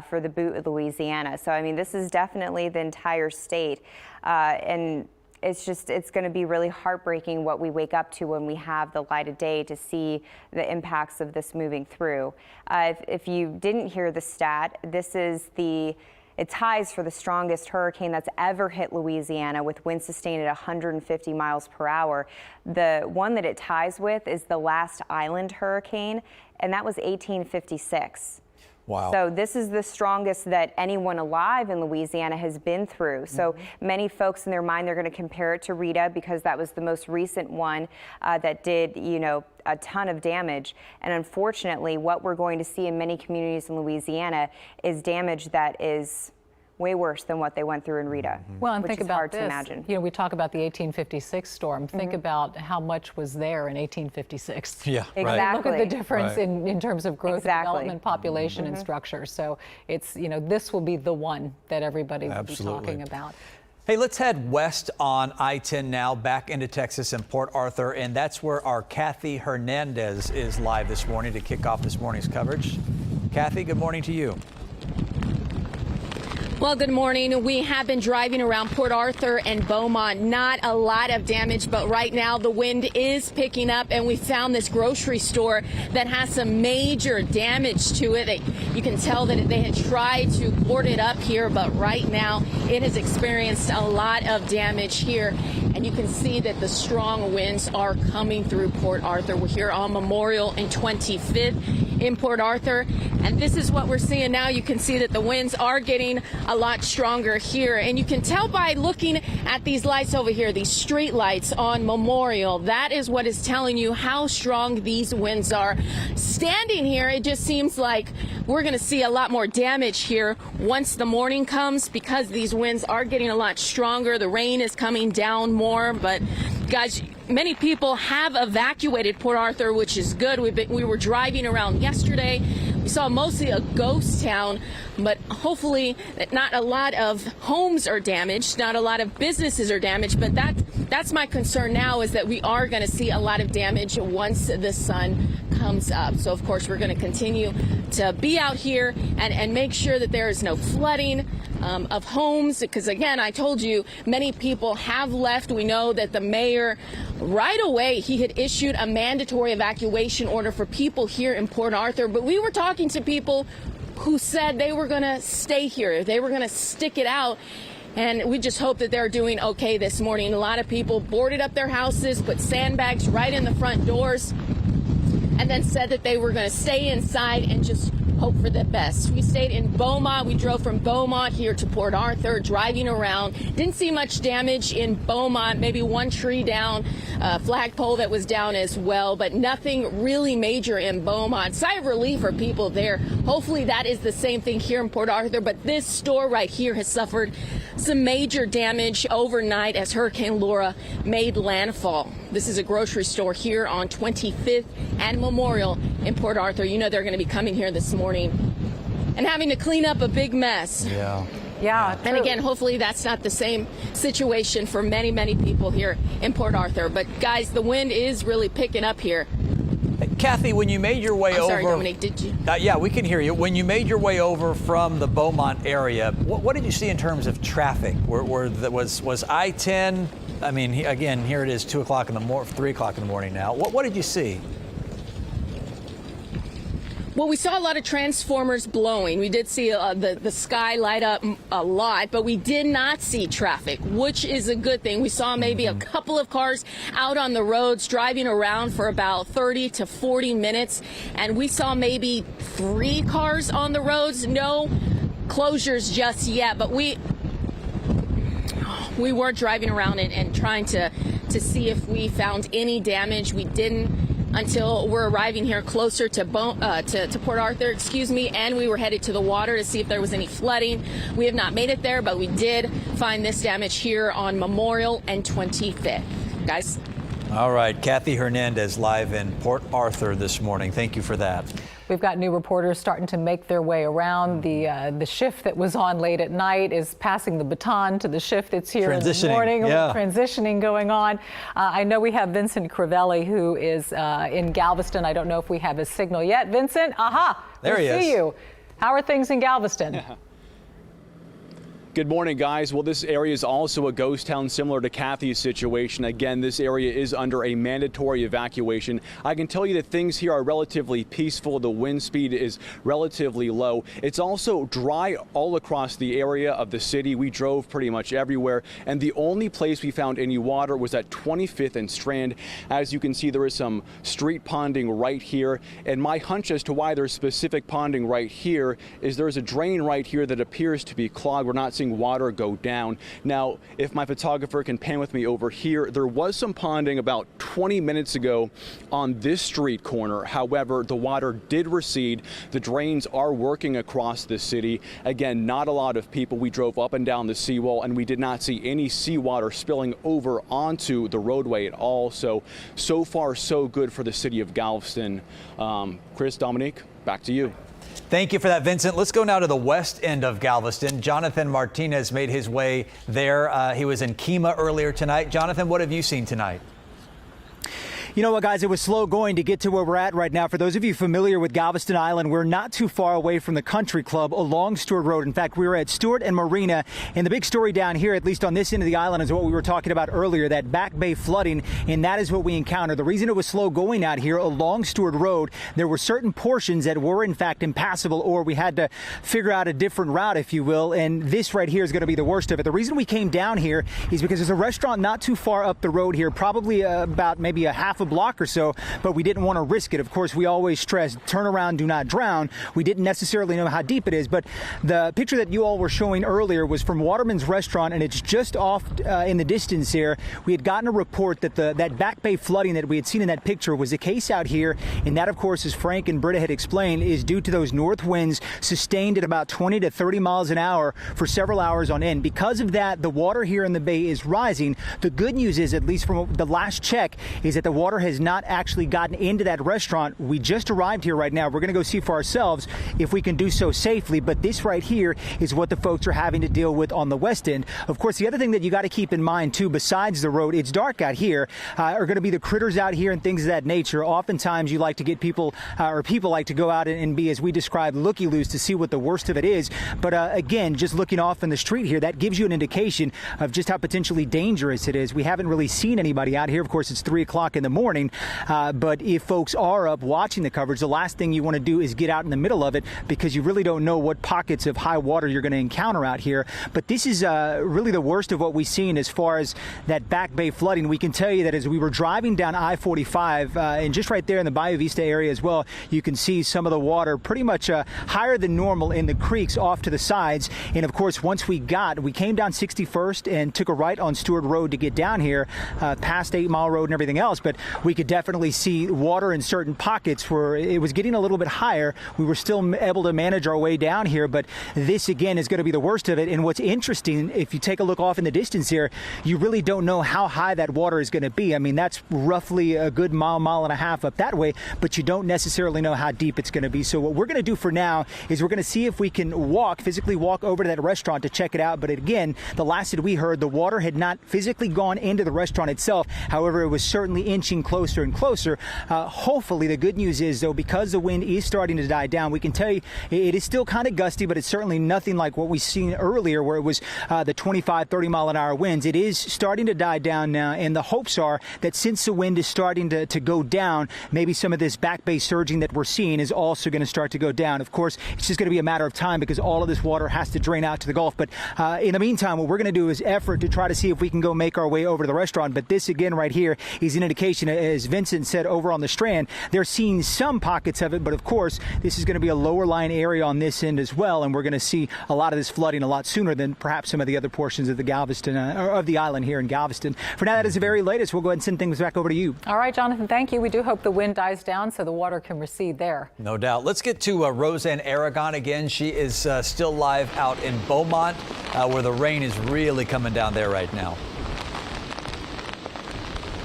[SPEAKER 20] for the boot of Louisiana. So, I mean, this is definitely the entire state. And it's going to be really heartbreaking what we wake up to when we have the light of day to see the impacts of this moving through. If you didn't hear the stat, it ties for the strongest hurricane that's ever hit Louisiana, with winds sustained at 150 miles per hour. The one that it ties with is the last island hurricane, and that was 1856.
[SPEAKER 3] Wow.
[SPEAKER 20] So this is the strongest that anyone alive in Louisiana has been through. So many folks in their mind, they're going to compare it to Rita because that was the most recent one that did, a ton of damage. And unfortunately, what we're going to see in many communities in Louisiana is damage that is way worse than what they went through in Rita.
[SPEAKER 1] Well, and
[SPEAKER 20] which
[SPEAKER 1] think
[SPEAKER 20] is
[SPEAKER 1] about
[SPEAKER 20] hard
[SPEAKER 1] this.
[SPEAKER 20] to imagine.
[SPEAKER 1] We talk about the 1856 storm. Think about how much was there in 1856.
[SPEAKER 3] Yeah,
[SPEAKER 20] exactly.
[SPEAKER 1] Look at the difference in terms of growth, development, population, and
[SPEAKER 20] Mm-hmm.
[SPEAKER 1] structure. So it's, this will be the one that everybody will be talking about.
[SPEAKER 3] Hey, let's head west on I-10 now, back into Texas and Port Arthur, and that's where our Kathy Hernandez is live this morning to kick off this morning's coverage. Kathy, good morning to you.
[SPEAKER 7] Well, good morning. We have been driving around Port Arthur and Beaumont. Not a lot of damage, but right now the wind is picking up, and we found this grocery store that has some major damage to it. You can tell that they had tried to board it up here, but right now it has experienced a lot of damage here. And you can see that the strong winds are coming through Port Arthur. We're here on Memorial and 25th in Port Arthur, and this is what we're seeing now. You can see that the winds are getting a lot stronger here, and you can tell by looking at these lights over here, these street lights on Memorial. That is what is telling you how strong these winds are. Standing here, it just seems like we're going to see a lot more damage here once the morning comes, because these winds are getting a lot stronger. The rain is coming down more, but guys, many people have evacuated Port Arthur, which is good. We were driving around yesterday. We saw mostly a ghost town, but hopefully not a lot of homes are damaged, not a lot of businesses are damaged, but that's my concern now, is that we are going to see a lot of damage once the sun comes up. So of course we're going to continue to be out here and make sure that there is no flooding of homes, because again, I told you, many people have left. We know that the mayor, right away, he had issued a mandatory evacuation order for people here in Port Arthur, but we were talking to people who said they were going to stay here, they were going to stick it out. And we just hope that they're doing okay this morning. A lot of people boarded up their houses, put sandbags right in the front doors, and then said that they were going to stay inside and just hope for the best. We stayed in Beaumont. We drove from Beaumont here to Port Arthur, driving around. Didn't see much damage in Beaumont, maybe one tree down, a flagpole that was down as well, but nothing really major in Beaumont. Sigh of relief for people there. Hopefully that is the same thing here in Port Arthur, but this store right here has suffered some major damage overnight as Hurricane Laura made landfall. This is a grocery store here on 25th and Memorial in Port Arthur. You know they're going to be coming here this morning and having to clean up a big mess.
[SPEAKER 1] Yeah.
[SPEAKER 7] And again, hopefully that's not the same situation for many, many people here in Port Arthur. But guys, the wind is really picking up here.
[SPEAKER 3] Kathy, when you made your way over...
[SPEAKER 7] Sorry, Dominique, did you?
[SPEAKER 3] Yeah, we can hear you. When you made your way over from the Beaumont area, what did you see in terms of traffic? Was I-10... I mean, again, here it is, 3 o'clock in the morning now. What did you see?
[SPEAKER 7] Well, we saw a lot of transformers blowing. We did see the sky light up a lot, but we did not see traffic, which is a good thing. We saw maybe a couple of cars out on the roads driving around for about 30 to 40 minutes, and we saw maybe 3 cars on the roads. No closures just yet, but we were driving around and trying to see if we found any damage. We didn't until we're arriving here closer to Port Arthur, and we were headed to the water to see if there was any flooding. We have not made it there, but we did find this damage here on Memorial and 25th. Guys?
[SPEAKER 3] All right, Kathy Hernandez live in Port Arthur this morning. Thank you for that.
[SPEAKER 1] We've got new reporters starting to make their way around. The shift that was on late at night is passing the baton to the shift that's here in the morning.
[SPEAKER 3] Yeah.
[SPEAKER 1] Transitioning going on. I know we have Vincent Crivelli, who is in Galveston. I don't know if we have his signal yet. Vincent, aha!
[SPEAKER 3] There he is.
[SPEAKER 1] See you. How are things in Galveston?
[SPEAKER 6] Yeah. Good morning, guys. Well, this area is also a ghost town similar to Kathy's situation. Again, this area is under a mandatory evacuation. I can tell you that things here are relatively peaceful. The wind speed is relatively low. It's also dry all across the area of the city. We drove pretty much everywhere, and the only place we found any water was at 25th and Strand. As you can see, there is some street ponding right here, and my hunch as to why there's specific ponding right here is there's a drain right here that appears to be clogged. We're not seeing water go down. Now, if my photographer can pan with me over here, there was some ponding about 20 minutes ago on this street corner. However, the water did recede. The drains are working across the city. Again, not a lot of people. We drove up and down the seawall, and we did not see any seawater spilling over onto the roadway at all. So far, so good for the city of Galveston. Chris, Dominique, back to you.
[SPEAKER 3] Thank you for that, Vincent. Let's go now to the west end of Galveston. Jonathan Martinez made his way there. He was in Kemah earlier tonight. Jonathan, what have you seen tonight?
[SPEAKER 23] You know what, guys, it was slow going to get to where we're at right now. For those of you familiar with Galveston Island, we're not too far away from the country club along Stewart Road. In fact, we were at Stewart and Marina, and the big story down here, at least on this end of the island, is what we were talking about earlier, that back bay flooding, and that is what we encountered. The reason it was slow going out here along Stewart Road, there were certain portions that were in fact impassable, or we had to figure out a different route, if you will, and this right here is going to be the worst of it. The reason we came down here is because there's a restaurant not too far up the road here, probably about maybe a half a block or so, but we didn't want to risk it. Of course, we always stress, turn around, do not drown. We didn't necessarily know how deep it is, but the picture that you all were showing earlier was from Waterman's Restaurant, and it's just off in the distance here. We had gotten a report that that back bay flooding that we had seen in that picture was the case out here, and that, of course, as Frank and Britta had explained, is due to those north winds sustained at about 20 to 30 miles an hour for several hours on end. Because of that, the water here in the bay is rising. The good news is, at least from the last check, is that the water has not actually gotten into that restaurant. We just arrived here right now. We're going to go see for ourselves if we can do so safely, but this right here is what the folks are having to deal with on the west end. Of course, the other thing that you got to keep in mind too, besides the road, it's dark out here, are going to be the critters out here and things of that nature. Oftentimes you like to get people, or people like to go out and be, as we describe, looky-loos to see what the worst of it is. But again, just looking off in the street here, that gives you an indication of just how potentially dangerous it is. We haven't really seen anybody out here. Of course, it's 3 o'clock in the morning. But if folks are up watching the coverage, the last thing you want to do is get out in the middle of it, because you really don't know what pockets of high water you're going to encounter out here. But this is really the worst of what we've seen as far as that back bay flooding. We can tell you that as we were driving down I-45, and just right there in the Bayou Vista area as well, you can see some of the water pretty much higher than normal in the creeks off to the sides. And of course, once we came down 61st and took a right on Stewart Road to get down here, past 8 Mile Road and everything else. But we could definitely see water in certain pockets where it was getting a little bit higher. We were still able to manage our way down here, but this again is going to be the worst of it. And what's interesting, if you take a look off in the distance here, you really don't know how high that water is going to be. I mean, that's roughly a good mile and a half up that way, but you don't necessarily know how deep it's going to be. So what we're going to do for now is we're going to see if we can physically walk over to that restaurant to check it out. But again, the last that we heard, the water had not physically gone into the restaurant itself. However, it was certainly inching closer and closer. Hopefully, the good news is, though, because the wind is starting to die down, we can tell you it is still kind of gusty, but it's certainly nothing like what we've seen earlier where it was the 25, 30 mile an hour winds. It is starting to die down now, and the hopes are that since the wind is starting to go down, maybe some of this back bay surging that we're seeing is also going to start to go down. Of course, it's just going to be a matter of time because all of this water has to drain out to the Gulf. But in the meantime, what we're going to do is effort to try to see if we can go make our way over to the restaurant. But this, again, right here is an indication, as Vincent said, over on the Strand, they're seeing some pockets of it. But of course, this is going to be a lower lying area on this end as well. And we're going to see a lot of this flooding a lot sooner than perhaps some of the other portions of the Galveston, or of the island here in Galveston. For now, that is the very latest. We'll go ahead and send things back over to you.
[SPEAKER 1] All right, Jonathan, thank you. We do hope the wind dies down so the water can recede there.
[SPEAKER 3] No doubt. Let's get to Roseanne Aragon again. She is still live out in Beaumont, where the rain is really coming down there right now.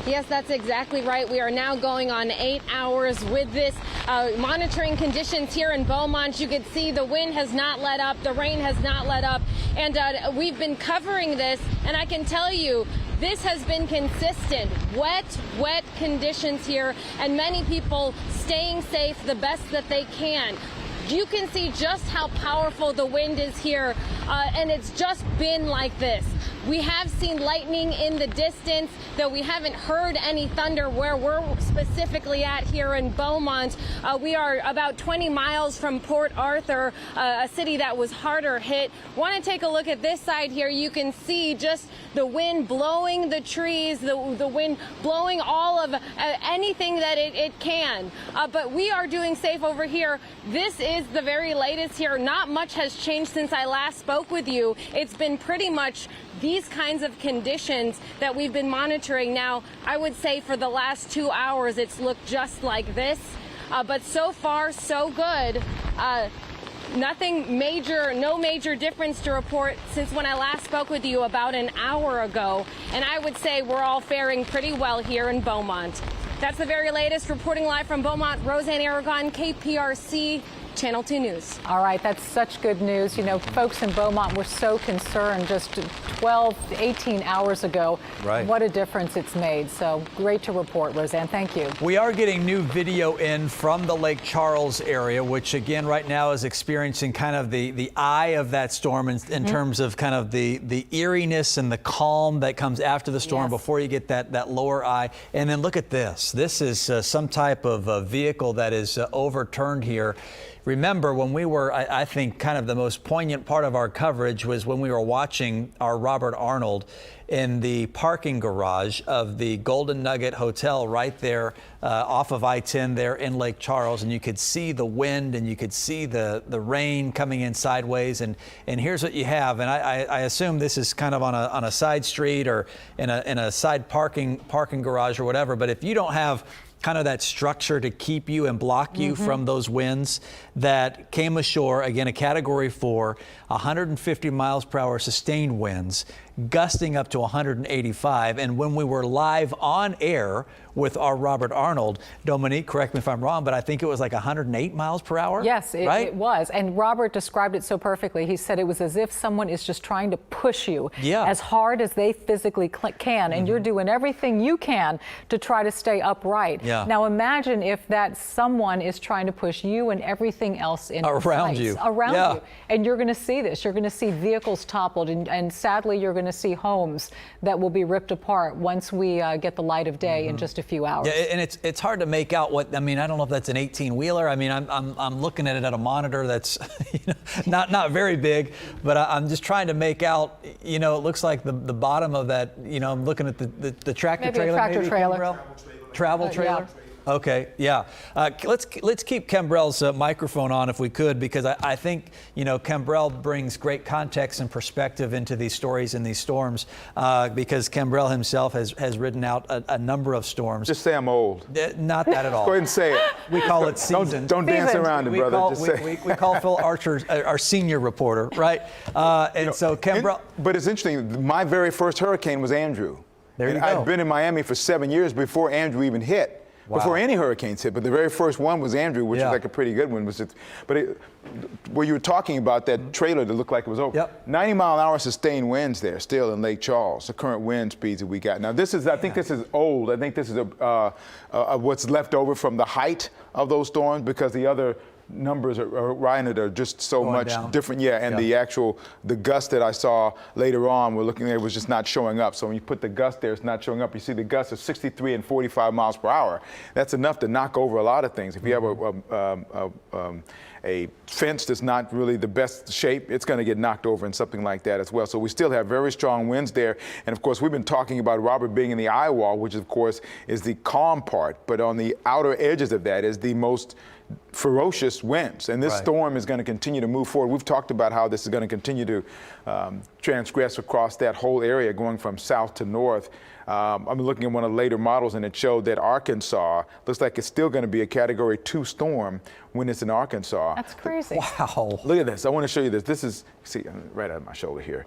[SPEAKER 12] Yes, that's exactly right. We are now going on 8 hours with this monitoring conditions here in Beaumont. You can see the wind has not let up, the rain has not let up, and we've been covering this, and I can tell you, this has been consistent. Wet conditions here, and many people staying safe the best that they can. You can see just how powerful the wind is here, and it's just been like this. We have seen lightning in the distance, though we haven't heard any thunder where we're specifically at here in Beaumont. We are about 20 miles from Port Arthur, a city that was harder hit. Want to take a look at this side here. You can see just the wind blowing the trees, the wind blowing all of anything that it can. But we are doing safe over here. This is the very latest here. Not much has changed since I last spoke with you. It's been pretty much these kinds of conditions that we've been monitoring now. I would say for the last 2 hours, it's looked just like this. But so far, so good. Nothing major, no major difference to report since when I last spoke with you about an hour ago. And I would say we're all faring pretty well here in Beaumont. That's the very latest. Reporting live from Beaumont, Roseanne Aragon, KPRC. Channel 2 News.
[SPEAKER 1] All right, that's such good news. You know, folks in Beaumont were so concerned just 12, 18 hours ago.
[SPEAKER 3] Right.
[SPEAKER 1] What a difference it's made. So great to report, Roseanne. Thank you.
[SPEAKER 3] We are getting new video in from the Lake Charles area, which again right now is experiencing kind of the eye of that storm in terms of kind of the eeriness and the calm that comes after the storm before you get that lower eye. And then look at this. This is some type of vehicle that is overturned here. Remember, when we were, I think, kind of the most poignant part of our coverage was when we were watching our Robert Arnold in the parking garage of the Golden Nugget Hotel right there off of I-10 there in Lake Charles. And you could see the wind and you could see the rain coming in sideways. And here's what you have. And I assume this is kind of on a side street or in a side parking garage or whatever. But if you don't have kind of that structure to keep you and block you from those winds that came ashore, again, a Category 4, 150 miles per hour sustained winds, gusting up to 185. And when we were live on air with our Robert Arnold, Dominique, correct me if I'm wrong, but I think it was like 108 miles per hour?
[SPEAKER 1] Yes, it was. And Robert described it so perfectly. He said it was as if someone is just trying to push you as hard as they physically can. And you're doing everything you can to try to stay upright. Now imagine if that someone is trying to push you and everything else in
[SPEAKER 3] around you.
[SPEAKER 1] Around you. And you're going to see this. You're going to see vehicles toppled. And sadly, you're going to see homes that will be ripped apart once we get the light of day in just a few hours.
[SPEAKER 3] Yeah, and it's hard to make out what, I mean, I don't know if that's an 18-wheeler. I mean, I'm looking at it at a monitor that's not very big, but I'm just trying to make out, it looks like the bottom of that, I'm looking at the tractor
[SPEAKER 1] maybe
[SPEAKER 3] trailer.
[SPEAKER 1] A tractor trailer.
[SPEAKER 3] Travel trailer? Okay, yeah. Let's keep Kembrell's microphone on if we could, because I think, Kembrell brings great context and perspective into these stories and these storms, because Kembrell himself has ridden out a number of storms.
[SPEAKER 8] Just say I'm old.
[SPEAKER 3] Not that at all.
[SPEAKER 8] Go ahead and say it.
[SPEAKER 3] We call it seasoned.
[SPEAKER 8] Don't dance around it, brother.
[SPEAKER 3] We call Phil Archer our senior reporter, right? So Kembrell.
[SPEAKER 8] But it's interesting. My very first hurricane was Andrew.
[SPEAKER 3] There you go.
[SPEAKER 8] I'd been in Miami for 7 years before Andrew even hit.
[SPEAKER 3] Wow.
[SPEAKER 8] Before any hurricanes hit, but the very first one was Andrew, which was like a pretty good one. Where you were talking about that trailer that looked like it was over. 90 mile an hour sustained winds there still in Lake Charles, the current wind speeds that we got. Now this is, I think this is old. I think this is what's left over from the height of those storms, because the other numbers are just so much different. And the gust that I saw later on, we're looking at, was just not showing up. So when you put the gust there, it's not showing up. You see the gust of 63 and 45 miles per hour. That's enough to knock over a lot of things. If you have a fence that's not really the best shape, it's going to get knocked over in something like that as well. So we still have very strong winds there. And of course, we've been talking about Robert being in the eye wall, which of course is the calm part. But on the outer edges of that is the most ferocious winds, and this storm is going to continue to move forward. We've talked about how this is going to continue to transgress across that whole area, going from south to north. I'm looking at one of the later models, and it showed that Arkansas looks like it's still going to be a Category 2 storm when it's in Arkansas.
[SPEAKER 1] That's crazy.
[SPEAKER 3] Wow.
[SPEAKER 8] Look at this. I want to show you this. This is, see, right out of my shoulder here.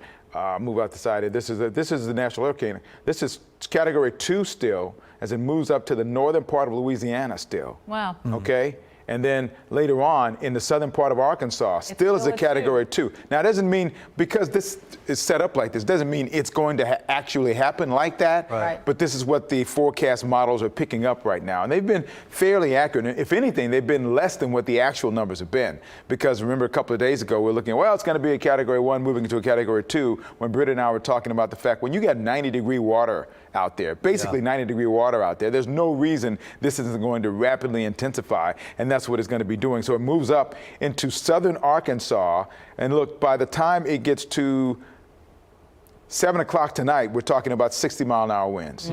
[SPEAKER 8] Move out the side here. This is the National Hurricane. This is Category 2 still, as it moves up to the northern part of Louisiana still.
[SPEAKER 1] Wow.
[SPEAKER 8] Okay? And then later on in the southern part of Arkansas, still is a Category 2. Now, it doesn't mean, because this is set up like this, doesn't mean it's going to actually happen like that.
[SPEAKER 1] Right.
[SPEAKER 8] But this is what the forecast models are picking up right now. And they've been fairly accurate. And if anything, they've been less than what the actual numbers have been. Because remember, a couple of days ago, we were looking, well, it's going to be a Category 1 moving into a Category 2, when Britt and I were talking about the fact when you got 90-degree water out there, basically 90-degree water out there, there's no reason this isn't going to rapidly intensify, and that's what it's going to be doing. So it moves up into southern Arkansas, and look, by the time it gets to 7 o'clock tonight, we're talking about 60-mile-an-hour winds,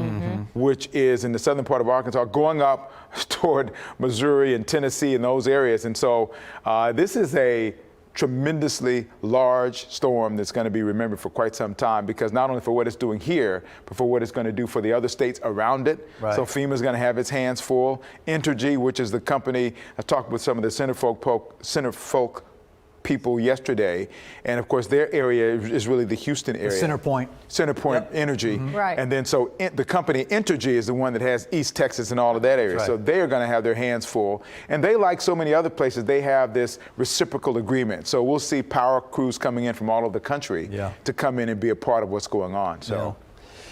[SPEAKER 8] which is in the southern part of Arkansas, going up toward Missouri and Tennessee and those areas. And so this is a tremendously large storm that's going to be remembered for quite some time, because not only for what it's doing here, but for what it's going to do for the other states around it.
[SPEAKER 3] Right.
[SPEAKER 8] So FEMA's going to have its hands full. Entergy, which is the company, I talked with some of the Centerfolk people yesterday, and of course their area is really the Houston area. Centerpoint Energy.
[SPEAKER 1] Right.
[SPEAKER 8] And then so the company Entergy is the one that has East Texas and all of that area.
[SPEAKER 3] Right.
[SPEAKER 8] So they are going to have their hands full. And they, like so many other places, they have this reciprocal agreement. So we'll see power crews coming in from all over the country to come in and be a part of what's going on. So,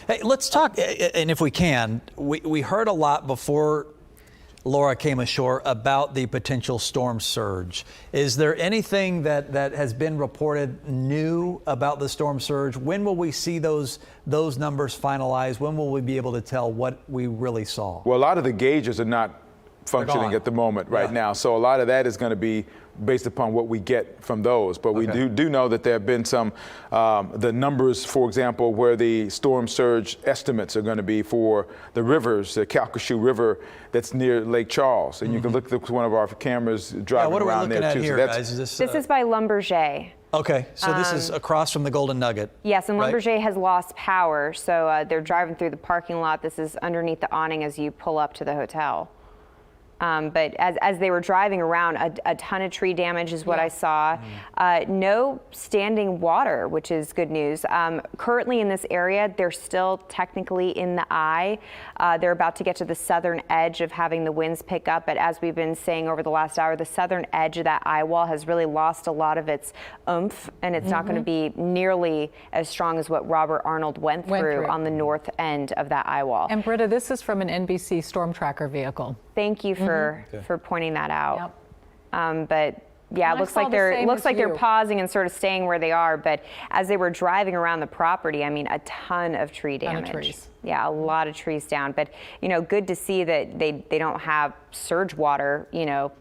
[SPEAKER 3] hey, let's talk, and if we can, we heard a lot before Laura came ashore about the potential storm surge. Is there anything that has been reported new about the storm surge? When will we see those numbers finalized? When will we be able to tell what we really saw?
[SPEAKER 8] well, a lot of the gauges are not functioning at the moment right now. So a lot of that is going to be based upon what we get from those. But we do know that there have been some, the numbers, for example, where the storm surge estimates are going to be for the rivers, the Calcasieu River that's near Lake Charles. And you can look at one of our cameras driving around there too.
[SPEAKER 3] Here, guys?
[SPEAKER 20] This is by Lumberjay.
[SPEAKER 3] Okay, so this is across from the Golden Nugget.
[SPEAKER 20] Yes, and Lumberjay has lost power, so they're driving through the parking lot. This is underneath the awning as you pull up to the hotel. But as they were driving around, a ton of tree damage is what I saw. No standing water, which is good news. Currently in this area, they're still technically in the eye. They're about to get to the southern edge of having the winds pick up. But as we've been saying over the last hour, the southern edge of that eye wall has really lost a lot of its oomph, and it's not going to be nearly as strong as what Robert Arnold went through on the north end of that eye wall.
[SPEAKER 1] And Britta, this is from an NBC Storm Tracker vehicle.
[SPEAKER 20] Thank you for pointing that out. But yeah, it looks like they're pausing and sort of staying where they are. But as they were driving around the property, I mean, a ton of tree damage. Yeah, a lot of trees down. But you know, good to see that they don't have surge water, you know,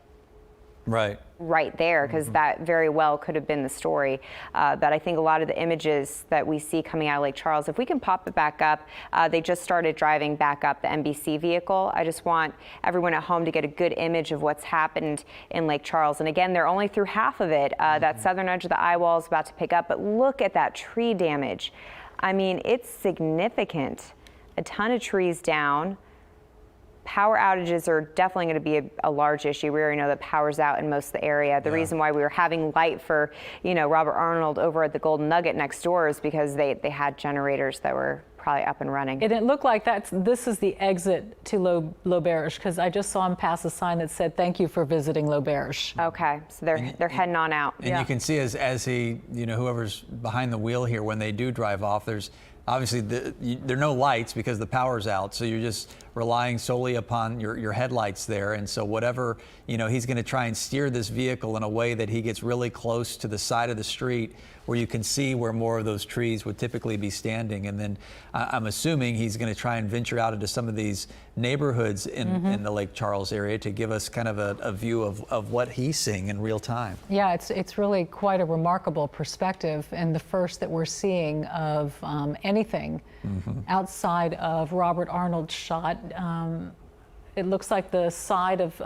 [SPEAKER 20] right there, because that very well could have been the story. But I think a lot of the images that we see coming out of Lake Charles, if we can pop it back up, they just started driving back up the NBC vehicle. I just want everyone at home to get a good image of what's happened in Lake Charles. And again, they're only through half of it. That southern edge of the eye wall is about to pick up, but look at that tree damage. I mean, it's significant. A ton of trees down. Power outages are definitely going to be a large issue. We already know that power's out in most of the area. The reason why we were having light for, you know, Robert Arnold over at the Golden Nugget next door is because they had generators that were probably up and running.
[SPEAKER 1] And it looked like this is the exit to L'Auberge, because I just saw him pass a sign that said, "Thank you for visiting L'Auberge."
[SPEAKER 20] Okay, so they're heading on out.
[SPEAKER 3] And you can see as he, you know, whoever's behind the wheel here, when they do drive off, there's obviously there are no lights because the power's out, so you're just relying solely upon your headlights there. And so whatever, you know, he's going to try and steer this vehicle in a way that he gets really close to the side of the street where you can see where more of those trees would typically be standing. And then I'm assuming he's going to try and venture out into some of these neighborhoods in the Lake Charles area to give us kind of a view of what he's seeing in real time. Yeah, it's really quite a remarkable perspective, and the first that we're seeing of anything outside of Robert Arnold's shot. It looks like the side of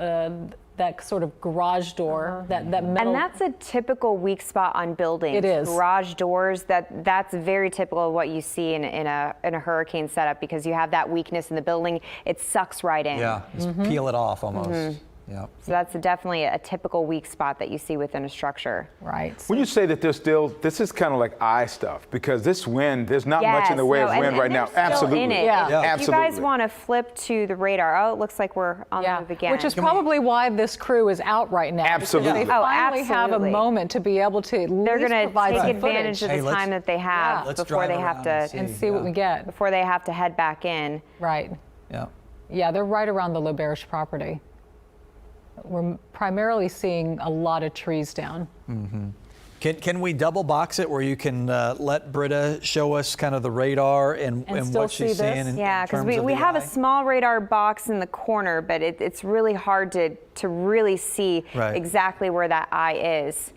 [SPEAKER 1] that sort of garage door, that metal.
[SPEAKER 20] And that's a typical weak spot on buildings.
[SPEAKER 1] It is.
[SPEAKER 20] Garage doors, that's very typical of what you see in a hurricane setup, because you have that weakness in the building. It sucks right in.
[SPEAKER 3] Yeah, just peel it off almost. Yeah.
[SPEAKER 20] So that's definitely a typical weak spot that you see within a structure.
[SPEAKER 1] Right.
[SPEAKER 8] When you say that there's still, this is kind of like eye stuff, because this wind, there's not much in the way of wind right now. Absolutely.
[SPEAKER 20] In it.
[SPEAKER 1] Yeah.
[SPEAKER 20] If you guys want to flip to the radar, oh, it looks like we're on the move again.
[SPEAKER 1] Which is probably why this crew is out right now.
[SPEAKER 8] Absolutely.
[SPEAKER 1] They finally have a moment to be able to at least
[SPEAKER 20] They're going to
[SPEAKER 1] provide
[SPEAKER 20] take
[SPEAKER 1] some
[SPEAKER 20] advantage
[SPEAKER 1] footage.
[SPEAKER 20] of the time that they have before they have to
[SPEAKER 1] and see what we get.
[SPEAKER 20] Before they have to head back in.
[SPEAKER 1] Right.
[SPEAKER 3] Yeah.
[SPEAKER 1] Yeah, they're right around the LaBerge property. We're primarily seeing a lot of trees down.
[SPEAKER 3] Can we double box it where you can let Britta show us kind of the radar and what she's seeing?
[SPEAKER 20] Yeah, because we have a small radar box in the corner, but it's really hard to really see exactly where that eye is.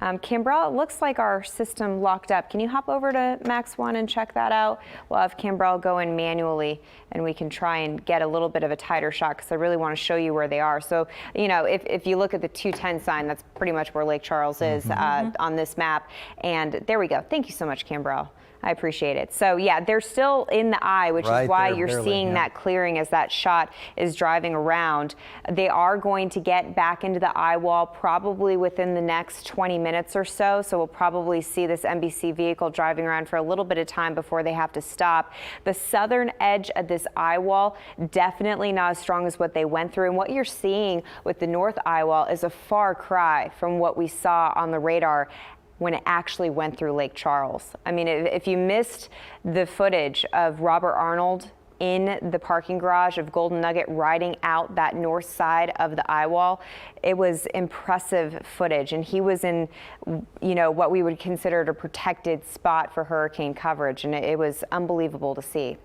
[SPEAKER 20] Kimbrell, it looks like our system locked up. Can you hop over to Max 1 and check that out? We'll have Kimbrell go in manually, and we can try and get a little bit of a tighter shot, because I really want to show you where they are. So, you know, if you look at the 210 sign, that's pretty much where Lake Charles is on this map. And there we go. Thank you so much, Kimbrell. I appreciate it. So yeah, they're still in the eye, which is why you're seeing that clearing as that shot is driving around. They are going to get back into the eye wall probably within the next 20 minutes or so. So we'll probably see this NBC vehicle driving around for a little bit of time before they have to stop. The southern edge of this eye wall, definitely not as strong as what they went through. And what you're seeing with the north eye wall is a far cry from what we saw on the radar when it actually went through Lake Charles. I mean, if you missed the footage of Robert Arnold in the parking garage of Golden Nugget riding out that north side of the eye wall, it was impressive footage. And he was in, you know, what we would consider a protected spot for hurricane coverage. And it was unbelievable to see.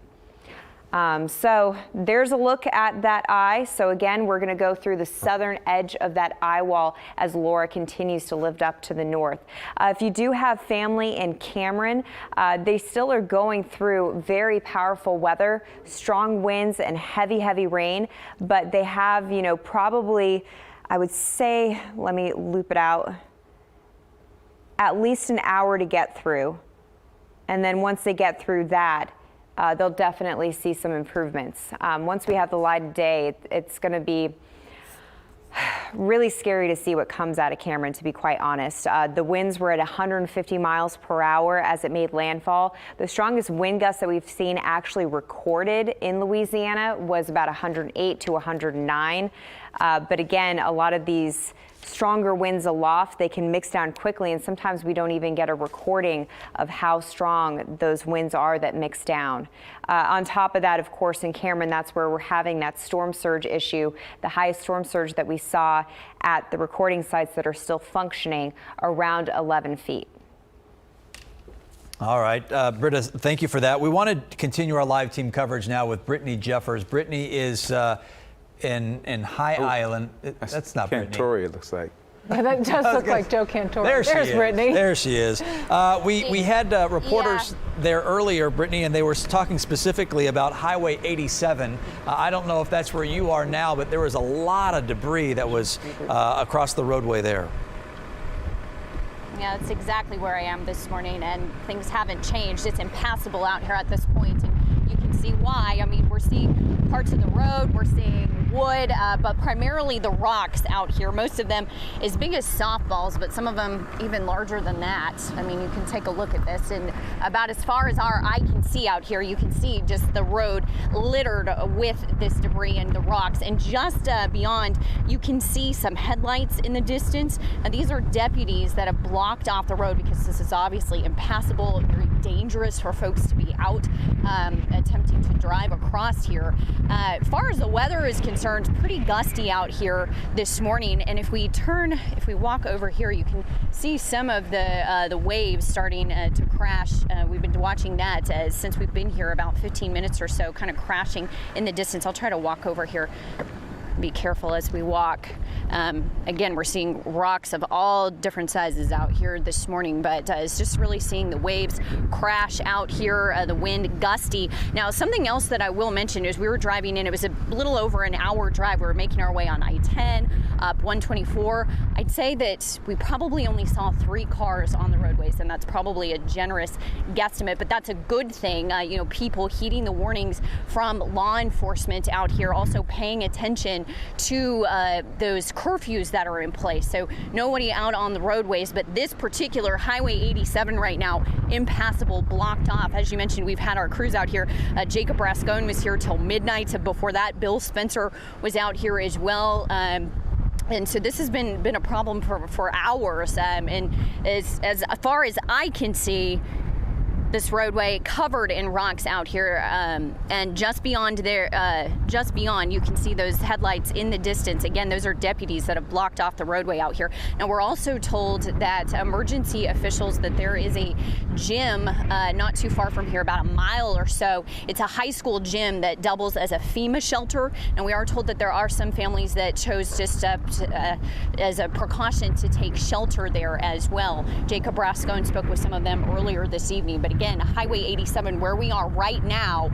[SPEAKER 20] So there's a look at that eye. So again, we're going to go through the southern edge of that eye wall as Laura continues to lift up to the north. If you do have family in Cameron, they still are going through very powerful weather, strong winds and heavy rain, but they have, you know, probably, I would say, let me loop it out, at least an hour to get through. And then once they get through that, they'll definitely see some improvements. Once we have the light of day, it's going to be really scary to see what comes out of Cameron, to be quite honest. The winds were at 150 miles per hour as it made landfall. The strongest wind gust that we've seen actually recorded in Louisiana was about 108 to 109. But again, a lot of these stronger winds aloft, they can mix down quickly, and sometimes we don't even get a recording of how strong those winds are that mix down. On top of that, of course, in Cameron, that's where we're having that storm surge issue, the highest storm surge that we saw at the recording sites that are still functioning, around 11 feet.
[SPEAKER 3] All right, Britta, thank you for that. We want to continue our live team coverage now with Brittany Jeffers. Brittany is in High Island. That's not Brittany.
[SPEAKER 8] Cantori, it looks like.
[SPEAKER 1] That does look like Joe Cantori.
[SPEAKER 3] There's
[SPEAKER 1] Brittany.
[SPEAKER 3] There she is. We had reporters there earlier, Brittany, and they were talking specifically about Highway 87. I don't know if that's where you are now, but there was a lot of debris that was across the roadway there.
[SPEAKER 17] Yeah, that's exactly where I am this morning, and things haven't changed. It's impassable out here at this point, and you can see why. I mean, we're seeing parts of the road, we're seeing wood, but primarily the rocks out here. Most of them as big as softballs, but some of them even larger than that. I mean, you can take a look at this, and about as far as our eye can see out here, you can see just the road littered with this debris and the rocks. And just beyond, you can see some headlights in the distance. And these are deputies that have blocked off the road because this is obviously impassable, very dangerous for folks to be out attempting to drive across here. As far as the weather is concerned, pretty gusty out here this morning. And if we walk over here, you can see some of the waves starting to crash. We've been watching that since we've been here about 15 minutes or so, kind of crashing in the distance. I'll try to walk over here. be careful as we walk. Again, we're seeing rocks of all different sizes out here this morning, but it's just really seeing the waves crash out here, the wind gusty. Now, something else that I will mention is we were driving in, it was a little over an hour drive. We were making our way on I-10 up 124. I'd say that we probably only saw 3 cars on the roadways, and that's probably a generous guesstimate, but that's a good thing. You know, people heeding the warnings from law enforcement out here, also paying attention to those curfews that are in place. So nobody out on the roadways, but this particular Highway 87 right now, impassable, blocked off. As you mentioned, we've had our crews out here. Jacob Rascone was here till midnight. Before that, Bill Spencer was out here as well. And so this has been a problem for hours. And as far as I can see, this roadway covered in rocks out here, and just beyond there, you can see those headlights in the distance. Again, those are deputies that have blocked off the roadway out here. And we're also told that emergency officials that there is a gym not too far from here, about a mile or so. It's a high school gym that doubles as a FEMA shelter, and we are told that there are some families that chose just as a precaution to take shelter there as well. Jacob Rascone spoke with some of them earlier this evening, but again, Highway 87, where we are right now,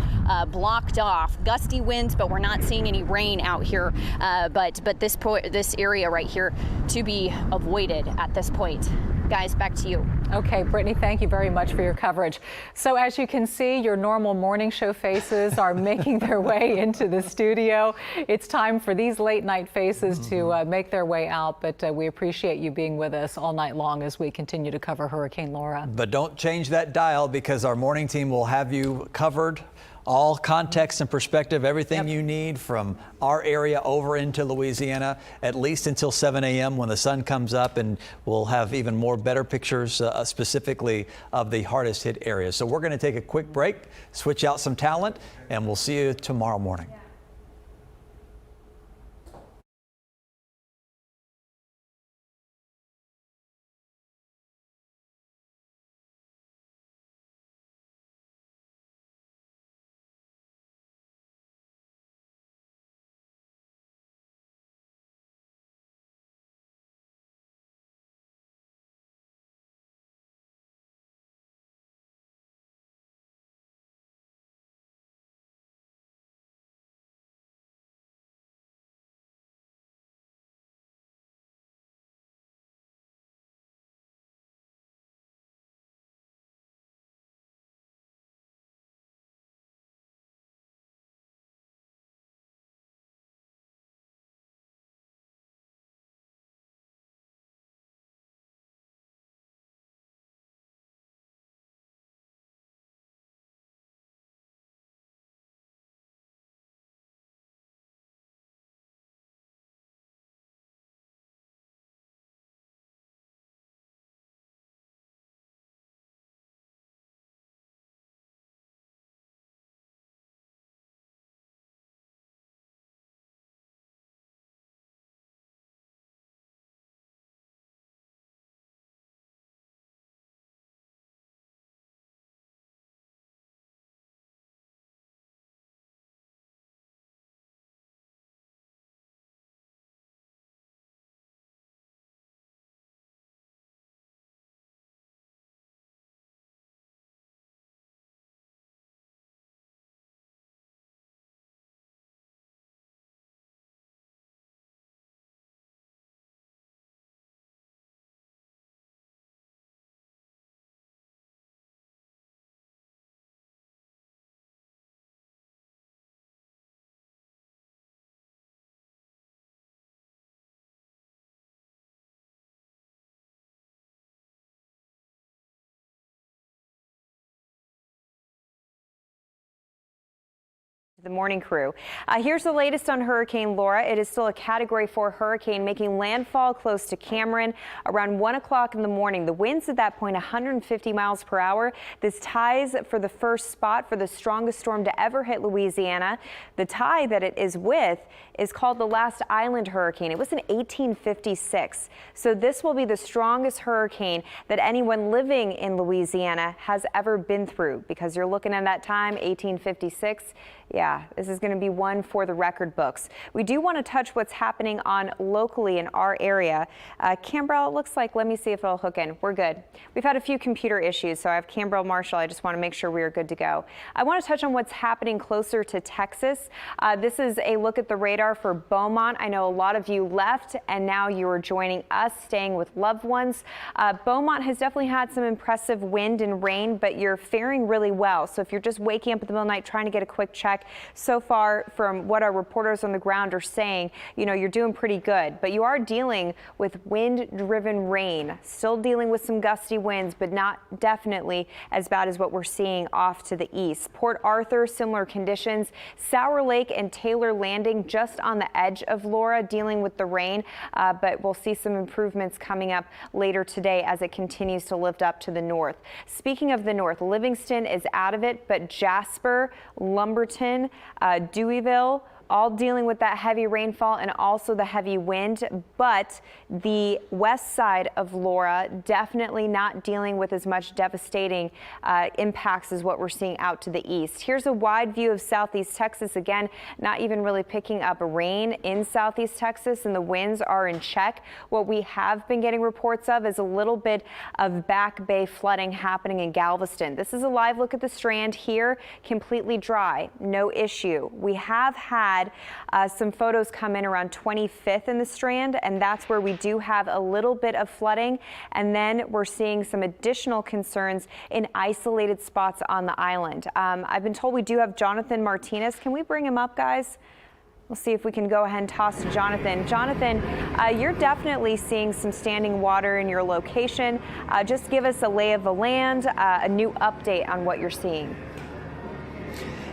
[SPEAKER 17] blocked off. Gusty winds, but we're not seeing any rain out here. But this area right here to be avoided at this point. Guys, back to you.
[SPEAKER 1] Okay, Brittany, thank you very much for your coverage. So as you can see, your normal morning show faces are making their way into the studio. It's time for these late night faces to make their way out, but we appreciate you being with us all night long as we continue to cover Hurricane Laura.
[SPEAKER 3] But don't change that dial, because our morning team will have you covered. All context and perspective, everything you need from our area over into Louisiana, at least until 7 a.m. when the sun comes up, and we'll have even more better pictures specifically of the hardest hit areas. So we're going to take a quick break, switch out some talent, and we'll see you tomorrow morning.
[SPEAKER 20] The morning crew. Here's the latest on Hurricane Laura. It is still a Category 4 hurricane making landfall close to Cameron around 1 o'clock in the morning. The winds at that point 150 miles per hour. This ties for the first spot for the strongest storm to ever hit Louisiana. The tie that it is with is called the Last Island Hurricane. It was in 1856. So this will be the strongest hurricane that anyone living in Louisiana has ever been through, because you're looking at that time, 1856. Yeah, Yeah, this is going to be one for the record books. We do want to touch what's happening on locally in our area. Cambrell, it looks like, let me see if it'll hook in. We're good. We've had a few computer issues, so I have Cambrell Marshall. I just want to make sure we are good to go. I want to touch on what's happening closer to Texas. This is a look at the radar for Beaumont. I know a lot of you left and now you are joining us, staying with loved ones. Beaumont has definitely had some impressive wind and rain, but you're faring really well. So if you're just waking up in the middle of the night trying to get a quick check, so far from what our reporters on the ground are saying, you know, you're doing pretty good, but you are dealing with wind-driven rain, still dealing with some gusty winds, but not definitely as bad as what we're seeing off to the east. Port Arthur, similar conditions. Sour Lake and Taylor Landing just on the edge of Laura, dealing with the rain, but we'll see some improvements coming up later today as it continues to lift up to the north. Speaking of the north, Livingston is out of it, but Jasper, Lumberton, Deweyville, all dealing with that heavy rainfall and also the heavy wind, but the west side of Laura definitely not dealing with as much devastating impacts as what we're seeing out to the east. Here's a wide view of southeast Texas. Again, not even really picking up rain in southeast Texas, and the winds are in check. What we have been getting reports of is a little bit of back bay flooding happening in Galveston. This is a live look at the Strand here, completely dry, no issue. We have had some photos come in around 25th in the Strand, and that's where we do have a little bit of flooding. And then we're seeing some additional concerns in isolated spots on the island. I've been told we do have Jonathan Martinez. Can we bring him up, guys? We'll see if we can go ahead and toss to Jonathan. Jonathan, you're definitely seeing some standing water in your location. Just give us a lay of the land, a new update on what you're seeing.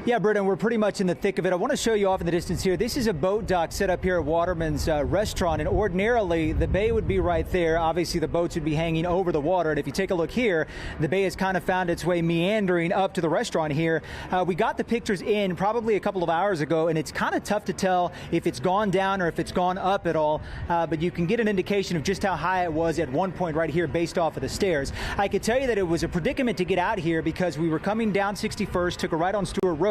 [SPEAKER 23] Yeah, Britta, we're pretty much in the thick of it. I want to show you off in the distance here. This is a boat dock set up here at Waterman's restaurant, and ordinarily the bay would be right there. Obviously, the boats would be hanging over the water, and if you take a look here, the bay has kind of found its way meandering up to the restaurant here. We got the pictures in probably a couple of hours ago, and it's kind of tough to tell if it's gone down or if it's gone up at all, but you can get an indication of just how high it was at one point right here based off of the stairs. I could tell you that it was a predicament to get out here because we were coming down 61st, took a right on Stewart Road.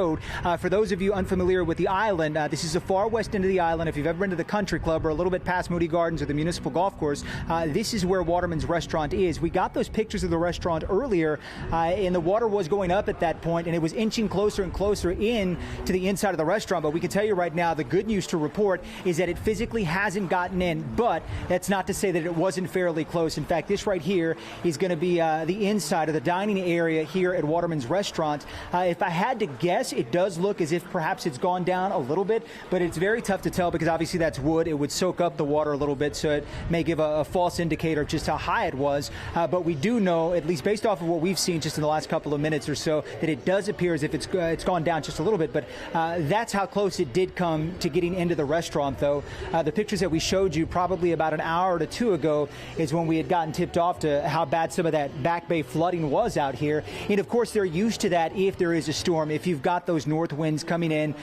[SPEAKER 23] For those of you unfamiliar with the island, this is the far west end of the island. If you've ever been to the country club or a little bit past Moody Gardens or the municipal golf course, this is where Waterman's restaurant is. We got those pictures of the restaurant earlier, and the water was going up at that point, and it was inching closer and closer in to the inside of the restaurant. But we can tell you right now, the good news to report is that it physically hasn't gotten in, but that's not to say that it wasn't fairly close. In fact, this right here is going to be the inside of the dining area here at Waterman's restaurant. If I had to guess, it does look as if perhaps it's gone down a little bit, but it's very tough to tell because obviously that's wood. It would soak up the water a little bit, so it may give a false indicator of just how high it was. But we do know, at least based off of what we've seen just in the last couple of minutes or so, that it does appear as if it's gone down just a little bit. But that's how close it did come to getting into the restaurant, though. The pictures that we showed you probably about an hour or two ago is when we had gotten tipped off to how bad some of that back bay flooding was out here. And of course, they're used to that if there is a storm. If you've got those north winds coming in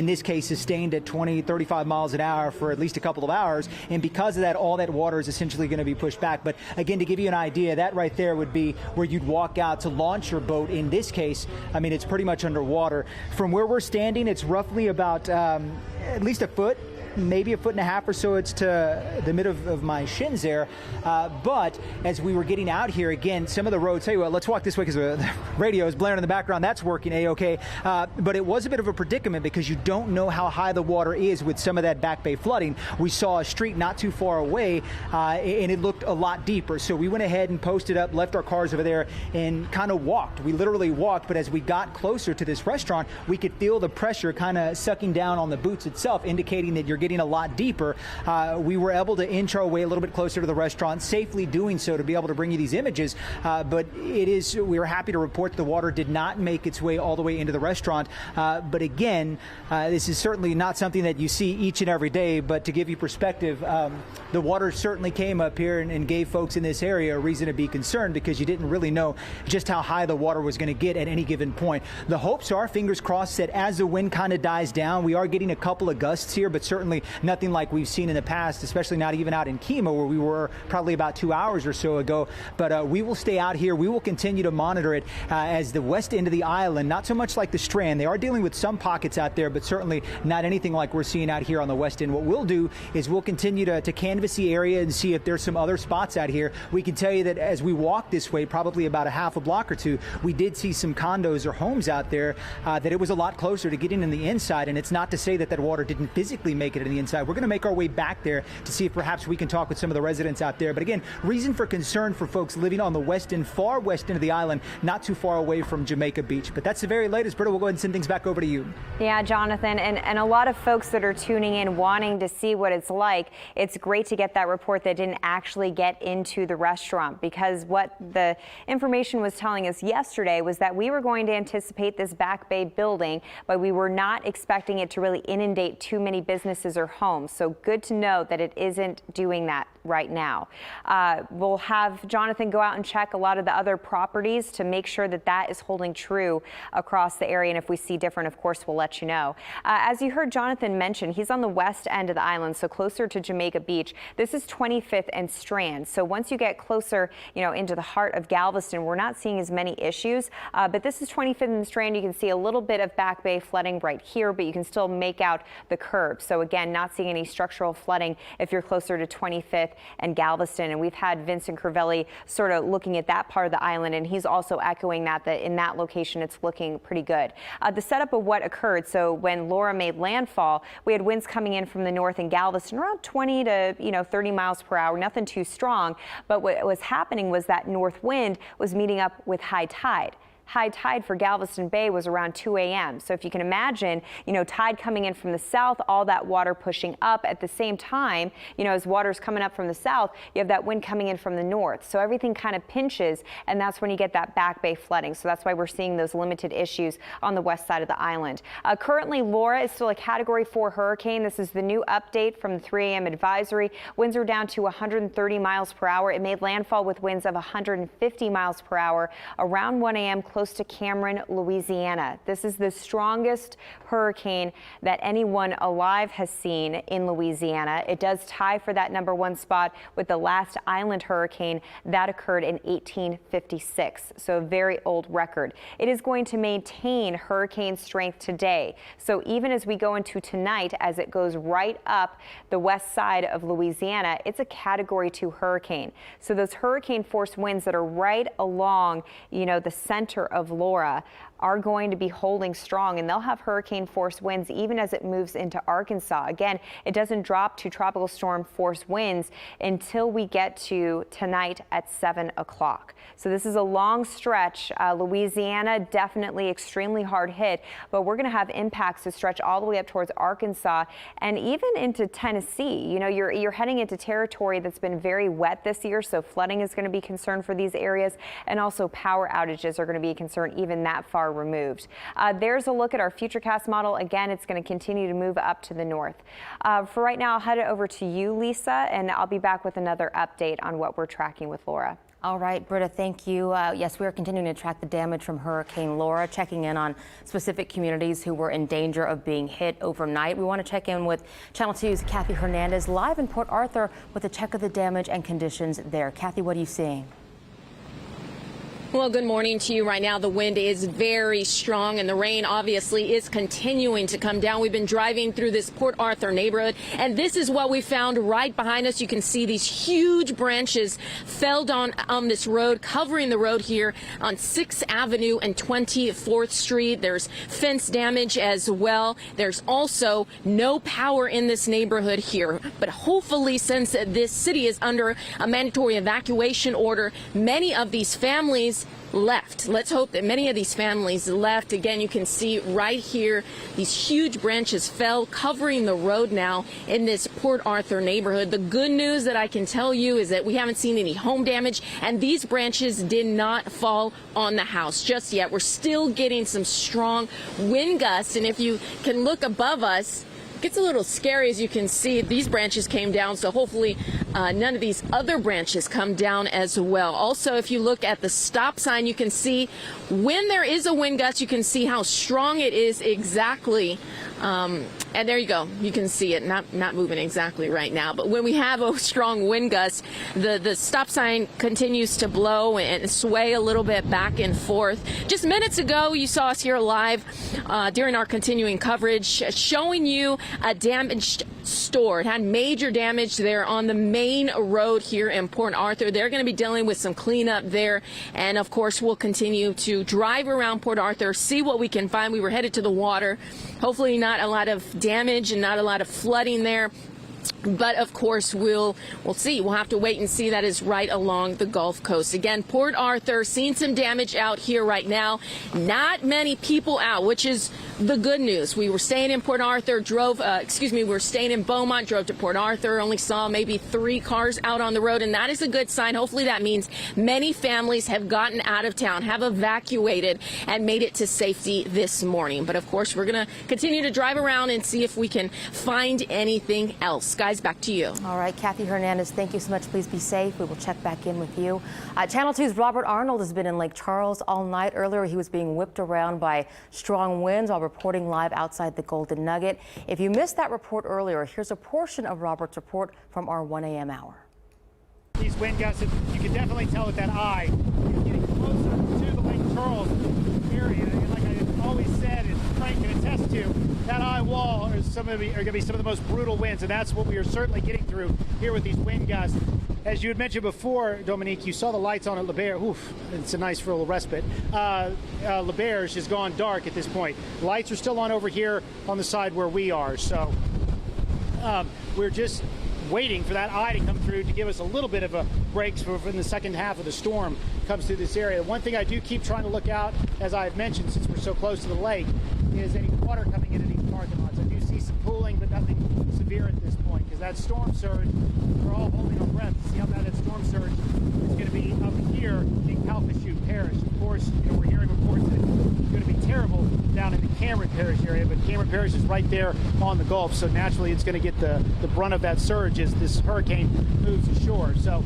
[SPEAKER 23] this case sustained at 20, 35 miles an hour for at least a couple of hours. And because of that, all that water is essentially going to be pushed back. But again, to give you an idea, that right there would be where you'd walk out to launch your boat. In this case, I mean, it's pretty much underwater. From where we're standing, it's roughly about at least a foot, maybe a foot and a half or so. It's to the mid of my shins there. But as we were getting out here, again, some of the roads, tell you what, let's walk this way because the radio is blaring in the background. That's working A-okay. But it was a bit of a predicament because you don't know how high the water is with some of that back bay flooding. We saw a street not too far away, and it looked a lot deeper. So we went ahead and posted up, left our cars over there, and kind of walked. We literally walked, but as we got closer to this restaurant, we could feel the pressure kind of sucking down on the boots itself, indicating that you're getting a lot deeper. We were able to inch our way a little bit closer to the restaurant, safely doing so to be able to bring you these images. But we were happy to report the water did not make its way all the way into the restaurant. But again, this is certainly not something that you see each and every day. But to give you perspective, the water certainly came up here and gave folks in this area a reason to be concerned because you didn't really know just how high the water was going to get at any given point. The hopes are, fingers crossed, that as the wind kind of dies down, we are getting a couple of gusts here, but certainly certainly nothing like we've seen in the past, especially not even out in Kemah, where we were probably about 2 hours or so ago. But we will stay out here. We will continue to monitor it as the west end of the island, not so much like the Strand. They are dealing with some pockets out there, but certainly not anything like we're seeing out here on the west end. What we'll do is we'll continue to canvass the area and see if there's some other spots out here. We can tell you that as we walk this way, probably about a half a block or two, we did see some condos or homes out there that it was a lot closer to getting in the inside. And it's not to say that water didn't physically make it in the inside. We're going to make our way back there to see if perhaps we can talk with some of the residents out there. But again, reason for concern for folks living on the west end, far west end of the island, not too far away from Jamaica Beach. But that's the very latest. Britta, we'll go ahead and send things back over to you.
[SPEAKER 20] Yeah, Jonathan, and a lot of folks that are tuning in wanting to see what it's like. It's great to get that report that didn't actually get into the restaurant, because what the information was telling us yesterday was that we were going to anticipate this Back Bay building, but we were not expecting it to really inundate too many businesses or homes. So good to know that it isn't doing that right now. We'll have Jonathan go out and check a lot of the other properties to make sure that that is holding true across the area. And if we see different, of course, we'll let you know. As you heard Jonathan mention, he's on the west end of the island, so closer to Jamaica Beach. This is 25th and Strand. So once you get closer, into the heart of Galveston, we're not seeing as many issues. But this is 25th and Strand. You can see a little bit of Back Bay flooding right here, but you can still make out the curb. So again, not seeing any structural flooding if you're closer to 25th and Galveston. And we've had Vincent Crivelli sort of looking at that part of the island, and he's also echoing that in that location it's looking pretty good. The setup of what occurred, so when Laura made landfall, we had winds coming in from the north in Galveston around 20 to 30 miles per hour, nothing too strong. But what was happening was that north wind was meeting up with high tide. High tide for Galveston Bay was around 2 a.m. So if you can imagine, tide coming in from the south, all that water pushing up at the same time, as water's coming up from the south, you have that wind coming in from the north. So everything kind of pinches, and that's when you get that Back Bay flooding. So that's why we're seeing those limited issues on the west side of the island. Currently, Laura is still a Category 4 hurricane. This is the new update from the 3 a.m. advisory. Winds are down to 130 miles per hour. It made landfall with winds of 150 miles per hour around 1 a.m. close to Cameron, Louisiana. This is the strongest hurricane that anyone alive has seen in Louisiana. It does tie for that #1 spot with the last island hurricane that occurred in 1856. So a very old record. It is going to maintain hurricane strength today. So even as we go into tonight, as it goes right up the west side of Louisiana, it's a Category 2 hurricane. So those hurricane force winds that are right along, the center of Laura are going to be holding strong, and they'll have hurricane force winds even as it moves into Arkansas. Again, it doesn't drop to tropical storm force winds until we get to tonight at 7 o'clock. So this is a long stretch. Louisiana definitely extremely hard hit, but we're going to have impacts to stretch all the way up towards Arkansas and even into Tennessee. You're heading into territory that's been very wet this year, so flooding is going to be a concern for these areas, and also power outages are going to be a concern even that far removed. There's a look at our Futurecast model. Again, it's going to continue to move up to the north. For right now, I'll head it over to you, Lisa, and I'll be back with another update on what we're tracking with Laura.
[SPEAKER 16] All right, Britta, thank you. Yes, we are continuing to track the damage from Hurricane Laura, checking in on specific communities who were in danger of being hit overnight. We want to check in with Channel 2's Kathy Hernandez live in Port Arthur with a check of the damage and conditions there. Kathy, what are you seeing?
[SPEAKER 7] Well, good morning to you. Right now, the wind is very strong and the rain obviously is continuing to come down. We've been driving through this Port Arthur neighborhood, and this is what we found right behind us. You can see these huge branches felled on this road, covering the road here on 6th Avenue and 24th Street. There's fence damage as well. There's also no power in this neighborhood here. But hopefully, since this city is under a mandatory evacuation order, many of these families left. Let's hope that many of these families left. Again, you can see right here, these huge branches fell, covering the road now in this Port Arthur neighborhood. The good news that I can tell you is that we haven't seen any home damage, and these branches did not fall on the house just yet. We're still getting some strong wind gusts, and if you can look above us, it gets a little scary. As you can see, these branches came down, so hopefully none of these other branches come down as well. Also, if you look at the stop sign, you can see when there is a wind gust, you can see how strong it is exactly And there you go. You can see it not moving exactly right now. But when we have a strong wind gust, the stop sign continues to blow and sway a little bit back and forth. Just minutes ago, you saw us here live during our continuing coverage showing you a damaged store. It had major damage there on the main road here in Port Arthur. They're going to be dealing with some cleanup there. And of course, we'll continue to drive around Port Arthur, see what we can find. We were headed to the water. Hopefully not a lot of damage and not a lot of flooding there. But of course, we'll see. We'll have to wait and see. That is right along the Gulf Coast. Again, Port Arthur, seeing some damage out here right now. Not many people out, which is the good news. We were staying in Port Arthur, we were staying in Beaumont, drove to Port Arthur, only saw maybe 3 cars out on the road, and that is a good sign. Hopefully that means many families have gotten out of town, have evacuated, and made it to safety this morning. But of course, we're going to continue to drive around and see if we can find anything else. Guys, back to you.
[SPEAKER 16] All right, Kathy Hernandez, thank you so much. Please be safe. We will check back in with you. Channel 2's Robert Arnold has been in Lake Charles all night. Earlier, he was being whipped around by strong winds while reporting live outside the Golden Nugget. If you missed that report earlier, here's a portion of Robert's report from our 1 a.m. hour.
[SPEAKER 5] These wind gusts, you can definitely tell with that eye, it's getting closer to the Lake Charles area. And like I always said, and Frank can attest to, that eye wall are going to be some of the most brutal winds, and that's what we are certainly getting through here with these wind gusts. As you had mentioned before, Dominique, you saw the lights on at Le Berge. Oof, it's a nice little respite. Le Berge has gone dark at this point. Lights are still on over here on the side where we are, so we're just waiting for that eye to come through to give us a little bit of a break for when the second half of the storm comes through this area. One thing I do keep trying to look out, as I've mentioned, since we're so close to the lake, is any water coming into these parking lots. I do see some pooling, but nothing severe at this point, because that storm surge, we're all holding our breath to see how bad that storm surge is going to be up here in Calcasieu Parish. Of course, we're hearing reports that it's going to be terrible down in the Cameron Parish area, but Cameron Parish is right there on the Gulf, so naturally it's going to get the brunt of that surge as this hurricane moves ashore. So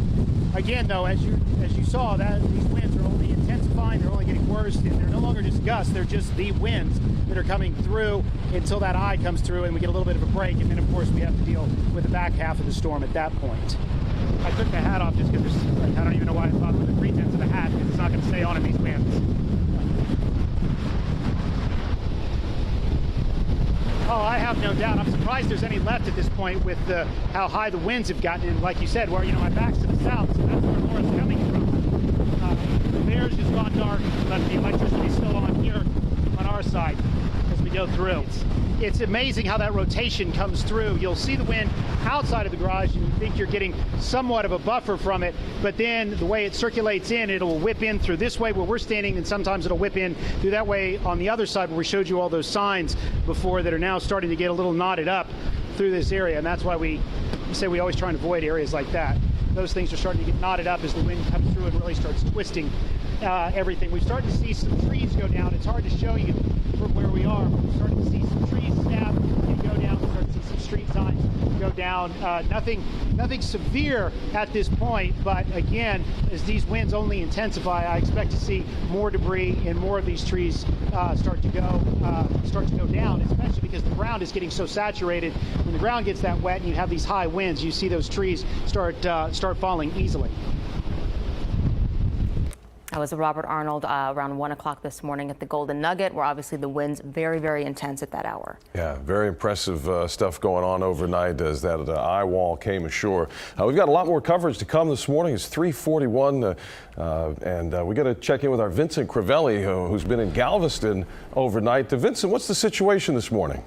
[SPEAKER 5] again, though, as you saw, that these winds are only intensifying, they're only getting worse, and they're no longer just gusts, they're just the winds that are coming through until that eye comes through and we get a little bit of a break, and then of course we have to deal with the back half of the storm at that point. I took the hat off just because I don't even know why I thought with the pretense of the hat, because it's not going to stay on in these winds. Oh, I have no doubt. I'm surprised there's any left at this point with how high the winds have gotten. And like you said, well, my back's to the south, so that's where Laura's coming from. The Bears just gone dark, but the electricity's still on here on our side as we go through. It's amazing how that rotation comes through. You'll see the wind outside of the garage and you think you're getting somewhat of a buffer from it, but then the way it circulates in, it'll whip in through this way where we're standing, and sometimes it'll whip in through that way on the other side where we showed you all those signs before that are now starting to get a little knotted up through this area. And that's why we say we always try and avoid areas like that. Those things are starting to get knotted up as the wind comes through and really starts twisting everything. We've started to see some trees go down. It's hard to show you from where we are, but we're starting to see some trees snap and go down. We're starting to see some street signs go down. Nothing severe at this point, but again, as these winds only intensify, I expect to see more debris and more of these trees start to go down, especially because the ground is getting so saturated. When the ground gets that wet and you have these high winds, you see those trees start falling easily.
[SPEAKER 16] That was Robert Arnold around 1 o'clock this morning at the Golden Nugget, where obviously the wind's very, very intense at that hour.
[SPEAKER 14] Yeah, very impressive stuff going on overnight as that eye wall came ashore. We've got a lot more coverage to come this morning. It's 3:41, and we got to check in with our Vincent Crivelli, who's been in Galveston overnight. Vincent, what's the situation this morning?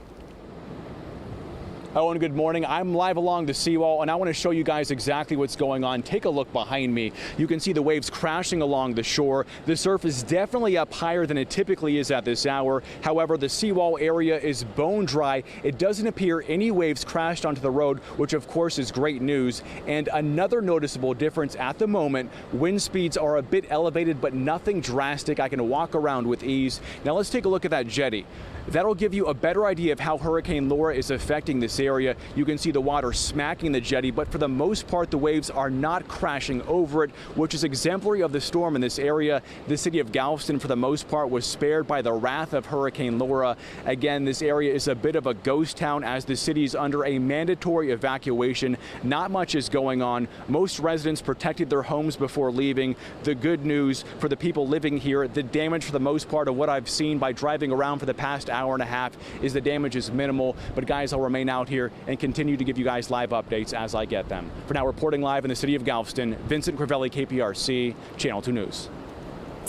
[SPEAKER 6] Hello and good morning. I'm live along the seawall, and I want to show you guys exactly what's going on. Take a look behind me. You can see the waves crashing along the shore. The surf is definitely up higher than it typically is at this hour. However, the seawall area is bone dry. It doesn't appear any waves crashed onto the road, which of course is great news. And another noticeable difference at the moment, wind speeds are a bit elevated, but nothing drastic. I can walk around with ease. Now let's take a look at that jetty. That'll give you a better idea of how Hurricane Laura is affecting this area. area. You can see the water smacking the jetty, but for the most part, the waves are not crashing over it, which is exemplary of the storm in this area. The city of Galveston, for the most part, was spared by the wrath of Hurricane Laura. Again, this area is a bit of a ghost town as the city is under a mandatory evacuation. Not much is going on. Most residents protected their homes before leaving. The good news for the people living here, the damage for the most part of what I've seen by driving around for the past hour and a half is the damage is minimal. But guys, I'll remain out here and continue to give you guys live updates as I get them. For now, reporting live in the city of Galveston, Vincent Crivelli, KPRC, Channel 2 News.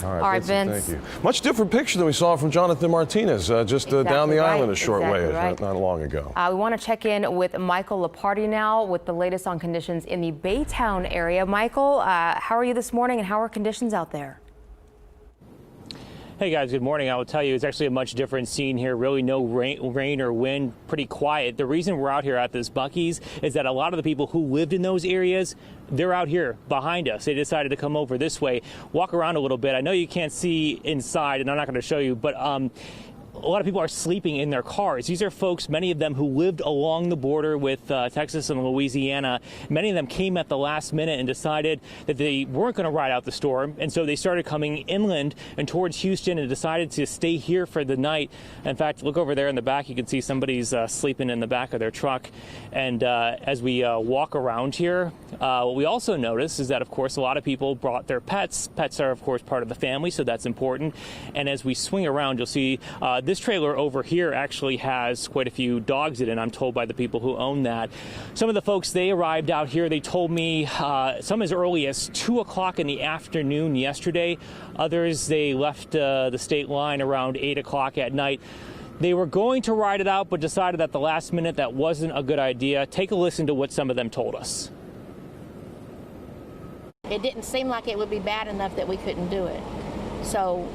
[SPEAKER 14] All right, Vince. Thank you. Much different picture than we saw from Jonathan Martinez just down the island a short way not long ago.
[SPEAKER 16] We want to check in with Michael Lepardi now with the latest on conditions in the Baytown area. Michael, how are you this morning and how are conditions out there?
[SPEAKER 10] Hey guys, good morning. I will tell you it's actually a much different scene here. Really no rain or wind, pretty quiet. The reason we're out here at this Buc-ee's is that a lot of the people who lived in those areas, they're out here behind us. They decided to come over this way, walk around a little bit. I know you can't see inside and I'm not going to show you, but a lot of people are sleeping in their cars. These are folks, many of them who lived along the border with Texas and Louisiana. Many of them came at the last minute and decided that they weren't going to ride out the storm. And so they started coming inland and towards Houston and decided to stay here for the night. In fact, look over there in the back. You can see somebody's sleeping in the back of their truck. And as we walk around here, what we also notice is that, of course, a lot of people brought their pets. Pets are, of course, part of the family, so that's important. And as we swing around, you'll see this trailer over here actually has quite a few dogs in it, I'm told by the people who own that. Some of the folks, they arrived out here, they told me some as early as 2 o'clock in the afternoon yesterday. Others, they left the state line around 8 o'clock at night. They were going to ride it out, but decided at the last minute that wasn't a good idea. Take a listen to what some of them told us.
[SPEAKER 21] It didn't seem like it would be bad enough that we couldn't do it. So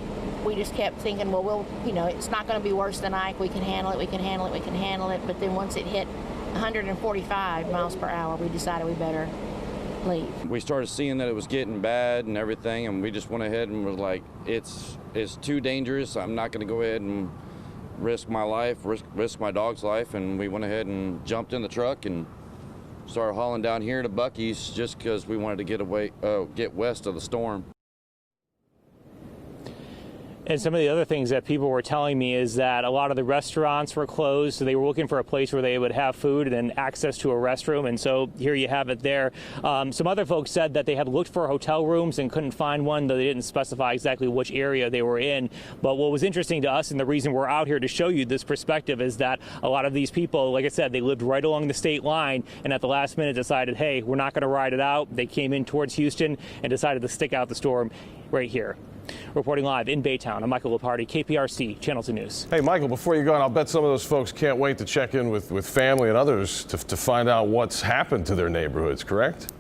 [SPEAKER 21] we just kept thinking, well, it's not going to be worse than Ike. We can handle it, we can handle it, we can handle it. But then once it hit 145 miles per hour, we decided we better leave.
[SPEAKER 22] We started seeing that it was getting bad and everything, and we just went ahead and was like, it's too dangerous. I'm not going to go ahead and risk my life, risk my dog's life. And we went ahead and jumped in the truck and started hauling down here to Buc-ee's just because we wanted to get west of the storm.
[SPEAKER 10] And some of the other things that people were telling me is that a lot of the restaurants were closed, so they were looking for a place where they would have food and access to a restroom, and so here you have it there. Some other folks said that they had looked for hotel rooms and couldn't find one, though they didn't specify exactly which area they were in. But what was interesting to us, and the reason we're out here to show you this perspective, is that a lot of these people, like I said, they lived right along the state line, and at the last minute decided, hey, we're not going to ride it out. They came in towards Houston and decided to stick out the storm right here. Reporting live in Baytown, I'm Michael Lepardi, KPRC, Channel 2 News.
[SPEAKER 14] Hey, Michael, before you go on, I'll bet some of those folks can't wait to check in with family and others to find out what's happened to their neighborhoods, correct?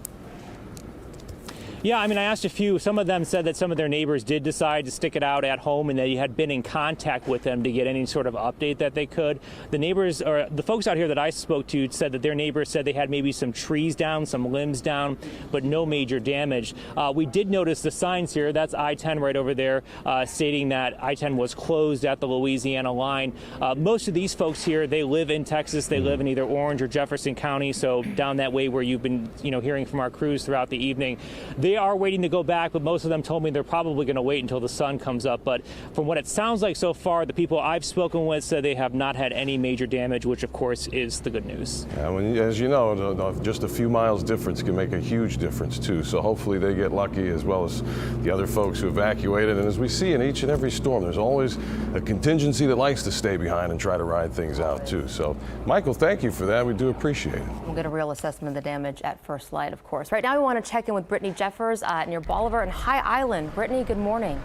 [SPEAKER 10] Yeah, I mean, I asked a few. Some of them said that some of their neighbors did decide to stick it out at home and they had been in contact with them to get any sort of update that they could. The neighbors, or the folks out here that I spoke to, said that their neighbors said they had maybe some trees down, some limbs down, but no major damage. We did notice the signs here. That's I-10 right over there, stating that I-10 was closed at the Louisiana line. Most of these folks here, they live in Texas. They live in either Orange or Jefferson County, so down that way where you've been, hearing from our crews throughout the evening. They are waiting to go back, but most of them told me they're probably going to wait until the sun comes up. But from what it sounds like so far, the people I've spoken with said they have not had any major damage, which of course is the good news.
[SPEAKER 14] Yeah, as you know, just a few miles difference can make a huge difference too. So hopefully they get lucky, as well as the other folks who evacuated. And as we see in each and every storm, there's always a contingency that likes to stay behind and try to ride things out too. So Michael, thank you for that. We do appreciate it.
[SPEAKER 16] We'll get a real assessment of the damage at first light, of course. Right now we want to check in with Brittany Jeffers near Bolivar and High Island. Brittany, good morning.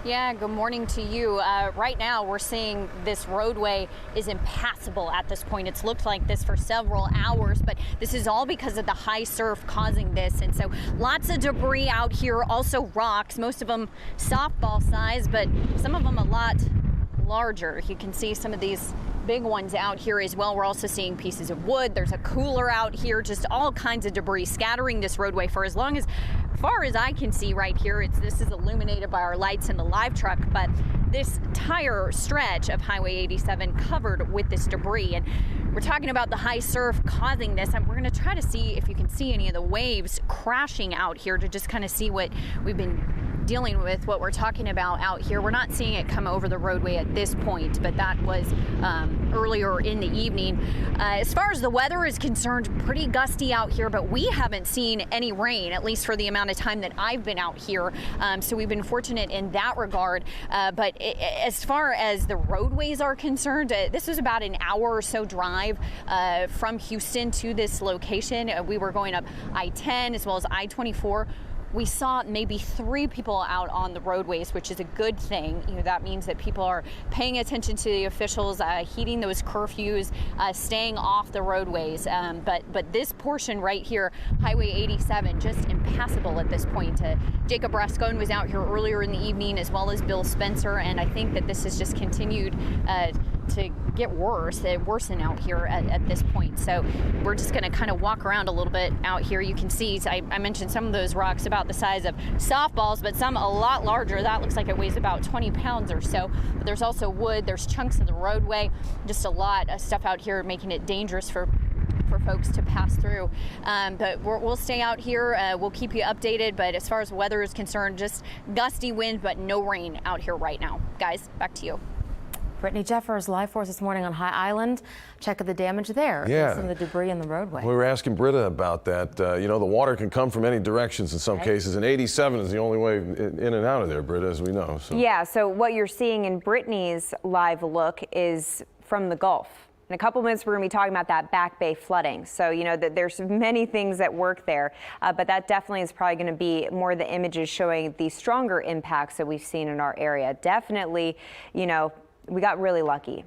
[SPEAKER 17] Yeah, good morning to you. Right now, we're seeing this roadway is impassable at this point. It's looked like this for several hours, but this is all because of the high surf causing this. And so lots of debris out here, also rocks, most of them softball size, but some of them a lot larger. You can see some of these big ones out here as well. We're also seeing pieces of wood. There's a cooler out here, just all kinds of debris scattering this roadway for as far as I can see right here. This is illuminated by our lights in the live truck, but this entire stretch of Highway 87 covered with this debris. And we're talking about the high surf causing this, and we're going to try to see if you can see any of the waves crashing out here to just kind of see what we've been dealing with, what we're talking about out here. We're not seeing it come over the roadway at this point, but that was earlier in the evening. As far as the weather is concerned, pretty gusty out here, but we haven't seen any rain, at least for the amount of time that I've been out here. So we've been fortunate in that regard. But as far as the roadways are concerned, this was about an hour or so drive from Houston to this location. We were going up I-10 as well as I-24. We saw maybe 3 people out on the roadways, which is a good thing. You know, that means that people are paying attention to the officials, heeding those curfews, staying off the roadways. But this portion right here, Highway 87, just impassable at this point. Jacob Rascone was out here earlier in the evening, as well as Bill Spencer, and I think that this has just continued to get worsen out here at this point. So we're just going to kind of walk around a little bit out here. You can see, I mentioned some of those rocks about the size of softballs, but some a lot larger. That looks like it weighs about 20 pounds or so. But there's also wood, there's chunks of the roadway, just a lot of stuff out here making it dangerous for folks to pass through. But we'll stay out here. We'll keep you updated. But as far as weather is concerned, just gusty wind, but no rain out here right now. Guys, back to you.
[SPEAKER 16] Brittany Jeffers live for us this morning on High Island. Check of the damage there.
[SPEAKER 14] Yeah.
[SPEAKER 16] Some of the debris in the roadway.
[SPEAKER 14] We were asking Britta about that. You know, the water can come from any directions in some cases, and 87 is the only way in and out of there, Britta, as we know. So.
[SPEAKER 20] Yeah, so what you're seeing in Brittany's live look is from the Gulf. In a couple minutes, we're going to be talking about that Back Bay flooding. So, you know, there's many things at work there, but that definitely is probably going to be more of the images showing the stronger impacts that we've seen in our area. Definitely, you know, we got really lucky.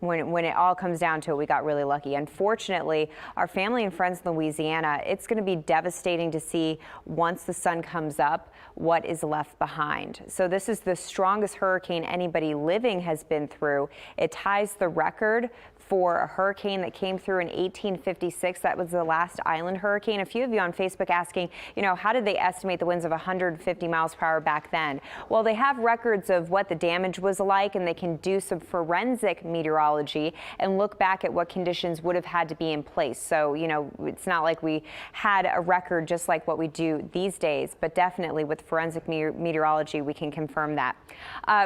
[SPEAKER 20] When it all comes down to it, we got really lucky. Unfortunately, our family and friends in Louisiana, it's going to be devastating to see once the sun comes up what is left behind. So this is the strongest hurricane anybody living has been through. It ties the record for a hurricane that came through in 1856. That was the last island hurricane. A few of you on Facebook asking, you know, how did they estimate the winds of 150 miles per hour back then? Well, they have records of what the damage was like, and they can do some forensic meteorology and look back at what conditions would have had to be in place. So, you know, it's not like we had a record just like what we do these days, but definitely with forensic meteorology, we can confirm that.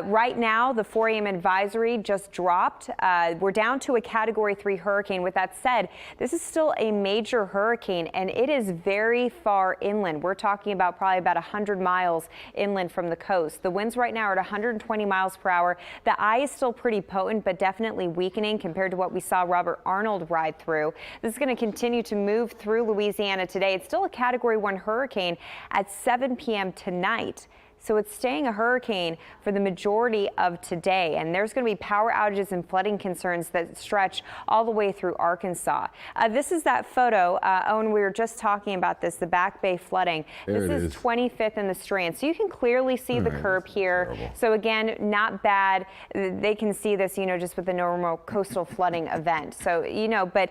[SPEAKER 20] Right now, the 4 a.m. advisory just dropped. We're down to a Category 3 hurricane. With that said, this is still a major hurricane, and it is very far inland. We're talking about probably about 100 miles inland from the coast. The winds right now are at 120 miles per hour. The eye is still pretty potent, but definitely weakening compared to what we saw Robert Arnold ride through. This is going to continue to move through Louisiana today. It's still a Category 1 hurricane at 7 p.m. tonight. So it's staying a hurricane for the majority of today. And there's going to be power outages and flooding concerns that stretch all the way through Arkansas. This is that photo. Owen, we were just talking about this, the Back Bay flooding. This is 25th and the Strand. So you can clearly see the curb here. Terrible. So again, not bad. They can see this, you know, just with the normal coastal flooding event. So, you know, but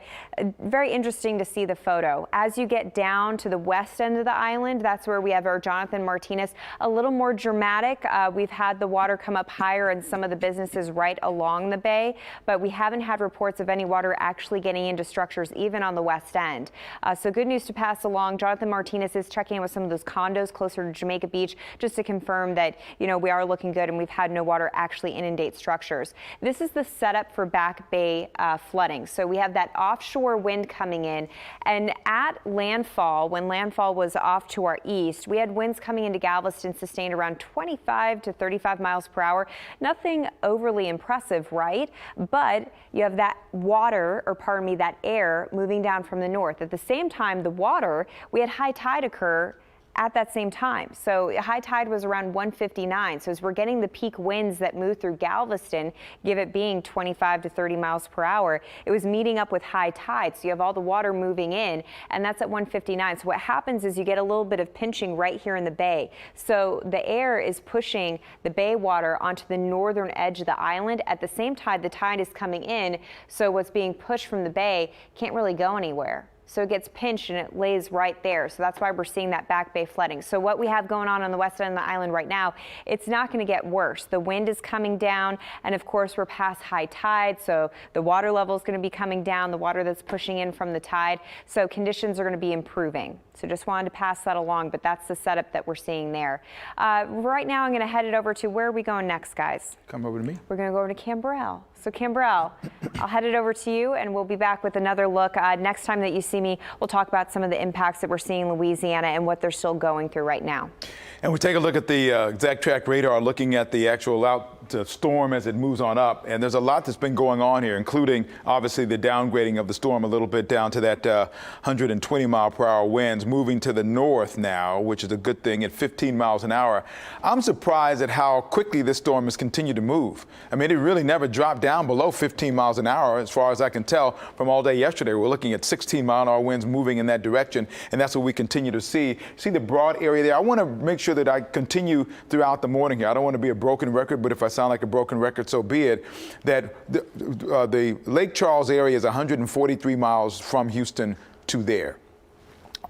[SPEAKER 20] very interesting to see the photo. As you get down to the west end of the island, that's where we have our Jonathan Martinez. A little more dramatic. We've had the water come up higher in some of the businesses right along the bay, but we haven't had reports of any water actually getting into structures even on the west end. So good news to pass along. Jonathan Martinez is checking in with some of those condos closer to Jamaica Beach just to confirm that, you know, we are looking good and we've had no water actually inundate structures. This is the setup for Back Bay flooding. So we have that offshore wind coming in, and at landfall, when landfall was off to our east, we had winds coming into Galveston sustained around 25 to 35 miles per hour. Nothing overly impressive, right? But you have that water, or pardon me, that air moving down from the north. At the same time, the water, we had high tide occur at that same time. So high tide was around 1:59. So as we're getting the peak winds that move through Galveston, give it being 25 to 30 miles per hour, it was meeting up with high tide. So you have all the water moving in, and that's at 1:59. So what happens is you get a little bit of pinching right here in the bay. So the air is pushing the bay water onto the northern edge of the island. At the same time, the tide is coming in. So what's being pushed from the bay can't really go anywhere. So it gets pinched and it lays right there. So that's why we're seeing that back bay flooding. So what we have going on the west end of the island right now, it's not going to get worse. The wind is coming down, and of course we're past high tide, so the water level is going to be coming down, the water that's pushing in from the tide. So conditions are going to be improving. So just wanted to pass that along, but that's the setup that we're seeing there. Right now I'm going to head it over to, where are we going next, guys?
[SPEAKER 8] Come over to me.
[SPEAKER 20] We're going to go over to Cambrell. So Cambrell, I'll head it over to you, and we'll be back with another look. Next time that you see me, we'll talk about some of the impacts that we're seeing in Louisiana and what they're still going through right now.
[SPEAKER 8] And we take a look at the exact track radar, looking at the actual storm as it moves on up. And there's a lot that's been going on here, including obviously the downgrading of the storm a little bit down to that 120 mile per hour winds, moving to the north now, which is a good thing, at 15 miles an hour. I'm surprised at how quickly this storm has continued to move. I mean, it really never dropped down below 15 miles an hour, as far as I can tell from all day yesterday. We're looking at 16 mile an hour winds moving in that direction, and that's what we continue to see. See the broad area there? I want to make sure that I continue throughout the morning here. I don't want to be a broken record, but if I sound like a broken record, so be it. That the Lake Charles area is 143 miles from Houston to there.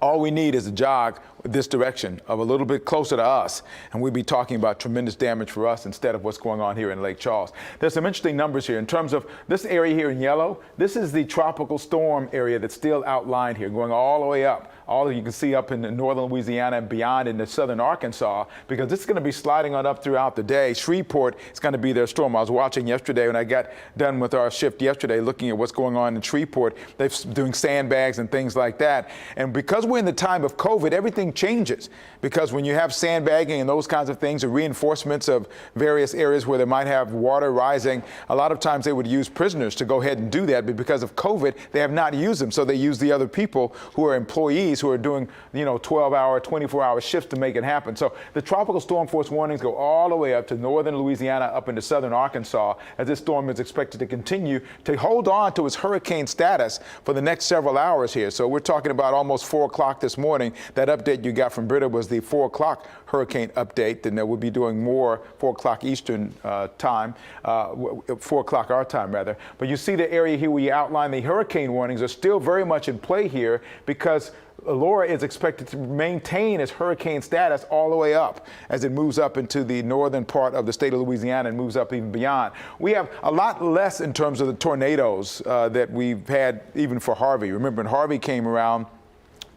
[SPEAKER 8] All we need is a jog this direction of a little bit closer to us, and we'd be talking about tremendous damage for us instead of what's going on here in Lake Charles. There's some interesting numbers here in terms of this area here in yellow. This is the tropical storm area that's still outlined here, going all the way up. All you can see up in northern Louisiana and beyond into southern Arkansas, because this is going to be sliding on up throughout the day. Shreveport is going to be their storm. I was watching yesterday when I got done with our shift yesterday, looking at what's going on in Shreveport. They're doing sandbags and things like that. And because we're in the time of COVID, everything changes, because when you have sandbagging and those kinds of things, or reinforcements of various areas where they might have water rising, a lot of times they would use prisoners to go ahead and do that, but because of COVID, they have not used them. So they use the other people who are employees who are doing, 12-hour, 24-hour shifts to make it happen. So the tropical storm force warnings go all the way up to northern Louisiana, up into southern Arkansas, as this storm is expected to continue to hold on to its hurricane status for the next several hours here. So we're talking about almost 4 o'clock this morning. That update you got from Britta was the 4 o'clock hurricane update, and we'll be doing more 4 o'clock Eastern time, 4 o'clock our time rather. But you see the area here where you outline the hurricane warnings are still very much in play here, because Laura is expected to maintain its hurricane status all the way up as it moves up into the northern part of the state of Louisiana and moves up even beyond. We have a lot less in terms of the tornadoes that we've had even for Harvey. Remember, when Harvey came around,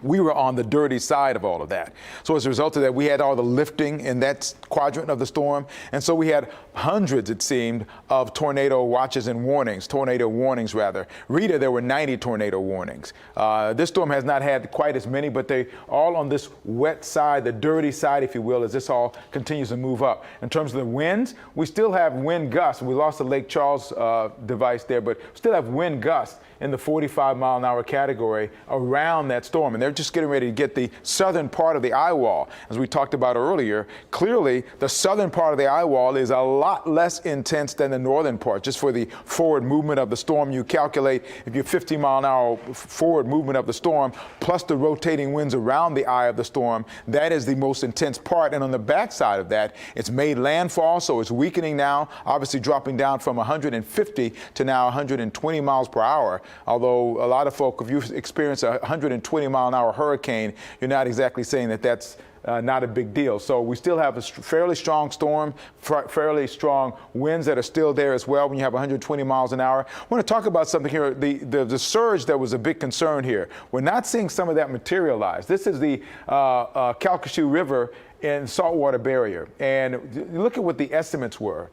[SPEAKER 8] we were on the dirty side of all of that. So as a result of that, we had all the lifting in that quadrant of the storm. And so we had hundreds, it seemed, of tornado watches and warnings, tornado warnings rather. Rita, there were 90 tornado warnings. This storm has not had quite as many, but they all on this wet side, the dirty side, if you will, as this all continues to move up. In terms of the winds, we still have wind gusts. We lost the Lake Charles device there, but still have wind gusts in the 45-mile-an-hour category around that storm. And they're just getting ready to get the southern part of the eye wall. As we talked about earlier, clearly the southern part of the eye wall is a lot less intense than the northern part. Just for the forward movement of the storm, you calculate if you're 50-mile-an-hour forward movement of the storm, plus the rotating winds around the eye of the storm, that is the most intense part. And on the backside of that, it's made landfall, so it's weakening now, obviously dropping down from 150 to now 120 miles per hour. Although a lot of folk, if you experience a 120-mile-an-hour hurricane, you're not exactly saying that that's not a big deal. So we still have a fairly strong storm, fairly strong winds that are still there as well when you have 120 miles an hour. I want to talk about something here, the surge that was a big concern here. We're not seeing some of that materialize. This is the Calcasieu River and saltwater barrier. And look at what the estimates were.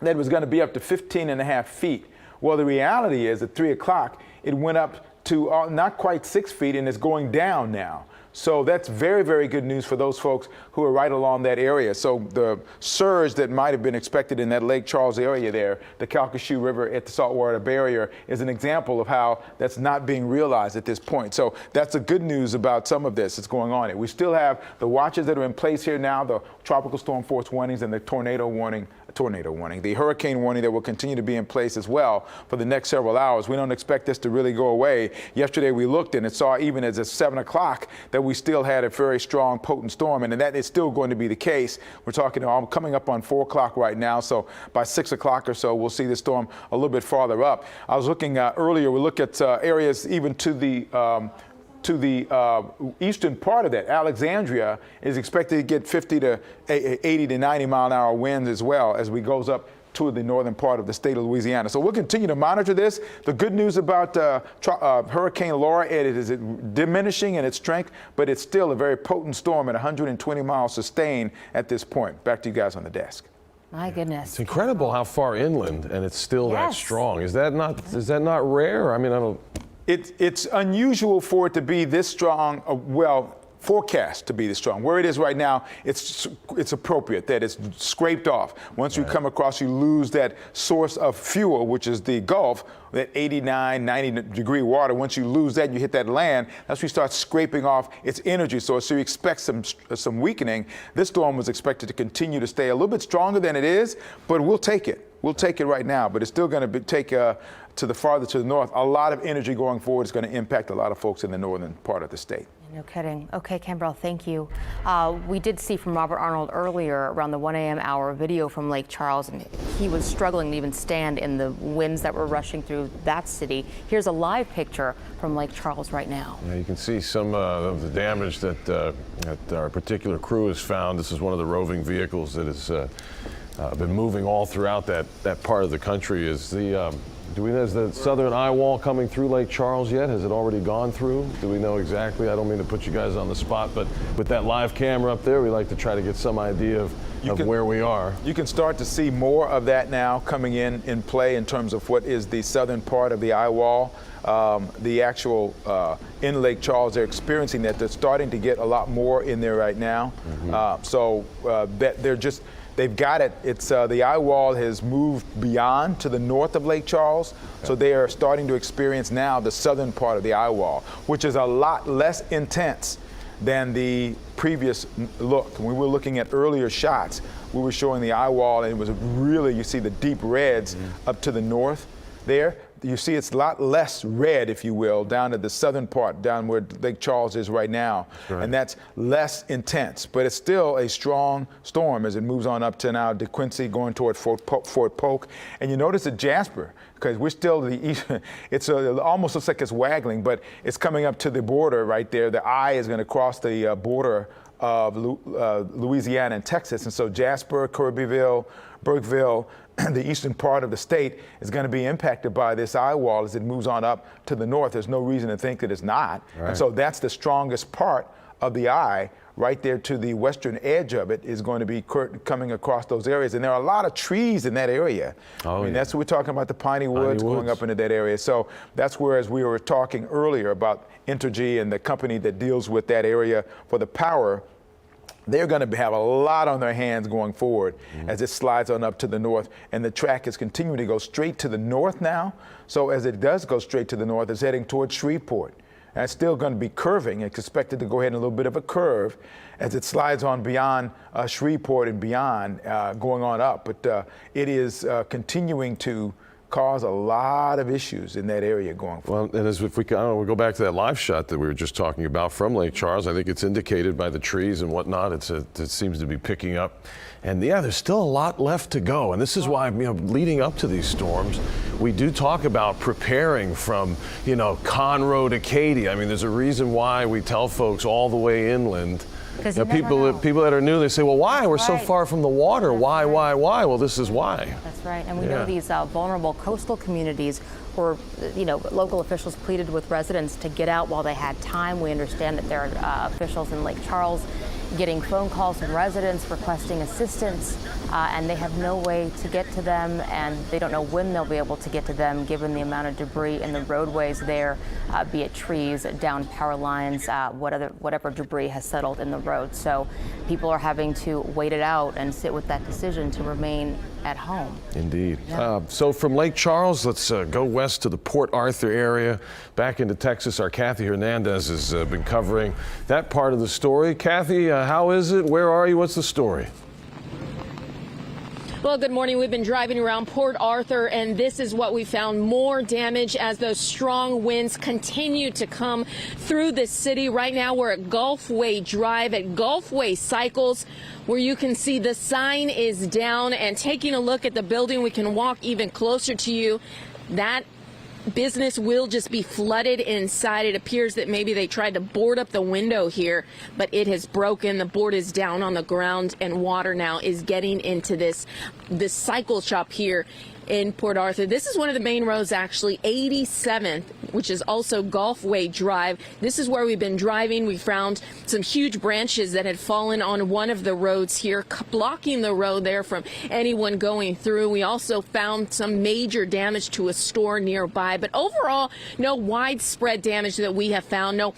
[SPEAKER 8] That it was going to be up to 15.5 feet. Well, the reality is at 3 o'clock, it went up to not quite 6 feet, and it's going down now. So that's very, very good news for those folks who are right along that area. So the surge that might have been expected in that Lake Charles area there, the Calcasieu River at the saltwater barrier, is an example of how that's not being realized at this point. So that's the good news about some of this that's going on here. We still have the watches that are in place here now, the tropical storm force warnings and the tornado warning tornado warning. The hurricane warning that will continue to be in place as well for the next several hours. We don't expect this to really go away. Yesterday we looked and it saw even as it's 7 o'clock that we still had a very strong, potent storm, and that is still going to be the case. We're talking coming up on 4 o'clock right now, so by 6 o'clock or so we'll see the storm a little bit farther up. I was looking earlier, we look at areas even to the eastern part of that. Alexandria is expected to get 50 to 80 to 90 mile an hour winds as well as we goes up to the northern part of the state of Louisiana. So we'll continue to monitor this. The good news about Hurricane Laura, it is diminishing in its strength, but it's still a very potent storm at 120 miles sustained at this point. Back to you guys on the desk.
[SPEAKER 16] My goodness.
[SPEAKER 14] It's incredible how far inland and it's still that strong. Is that not rare? I mean, I don't.
[SPEAKER 8] It's unusual for it to be this strong, forecast to be this strong. Where it is right now, it's appropriate that it's scraped off. Once you come across, you lose that source of fuel, which is the Gulf, that 89, 90 degree water. Once you lose that, you hit that land, that's when you start scraping off its energy source. So you expect some weakening. This storm was expected to continue to stay a little bit stronger than it is, but we'll take it. We'll take it right now, but it's still going to take to the farther to the north. A lot of energy going forward is going to impact a lot of folks in the northern part of the state.
[SPEAKER 16] No kidding. Okay, Kimbrell, thank you. We did see from Robert Arnold earlier around the 1 a.m. hour video from Lake Charles, and he was struggling to even stand in the winds that were rushing through that city. Here's a live picture from Lake Charles right now.
[SPEAKER 14] Yeah, you can see some of the damage that our particular crew has found. This is one of the roving vehicles that has been moving all throughout that part of the country. Is the southern eye wall coming through Lake Charles yet? Has it already gone through? Do we know exactly? I don't mean to put you guys on the spot, but with that live camera up there, we like to try to get some idea of where we are.
[SPEAKER 8] You can start to see more of that now coming in play in terms of what is the southern part of the eye wall. The actual in Lake Charles, they're experiencing that. They're starting to get a lot more in there right now. They've got it. It's the eye wall has moved beyond to the north of Lake Charles, so they are starting to experience now the southern part of the eye wall, which is a lot less intense than the previous look. When we were looking at earlier shots, we were showing the eye wall, and it was really, you see the deep reds up to the north there. You see it's a lot less red, if you will, down to the southern part, down where Lake Charles is right now. Right. And that's less intense, but it's still a strong storm as it moves on up to now DeQuincy going toward Fort Polk. And you notice at Jasper, because we're still the east, it almost looks like it's waggling, but it's coming up to the border right there. The eye is going to cross the border of Louisiana and Texas. And so Jasper, Kirbyville, Burkeville, the eastern part of the state is going to be impacted by this eye wall as it moves on up to the north. There's no reason to think that it's not. Right. And so that's the strongest part of the eye right there to the western edge of it is going to be coming across those areas. And there are a lot of trees in that area. That's what we're talking about, the piney woods going up into that area. So that's where, as we were talking earlier about Entergy and the company that deals with that area for the power, they're going to have a lot on their hands going forward as it slides on up to the north. And the track is continuing to go straight to the north now. So as it does go straight to the north, it's heading towards Shreveport. And it's still going to be curving. It's expected to go ahead in a little bit of a curve as it slides on beyond Shreveport and beyond, going on up. But it is continuing to cause a lot of issues in that area going forward.
[SPEAKER 14] Well, and if we go back to that live shot that we were just talking about from Lake Charles, I think it's indicated by the trees and whatnot. It seems to be picking up. And yeah, there's still a lot left to go. And this is why, leading up to these storms, we do talk about preparing from, Conroe to Katy. I mean, there's a reason why we tell folks all the way inland. People that are new, they say, well, why? We're so far from the water. Why? Well, this is why.
[SPEAKER 16] That's right. And we know these vulnerable coastal communities where, local officials pleaded with residents to get out while they had time. We understand that there are officials in Lake Charles getting phone calls from residents requesting assistance, and they have no way to get to them, and they don't know when they'll be able to get to them given the amount of debris in the roadways there, be it trees, down power lines, whatever debris has settled in the road. So people are having to wait it out and sit with that decision to remain at home.
[SPEAKER 14] Indeed. Yeah. So from Lake Charles, let's go west to the Port Arthur area, back into Texas. Our Kathy Hernandez has been covering that part of the story. Kathy, how is it? Where are you? What's the story?
[SPEAKER 7] Well, good morning. We've been driving around Port Arthur, and this is what we found: more damage as those strong winds continue to come through the city. Right now, we're at Gulfway Drive at Gulfway Cycles, where you can see the sign is down. And taking a look at the building, we can walk even closer to you. That business will just be flooded inside. It appears that maybe they tried to board up the window here, but it has broken. The board is down on the ground, and water now is getting into this cycle shop here in Port Arthur. This is one of the main roads, actually, 87th, which is also Gulfway Drive. This is where we've been driving. We found some huge branches that had fallen on one of the roads here, blocking the road there from anyone going through. We also found some major damage to a store nearby, but overall, no widespread damage that we have found. No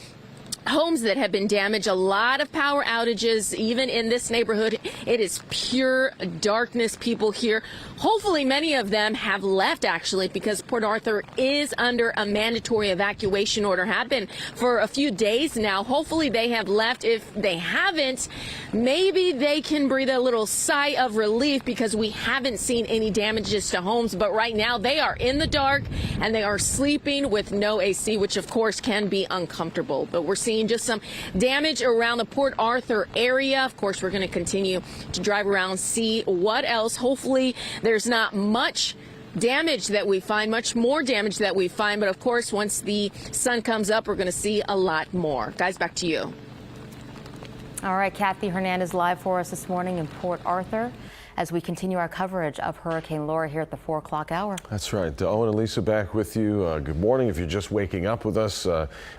[SPEAKER 7] homes that have been damaged. A lot of power outages, even in this neighborhood. It is pure darkness. People here, hopefully many of them have left, actually, because Port Arthur is under a mandatory evacuation order, have been for a few days now. Hopefully they have left. If they haven't, maybe they can breathe a little sigh of relief, because we haven't seen any damages to homes. But right now they are in the dark, and they are sleeping with no AC, which of course can be uncomfortable. But we're seeing just some damage around the Port Arthur area. Of course, we're going to continue to drive around, see what else. Hopefully there's not much damage that we find, much more damage that we find. But of course, once the sun comes up, we're going to see a lot more. Guys, back to you.
[SPEAKER 16] All right, Kathy Hernandez live for us this morning in Port Arthur as we continue our coverage of Hurricane Laura here at the 4 o'clock hour.
[SPEAKER 14] That's right. Owen and Lisa back with you. Good morning. If you're just waking up with us,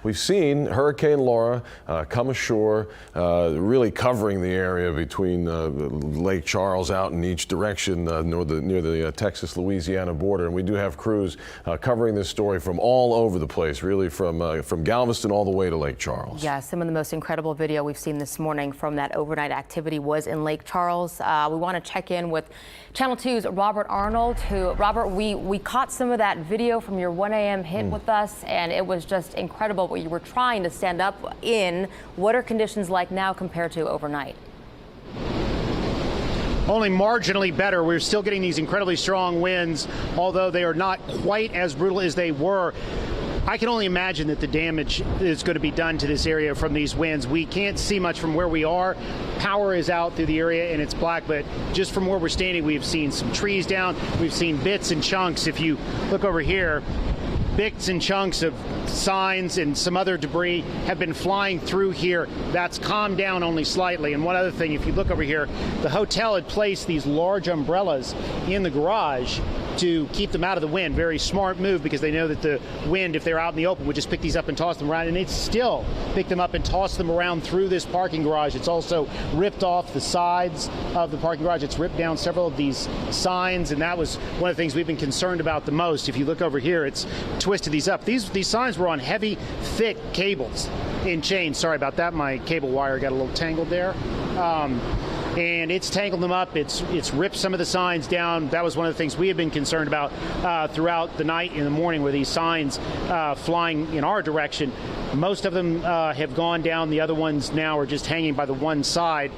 [SPEAKER 14] we've seen Hurricane Laura come ashore, really covering the area between Lake Charles out in each direction near the Texas-Louisiana border. And we do have crews covering this story from all over the place, really from Galveston all the way to Lake Charles.
[SPEAKER 16] Yeah, some of the most incredible video we've seen this morning from that overnight activity was in Lake Charles. We want to check in with Channel 2's Robert Arnold, Robert, we caught some of that video from your 1 a.m. hit with us, and it was just incredible what you were trying to stand up in. What are conditions like now compared to overnight?
[SPEAKER 5] Only marginally better. We're still getting these incredibly strong winds, although they are not quite as brutal as they were. I can only imagine that the damage is going to be done to this area from these winds. We can't see much from where we are. Power is out through the area and it's black, but just from where we're standing, we've seen some trees down. We've seen bits and chunks. If you look over here, bits and chunks of signs and some other debris have been flying through here. That's calmed down only slightly. And one other thing, if you look over here, the hotel had placed these large umbrellas in the garage to keep them out of the wind. Very smart move, because they know that the wind, if they're out in the open, would just pick these up and toss them around. And it still picked them up and tossed them around through this parking garage. It's also ripped off the sides of the parking garage. It's ripped down several of these signs, and that was one of the things we've been concerned about the most. If you look over here, it's twisted these up. These signs were on heavy, thick cables in chains. Sorry about that. My cable wire got a little tangled there. And it's tangled them up. It's ripped some of the signs down. That was one of the things we have been concerned about throughout the night and the morning, were these signs flying in our direction. Most of them have gone down. The other ones now are just hanging by the one side.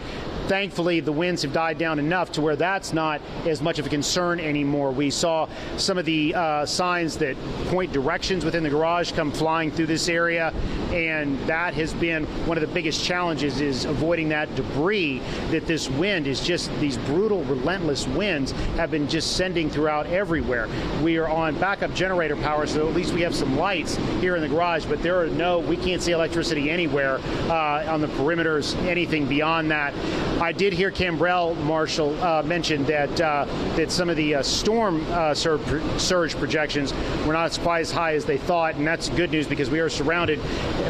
[SPEAKER 5] Thankfully, the winds have died down enough to where that's not as much of a concern anymore. We saw some of the signs that point directions within the garage come flying through this area, and that has been one of the biggest challenges, is avoiding that debris that this wind is just, these brutal, relentless winds have been just sending throughout everywhere. We are on backup generator power, so at least we have some lights here in the garage, but we can't see electricity anywhere on the perimeters, anything beyond that. I did hear Cambrell Marshall mention that some of the storm surge projections were not quite as high as they thought, and that's good news, because we are surrounded.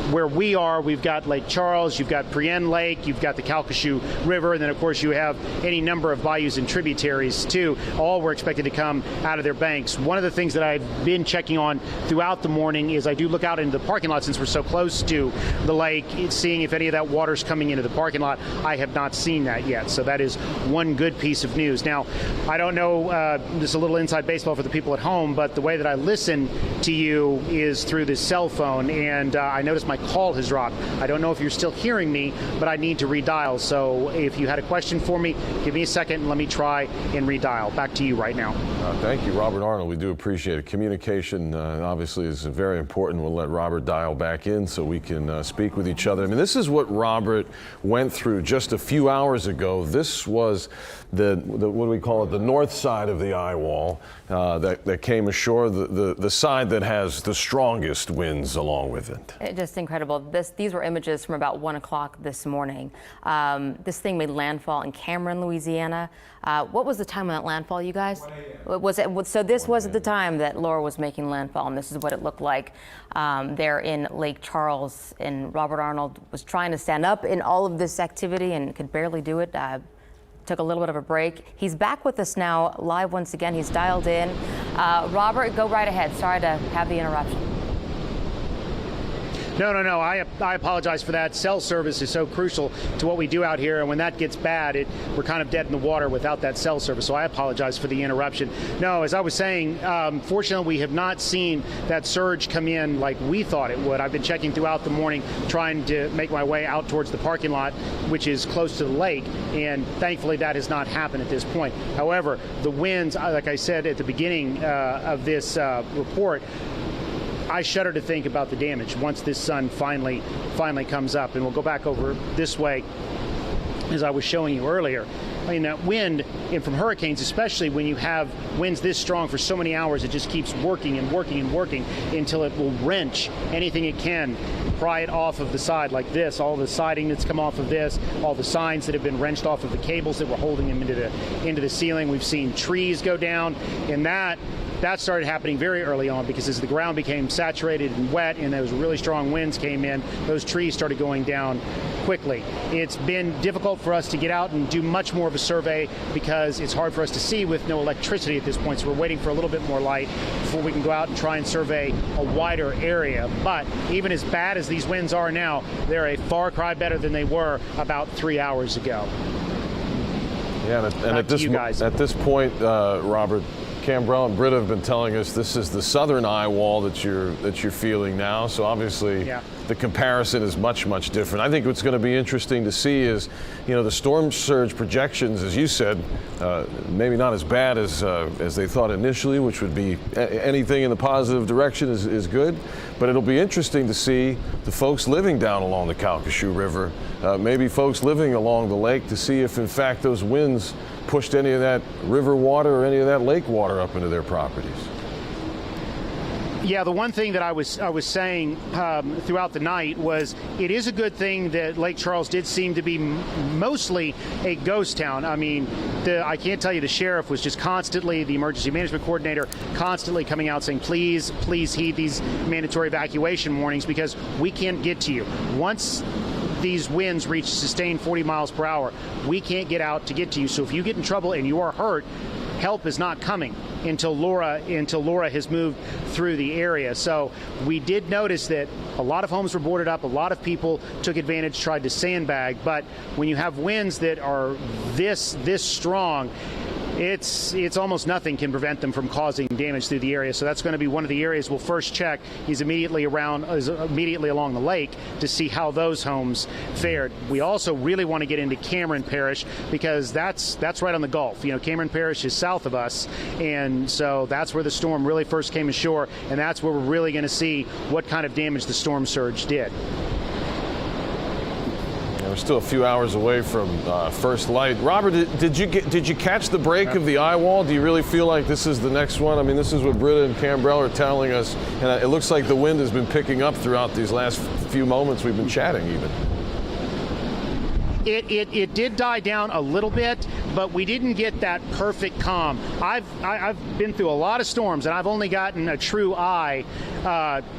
[SPEAKER 5] Where we are, we've got Lake Charles, you've got Prien Lake, you've got the Calcasieu River, and then of course you have any number of bayous and tributaries too. All were expected to come out of their banks. One of the things that I've been checking on throughout the morning is I do look out into the parking lot, since we're so close to the lake, seeing if any of that water's coming into the parking lot. I have not seen seen that yet. So that is one good piece of news. Now, I don't know, this is a little inside baseball for the people at home, but the way that I listen to you is through this cell phone, and I noticed my call has dropped. I don't know if you're still hearing me, but I need to redial. So if you had a question for me, give me a second and let me try and redial. Back to you right now.
[SPEAKER 14] Thank you, Robert Arnold. We do appreciate it. Communication obviously is very important. We'll let Robert dial back in so we can speak with each other. I mean, this is what Robert went through just a few hours ago. This was the what do we call it, the north side of the eye wall that came ashore, the side that has the strongest winds along with it.
[SPEAKER 16] Just incredible. These were images from about 1 o'clock this morning. This thing made landfall in Cameron, Louisiana. What was the time of that landfall, you guys? So this was at the time that Laura was making landfall, and this is what it looked like there in Lake Charles. And Robert Arnold was trying to stand up in all of this activity and could barely do it. Took a little bit of a break. He's back with us now live once again. He's dialed in. Robert, go right ahead. Sorry to have the interruption.
[SPEAKER 5] No. I apologize for that. Cell service is so crucial to what we do out here, and when that gets bad, we're kind of dead in the water without that cell service. So I apologize for the interruption. No, as I was saying, fortunately, we have not seen that surge come in like we thought it would. I've been checking throughout the morning, trying to make my way out towards the parking lot, which is close to the lake, and thankfully that has not happened at this point. However, the winds, like I said at the beginning of this report, I shudder to think about the damage once this sun finally comes up. And we'll go back over this way as I was showing you earlier. I mean, that wind, and from hurricanes, especially when you have winds this strong for so many hours, it just keeps working and working and working until it will wrench anything it can, pry it off of the side like this, all the siding that's come off of this, all the signs that have been wrenched off of the cables that were holding them into the ceiling. We've seen trees go down, and that started happening very early on, because as the ground became saturated and wet and those really strong winds came in, those trees started going down quickly. It's been difficult for us to get out and do much more of a survey because it's hard for us to see with no electricity at this point. So we're waiting for a little bit more light before we can go out and try and survey a wider area. But even as bad as these winds are now, they're a far cry better than they were about 3 hours ago.
[SPEAKER 14] Yeah, and at this point, Robert, Cambrell and Britta have been telling us this is the southern eye wall that you're feeling now. So obviously, the comparison is much different. I think what's going to be interesting to see is, the storm surge projections, as you said, maybe not as bad as they thought initially, which would be anything in the positive direction is good. But it'll be interesting to see the folks living down along the Calcasieu River, maybe folks living along the lake, to see if in fact those winds pushed any of that river water or any of that lake water up into their properties.
[SPEAKER 5] Yeah, the one thing that I was saying throughout the night was it is a good thing that Lake Charles did seem to be mostly a ghost town. I mean, I can't tell you, the sheriff was just constantly, the emergency management coordinator, constantly coming out saying, please heed these mandatory evacuation warnings because we can't get to you. Once these winds reach sustained 40 miles per hour, we can't get out to get to you. So if you get in trouble and you are hurt, help is not coming until Laura has moved through the area. So we did notice that a lot of homes were boarded up, a lot of people took advantage, tried to sandbag, but when you have winds that are this strong, it's almost nothing can prevent them from causing damage through the area. So that's going to be one of the areas we'll first check. Is immediately along the lake to see how those homes fared. We also really want to get into Cameron Parish because that's right on the Gulf. Cameron Parish is south of us, and so that's where the storm really first came ashore, and that's where we're really going to see what kind of damage the storm surge did.
[SPEAKER 14] We're still a few hours away from first light. Robert, did you catch the break of the eye wall? Do you really feel like this is the next one? I mean, this is what Britta and Cambrell are telling us, and it looks like the wind has been picking up throughout these last few moments we've been chatting even.
[SPEAKER 5] It did die down a little bit, but we didn't get that perfect calm. I've been through a lot of storms, and I've only gotten a true eye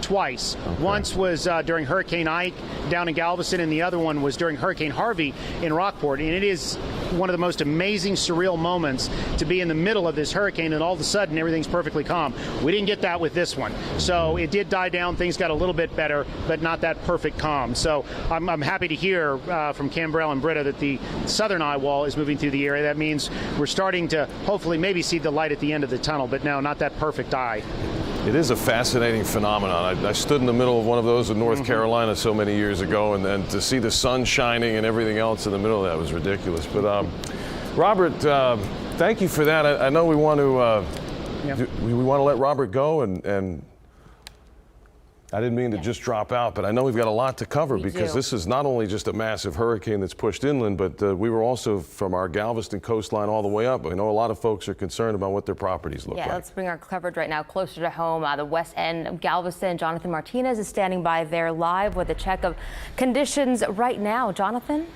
[SPEAKER 5] twice. Okay. Once was during Hurricane Ike down in Galveston, and the other one was during Hurricane Harvey in Rockport. And it is one of the most amazing, surreal moments to be in the middle of this hurricane, and all of a sudden everything's perfectly calm. We didn't get that with this one. So it did die down. Things got a little bit better, but not that perfect calm. So I'm happy to hear from Cambrell and Britta, that the southern eye wall is moving through the area. That means we're starting to hopefully maybe see the light at the end of the tunnel, but no, not that perfect eye.
[SPEAKER 14] It is a fascinating phenomenon. I stood in the middle of one of those in North Carolina so many years ago, and then to see the sun shining and everything else in the middle of that was ridiculous. But Robert, thank you for that. I know we want to we want to let Robert go, and I didn't mean to just drop out, but I know we've got a lot to cover because this is not only just a massive hurricane that's pushed inland, but we were also from our Galveston coastline all the way up. I know a lot of folks are concerned about what their properties look like.
[SPEAKER 16] Yeah, let's bring our coverage right now closer to home. The west end of Galveston. Jonathan Martinez is standing by there live with a check of conditions right now. Jonathan?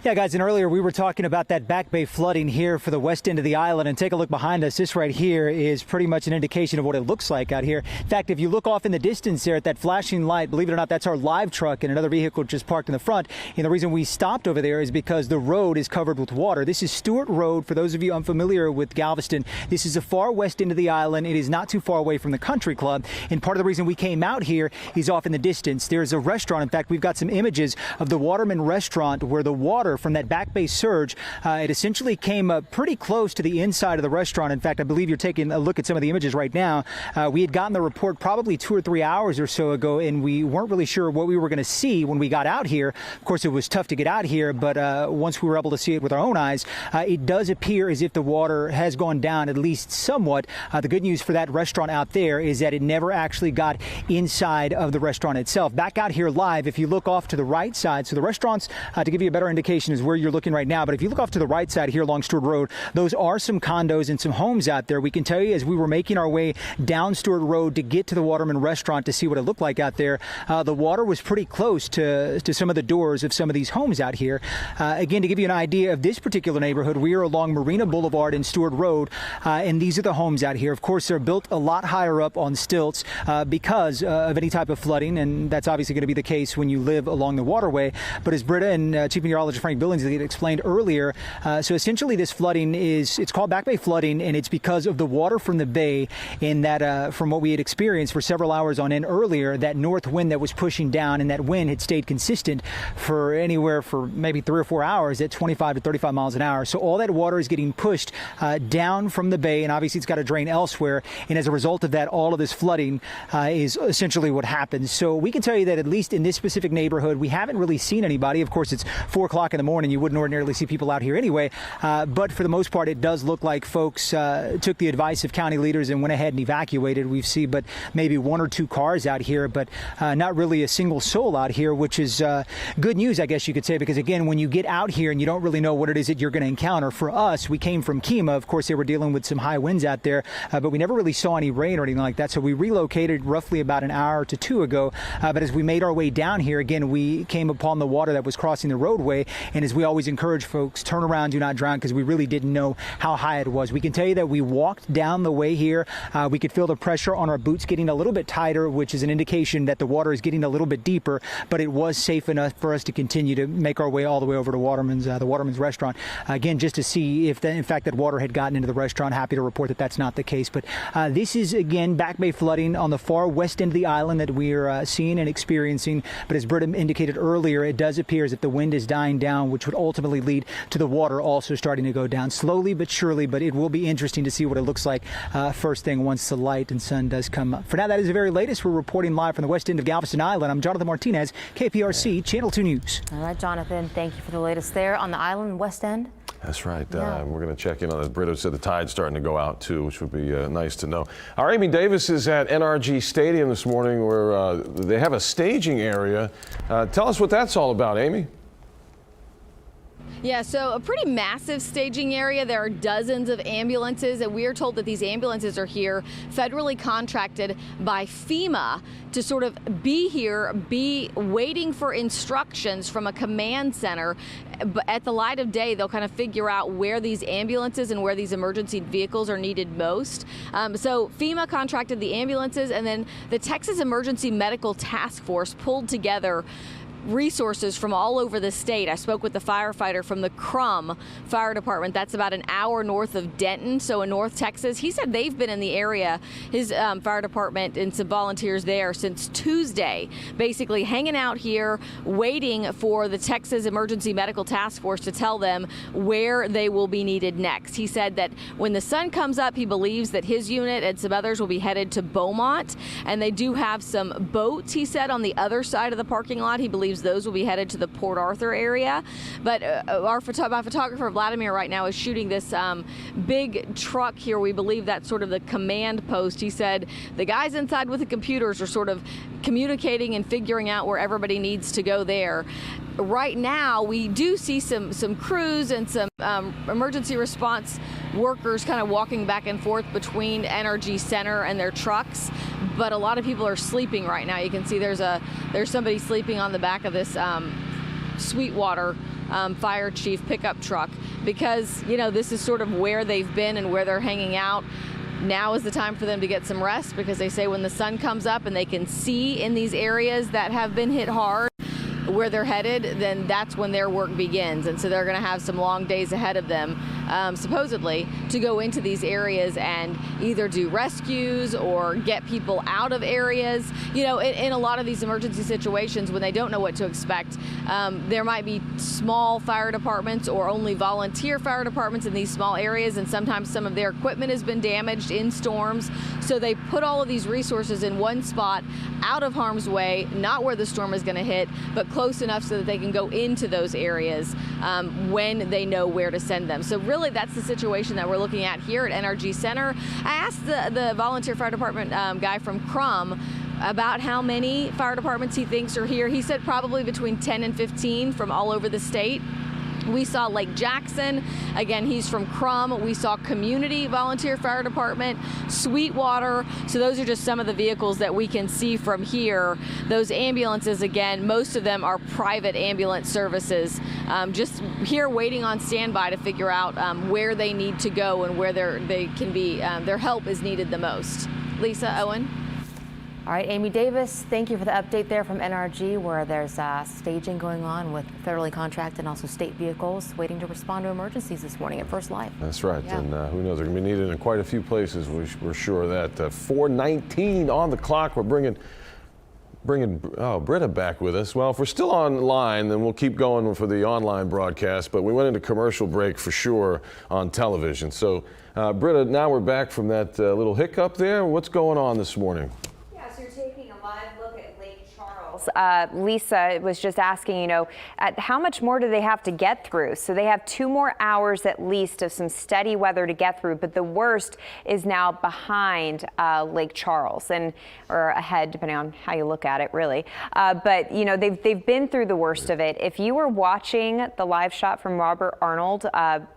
[SPEAKER 23] Yeah, guys, and earlier we were talking about that back bay flooding here for the west end of the island, and take a look behind us. This right here is pretty much an indication of what it looks like out here. In fact, if you look off in the distance there at that flashing light, believe it or not, that's our live truck and another vehicle just parked in the front. And the reason we stopped over there is because the road is covered with water. This is Stewart Road. For those of you unfamiliar with Galveston, this is the far west end of the island. It is not too far away from the country club. And part of the reason we came out here is off in the distance. There's a restaurant. In fact, we've got some images of the Waterman restaurant where the water from that back bay surge, it essentially came up pretty close to the inside of the restaurant. In fact, I believe you're taking a look at some of the images right now. We had gotten the report probably 2 or 3 hours or so ago, and we weren't really sure what we were going to see when we got out here. Of course, it was tough to get out here, but once we were able to see it with our own eyes, it does appear as if the water has gone down at least somewhat. The good news for that restaurant out there is that it never actually got inside of the restaurant itself. Back out here live, if you look off to the right side, so the restaurants, to give you a better indication, is where you're looking right now. But if you look off to the right side here along Stewart Road, those are some condos and some homes out there. We can tell you as we were making our way down Stewart Road to get to the Waterman restaurant to see what it looked like out there, the water was pretty close to some of the doors of some of these homes out here. Again, to give you an idea of this particular neighborhood, we are along Marina Boulevard and Stewart Road, and these are the homes out here. Of course, they're built a lot higher up on stilts because of any type of flooding, and that's obviously going to be the case when you live along the waterway. But as Britta and Chief Meteorologist Frank Billingsley explained earlier, so essentially this flooding it's called back bay flooding, and it's because of the water from the bay, in that from what we had experienced for several hours on end earlier, that north wind that was pushing down, and that wind had stayed consistent for anywhere for maybe 3 or 4 hours at 25 to 35 miles an hour. So all that water is getting pushed down from the bay, and obviously it's got to drain elsewhere, and as a result of that, all of this flooding is essentially what happens. So we can tell you that at least in this specific neighborhood, we haven't really seen anybody. Of course, it's 4 o'clock in the morning. You wouldn't ordinarily see people out here anyway, but for the most part, it does look like folks took the advice of county leaders and went ahead and evacuated. We've seen but maybe 1 or 2 cars out here, but not really a single soul out here, which is good news, I guess you could say, because again, when you get out here and you don't really know what it is that you're going to encounter. For us, we came from Kemah. Of course, they were dealing with some high winds out there, but we never really saw any rain or anything like that. So we relocated roughly about an hour to 2 ago. But as we made our way down here, again, we came upon the water that was crossing the roadway. And as we always encourage folks, turn around, do not drown, because we really didn't know how high it was. We can tell you that we walked down the way here. We could feel the pressure on our boots getting a little bit tighter, which is an indication that the water is getting a little bit deeper, but it was safe enough for us to continue to make our way all the way over to Waterman's, the Waterman's restaurant. Again, just to see if, in fact, that water had gotten into the restaurant. Happy to report that that's not the case. But this is, again, back bay flooding on the far west end of the island that we're seeing and experiencing. But as Britta indicated earlier, it does appear as if the wind is dying down, which would ultimately lead to the water also starting to go down slowly but surely. But it will be interesting to see what it looks like first thing once the light and sun does come up. For now, that is the very latest. We're reporting live from the west end of Galveston Island. I'm Jonathan Martinez, KPRC, Channel 2 News.
[SPEAKER 16] All right, Jonathan, thank you for the latest there on the island, west end.
[SPEAKER 14] That's right. Yeah. We're going to check in on, as Britta said, the tide's starting to go out too, which would be nice to know. Our Amy Davis is at NRG Stadium this morning, where they have a staging area. Tell us what that's all about, Amy.
[SPEAKER 9] Yeah, so a pretty massive staging area. There are dozens of ambulances, and we are told that these ambulances are here federally contracted by FEMA to sort of be here, be waiting for instructions from a command center. But at the light of day, they'll kind of figure out where these ambulances and where these emergency vehicles are needed most. So FEMA contracted the ambulances, and then the Texas Emergency Medical Task Force pulled together resources from all over the state. I spoke with the firefighter from the Crum Fire Department. That's about an hour north of Denton, so in North Texas. He said they've been in the area, his fire department and some volunteers there, since Tuesday, basically hanging out here, waiting for the Texas Emergency Medical Task Force to tell them where they will be needed next. He said that when the sun comes up, he believes that his unit and some others will be headed to Beaumont, and they do have some boats, he said, on the other side of the parking lot. He believes those will be headed to the Port Arthur area. But my photographer Vladimir right now is shooting this big truck here. We believe that's sort of the command post. He said the guys inside with the computers are sort of communicating and figuring out where everybody needs to go there. Right now, we do see some crews and some emergency response workers kind of walking back and forth between Energy Center and their trucks, but a lot of people are sleeping right now. You can see there's somebody sleeping on the back of this Sweetwater fire chief pickup truck, because this is sort of where they've been and where they're hanging out. Now is the time for them to get some rest, because they say when the sun comes up and they can see in these areas that have been hit hard where they're headed, then that's when their work begins. And so they're going to have some long days ahead of them, supposedly, to go into these areas and either do rescues or get people out of areas. In a lot of these emergency situations, when they don't know what to expect, there might be small fire departments or only volunteer fire departments in these small areas, and sometimes some of their equipment has been damaged in storms. So they put all of these resources in one spot, out of harm's way, not where the storm is going to hit, but close enough so that they can go into those areas when they know where to send them. So really, that's the situation that we're looking at here at Energy Center. I asked the volunteer fire department guy from Crum about how many fire departments he thinks are here. He said probably between 10 and 15 from all over the state. We saw Lake Jackson. Again, he's from Crum. We saw Community Volunteer Fire Department, Sweetwater. So those are just some of the vehicles that we can see from here. Those ambulances, again, most of them are private ambulance services, just here waiting on standby to figure out where they need to go and where they can be. Their help is needed the most. Lisa, Owen.
[SPEAKER 16] All right, Amy Davis, thank you for the update there from NRG, where there's staging going on with federally contracted and also state vehicles waiting to respond to emergencies this morning at First Light.
[SPEAKER 14] That's right.
[SPEAKER 16] Yeah.
[SPEAKER 14] And who knows, they're going to be needed in quite a few places. We're sure of that. 4:19 on the clock. We're bringing Britta back with us. Well, if we're still online, then we'll keep going for the online broadcast, but we went into commercial break for sure on television. So, Britta, now we're back from that little hiccup there. What's going on this morning?
[SPEAKER 20] You're taking a live look at Lake Charles. Lisa was just asking, how much more do they have to get through? So they have 2 more hours at least of some steady weather to get through, but the worst is now behind Lake Charles, or ahead, depending on how you look at it, really. But they've been through the worst of it. If you were watching the live shot from Robert Arnold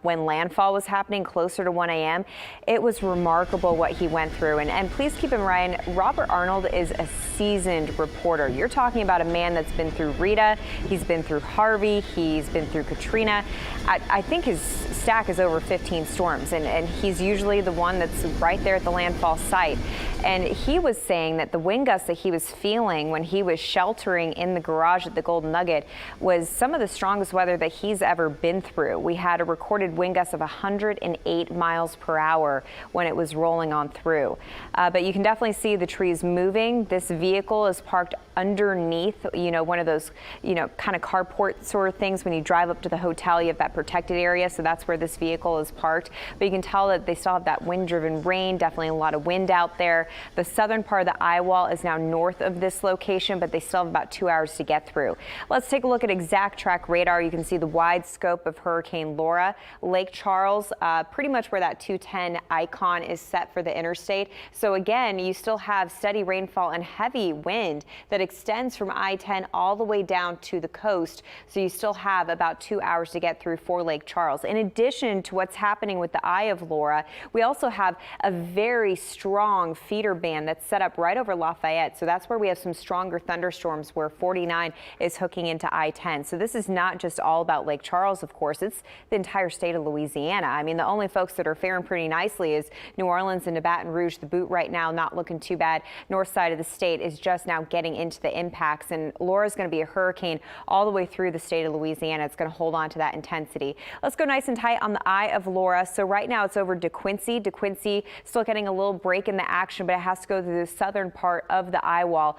[SPEAKER 20] when landfall was happening closer to 1 a.m., it was remarkable what he went through. And please keep in mind, Robert Arnold is a seasoned reporter. You're talking about a man that's been through Rita, he's been through Harvey, he's been through Katrina. I think his stack is over 15 storms, and he's usually the one that's right there at the landfall site. And he was saying that the wind gusts that he was feeling when he was sheltering in the garage at the Golden Nugget was some of the strongest weather that he's ever been through. We had a recorded wind gust of 108 miles per hour when it was rolling on through. But you can definitely see the trees moving. This vehicle is parked underneath, one of those, kind of carport sort of things. When you drive up to the hotel, you have that protected area. So that's where this vehicle is parked. But you can tell that they still have that wind-driven rain, definitely a lot of wind out there. The southern part of the eye wall is now north of this location, but they still have about 2 hours to get through. Let's take a look at exact track radar. You can see the wide scope of Hurricane Laura. Lake Charles, pretty much where that 210 icon is set for the interstate. So again, you still have steady rainfall and heavy wind that extends from I-10 all the way down to the coast. So you still have about 2 hours to get through for Lake Charles. In addition to what's happening with the eye of Laura, we also have a very strong feeder band that's set up right over Lafayette. So that's where we have some stronger thunderstorms, where 49 is hooking into I-10. So this is not just all about Lake Charles, of course. It's the entire state of Louisiana. I mean, the only folks that are faring pretty nicely is New Orleans and Baton Rouge. The boot right now not looking too bad. North side of the state is just now getting into the impact impacts, and Laura's going to be a hurricane all the way through the state of Louisiana. It's going to hold on to that intensity. Let's go nice and tight on the eye of Laura. So right now it's over DeQuincy. DeQuincy still getting a little break in the action, but it has to go through the southern part of the eye wall.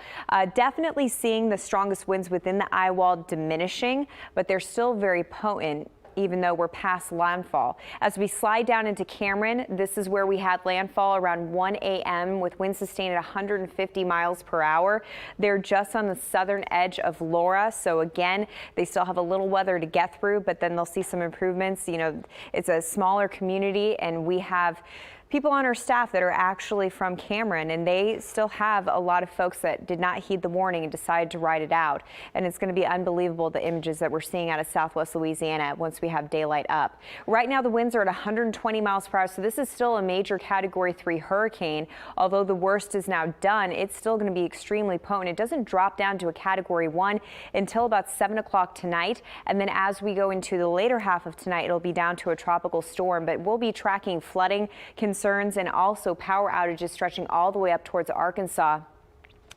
[SPEAKER 20] Definitely seeing the strongest winds within the eye wall diminishing, but they're still very potent, even though we're past landfall. As we slide down into Cameron, this is where we had landfall around 1 a.m. with winds sustained at 150 miles per hour. They're just on the southern edge of Laura. So again, they still have a little weather to get through, but then they'll see some improvements. You know, it's a smaller community, and we have people on our staff that are actually from Cameron, and they still have a lot of folks that did not heed the warning and decided to ride it out. And it's going to be unbelievable, the images that we're seeing out of Southwest Louisiana once we have daylight up. Right now, the winds are at 120 miles per hour, so this is still a major Category 3 hurricane. Although the worst is now done, it's still going to be extremely potent. It doesn't drop down to a Category 1 until about 7 o'clock tonight. And then as we go into the later half of tonight, it'll be down to a tropical storm. But we'll be tracking flooding concerns and also power outages stretching all the way up towards Arkansas.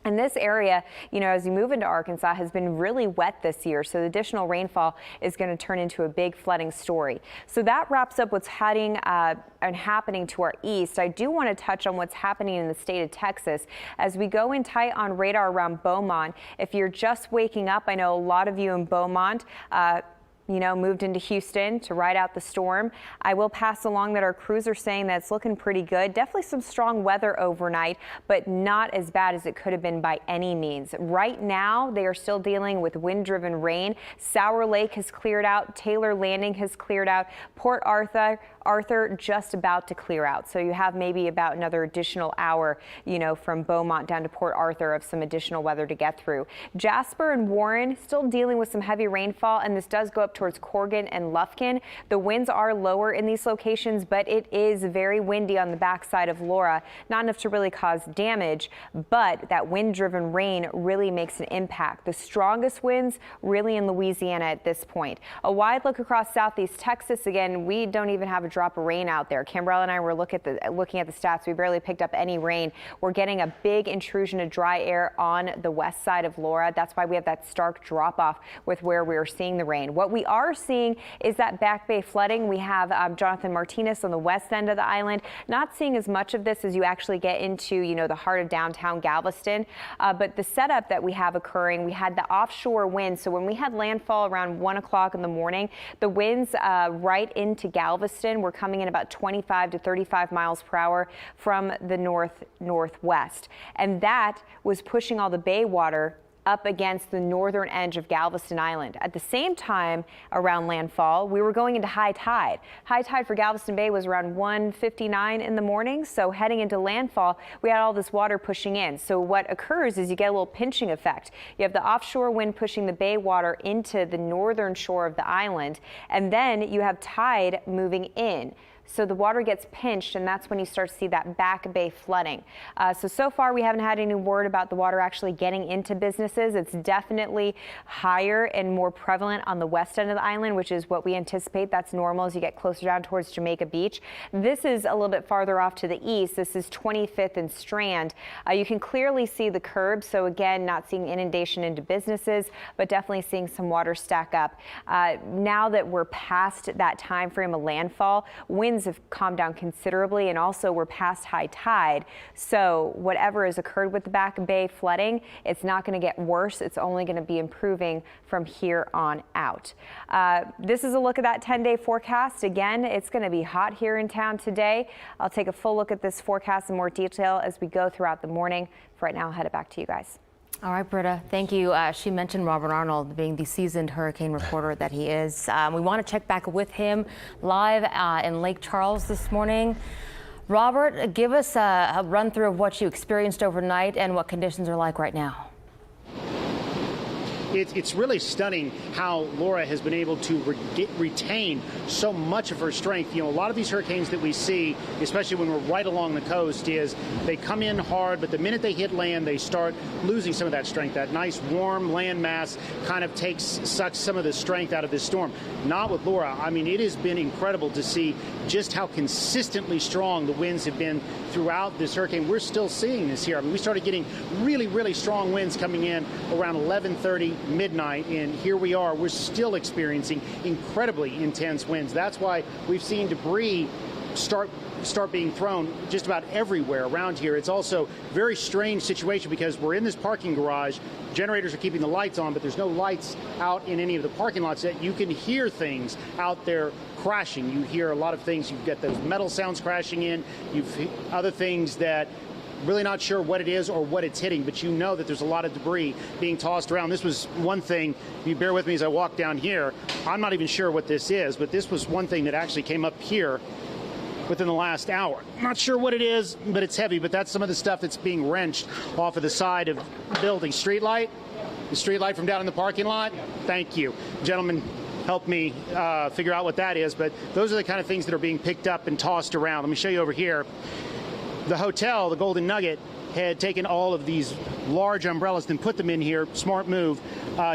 [SPEAKER 20] And this area, you know, as you move into Arkansas, has been really wet this year. So the additional rainfall is going to turn into a big flooding story. So that wraps up what's heading and happening to our east. I do want to touch on what's happening in the state of Texas as we go in tight on radar around Beaumont. If you're just waking up, I know a lot of you in Beaumont moved into Houston to ride out the storm. I will pass along that our crews are saying that it's looking pretty good. Definitely some strong weather overnight, but not as bad as it could have been by any means. Right now, they are still dealing with wind-driven rain. Sour Lake has cleared out. Taylor Landing has cleared out. Port Arthur just about to clear out. So you have maybe about another additional hour, from Beaumont down to Port Arthur of some additional weather to get through. Jasper and Warren still dealing with some heavy rainfall, and this does go up towards Corrigan and Lufkin. The winds are lower in these locations, but it is very windy on the backside of Laura. Not enough to really cause damage, but that wind-driven rain really makes an impact. The strongest winds really in Louisiana at this point. A wide look across southeast Texas. Again, we don't even have a drop of rain out there. Kimbrell and I were looking at the stats. We barely picked up any rain. We're getting a big intrusion of dry air on the west side of Laura. That's why we have that stark drop off with where we are seeing the rain. What we are seeing is that back bay flooding. We have Jonathan Martinez on the west end of the island. Not seeing as much of this as you actually get into, the heart of downtown Galveston. But the setup that we have occurring, we had the offshore wind. So when we had landfall around 1 o'clock in the morning, the winds right into Galveston were coming in about 25 to 35 miles per hour from the northwest. And that was pushing all the bay water up against the northern edge of Galveston Island. At the same time, around landfall, we were going into high tide. High tide for Galveston Bay was around 1:59 in the morning. So heading into landfall, we had all this water pushing in. So what occurs is you get a little pinching effect. You have the offshore wind pushing the bay water into the northern shore of the island, and then you have tide moving in. So the water gets pinched, and that's when you start to see that back bay flooding. So far, we haven't had any word about the water actually getting into businesses. It's definitely higher and more prevalent on the west end of the island, which is what we anticipate. That's normal as you get closer down towards Jamaica Beach. This is a little bit farther off to the east. This is 25th and Strand. You can clearly see the curb. So again, not seeing inundation into businesses, but definitely seeing some water stack up. Now that we're past that time frame of landfall, winds have calmed down considerably, and also we're past high tide. So whatever has occurred with the back bay flooding, it's not going to get worse. It's only going to be improving from here on out. This is a look at that 10-day forecast. Again, it's going to be hot here in town today. I'll take a full look at this forecast in more detail as we go throughout the morning. For right now, I'll head it back to you guys.
[SPEAKER 16] All right, Britta, thank you. She mentioned Robert Arnold being the seasoned hurricane reporter that he is. We want to check back with him live in Lake Charles this morning. Robert, give us a run through of what you experienced overnight and what conditions are like right now.
[SPEAKER 5] it's really stunning how Laura has been able to retain so much of her strength. You know, a lot of these hurricanes that we see, especially when we're right along the coast, is they come in hard, but the minute they hit land, they start losing some of that strength. That nice warm land mass kind of sucks some of the strength out of this storm. Not with Laura. I mean, it has been incredible to see just how consistently strong the winds have been throughout this hurricane. We're still seeing this here. I mean, we started getting really, really strong winds coming in around 11:30 midnight, and here we are. We're still experiencing incredibly intense winds. That's why we've seen debris start being thrown just about everywhere around here. It's also a very strange situation because we're in this parking garage. Generators are keeping the lights on, but there's no lights out in any of the parking lots yet. You can hear things out there crashing. You hear a lot of things. You've got those metal sounds crashing in. You've other things that really not sure what it is or what it's hitting, but you know that there's a lot of debris being tossed around. This was one thing, if you bear with me as I walk down here, I'm not even sure what this is, but this was one thing that actually came up here within the last hour. Not sure what it is, but it's heavy, but that's some of the stuff that's being wrenched off of the side of the building. Street light? The street light from down in the parking lot? Thank you. Gentlemen, help me figure out what that is, but those are the kind of things that are being picked up and tossed around. Let me show you over here. The hotel, the Golden Nugget, had taken all of these large umbrellas and put them in here. Smart move.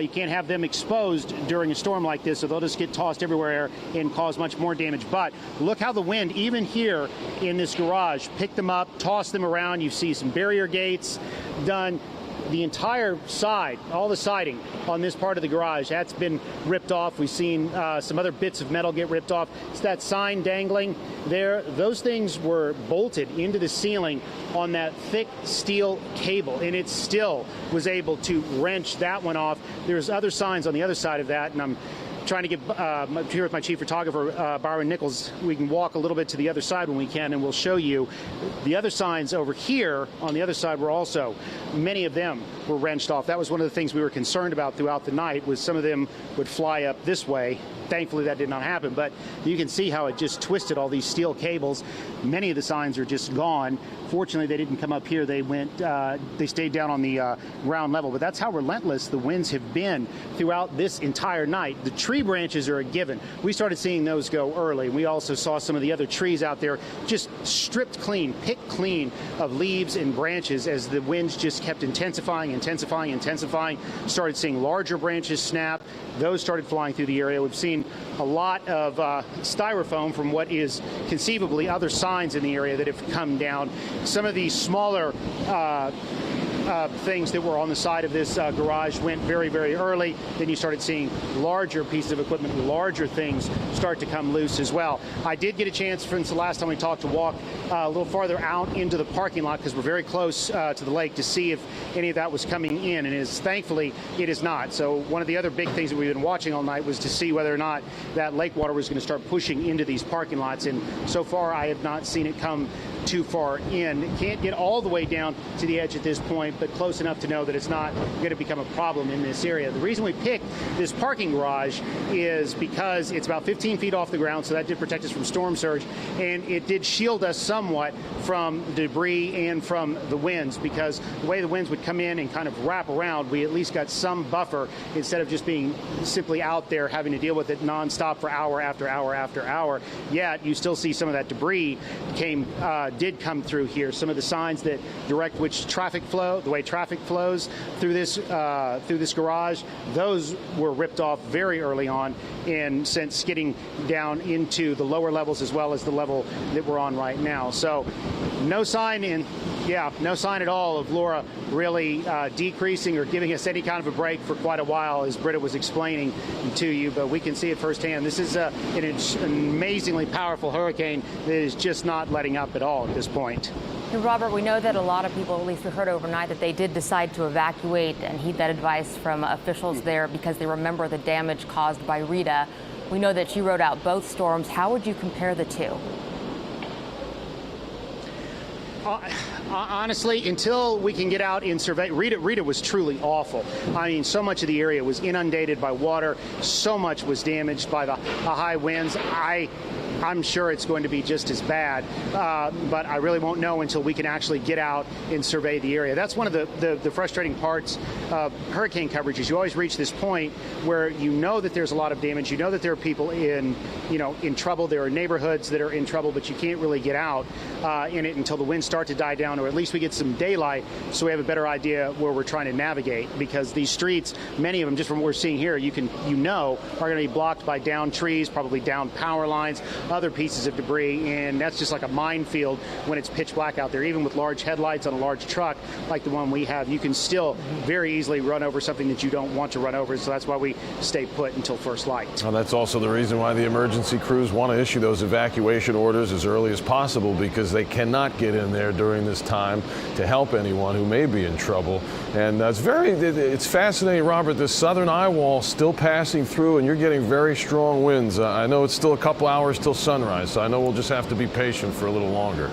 [SPEAKER 5] You can't have them exposed during a storm like this, so they'll just get tossed everywhere and cause much more damage. But look how the wind, even here in this garage, picked them up, tossed them around. You see some barrier gates done. The entire side, all the siding on this part of the garage, that's been ripped off. We've seen some other bits of metal get ripped off. It's that sign dangling there. Those things were bolted into the ceiling on that thick steel cable, and it still was able to wrench that one off. There's other signs on the other side of that, and I'm trying to get here with my chief photographer, Byron Nichols. We can walk a little bit to the other side when we can, and we'll show you the other signs over here on the other side were also, many of them were wrenched off. That was one of the things we were concerned about throughout the night, was some of them would fly up this way. Thankfully, that did not happen, but you can see how it just twisted all these steel cables. Many of the signs are just gone. Fortunately, they didn't come up here. They went, they stayed down on the ground level, but that's how relentless the winds have been throughout this entire night. The tree branches are a given. We started seeing those go early. We also saw some of the other trees out there just stripped clean, picked clean of leaves and branches as the winds just kept intensifying, intensifying, intensifying. Started seeing larger branches snap. Those started flying through the area. We've seen a lot of styrofoam from what is conceivably other signs in the area that have come down. Some of these smaller things that were on the side of this garage went very, very early. Then you started seeing larger pieces of equipment, larger things start to come loose as well. I did get a chance, since the last time we talked, to walk a little farther out into the parking lot because we're very close to the lake to see if any of that was coming in, and thankfully it is not. So one of the other big things that we've been watching all night was to see whether or not that lake water was going to start pushing into these parking lots, and so far I have not seen it come too far in. Can't get all the way down to the edge at this point, but close enough to know that it's not going to become a problem in this area. The reason we picked this parking garage is because it's about 15 feet off the ground, so that did protect us from storm surge, and it did shield us somewhat from debris and from the winds, because the way the winds would come in and kind of wrap around, we at least got some buffer instead of just being simply out there having to deal with it nonstop for hour after hour after hour. Yet you still see some of that debris did come through here. Some of the signs that direct which traffic flow, the way traffic flows through this garage, those were ripped off very early on and sent skidding down into the lower levels as well as the level that we're on right now. So no sign at all of Laura really decreasing or giving us any kind of a break for quite a while, as Britta was explaining to you, but we can see it firsthand. This is an amazingly powerful hurricane that is just not letting up at all at this point.
[SPEAKER 16] Robert, we know that a lot of people, at least we heard overnight, that they did decide to evacuate and heed that advice from officials there because they remember the damage caused by Rita. We know that you rode out both storms. How would you compare the two?
[SPEAKER 5] Honestly, until we can get out and survey, Rita was truly awful. I mean, so much of the area was inundated by water. So much was damaged by the high winds. I I'm sure it's going to be just as bad, but I really won't know until we can actually get out and survey the area. That's one of the frustrating parts of hurricane coverage is you always reach this point where you know that there's a lot of damage, you know that there are people in trouble, there are neighborhoods that are in trouble, but you can't really get out in it until the winds start to die down, or at least we get some daylight so we have a better idea where we're trying to navigate, because these streets, many of them, just from what we're seeing here, are going to be blocked by downed trees, probably downed power lines, other pieces of debris, and that's just like a minefield when it's pitch black out there. Even with large headlights on a large truck like the one we have, you can still very easily run over something that you don't want to run over, so that's why we stay put until first light.
[SPEAKER 14] Well, that's also the reason why the emergency crews want to issue those evacuation orders as early as possible, because they cannot get in there during this time to help anyone who may be in trouble. And it's fascinating, Robert, this southern eye wall still passing through, and you're getting very strong winds. I know it's still a couple hours till sunrise, so I know we'll just have to be patient for a little longer.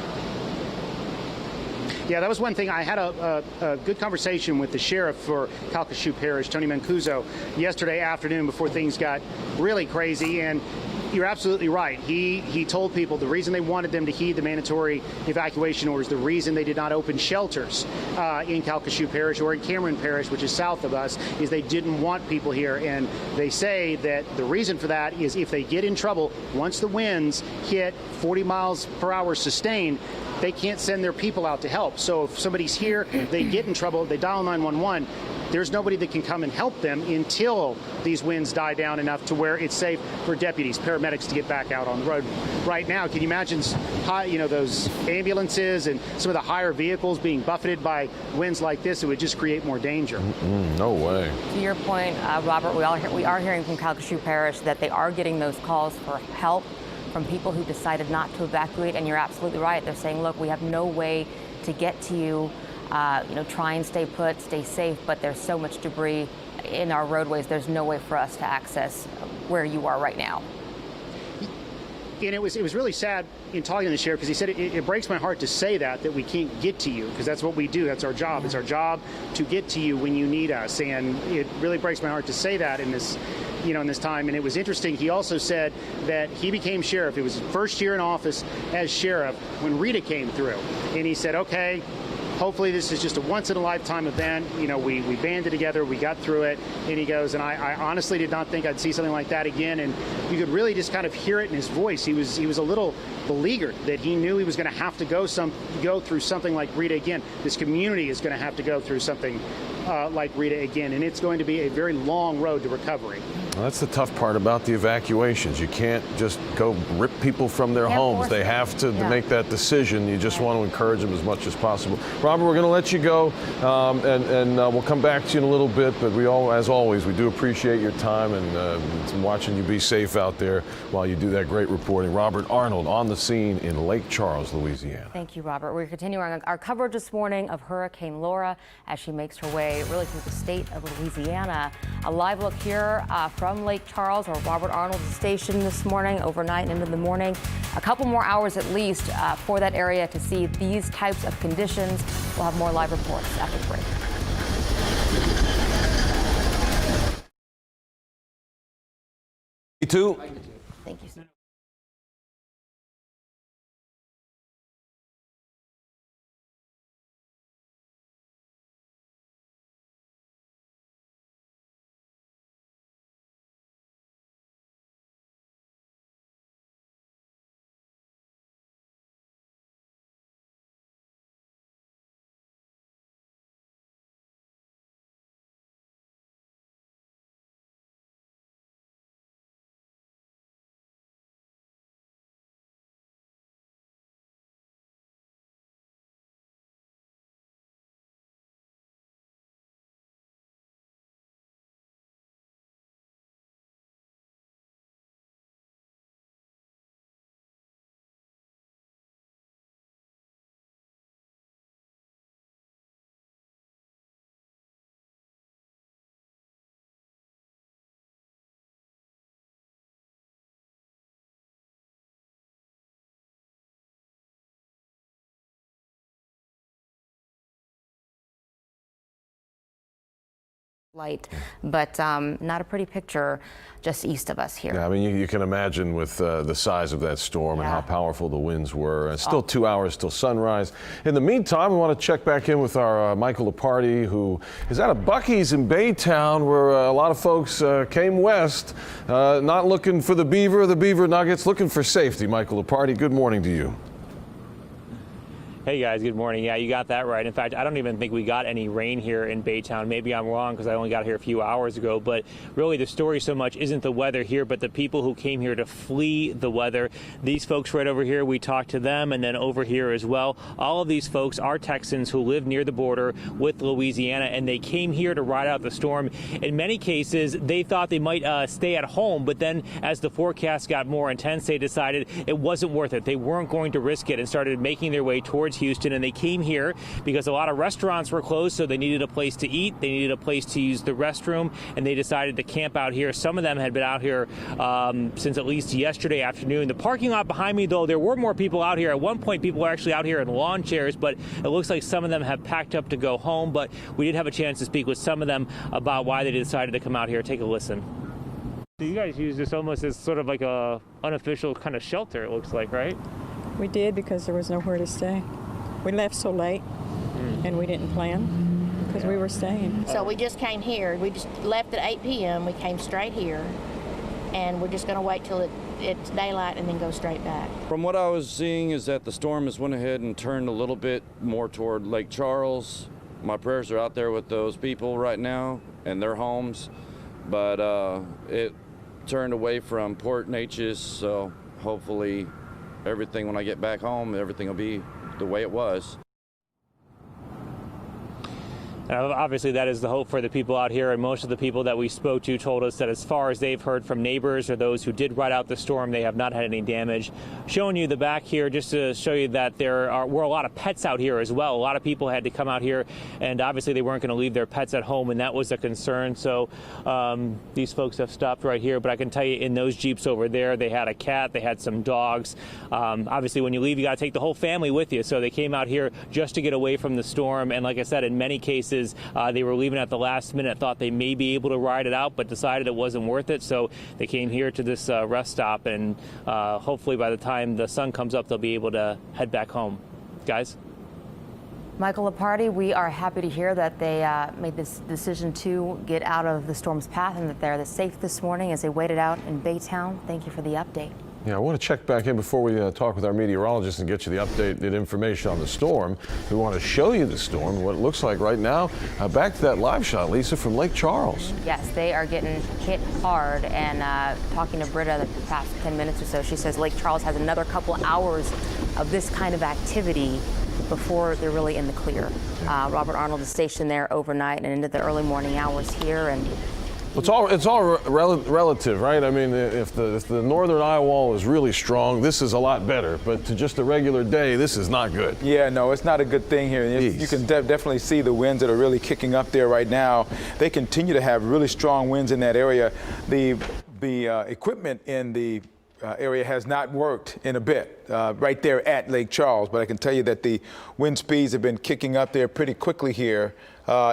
[SPEAKER 5] Yeah, that was one thing. I had a good conversation with the sheriff for Calcasieu Parish, Tony Mancuso, yesterday afternoon before things got really crazy, and you're absolutely right. He told people the reason they wanted them to heed the mandatory evacuation orders, the reason they did not open shelters in Calcasieu Parish or in Cameron Parish, which is south of us, is they didn't want people here. And they say that the reason for that is if they get in trouble, once the winds hit 40 miles per hour sustained, they can't send their people out to help. So if somebody's here, they get in trouble, they dial 911, there's nobody that can come and help them until these winds die down enough to where it's safe for deputies, paramedics to get back out on the road. Right now, can you imagine those ambulances and some of the higher vehicles being buffeted by winds like this? It would just create more danger.
[SPEAKER 14] No way.
[SPEAKER 16] To your point, Robert, we are hearing from Calcasieu Parish that they are getting those calls for help from people who decided not to evacuate, and you're absolutely right. They're saying, look, we have no way to get to you. Try and stay put, stay safe, but there's so much debris in our roadways, there's no way for us to access where you are right now.
[SPEAKER 5] And it was really sad in talking to the sheriff, because he said it breaks my heart to say that we can't get to you, because that's what we do. That's our job. It's our job to get to you when you need us. And it really breaks my heart to say that in this time. And it was interesting. He also said that he became sheriff. It was his first year in office as sheriff when Rita came through. And he said, okay, hopefully this is just a once-in-a-lifetime event. We banded together, we got through it. And he goes, and I honestly did not think I'd see something like that again. And you could really just kind of hear it in his voice. He was a little beleaguered that he knew he was going to have to go through something like Rita again. This community is going to have to go through something like Rita again, and it's going to be a very long road to recovery.
[SPEAKER 14] Well, that's the tough part about the evacuations. You can't just go rip people from their homes. They have to make that decision. You just want to encourage them as much as possible. Robert, we're going to let you go, and we'll come back to you in a little bit. But as always, we do appreciate your time and watching you be safe out there while you do that great reporting. Robert Arnold on the scene in Lake Charles, Louisiana.
[SPEAKER 16] Thank you, Robert. We're continuing our coverage this morning of Hurricane Laura as she makes her way really through the state of Louisiana. A live look here from Lake Charles, where Robert Arnold is stationed this morning, overnight and into the morning. A couple more hours at least for that area to see these types of conditions. We'll have more live reports after the break. Thank you. Light, but not a pretty picture just east of us here.
[SPEAKER 14] Yeah, I mean, you can imagine with the size of that storm and how powerful the winds were. It's still 2 hours till sunrise. In the meantime, we want to check back in with our Michael Leparty, who is at a Buc-ee's in Baytown, where a lot of folks came west, not looking for the beaver nuggets, looking for safety. Michael Leparty, good morning to you.
[SPEAKER 10] Hey guys, good morning. Yeah, you got that right. In fact, I don't even think we got any rain here in Baytown. Maybe I'm wrong because I only got here a few hours ago, but really the story so much isn't the weather here, but the people who came here to flee the weather. These folks right over here, we talked to them, and then over here as well. All of these folks are Texans who live near the border with Louisiana, and they came here to ride out the storm. In many cases, they thought they might stay at home, but then as the forecast got more intense, they decided it wasn't worth it. They weren't going to risk it and started making their way towards Houston, and they came here because a lot of restaurants were closed, so they needed a place to eat, they needed a place to use the restroom, and they decided to camp out here. Some of them had been out here since at least yesterday afternoon. The parking lot behind me, though, there were more people out here. At one point, people were actually out here in lawn chairs, but it looks like some of them have packed up to go home. But we did have a chance to speak with some of them about why they decided to come out here. Take a listen. So you guys use this almost as sort of like a unofficial kind of shelter, it looks like, right?
[SPEAKER 13] We did because there was nowhere to stay. We left so late and we didn't plan because we were staying.
[SPEAKER 21] So we just came here. We just left at 8 p.m. We came straight here, and we're just going to wait till it's daylight and then go straight back.
[SPEAKER 22] From what I was seeing is that the storm has went ahead and turned a little bit more toward Lake Charles. My prayers are out there with those people right now and their homes, but it turned away from Port Neches, so hopefully everything, when I get back home, everything will be the way it was.
[SPEAKER 10] Obviously, that is the hope for the people out here, and most of the people that we spoke to told us that as far as they've heard from neighbors or those who did ride out the storm, they have not had any damage. Showing you the back here just to show you that there were a lot of pets out here as well. A lot of people had to come out here, and obviously they weren't going to leave their pets at home, and that was a concern. So these folks have stopped right here, but I can tell you in those Jeeps over there, they had a cat, they had some dogs. Obviously, when you leave, you got to take the whole family with you. So they came out here just to get away from the storm, and like I said, in many cases, they were leaving at the last minute, thought they may be able to ride it out, but decided it wasn't worth it. So they came here to this rest stop, and hopefully by the time the sun comes up, they'll be able to head back home. Guys?
[SPEAKER 16] Michael Leparty, we are happy to hear that they made this decision to get out of the storm's path and that they're safe this morning as they waited out in Baytown. Thank you for the update.
[SPEAKER 14] Yeah, I want to check back in before we talk with our meteorologist and get you the updated information on the storm. We want to show you the storm, what it looks like right now. Back to that live shot, Lisa, from Lake Charles.
[SPEAKER 16] Yes, they are getting hit hard, and talking to Britta the past 10 minutes or so, she says Lake Charles has another couple hours of this kind of activity before they're really in the clear. Robert Arnold is stationed there overnight and into the early morning hours here, and
[SPEAKER 14] it's all relative, right? I mean, if the northern eye wall is really strong, this is a lot better. But to just a regular day, this is not good.
[SPEAKER 8] Yeah, no, it's not a good thing here. You can definitely see the winds that are really kicking up there right now. They continue to have really strong winds in that area. The equipment in the area has not worked in a bit right there at Lake Charles, but I can tell you that the wind speeds have been kicking up there pretty quickly here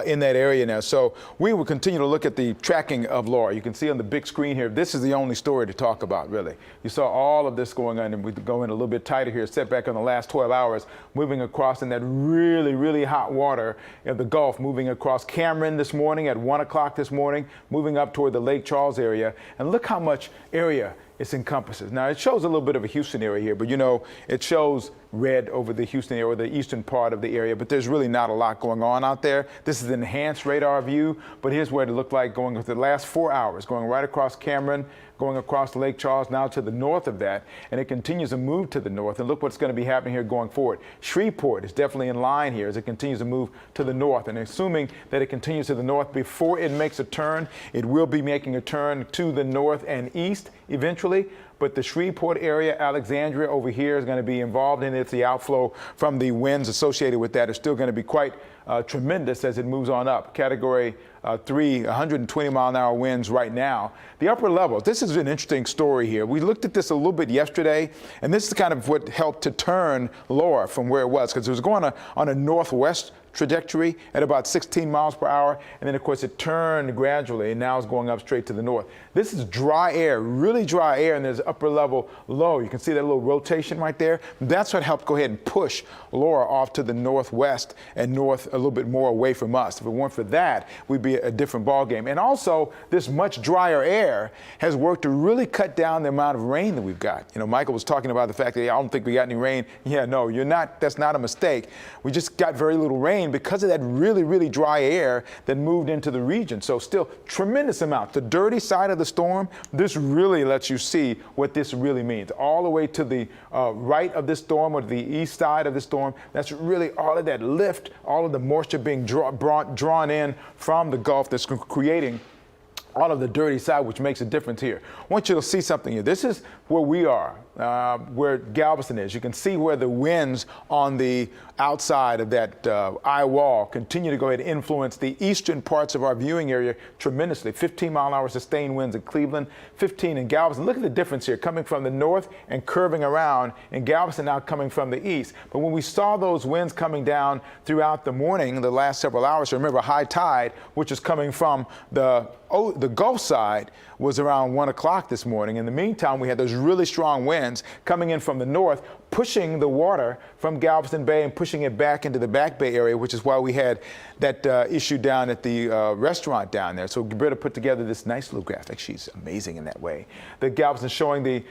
[SPEAKER 8] in that area now. So we will continue to look at the tracking of Laura. You can see on the big screen here, this is the only story to talk about, really. You saw all of this going on, and we go in a little bit tighter here, setback on the last 12 hours, moving across in that really, really hot water of the Gulf, moving across Cameron this morning at 1 o'clock this morning, moving up toward the Lake Charles area. And look how much area it encompasses. Now, it shows a little bit of a Houston area here, but you know, it shows red over the Houston area, or the eastern part of the area, but there's really not a lot going on out there. This is an enhanced radar view, but here's what it looked like going with the last 4 hours, going right across Cameron, going across Lake Charles, now to the north of that, and it continues to move to the north. And look what's going to be happening here going forward. Shreveport is definitely in line here as it continues to move to the north, and assuming that it continues to the north before it makes a turn, it will be making a turn to the north and east eventually. But the Shreveport area, Alexandria over here is going to be involved in it. The outflow from the winds associated with that is still going to be quite tremendous as it moves on up. Category 3, 120 mile an hour winds right now. The upper levels, this is an interesting story here. We looked at this a little bit yesterday, and this is kind of what helped to turn Laura from where it was, because it was going on a northwest trajectory at about 16 miles per hour. And then, of course, it turned gradually and now it's going up straight to the north. This is dry air, really dry air, and there's upper level low. You can see that little rotation right there. That's what helped go ahead and push Laura off to the northwest and north a little bit more away from us. If it weren't for that, we'd be a different ball game. And also, this much drier air has worked to really cut down the amount of rain that we've got. You know, Michael was talking about the fact that, I don't think we got any rain. Yeah, no, you're not. That's not a mistake. We just got very little rain because of that really, really dry air that moved into the region. So still tremendous amount. The dirty side of the storm, this really lets you see what this really means. All the way to the right of this storm or the east side of the storm, that's really all of that lift, all of the moisture being drawn in from the Gulf that's creating all of the dirty side, which makes a difference here. I want you to see something here. This is where we are, where Galveston is. You can see where the winds on the outside of that eye wall continue to go ahead and influence the eastern parts of our viewing area tremendously. 15-mile-an-hour sustained winds in Cleveland, 15 in Galveston. Look at the difference here, coming from the north and curving around, in Galveston now coming from the east. But when we saw those winds coming down throughout the morning, the last several hours, remember high tide, which is coming from the Gulf side, was around 1 o'clock this morning. In the meantime, we had those really strong winds coming in from the north, pushing the water from Galveston Bay and pushing it back into the Back Bay area, which is why we had that issue down at the restaurant down there. So Britta put together this nice little graphic. She's amazing in that way. The Galveston showing the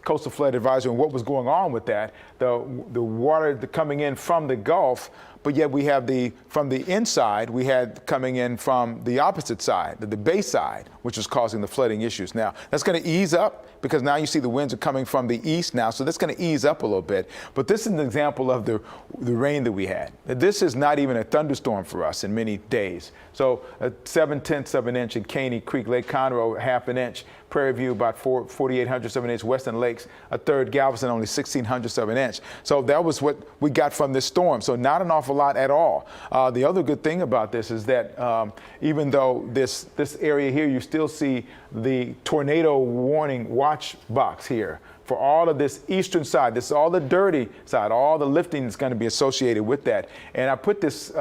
[SPEAKER 8] coastal flood advisory and what was going on with that. The water coming in from the Gulf, but yet we have from the inside, we had coming in from the opposite side, the bay side, which was causing the flooding issues. Now, that's going to ease up because now you see the winds are coming from the east now, so that's going to ease up a little bit. But this is an example of the rain that we had. This is not even a thunderstorm for us in many days. So 7/10 of an inch in Caney Creek, Lake Conroe, half an inch. Prairie View, about 4/4800 of an inch. Western Lakes, a third. Galveston, only 1600 of an inch. So that was what we got from this storm. So not an awful lot at all. The other good thing about this is that even though this area here, you still see the tornado warning watch box here for all of this eastern side. This is all the dirty side, all the lifting is going to be associated with that. And I put this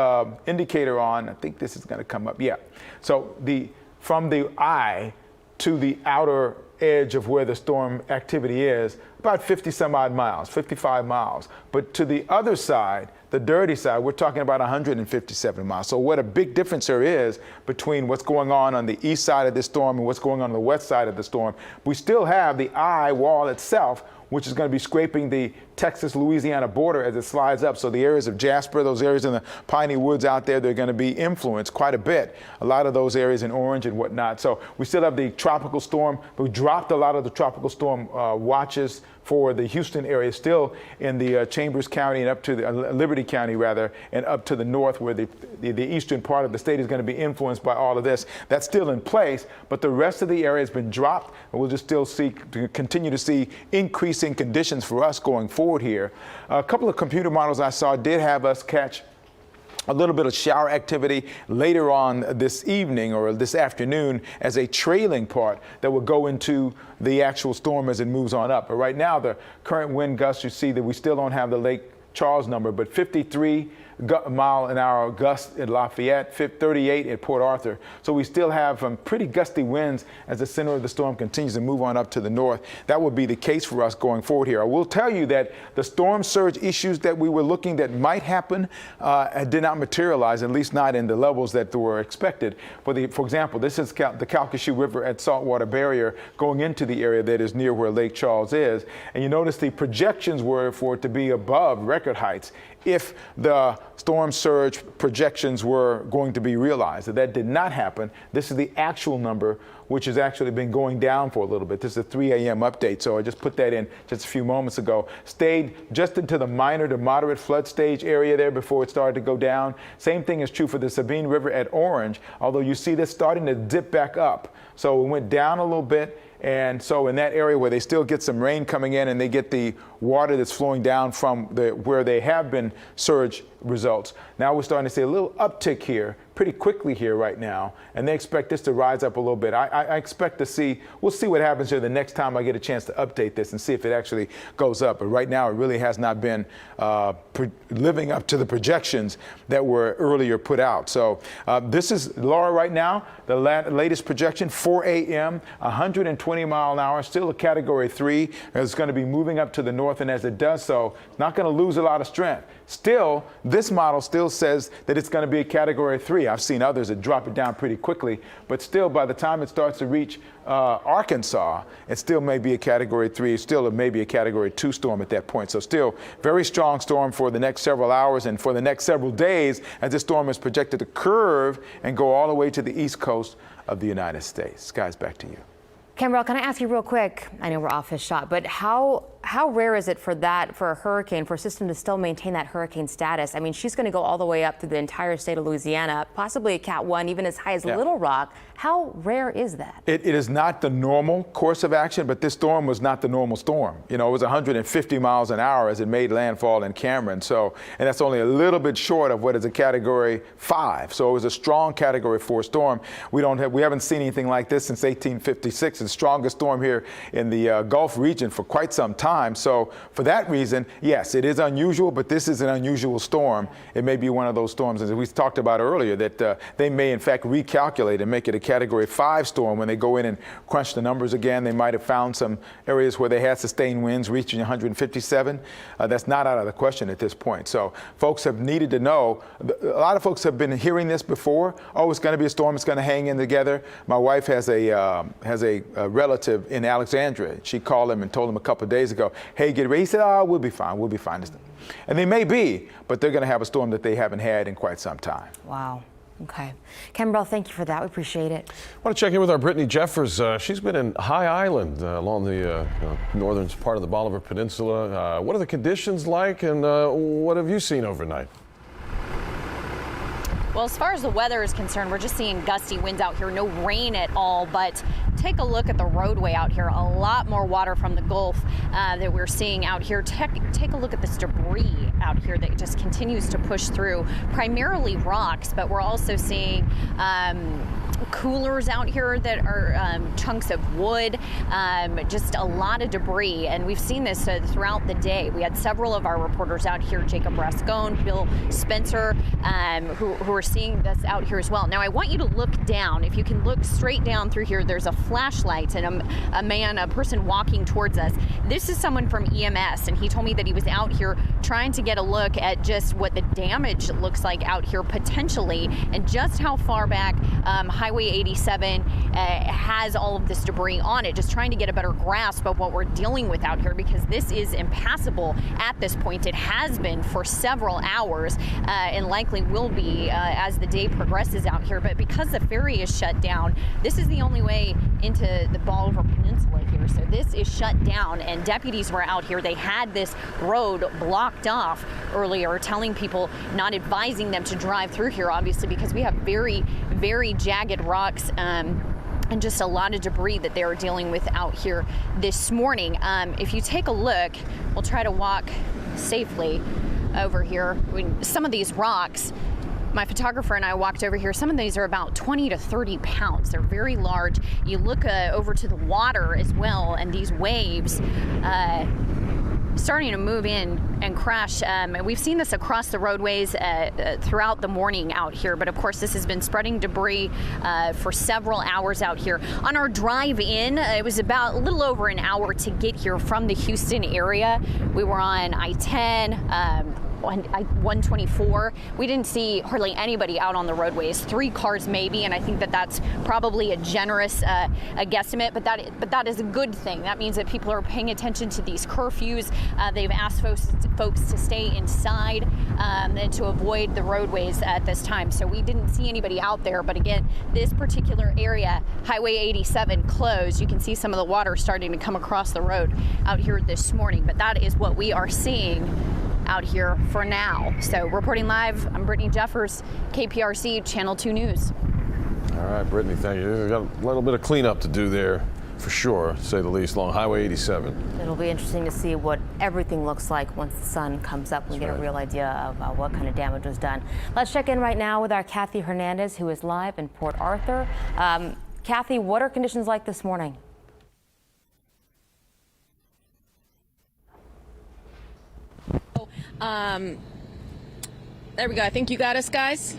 [SPEAKER 8] indicator on. I think this is going to come up. Yeah. So from the eye to the outer edge of where the storm activity is, about 50 some odd miles, 55 miles. But to the other side, the dirty side, we're talking about 157 miles. So what a big difference there is between what's going on the east side of this storm and what's going on the west side of the storm. We still have the eye wall itself, which is going to be scraping the Texas-Louisiana border as it slides up. So the areas of Jasper, those areas in the piney woods out there, they're going to be influenced quite a bit. A lot of those areas in Orange and whatnot. So we still have the tropical storm. We dropped a lot of the tropical storm watches for the Houston area, still in the Chambers County and up to the Liberty County, rather, and up to the north where the eastern part of the state is going to be influenced by all of this. That's still in place, but the rest of the area has been dropped, and we'll just still continue to see increasing conditions for us going forward here. A couple of computer models I saw did have us catch a little bit of shower activity later on this evening or this afternoon as a trailing part that will go into the actual storm as it moves on up. But right now, the current wind gusts, you see that we still don't have the Lake Charles number, but 53 mile-an-hour gusts at Lafayette, 38 at Port Arthur. So we still have pretty gusty winds as the center of the storm continues to move on up to the north. That will be the case for us going forward here. I will tell you that the storm surge issues that we were looking that might happen did not materialize, at least not in the levels that were expected. For example, this is the Calcasieu River at Saltwater Barrier going into the area that is near where Lake Charles is. And you notice the projections were for it to be above record heights if the storm surge projections were going to be realized. That did not happen. This is the actual number, which has actually been going down for a little bit. This is a 3 a.m. update, so I just put that in just a few moments ago. Stayed just into the minor to moderate flood stage area there before it started to go down. Same thing is true for the Sabine River at Orange, although you see this starting to dip back up. So it went down a little bit. And so in that area where they still get some rain coming in and they get the water that's flowing down from where they have been surge results, now we're starting to see a little uptick here pretty quickly here right now, and they expect this to rise up a little bit. I expect to see, we'll see what happens here the next time I get a chance to update this and see if it actually goes up. But right now, it really has not been living up to the projections that were earlier put out. So this is Laura right now, the latest projection, 4 a.m., 120 mile an hour, still a Category 3. It's going to be moving up to the north, and as it does so, it's not going to lose a lot of strength. Still, this model still says that it's going to be a Category 3. I've seen others that drop it down pretty quickly, but still, by the time it starts to reach Arkansas, it still may be a Category 3, still it may be a Category 2 storm at that point. So still, very strong storm for the next several hours and for the next several days, as this storm is projected to curve and go all the way to the east coast of the United States. Guys, back to you.
[SPEAKER 16] Camrell, can I ask you real quick? I know we're off his shot, but how rare is it for a hurricane, for a system to still maintain that hurricane status? I mean, she's going to go all the way up through the entire state of Louisiana, possibly a Cat 1, even as high as Little Rock. How rare is that?
[SPEAKER 8] It is not the normal course of action, but this storm was not the normal storm. You know, it was 150 miles an hour as it made landfall in Cameron. So, and that's only a little bit short of what is a Category 5. So it was a strong Category 4 storm. We haven't seen anything like this since 1856. It's the strongest storm here in the Gulf region for quite some time. So for that reason, yes, it is unusual, but this is an unusual storm. It may be one of those storms, as we talked about earlier, that they may in fact recalculate and make it a Category 5 storm when they go in and crunch the numbers again. They might have found some areas where they had sustained winds reaching 157. That's not out of the question at this point. So folks have needed to know. A lot of folks have been hearing this before. Oh, it's going to be a storm. It's going to hang in together. My wife has a relative in Alexandria. She called him and told him a couple of days ago, hey, get ready. He said, oh, we'll be fine. We'll be fine. And they may be, but they're going to have a storm that they haven't had in quite some time.
[SPEAKER 16] Wow. Okay. Camrell, thank you for that. We appreciate it.
[SPEAKER 14] I want to check in with our Brittany Jeffers. She's been in High Island along the northern part of the Bolivar Peninsula. What are the conditions like, and what have you seen overnight?
[SPEAKER 17] Well, as far as the weather is concerned, we're just seeing gusty winds out here, no rain at all, but take a look at the roadway out here. A lot more water from the Gulf that we're seeing out here. Take a look at this debris out here that just continues to push through, primarily rocks, but we're also seeing coolers out here that are chunks of wood, just a lot of debris, and we've seen this throughout the day. We had several of our reporters out here, Jacob Rascone, Bill Spencer, who are seeing this out here as well. Now, I want you to look down. If you can look straight down through here, there's a flashlight and a person walking towards us. This is someone from EMS, and he told me that he was out here trying to get a look at just what the damage looks like out here potentially, and just how far back Highway 87 has all of this debris on it, just trying to get a better grasp of what we're dealing with out here, because this is impassable at this point. It has been for several hours and likely will be as the day progresses out here. But because the ferry is shut down, this is the only way into the Bolivar Peninsula here. So this is shut down, and deputies were out here. They had this road blocked off earlier, telling people, not advising them to drive through here, obviously, because we have very, very jagged rocks and just a lot of debris that they were dealing with out here this morning. If you take a look, we'll try to walk safely over here. Some of these rocks, my photographer and I walked over here. Some of these are about 20 to 30 pounds. They're very large. You look over to the water as well, and these waves starting to move in and crash. We've seen this across the roadways throughout the morning out here, but of course this has been spreading debris for several hours out here. On our drive in, it was about a little over an hour to get here from the Houston area. We were on I-10, 124. We didn't see hardly anybody out on the roadways. 3 cars maybe, and I think that that's probably a generous a guesstimate, but that is a good thing. That means that people are paying attention to these curfews. They've asked folks to stay inside and to avoid the roadways at this time. So we didn't see anybody out there, but again, this particular area, Highway 87, closed. You can see some of the water starting to come across the road out here this morning, but that is what we are seeing out here for now. So reporting live, I'm Brittany Jeffers, KPRC Channel 2 News.
[SPEAKER 14] All right, Brittany, thank you. We've got a little bit of cleanup to do there for sure, to say the least, along Highway 87.
[SPEAKER 16] It'll be interesting to see what everything looks like once the sun comes up. We get a real idea of what kind of damage was done. Let's check in right now with our Kathy Hernandez, who is live in Port Arthur. Kathy, what are conditions like this morning?
[SPEAKER 7] There we go. I think you got us, guys.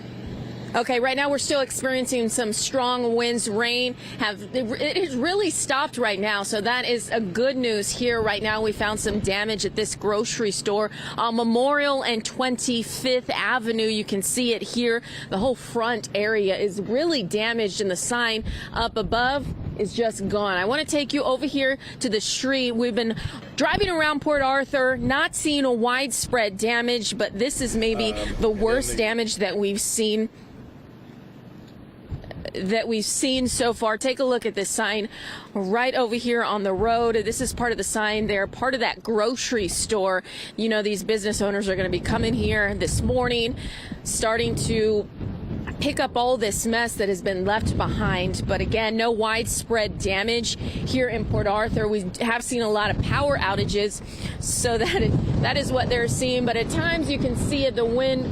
[SPEAKER 7] Okay, right now we're still experiencing some strong winds, rain. It has really stopped right now, so that is a good news here. Right now we found some damage at this grocery store on Memorial and 25th Avenue. You can see it here. The whole front area is really damaged, and the sign up above is just gone. I want to take you over here to the street. We've been driving around Port Arthur, not seeing a widespread damage, but this is maybe the worst damage that we've seen so far. Take a look at this sign right over here on the road. This is part of the sign there, part of that grocery store. You know, these business owners are going to be coming here this morning, starting to pick up all this mess that has been left behind. But again, no widespread damage here in Port Arthur. We have seen a lot of power outages, so that is what they're seeing. But at times you can see it, the wind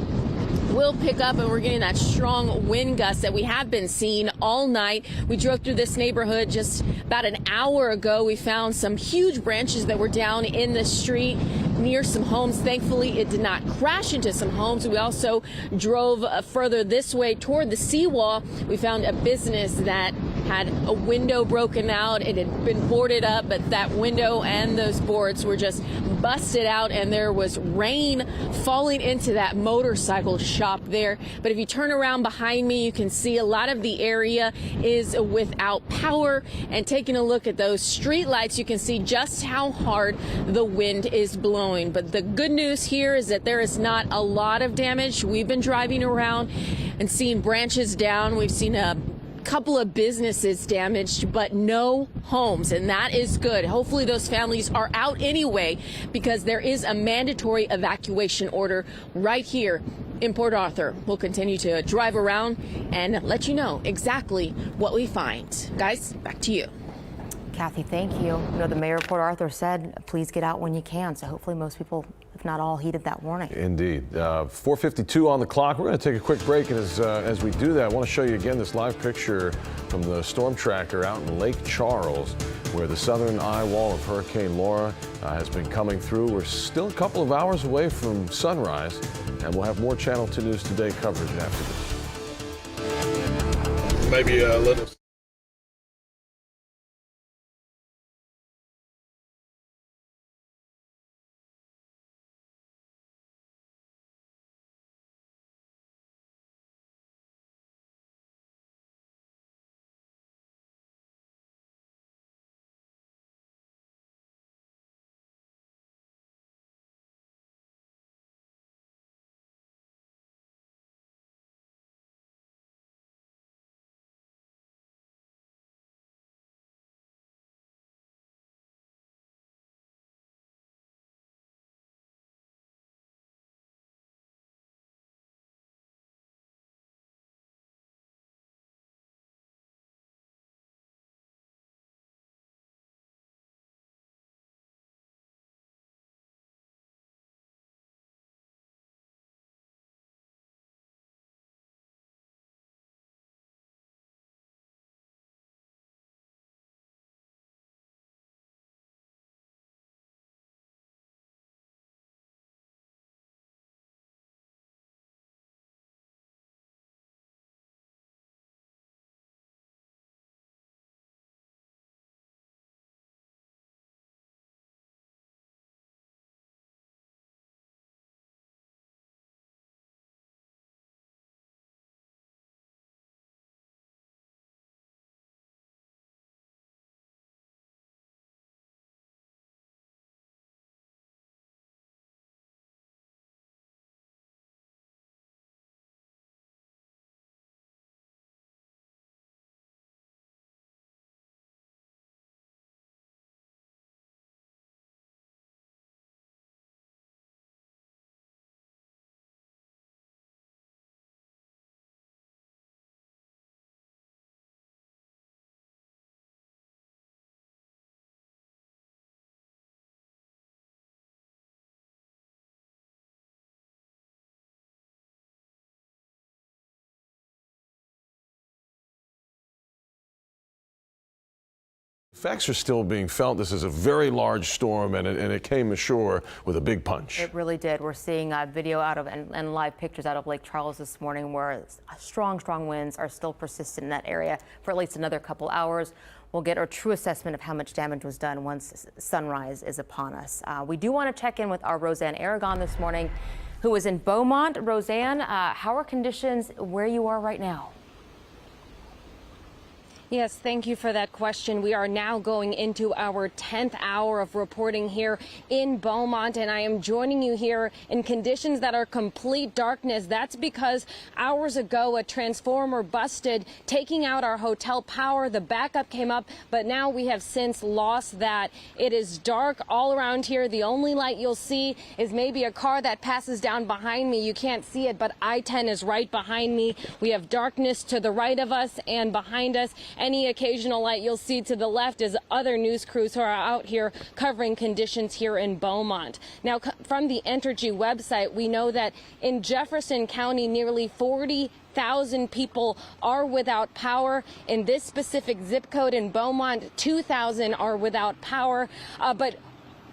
[SPEAKER 7] will pick up, and we're getting that strong wind gust that we have been seeing all night. We drove through this neighborhood just about an hour ago. We found some huge branches that were down in the street near some homes. Thankfully, it did not crash into some homes. We also drove further this way toward the seawall. We found a business that had a window broken out. It had been boarded up, but that window and those boards were just busted out, and there was rain falling into that motorcycle shop there. But if you turn around behind me, you can see a lot of the area is without power. And taking a look at those street lights, you can see just how hard the wind is blowing. But the good news here is that there is not a lot of damage. We've been driving around and seeing branches down. We've seen a couple of businesses damaged, but no homes, and that is good. Hopefully those families are out anyway, because there is a mandatory evacuation order right here in Port Arthur. We'll continue to drive around and let you know exactly what we find. Guys, back to you.
[SPEAKER 16] Kathy, thank you. You know, the mayor of Port Arthur said, please get out when you can. So hopefully most people, if not all, heeded that warning.
[SPEAKER 14] Indeed. 4:52 on the clock. We're going to take a quick break. And as we do that, I want to show you again this live picture from the storm tracker out in Lake Charles, where the southern eye wall of Hurricane Laura has been coming through. We're still a couple of hours away from sunrise, and we'll have more Channel 2 News Today coverage after this.
[SPEAKER 15] Maybe a little
[SPEAKER 14] Effects are still being felt. This is a very large storm, and it came ashore with a big punch.
[SPEAKER 16] It really did. We're seeing video out of and live pictures out of Lake Charles this morning where strong winds are still persistent in that area for at least another couple hours. We'll get our true assessment of how much damage was done once sunrise is upon us. We do want to check in with our Roseanne Aragon this morning, who is in Beaumont. Roseanne, how are conditions where you are right now?
[SPEAKER 12] Yes, thank you for that question. We are now going into our 10th hour of reporting here in Beaumont, and I am joining you here in conditions that are complete darkness. That's because hours ago a transformer busted, taking out our hotel power. The backup came up, but now we have since lost that. It is dark all around here. The only light you'll see is maybe a car that passes down behind me. You can't see it, but I-10 is right behind me. We have darkness to the right of us and behind us. Any occasional light you'll see to the left is other news crews who are out here covering conditions here in Beaumont. Now, from the Entergy website, we know that in Jefferson County, nearly 40,000 people are without power. In this specific zip code in Beaumont, 2,000 are without power. But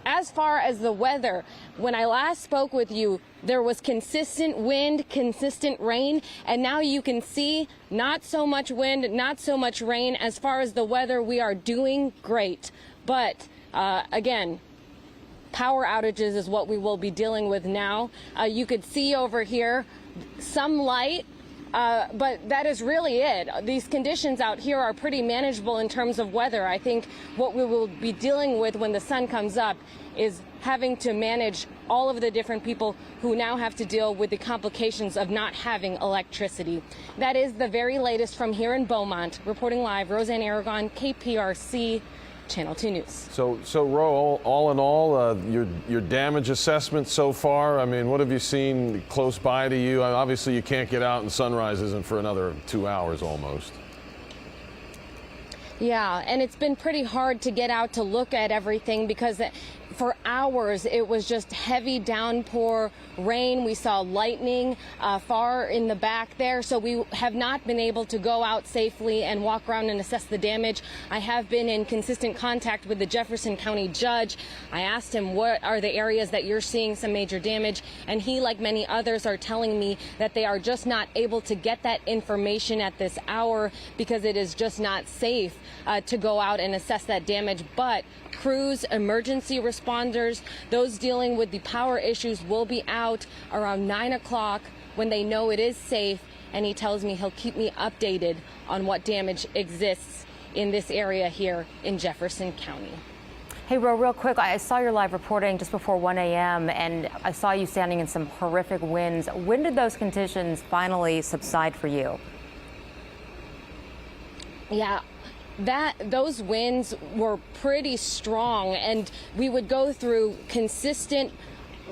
[SPEAKER 12] as far as the weather, when I last spoke with you, there was consistent wind, consistent rain, and now you can see not so much wind, not so much rain. As far as the weather, we are doing great. But again, power outages is what we will be dealing with now. You could see over here some light. But that is really it. These conditions out here are pretty manageable in terms of weather. I think what we will be dealing with when the sun comes up is having to manage all of the different people who now have to deal with the complications of not having electricity. That is the very latest from here in Beaumont. Reporting live, Roseanne Aragon, KPRC, Channel 2 News.
[SPEAKER 14] So Ro, all in all, your damage assessment so far, I mean, what have you seen close by to you? Obviously, you can't get out and sunrise isn't for another 2 hours almost.
[SPEAKER 12] Yeah, and it's been pretty hard to get out to look at everything because for hours it was just heavy downpour rain. We saw lightning far in the back there, so we have not been able to go out safely and walk around and assess the damage. I have been in consistent contact with the Jefferson County judge. I asked him, what are the areas that you're seeing some major damage? And he, like many others, are telling me that they are just not able to get that information at this hour because it is just not safe to go out and assess that damage. But crews, emergency responders, those dealing with the power issues will be out around 9 o'clock when they know it is safe, and he tells me he'll keep me updated on what damage exists in this area here in Jefferson County.
[SPEAKER 16] Hey, Ro, real quick, I saw your live reporting just before 1 a.m. and I saw you standing in some horrific winds. When did those conditions finally subside for you?
[SPEAKER 12] Yeah. Those winds were pretty strong, and we would go through consistent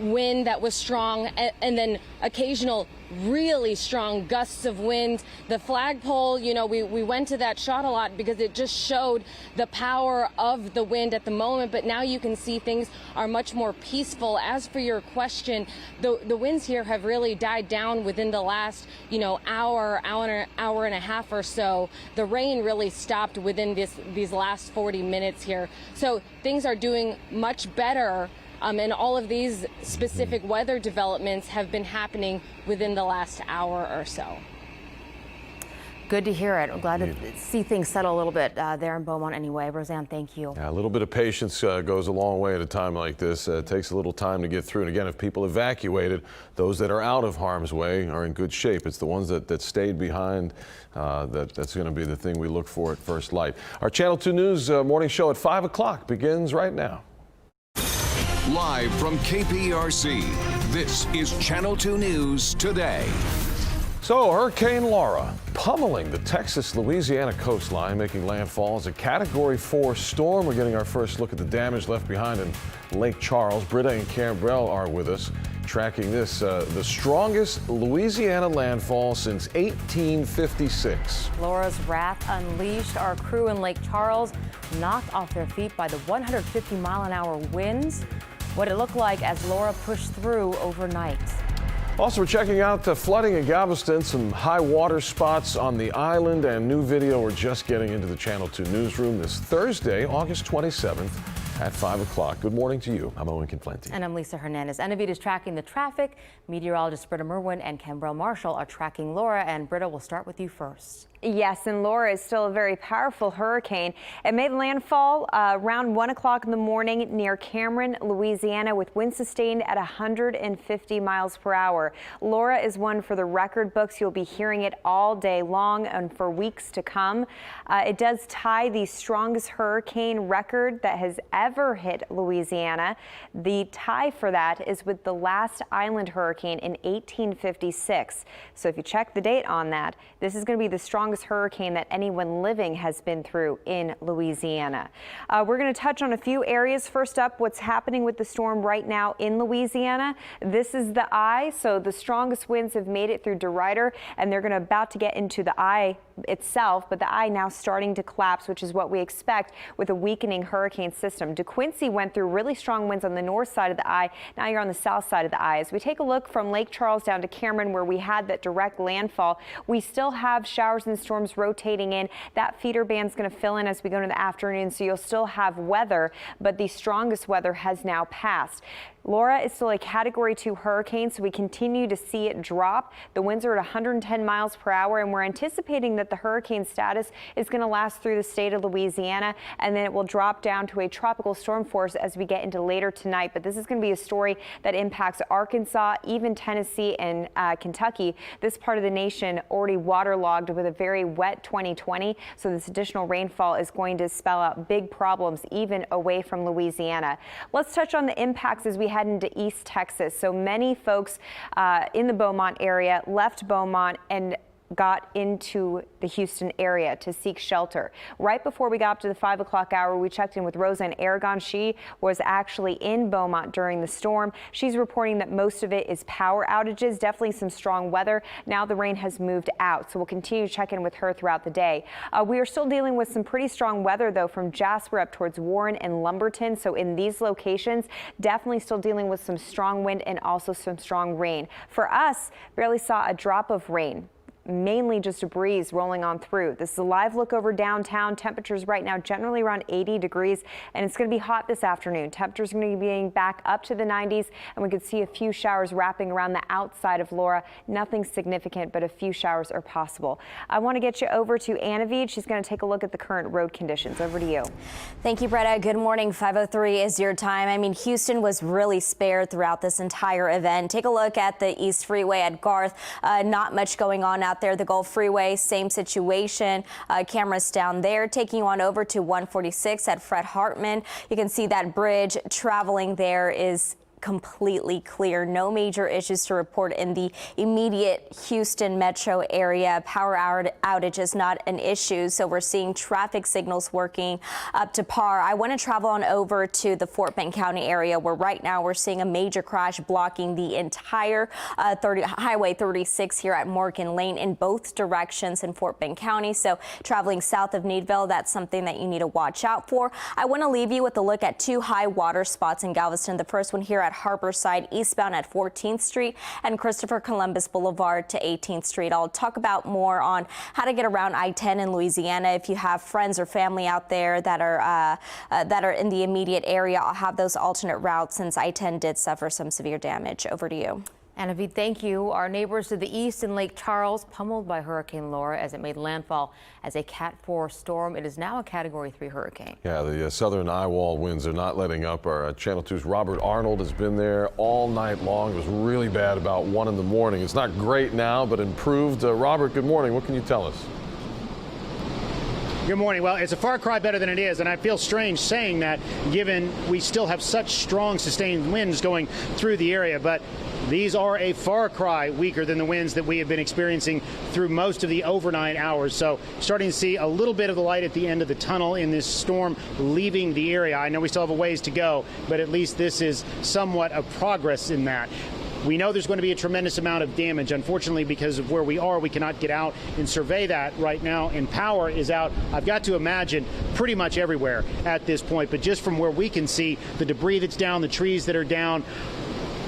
[SPEAKER 12] wind that was strong and then occasional really strong gusts of wind. The flagpole, you know, we went to that shot a lot because it just showed the power of the wind at the moment, but now you can see things are much more peaceful. As for your question, the winds here have really died down within the last, hour and a half or so. The rain really stopped within these last 40 minutes here. So things are doing much better. And all of these specific weather developments have been happening within the last hour or so.
[SPEAKER 16] Good to hear it. I'm glad to see things settle a little bit there in Beaumont anyway. Roseanne, thank you.
[SPEAKER 14] Yeah, a little bit of patience goes a long way at a time like this. It takes a little time to get through. And again, if people evacuated, those that are out of harm's way are in good shape. It's the ones that stayed behind that's going to be the thing we look for at first light. Our Channel 2 News morning show at 5 o'clock begins right now.
[SPEAKER 15] Live from KPRC, this is Channel 2 News Today.
[SPEAKER 14] So, Hurricane Laura pummeling the Texas-Louisiana coastline, making landfall as a Category 4 storm. We're getting our first look at the damage left behind in Lake Charles. Britta and Campbell are with us, tracking this, the strongest Louisiana landfall since 1856.
[SPEAKER 16] Laura's wrath unleashed. Our crew in Lake Charles knocked off their feet by the 150-mile-an-hour winds. What it looked like as Laura pushed through overnight.
[SPEAKER 14] Also, we're checking out the flooding in Galveston, some high water spots on the island, and new video. We're just getting into the Channel 2 newsroom this Thursday, August 27th at 5 o'clock. Good morning to you. I'm Owen Conflenti.
[SPEAKER 16] And I'm Lisa Hernandez. Enavid is tracking the traffic. Meteorologist Britta Merwin and Cambrell Marshall are tracking Laura. And Britta, we'll start with you first.
[SPEAKER 20] Yes, and Laura is still a very powerful hurricane. It made landfall around 1 o'clock in the morning near Cameron, Louisiana, with winds sustained at 150 miles per hour. Laura is one for the record books. You'll be hearing it all day long and for weeks to come. It does tie the strongest hurricane record that has ever hit Louisiana. The tie for that is with the last island hurricane in 1856. So if you check the date on that, this is going to be the strongest hurricane that anyone living has been through in Louisiana. We're going to touch on a few areas. First up, what's happening with the storm right now in Louisiana. This is the eye, so the strongest winds have made it through DeRuyter, and they're about to get into the eye itself, but the eye now starting to collapse, which is what we expect with a weakening hurricane system. DeQuincy went through really strong winds on the north side of the eye. Now you're on the south side of the eye. As we take a look from Lake Charles down to Cameron, where we had that direct landfall, we still have showers and storms rotating in. That feeder band's going to fill in as we go into the afternoon, so you'll still have weather, but the strongest weather has now passed. Laura is still a Category 2 hurricane, so we continue to see it drop. The winds are at 110 miles per hour, and we're anticipating that the hurricane status is going to last through the state of Louisiana, and then it will drop down to a tropical storm force as we get into later tonight. But this is going to be a story that impacts Arkansas, even Tennessee and Kentucky. This part of the nation already waterlogged with a very wet 2020, so this additional rainfall is going to spell out big problems even away from Louisiana. Let's touch on the impacts as we head into East Texas. So many folks in the Beaumont area left Beaumont and got into the Houston area to seek shelter. Right before we got up to the 5 o'clock hour, we checked in with Roseanne Aragon. She was actually in Beaumont during the storm. She's reporting that most of it is power outages, definitely some strong weather. Now the rain has moved out, so we'll continue to check in with her throughout the day. We are still dealing with some pretty strong weather, though, from Jasper up towards Warren and Lumberton. So in these locations, definitely still dealing with some strong wind and also some strong rain. For us, barely saw a drop of rain. Mainly just a breeze rolling on through. This is a live look over downtown. Temperatures right now generally around 80 degrees, and it's going to be hot this afternoon. Temperatures are going to be being back up to the 90s, and we could see a few showers wrapping around the outside of Laura. Nothing significant, but a few showers are possible. I want to get you over to Anavid. She's going to take a look at the current road conditions. Over to you.
[SPEAKER 11] Thank you, Britta. Good morning. 5:03 is your time. I mean, Houston was really spared throughout this entire event. Take a look at the East Freeway at Garth. Not much going on out there. The Gulf Freeway, same situation. Cameras down there. Taking you on over to 146 at Fred Hartman. You can see that bridge traveling there is completely clear. No major issues to report in the immediate Houston metro area. Power outage is not an issue, so we're seeing traffic signals working up to par. I want to travel on over to the Fort Bend County area, where right now we're seeing a major crash blocking the entire Highway 36 here at Morgan Lane in both directions in Fort Bend County. So traveling south of Needville, that's something that you need to watch out for. I want to leave you with a look at two high water spots in Galveston. The first one here at Harborside eastbound at 14th Street and Christopher Columbus Boulevard to 18th Street. I'll talk about more on how to get around I-10 in Louisiana. If you have friends or family out there that are in the immediate area, I'll have those alternate routes since I-10 did suffer some severe damage. Over to you.
[SPEAKER 16] Anavid, thank you. Our neighbors to the east in Lake Charles pummeled by Hurricane Laura as it made landfall as a Cat 4 storm. It is now a Category 3 hurricane. Yeah, the southern eye wall winds are not letting up. Our Channel 2's Robert Arnold has been there all night long. It was really bad about 1 in the morning. It's not great now, but improved. Robert, good morning. What can you tell us?
[SPEAKER 5] Good morning. Well, it's a far cry better than it is, and I feel strange saying that given we still have such strong sustained winds going through the area, but these are a far cry weaker than the winds that we have been experiencing through most of the overnight hours. So starting to see a little bit of the light at the end of the tunnel in this storm leaving the area. I know we still have a ways to go, but at least this is somewhat of progress in that. We know there's going to be a tremendous amount of damage. Unfortunately, because of where we are, we cannot get out and survey that right now, and power is out, I've got to imagine, pretty much everywhere at this point. But just from where we can see, the debris that's down, the trees that are down,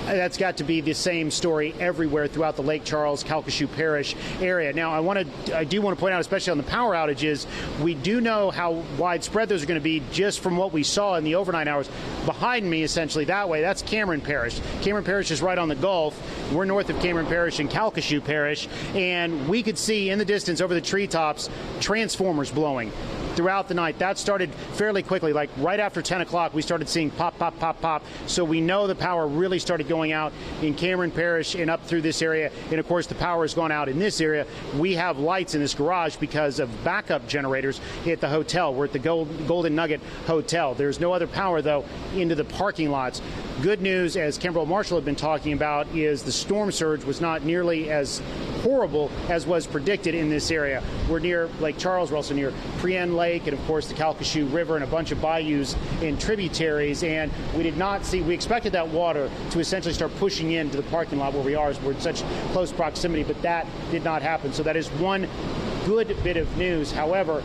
[SPEAKER 5] That's got to be the same story everywhere throughout the Lake Charles, Calcasieu Parish area. Now, I do want to point out, especially on the power outages, we do know how widespread those are going to be just from what we saw in the overnight hours. Behind me, essentially that way, that's Cameron Parish. Cameron Parish is right on the Gulf. We're north of Cameron Parish in Calcasieu Parish, and we could see in the distance over the treetops transformers blowing throughout the night. That started fairly quickly, like right after 10 o'clock, we started seeing pop, pop, pop, pop. So we know the power really started going out in Cameron Parish and up through this area. And of course, the power has gone out in this area. We have lights in this garage because of backup generators at the hotel. We're at the Golden Nugget Hotel. There's no other power, though, into the parking lots. Good news, as Kimberly Marshall had been talking about, is the storm surge was not nearly as horrible as was predicted in this area. We're near Lake Charles. We're also near Prien Lake and, of course, the Calcasieu River and a bunch of bayous and tributaries. And we expected that water to essentially start pushing into the parking lot where we are, as we're in such close proximity, but that did not happen. So that is one good bit of news. However,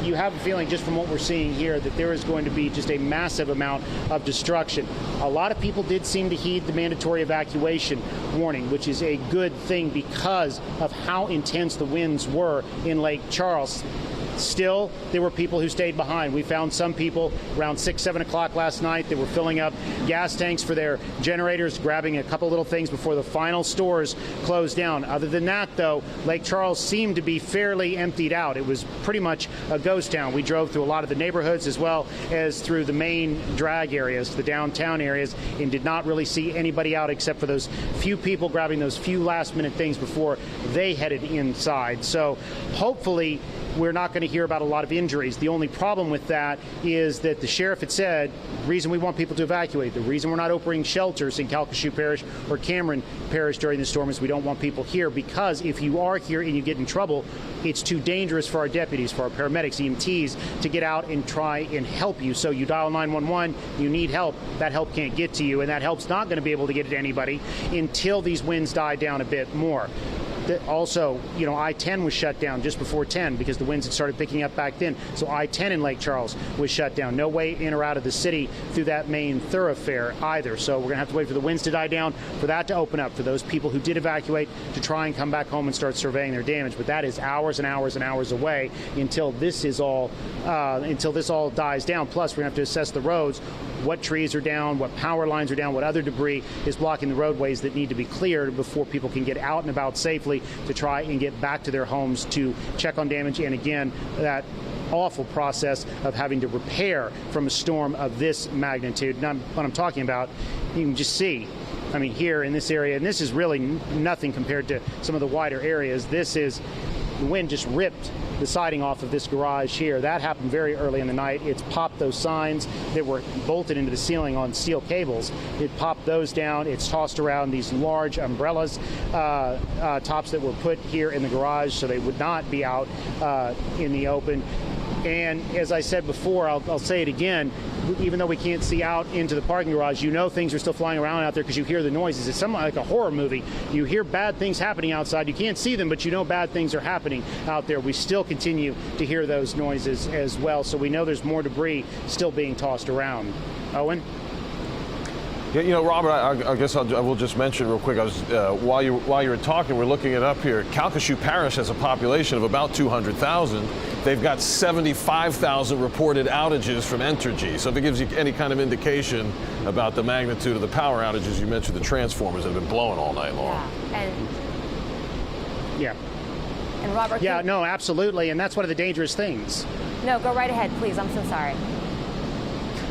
[SPEAKER 5] you have a feeling just from what we're seeing here that there is going to be just a massive amount of destruction. A lot of people did seem to heed the mandatory evacuation warning, which is a good thing because of how intense the winds were in Lake Charles. Still, there were people who stayed behind. We found some people around 6, 7 o'clock last night that were filling up gas tanks for their generators, grabbing a couple little things before the final stores closed down. Other than that, though, Lake Charles seemed to be fairly emptied out. It was pretty much a ghost town. We drove through a lot of the neighborhoods as well as through the main drag areas, the downtown areas, and did not really see anybody out except for those few people grabbing those few last-minute things before they headed inside. So hopefully we're not going to hear about a lot of injuries. The only problem with that is that the sheriff had said the reason we want people to evacuate, the reason we're not opening shelters in Calcasieu Parish or Cameron Parish during the storm is we don't want people here, because if you are here and you get in trouble, it's too dangerous for our deputies, for our paramedics, EMTs, to get out and try and help you. So you dial 911, you need help, that help can't get to you, and that help's not going to be able to get to anybody until these winds die down a bit more. Also, I-10 was shut down just before 10 because the winds had started picking up back then. So I-10 in Lake Charles was shut down. No way in or out of the city through that main thoroughfare either. So we're going to have to wait for the winds to die down, for that to open up, for those people who did evacuate to try and come back home and start surveying their damage. But that is hours and hours and hours away until this all dies down. Plus, we're going to have to assess the roads, what trees are down, what power lines are down, what other debris is blocking the roadways that need to be cleared before people can get out and about safely to try and get back to their homes to check on damage. And again, that awful process of having to repair from a storm of this magnitude. Now, what I'm talking about, you can just see, here in this area, and this is really nothing compared to some of the wider areas. The wind just ripped the siding off of this garage here. That happened very early in the night. It's popped those signs that were bolted into the ceiling on steel cables. It popped those down. It's tossed around these large umbrellas, tops that were put here in the garage so they would not be out in the open. And as I said before, I'll say it again, even though we can't see out into the parking garage, things are still flying around out there because you hear the noises. It's something like a horror movie. You hear bad things happening outside. You can't see them, but bad things are happening out there. We still continue to hear those noises as well. So we know there's more debris still being tossed around. Owen?
[SPEAKER 14] Yeah, Robert, I guess I will just mention real quick. While you were talking, we're looking it up here. Calcasieu Parish has a population of about 200,000. They've got 75,000 reported outages from Entergy. So if it gives you any kind of indication about the magnitude of the power outages, you mentioned the transformers that have been blowing all night long.
[SPEAKER 5] Yeah.
[SPEAKER 16] And Robert.
[SPEAKER 5] Yeah, no, absolutely. And that's one of the dangerous things.
[SPEAKER 16] No, go right ahead, please. I'm so sorry.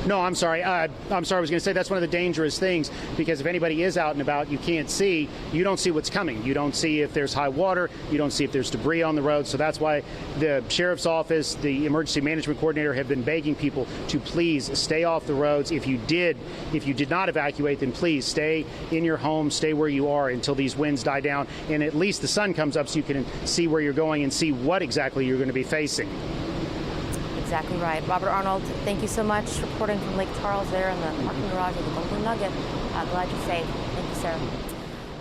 [SPEAKER 5] No, I'm sorry. I was going to say that's one of the dangerous things, because if anybody is out and about, you can't see. You don't see what's coming. You don't see if there's high water. You don't see if there's debris on the road. So that's why the sheriff's office, the emergency management coordinator, have been begging people to please stay off the roads. If you did not evacuate, then please stay in your home, stay where you are until these winds die down, and at least the sun comes up so you can see where you're going and see what exactly you're going to be facing.
[SPEAKER 16] Exactly right. Robert Arnold, thank you so much, reporting from Lake Charles there in the parking garage of the Golden Nugget. Glad you're safe. Thank you, sir.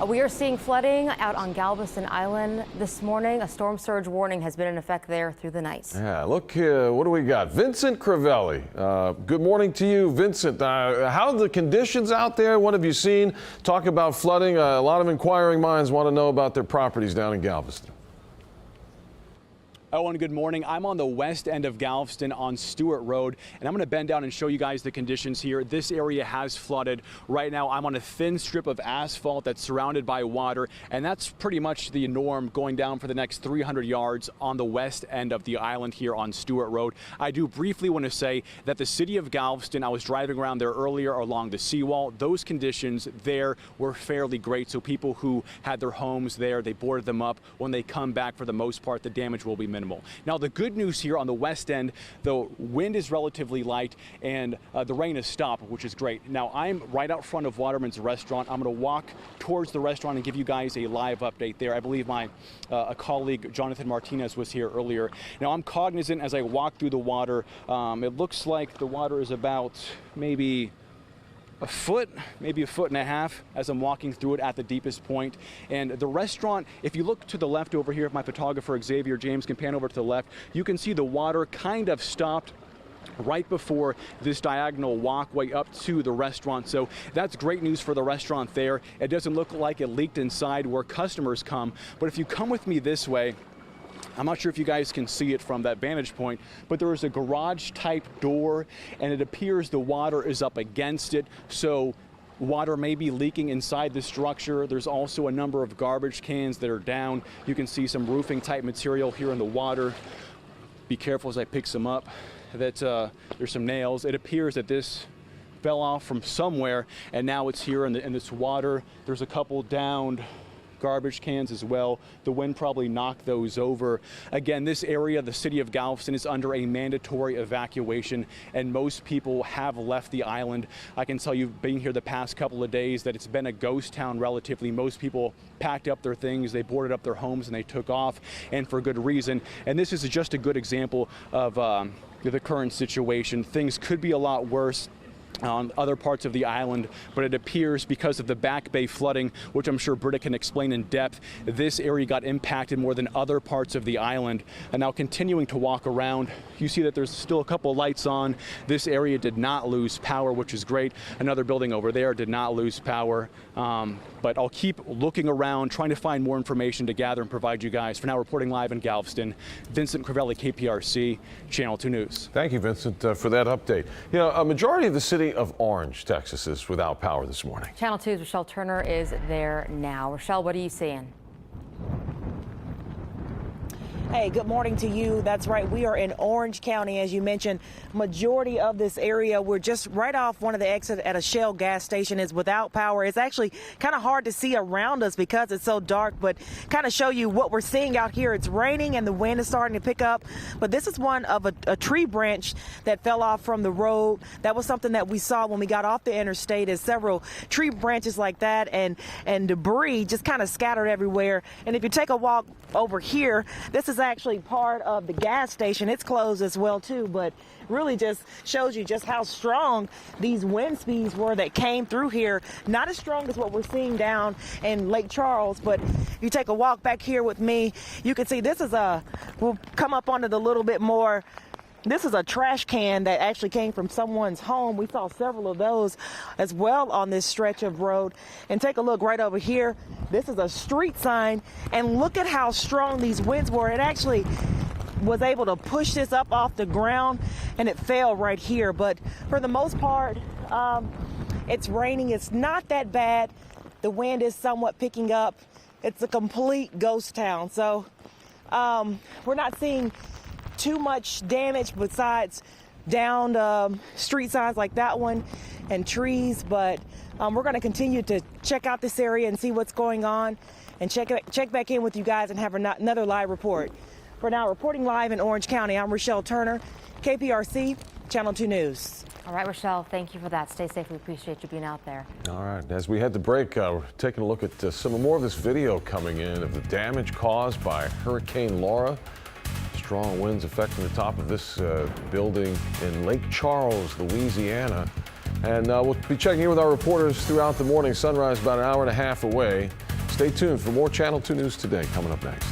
[SPEAKER 16] We are seeing flooding out on Galveston Island this morning. A storm surge warning has been in effect there through the night.
[SPEAKER 14] Yeah, look, what do we got? Vincent Crivelli. Good morning to you, Vincent. How are the conditions out there? What have you seen? Talk about flooding. A lot of inquiring minds want to know about their properties down in Galveston.
[SPEAKER 6] Owen, good morning. I'm on the west end of Galveston on Stewart Road, and I'm going to bend down and show you guys the conditions here. This area has flooded. Right now, I'm on a thin strip of asphalt that's surrounded by water, and that's pretty much the norm going down for the next 300 yards on the west end of the island here on Stewart Road. I do briefly want to say that the city of Galveston, I was driving around there earlier along the seawall. Those conditions there were fairly great, so people who had their homes there, they boarded them up. When they come back, for the most part, the damage will be minimal. Now, the good news here on the west end, the wind is relatively light and the rain has stopped, which is great. Now, I'm right out front of Waterman's restaurant. I'm going to walk towards the restaurant and give you guys a live update there. I believe my a colleague, Jonathan Martinez, was here earlier. Now, I'm cognizant as I walk through the water. It looks like the water is about maybe a foot, maybe a foot and a half as I'm walking through it at the deepest point. And the restaurant, if you look to the left over here, if my photographer Xavier James can pan over to the left, you can see the water kind of stopped right before this diagonal walkway up to the restaurant. So that's great news for the restaurant there. It doesn't look like it leaked inside where customers come. But if you come with me this way, I'm not sure if you guys can see it from that vantage point, but there is a garage type door and it appears the water is up against it. So water may be leaking inside the structure. There's also a number of garbage cans that are down. You can see some roofing type material here in the water. Be careful as I pick some up. There's some nails. It appears that this fell off from somewhere and now it's here in this water. There's a couple downed garbage cans as well. The wind probably knocked those over. Again, this area, the city of Galveston, is under a mandatory evacuation and most people have left the island. I can tell you, being here the past couple of days, that it's been a ghost town relatively. Most people packed up their things, they boarded up their homes and they took off, and for good reason. And this is just a good example of the current situation. Things could be a lot worse on other parts of the island, but it appears because of the Back Bay flooding, which I'm sure Britta can explain in depth, this area got impacted more than other parts of the island. And now continuing to walk around, you see that there's still a couple lights on. This area did not lose power, which is great. Another building over there did not lose power. But I'll keep looking around, trying to find more information to gather and provide you guys. For now, reporting live in Galveston, Vincent Crivelli, KPRC, Channel 2 News.
[SPEAKER 14] Thank you, Vincent, for that update. You know, a majority of the city of Orange, Texas, is without power this morning.
[SPEAKER 16] Channel 2's Rochelle Turner is there now. Rochelle, what are you seeing?
[SPEAKER 2] Hey, good morning to you. That's right. We are in Orange County, as you mentioned. Majority of this area, we're just right off one of the exits at a Shell gas station, is without power. It's actually kind of hard to see around us because it's so dark, but kind of show you what we're seeing out here. It's raining and the wind is starting to pick up, but this is one of a tree branch that fell off from the road. That was something that we saw when we got off the interstate, is several tree branches like that and debris just kind of scattered everywhere. And if you take a walk over here, this is actually part of the gas station. It's closed as well too, but really just shows you just how strong these wind speeds were that came through here. Not as strong as what we're seeing down in Lake Charles, but if you take a walk back here with me, you can see this is we'll come up onto the little bit more. This is a trash can that actually came from someone's home. We saw several of those as well on this stretch of road. And take a look right over here. This is a street sign. And look at how strong these winds were. It actually was able to push this up off the ground and it fell right here. But for the most part, it's raining. It's not that bad. The wind is somewhat picking up. It's a complete ghost town. So we're not seeing too much damage besides downed street signs like that one and trees, but we're going to continue to check out this area and see what's going on and check back in with you guys and have another live report. For now, reporting live in Orange County, I'm Rochelle Turner, KPRC, Channel 2 News.
[SPEAKER 16] All right, Rochelle, thank you for that. Stay safe. We appreciate you being out there.
[SPEAKER 14] All right. As we head to break, we're taking a look at some more of this video coming in of the damage caused by Hurricane Laura. Strong winds affecting the top of this building in Lake Charles, Louisiana. And we'll be checking in with our reporters throughout the morning. Sunrise about an hour and a half away. Stay tuned for more Channel 2 News Today coming up next.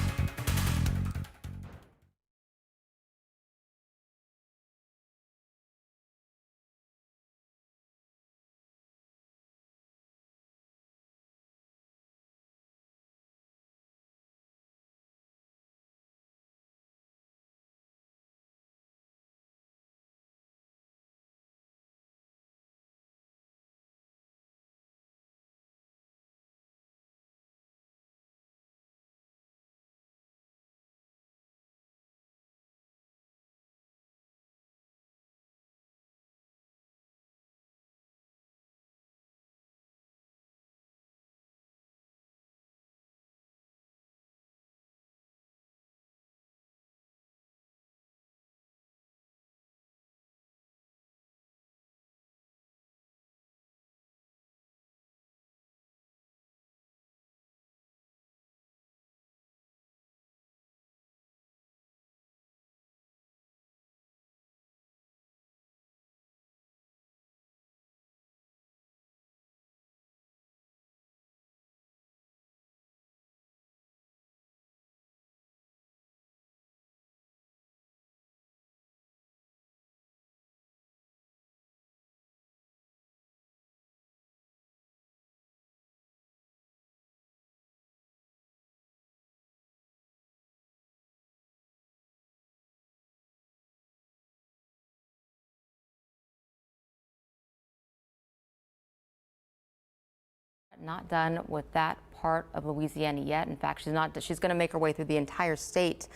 [SPEAKER 16] Not done with that part of Louisiana yet. In fact, she's going to make her way through the entire state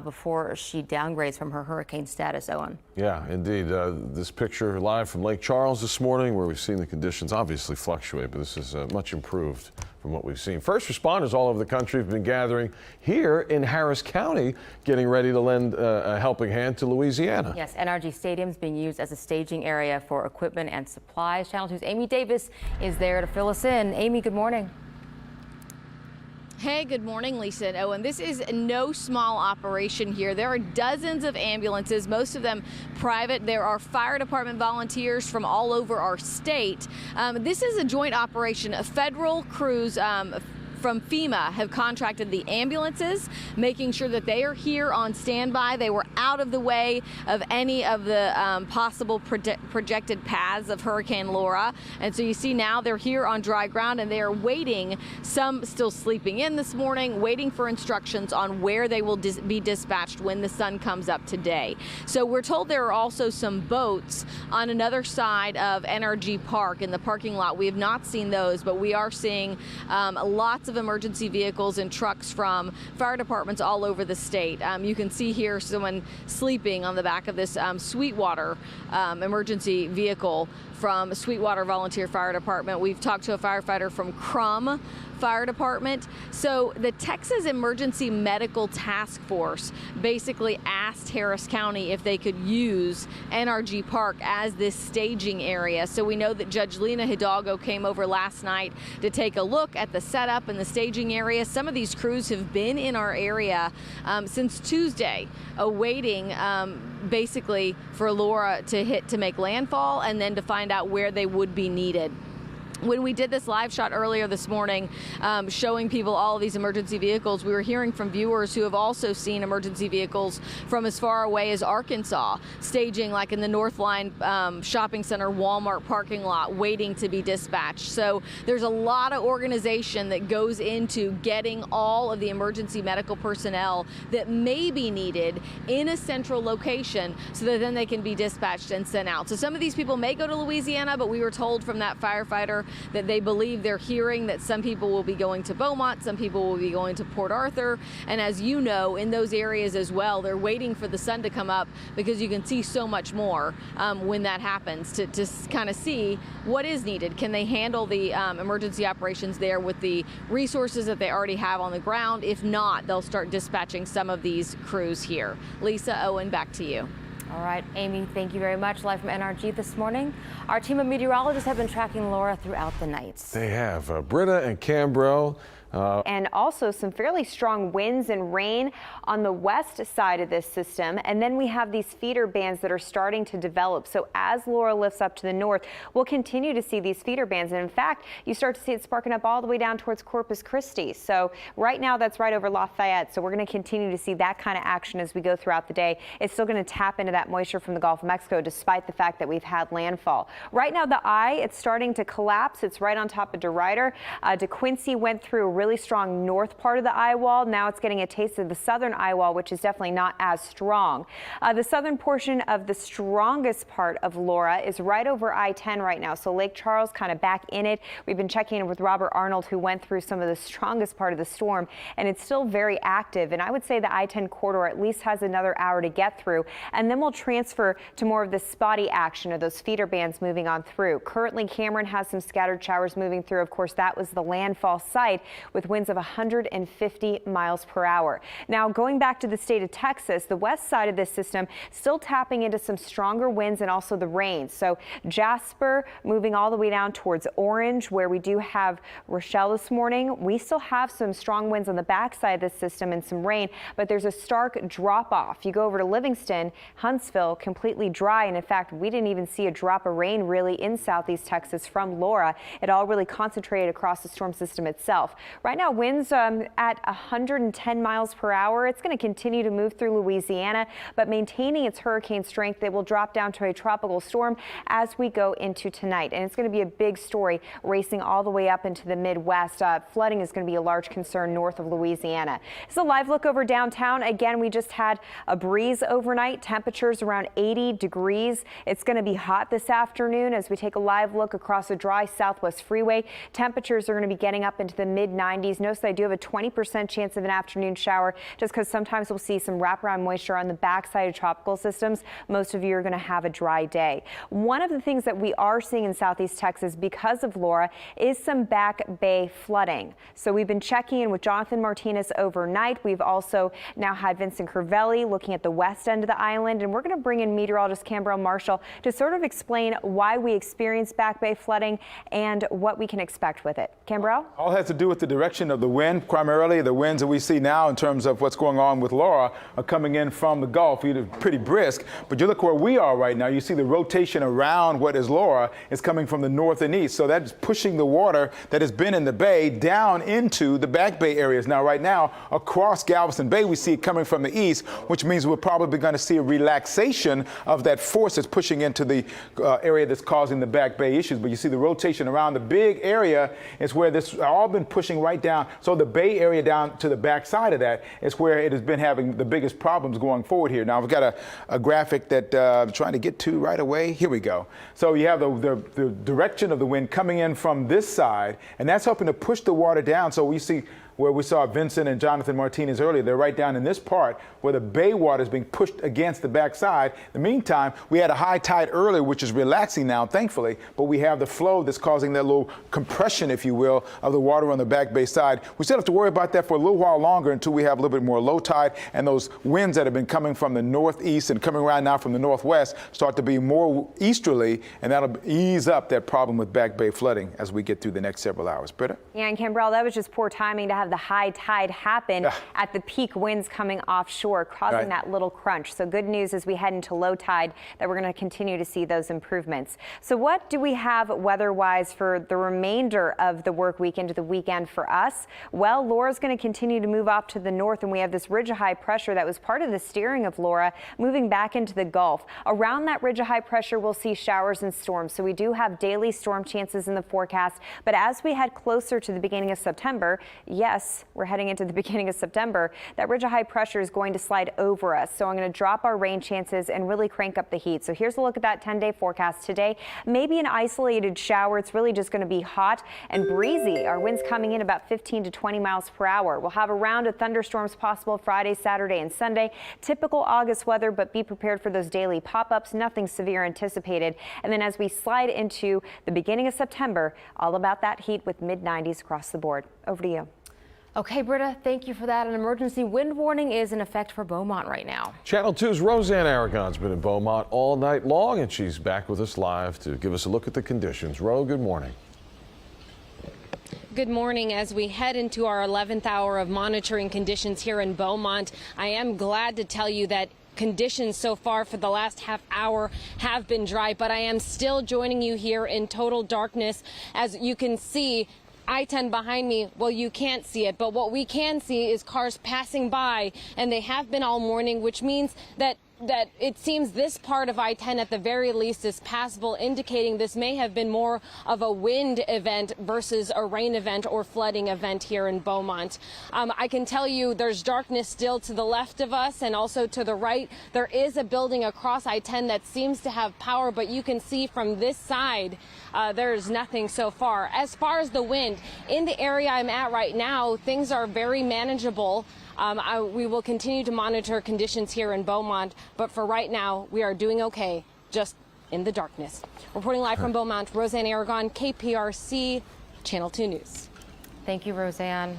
[SPEAKER 16] before she downgrades from her hurricane status, Owen.
[SPEAKER 14] Yeah, indeed. This picture live from Lake Charles this morning, where we've seen the conditions obviously fluctuate, but this is much improved from what we've seen. First responders all over the country have been gathering here in Harris County, getting ready to lend a helping hand to Louisiana.
[SPEAKER 16] Yes, NRG Stadium's being used as a staging area for equipment and supplies. Channel 2's Amy Davis is there to fill us in. Amy, good morning.
[SPEAKER 9] Hey, good morning, Lisa and Owen. This is no small operation here. There are dozens of ambulances, most of them private. There are fire department volunteers from all over our state. This is a joint operation. Federal crews from FEMA have contracted the ambulances, making sure that they are here on standby. They were out of the way of any of the possible projected paths of Hurricane Laura. And so you see now they're here on dry ground and they are waiting, some still sleeping in this morning, waiting for instructions on where they will be dispatched when the sun comes up today. So we're told there are also some boats on another side of NRG Park in the parking lot. We have not seen those, but we are seeing lots of emergency vehicles and trucks from fire departments all over the state. You can see here someone sleeping on the back of this Sweetwater emergency vehicle from Sweetwater Volunteer Fire Department. We've talked to a firefighter from Crum Fire Department. So the Texas Emergency Medical Task Force basically asked Harris County if they could use NRG Park as this staging area. So we know that Judge Lena Hidalgo came over last night to take a look at the setup and the staging area. Some of these crews have been in our area since Tuesday, awaiting basically for Laura to make landfall and then to find out where they would be needed. When we did this live shot earlier this morning, showing people all of these emergency vehicles, we were hearing from viewers who have also seen emergency vehicles from as far away as Arkansas, staging like in the Northline Shopping Center Walmart parking lot, waiting to be dispatched. So there's a lot of organization that goes into getting all of the emergency medical personnel that may be needed in a central location so that then they can be dispatched and sent out. So some of these people may go to Louisiana, but we were told from that firefighter that they believe they're hearing that some people will be going to Beaumont, some people will be going to Port Arthur. And as you know, in those areas as well, they're waiting for the sun to come up because you can see so much more when that happens to kind of see what is needed. Can they handle the emergency operations there with the resources that they already have on the ground? If not, they'll start dispatching some of these crews here. Lisa, Owen, back to you.
[SPEAKER 16] All right, Amy, thank you very much. Live from NRG this morning. Our team of meteorologists have been tracking Laura throughout the night.
[SPEAKER 14] They have. Britta and Cambrell
[SPEAKER 20] And also some fairly strong winds and rain on the west side of this system. And then we have these feeder bands that are starting to develop. So as Laura lifts up to the north, we'll continue to see these feeder bands. And in fact, you start to see it sparking up all the way down towards Corpus Christi. So right now that's right over Lafayette. So we're going to continue to see that kind of action as we go throughout the day. It's still going to tap into that moisture from the Gulf of Mexico, despite the fact that we've had landfall. Right now, the eye, it's starting to collapse. It's right on top of DeRuyter. DeQuincy went through a really strong north part of the eye wall. Now it's getting a taste of the southern eye wall, which is definitely not as strong. The southern portion of the strongest part of Laura is right over I-10 right now. So Lake Charles kind of back in it. We've been checking in with Robert Arnold, who went through some of the strongest part of the storm, and it's still very active. And I would say the I-10 corridor at least has another hour to get through, and then we'll transfer to more of the spotty action of those feeder bands moving on through. Currently, Cameron has some scattered showers moving through. Of course, that was the landfall site with winds of 150 miles per hour. Now, going back to the state of Texas, the west side of this system still tapping into some stronger winds and also the rain. So Jasper moving all the way down towards Orange, where we do have Rochelle this morning. We still have some strong winds on the backside of this system and some rain, but there's a stark drop off. You go over to Livingston, Huntsville, completely dry. And in fact, we didn't even see a drop of rain really in southeast Texas from Laura. It all really concentrated across the storm system itself. Right now, winds at 110 miles per hour. It's going to continue to move through Louisiana, but maintaining its hurricane strength. It will drop down to a tropical storm as we go into tonight. And it's going to be a big story racing all the way up into the Midwest. Flooding is going to be a large concern north of Louisiana. It's a live look over downtown. Again, we just had a breeze overnight. Temperatures around 80 degrees. It's going to be hot this afternoon as we take a live look across a dry Southwest freeway. Temperatures are going to be getting up into the mid-90s. Notice I do have a 20% chance of an afternoon shower just because sometimes we'll see some wraparound moisture on the backside of tropical systems. Most of you are going to have a dry day. One of the things that we are seeing in southeast Texas because of Laura is some back bay flooding. So we've been checking in with Jonathan Martinez overnight. We've also now had Vincent Crivelli looking at the west end of the island, and we're going to bring in meteorologist Cambrell Marshall to sort of explain why we experience back bay flooding and what we can expect with it. Cambrell?
[SPEAKER 8] All has to do with the direction of the wind. Primarily, the winds that we see now in terms of what's going on with Laura are coming in from the Gulf, either pretty brisk. But you look where we are right now, you see the rotation around what is Laura is coming from the north and east. So that's pushing the water that has been in the bay down into the back bay areas. Now, right now, across Galveston Bay, we see it coming from the east, which means we're probably going to see a relaxation of that force that's pushing into the area that's causing the back bay issues. But you see the rotation around the big area is where this all been pushing right down. So the bay area down to the back side of that is where it has been having the biggest problems going forward here. Now, I've got a graphic that I'm trying to get to right away. Here we go. So you have the direction of the wind coming in from this side, and that's helping to push the water down. So we see where we saw Vincent and Jonathan Martinez earlier. They're right down in this part where the bay water is being pushed against the backside. In the meantime, we had a high tide earlier, which is relaxing now, thankfully, but we have the flow that's causing that little compression, if you will, of the water on the back bay side. We still have to worry about that for a little while longer until we have a little bit more low tide and those winds that have been coming from the northeast and coming around now from the northwest start to be more easterly, and that'll ease up that problem with back bay flooding as we get through the next several hours. Britta?
[SPEAKER 20] Yeah, and Cambrell, that was just poor timing to have the high tide happen at the peak winds coming offshore, causing that little crunch. So good news as we head into low tide that we're going to continue to see those improvements. So what do we have weather-wise for the remainder of the work week into the weekend for us? Well, Laura's going to continue to move off to the north, and we have this ridge of high pressure that was part of the steering of Laura moving back into the Gulf. Around that ridge of high pressure, we'll see showers and storms. So we do have daily storm chances in the forecast. But as we head closer to the beginning of September, yes, we're heading into the beginning of September, that ridge of high pressure is going to slide over us. So I'm going to drop our rain chances and really crank up the heat. So here's a look at that 10-day forecast today. Maybe an isolated shower. It's really just going to be hot and breezy. Our winds coming in about 15 to 20 miles per hour. We'll have a round of thunderstorms possible Friday, Saturday, and Sunday. Typical August weather, but be prepared for those daily pop-ups. Nothing severe anticipated. And then as we slide into the beginning of September, all about that heat with mid-90s across the board. Over to you.
[SPEAKER 16] Okay, Britta, thank you for that. An emergency wind warning is in effect for Beaumont right now.
[SPEAKER 14] Channel 2's Roseanne Aragon's been in Beaumont all night long, and she's back with us live to give us a look at the conditions. Ro, good morning.
[SPEAKER 12] Good morning. As we head into our 11th hour of monitoring conditions here in Beaumont, I am glad to tell you that conditions so far for the last half hour have been dry, but I am still joining you here in total darkness. As you can see, I-10 behind me, well, you can't see it, but what we can see is cars passing by, and they have been all morning, which means that it seems this part of I-10 at the very least is passable, indicating this may have been more of a wind event versus a rain event or flooding event here in Beaumont. I can tell you there's darkness still to the left of us and also to the right. There is a building across I-10 that seems to have power, but you can see from this side there's nothing so far. As far as the wind, in the area I'm at right now, things are very manageable. We will continue to monitor conditions here in Beaumont, but for right now, we are doing okay, just in the darkness. Reporting live from Beaumont, Roseanne Aragon, KPRC, Channel 2 News.
[SPEAKER 16] Thank you, Roseanne.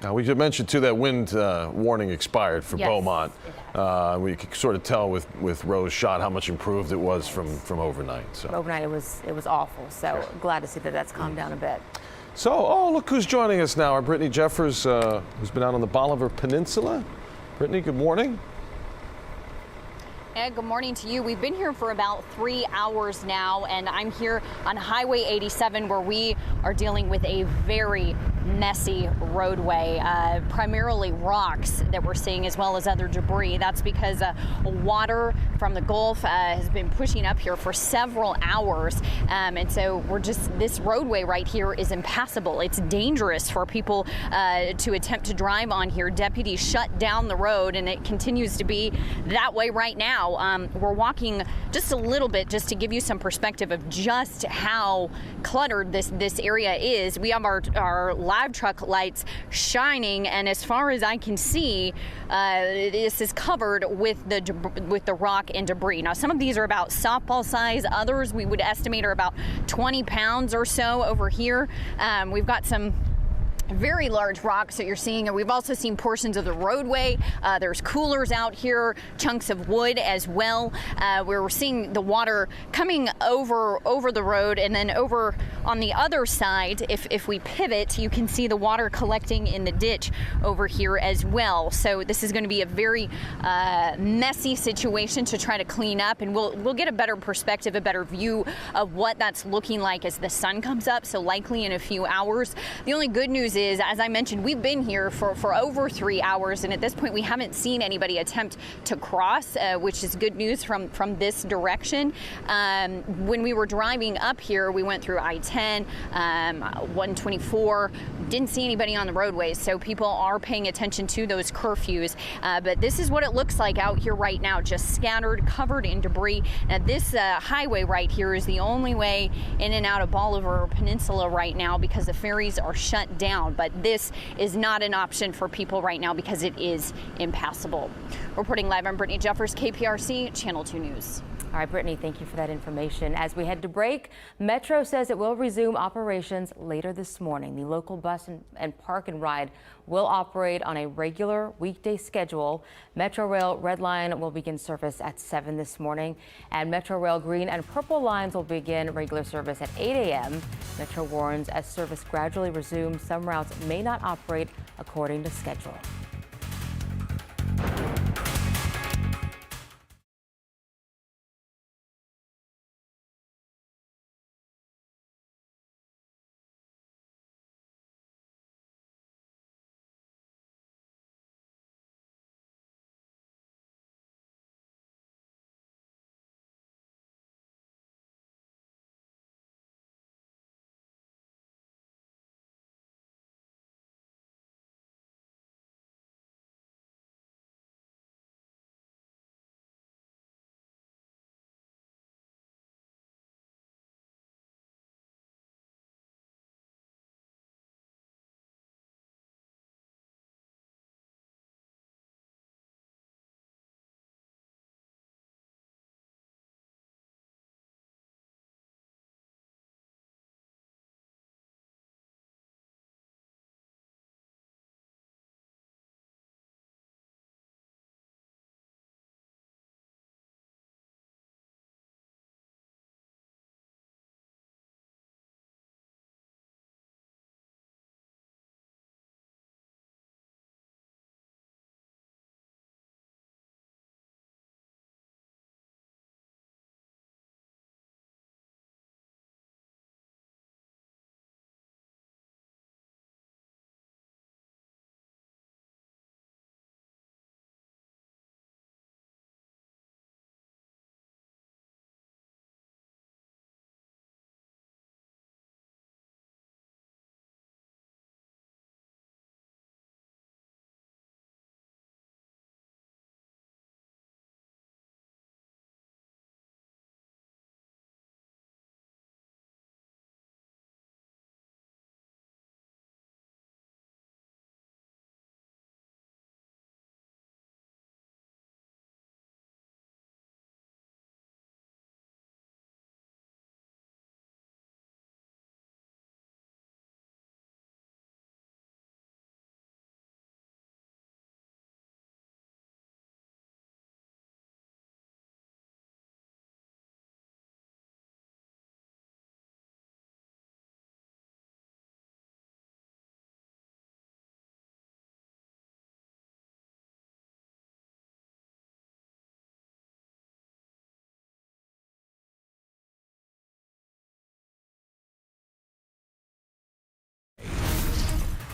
[SPEAKER 14] Now, we should mention, too, that wind warning expired for
[SPEAKER 16] Yes,
[SPEAKER 14] Beaumont. We could sort of tell with Rose shot how much improved it was from overnight. So.
[SPEAKER 16] Overnight, it was awful, so glad to see that that's calmed down a bit.
[SPEAKER 14] So, oh, look who's joining us now. Our Brittany Jeffers, who's been out on the Bolivar Peninsula. Brittany, good morning.
[SPEAKER 17] Ed, good morning to you. We've been here for about 3 hours now, and I'm here on Highway 87 where we are dealing with a very messy roadway, primarily rocks that we're seeing as well as other debris. That's because water from the Gulf has been pushing up here for several hours. And so this roadway right here is impassable. It's dangerous for people to attempt to drive on here. Deputies shut down the road, and it continues to be that way right now. We're walking just a little bit just to give you some perspective of just how cluttered this area is. We have our live truck lights shining, and as far as I can see, this is covered with the rock and debris. Now, some of these are about softball size. Others we would estimate are about 20 pounds or so over here. We've got some very large rocks that you're seeing, and we've also seen portions of the roadway. There's coolers out here, chunks of wood as well, where we're seeing the water coming over the road, and then over on the other side, if we pivot, you can see the water collecting in the ditch over here as well. So this is going to be a very messy situation to try to clean up, and we'll get a better perspective, a better view of what that's looking like as the sun comes up, so likely in a few hours. The only good news is, as I mentioned, we've been here for over 3 hours, and at this point we haven't seen anybody attempt to cross, which is good news from this direction. When we were driving up here, we went through I-10, 124, didn't see anybody on the roadways, so people are paying attention to those curfews. But this is what it looks like out here right now, just scattered, covered in debris. Now, this highway right here is the only way in and out of Bolivar Peninsula right now because the ferries are shut down. But this is not an option for people right now because it is impassable. Reporting live, I'm Brittany Jeffers, KPRC, Channel 2 News.
[SPEAKER 16] All right, Brittany, thank you for that information. As we head to break, Metro says it will resume operations later this morning. The local bus and park and ride will operate on a regular weekday schedule. Metro Rail Red Line will begin service at 7 this morning, and Metro Rail Green and Purple lines will begin regular service at 8 a.m. Metro warns as service gradually resumes, some routes may not operate according to schedule.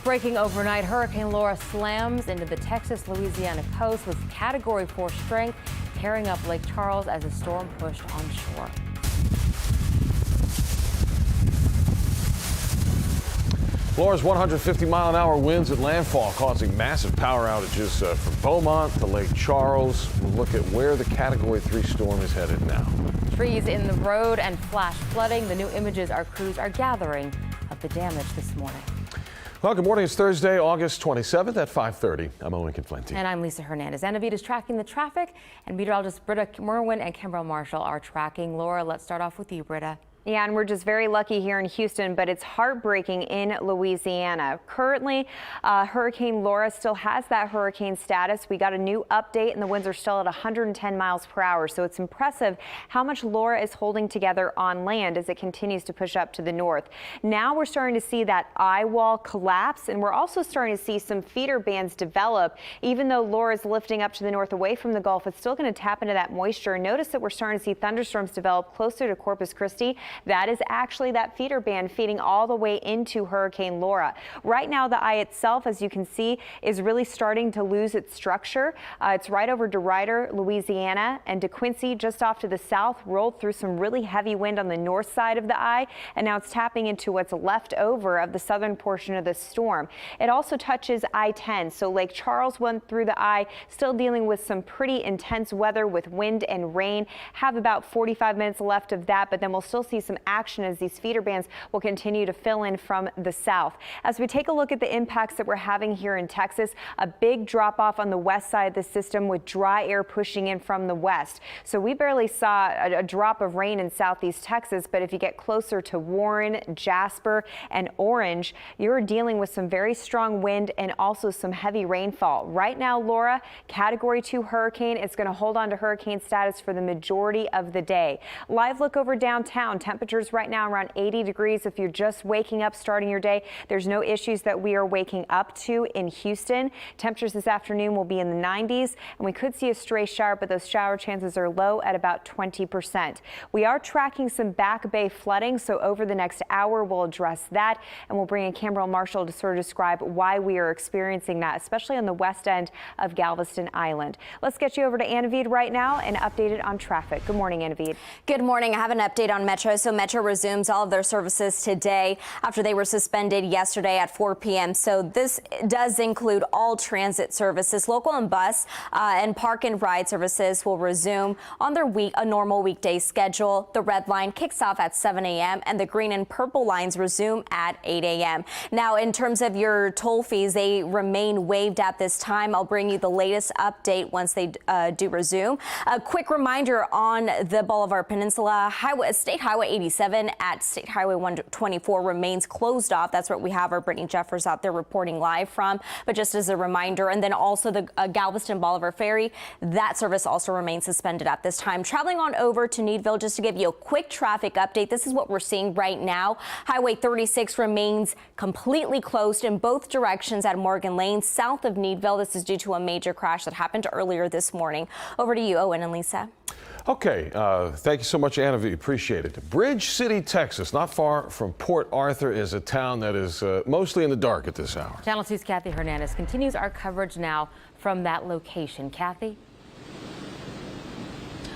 [SPEAKER 16] Breaking overnight, Hurricane Laura slams into the Texas-Louisiana coast with Category 4 strength, tearing up Lake Charles as the storm pushed onshore.
[SPEAKER 14] Laura's 150-mile-an-hour winds at landfall causing massive power outages from Beaumont to Lake Charles. We'll look at where the Category 3 storm is headed now.
[SPEAKER 16] Trees in the road and flash flooding. The new images our crews are gathering of the damage this morning.
[SPEAKER 14] Well, good morning. It's Thursday, August 27th at 5:30. I'm Owen Conflenti.
[SPEAKER 16] And I'm Lisa Hernandez. Anavid is tracking the traffic, and meteorologist Britta Merwin and Kimbrell Marshall are tracking. Laura, let's start off with you, Britta.
[SPEAKER 20] Yeah, and we're just very lucky here in Houston, but it's heartbreaking in Louisiana. Currently, Hurricane Laura still has that hurricane status. We got a new update, and the winds are still at 110 miles per hour. So it's impressive how much Laura is holding together on land as it continues to push up to the north. Now we're starting to see that eye wall collapse, and we're also starting to see some feeder bands develop. Even though Laura is lifting up to the north away from the Gulf, it's still going to tap into that moisture. Notice that we're starting to see thunderstorms develop closer to Corpus Christi. That is actually that feeder band feeding all the way into Hurricane Laura. Right now, the eye itself, as you can see, is really starting to lose its structure. It's right over DeRuyter, Louisiana, and DeQuincy just off to the south, rolled through some really heavy wind on the north side of the eye, and now it's tapping into what's left over of the southern portion of the storm. It also touches I-10, so Lake Charles went through the eye, still dealing with some pretty intense weather with wind and rain. Have about 45 minutes left of that, but then we'll still see some action as these feeder bands will continue to fill in from the south. As we take a look at the impacts that we're having here in Texas, a big drop off on the west side of the system with dry air pushing in from the west. So we barely saw a drop of rain in southeast Texas, but if you get closer to Warren, Jasper, and Orange, you're dealing with some very strong wind and also some heavy rainfall. Right now, Laura, Category 2 hurricane, is going to hold on to hurricane status for the majority of the day. Live look over downtown. Temperatures right now around 80 degrees. If you're just waking up, starting your day, there's no issues that we are waking up to in Houston. Temperatures this afternoon will be in the 90s, and we could see a stray shower, but those shower chances are low at about 20%. We are tracking some back bay flooding, so over the next hour we'll address that, and we'll bring in Kimbrell Marshall to sort of describe why we are experiencing that, especially on the west end of Galveston Island. Let's get you over to Anavid right now and update it on traffic. Good morning, Anavid.
[SPEAKER 11] Good morning. I have an update on Metro. So Metro resumes all of their services today after they were suspended yesterday at 4 p.m. So this does include all transit services. Local and bus and park and ride services will resume on their a normal weekday schedule. The red line kicks off at 7 a.m. and the green and purple lines resume at 8 a.m. Now, in terms of your toll fees, they remain waived at this time. I'll bring you the latest update once they do resume. A quick reminder on the Boulevard Peninsula, State Highway 87 at State Highway 124 remains closed off. That's what we have our Brittany Jeffers out there reporting live from. But just as a reminder, and then also the Galveston Bolivar Ferry, that service also remains suspended at this time. Traveling on over to Needville, just to give you a quick traffic update, this is what we're seeing right now. Highway 36 remains completely closed in both directions at Morgan Lane, south of Needville. This is due to a major crash that happened earlier this morning. Over to you, Owen and Lisa.
[SPEAKER 14] Okay, thank you so much, Anavid. Appreciate it. Bridge City, Texas, not far from Port Arthur, is a town that is mostly in the dark at this hour.
[SPEAKER 16] Channel 2's Kathy Hernandez continues our coverage now from that location. Kathy?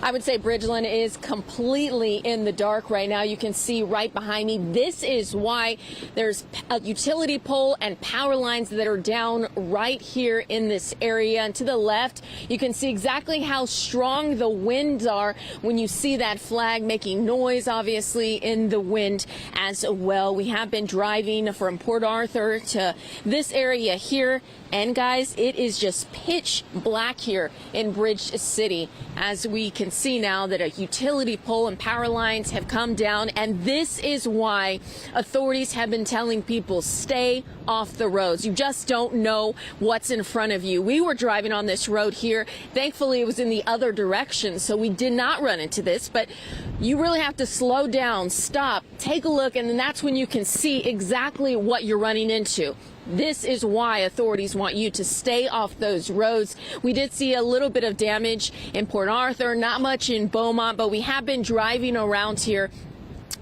[SPEAKER 7] I would say Bridgeland is completely in the dark right now. You can see right behind me. This is why there's a utility pole and power lines that are down right here in this area. And to the left, you can see exactly how strong the winds are when you see that flag making noise, obviously, in the wind as well. We have been driving from Port Arthur to this area here. And guys, it is just pitch black here in Bridge City, as we can see now that a utility pole and power lines have come down. And this is why authorities have been telling people stay off the roads. You just don't know what's in front of you. We were driving on this road here. Thankfully, it was in the other direction, so we did not run into this. But you really have to slow down, stop, take a look, and then that's when you can see exactly what you're running into. This is why authorities want you to stay off those roads. We did see a little bit of damage in Port Arthur, not much in Beaumont, but we have been driving around here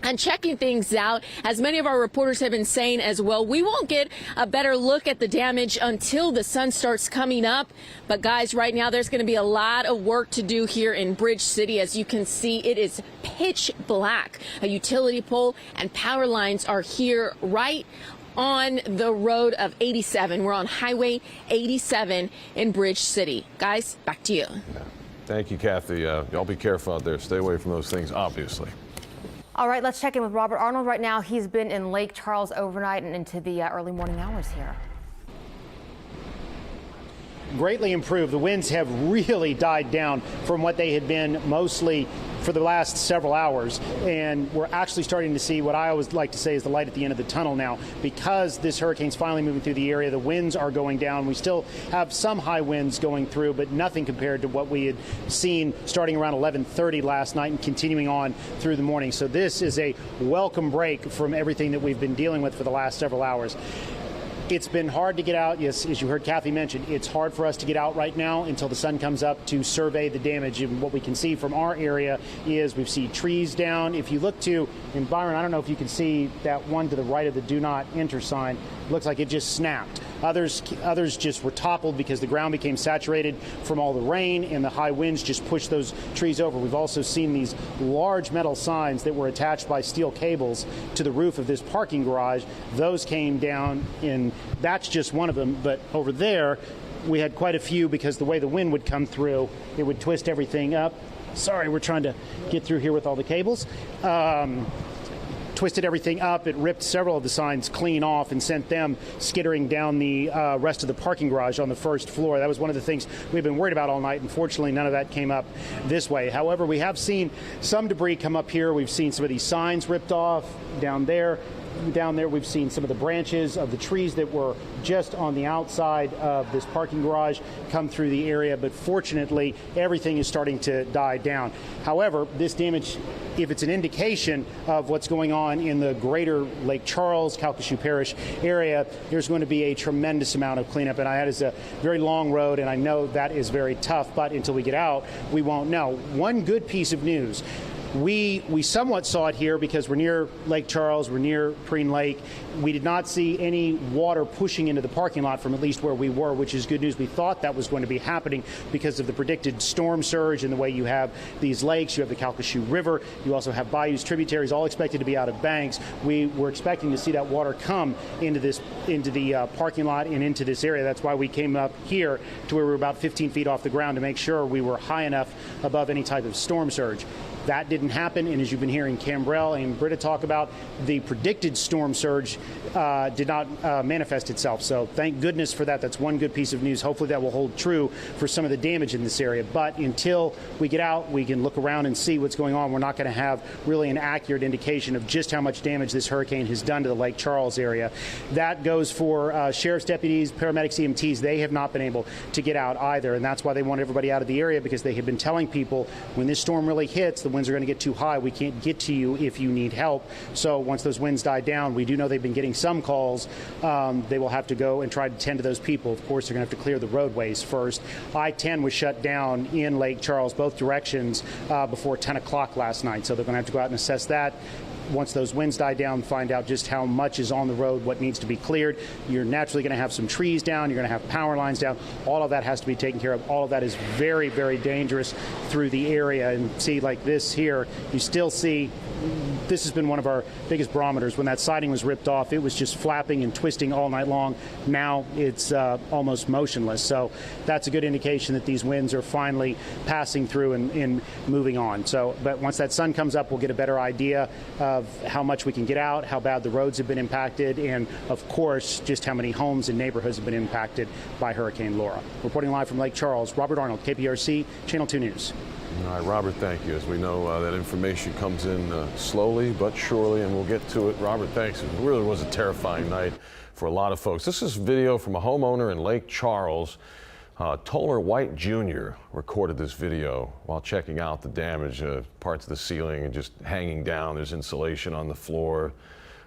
[SPEAKER 7] and checking things out. As many of our reporters have been saying as well, we won't get a better look at the damage until the sun starts coming up. But guys, right now there's going to be a lot of work to do here in Bridge City. As you can see, it is pitch black. A utility pole and power lines are here right on the road of 87. We're on Highway 87 in Bridge City. Guys, back to you.
[SPEAKER 14] Thank you, Kathy. Y'all be careful out there. Stay away from those things, obviously.
[SPEAKER 16] All right, let's check in with Robert Arnold right now. He's been in Lake Charles overnight and into the early morning hours here.
[SPEAKER 5] Greatly improved. The winds have really died down from what they had been mostly for the last several hours, and we're actually starting to see what I always like to say is the light at the end of the tunnel now. Because this hurricane's finally moving through the area, the winds are going down. We still have some high winds going through, but nothing compared to what we had seen starting around 11:30 last night and continuing on through the morning. So this is a welcome break from everything that we've been dealing with for the last several hours. It's been hard to get out. Yes, as you heard Kathy mention, it's hard for us to get out right now until the sun comes up to survey the damage. And what we can see from our area is we've seen trees down. If you look to, and Byron, I don't know if you can see that one to the right of the do not enter sign. Looks like it just snapped. Others just were toppled because the ground became saturated from all the rain, and the high winds just pushed those trees over. We've also seen these large metal signs that were attached by steel cables to the roof of this parking garage. Those came down, and that's just one of them. But over there, we had quite a few because the way the wind would come through, it would twist everything up. Sorry, we're trying to get through here with all the cables. Twisted everything up. It ripped several of the signs clean off and sent them skittering down the rest of the parking garage on the first floor. That was one of the things we've been worried about all night. Unfortunately, none of that came up this way. However, we have seen some debris come up here. We've seen some of these signs ripped off down there. Down there, we've seen some of the branches of the trees that were just on the outside of this parking garage come through the area, but fortunately, everything is starting to die down. However, this damage, if it's an indication of what's going on in the greater Lake Charles, Calcasieu Parish area, there's going to be a tremendous amount of cleanup. And that is a very long road, and I know that is very tough, but until we get out, we won't know. One good piece of news. We somewhat saw it here because we're near Lake Charles, we're near Preen Lake. We did not see any water pushing into the parking lot from at least where we were, which is good news. We thought that was going to be happening because of the predicted storm surge and the way you have these lakes. You have the Calcasieu River. You also have bayous, tributaries, all expected to be out of banks. We were expecting to see that water come into the parking lot and into this area. That's why we came up here to where we were about 15 feet off the ground to make sure we were high enough above any type of storm surge. That didn't happen, and as you've been hearing Cambrell and Britta talk about, the predicted storm surge did not manifest itself. So thank goodness for that. That's one good piece of news. Hopefully that will hold true for some of the damage in this area. But until we get out, we can look around and see what's going on. We're not going to have really an accurate indication of just how much damage this hurricane has done to the Lake Charles area. That goes for sheriff's deputies, paramedics, EMTs. They have not been able to get out either, and that's why they want everybody out of the area, because they have been telling people when this storm really hits, the winds are going to get too high. We can't get to you if you need help. So once those winds die down, we do know they've been getting some calls. They will have to go and try to tend to those people. Of course, they're going to have to clear the roadways first. I-10 was shut down in Lake Charles, both directions, before 10 o'clock last night. So they're going to have to go out and assess that. Once those winds die down, find out just how much is on the road, what needs to be cleared. You're naturally going to have some trees down. You're going to have power lines down. All of that has to be taken care of. All of that is very, very dangerous through the area. And see, like this here, you still see this has been one of our biggest barometers. When that siding was ripped off, it was just flapping and twisting all night long. Now it's almost motionless. So that's a good indication that these winds are finally passing through and moving on. So, but once that sun comes up, we'll get a better idea of how much we can get out, how bad the roads have been impacted, and of course, just how many homes and neighborhoods have been impacted by Hurricane Laura. Reporting live from Lake Charles, Robert Arnold, KPRC, Channel 2 News.
[SPEAKER 14] All right, Robert, thank you. As we know, that information comes in slowly but surely, and we'll get to it. Robert, thanks. It really was a terrifying night for a lot of folks. This is video from a homeowner in Lake Charles. Toller White Jr. recorded this video while checking out the damage, parts of the ceiling and just hanging down. There's insulation on the floor.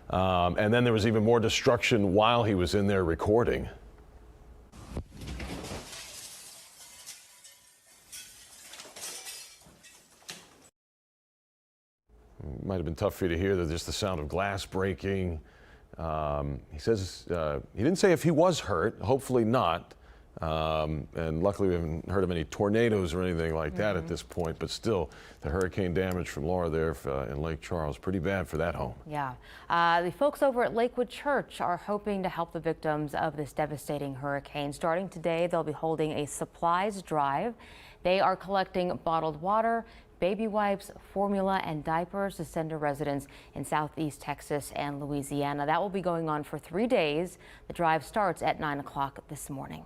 [SPEAKER 14] And then there was even more destruction while he was in there recording. Might have been tough for you to hear that, just the sound of glass breaking. He says he didn't say if he was hurt, hopefully not. And luckily we haven't heard of any tornadoes or anything like that at this point, but still the hurricane damage from Laura there in Lake Charles, pretty bad for that home.
[SPEAKER 16] Yeah. The folks over at Lakewood Church are hoping to help the victims of this devastating hurricane. Starting today, they'll be holding a supplies drive. They are collecting bottled water, baby wipes, formula, and diapers to send to residents in Southeast Texas and Louisiana. That will be going on for 3 days. The drive starts at 9 o'clock this morning.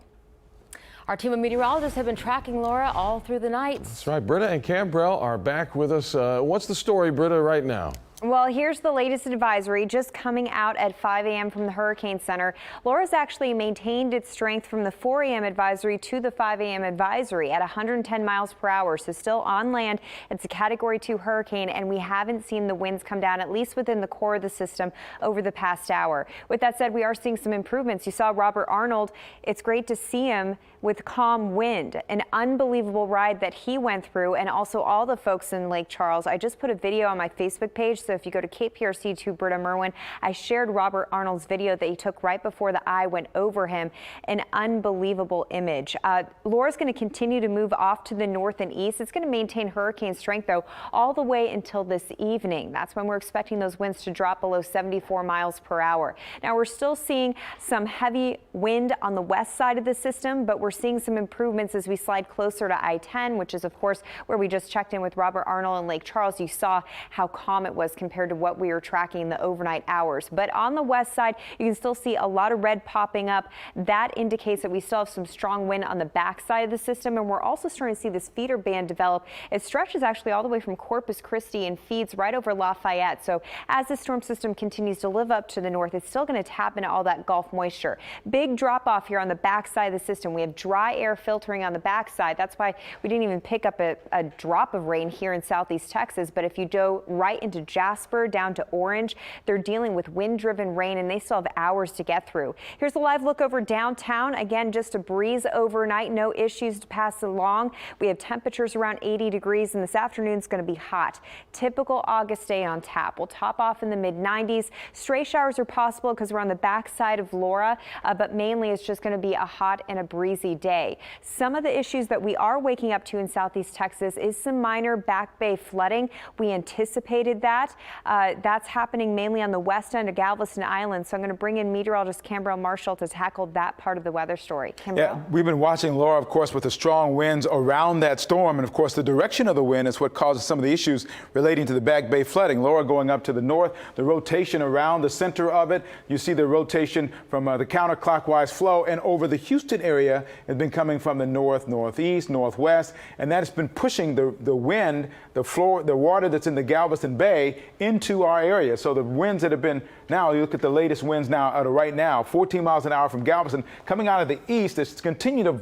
[SPEAKER 16] Our team of meteorologists have been tracking Laura all through the night.
[SPEAKER 14] That's right. Britta and Cambrell are back with us. What's the story, Britta, right now?
[SPEAKER 20] Well, here's the latest advisory just coming out at 5 a.m. from the Hurricane Center. Laura's actually maintained its strength from the 4 a.m. advisory to the 5 a.m. advisory at 110 miles per hour. So still on land. It's a Category 2 hurricane, and we haven't seen the winds come down, at least within the core of the system, over the past hour. With that said, we are seeing some improvements. You saw Robert Arnold. It's great to see him with calm wind. An unbelievable ride that he went through, and also all the folks in Lake Charles. I just put a video on my Facebook page. So if you go to KPRC to Britta Merwin, I shared Robert Arnold's video that he took right before the eye went over him. An unbelievable image. Laura's going to continue to move off to the north and east. It's going to maintain hurricane strength, though, all the way until this evening. That's when we're expecting those winds to drop below 74 miles per hour. Now, we're still seeing some heavy wind on the west side of the system, but we're seeing some improvements as we slide closer to I-10, which is, of course, where we just checked in with Robert Arnold in Lake Charles. You saw how calm it was compared to what we were tracking in the overnight hours. But on the west side, you can still see a lot of red popping up. That indicates that we still have some strong wind on the back side of the system, and we're also starting to see this feeder band develop. It stretches actually all the way from Corpus Christi and feeds right over Lafayette. So as the storm system continues to live up to the north, it's still going to tap into all that Gulf moisture. Big drop off here on the back side of the system. We have dry air filtering on the back side. That's why we didn't even pick up a drop of rain here in Southeast Texas. But if you go right into Jasper down to Orange, they're dealing with wind-driven rain, and they still have hours to get through. Here's a live look over downtown. Again, just a breeze overnight. No issues to pass along. We have temperatures around 80 degrees, and this afternoon is going to be hot. Typical August day on tap. We'll top off in the mid-90s. Stray showers are possible because we're on the backside of Laura, but mainly it's just going to be a hot and a breezy day. Some of the issues that we are waking up to in Southeast Texas is some minor back bay flooding. We anticipated that. That's happening mainly on the west end of Galveston Island. So I'm going to bring in meteorologist Cambrell Marshall to tackle that part of the weather story. Cambrell?
[SPEAKER 8] Yeah, we've been watching Laura, of course, with the strong winds around that storm. And of course, the direction of the wind is what causes some of the issues relating to the back bay flooding. Laura going up to the north, the rotation around the center of it. You see the rotation from the counterclockwise flow, and over the Houston area has been coming from the north, northeast, northwest, and that has been pushing the wind, the water that's in the Galveston Bay into our area. So the winds that have been now, you look at the latest winds now, right now, 14 miles an hour from Galveston, coming out of the east, it's continued to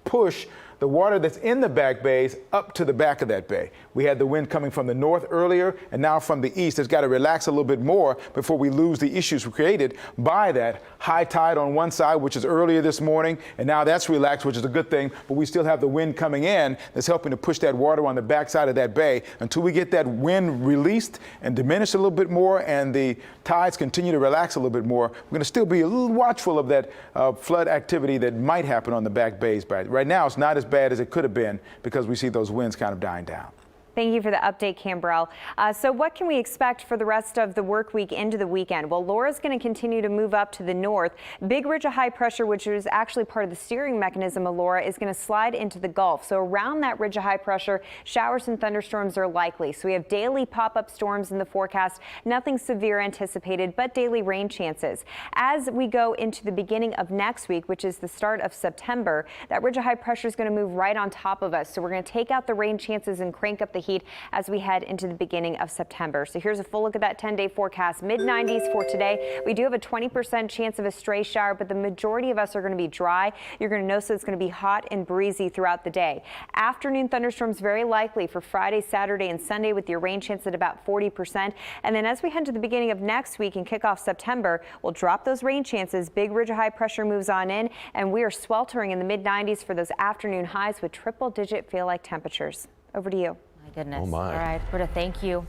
[SPEAKER 8] push the water that's in the back bays up to the back of that bay. We had the wind coming from the north earlier, and now from the east. It's got to relax a little bit more before we lose the issues created by that high tide on one side, which is earlier this morning, and now that's relaxed, which is a good thing, but we still have the wind coming in that's helping to push that water on the backside of that bay. Until we get that wind released and diminished a little bit more and the tides continue to relax a little bit more, we're going to still be a little watchful of that flood activity that might happen on the back bays. But right now, it's not as bad as it could have been because we see those winds kind of dying down.
[SPEAKER 20] Thank you for the update, Cambrell. So what can we expect for the rest of the work week into the weekend? Well, Laura's going to continue to move up to the north. Big ridge of high pressure, which is actually part of the steering mechanism of Laura, is going to slide into the Gulf. So around that ridge of high pressure, showers and thunderstorms are likely. So we have daily pop-up storms in the forecast. Nothing severe anticipated, but daily rain chances. As we go into the beginning of next week, which is the start of September, that ridge of high pressure is going to move right on top of us. So we're going to take out the rain chances and crank up the heat as we head into the beginning of September. So here's a full look at that 10-day forecast. Mid-90s for today. We do have a 20% chance of a stray shower, but the majority of us are going to be dry. You're going to notice it's going to be hot and breezy throughout the day. Afternoon thunderstorms very likely for Friday, Saturday, and Sunday with your rain chance at about 40%. And then as we head to the beginning of next week and kick off September, we'll drop those rain chances. Big ridge of high pressure moves on in, and we are sweltering in the mid-90s for those afternoon highs with triple-digit feel-like temperatures. Over to you.
[SPEAKER 16] My goodness.
[SPEAKER 14] Oh my.
[SPEAKER 16] All right, Britta, thank you.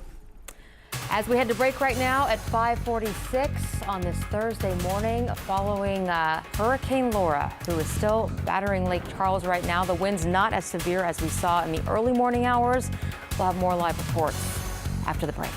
[SPEAKER 16] As we head to break right now at 5:46 on this Thursday morning following Hurricane Laura, who is still battering Lake Charles right now. The wind's not as severe as we saw in the early morning hours. We'll have more live reports after the break.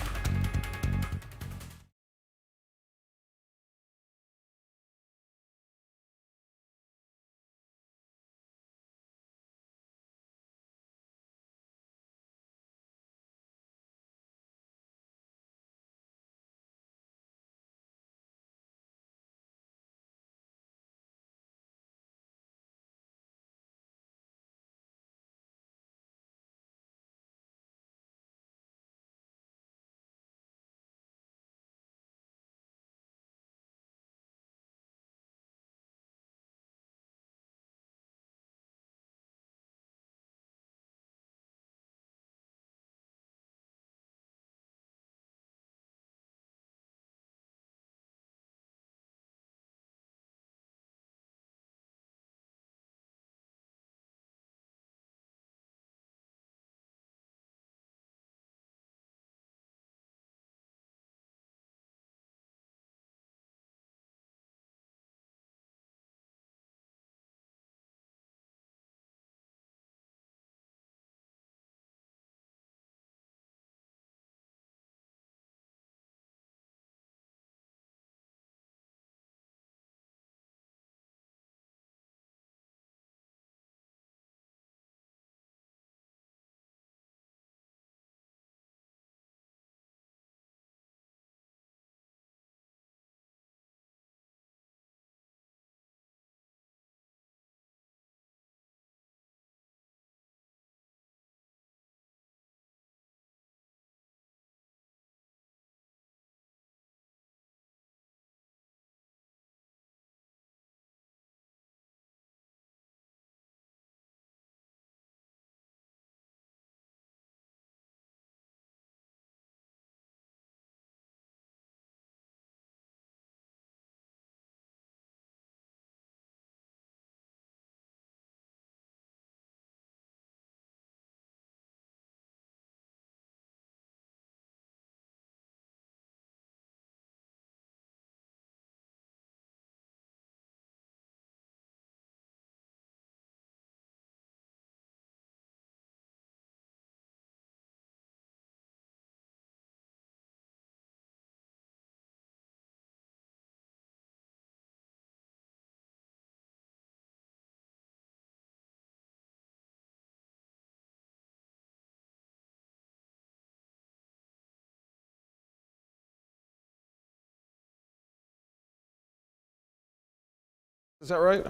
[SPEAKER 14] Is that right?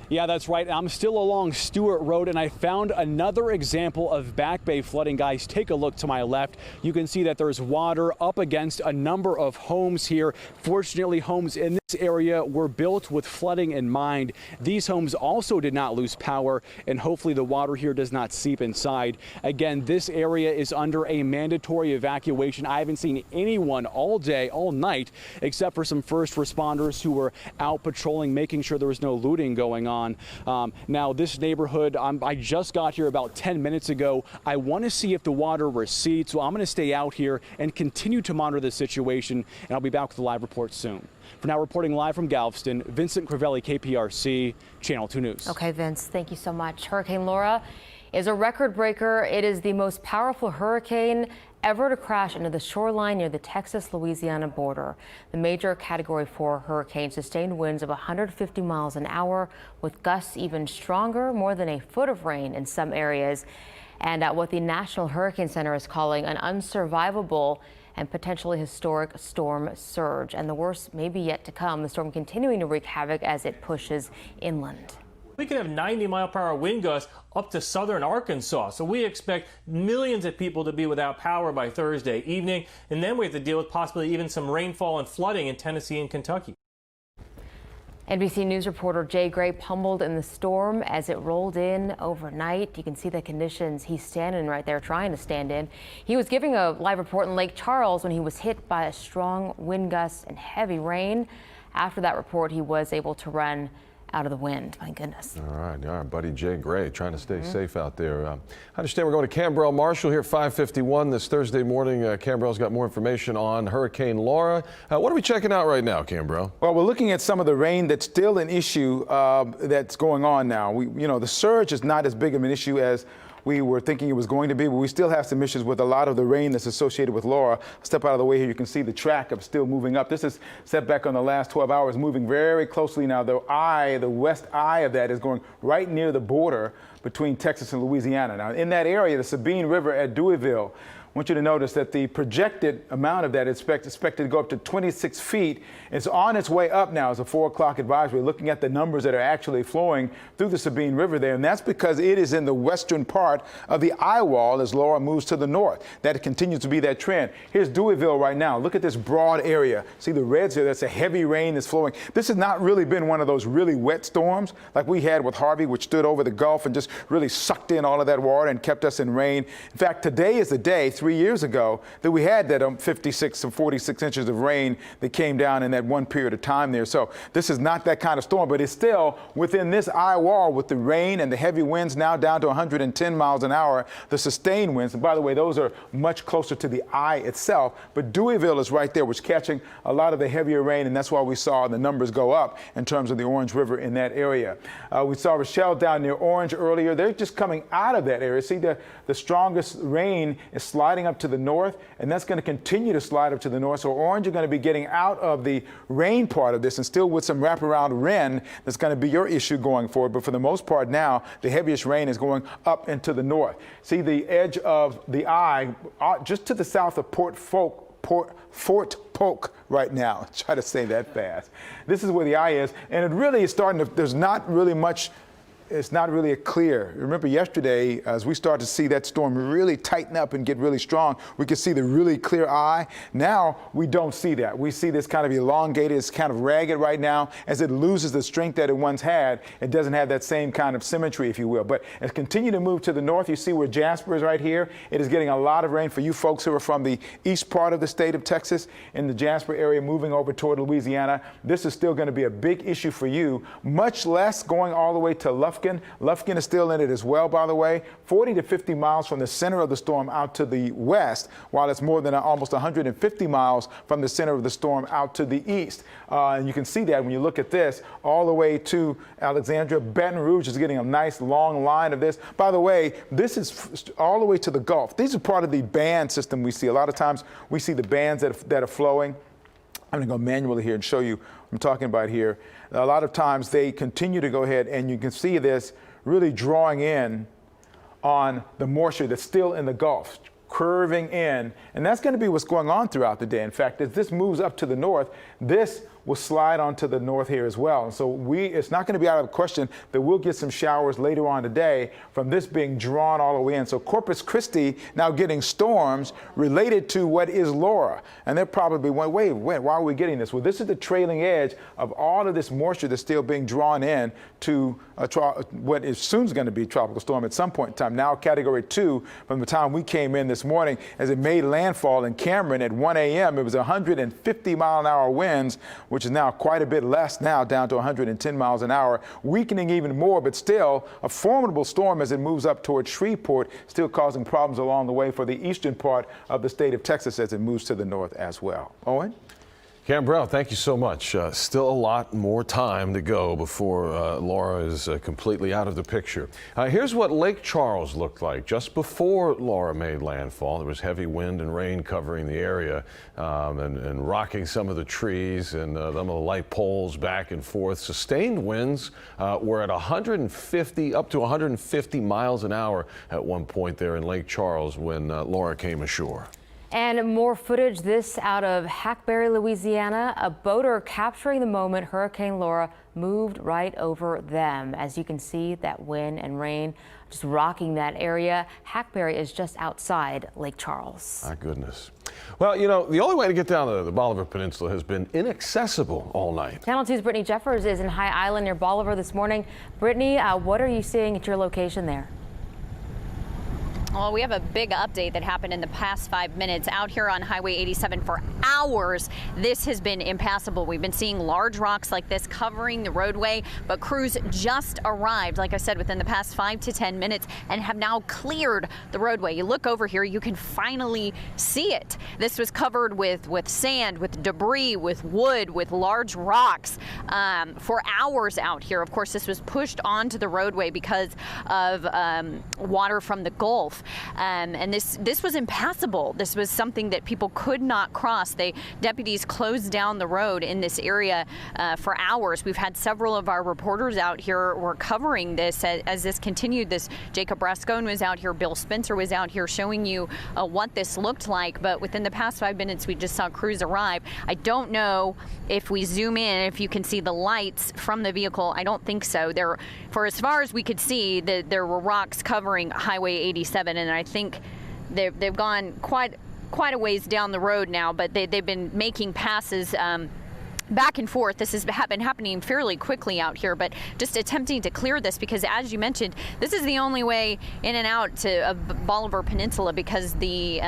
[SPEAKER 6] Yeah, that's right. I'm still along Stewart Road, and I found another example of Back Bay flooding. Guys, take a look to my left. You can see that there's water up against a number of homes here. Fortunately, homes in this area were built with flooding in mind. These homes also did not lose power, and hopefully the water here does not seep inside. Again, this area is under a mandatory evacuation. I haven't seen anyone all day, all night, except for some first responders who were out patrolling, making sure there was no looting going on. Now, this neighborhood, I just got here about 10 minutes ago. I want to see if the water recedes, so I'm going to stay out here and continue to monitor the situation, and I'll be back with a live report soon. For now, reporting live from Galveston, Vincent Crivelli, KPRC, Channel 2 News.
[SPEAKER 16] Okay, Vince, thank you so much. Hurricane Laura is a record breaker. It is the most powerful hurricane ever to crash into the shoreline near the Texas-Louisiana border. The major Category 4 hurricane sustained winds of 150 miles an hour, with gusts even stronger, more than a foot of rain in some areas, and what the National Hurricane Center is calling an unsurvivable and potentially historic storm surge. And the worst may be yet to come, the storm continuing to wreak havoc as it pushes inland.
[SPEAKER 10] We could have 90-mile-per-hour wind gusts up to southern Arkansas. So we expect millions of people to be without power by Thursday evening. And then we have to deal with possibly even some rainfall and flooding in Tennessee and Kentucky.
[SPEAKER 16] NBC News reporter Jay Gray pummeled in the storm as it rolled in overnight. You can see the conditions he's standing right there, trying to stand in. He was giving a live report in Lake Charles when he was hit by a strong wind gust and heavy rain. After that report, he was able to run out of the wind. My goodness.
[SPEAKER 14] All right, buddy Jay Gray, trying to stay safe out there. I understand we're going to Cambrell Marshall here at 5:51 this Thursday morning. Cambrell's got more information on Hurricane Laura. What are we checking out right now, Cambrell?
[SPEAKER 8] Well, we're looking at some of the rain that's still an issue that's going on now. The surge is not as big of an issue as we were thinking it was going to be, but we still have some issues with a lot of the rain that's associated with Laura. Step out of the way here, you can see the track of still moving up. This is set back on the last 12 hours, moving very closely now. The west eye of that is going right near the border between Texas and Louisiana. Now, in that area, the Sabine River at Deweyville, I want you to notice that the projected amount of that is expected to go up to 26 feet. It's on its way up now as a 4 o'clock advisory, looking at the numbers that are actually flowing through the Sabine River there. And that's because it is in the western part of the eye wall as Laura moves to the north. That continues to be that trend. Here's Deweyville right now. Look at this broad area. See the reds here? That's a heavy rain that's flowing. This has not really been one of those really wet storms like we had with Harvey, which stood over the Gulf and just really sucked in all of that water and kept us in rain. In fact, today is the day, 3 years ago, that we had that 56 or 46 inches of rain that came down in that one period of time there. So this is not that kind of storm, but it's still within this eye wall with the rain and the heavy winds now down to 110 miles an hour, the sustained winds. And by the way, those are much closer to the eye itself, but Deweyville is right there, which is catching a lot of the heavier rain, and that's why we saw the numbers go up in terms of the Orange River in that area. We saw Rochelle down near Orange earlier. They're just coming out of that area. See, the strongest rain is sliding up to the north, and that's going to continue to slide up to the north. So Orange are going to be getting out of the rain part of this and still with some wraparound rain that's going to be your issue going forward. But for the most part now, the heaviest rain is going up into the north. See the edge of the eye just to the south of Fort Polk right now. Try to say that fast. This is where the eye is, and it really is starting to, there's not really much, it's not really clear. Remember yesterday, as we started to see that storm really tighten up and get really strong, we could see the really clear eye. Now we don't see that. We see this kind of elongated, it's kind of ragged right now. As it loses the strength that it once had, it doesn't have that same kind of symmetry, if you will. But as it continues to move to the north, you see where Jasper is right here. It is getting a lot of rain for you folks who are from the east part of the state of Texas, in the Jasper area, moving over toward Louisiana. This is still going to be a big issue for you, much less going all the way to Lufkin. Lufkin is still in it as well, by the way, 40 to 50 miles from the center of the storm out to the west, while it's more than almost 150 miles from the center of the storm out to the east. And you can see that when you look at this, all the way to Alexandria. Baton Rouge is getting a nice long line of this. By the way, this is all the way to the Gulf. These are part of the band system we see. A lot of times we see the bands that are flowing. I'm going to go manually here and show you what I'm talking about here. A lot of times they continue to go ahead, and you can see this really drawing in on the moisture that's still in the Gulf, curving in. And that's going to be what's going on throughout the day. In fact, as this moves up to the north, this will slide onto the north here as well. And so it's not going to be out of the question that we'll get some showers later on today from this being drawn all the way in. So Corpus Christi now getting storms related to what is Laura. And they're probably wait, why are we getting this? Well, this is the trailing edge of all of this moisture that's still being drawn in to what is soon going to be a tropical storm at some point in time. Now Category 2 from the time we came in this morning, as it made landfall in Cameron at 1 a.m. It was 150 mile an hour winds, which is now quite a bit less now, down to 110 miles an hour, weakening even more, but still a formidable storm as it moves up towards Shreveport, still causing problems along the way for the eastern part of the state of Texas as it moves to the north as well. Owen?
[SPEAKER 14] Cambrell, thank you so much. Still a lot more time to go before Laura is completely out of the picture. Here's what Lake Charles looked like just before Laura made landfall. There was heavy wind and rain covering the area and rocking some of the trees and some of the light poles back and forth. Sustained winds were at 150 up to 150 miles an hour at one point there in Lake Charles when Laura came ashore.
[SPEAKER 16] And more footage, this out of Hackberry, Louisiana. A boater capturing the moment Hurricane Laura moved right over them. As you can see, that wind and rain just rocking that area. Hackberry is just outside Lake Charles.
[SPEAKER 14] My goodness. Well, you know, the only way to get down to the Bolivar Peninsula has been inaccessible all night.
[SPEAKER 16] Channel 2's Brittany Jeffers is in High Island near Bolivar this morning. Brittany, what are you seeing at your location there?
[SPEAKER 17] Well, we have a big update that happened in the past 5 minutes out here on Highway 87 for hours. This has been impassable. We've been seeing large rocks like this covering the roadway, but crews just arrived, like I said, within the past 5 to 10 minutes and have now cleared the roadway. You look over here, you can finally see it. This was covered with sand, with debris, with wood, with large rocks for hours out here. Of course, this was pushed onto the roadway because of water from the Gulf. And this was impassable. This was something that people could not cross. Deputies closed down the road in this area for hours. We've had several of our reporters out here were covering this as this continued. Jacob Rascone was out here, Bill Spencer was out here showing you what this looked like. But within the past 5 minutes, we just saw crews arrive. I don't know if we zoom in, if you can see the lights from the vehicle. I don't think so. For as far as we could see, there were rocks covering Highway 87. And I think they've gone quite a ways down the road now, but they've been making passes back and forth. This has been happening fairly quickly out here, but just attempting to clear this because, as you mentioned, this is the only way in and out to Bolivar Peninsula because the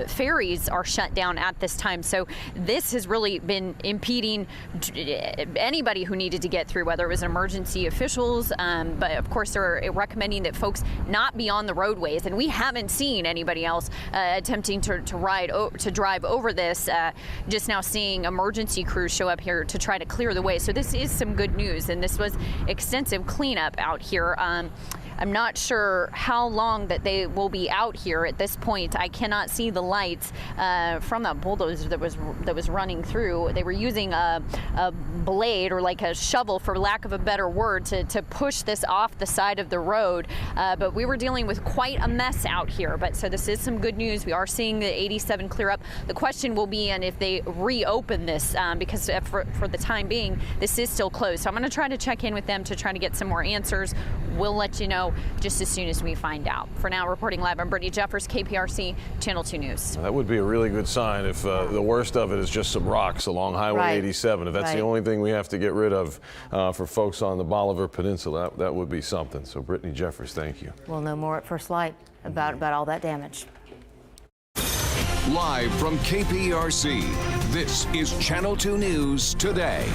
[SPEAKER 17] ferries are shut down at this time. So this has really been impeding anybody who needed to get through, whether it was emergency officials, but of course they're recommending that folks not be on the roadways, and we haven't seen anybody else attempting to drive over this. Just now seeing emergency crews show up here to try to clear the way. So this is some good news, and this was extensive cleanup out here. I'm not sure how long that they will be out here at this point. I cannot see the lights from that bulldozer that was running through. They were using a blade or like a shovel, for lack of a better word, to push this off the side of the road. But we were dealing with quite a mess out here. But so this is some good news. We are seeing the 87 clear up. The question will be on if they reopen this because for the time being, this is still closed. So I'm going to try to check in with them to try to get some more answers. We'll let you know just as soon as we find out. For now, reporting live, I'm Brittany Jeffers, KPRC, Channel 2 News.
[SPEAKER 14] That would be a really good sign if the worst of it is just some rocks along Highway 87. If that's the only thing we have to get rid of for folks on the Bolivar Peninsula, that would be something. So Brittany Jeffers, thank you.
[SPEAKER 16] We'll know more at first light about all that damage.
[SPEAKER 15] Live from KPRC, this is Channel 2 News Today.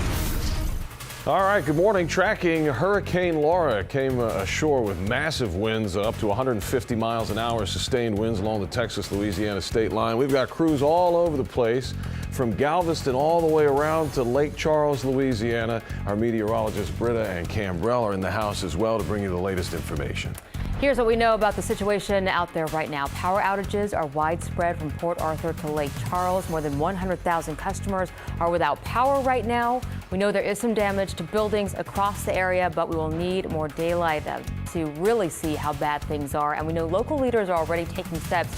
[SPEAKER 14] All right, good morning. Tracking Hurricane Laura came ashore with massive winds up to 150 miles an hour, sustained winds along the Texas-Louisiana state line. We've got crews all over the place, from Galveston all the way around to Lake Charles, Louisiana. Our meteorologists Britta and Cambrell are in the house as well to bring you the latest information.
[SPEAKER 16] Here's what we know about the situation out there right now. Power outages are widespread from Port Arthur to Lake Charles. More than 100,000 customers are without power right now. We know there is some damage to buildings across the area, but we will need more daylight to really see how bad things are. And we know local leaders are already taking steps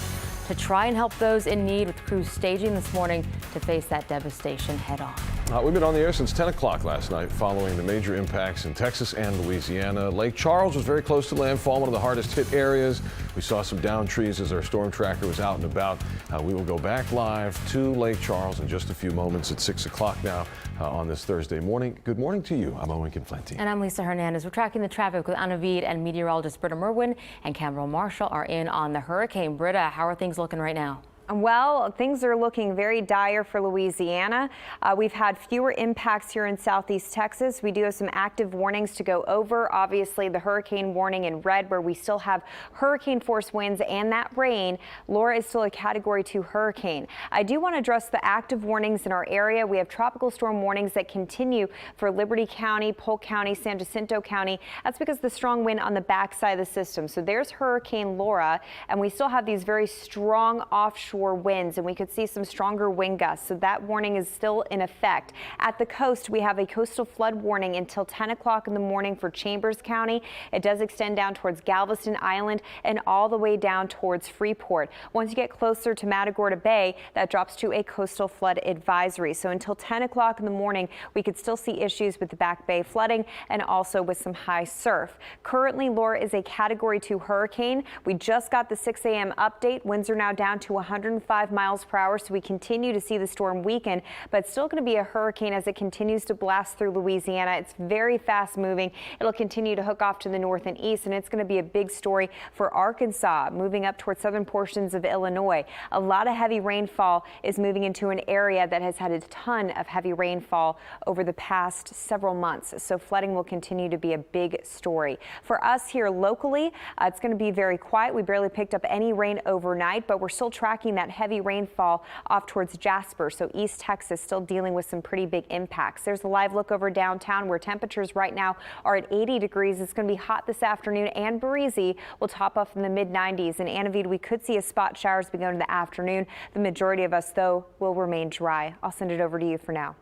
[SPEAKER 16] to try and help those in need, with crews staging this morning to face that devastation head on.
[SPEAKER 14] We've been on the air since 10 o'clock last night following the major impacts in Texas and Louisiana. Lake Charles was very close to landfall, one of the hardest hit areas. We saw some downed trees as our storm tracker was out and about. We will go back live to Lake Charles in just a few moments at 6 o'clock now on this Thursday morning. Good morning to you. I'm Owen Conflenti.
[SPEAKER 16] And I'm Lisa Hernandez. We're tracking the traffic with Anna Veed, and meteorologist Britta Merwin and Cambrell Marshall are in on the hurricane. Britta, how are things looking right now?
[SPEAKER 20] Well, things are looking very dire for Louisiana. We've had fewer impacts here in southeast Texas. We do have some active warnings to go over. Obviously, the hurricane warning in red, where we still have hurricane force winds and that rain. Laura is still a Category 2 hurricane. I do want to address the active warnings in our area. We have tropical storm warnings that continue for Liberty County, Polk County, San Jacinto County. That's because of the strong wind on the backside of the system. So there's Hurricane Laura, and we still have these very strong offshore winds, and we could see some stronger wind gusts. So that warning is still in effect. At the coast, we have a coastal flood warning until 10 o'clock in the morning for Chambers County. It does extend down towards Galveston Island and all the way down towards Freeport. Once you get closer to Matagorda Bay, that drops to a coastal flood advisory. So until 10 o'clock in the morning, we could still see issues with the Back Bay flooding and also with some high surf. Currently, Laura is a Category 2 hurricane. We just got the 6 a.m. update. Winds are now down to 100 105 miles per hour. So we continue to see the storm weaken, but it's still going to be a hurricane as it continues to blast through Louisiana. It's very fast moving. It'll continue to hook off to the north and east, and it's going to be a big story for Arkansas, moving up towards southern portions of Illinois. A lot of heavy rainfall is moving into an area that has had a ton of heavy rainfall over the past several months. So flooding will continue to be a big story. For us here locally, it's going to be very quiet. We barely picked up any rain overnight, but we're still tracking that heavy rainfall off towards Jasper. So East Texas still dealing with some pretty big impacts. There's a live look over downtown where temperatures right now are at 80 degrees. It's going to be hot this afternoon and breezy. We'll top off in the mid 90s. In Anavid, we could see a spot showers begin in the afternoon. The majority of us, though, will remain dry. I'll send it over to you for now.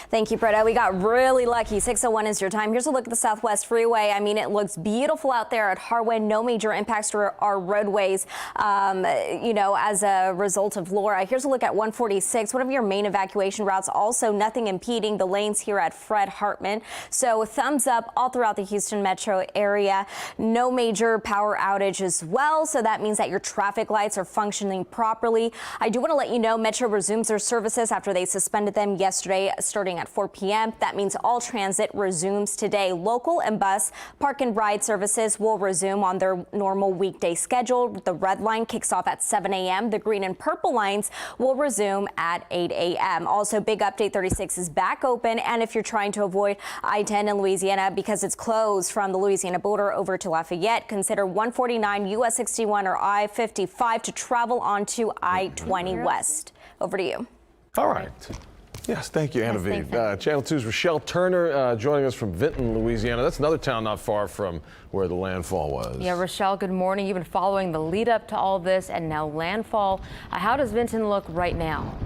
[SPEAKER 11] Thank you, Britta. We got really lucky. 6:01 is your time. Here's a look at the Southwest Freeway. I mean, it looks beautiful out there at Harwin. No major impacts to our roadways, as a result of Laura. Here's a look at 146, one of your main evacuation routes. Also, nothing impeding the lanes here at Fred Hartman. So thumbs up all throughout the Houston metro area. No major power outage as well. So that means that your traffic lights are functioning properly. I do want to let you know Metro resumes their services after they suspended them yesterday, starting at 4 p.m. That means all transit resumes today. Local and bus park and ride services will resume on their normal weekday schedule. The red line kicks off at 7 a.m. The green and purple lines will resume at 8 a.m. Also, big update, 36 is back open. And if you're trying to avoid I-10 in Louisiana because it's closed from the Louisiana border over to Lafayette, consider 149 US 61 or I-55 to travel onto I-20 West. Over to you.
[SPEAKER 14] All right. Yes, thank you, Anna V. Channel 2's Rochelle Turner joining us from Vinton, Louisiana. That's another town not far from where the landfall was.
[SPEAKER 16] Yeah, Rochelle, good morning. You've been following the lead up to all this and now landfall. How does Vinton look right now?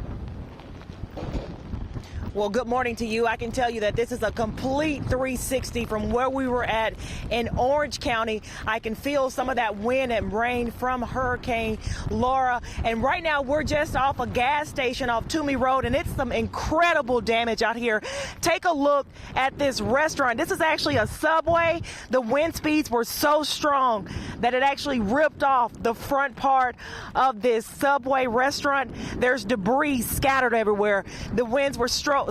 [SPEAKER 2] Well, good morning to you. I can tell you that this is a complete 360 from where we were at in Orange County. I can feel some of that wind and rain from Hurricane Laura. And right now we're just off a gas station off Toomey Road, and it's some incredible damage out here. Take a look at this restaurant. This is actually a Subway. The wind speeds were so strong that it actually ripped off the front part of this Subway restaurant. There's debris scattered everywhere. The winds were so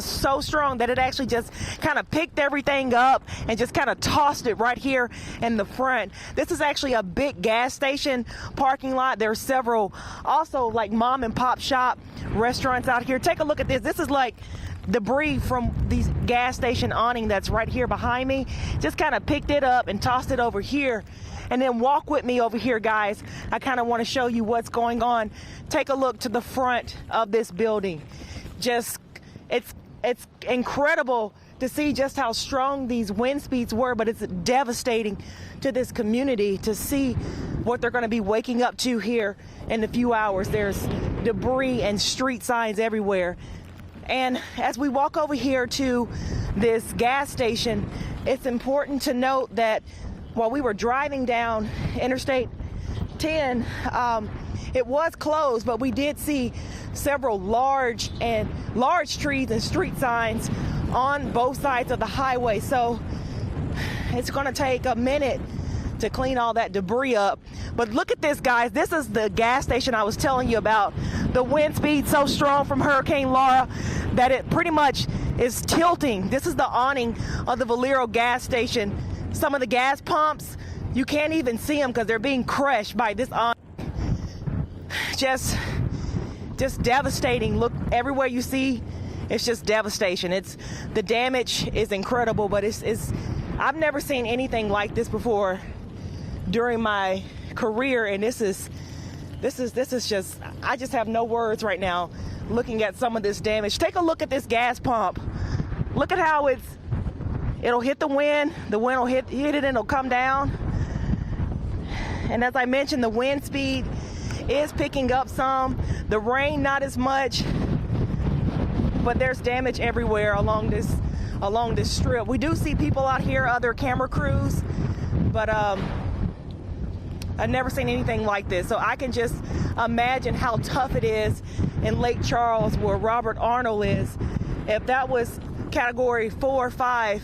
[SPEAKER 2] strong that it actually just kind of picked everything up and just kind of tossed it right here in the front. This is actually a big gas station parking lot. There's several also like mom and pop shop restaurants out here. Take a look at this. This is like debris from the gas station awning that's right here behind me. Just kind of picked it up and tossed it over here. And then walk with me over here, guys. I kind of want to show you what's going on. Take a look to the front of this building. It's incredible to see just how strong these wind speeds were, but it's devastating to this community to see what they're going to be waking up to here in a few hours. There's debris and street signs everywhere. And as we walk over here to this gas station, it's important to note that while we were driving down Interstate 10, it was closed, but we did see several large trees and street signs on both sides of the highway. So it's going to take a minute to clean all that debris up. But look at this, guys. This is the gas station I was telling you about. The wind speed so strong from Hurricane Laura that it pretty much is tilting. This is the awning of the Valero gas station. Some of the gas pumps, you can't even see them because they're being crushed by this awning. Just devastating. Look, everywhere you see, it's just devastation. The damage is incredible, but I've never seen anything like this before during my career, and this is just, I just have no words right now looking at some of this damage. Take a look at this gas pump. Look at how it'll hit the wind will hit it and it'll come down. And as I mentioned, the wind speed is picking up some. The rain not as much, but there's damage everywhere along this strip. We do see people out here, other camera crews, but I've never seen anything like this. So I can just imagine how tough it is in Lake Charles where Robert Arnold is. If that was category 4 or 5,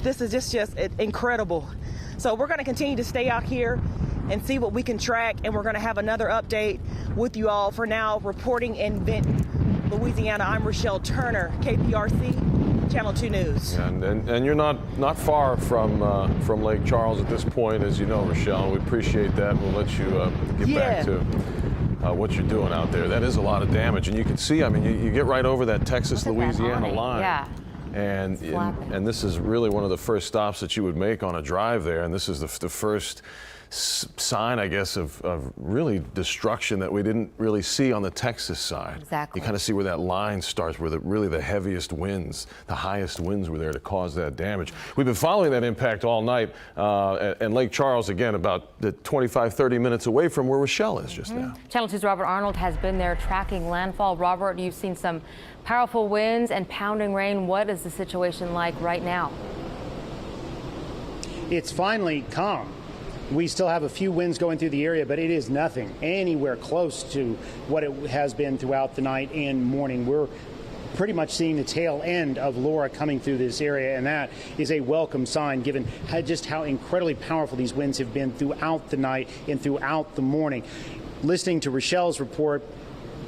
[SPEAKER 2] this is just incredible. So we're going to continue to stay out here and see what we can track. And we're going to have another update with you all. For now, reporting in Benton, Louisiana, I'm Rochelle Turner, KPRC, Channel 2 News.
[SPEAKER 14] And you're not far from Lake Charles at this point, as you know, Rochelle. We appreciate that. We'll let you get back to what you're doing out there. That is a lot of damage, and you can see. I mean, you get right over that Texas-Louisiana line.
[SPEAKER 16] Yeah.
[SPEAKER 14] And this is really one of the first stops that you would make on a drive there, and this is the first sign, I guess, of really destruction that we didn't really see on the Texas side.
[SPEAKER 16] Exactly.
[SPEAKER 14] You kind of see where that line starts, where really the heaviest winds, the highest winds were there to cause that damage. We've been following that impact all night, and Lake Charles, again, about 25-30 minutes away from where Rochelle is just now.
[SPEAKER 16] Channel 2's Robert Arnold has been there tracking landfall. Robert, you've seen some powerful winds and pounding rain. What is the situation like right now?
[SPEAKER 5] It's finally calm. We still have a few winds going through the area, but it is nothing anywhere close to what it has been throughout the night and morning. We're pretty much seeing the tail end of Laura coming through this area, and that is a welcome sign given just how incredibly powerful these winds have been throughout the night and throughout the morning. Listening to Rochelle's report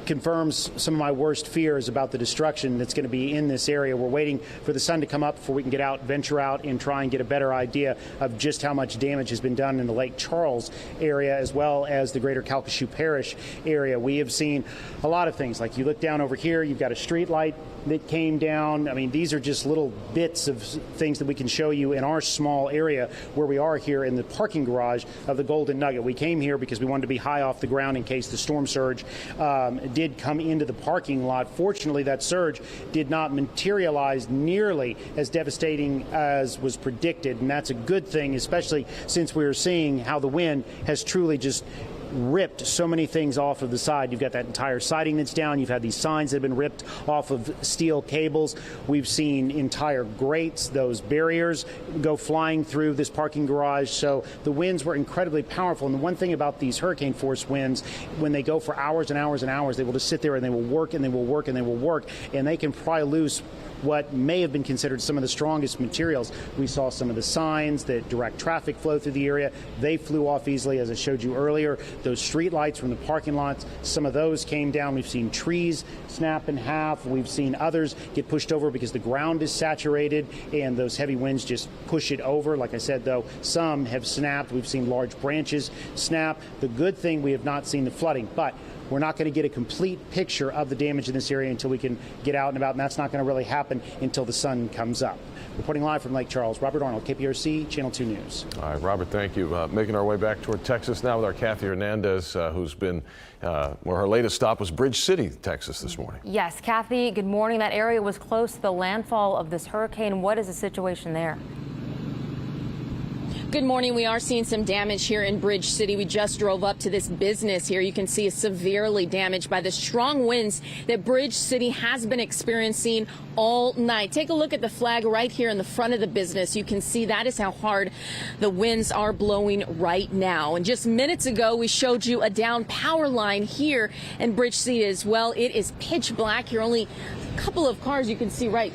[SPEAKER 5] confirms some of my worst fears about the destruction that's going to be in this area. We're waiting for the sun to come up before we can get out, venture out, and try and get a better idea of just how much damage has been done in the Lake Charles area as well as the greater Calcasieu Parish area. We have seen a lot of things. Like you look down over here, you've got a street light that came down. I mean, these are just little bits of things that we can show you in our small area where we are here in the parking garage of the Golden Nugget. We came here because we wanted to be high off the ground in case the storm surge did come into the parking lot. Fortunately, that surge did not materialize nearly as devastating as was predicted, and that's a good thing, especially since we are seeing how the wind has truly just ripped so many things off of the side. You've got that entire siding that's down. You've had these signs that have been ripped off of steel cables. We've seen entire grates, those barriers, go flying through this parking garage. So the winds were incredibly powerful. And the one thing about these hurricane force winds, when they go for hours and hours and hours, they will just sit there and they will work and they will work and they will work, and they can pry loose what may have been considered some of the strongest materials. We saw some of the signs that direct traffic flow through the area. They flew off easily, as I showed you earlier. Those street lights from the parking lots, some of those came down. We've seen trees snap in half. We've seen others get pushed over because the ground is saturated and those heavy winds just push it over. Like I said, though, some have snapped. We've seen large branches snap. The good thing, we have not seen the flooding, but we're not going to get a complete picture of the damage in this area until we can get out and about, and that's not going to really happen until the sun comes up. Reporting live from Lake Charles, Robert Arnold, KPRC, Channel 2 News.
[SPEAKER 14] All right, Robert, thank you. Making our way back toward Texas now with our Kathy Hernandez, who's been, where her latest stop was Bridge City, Texas this morning.
[SPEAKER 16] Yes, Kathy, good morning. That area was close to the landfall of this hurricane. What is the situation there?
[SPEAKER 7] Good morning. We are seeing some damage here in Bridge City. We just drove up to this business here. You can see it's severely damaged by the strong winds that Bridge City has been experiencing all night. Take a look at the flag right here in the front of the business. You can see that is how hard the winds are blowing right now. And just minutes ago, we showed you a down power line here in Bridge City as well. It is pitch black here. Only a couple of cars you can see right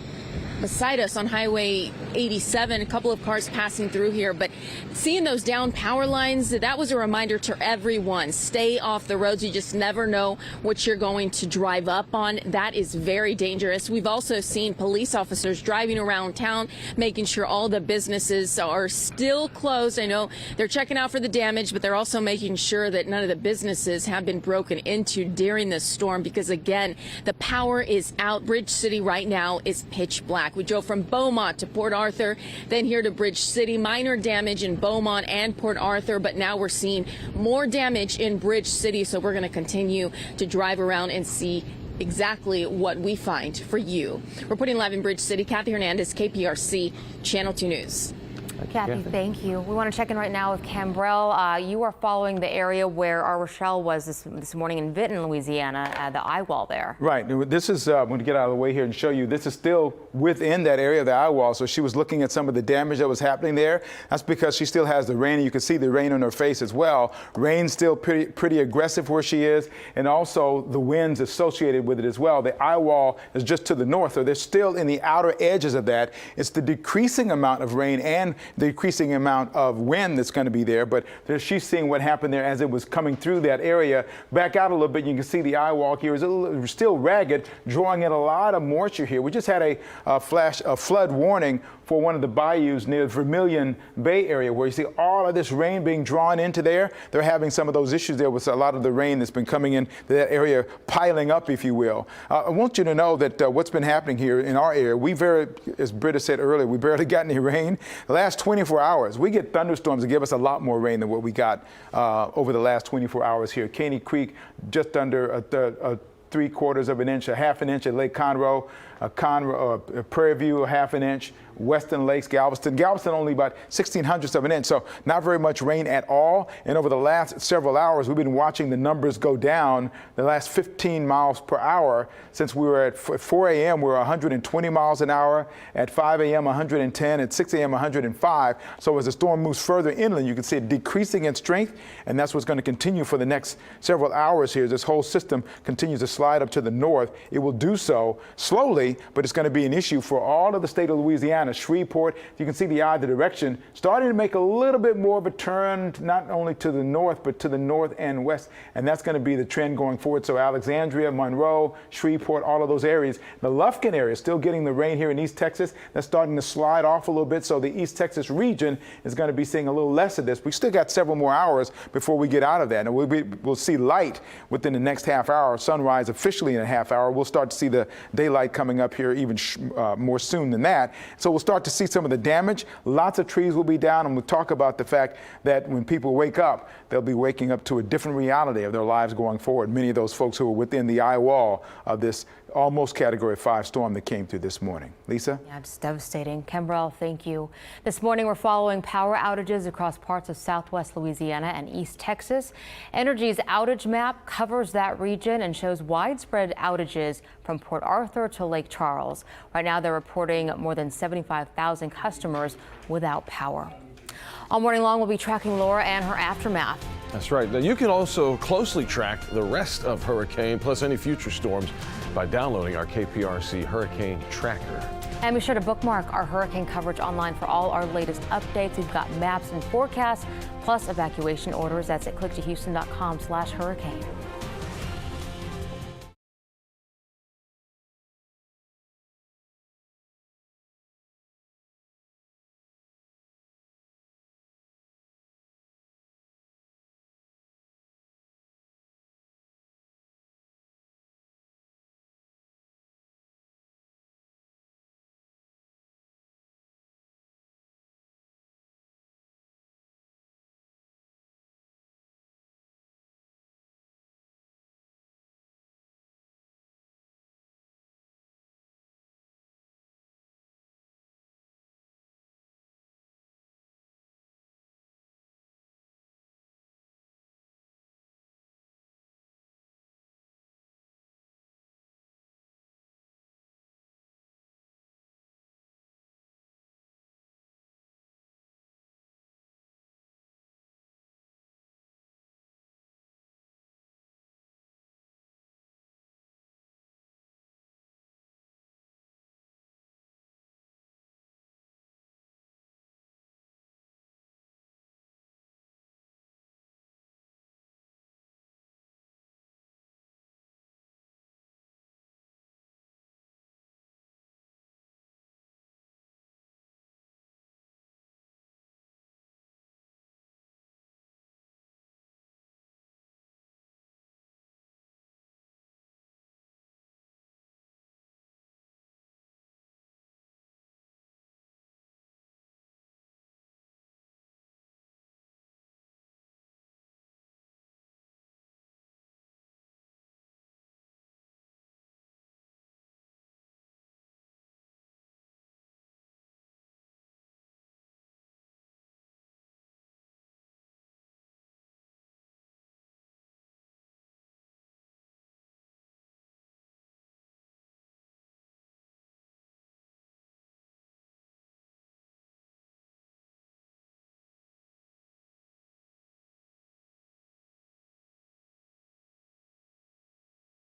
[SPEAKER 7] beside us on Highway 87, a couple of cars passing through here, but seeing those down power lines, that was a reminder to everyone, stay off the roads. You just never know what you're going to drive up on. That is very dangerous. We've also seen police officers driving around town, making sure all the businesses are still closed. I know they're checking out for the damage, but they're also making sure that none of the businesses have been broken into during this storm, because again, the power is out. Bridge City right now is pitch black. We drove from Beaumont to Port Arthur, then here to Bridge City. Minor damage in Beaumont and Port Arthur, but now we're seeing more damage in Bridge City. So we're going to continue to drive around and see exactly what we find for you. Reporting live in Bridge City, Kathy Hernandez, KPRC, Channel 2 News.
[SPEAKER 16] Kathy, thank you. We want to check in right now with Cambrell. You are following the area where our Rochelle was this morning in Benton, Louisiana, the eye wall there.
[SPEAKER 8] Right. This is, I'm going to get out of the way here and show you, this is still within that area of the eye wall. So she was looking at some of the damage that was happening there. That's because she still has the rain, and you can see the rain on her face as well. Rain's still pretty aggressive where she is, and also the winds associated with it as well. The eye wall is just to the north, so they're still in the outer edges of that. It's the decreasing amount of rain and the decreasing amount of wind that's going to be there, but she's seeing what happened there as it was coming through that area. Back out a little bit, you can see the eye wall here is still ragged, drawing in a lot of moisture here. We just had a flood warning for one of the bayous near the Vermilion Bay area, where you see all of this rain being drawn into there. They're having some of those issues there with a lot of the rain that's been coming in that area, piling up, if you will. I want you to know that what's been happening here in our area, as Britta said earlier, we barely got any rain. The last 24 hours, we get thunderstorms that give us a lot more rain than what we got over the last 24 hours here. Caney Creek, just under a 3/4 of an inch, a half an inch at Lake Conroe, Prairie View, a half an inch, Western Lakes, Galveston only about 1/1600ths of an inch, so not very much rain at all. And over the last several hours, we've been watching the numbers go down the last 15 miles per hour. Since we were at 4 a.m., we were 120 miles an hour, at 5 a.m. 110, at 6 a.m. 105. So as the storm moves further inland, you can see it decreasing in strength, and that's what's going to continue for the next several hours here. This whole system continues to slide up to the north. It will do so slowly, but it's going to be an issue for all of the state of Louisiana. Shreveport, you can see the either direction starting to make a little bit more of a turn, not only to the north, but to the north and west, and that's going to be the trend going forward. So Alexandria, Monroe, Shreveport, all of those areas. The Lufkin area is still getting the rain here in East Texas. That's starting to slide off a little bit, so the East Texas region is going to be seeing a little less of this. We still got several more hours before we get out of that, and we'll see light within the next half hour, sunrise officially in a half hour. We'll start to see the daylight coming up here even more soon than that. So we'll start to see some of the damage. Lots of trees will be down, and we'll talk about the fact that when people wake up, they'll be waking up to a different reality of their lives going forward. Many of those folks who are within the eye wall of this almost Category 5 storm that came through this morning. Lisa?
[SPEAKER 16] Yeah, it's devastating. Kimbrell, thank you. This morning, we're following power outages across parts of southwest Louisiana and East Texas. Energy's outage map covers that region and shows widespread outages from Port Arthur to Lake Charles. Right now, they're reporting more than 75,000 customers without power. All morning long, we'll be tracking Laura and her aftermath.
[SPEAKER 14] That's right. Now, you can also closely track the rest of Hurricane, plus any future storms, by downloading our KPRC Hurricane Tracker.
[SPEAKER 16] And be sure to bookmark our hurricane coverage online for all our latest updates. We've got maps and forecasts, plus evacuation orders. That's at clicktohouston.com/hurricane.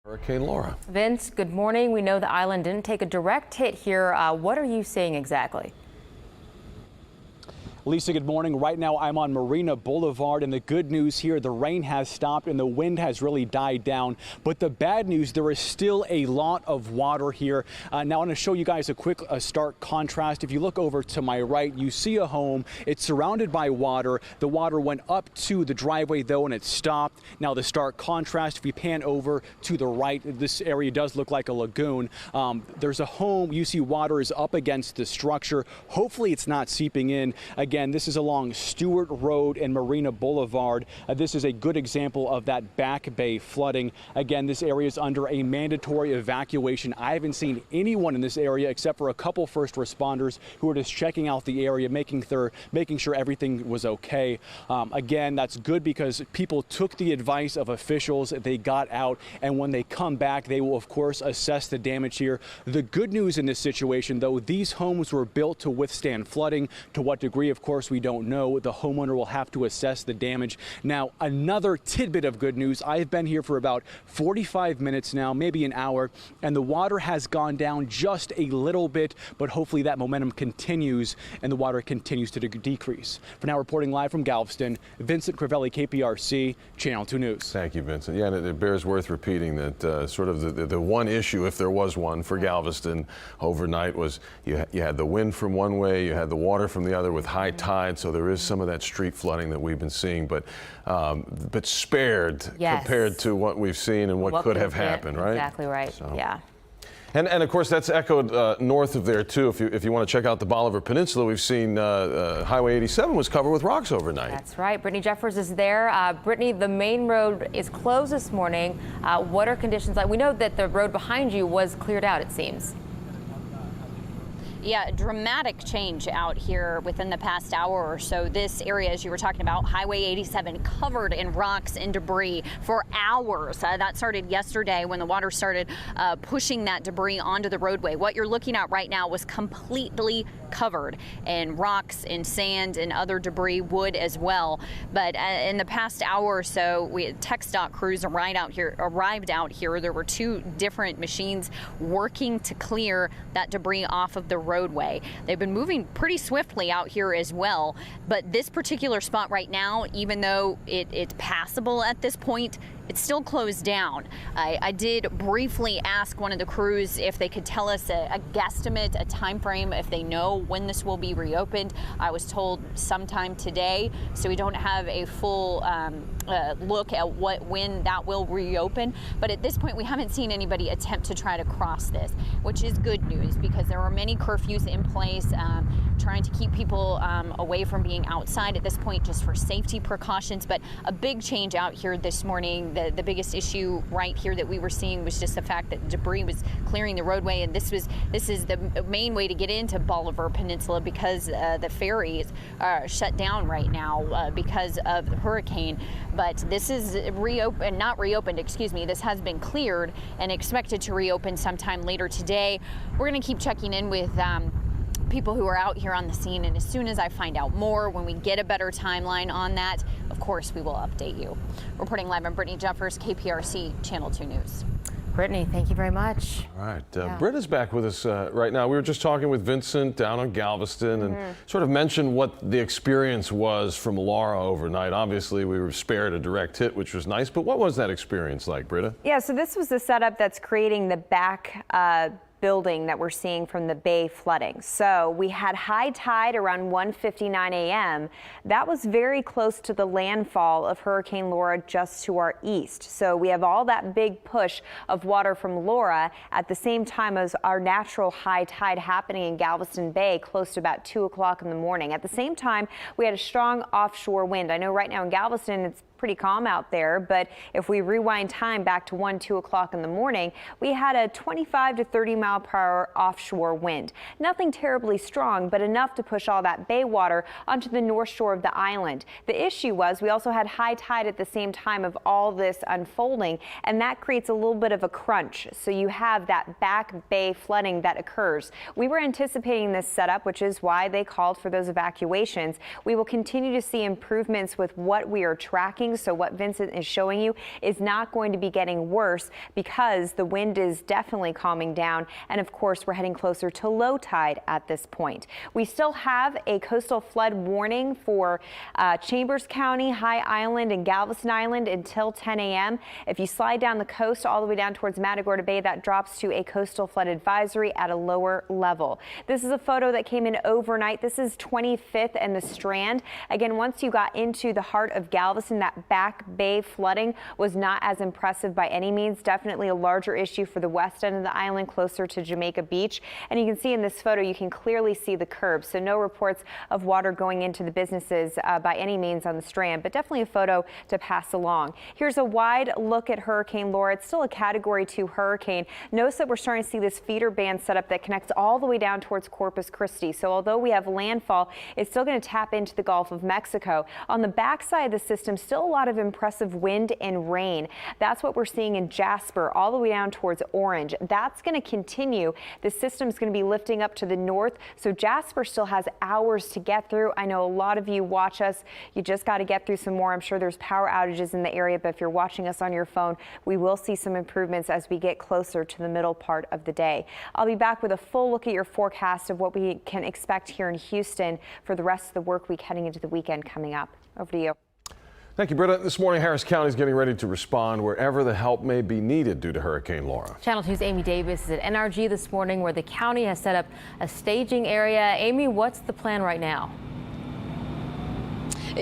[SPEAKER 14] Hurricane Laura.
[SPEAKER 16] Vince, good morning. We know the island didn't take a direct hit here. What are you seeing exactly?
[SPEAKER 6] Lisa, good morning. Right now I'm on Marina Boulevard, and the good news here, the rain has stopped and the wind has really died down. But the bad news, there is still a lot of water here. Now I want to show you guys a quick stark contrast. If you look over to my right, you see a home. It's surrounded by water. The water went up to the driveway though, and it stopped. Now the stark contrast, if you pan over to the right, this area does look like a lagoon. There's a home. You see water is up against the structure. Hopefully it's not seeping in. Again, this is along Stewart Road and Marina Boulevard. This is a good example of that back bay flooding. Again, this area is under a mandatory evacuation. I haven't seen anyone in this area except for a couple first responders who are just checking out the area, making sure everything was okay. Again, that's good because people took the advice of officials. They got out, and when they come back, they will of course assess the damage here. The good news in this situation, though, these homes were built to withstand flooding. To what degree, of course, we don't know. The homeowner will have to assess the damage. Now, another tidbit of good news. I've been here for about 45 minutes now, maybe an hour, and the water has gone down just a little bit, but hopefully that momentum continues and the water continues to decrease. For now, reporting live from Galveston, Vincent Crivelli, KPRC, Channel 2 News.
[SPEAKER 14] Thank you, Vincent. Yeah, and it bears worth repeating that sort of the one issue, if there was one, for Galveston overnight was you had the wind from one way, you had the water from the other with high tide, so there is some of that street flooding that we've been seeing, but spared compared to what we've seen and what could have happened, right?
[SPEAKER 20] Exactly right. So. Yeah.
[SPEAKER 14] And of course that's echoed north of there too. If you want to check out the Bolivar Peninsula, we've seen Highway 87 was covered with rocks overnight.
[SPEAKER 16] That's right. Brittany Jeffers is there. Brittany, the main road is closed this morning. What are conditions like? We know that the road behind you was cleared out, it seems.
[SPEAKER 17] Yeah, dramatic change out here within the past hour or so. This area, as you were talking about, Highway 87, covered in rocks and debris for hours. That started yesterday when the water started pushing that debris onto the roadway. What you're looking at right now was completely covered in rocks and sand and other debris, wood as well. But in the past hour or so, TxDOT crews arrived out here. There were two different machines working to clear that debris off of the roadway. They've been moving pretty swiftly out here as well. But this particular spot right now, even though it's passable at this point, it's still closed down. I did briefly ask one of the crews if they could tell us a guesstimate, a time frame, if they know when this will be reopened. I was told sometime today, so we don't have a full look at when that will reopen. But at this point, we haven't seen anybody attempt to try to cross this, which is good news because there are many curfews in place trying to keep people away from being outside at this point just for safety precautions. But a big change out here this morning. The biggest issue right here that we were seeing was just the fact that debris was clearing the roadway, and this is the main way to get into Bolivar Peninsula because the ferries are shut down right now because of the hurricane. But this is not reopened, excuse me. This has been cleared and expected to reopen sometime later today. We're going to keep checking in with people who are out here on the scene, and as soon as I find out more, when we get a better timeline on that, of course we will update you. Reporting live, I'm Brittany Jeffers, KPRC Channel 2 News.
[SPEAKER 16] Brittany, thank you very much.
[SPEAKER 14] All right, Britta's back with us right now. We were just talking with Vincent down on Galveston and sort of mentioned what the experience was from Laura overnight. Obviously, we were spared a direct hit, which was nice, but what was that experience like, Britta?
[SPEAKER 20] Yeah, so this was the setup that's creating the back building that we're seeing from the bay flooding. So we had high tide around 1:59 a.m. That was very close to the landfall of Hurricane Laura just to our east. So we have all that big push of water from Laura at the same time as our natural high tide happening in Galveston Bay close to about 2 o'clock in the morning. At the same time, we had a strong offshore wind. I know right now in Galveston it's pretty calm out there, but if we rewind time back to 2 o'clock in the morning, we had a 25 to 30 mile per hour offshore wind. Nothing terribly strong, but enough to push all that bay water onto the north shore of the island. The issue was we also had high tide at the same time of all this unfolding, and that creates a little bit of a crunch. So you have that back bay flooding that occurs. We were anticipating this setup, which is why they called for those evacuations. We will continue to see improvements with what we are tracking warning. So what Vincent is showing you is not going to be getting worse because the wind is definitely calming down. And of course, we're heading closer to low tide at this point. We still have a coastal flood warning for Chambers County, High Island, and Galveston Island until 10 a.m. If you slide down the coast all the way down towards Matagorda Bay, that drops to a coastal flood advisory at a lower level. This is a photo that came in overnight. This is 25th and the Strand. Again, once you got into the heart of Galveston, that back bay flooding was not as impressive by any means. Definitely a larger issue for the west end of the island, closer to Jamaica Beach. And you can see in this photo, you can clearly see the curb. So no reports of water going into the businesses by any means on the Strand, but definitely a photo to pass along. Here's a wide look at Hurricane Laura. It's still a Category 2 hurricane. Notice that we're starting to see this feeder band set up that connects all the way down towards Corpus Christi. So although we have landfall, it's still going to tap into the Gulf of Mexico. On the backside of the system, still a lot of impressive wind and rain. That's what we're seeing in Jasper all the way down towards Orange. That's going to continue. The system's going to be lifting up to the north. So Jasper still has hours to get through. I know a lot of you watch us. You just got to get through some more. I'm sure there's power outages in the area, but if you're watching us on your phone, we will see some improvements as we get closer to the middle part of the day. I'll be back with a full look at your forecast of what we can expect here in Houston for the rest of the work week heading into the weekend coming up. Over to you.
[SPEAKER 14] Thank you, Britta. This morning, Harris County is getting ready to respond wherever the help may be needed due to Hurricane Laura.
[SPEAKER 16] Channel 2's Amy Davis is at NRG this morning, where the county has set up a staging area. Amy, what's the plan right now?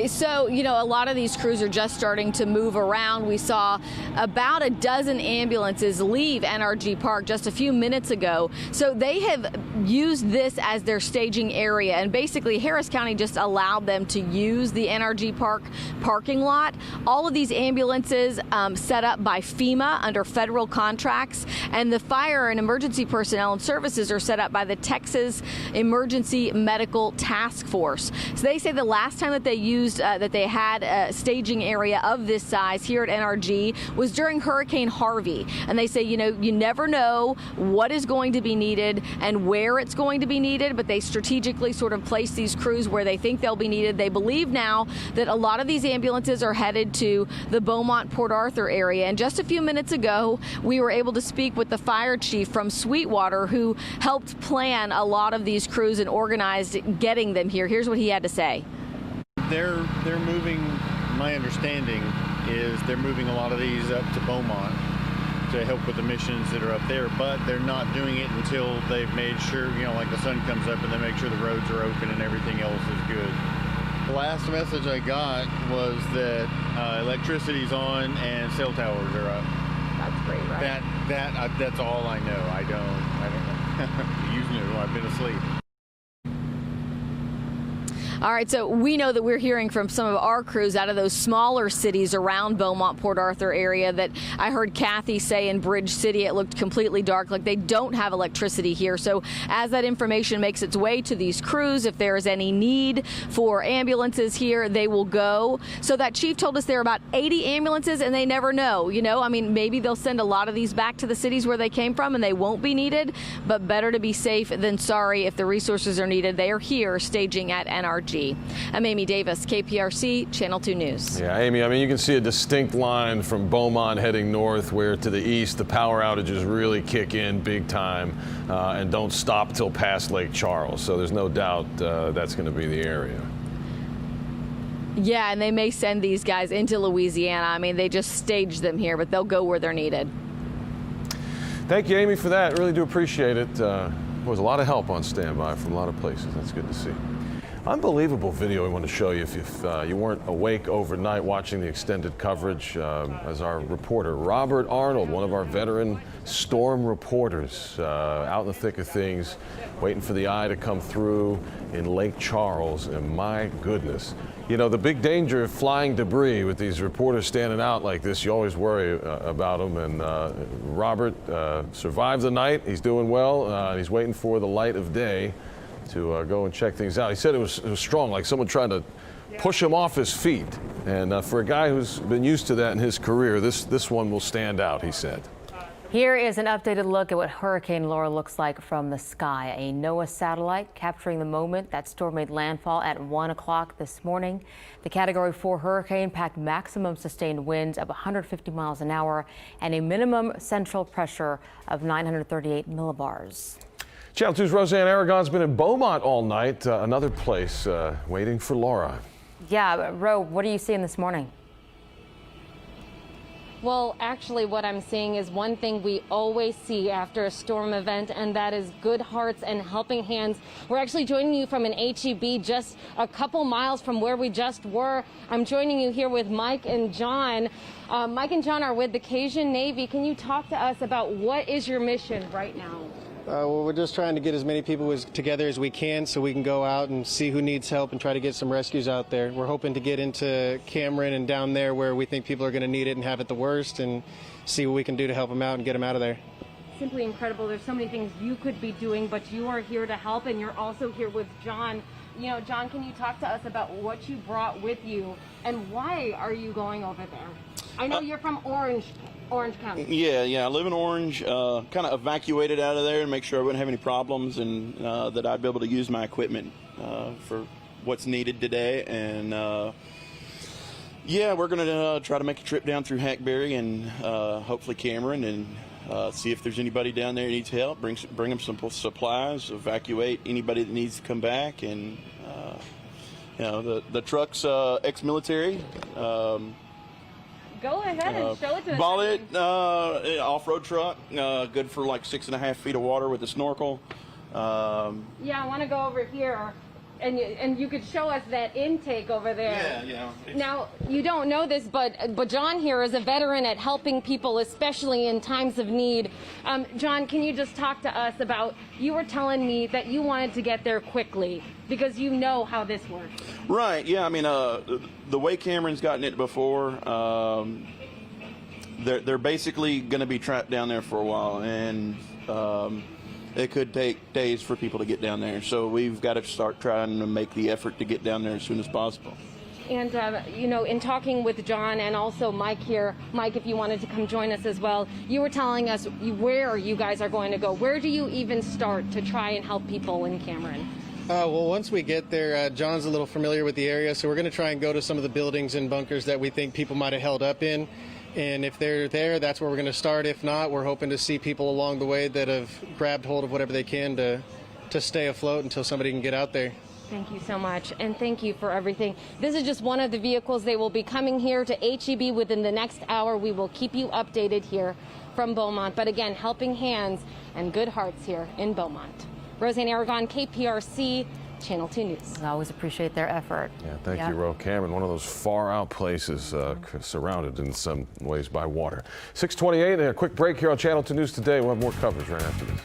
[SPEAKER 9] So, you know, a lot of these crews are just starting to move around. We saw about a dozen ambulances leave NRG Park just a few minutes ago. So they have used this as their staging area. And basically, Harris County just allowed them to use the NRG Park parking lot. All of these ambulances set up by FEMA under federal contracts. And the fire and emergency personnel and services are set up by the Texas Emergency Medical Task Force. So they say the last time that they had a staging area of this size here at NRG was during Hurricane Harvey. And they say, you know, you never know what is going to be needed and where it's going to be needed, but they strategically sort of place these crews where they think they'll be needed. They believe now that a lot of these ambulances are headed to the Beaumont-Port Arthur area. And just a few minutes ago, we were able to speak with the fire chief from Sweetwater, who helped plan a lot of these crews and organized getting them here. Here's what he had to say.
[SPEAKER 4] They're moving, my understanding is they're moving a lot of these up to Beaumont to help with the missions that are up there, but they're not doing it until they've made sure, you know, like the sun comes up and they make sure the roads are open and everything else is good. The last message I got was that electricity's on and cell towers are up.
[SPEAKER 16] That's great, right?
[SPEAKER 4] That's all I know. I don't know. You knew. I've been asleep.
[SPEAKER 9] All right, so we know that we're hearing from some of our crews out of those smaller cities around Beaumont-Port Arthur area that I heard Kathy say in Bridge City it looked completely dark, like they don't have electricity here. So as that information makes its way to these crews, if there is any need for ambulances here, they will go. So that chief told us there are about 80 ambulances and they never know. You know, I mean, maybe they'll send a lot of these back to the cities where they came from and they won't be needed, but better to be safe than sorry. If the resources are needed, they are here staging at NRG. I'm Amy Davis, KPRC, Channel 2 News.
[SPEAKER 14] Yeah, Amy, I mean, you can see a distinct line from Beaumont heading north, where to the east the power outages really kick in big time and don't stop till past Lake Charles. So there's no doubt that's going to be the area.
[SPEAKER 9] Yeah, and they may send these guys into Louisiana. I mean, they just stage them here, but they'll go where they're needed.
[SPEAKER 14] Thank you, Amy, for that. Really do appreciate it. There was a lot of help on standby from a lot of places. That's good to see. Unbelievable video we want to show you if you weren't awake overnight watching the extended coverage as our reporter Robert Arnold, one of our veteran storm reporters, out in the thick of things, waiting for the eye to come through in Lake Charles. And my goodness, you know, the big danger of flying debris with these reporters standing out like this, you always worry about them. And Robert survived the night. He's doing well. He's waiting for the light of day to go and check things out. He said it was strong, like someone trying to push him off his feet. And for a guy who's been used to that in his career, this one will stand out, he said.
[SPEAKER 16] Here is an updated look at what Hurricane Laura looks like from the sky. A NOAA satellite capturing the moment that storm made landfall at 1 o'clock this morning. The Category 4 hurricane packed maximum sustained winds of 150 miles an hour and a minimum central pressure of 938 millibars.
[SPEAKER 14] Channel 2's Roseanne Aragon's been in Beaumont all night, another place waiting for Laura.
[SPEAKER 16] Yeah, Ro, what are you seeing this morning?
[SPEAKER 12] Well, actually, what I'm seeing is one thing we always see after a storm event, and that is good hearts and helping hands. We're actually joining you from an HEB just a couple miles from where we just were. I'm joining you here with Mike and John. Mike and John are with the Cajun Navy. Can you talk to us about what is your mission right now?
[SPEAKER 1] Well, we're just trying to get as many people together as we can so we can go out and see who needs help and try to get some rescues out there. We're hoping to get into Cameron and down there where we think people are going to need it and have it the worst, and see what we can do to help them out and get them out of there.
[SPEAKER 12] Simply incredible. There's so many things you could be doing, but you are here to help, and you're also here with John. You know, John, can you talk to us about what you brought with you and why are you going over there? I know you're from Orange County.
[SPEAKER 18] Yeah, I live in Orange, kind of evacuated out of there and make sure I wouldn't have any problems, and that I'd be able to use my equipment for what's needed today. And yeah, we're going to try to make a trip down through Hackberry and hopefully Cameron, and see if there's anybody down there who needs help, bring them some supplies, evacuate anybody that needs to come back. And you know, the truck's ex-military.
[SPEAKER 12] Go ahead and show it to us.
[SPEAKER 18] Bought it, off-road truck, good for like 6.5 feet of water with a snorkel.
[SPEAKER 12] Yeah, I want to go over here, and you could show us that intake over there.
[SPEAKER 18] Yeah.
[SPEAKER 12] Now, you don't know this, but John here is a veteran at helping people, especially in times of need. John, can you just talk to us about, you were telling me that you wanted to get there quickly because you know how this works.
[SPEAKER 18] Right, yeah, I mean, the way Cameron's gotten it before, they're basically going to be trapped down there for a while, and it could take days for people to get down there. So we've got to start trying to make the effort to get down there as soon as possible.
[SPEAKER 12] And, you know, in talking with John and also Mike here, Mike, if you wanted to come join us as well, you were telling us where you guys are going to go. Where do you even start to try and help people in Cameron?
[SPEAKER 1] Well, once we get there, John's a little familiar with the area, so we're going to try and go to some of the buildings and bunkers that we think people might have held up in. And if they're there, that's where we're going to start. If not, we're hoping to see people along the way that have grabbed hold of whatever they can to stay afloat until somebody can get out there.
[SPEAKER 12] Thank you so much, and thank you for everything. This is just one of the vehicles. They will be coming here to HEB within the next hour. We will keep you updated here from Beaumont. But again, helping hands and good hearts here in Beaumont. Roseanne Aragon, KPRC, Channel 2 News.
[SPEAKER 16] I always appreciate their effort.
[SPEAKER 14] Yeah, thank you, Ro. Cameron, one of those far out places surrounded in some ways by water. 6:28, a quick break here on Channel 2 News Today. We'll have more coverage right after this.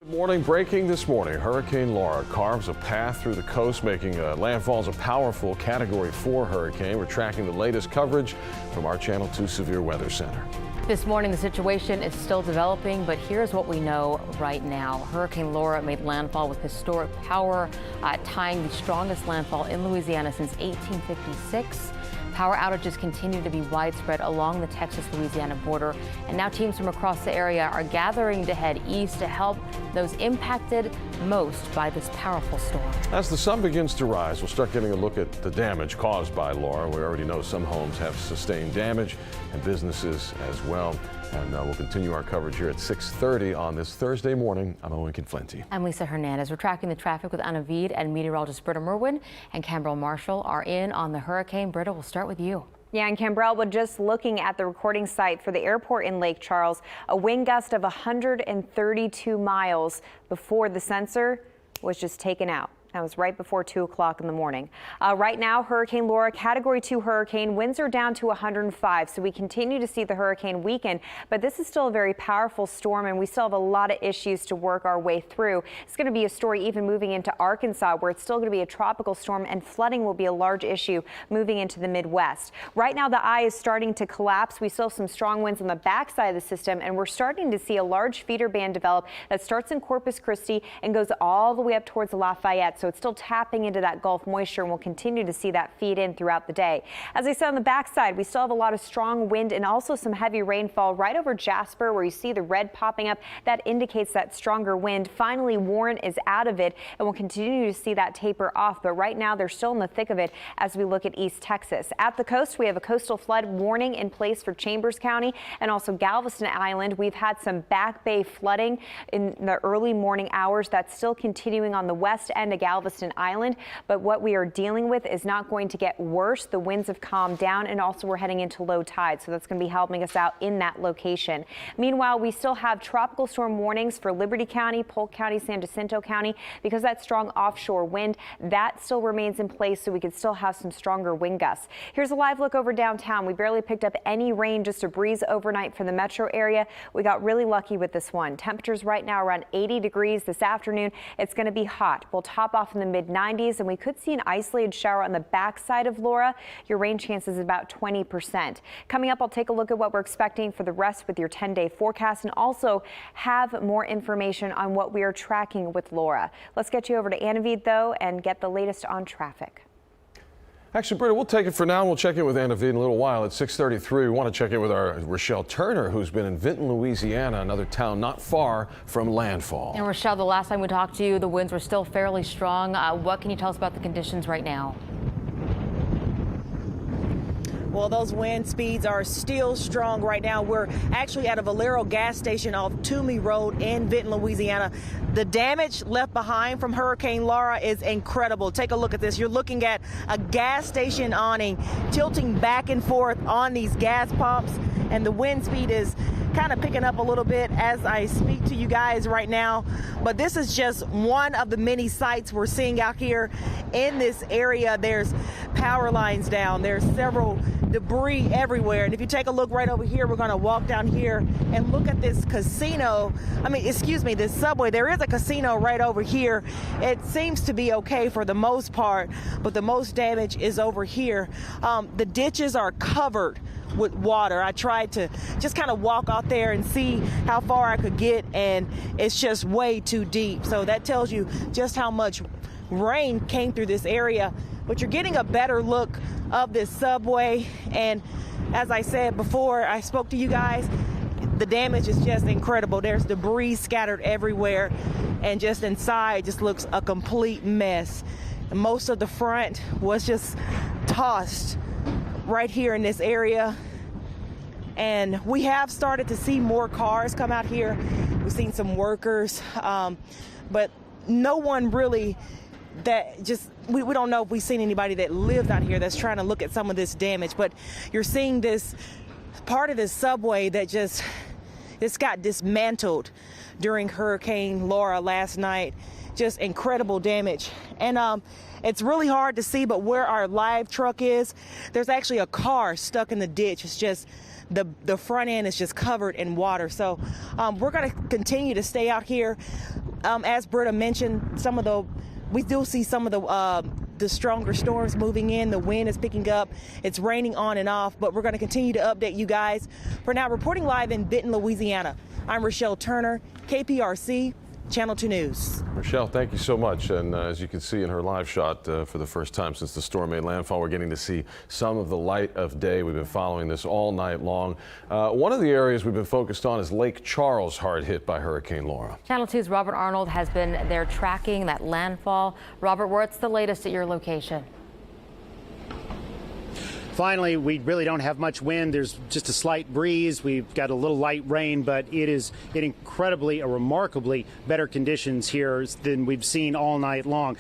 [SPEAKER 14] Morning breaking this morning. Hurricane Laura carves a path through the coast, making landfall as a powerful Category 4 hurricane. We're tracking the latest coverage from our Channel 2 Severe Weather Center.
[SPEAKER 16] This morning, the situation is still developing, but here's what we know right now. Hurricane Laura made landfall with historic power, tying the strongest landfall in Louisiana since 1856. Power outages continue to be widespread along the Texas-Louisiana border, and now teams from across the area are gathering to head east to help those impacted most by this powerful storm.
[SPEAKER 14] As the sun begins to rise, we'll start getting a look at the damage caused by Laura. We already know some homes have sustained damage and businesses as well. And we'll continue our coverage here at 6:30 on this Thursday morning. I'm Owen Conflenti.
[SPEAKER 16] I'm Lisa Hernandez. We're tracking the traffic with Anna Veed, and meteorologist Britta Merwin and Cambrell Marshall are in on the hurricane. Britta, we'll start with you.
[SPEAKER 20] Yeah, and Cambrell, we're just looking at the recording site for the airport in Lake Charles, a wind gust of 132 miles before the sensor was just taken out. That was right before 2 o'clock in the morning. Right now, Hurricane Laura, Category 2 hurricane, winds are down to 105. So we continue to see the hurricane weaken, but this is still a very powerful storm, and we still have a lot of issues to work our way through. It's going to be a story even moving into Arkansas, where it's still going to be a tropical storm, and flooding will be a large issue moving into the Midwest. Right now, the eye is starting to collapse. We still have some strong winds on the backside of the system, and we're starting to see a large feeder band develop that starts in Corpus Christi and goes all the way up towards Lafayette. So it's still tapping into that Gulf moisture, and we'll continue to see that feed in throughout the day. As I said, on the backside, we still have a lot of strong wind and also some heavy rainfall right over Jasper, where you see the red popping up. That indicates that stronger wind. Finally, Warren is out of it, and we'll continue to see that taper off. But right now, they're still in the thick of it as we look at East Texas. At the coast, we have a coastal flood warning in place for Chambers County and also Galveston Island. We've had some back bay flooding in the early morning hours. That's still continuing on the west end of Galveston Island, but what we are dealing with is not going to get worse. The winds have calmed down, and also we're heading into low tide, so that's going to be helping us out in that location. Meanwhile, we still have tropical storm warnings for Liberty County, Polk County, San Jacinto County, because that strong offshore wind that still remains in place, so we could still have some stronger wind gusts. Here's a live look over downtown. We barely picked up any rain, just a breeze overnight for the metro area. We got really lucky with this one. Temperatures right now around 80 degrees this afternoon. It's going to be hot. We'll top off in the mid-90s, and we could see an isolated shower on the backside of Laura. Your rain chance is about 20%. Coming up, I'll take a look at what we're expecting for the rest with your 10-day forecast, and also have more information on what we are tracking with Laura. Let's get you over to Anna Veed, though, and get the latest on traffic.
[SPEAKER 14] Actually, Britta, we'll take it for now. We'll check in with Anna Veed in a little while at 6:33. We want to check in with our Rochelle Turner, who's been in Vinton, Louisiana, another town not far from landfall.
[SPEAKER 16] And Rochelle, the last time we talked to you, the winds were still fairly strong. What can you tell us about the conditions right now?
[SPEAKER 2] Well, those wind speeds are still strong right now. We're actually at a Valero gas station off Toomey Road in Vinton, Louisiana. The damage left behind from Hurricane Laura is incredible. Take a look at this. You're looking at a gas station awning tilting back and forth on these gas pumps, and the wind speed is kind of picking up a little bit as I speak to you guys right now. But this is just one of the many sites we're seeing out here in this area. There's power lines down. There's several debris everywhere. And if you take a look right over here, we're going to walk down here and look at this casino. This subway. There is a casino right over here. It seems to be okay for the most part, but the most damage is over here. The ditches are covered with water. I tried to just kind of walk out there and see how far I could get, and it's just way too deep. So that tells you just how much rain came through this area. But you're getting a better look of this subway, and as I said before I spoke to you guys, the damage is just incredible. There's debris scattered everywhere, and just inside just looks a complete mess. Most of the front was just tossed right here in this area, and we have started to see more cars come out here. We've seen some workers, but no one really we don't know if we've seen anybody that lives out here that's trying to look at some of this damage. But you're seeing this part of this subway that just got dismantled during Hurricane Laura last night. Just incredible damage. And it's really hard to see, but where our live truck is, there's actually a car stuck in the ditch. It's just the front end is just covered in water. So we're going to continue to stay out here as Britta mentioned, we do see some of the stronger storms moving in. The wind is picking up. It's raining on and off, but we're going to continue to update you guys. For now, reporting live in Benton, Louisiana, I'm Rochelle Turner, KPRC, Channel 2 News.
[SPEAKER 14] Rochelle, thank you so much. And as you can see in her live shot, for the first time since the storm made landfall, we're getting to see some of the light of day. We've been following this all night long. One of the areas we've been focused on is Lake Charles, hard hit by Hurricane Laura.
[SPEAKER 16] Channel 2's Robert Arnold has been there tracking that landfall. Robert, what's the latest at your location?
[SPEAKER 5] Finally, we really don't have much wind. There's just a slight breeze. We've got a little light rain, but it is remarkably better conditions here than we've seen all night long.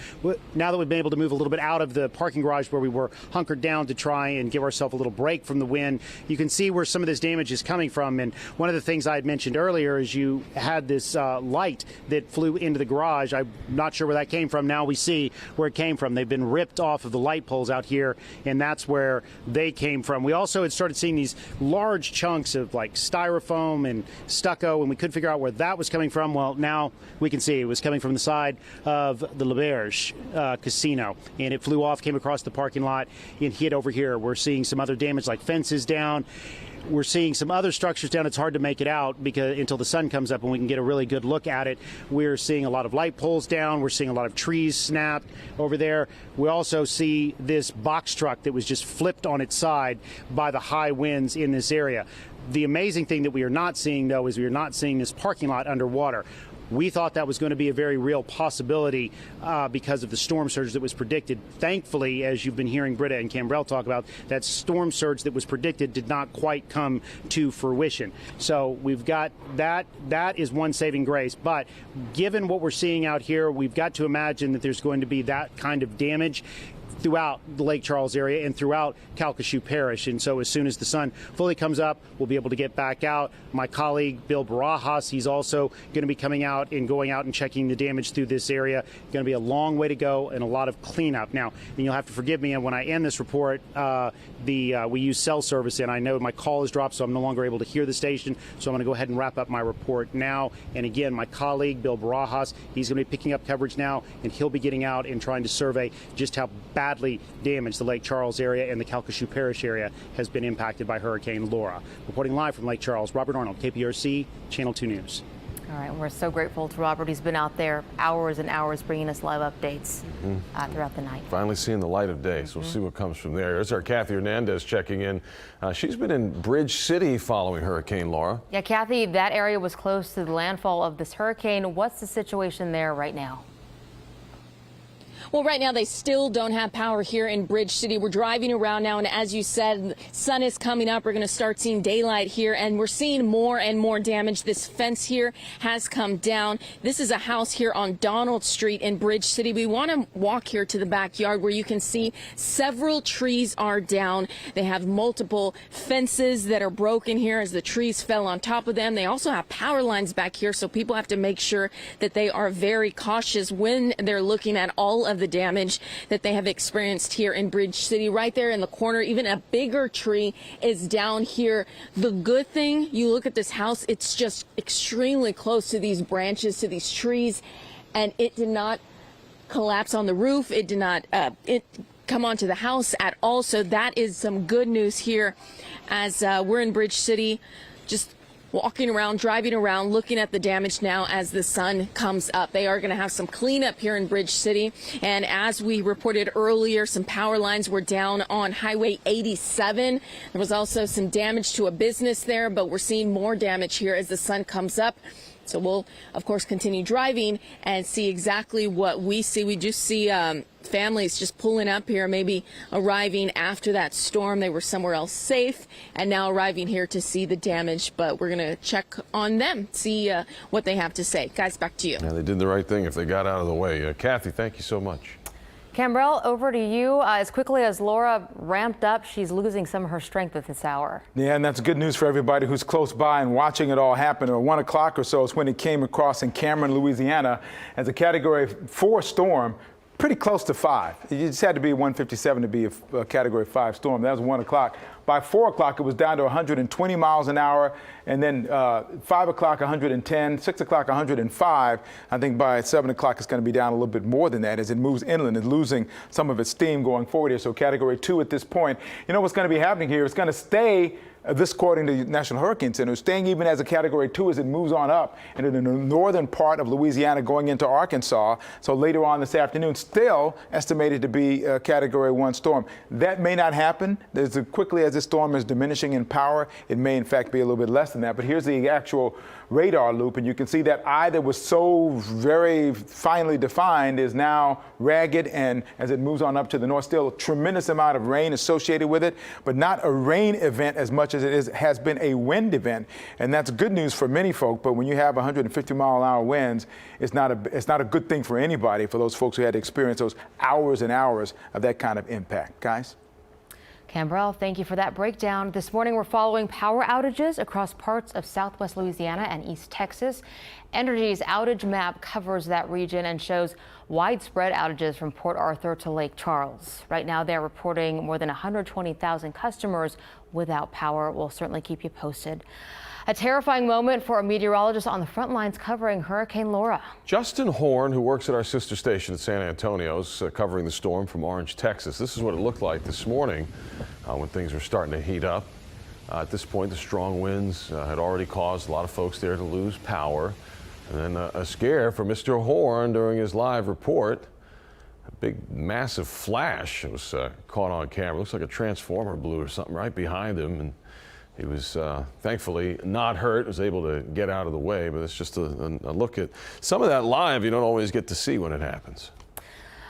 [SPEAKER 5] Now that we've been able to move a little bit out of the parking garage where we were hunkered down to try and give ourselves a little break from the wind, you can see where some of this damage is coming from. And one of the things I had mentioned earlier is you had this light that flew into the garage. I'm not sure where that came from. Now we see where it came from. They've been ripped off of the light poles out here, and that's where they came from. We also had started seeing these large chunks of like styrofoam and stucco, and we couldn't figure out where that was coming from. Well, now we can see it was coming from the side of the L'Auberge casino, and it flew off, came across the parking lot, and hit over here. We're seeing some other damage like fences down. We're seeing some other structures down. It's hard to make it out because until the sun comes up and we can get a really good look at it. We're seeing a lot of light poles down. We're seeing a lot of trees snapped over there. We also see this box truck that was just flipped on its side by the high winds in this area. The amazing thing that we are not seeing, though, is we are not seeing this parking lot underwater. We thought that was going to be a very real possibility because of the storm surge that was predicted. Thankfully, as you've been hearing Britta and Cambrell talk about, that storm surge that was predicted did not quite come to fruition. So we've got that. That is one saving grace. But given what we're seeing out here, we've got to imagine that there's going to be that kind of damage throughout the Lake Charles area and throughout Calcasieu Parish. And so as soon as the sun fully comes up, we'll be able to get back out. My colleague, Bill Barajas, he's also going to be coming out and going out and checking the damage through this area. Going to be a long way to go and a lot of cleanup. Now, and you'll have to forgive me, and when I end this report, we use cell service, and I know my call is dropped, so I'm no longer able to hear the station. So I'm going to go ahead and wrap up my report now. And again, my colleague, Bill Barajas, he's going to be picking up coverage now, and he'll be getting out and trying to survey just how badly damaged the Lake Charles area and the Calcasieu Parish area has been impacted by Hurricane Laura. Reporting live from Lake Charles, Robert Arnold, KPRC, Channel 2 News.
[SPEAKER 16] All right, we're so grateful to Robert. He's been out there hours and hours bringing us live updates throughout the night.
[SPEAKER 14] Finally seeing the light of day, so we'll see what comes from there. There's our Kathy Hernandez checking in. She's been in Bridge City following Hurricane Laura.
[SPEAKER 16] Yeah, Kathy, that area was close to the landfall of this hurricane. What's the situation there right now?
[SPEAKER 7] Well, right now they still don't have power here in Bridge City. We're driving around now, and as you said, sun is coming up. We're going to start seeing daylight here, and we're seeing more and more damage. This fence here has come down. This is a house here on Donald Street in Bridge City. We want to walk here to the backyard where you can see several trees are down. They have multiple fences that are broken here as the trees fell on top of them. They also have power lines back here, so people have to make sure that they are very cautious when they're looking at all of the damage that they have experienced here in Bridge City. Right there in the corner, even a bigger tree is down here. The good thing, you look at this house, it's just extremely close to these branches, to these trees, and it did not collapse on the roof. It did not come onto the house at all. So that is some good news here as we're in Bridge City, just walking around, driving around, looking at the damage now as the sun comes up. They are going to have some cleanup here in Bridge City. And as we reported earlier, some power lines were down on Highway 87. There was also some damage to a business there, but we're seeing more damage here as the sun comes up. So we'll, of course, continue driving and see exactly what we see. We just see families just pulling up here, maybe arriving after that storm. They were somewhere else safe and now arriving here to see the damage. But we're going to check on them, see what they have to say. Guys, back to you.
[SPEAKER 14] Yeah, they did the right thing if they got out of the way. Kathy, thank you so much.
[SPEAKER 16] Cambrell, over to you. As quickly as Laura ramped up, she's losing some of her strength at this hour.
[SPEAKER 3] Yeah, and that's good news for everybody who's close by and watching it all happen. At 1 o'clock or so is when it came across in Cameron, Louisiana, as a Category 4 storm, pretty close to 5. You just had to be 157 to be a Category 5 storm. That was 1 o'clock. By 4 o'clock, it was down to 120 miles an hour. And then 5 o'clock, 110, 6 o'clock, 105. I think by 7 o'clock, it's going to be down a little bit more than that as it moves inland. It's losing some of its steam going forward here. So Category 2 at this point. You know what's going to be happening here? It's going to stay, this according to the National Hurricane Center, staying even as a Category 2 as it moves on up into the northern part of Louisiana going into Arkansas. So later on this afternoon, still estimated to be a Category 1 storm. That may not happen. As quickly as this storm is diminishing in power, it may in fact be a little bit less than that. But here's the actual radar loop, and you can see that eye that was so very finely defined is now ragged, and as it moves on up to the north, still a tremendous amount of rain associated with it, but not a rain event as much as it has been a wind event. And that's good news for many folk, but when you have 150-mile-an-hour winds, it's not a good thing for anybody, for those folks who had to experience those hours and hours of that kind of impact. Guys?
[SPEAKER 16] Cambrell, thank you for that breakdown. This morning, we're following power outages across parts of southwest Louisiana and East Texas. Energy's outage map covers that region and shows widespread outages from Port Arthur to Lake Charles. Right now, they're reporting more than 120,000 customers without power. We'll certainly keep you posted. A terrifying moment for a meteorologist on the front lines covering Hurricane Laura.
[SPEAKER 14] Justin Horn, who works at our sister station at San Antonio, is covering the storm from Orange, Texas. This is what it looked like this morning when things were starting to heat up. At this point, the strong winds had already caused a lot of folks there to lose power. And then a scare for Mr. Horn during his live report. A big, massive flash was caught on camera. Looks like a transformer blew or something right behind him. And he was thankfully not hurt, was able to get out of the way, but it's just a look at some of that live you don't always get to see when it happens.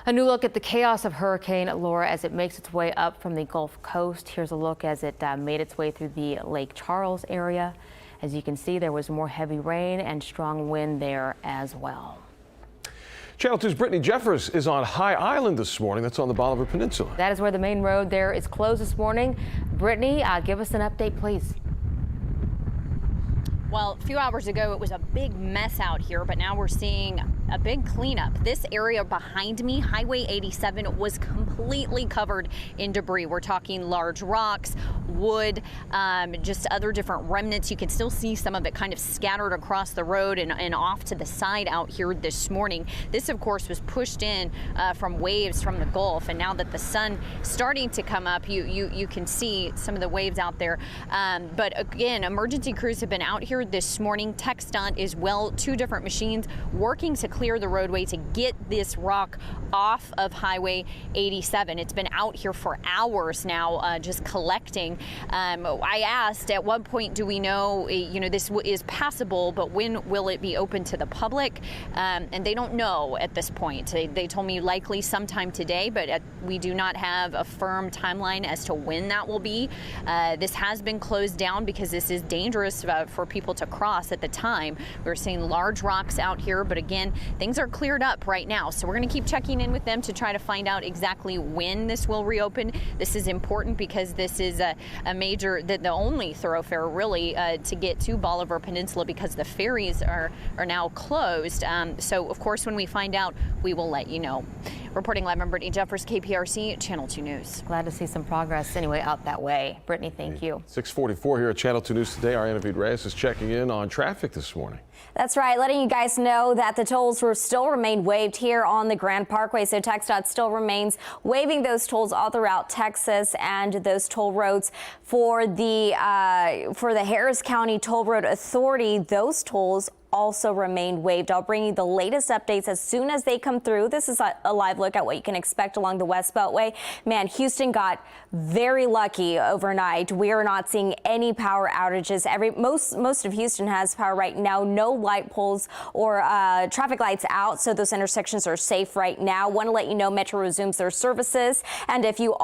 [SPEAKER 16] A new look at the chaos of Hurricane Laura as it makes its way up from the Gulf Coast. Here's a look as it made its way through the Lake Charles area. As you can see, there was more heavy rain and strong wind there as well.
[SPEAKER 14] Channel 2's Brittany Jeffers is on High Island this morning. That's on the Bolivar Peninsula.
[SPEAKER 16] That is where the main road there is closed this morning. Brittany, give us an update, please.
[SPEAKER 17] Well, a few hours ago, it was a big mess out here, but now we're seeing a big cleanup. This area behind me, Highway 87, was completely covered in debris. We're talking large rocks, wood, just other different remnants. You can still see some of it kind of scattered across the road and off to the side out here this morning. This, of course, was pushed in from waves from the Gulf, and now that the sun starting to come up, you can see some of the waves out there. But again, emergency crews have been out here this morning. TxDOT is well, 2 different machines working to clear the roadway to get this rock off of Highway 87. It's been out here for hours now, just collecting. I asked, at what point do we know, this is passable, but when will it be open to the public? And they don't know at this point. They told me likely sometime today, but we do not have a firm timeline as to when that will be. This has been closed down because this is dangerous for people to cross at the time. We're seeing large rocks out here, but again, things are cleared up right now. So we're going to keep checking in with them to try to find out exactly when this will reopen. This is important because this is a major, the only thoroughfare really to get to Bolivar Peninsula because the ferries are now closed. So of course, when we find out, we will let you know. Reporting live, I'm Brittany Jeffers, KPRC, Channel 2 News.
[SPEAKER 16] Glad to see some progress anyway out that way. Brittany, thank you.
[SPEAKER 14] 6:44 here at Channel 2 News today. Our David Reyes is checking in on traffic this morning.
[SPEAKER 11] That's right, letting you guys know that the tolls still remain waived here on the Grand Parkway. So TxDOT still remains waiving those tolls all throughout Texas, and those toll roads for the Harris County Toll Road Authority, those tolls also remain waived. I'll bring you the latest updates as soon as they come through. This is a live look at what you can expect along the West Beltway. Man, Houston got very lucky overnight. We are not seeing any power outages. Most of Houston has power right now. No light poles or traffic lights out, so those intersections are safe right now. Want to let you know Metro resumes their services, and if you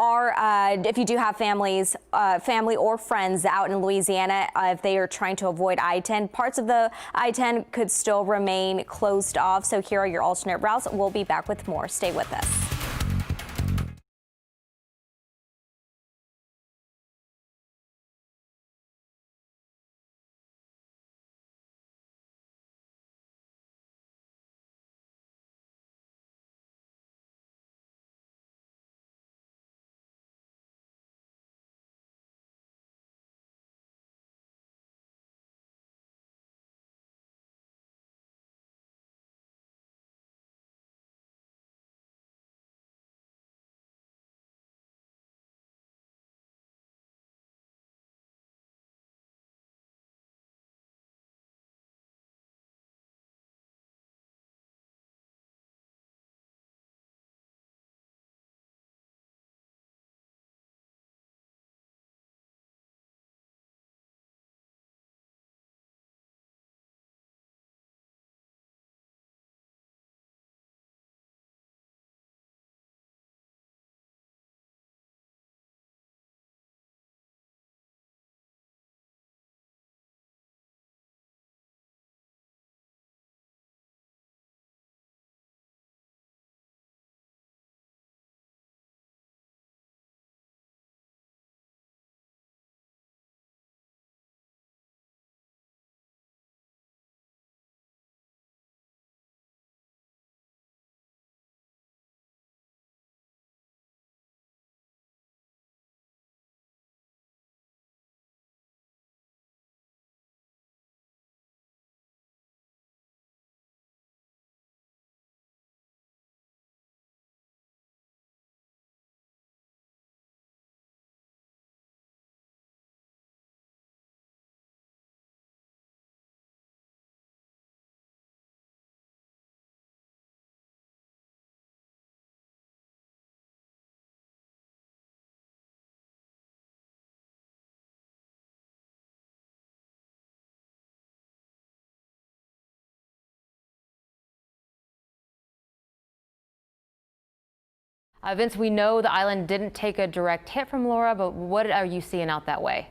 [SPEAKER 11] do have family or friends out in Louisiana, if they are trying to avoid I-10, parts of the I-10 could still remain closed off. So here are your alternate routes. We'll be back with more. Stay with us.
[SPEAKER 16] Vince, we know the island didn't take a direct hit from Laura, but what are you seeing out that way?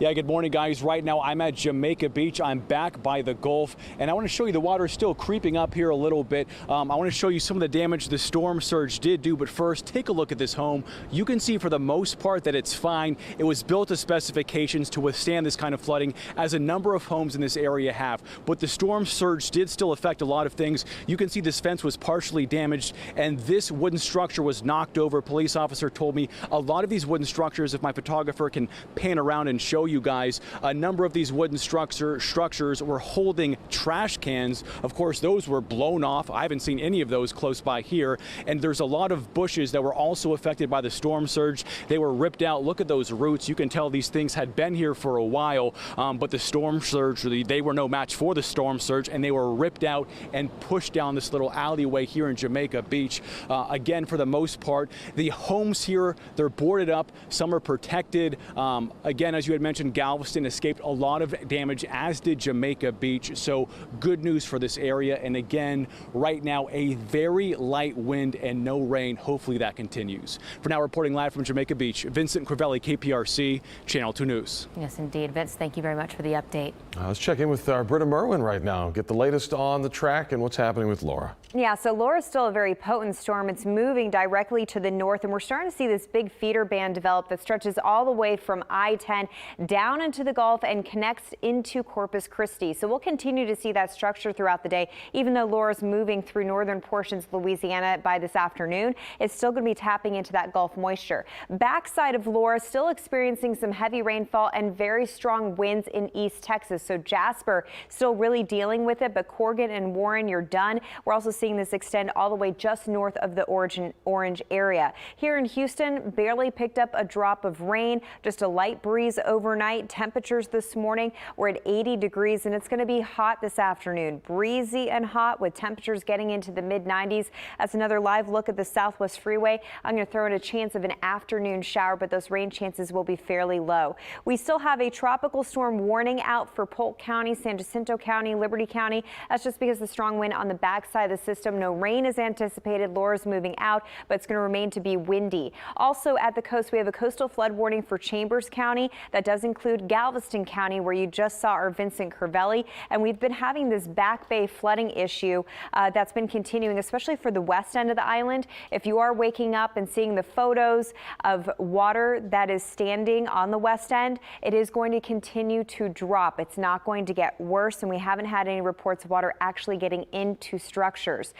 [SPEAKER 6] Yeah, good morning, guys. Right now, I'm at Jamaica Beach. I'm back by the Gulf, and I want to show you the water is still creeping up here a little bit. I want to show you some of the damage the storm surge did do, but first, take a look at this home. You can see for the most part that it's fine. It was built to specifications to withstand this kind of flooding, as a number of homes in this area have. But the storm surge did still affect a lot of things. You can see this fence was partially damaged, and this wooden structure was knocked over. A police officer told me a lot of these wooden structures, if my photographer can pan around and show you guys, a number of these wooden structures were holding trash cans. Of course, those were blown off. I haven't seen any of those close by here. And there's a lot of bushes that were also affected by the storm surge. They were ripped out. Look at those roots. You can tell these things had been here for a while, but the storm surge, they were no match for the storm surge, and they were ripped out and pushed down this little alleyway here in Jamaica Beach. Again, for the most part, the homes here, they're boarded up. Some are protected. Again, as you had mentioned, Galveston escaped a lot of damage, as did Jamaica Beach. So good news for this area. And again, right now, a very light wind and no rain. Hopefully that continues. For now, reporting live from Jamaica Beach, Vincent Crivelli, KPRC, Channel 2 News.
[SPEAKER 16] Yes, indeed. Vince, thank you very much for the update.
[SPEAKER 14] Let's check in with our Britta Merwin right now. Get the latest on the track and what's happening with Laura.
[SPEAKER 20] Yeah, so Laura's still a very potent storm. It's moving directly to the north, and we're starting to see this big feeder band develop that stretches all the way from I-10 down into the Gulf and connects into Corpus Christi. So we'll continue to see that structure throughout the day. Even though Laura's moving through northern portions of Louisiana by this afternoon, it's still going to be tapping into that Gulf moisture. Backside of Laura, still experiencing some heavy rainfall and very strong winds in East Texas. So Jasper still really dealing with it, but Corrigan and Warren, you're done. We're also seeing this extend all the way just north of the orange area. Here in Houston, barely picked up a drop of rain, just a light breeze overnight. Temperatures this morning were at 80 degrees, and it's going to be hot this afternoon. Breezy and hot with temperatures getting into the mid-90s. That's another live look at the Southwest Freeway. I'm going to throw in a chance of an afternoon shower, but those rain chances will be fairly low. We still have a tropical storm warning out for Polk County, San Jacinto County, Liberty County. That's just because of the strong wind on the backside of the system. No rain is anticipated. Laura's moving out, but it's going to remain to be windy. Also at the coast, we have a coastal flood warning for Chambers County. That does include Galveston County, where you just saw our Vincent Crivelli. And we've been having this back bay flooding issue that's been continuing, especially for the west end of the island. If you are waking up and seeing the photos of water that is standing on the west end, it is going to continue to drop. It's not going to get worse, and we haven't had any reports of water actually getting into structures.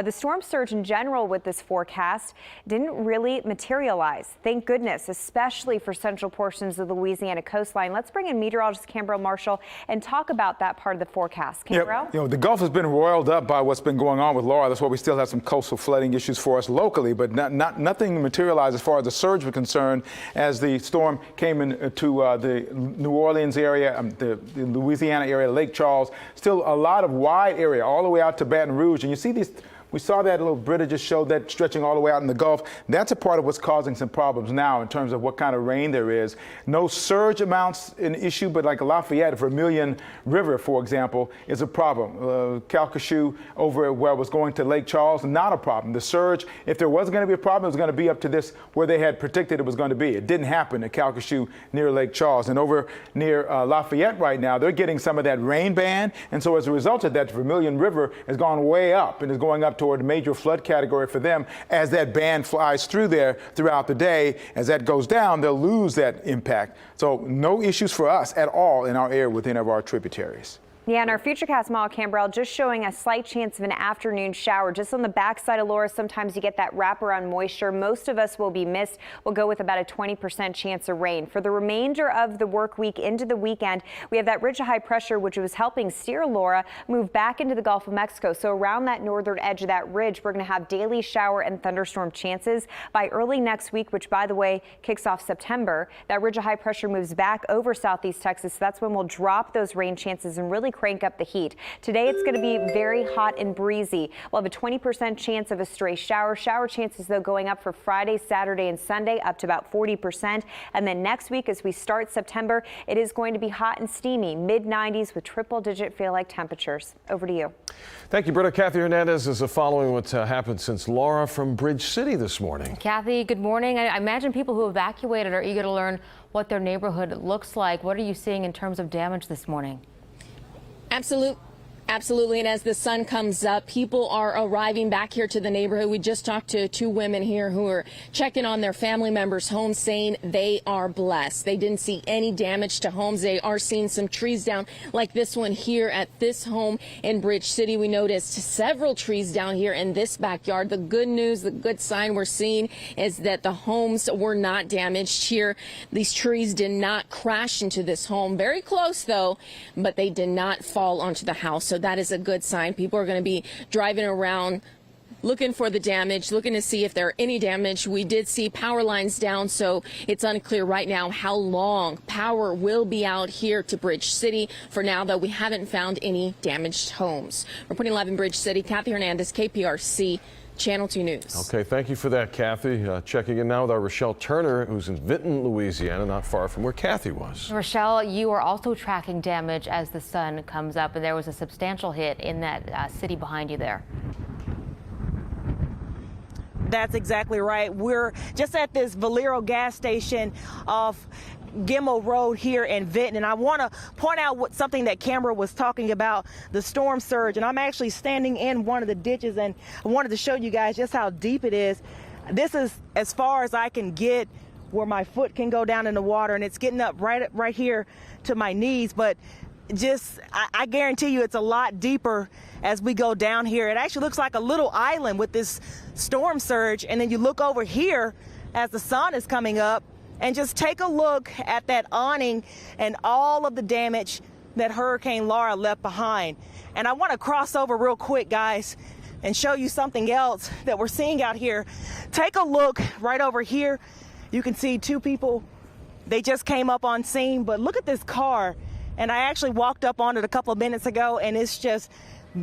[SPEAKER 20] The storm surge in general with this forecast didn't really materialize. Thank goodness, especially for central portions of the Louisiana coastline. Let's bring in meteorologist Cambrell Marshall and talk about that part of the forecast. Cambrell?
[SPEAKER 3] Yeah, the Gulf has been roiled up by what's been going on with Laura. That's why we still have some coastal flooding issues for us locally, but nothing materialized as far as the surge was concerned as the storm came into the New Orleans area, the Louisiana area, Lake Charles. Still a lot of wide area all the way out to Baton Rouge. And you see these. We saw that little Britta just showed that stretching all the way out in the Gulf. That's a part of what's causing some problems now in terms of what kind of rain there is. No surge amounts an issue, but like Lafayette, Vermilion River, for example, is a problem. Calcasieu over where it was going to Lake Charles, not a problem. The surge, if there was going to be a problem, it was going to be up to this where they had predicted it was going to be. It didn't happen at Calcasieu near Lake Charles. And over near Lafayette right now, they're getting some of that rain band. And so as a result of that, Vermilion River has gone way up and is going up toward a major flood category for them. As that band flies through there throughout the day, as that goes down, they'll lose that impact. So no issues for us at all in our area within our tributaries.
[SPEAKER 20] Yeah, and our Futurecast model, Cambrell, just showing a slight chance of an afternoon shower. Just on the backside of Laura, sometimes you get that wraparound moisture. Most of us will be missed. We'll go with about a 20% chance of rain. For the remainder of the work week into the weekend, we have that ridge of high pressure, which was helping steer Laura move back into the Gulf of Mexico. So around that northern edge of that ridge, we're going to have daily shower and thunderstorm chances. By early next week, which, by the way, kicks off September, that ridge of high pressure moves back over southeast Texas. So that's when we'll drop those rain chances and really crank up the heat. Today it's going to be very hot and breezy. We'll have a 20% chance of a stray shower. Shower chances, though, going up for Friday, Saturday, and Sunday, up to about 40%. And then next week, as we start September, it is going to be hot and steamy, mid-90s with triple-digit feel-like temperatures. Over to you.
[SPEAKER 14] Thank you, Britta. Kathy Hernandez is following what happened since Laura from Bridge City this morning.
[SPEAKER 16] Kathy, good morning. I imagine people who evacuated are eager to learn what their neighborhood looks like. What are you seeing in terms of damage this morning?
[SPEAKER 7] Absolutely, and as the sun comes up, people are arriving back here to the neighborhood. We just talked to two women here who are checking on their family members' homes, saying they are blessed. They didn't see any damage to homes. They are seeing some trees down, like this one here at this home in Bridge City. We noticed several trees down here in this backyard. The good news, the good sign we're seeing is that the homes were not damaged here. These trees did not crash into this home. Very close, though, but they did not fall onto the house. So that is a good sign. People are going to be driving around looking for the damage, looking to see if there are any damage. We did see power lines down, so it's unclear right now how long power will be out here to Bridge City. For now, though, we haven't found any damaged homes. Reporting live in Bridge City, Kathy Hernandez, KPRC. Channel 2 News.
[SPEAKER 14] Okay, thank you for that, Kathy. Checking in now with our Rochelle Turner, who's in Vinton, Louisiana, not far from where Kathy was.
[SPEAKER 16] Rochelle, you are also tracking damage as the sun comes up, and there was a substantial hit in that city behind you there.
[SPEAKER 2] That's exactly right. We're just at this Valero gas station off Gimel Road here in Vinton, and I want to point out something that Camera was talking about, the storm surge. And I'm actually standing in one of the ditches, and I wanted to show you guys just how deep it is. This is as far as I can get, where my foot can go down in the water, and it's getting up right here to my knees. But just, I guarantee you it's a lot deeper as we go down here. It actually looks like a little island with this storm surge. And then you look over here as the sun is coming up, and just take a look at that awning and all of the damage that Hurricane Laura left behind. And I want to cross over real quick, guys, and show you something else that we're seeing out here. Take a look right over here. You can see two people. They just came up on scene, but look at this car. And I actually walked up on it a couple of minutes ago, and it's just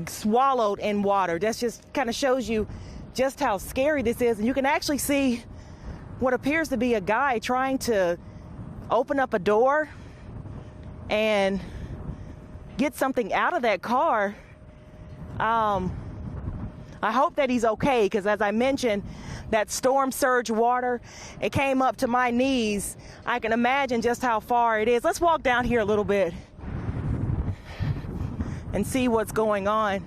[SPEAKER 2] swallowed in water. That just kind of shows you just how scary this is. And you can actually see what appears to be a guy trying to open up a door and get something out of that car. I hope that he's okay, because as I mentioned, that storm surge water, it came up to my knees. I can imagine just how far it is. Let's walk down here a little bit and see what's going on.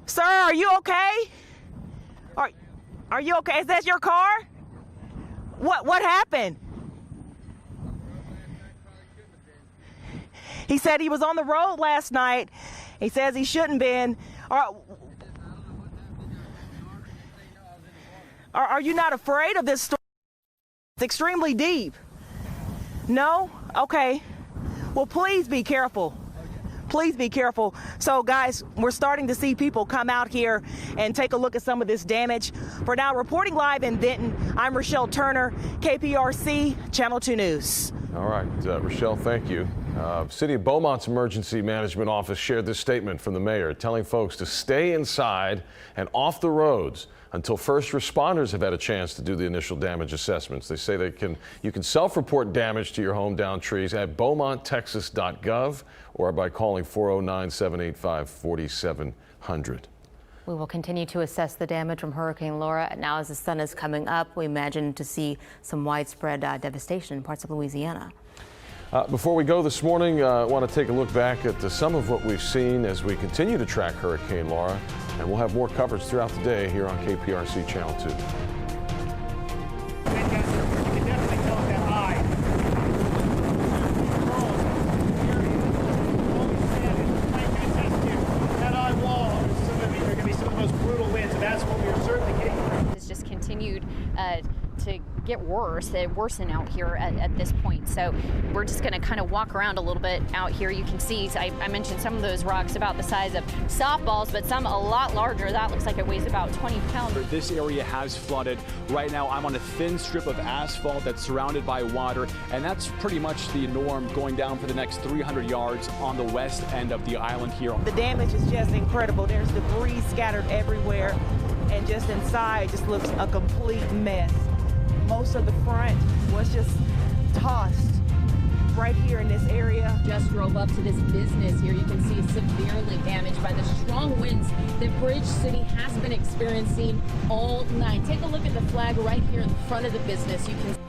[SPEAKER 2] Sir, are you okay? Are you okay? Is that your car? What happened? He said he was on the road last night. He says he shouldn't been. Are you not afraid of this storm? It's extremely deep. No? Okay. Well, please be careful. Please be careful. So, guys, we're starting to see people come out here and take a look at some of this damage. For now, reporting live in Vinton, I'm Rochelle Turner, KPRC, Channel 2 News.
[SPEAKER 14] All right, Rochelle, thank you. City of Beaumont's Emergency Management Office shared this statement from the mayor, telling folks to stay inside and off the roads until first responders have had a chance to do the initial damage assessments. They say you can self-report damage to your home down trees at beaumonttexas.gov or by calling 409-785-4700.
[SPEAKER 16] We will continue to assess the damage from Hurricane Laura. Now, as the sun is coming up, we imagine to see some widespread devastation in parts of Louisiana.
[SPEAKER 14] Before we go this morning, I want to take a look back at some of what we've seen as we continue to track Hurricane Laura, and we'll have more coverage throughout the day here on KPRC Channel 2.
[SPEAKER 5] That eye wall is going to be some of the most brutal winds, and that's what we're certainly getting.
[SPEAKER 9] It's just continued to
[SPEAKER 17] get worse. They worsen out here at this point. So we're just going to kind of walk around a little bit out here. You can see, I mentioned some of those rocks about the size of softballs, but some a lot larger. That looks like it weighs about 20 pounds.
[SPEAKER 6] This area has flooded. Right now, I'm on a thin strip of asphalt that's surrounded by water, and that's pretty much the norm going down for the next 300 yards on the west end of the island here.
[SPEAKER 2] The damage is just incredible. There's debris scattered everywhere, and just inside just looks a complete mess. Most of the front was just tossed right here in this area.
[SPEAKER 7] Just drove up to this business here. You can see it's severely damaged by the strong winds that Bridge City has been experiencing all night. Take a look at the flag right here in front of the business. You can